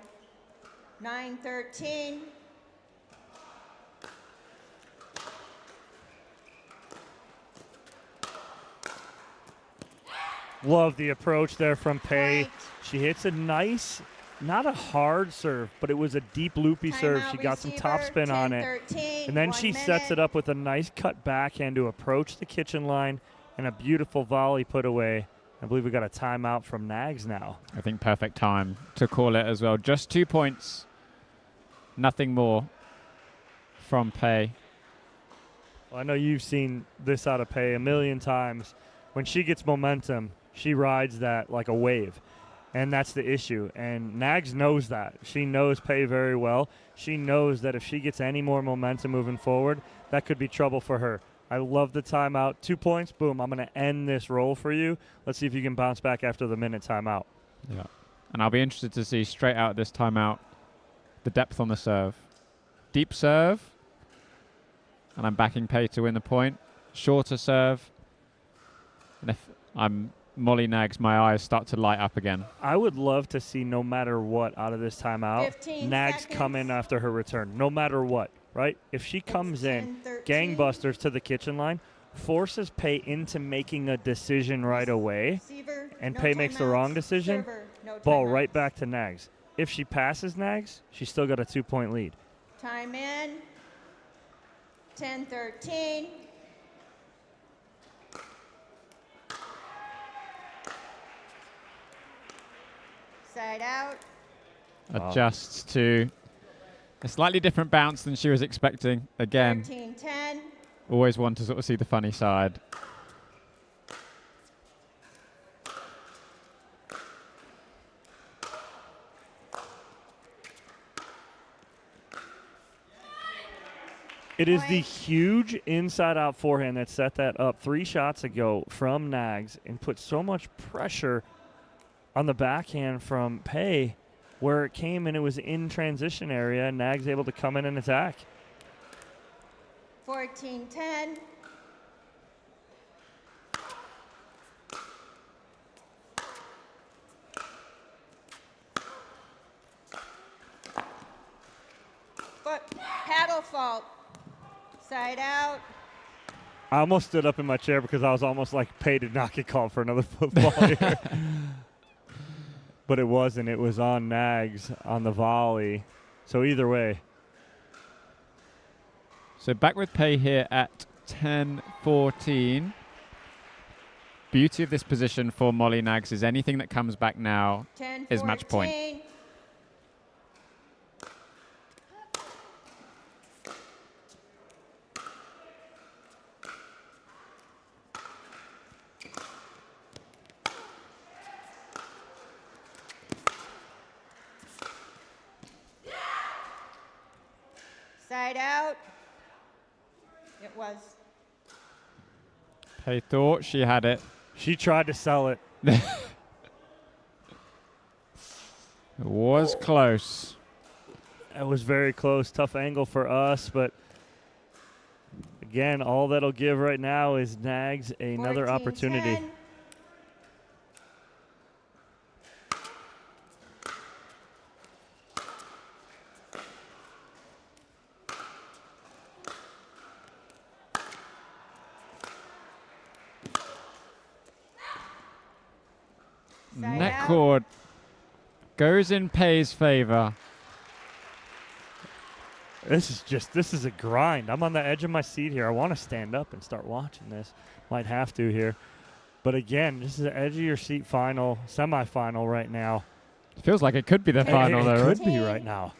9-13. Love the approach there from Pei. She hits a nice, not a hard serve, but it was a deep loopy serve. She got some topspin on it. And then she sets it up with a nice cut backhand to approach the kitchen line and a beautiful volley put away. I believe we got a timeout from Nags now. I think perfect time to call it as well. Just 2 points, nothing more from Pei. Well, I know you've seen this out of Pei a million times. When she gets momentum, she rides that like a wave. And that's the issue. And Nags knows that. She knows Pei very well. She knows that if she gets any more momentum moving forward, that could be trouble for her. I love the timeout. 2 points, boom, I'm going to end this roll for you. Let's see if you can bounce back after the minute timeout. Yeah. And I'll be interested to see straight out this timeout the depth on the serve. Deep serve. And I'm backing Pei to win the point. Shorter serve. And if I'm Molly Nags, my eyes start to light up again. I would love to see, no matter what, out of this timeout, 15 Nags seconds. come in after her return, no matter what, right? If she comes in, 13. gangbusters to the kitchen line, forces Pei into making a decision right away, Receiver, and no Pei makes the timeouts. wrong decision, Server, no ball timeouts. right back to Nags. If she passes Nags, she's still got a 2-point lead. Time in. 10-13. Side out. Adjusts to a slightly different bounce than she was expecting. Again, 13-10. always want to sort of see the funny side. It is the huge inside-out forehand that set that up 3 shots ago from Nags and put so much pressure on the backhand from Pei, where it came and it was in transition area, and Nags able to come in and attack. 14-10. Foot paddle fault. Side out. I almost stood up in my chair because I was almost like, Pei did not get called for another football here. But it wasn't. It was on Nags on the volley. So either way. So back with Pei here at 10-14. Beauty of this position for Molly Nags is anything that comes back now is match point. 10-14. Side out. It was. Pei thought she had it. She tried to sell it. It was close. It was very close. Tough angle for us, but again, all that'll give right now is Nags another 14-10. opportunity. Net cord goes in Pei's favor. This is a grind. I'm on the edge of my seat here. I want to stand up and start watching this. Might have to here. But again, this is the edge of your seat final, semifinal right now. It feels like it could be the final, though. It could be right now.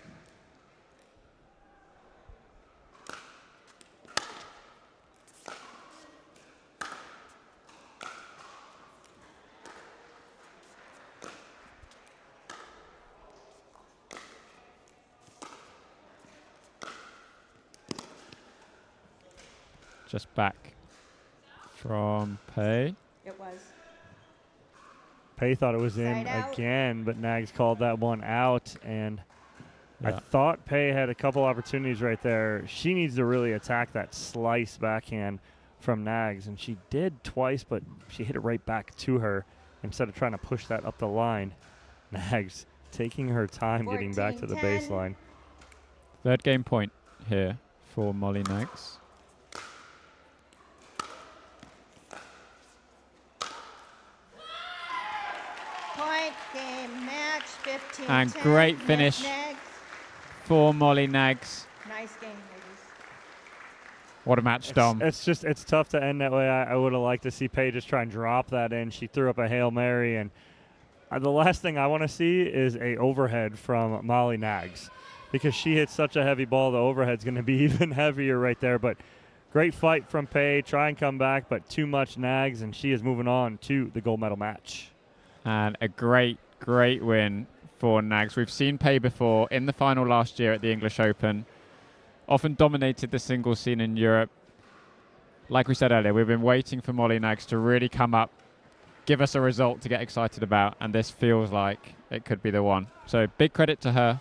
Just back from Pei. It was. Pei thought it was Side in out. again, but Nags called that one out. And I Yeah. thought Pei had a couple opportunities right there. She needs to really attack that slice backhand from Nags. And she did twice, but she hit it right back to her instead of trying to push that up the line. Nags taking her time getting back to the 14-10. baseline. Third game point here for Molly Nags. Point, game, match, 15. And great finish for Molly Nags. Nice game, ladies. What a match, Dom. It's tough to end that way. I would have liked to see Pei just try and drop that in. She threw up a Hail Mary, and the last thing I want to see is a overhead from Molly Nags, because she hits such a heavy ball. The overhead's going to be even heavier right there. But great fight from Pei. Try and come back, but too much Nags, and she is moving on to the gold medal match. And a great win for Nags. We've seen Pei before in the final last year at the English Open. Often dominated the singles scene in Europe. Like we said earlier, we've been waiting for Molly Nags to really come up, give us a result to get excited about, and this feels like it could be the one. So big credit to her.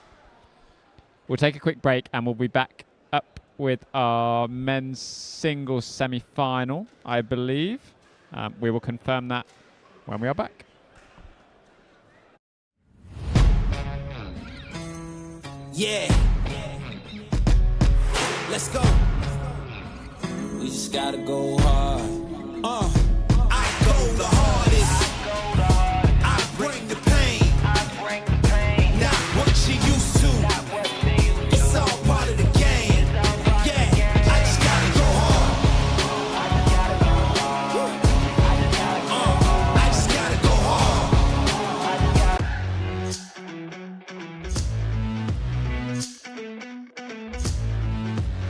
We'll take a quick break and we'll be back up with our men's singles semi-final, I believe. We will confirm that when we are back. Yeah. Let's go. We just gotta go hard. I go the hardest. I bring the pain. Not what you used to. It's all part of the game. Yeah, I just gotta go hard. I just gotta go hard.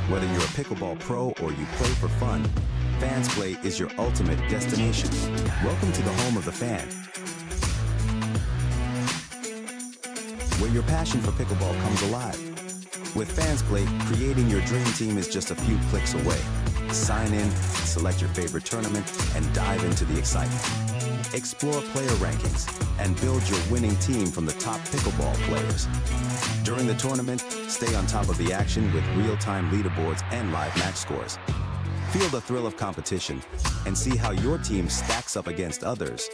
Whether you're a pickleball pro or you play for fun, Fans Play is your ultimate destination. Welcome to the home of the fan, where your passion for pickleball comes alive. With Fans Play, creating your dream team is just a few clicks away. Sign in, select your favorite tournament, and dive into the excitement. Explore player rankings and build your winning team from the top pickleball players. During the tournament, stay on top of the action with real-time leaderboards and live match scores. Feel the thrill of competition and see how your team stacks up against others.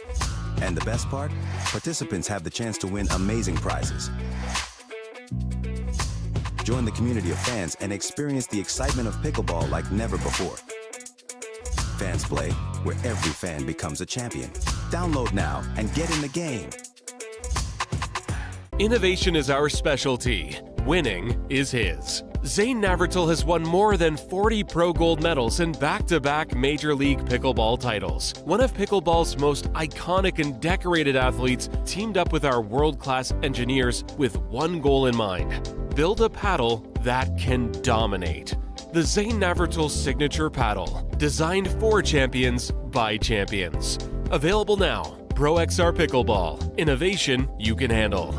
And the best part? Participants have the chance to win amazing prizes. Join the community of fans and experience the excitement of pickleball like never before. Fans Play, where every fan becomes a champion. Download now and get in the game. Innovation is our specialty. Winning is his. Zane Navratil has won more than 40 pro gold medals in back-to-back Major League Pickleball titles. One of pickleball's most iconic and decorated athletes teamed up with our world-class engineers with one goal in mind: build a paddle that can dominate. The Zane Navratil Signature Paddle, designed for champions by champions. Available now. Pro XR Pickleball. Innovation you can handle.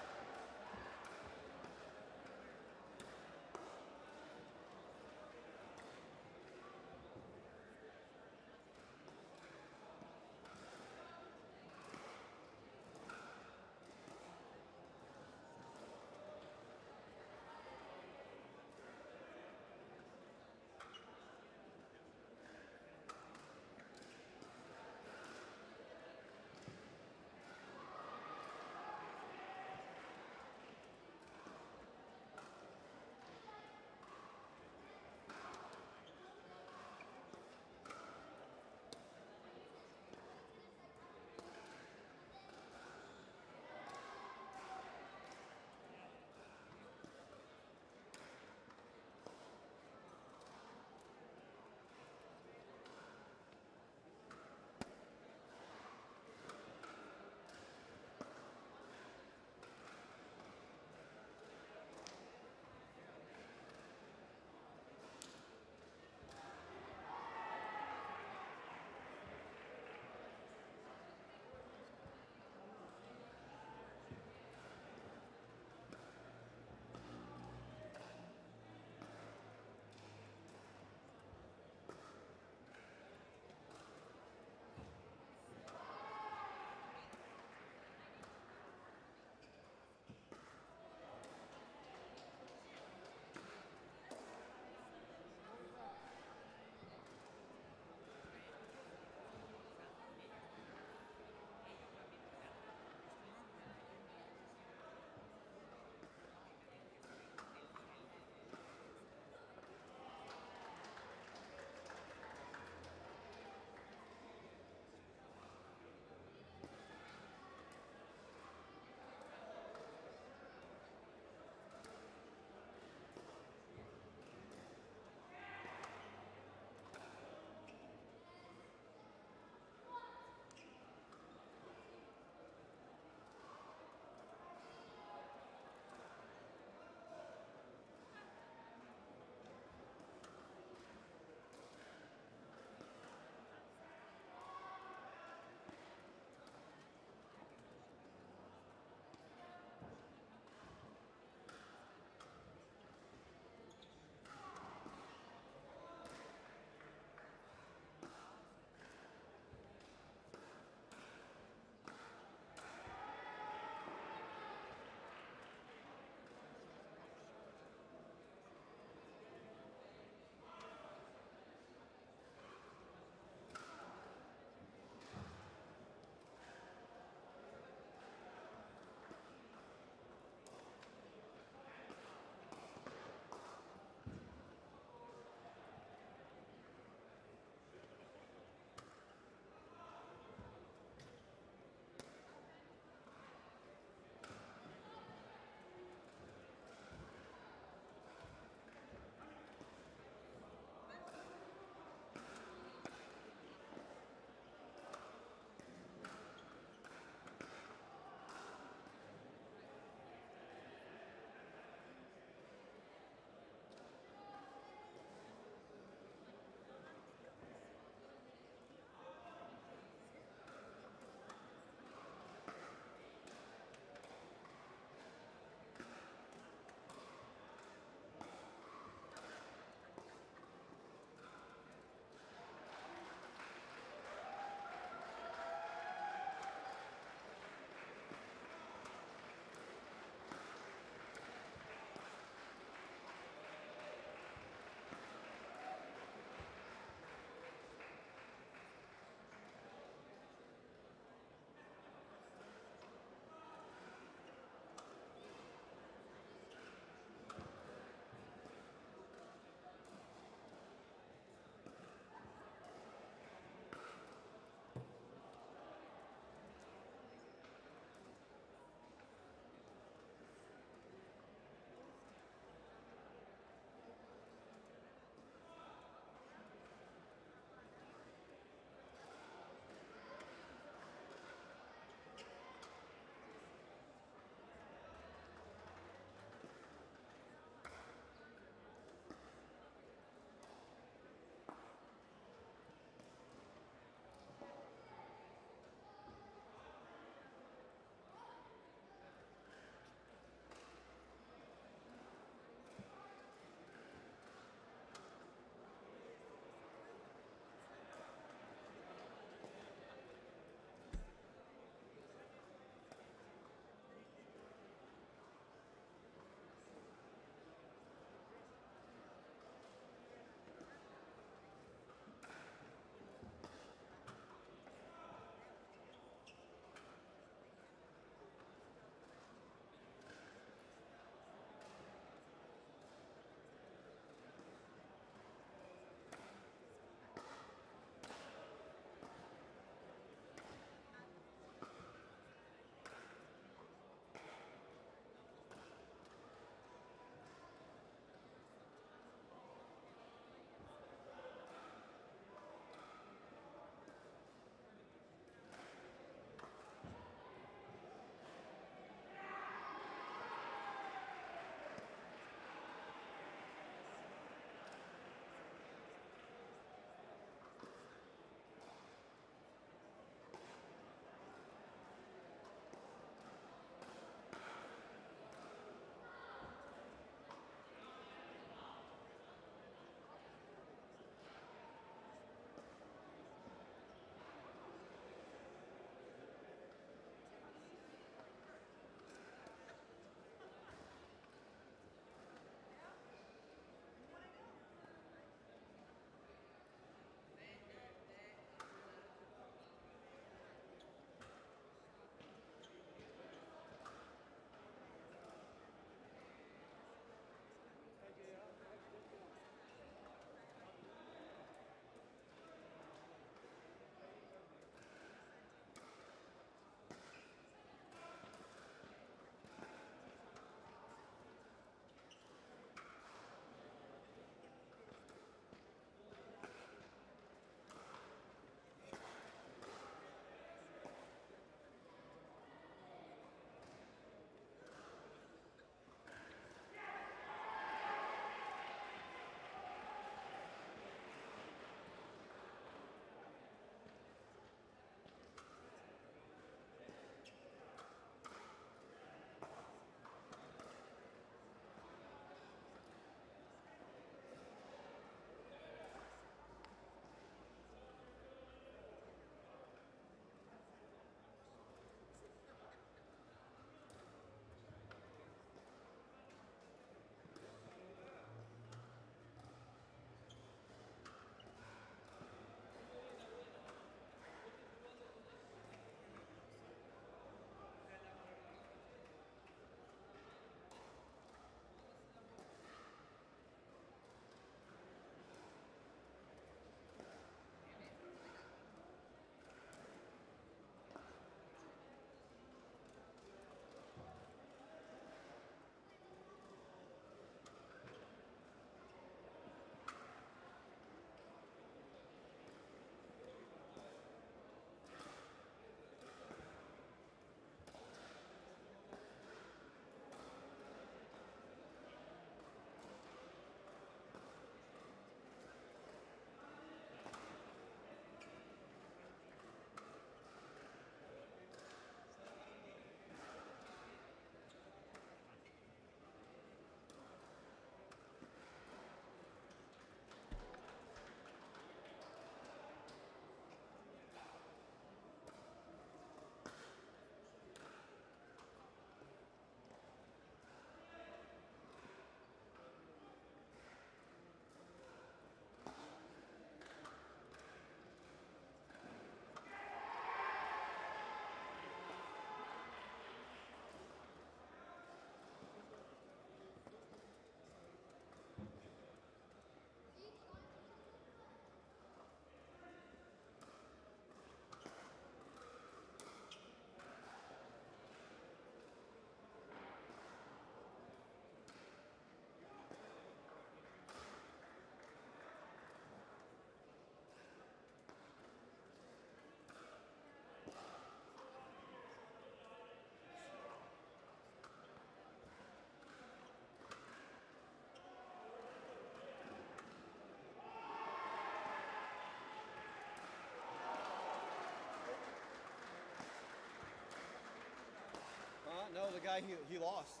No, the guy he lost.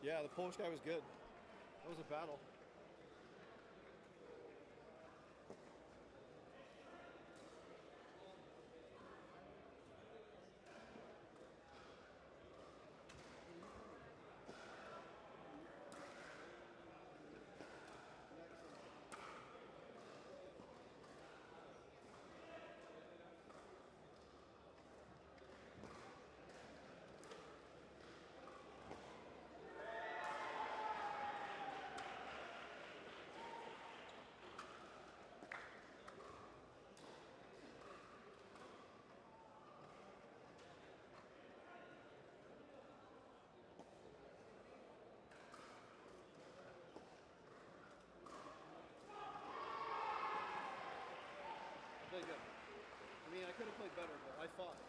Yeah, the Polish guy was good. That was a battle. Played good. I mean, I could have played better, but I fought.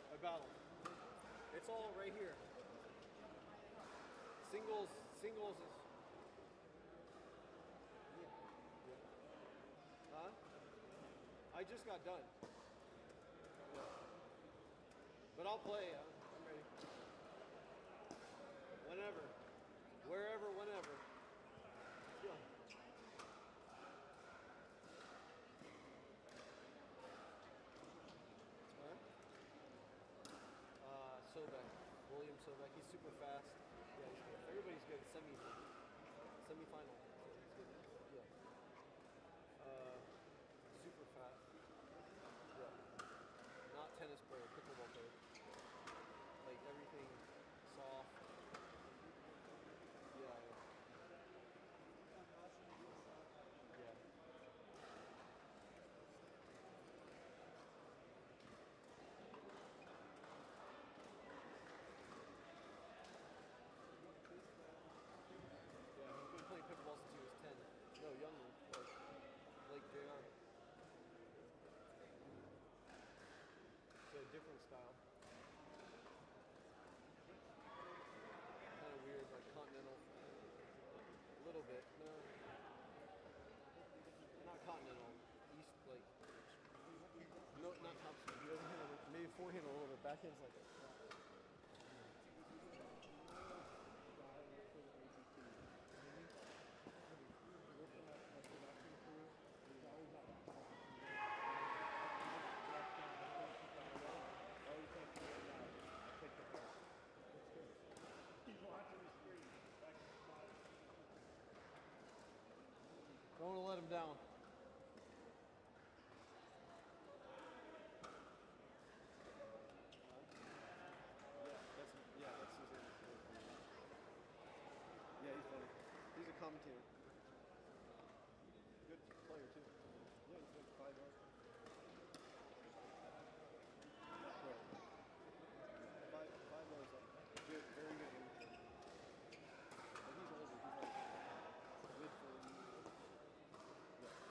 I battled. It's all right here. Singles is. Yeah. Huh? I just got done. Yeah. But I'll play. I'm ready. Whenever. Wherever, whenever. Let's go. Sobek, William Sobek. He's super fast. Yeah, he's good. Everybody's good. Semi-final. He's good. Yeah. Super fast. Yeah. Not tennis player, pickleball player. Like everything soft. Yeah. Yeah. Playing pickleball since he was 10. No, younger. Like JR. It's a different style. Kind of weird, like continental. A little bit. No. Not continental. East, like. No, not top speed. He doesn't hit it. Maybe forehand a little bit. Backhand's like a. Don't want to let him down. That's his name. Yeah, he's funny. He's a commentator. Good player too. Yeah, he's like 5 yards. Five yards up. Good, very good. But he's older. He's like mid 40s. Yeah.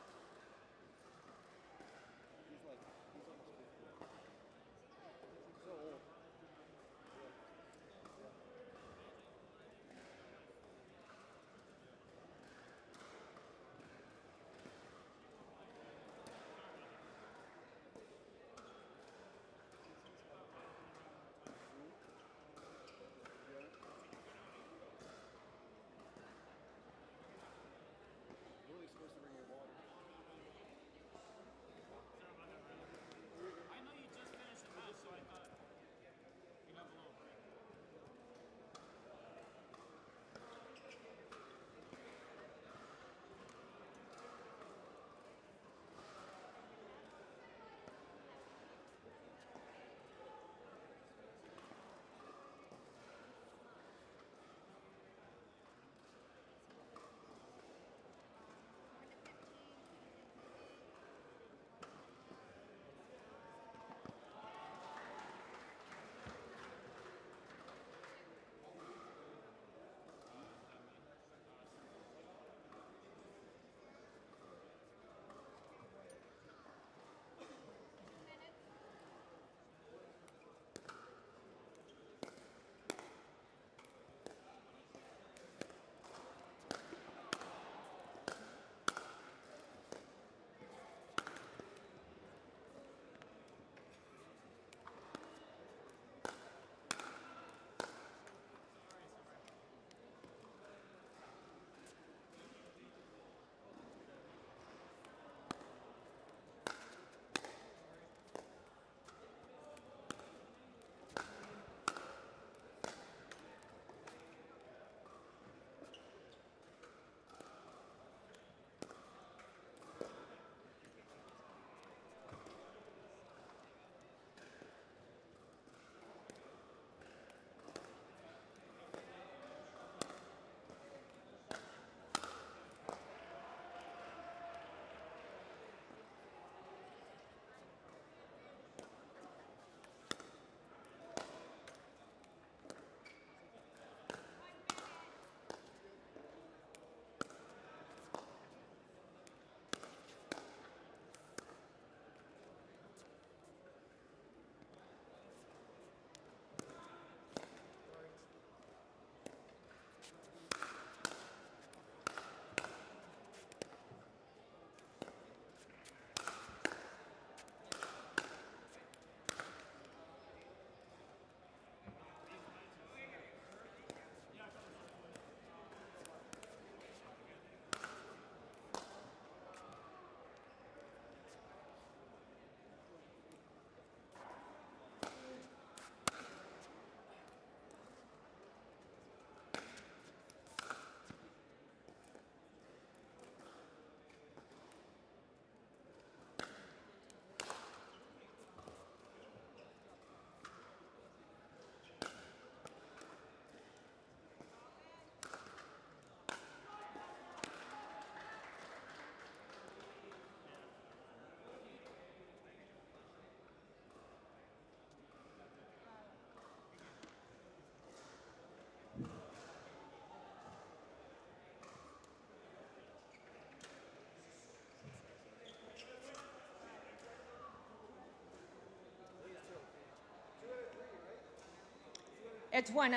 It's 1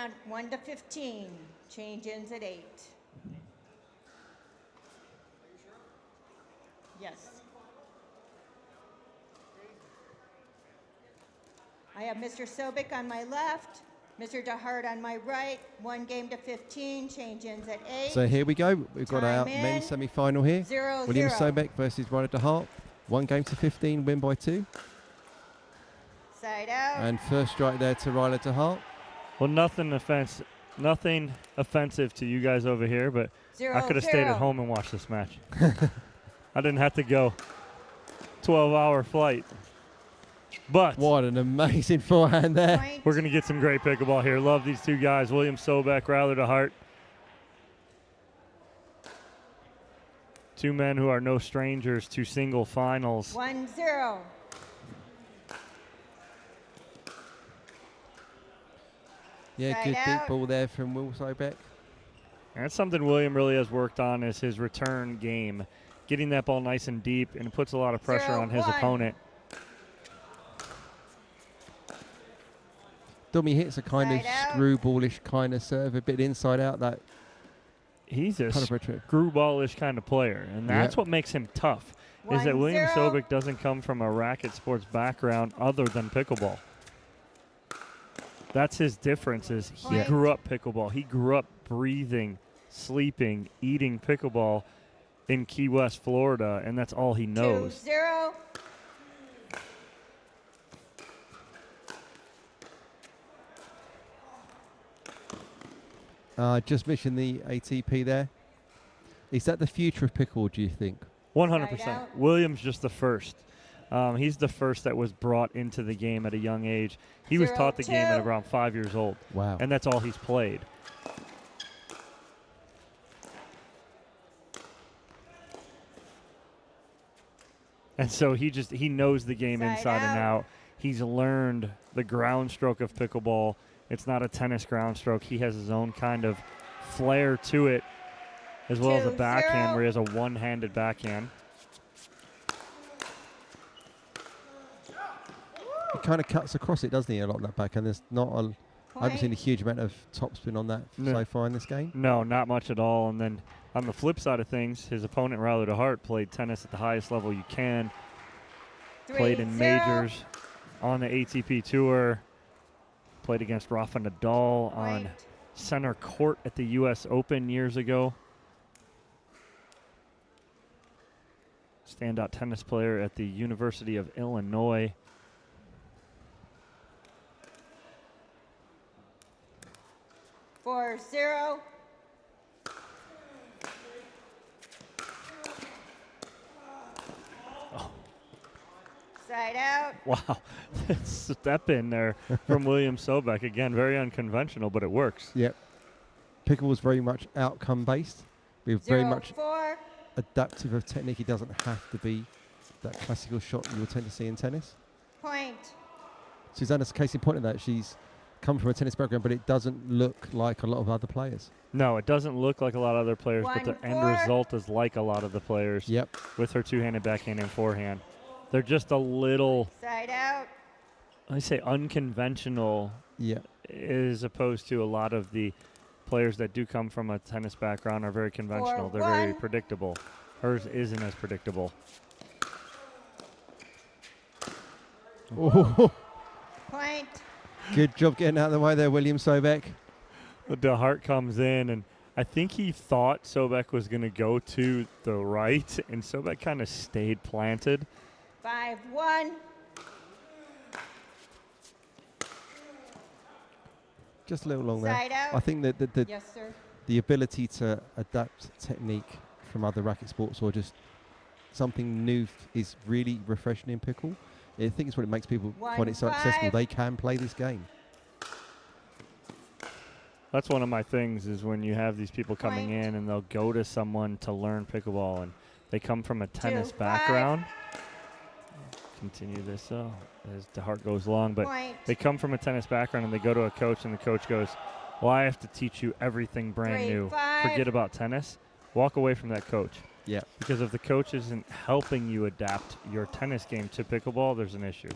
to 15. Change ends at 8. Yes. I have Mr. Sobek on my left, Mr. DeHart on my right. 1 game to 15. Change ends at 8. So here we go. We've got our Time in. men's semi-final here. 0-0. William Sobek versus Ryder DeHart. 1 game to 15, win by 2. Side out. And first strike there to Ryder DeHart. Well, nothing offensive to you guys over here, but I could have 0-0. stayed at home and watched this match. I didn't have to go 12-hour flight. But what an amazing forehand there. We're going to get some great pickleball here. Love these two guys, William Sobek, Ryder DeHart. Two men who are no strangers to single finals. 1-0. Yeah, Side good deep out. ball there from Will Sobek. And that's something William really has worked on is his return game. Getting that ball nice and deep, and it puts a lot of pressure on his 0-1. opponent. Dummy hits a kind Side of out. screwballish kind of serve, a bit inside out. That He's a kind of return. screwballish kind of player, and that's what makes him tough, is that William 1-0. Sobek doesn't come from a racket sports background other than pickleball. That's his difference, is he Point. grew up pickleball. He grew up breathing, sleeping, eating pickleball in Key West, Florida, and that's all he knows. 2-0. Just mentioned the ATP there. Is that the future of pickleball, do you think? 100%. out. William's just the first. He's the first that was brought into the game at a young age. He was taught the game at 0-2. around 5 years old. Wow. And that's all he's played. And so he knows the game Side inside and out. out. He's learned the ground stroke of pickleball. It's not a tennis ground stroke. He has his own kind of flair to it, as well as a 2-0. backhand where he has a one-handed backhand. He kind of cuts across it, doesn't he, a lot of that backhand? There's not a... I haven't Point. seen a huge amount of topspin on that No. so far in this game. No, not much at all. And then on the flip side of things, his opponent, Ryder DeHart, played tennis at the highest level you can. Played in 3-0. majors, on the ATP Tour. Played against Rafa Nadal on Point. center court at the U.S. Open years ago. Standout tennis player at the University of Illinois. 4-0. Side out. Wow, step in there from William Sobek. Again, very unconventional, but it works. Yep. Pickleball is very much outcome based. We're very much 0-4. adaptive of technique. It doesn't have to be that classical shot you will tend to see in tennis. Point. Susanna's case in point of that. She's come from a tennis background, but it doesn't look like a lot of other players. No, it doesn't look like a lot of other players, but the end 1-4. result is like a lot of the players. Yep. With her two-handed backhand and forehand. They're just a little, Side out. I say, unconventional, Yeah. as opposed to a lot of the players that do come from a tennis background are very conventional. They're very 4-1. predictable. Hers isn't as predictable. Oh, Point. good job getting out of the way there, William Sobek. DeHart comes in, and I think he thought Sobek was going to go to the right, and Sobek kind of stayed planted. 5-1. Just a little long there. Side out. I think that the Yes, sir. the ability to adapt technique from other racket sports or just something new is really refreshing in pickle. I think it's what it makes people find it so 1-5. accessible. They can play this game. That's one of my things is when you have these people coming Point. in and they'll go to someone to learn pickleball and they come from a tennis 2-5. background. Continue this as DeHart goes long, but Point. they come from a tennis background and they go to a coach and the coach goes, well, I have to teach you everything brand new. 3-5. Forget about tennis. Walk away from that coach. Yeah. Because if the coach isn't helping you adapt your tennis game to pickleball, there's an issue.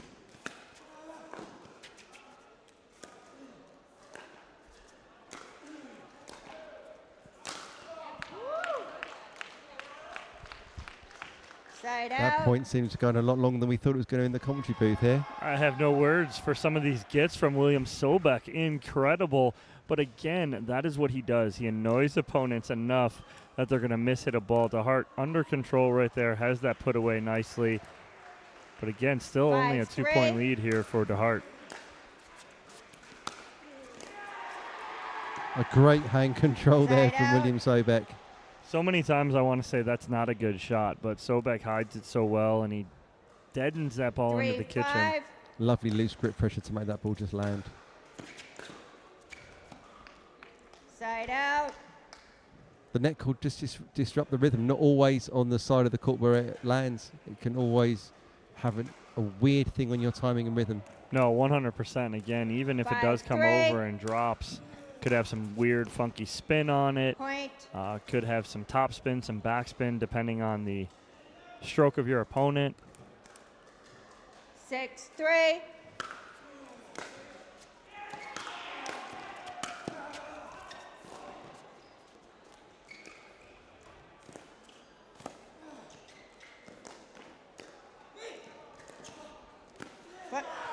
point seems to go on a lot longer than we thought it was going to in the commentary booth here. I have no words for some of these gets from William Sobek. Incredible. But again, that is what he does. He annoys opponents enough that they're going to miss-hit a ball. DeHart under control right there, has that put away nicely. But again, still only a 2-point lead here for DeHart. A great hand control there from William Sobek. So many times I want to say that's not a good shot, but Sobek hides it so well, and he deadens that ball into the kitchen. Lovely loose grip pressure to make that ball just land. Side out. The net could just disrupt the rhythm, not always on the side of the court where it lands. It can always have a weird thing on your timing and rhythm. No, 100%. Again, even if it does come over and drops, could have some weird, funky spin on it. Point. Could have some top spin, some back spin, depending on the stroke of your opponent. 6-3.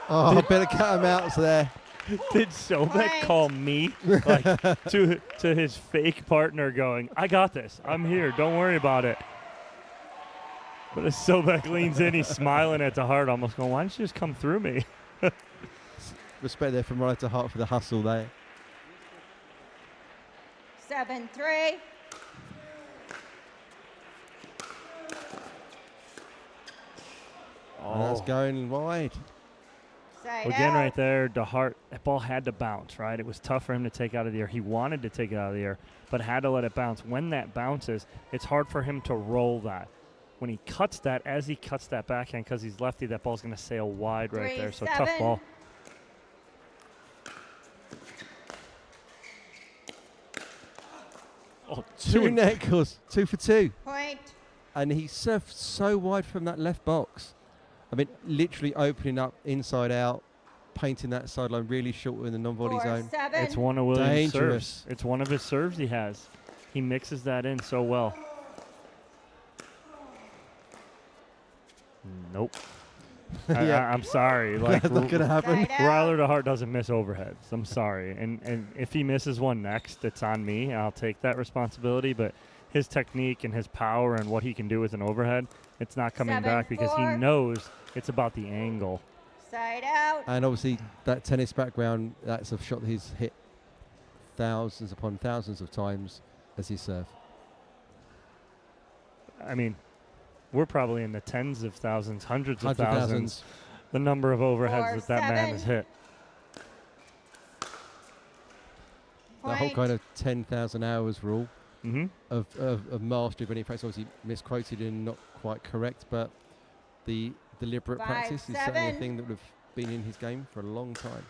Oh, a bit of cut him out there. Did Sobek call me like to his fake partner going, I got this. I'm here. Don't worry about it. But as Sobek leans in, he's smiling at DeHart, almost going, why don't you just come through me? Respect there from right to heart for the hustle there. 7-3. Oh. That's going wide. Side Again, out. right there, DeHart, that ball had to bounce, right? It was tough for him to take out of the air. He wanted to take it out of the air, but had to let it bounce. When that bounces, it's hard for him to roll that. When he cuts that, as he cuts that backhand, because he's lefty, that ball's going to sail wide right there. So tough ball. Oh, two net calls, 2 for 2. Point. And he surfed so wide from that left box. I mean, literally opening up inside out, painting that sideline really short in the non-volley zone. 4-7. It's one of Williams' Dangerous. serves. It's one of his serves he has. He mixes that in so well. Nope. Yeah. I'm sorry. Like, That's not going to happen. Ryler DeHart doesn't miss overheads. I'm sorry. And if he misses one next, it's on me. I'll take that responsibility. But his technique and his power and what he can do with an overhead, it's not coming back because he 7-4. knows it's about the angle. Side out. And obviously, that tennis background, that's a shot that he's hit thousands upon thousands of times as he serve. I mean, we're probably in the tens of thousands, hundreds of 100,000s. thousands, the number of overheads that man has hit. The whole kind of 10,000 hours rule Mm-hmm. of mastery of any practice, obviously misquoted and not quite correct, but the deliberate 5-7. practice is certainly a thing that would have been in his game for a long time.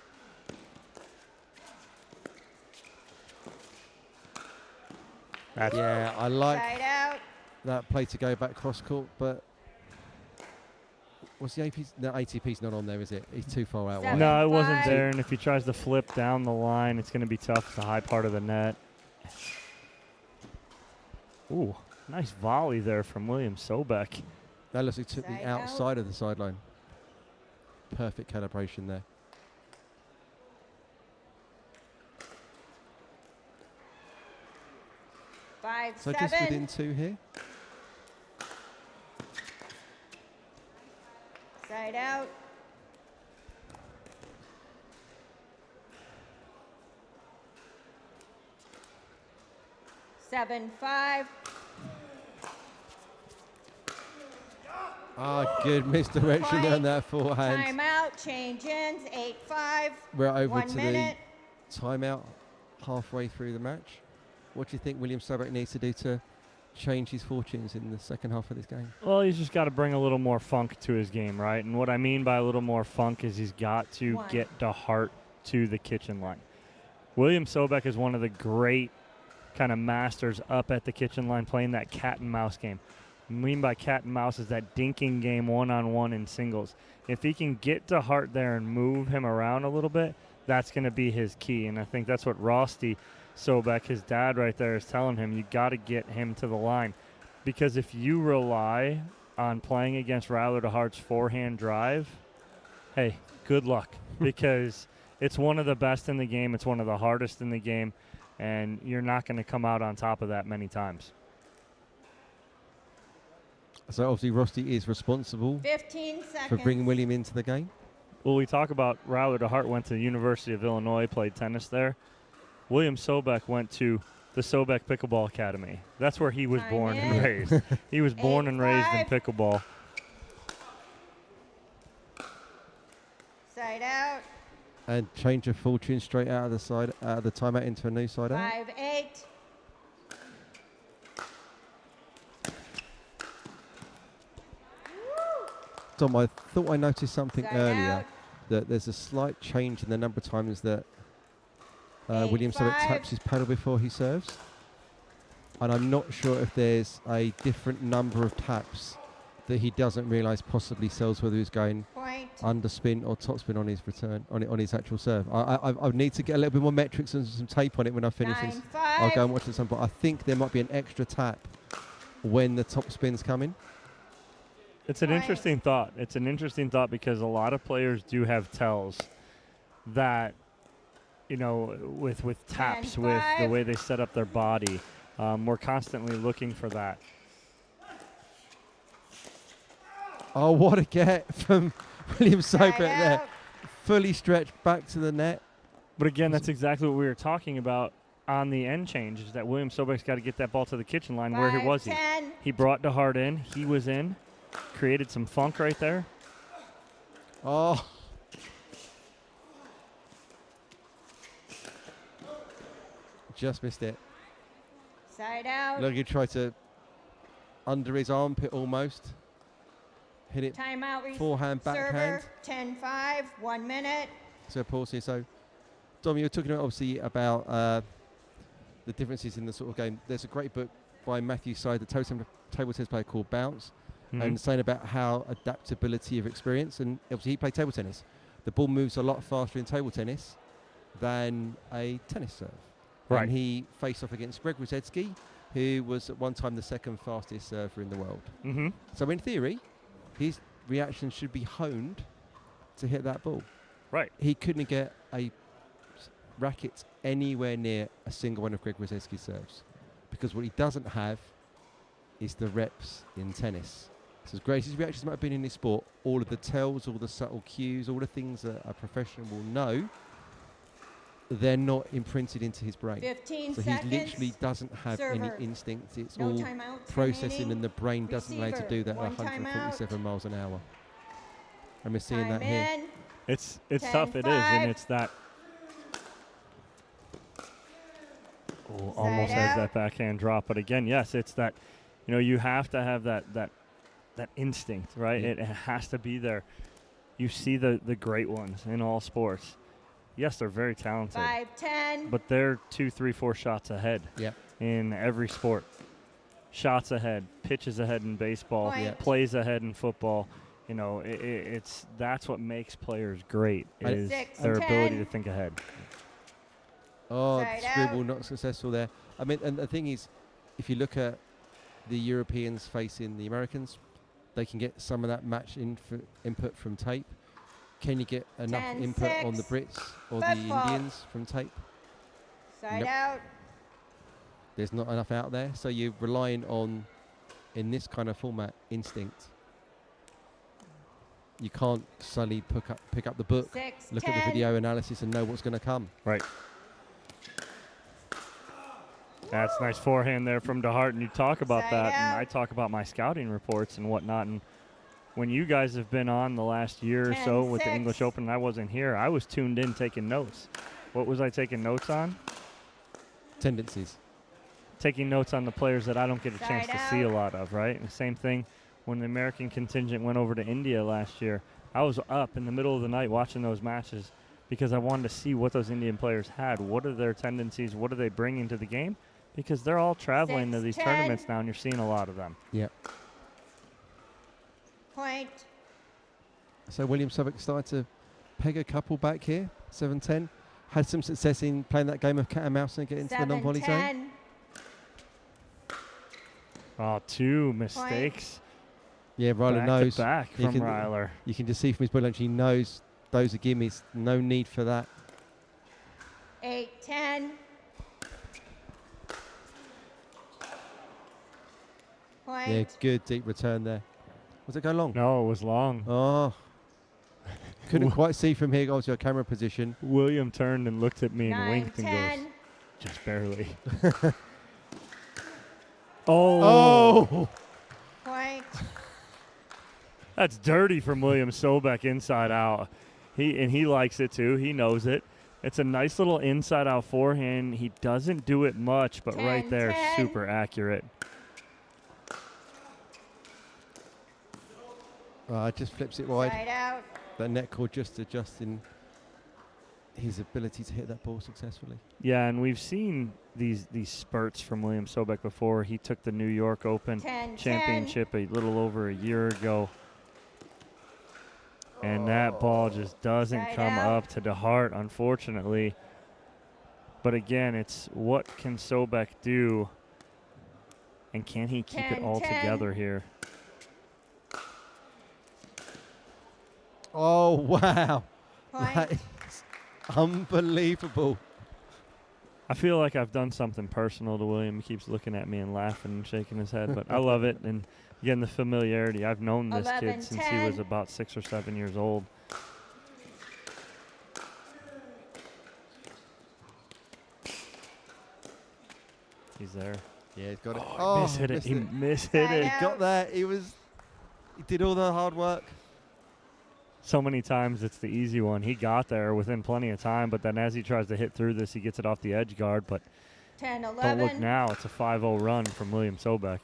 Yeah, I like Side out. that play to go back cross court, but what's the AP's? No, ATP's not on there, is it? He's too far out. wide. No, it wasn't there. And if he tries to flip down the line, it's going to be tough. It's the high part of the net. Ooh, nice volley there from William Sobek. That looks like it took Side the out. outside of the sideline. Perfect calibration there. So 5-7. just within 2 here. Side out. Seven, 5. Ah, good misdirection Point. on that forehand. Timeout. Change ins. 8-5. We're over 1 to minute. the timeout halfway through the match. What do you think William Sobek needs to do to change his fortunes in the second half of this game? Well, he's just got to bring a little more funk to his game, right? And what I mean by a little more funk is he's got to get DeHart to the kitchen line. William Sobek is one of the great kind of masters up at the kitchen line playing that cat and mouse game. What I mean by cat and mouse is that dinking game one-on-one in singles. If he can get DeHart there and move him around a little bit, that's going to be his key. And I think that's what Rosti Sobek, his dad right there, is telling him. You got to get him to the line. Because if you rely on playing against Rattler to Hart's forehand drive, hey, good luck because it's one of the best in the game. It's one of the hardest in the game, and you're not going to come out on top of that many times. So obviously Rusty is responsible 15 seconds. for bringing William into the game. Well, we talk about Rattler to Hart went to the University of Illinois, played tennis there. William Sobek went to the Sobek Pickleball Academy. That's where he was born and raised. He was born and raised in pickleball. Side out. And change of fortune straight out of the side, out of the timeout into a new side out. 5-8. Tom, I thought I noticed something Side earlier, out. that there's a slight change in the number of times that William Sobek taps his paddle before he serves. And I'm not sure if there's a different number of taps that he doesn't realise possibly sells whether he's going underspin or topspin on his return, on his actual serve. I need to get a little bit more metrics and some tape on it when I finish this. I'll go and watch it some point. I think there might be an extra tap when the top spin's coming. It's an interesting thought. It's an interesting thought because a lot of players do have tells that, you know, with taps, with the way they set up their body. We're constantly looking for that. Oh, what a get from William Sobek there. Fully stretched back to the net. But again, that's exactly what we were talking about on the end change, is that William Sobek's got to get that ball to the kitchen line. Where was he? He brought DeHart in. He was in. Created some funk right there. Oh. Just missed it. Side out. Look, he tried to under his armpit almost. Hit it. Timeout. Forehand, backhand. Server, 10-5, 1 minute. So pause here. So, Dom, you were talking obviously about the differences in the sort of game. There's a great book by Matthew Side, the table tennis player, called Bounce, and saying about how adaptability of experience. And obviously he played table tennis. The ball moves a lot faster in table tennis than a tennis serve. Right. And he faced off against Greg Rosetsky, who was at one time the second fastest server in the world. Mm-hmm. So in theory, his reaction should be honed to hit that ball. Right. He couldn't get a racket anywhere near a single one of Greg Rosetsky's serves, because what he doesn't have is the reps in tennis. So as great as his reactions might have been in his sport, all of the tells, all the subtle cues, all the things that a professional will know, they're not imprinted into his brain. 15 so seconds. he literally doesn't have any Server. instinct. It's No all timeouts processing, remaining. and the brain doesn't allow to do that at One 147 miles an hour. And we're seeing Time that here. in. It's tough. It is, and it's that. Oh, almost has that backhand drop, but again, yes, it's that. You know, you have to have that instinct, right? Yeah. It has to be there. You see the great ones in all sports. Yes, they're very talented. 5-10. But they're 2, 3, 4 shots ahead. Yeah. In every sport. Shots ahead, pitches ahead in baseball, plays ahead in football. You know, that's what makes players great, is their ability to think ahead. Oh, scribble not successful there. I mean, and the thing is, if you look at the Europeans facing the Americans, they can get some of that match input from tape. Can you get enough input on the Brits or the Indians from tape? Side out. There's not enough out there, so you're relying on, in this kind of format, instinct. You can't suddenly pick up the book, look at the video analysis, and know what's going to come. Right. That's nice forehand there from DeHart, and you talk about that, and I talk about my scouting reports and whatnot. And when you guys have been on the last year or so with the English Open, and I wasn't here, I was tuned in taking notes. What was I taking notes on? Tendencies. Taking notes on the players that I don't get a chance to see a lot of, right? And the same thing when the American contingent went over to India last year. I was up in the middle of the night watching those matches because I wanted to see what those Indian players had. What are their tendencies? What are they bringing to the game? Because they're all traveling to these tournaments now, and you're seeing a lot of them. Yeah. Point. So William Sobek started to peg a couple back here, 7-10. Had some success in playing that game of cat and mouse and get into the non-volley zone. Oh, 2 mistakes. Yeah, Ryler knows. Back You from can- Ryler. You can just see from his body language, he knows those are gimmies. No need for that. 8-10. Point. Yeah, good deep return there. Was it go long? No, it was long. Oh. Couldn't quite see from here, obviously, our camera position. William turned and looked at me and 9, winked and 10. goes, just barely. Oh! Point. That's dirty from William Sobek inside out. He likes it too. He knows it. It's a nice little inside out forehand. He doesn't do it much, but 10, right there, 10. super accurate. Just flips it wide. Side out. That net cord just adjusting his ability to hit that ball successfully. Yeah, and we've seen these spurts from William Sobek before. He took the New York Open 10, Championship a little over a year ago. And that ball just doesn't Side come out. up to the heart, unfortunately. But again, it's what can Sobek do, and can he keep 10, it all 10. together here? Oh, wow. Point. That is unbelievable. I feel like I've done something personal to William. He keeps looking at me and laughing and shaking his head, but I love it. And again, the familiarity. I've known this 11, kid since he was 10. about 6 or 7 years old. He's there. Yeah, he's got it. Oh, he mishit it. He mishit it. He got there. He did all the hard work. So many times it's the easy one. He got there within plenty of time, but then as he tries to hit through this, he gets it off the edge guard. But 10, don't 11. look now. It's a 5-0 run from William Sobek.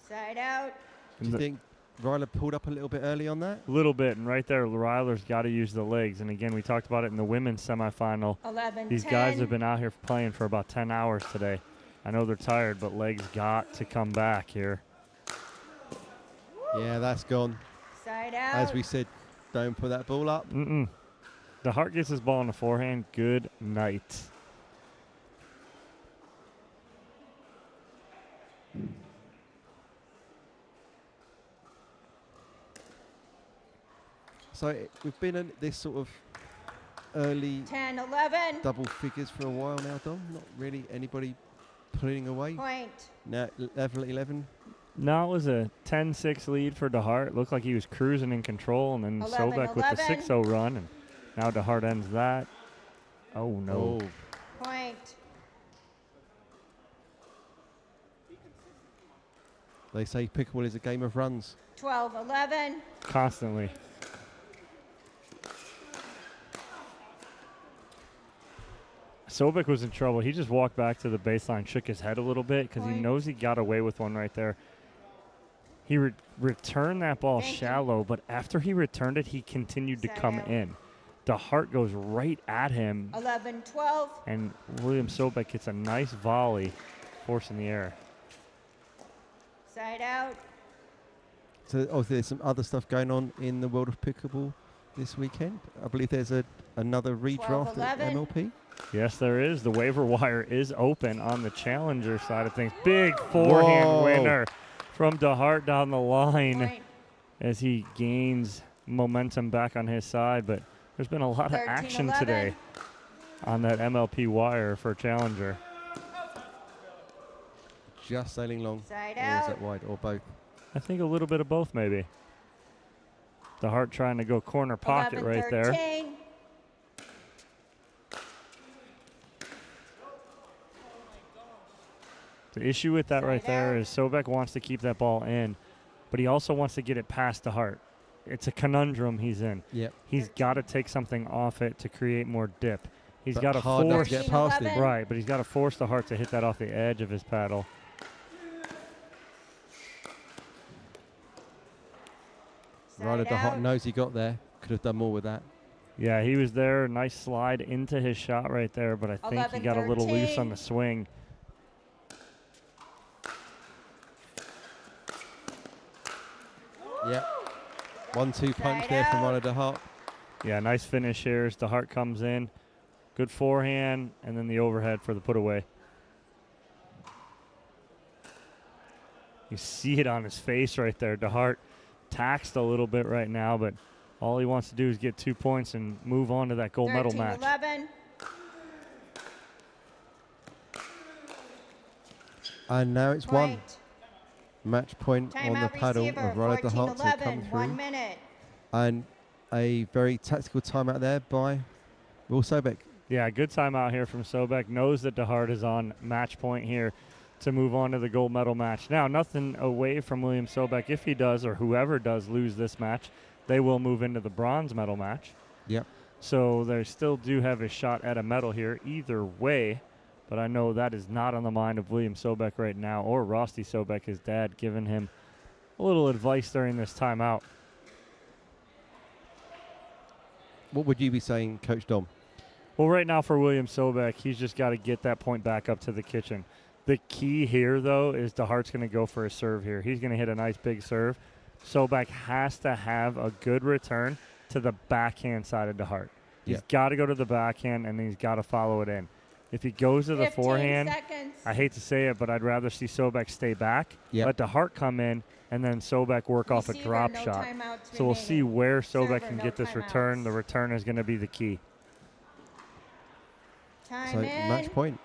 Side out. Do you think Ryler pulled up a little bit early on that? A little bit, and right there, Ryler's got to use the legs. And again, we talked about it in the women's semifinal. 11, These 10. guys have been out here playing for about 10 hours today. I know they're tired, but legs got to come back here. Yeah, that's gone. Side out. As we said, don't put that ball up. The Hart gets his ball on the forehand. Good night. So we've been in this sort of early 10, 11. double figures for a while now, Dom. Not really anybody pulling away. Point. Now level at 11. No, it was a 10-6 lead for DeHart. Looked like he was cruising in control, and then 11, Sobek with the 11. 6-0 run, and now DeHart ends that. Oh, no. Point. They say pickleball is a game of runs. 12, 11. Constantly. Sobek was in trouble. He just walked back to the baseline, shook his head a little bit because he Point. knows he got away with one right there. He returned that ball shallow, but after he returned it, he continued to Side come out. in. DeHart goes right at him, 11, 12. and William Sobek gets a nice volley, forcing the air. Side out. So obviously there's some other stuff going on in the world of pickleball this weekend. I believe there's another redraft at 11. MLP. Yes, there is. The waiver wire is open on the challenger side of things. Big forehand Whoa. winner from DeHart down the line Point. as he gains momentum back on his side. But there's been a lot of 13, action 11. today on that MLP wire for challenger. Just sailing long. Side Or is out. that wide or both? I think a little bit of both, maybe. DeHart trying to go corner pocket 11, right there. 13. The issue with that right Side there out. is Sobek wants to keep that ball in, but he also wants to get it past DeHart. It's a conundrum he's in. Yep. He's got to take something off it to create more dip. He's But got to hard enough force to get past it. 11. right, but he's got to force DeHart to hit that off the edge of his paddle. Ryder Side DeHart out. knows he got there. Could have done more with that. Yeah, he was there. Nice slide into his shot right there, but I think he 11, got a little loose 13. on the swing. Yep. 1-2 punch Side there from out. Ryder DeHart. Yeah, nice finish here as DeHart comes in. Good forehand, and then the overhead for the put away. You see it on his face right there. DeHart taxed a little bit right now, but all he wants to do is get 2 points and move on to that gold medal match. 13-11. And now it's one. Match point on the Timeout paddle receiver, of Riley DeHart to come 14-11, through. 1 minute. And a very tactical timeout there by Will Sobek. Yeah, good timeout here from Sobek. Knows that DeHart is on match point here to move on to the gold medal match. Now, nothing away from William Sobek. If he does, or whoever does lose this match, they will move into the bronze medal match. Yep. So they still do have a shot at a medal here either way. But I know that is not on the mind of William Sobek right now, or Rosti Sobek, his dad, giving him a little advice during this timeout. What would you be saying, Coach Dom? Well, right now for William Sobek, he's just got to get that point back up to the kitchen. The key here, though, is DeHart's going to go for a serve here. He's going to hit a nice big serve. Sobek has to have a good return to the backhand side of DeHart. He's got to go to the backhand, and he's got to follow it in. If he goes to the 15 forehand, seconds. I hate to say it, but I'd rather see Sobek stay back, let DeHart come in, and then Sobek work off a drop shot. So we'll see where Sobek can get this return. The return is going to be the key. Time So in. match point.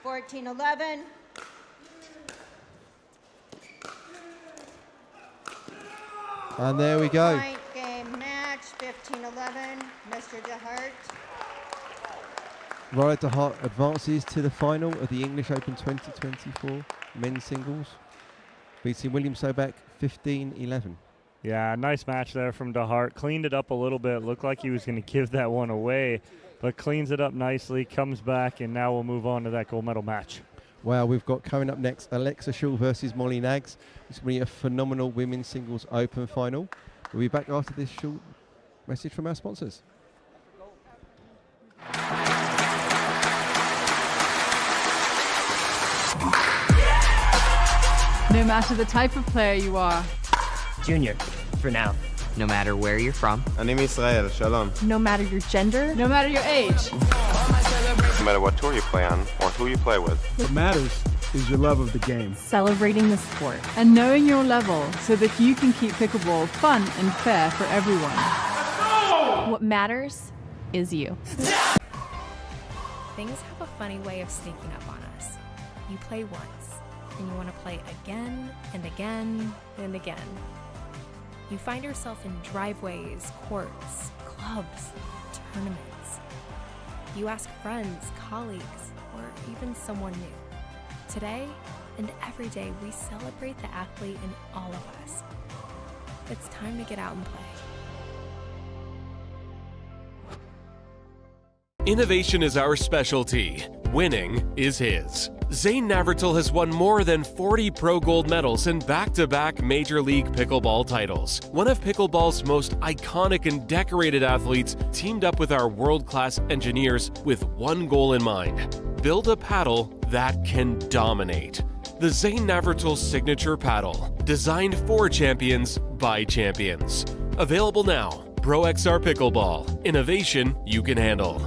14-11. And there we go. Point game match, 15-11. Mr. DeHart. Riley DeHart advances to the final of the English Open 2024 men's singles, beating William Sobek 15-11. Yeah, nice match there from DeHart. Cleaned it up a little bit. Looked like he was going to give that one away, but cleans it up nicely, comes back, and now we'll move on to that gold medal match. Wow, we've got coming up next Alexa Shaw versus Molly Nags. It's going to be a phenomenal women's singles open final. We'll be back after this short message from our sponsors. No matter the type of player you are. Junior, for now. No matter where you're from. אני מישראל, שלום. No matter your gender. No matter your age. No matter what tour you play on or who you play with. What matters is your love of the game. Celebrating the sport. And knowing your level so that you can keep pickleball fun and fair for everyone. What matters is you. Things have a funny way of sneaking up on us. You play once, and you want to play again and again and again. You find yourself in driveways, courts, clubs, tournaments. You ask friends, colleagues, or even someone new. Today and every day, we celebrate the athlete in all of us. It's time to get out and play. Innovation is our specialty. Winning is his. Zane Navratil has won more than 40 pro gold medals and back-to-back Major League Pickleball titles. One of pickleball's most iconic and decorated athletes teamed up with our world-class engineers with one goal in mind: build a paddle that can dominate. The Zane Navratil Signature Paddle, designed for champions by champions. Available now. Pro XR Pickleball. Innovation you can handle.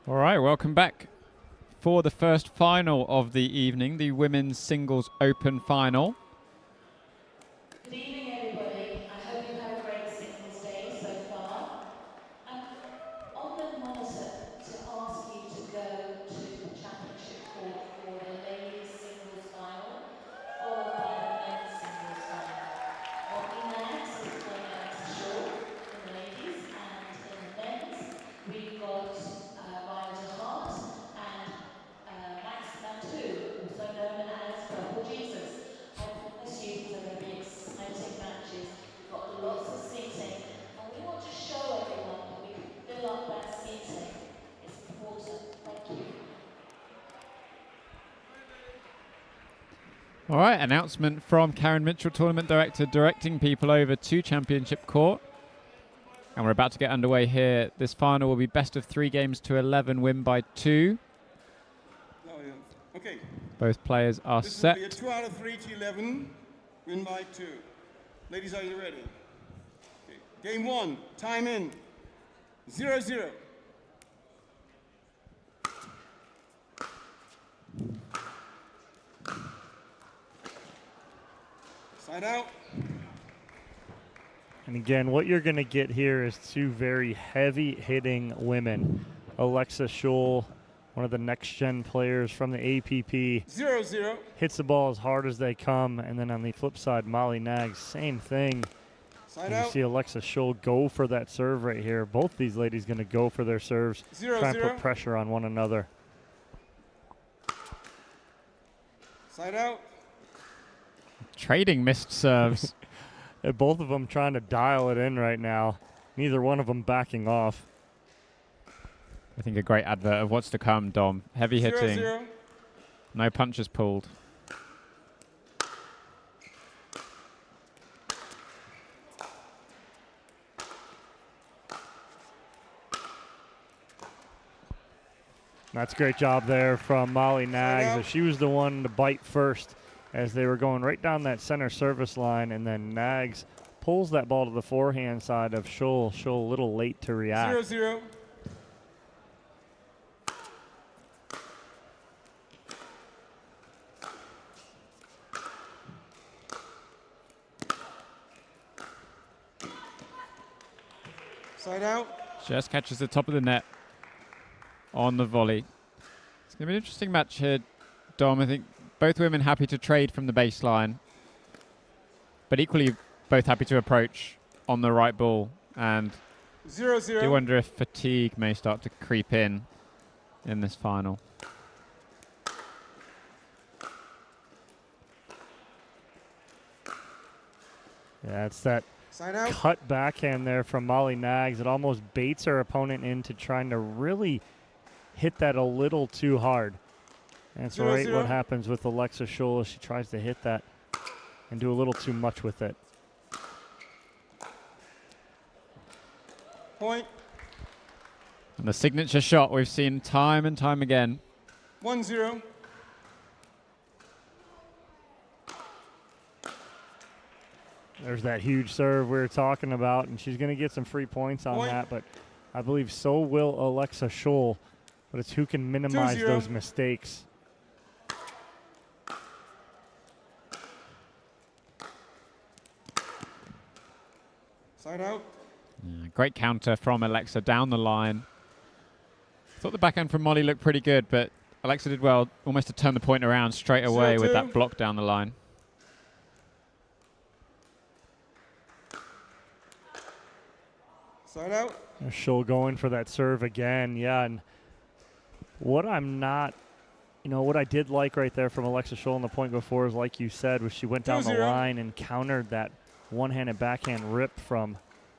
All right, welcome back for the first final of the evening, the Women's Singles Open Final. Good evening, everybody. I hope you've had a great singles day so far. I'm on the monitor to ask you to go to the championship court for the ladies' singles final, followed by the men's singles final. Ollie Nags is playing Alexa Shaw in the ladies, and in the men's, we've got Violet Hart and Max Mantu, also known as Purple Jesus. I promise you these are going to be exciting matches. We've got lots of seating, and we want to show everyone that we can fill up that seating. It's important. Thank you. All right, announcement from Karen Mitchell, Tournament Director, directing people over to Championship Court. And we're about to get underway here. This final will be best of 3 games to 11, win by 2. Oh, yeah. Okay. Both players are This set. will be a 2 out of 3 to 11, win by 2. Ladies, are you ready? Okay. Game 1, time in, 0-0. Side out. And again, what you're going to get here is 2 very heavy-hitting women. Alexa Scholl, one of the next-gen players from the APP. 0-0. Hits the ball as hard as they come. And then on the flip side, Molly Nags, same thing. Side you out. see Alexa Scholl go for that serve right here. Both these ladies going to go for their serves, 0-0. try and put pressure on one another. Side out. Trading missed serves. Both of them trying to dial it in right now. Neither one of them backing off. I think a great advert of what's to come, Dom. Heavy hitting. 0-0. No punches pulled. That's a great job there from Molly Nags. She was the one to bite first as they were going right down that center service line, and then Nags pulls that ball to the forehand side of Scholl. Scholl a little late to react. 0-0. Side out. Just catches the top of the net on the volley. It's going to be an interesting match here, Dom. I think both women happy to trade from the baseline, but equally both happy to approach on the right ball. And 0-0. do wonder if fatigue may start to creep in this final. Yeah, it's that Side out. cut backhand there from Molly Nags. It almost baits her opponent into trying to really hit that a little too hard. And that's right 0-0. what happens with Alexa Scholl. She tries to hit that and do a little too much with it. Point. And the signature shot we've seen time and time again. 1-0. There's that huge serve we were talking about, and she's going to get some free points on Point. that, but I believe so will Alexa Scholl. But it's who can minimize 2-0. those mistakes. Side out. Yeah, great counter from Alexa down the line. Thought the backhand from Molly looked pretty good, but Alexa did well almost to turn the point around straight away with 0-2. that block down the line. Side out. Scholl going for that serve again. Yeah, and what I'm not, what I did like right there from Alexa Scholl on the point before is, like you said, was she went down the 2-0. line and countered that one-handed backhand rip from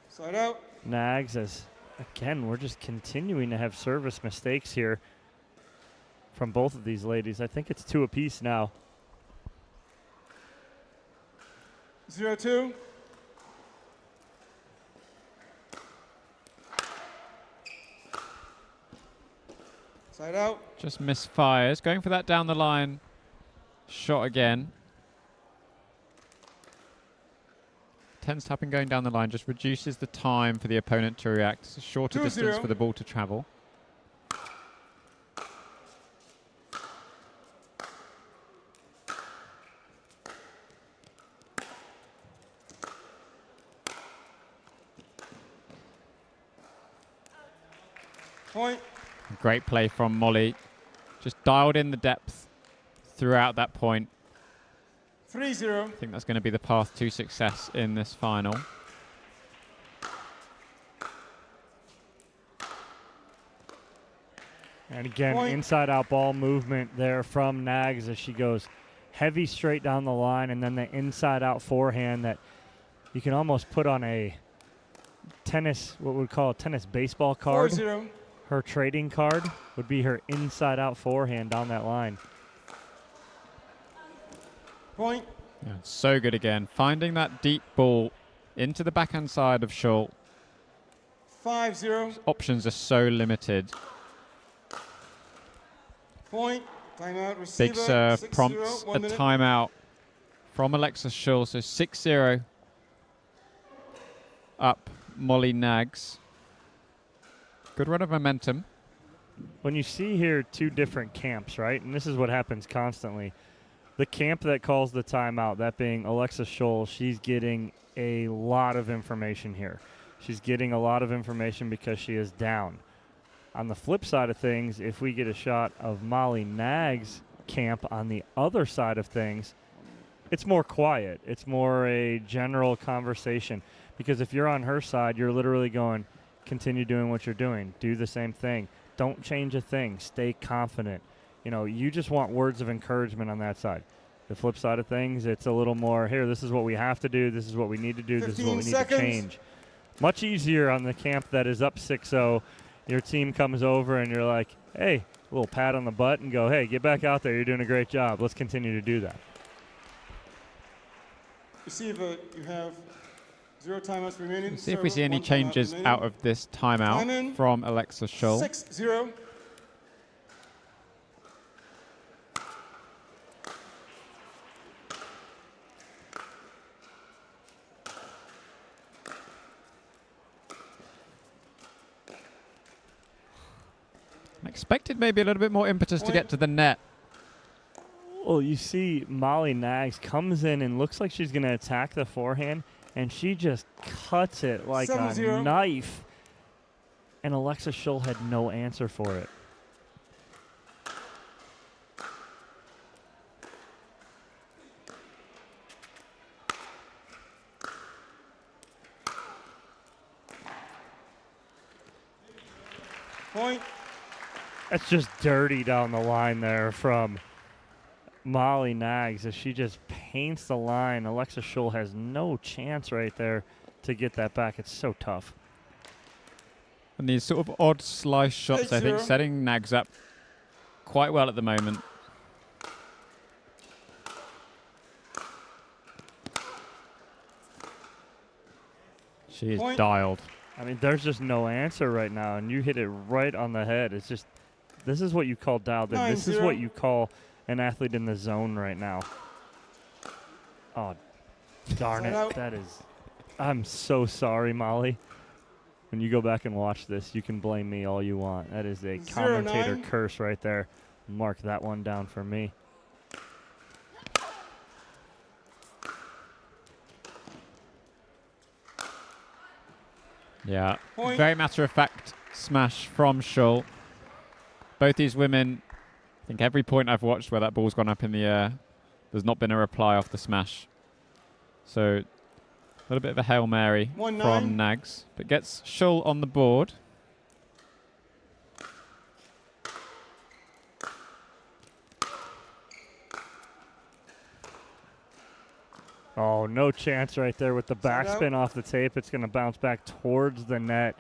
Side out. Nags. As, again, we're just continuing to have service mistakes here from both of these ladies. I think it's 2 apiece now. 0-2. Side out. Just misfires. Going for that down the line shot again. Tense tapping going down the line just reduces the time for the opponent to react. It's a shorter 2-0. distance for the ball to travel. Point. Great play from Molly. Just dialed in the depth throughout that point. 3-0. I think that's going to be the path to success in this final. And again, Point. inside-out ball movement there from Nags as she goes heavy straight down the line, and then the inside-out forehand that you can almost put on a tennis, what we call a tennis baseball card. 4-0. Her trading card would be her inside-out forehand down that line. Point. Yeah, so good again. Finding that deep ball into the backhand side of Schull. 5-0. Options are so limited. Point. Timeout. Receiver. Big serve 6-0, prompts a 1 minute. timeout from Alexis Schull. So 6-0 up Molly Nags. Good run of momentum. When you see here two different camps, right, and this is what happens constantly, the camp that calls the timeout, that being Alexis Schull, she's getting a lot of information here. She's getting a lot of information because she is down. On the flip side of things, if we get a shot of Molly Nags' camp on the other side of things, it's more quiet. It's more a general conversation. Because if you're on her side, you're literally going, continue doing what you're doing. Do the same thing. Don't change a thing. Stay confident. You know, you just want words of encouragement on that side. The flip side of things, it's a little more, here, this is what we have to do. This is what we need to do. This is what we need to change. Much easier on the camp that is up 6-0. Your team comes over and you're like, hey, a little pat on the butt and go, hey, get back out there. You're doing a great job. Let's continue to do that. Receiver, you have 0 timeouts remaining. Let's see if we see any changes out of this timeout from Alexis Schull. 6-0. Expected maybe a little bit more impetus to get to the net. Well, you see Molly Nags comes in and looks like she's going to attack the forehand, and she just cuts it like 7-0. a knife. And Alexis Schull had no answer for it. Point. That's just dirty down the line there from Molly Nags as she just paints the line. Alexis Schull has no chance right there to get that back. It's so tough. And these sort of odd slice shots, I think, setting Nags up quite well at the moment. She is dialed. I mean, there's just no answer right now, and you hit it right on the head. It's just, this is what you call dialed in. This is what you call an athlete in the zone right now. Oh, darn it. That is, I'm so sorry, Molly. When you go back and watch this, you can blame me all you want. That is a commentator curse right there. Mark that one down for me. Yeah, very matter-of-fact smash from Schull. Both these women, I think every point I've watched where that ball's gone up in the air, there's not been a reply off the smash. So a little bit of a Hail Mary from Nags, but gets Schull on the board. Oh, no chance right there with the backspin off the tape. It's going to bounce back towards the net.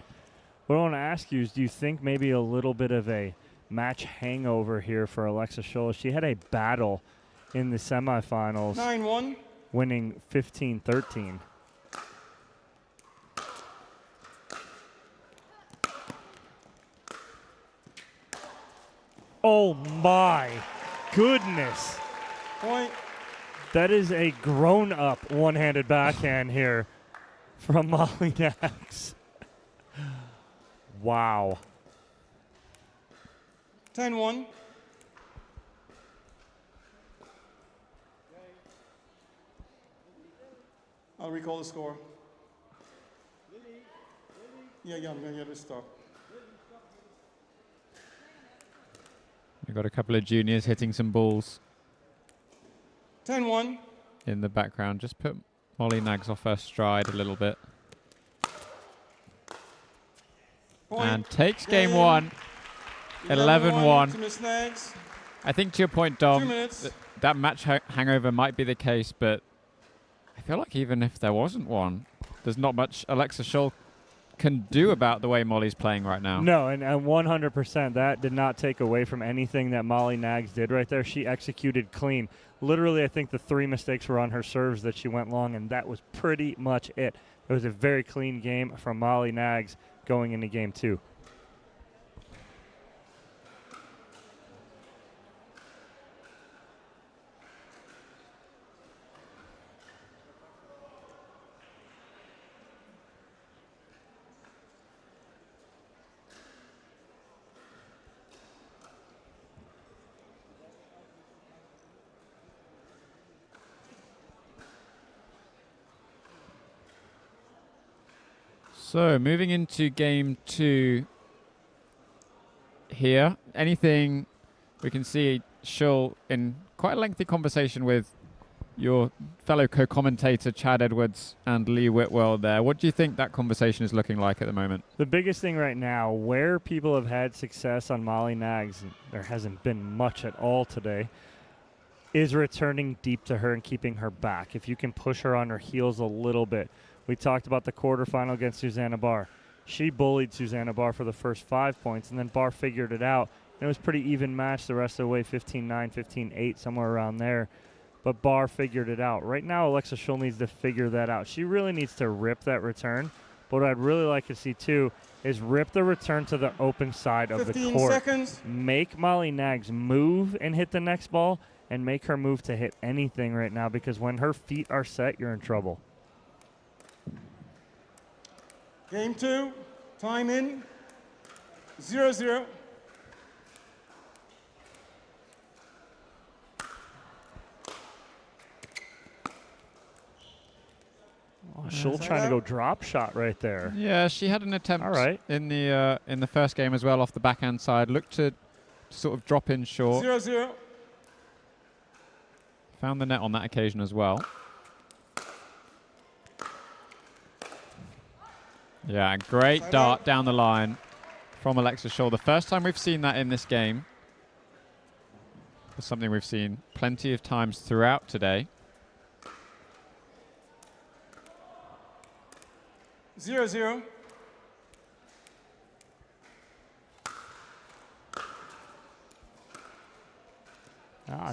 What I want to ask you is, do you think maybe a little bit of a match hangover here for Alexis Schull? She had a battle in the semifinals, 9-1, winning 15-13. Oh, my goodness. Point. That is a grown-up one-handed backhand here from Molly Nags. Wow. 10-1. I'll recall the score. Yeah, let's stop. We've got a couple of juniors hitting some balls 10-1. in the background. Just put Molly Nags off her stride a little bit. Point. And takes game one. 11-1. to Miss Nags. I think to your point, 2 Dom, minutes. that match hangover might be the case, but I feel like even if there wasn't one, there's not much Alexa Scholl can do about the way Molly's playing right now. No, and 100%, that did not take away from anything that Molly Nags did right there. She executed clean. Literally, I think the 3 mistakes were on her serves that she went long, and that was pretty much it. It was a very clean game from Molly Nags going into game 2. So moving into game 2 here. Anything we can see Scholl in quite a lengthy conversation with your fellow co-commentator Chad Edwards and Lee Whitwell there. What do you think that conversation is looking like at the moment? The biggest thing right now, where people have had success on Molly Nags, and there hasn't been much at all today, is returning deep to her and keeping her back. If you can push her on her heels a little bit. We talked about the quarterfinal against Susanna Barr. She bullied Susanna Barr for the first 5 points, and then Barr figured it out. And it was a pretty even match the rest of the way, 15-9, 15-8, somewhere around there. But Barr figured it out. Right now, Alexa Scholl needs to figure that out. She really needs to rip that return. But what I'd really like to see, too, is rip the return to the open side of the 15 court. seconds. Make Molly Nags move and hit the next ball, and make her move to hit anything right now, because when her feet are set, you're in trouble. Game 2, time in, 0-0. Scholl trying to go drop shot right there. Yeah, she had an attempt in the first game as well off the backhand side. Looked to sort of drop in short. 0-0. Found the net on that occasion as well. Yeah, great dart down the line from Alexa Scholl. The first time we've seen that in this game. It's something we've seen plenty of times throughout today. 0-0.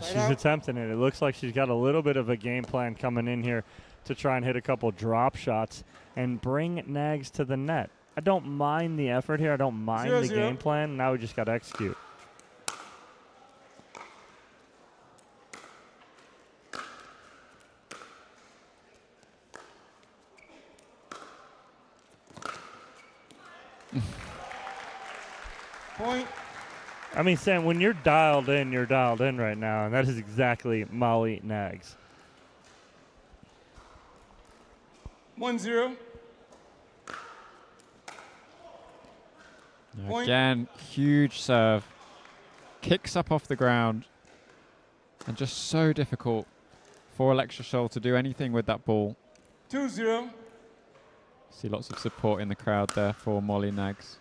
She's attempting it. It looks like she's got a little bit of a game plan coming in here to try and hit a couple drop shots and bring Nags to the net. I don't mind the effort here. I don't mind the game plan. Now we just got to execute. Point. I mean, Sam, when you're dialed in right now, and that is exactly Molly Nags. 1-0. Again, huge serve. Kicks up off the ground. And just so difficult for Alexa Scholl to do anything with that ball. 2-0. See lots of support in the crowd there for Molly Nags.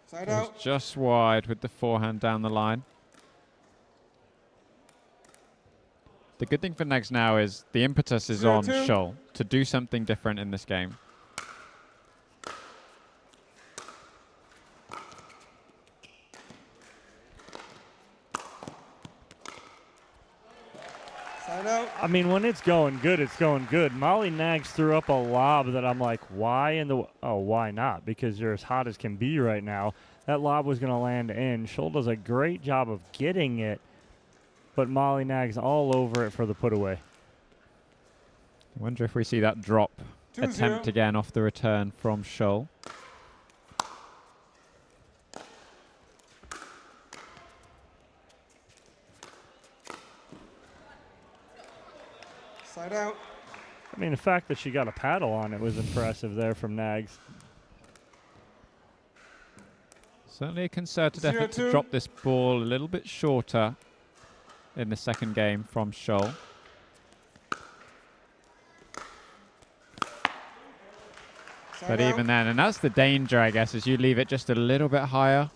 Side out. Just wide with the forehand down the line. The good thing for Nags now is the impetus is on Scholl to do something different in this game. Side out. I mean, when it's going good, it's going good. Molly Nags threw up a lob that I'm like, why in the... Oh, why not? Because you're as hot as can be right now. That lob was going to land in. Scholl does a great job of getting it, but Molly Nags all over it for the put away. I wonder if we see that drop 2-0. attempt again off the return from Scholl. Side out. I mean, the fact that she got a paddle on it was impressive there from Nags. Certainly a concerted effort to drop this ball a little bit shorter in the second game from Scholl. But even then, and that's the danger, I guess, is you leave it just a little bit higher.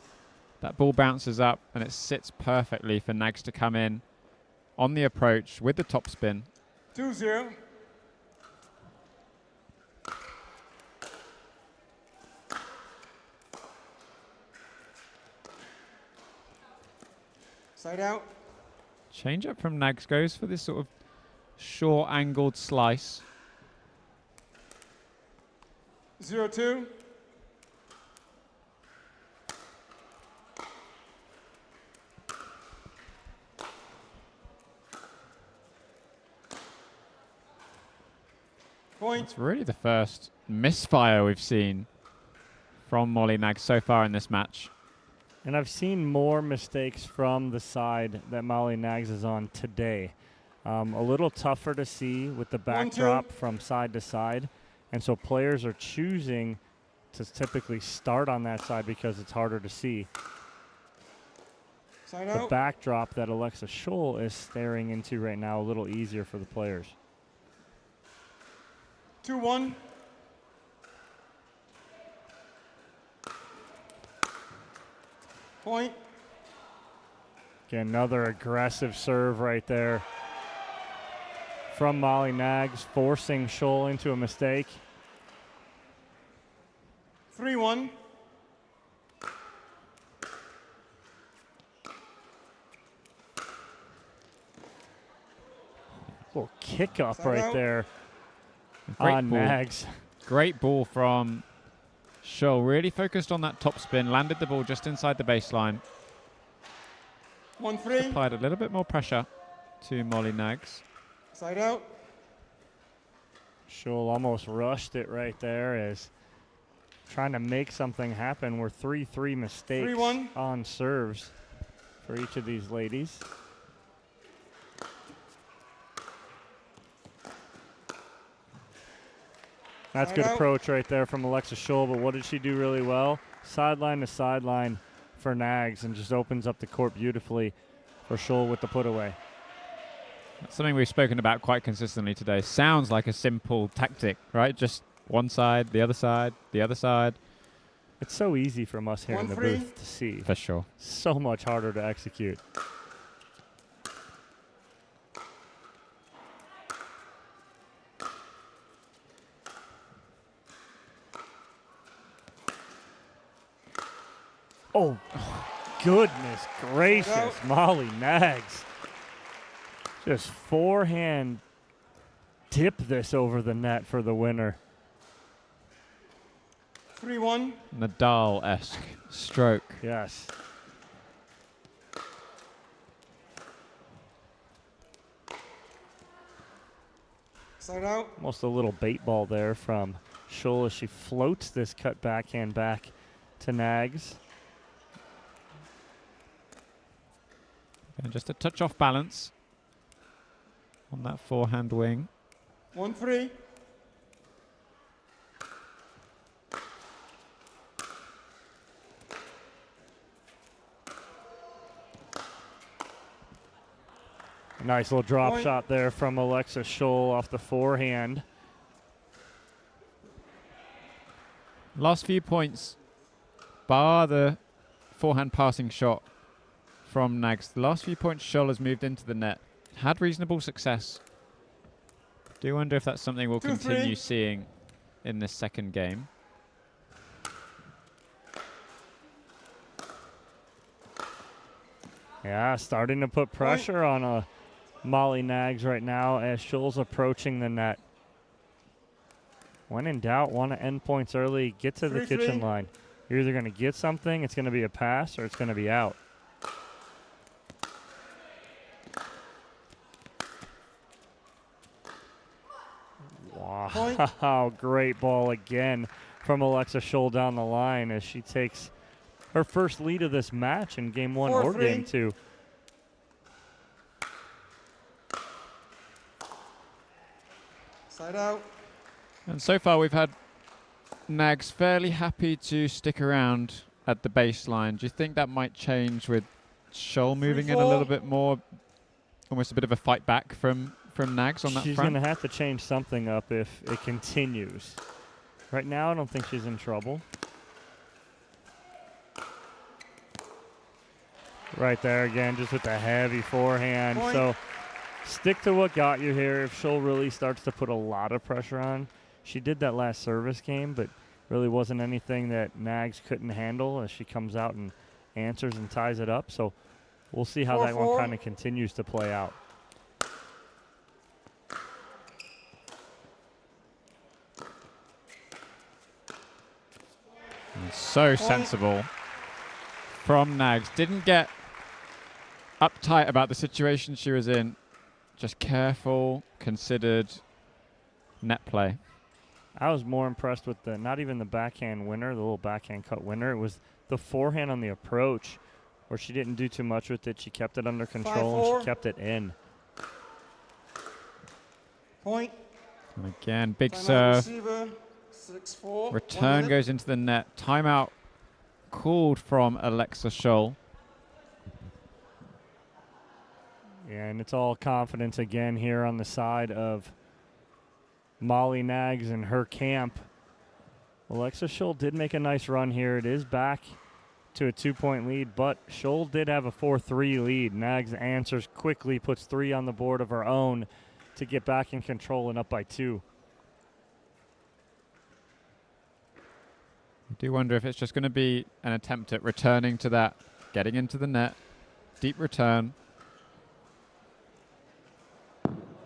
That ball bounces up and it sits perfectly for Nags to come in on the approach with the topspin. 2-0. Side out. Change up from Nags, goes for this sort of short angled slice. 0-2. Point. It's really the first misfire we've seen from Molly Nags so far in this match. And I've seen more mistakes from the side that Molly Nags is on today. A little tougher to see with the backdrop from side to side. And so players are choosing to typically start on that side because it's harder to see. Side the out. backdrop that Alexa Scholl is staring into right now a little easier for the players. 2-1. Point. Again, another aggressive serve right there from Molly Nags, forcing Scholl into a mistake. 3-1. Little kick up right out. there Great on ball. Nags. Great ball from Scholl. Really focused on that top spin, landed the ball just inside the baseline. 1-3. Applied a little bit more pressure to Molly Nags. Side out. Scholl almost rushed it right there as trying to make something happen. We're 3-3 mistakes 3-1. on serves for each of these ladies. That's good approach right there from Alexa Scholl, but what did she do really well? Sideline to sideline for Nags and just opens up the court beautifully for Scholl with the put away. That's something we've spoken about quite consistently today. Sounds like a simple tactic, right? Just one side, the other side, the other side. It's so easy from us here in the 1-3. booth to see. For sure. So much harder to execute. Oh, goodness gracious, Molly Nags. Just forehand tip this over the net for the winner. 3-1. Nadal-esque stroke. Yes. Side out. Almost a little bait ball there from Scholl as she floats this cut backhand back to Nags. And just a touch off balance on that forehand wing. 1-3. Nice little drop Point. shot there from Alexa Scholl off the forehand. Last few points, bar the forehand passing shot from Nags. The last few points Scholl has moved into the net. Had reasonable success. Do wonder if that's something we'll 2-3. continue seeing in this second game. Yeah, starting to put pressure on Molly Nags right now as Scholl's approaching the net. When in doubt, want to end points early, get to the 3-3. kitchen line. You're either going to get something, it's going to be a pass, or it's going to be out. Wow, great ball again from Alexa Scholl down the line as she takes her first lead of this match in game one or 4-3. game two. Side out. And so far we've had Nags fairly happy to stick around at the baseline. Do you think that might change with Scholl moving in a little bit more, almost a bit of a fight back from Nags on that She's front? going to have to change something up if it continues. Right now, I don't think she's in trouble. Right there again, just with the heavy forehand. Point. So stick to what got you here. If Scholl really starts to put a lot of pressure on, she did that last service game, but really wasn't anything that Nags couldn't handle as she comes out and answers and ties it up. So we'll see how that one kind of continues to play out. And so sensible from Nags. Didn't get uptight about the situation she was in. Just careful, considered net play. I was more impressed with not even the backhand winner, the little backhand cut winner. It was the forehand on the approach where she didn't do too much with it. She kept it under control and she kept it in. Point. And again, big Timeout serve. receiver, 6-4. Return goes into the net. Timeout called from Alexa Scholl. Yeah, and it's all confidence again here on the side of Molly Nags and her camp. Alexa Scholl did make a nice run here. It is back to a 2-point lead, but Scholl did have a 4-3 lead. Nags answers quickly, puts 3 on the board of her own to get back in control and up by 2. I do wonder if it's just going to be an attempt at returning to that, getting into the net, deep return.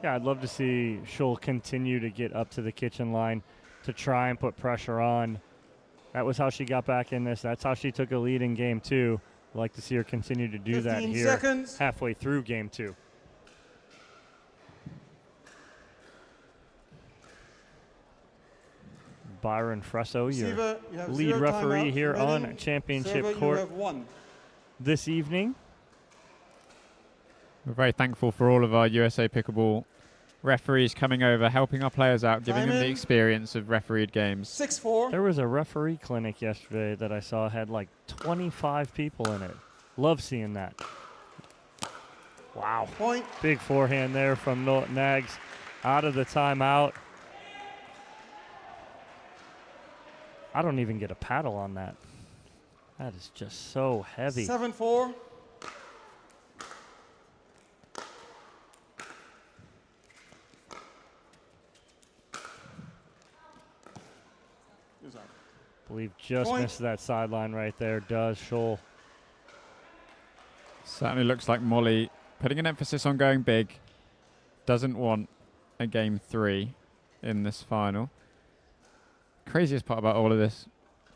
Yeah, I'd love to see Scholl continue to get up to the kitchen line to try and put pressure on. That was how she got back in this. That's how she took a lead in game 2. I'd like to see her continue to do that here seconds. halfway through game 2. Byron Fresso, your Receiver, you have lead 0 referee timeouts here on remaining. Championship Server, Court you have 1. this evening. We're very thankful for all of our USA Pickleball referees coming over, helping our players out, giving them the experience of refereed games. 6-4. There was a referee clinic yesterday that I saw had like 25 people in it. Love seeing that. Wow. Point. Big forehand there from Nags out of the timeout. I don't even get a paddle on that. That is just so heavy. 7-4. Believe just Point. missed that sideline right there. Does Scholl. Certainly looks like Molly putting an emphasis on going big. Doesn't want a game 3 in this final. Craziest part about all of this,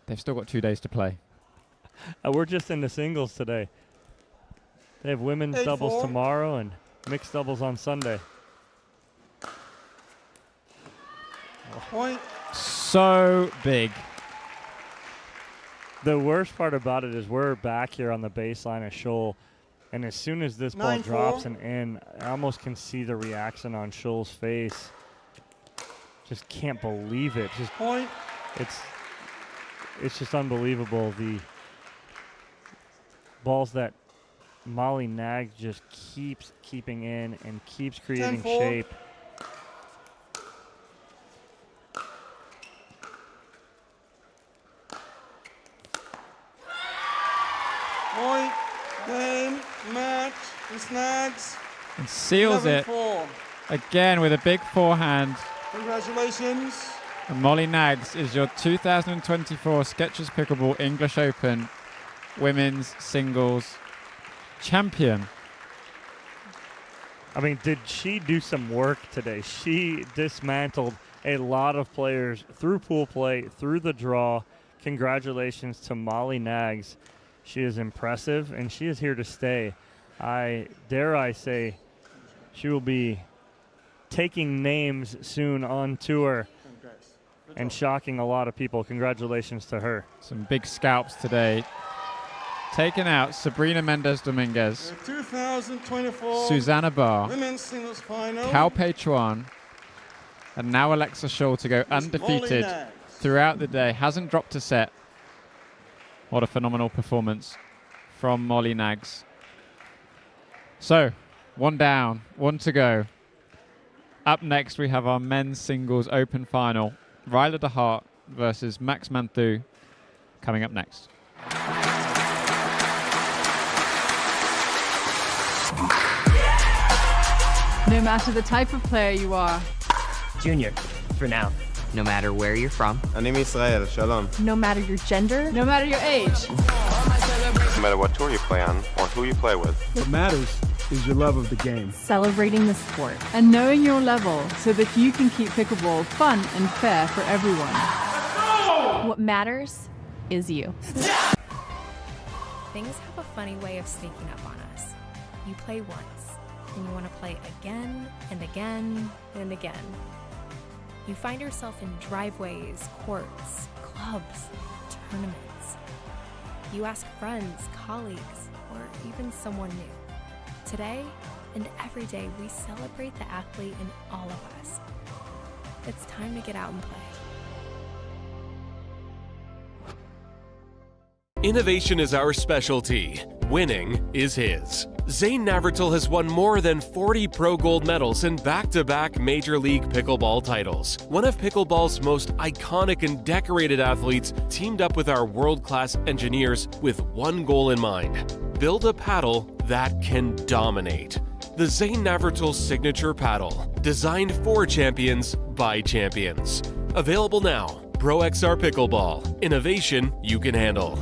they've still got 2 days to play. We're just in the singles today. They have women's 8-4. doubles tomorrow and mixed doubles on Sunday. Point. So big. The worst part about it is we're back here on the baseline of Scholl, and as soon as this ball 9-4. drops and in, I almost can see the reaction on Scholl's face. Just can't believe it. Just Point. It's just unbelievable. The balls that Molly Nags just keeps keeping in and keeps creating 10-4. shape. Point. Game. Match. Snags. And seals it 11-4. again with a big forehand. Congratulations. And Molly Nags is your 2024 Skechers Pickleball English Open Women's Singles Champion. I mean, did she do some work today? She dismantled a lot of players through pool play, through the draw. Congratulations to Molly Nags. She is impressive, and she is here to stay. I say she will be taking names soon on tour and shocking a lot of people. Congratulations to her. Some big scalps today. Taken out Sabrina Mendez-Dominguez, The 2024 Susanna Barr, Women's Singles Final. Cal Pechuan, and now Alexa Scholl to go undefeated Nags. throughout the day. Hasn't dropped a set. What a phenomenal performance from Molly Nags. So, 1 down, 1 to go. Up next, we have our men's singles open final. Ryla DeHart versus Max Manthu coming up next. No matter the type of player you are. Junior, for now. No matter where you're from. אני מישראל, שלום. No matter your gender. No matter your age. No matter what tour you play on or who you play with. What matters is your love of the game. Celebrating the sport. And knowing your level so that you can keep pickleball fun and fair for everyone. What matters is you. Things have a funny way of sneaking up on us. You play once, and you want to play again and again and again. You find yourself in driveways, courts, clubs, tournaments. You ask friends, colleagues, or even someone new. Today and every day, we celebrate the athlete in all of us. It's time to get out and play. Innovation is our specialty. Winning is his. Zane Navratil has won more than 40 Pro Gold medals and back-to-back Major League Pickleball titles. One of pickleball's most iconic and decorated athletes teamed up with our world-class engineers with one goal in mind: build a paddle that can dominate. The Zane Navratil Signature Paddle, designed for champions by champions. Available now. Pro XR Pickleball. Innovation you can handle.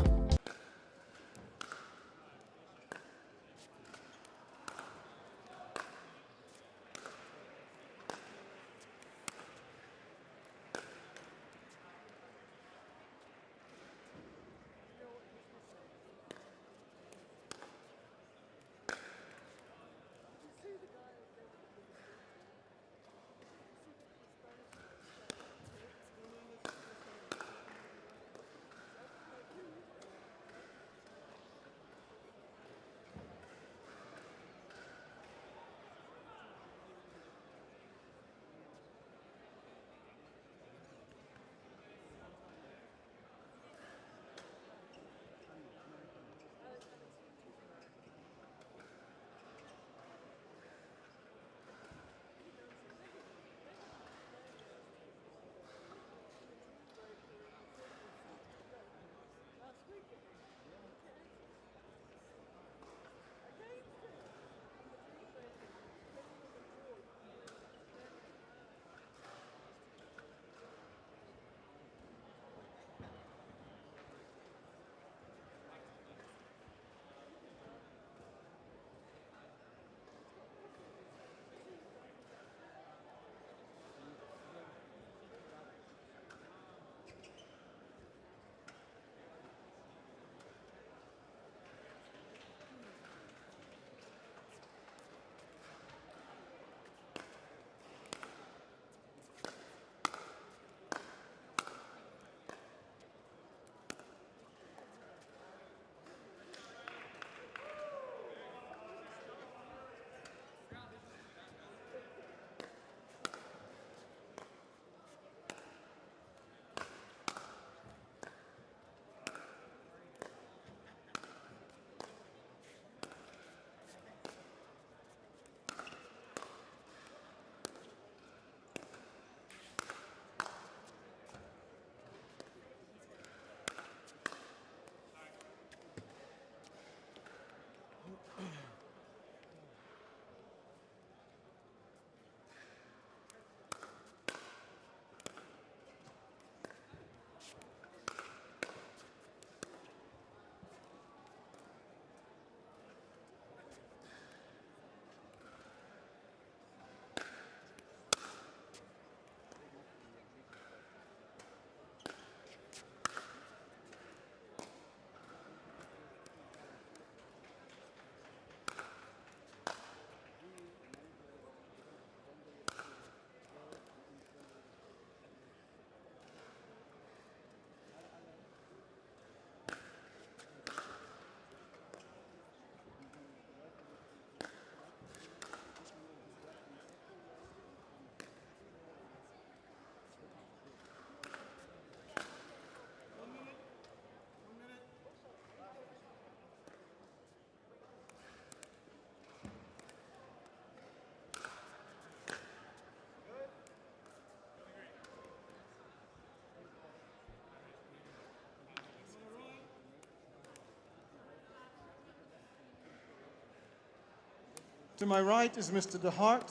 To my right is Mr. DeHart,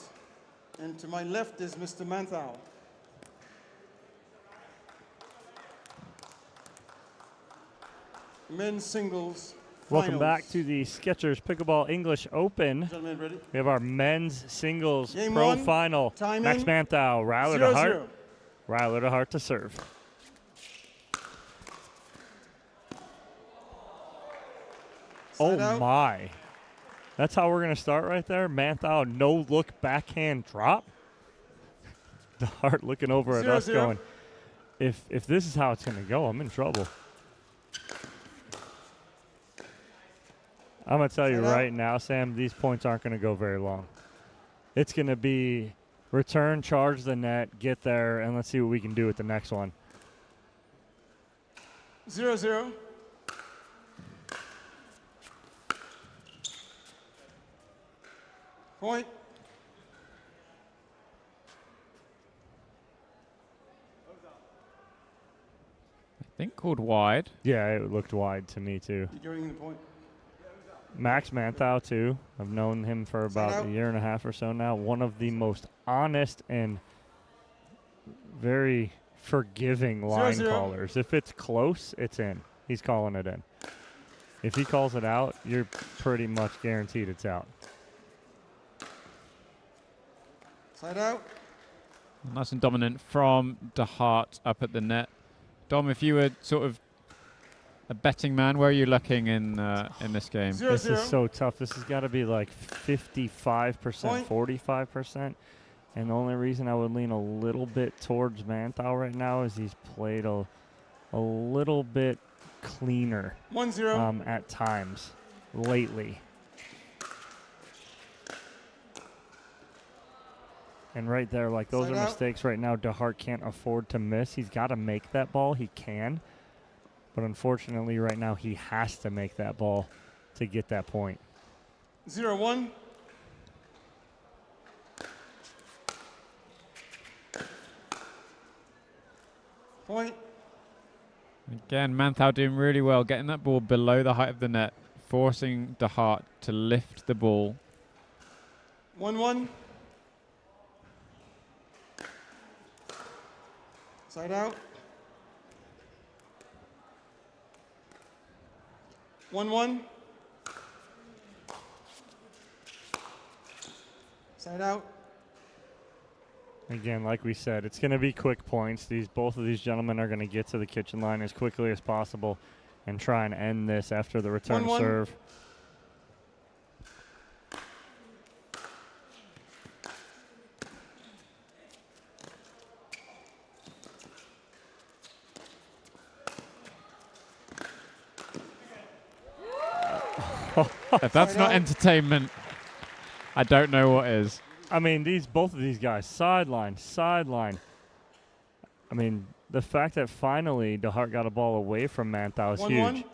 and to my left is Mr. Manthau. Men's singles. Welcome finals. back to the Skechers Pickleball English Open. Gentlemen, ready? We have our men's singles Game pro one, final. time Max in, Manthau, Ryler 0-0. DeHart. Ryler DeHart to serve. Side Oh out. my. That's how we're going to start right there. Manthau, no look backhand drop. DeHart looking over at us 0-0. going, if this is how it's going to go, I'm in trouble. I'm going to tell you Side out. right now, Sam, these points aren't going to go very long. It's going to be return, charge the net, get there, and let's see what we can do with the next one. 0-0. Point. I think called wide. Yeah, it looked wide to me, too. You're getting the point. Max Manthau, too. I've known him for about out. a year and a half or so now. One of the most honest and very forgiving line 0-0. callers. If it's close, it's in. He's calling it in. If he calls it out, you're pretty much guaranteed it's out. Side out. Nice and dominant from DeHart up at the net. Dom, if you were sort of a betting man, where are you looking in this game? 0-0. This is so tough. This has got to be like 55%, Point. 45%. And the only reason I would lean a little bit towards Manthau right now is he's played a little bit cleaner 1-0. at times lately. And right there, like those Side are out. mistakes right now DeHart can't afford to miss. He's got to make that ball. He can. But unfortunately right now he has to make that ball to get that point. 0-1. Point. Again, Manthau doing really well, getting that ball below the height of the net, forcing DeHart to lift the ball. 1-1. Side out. 1-1. Side out. Again, like we said, it's going to be quick points. Both of these gentlemen are going to get to the kitchen line as quickly as possible and try and end this after the return 1-1. serve. If that's not entertainment, I don't know what is. I mean, both of these guys, sideline. I mean, the fact that finally DeHart got a ball away from Manthau is 1-1. huge.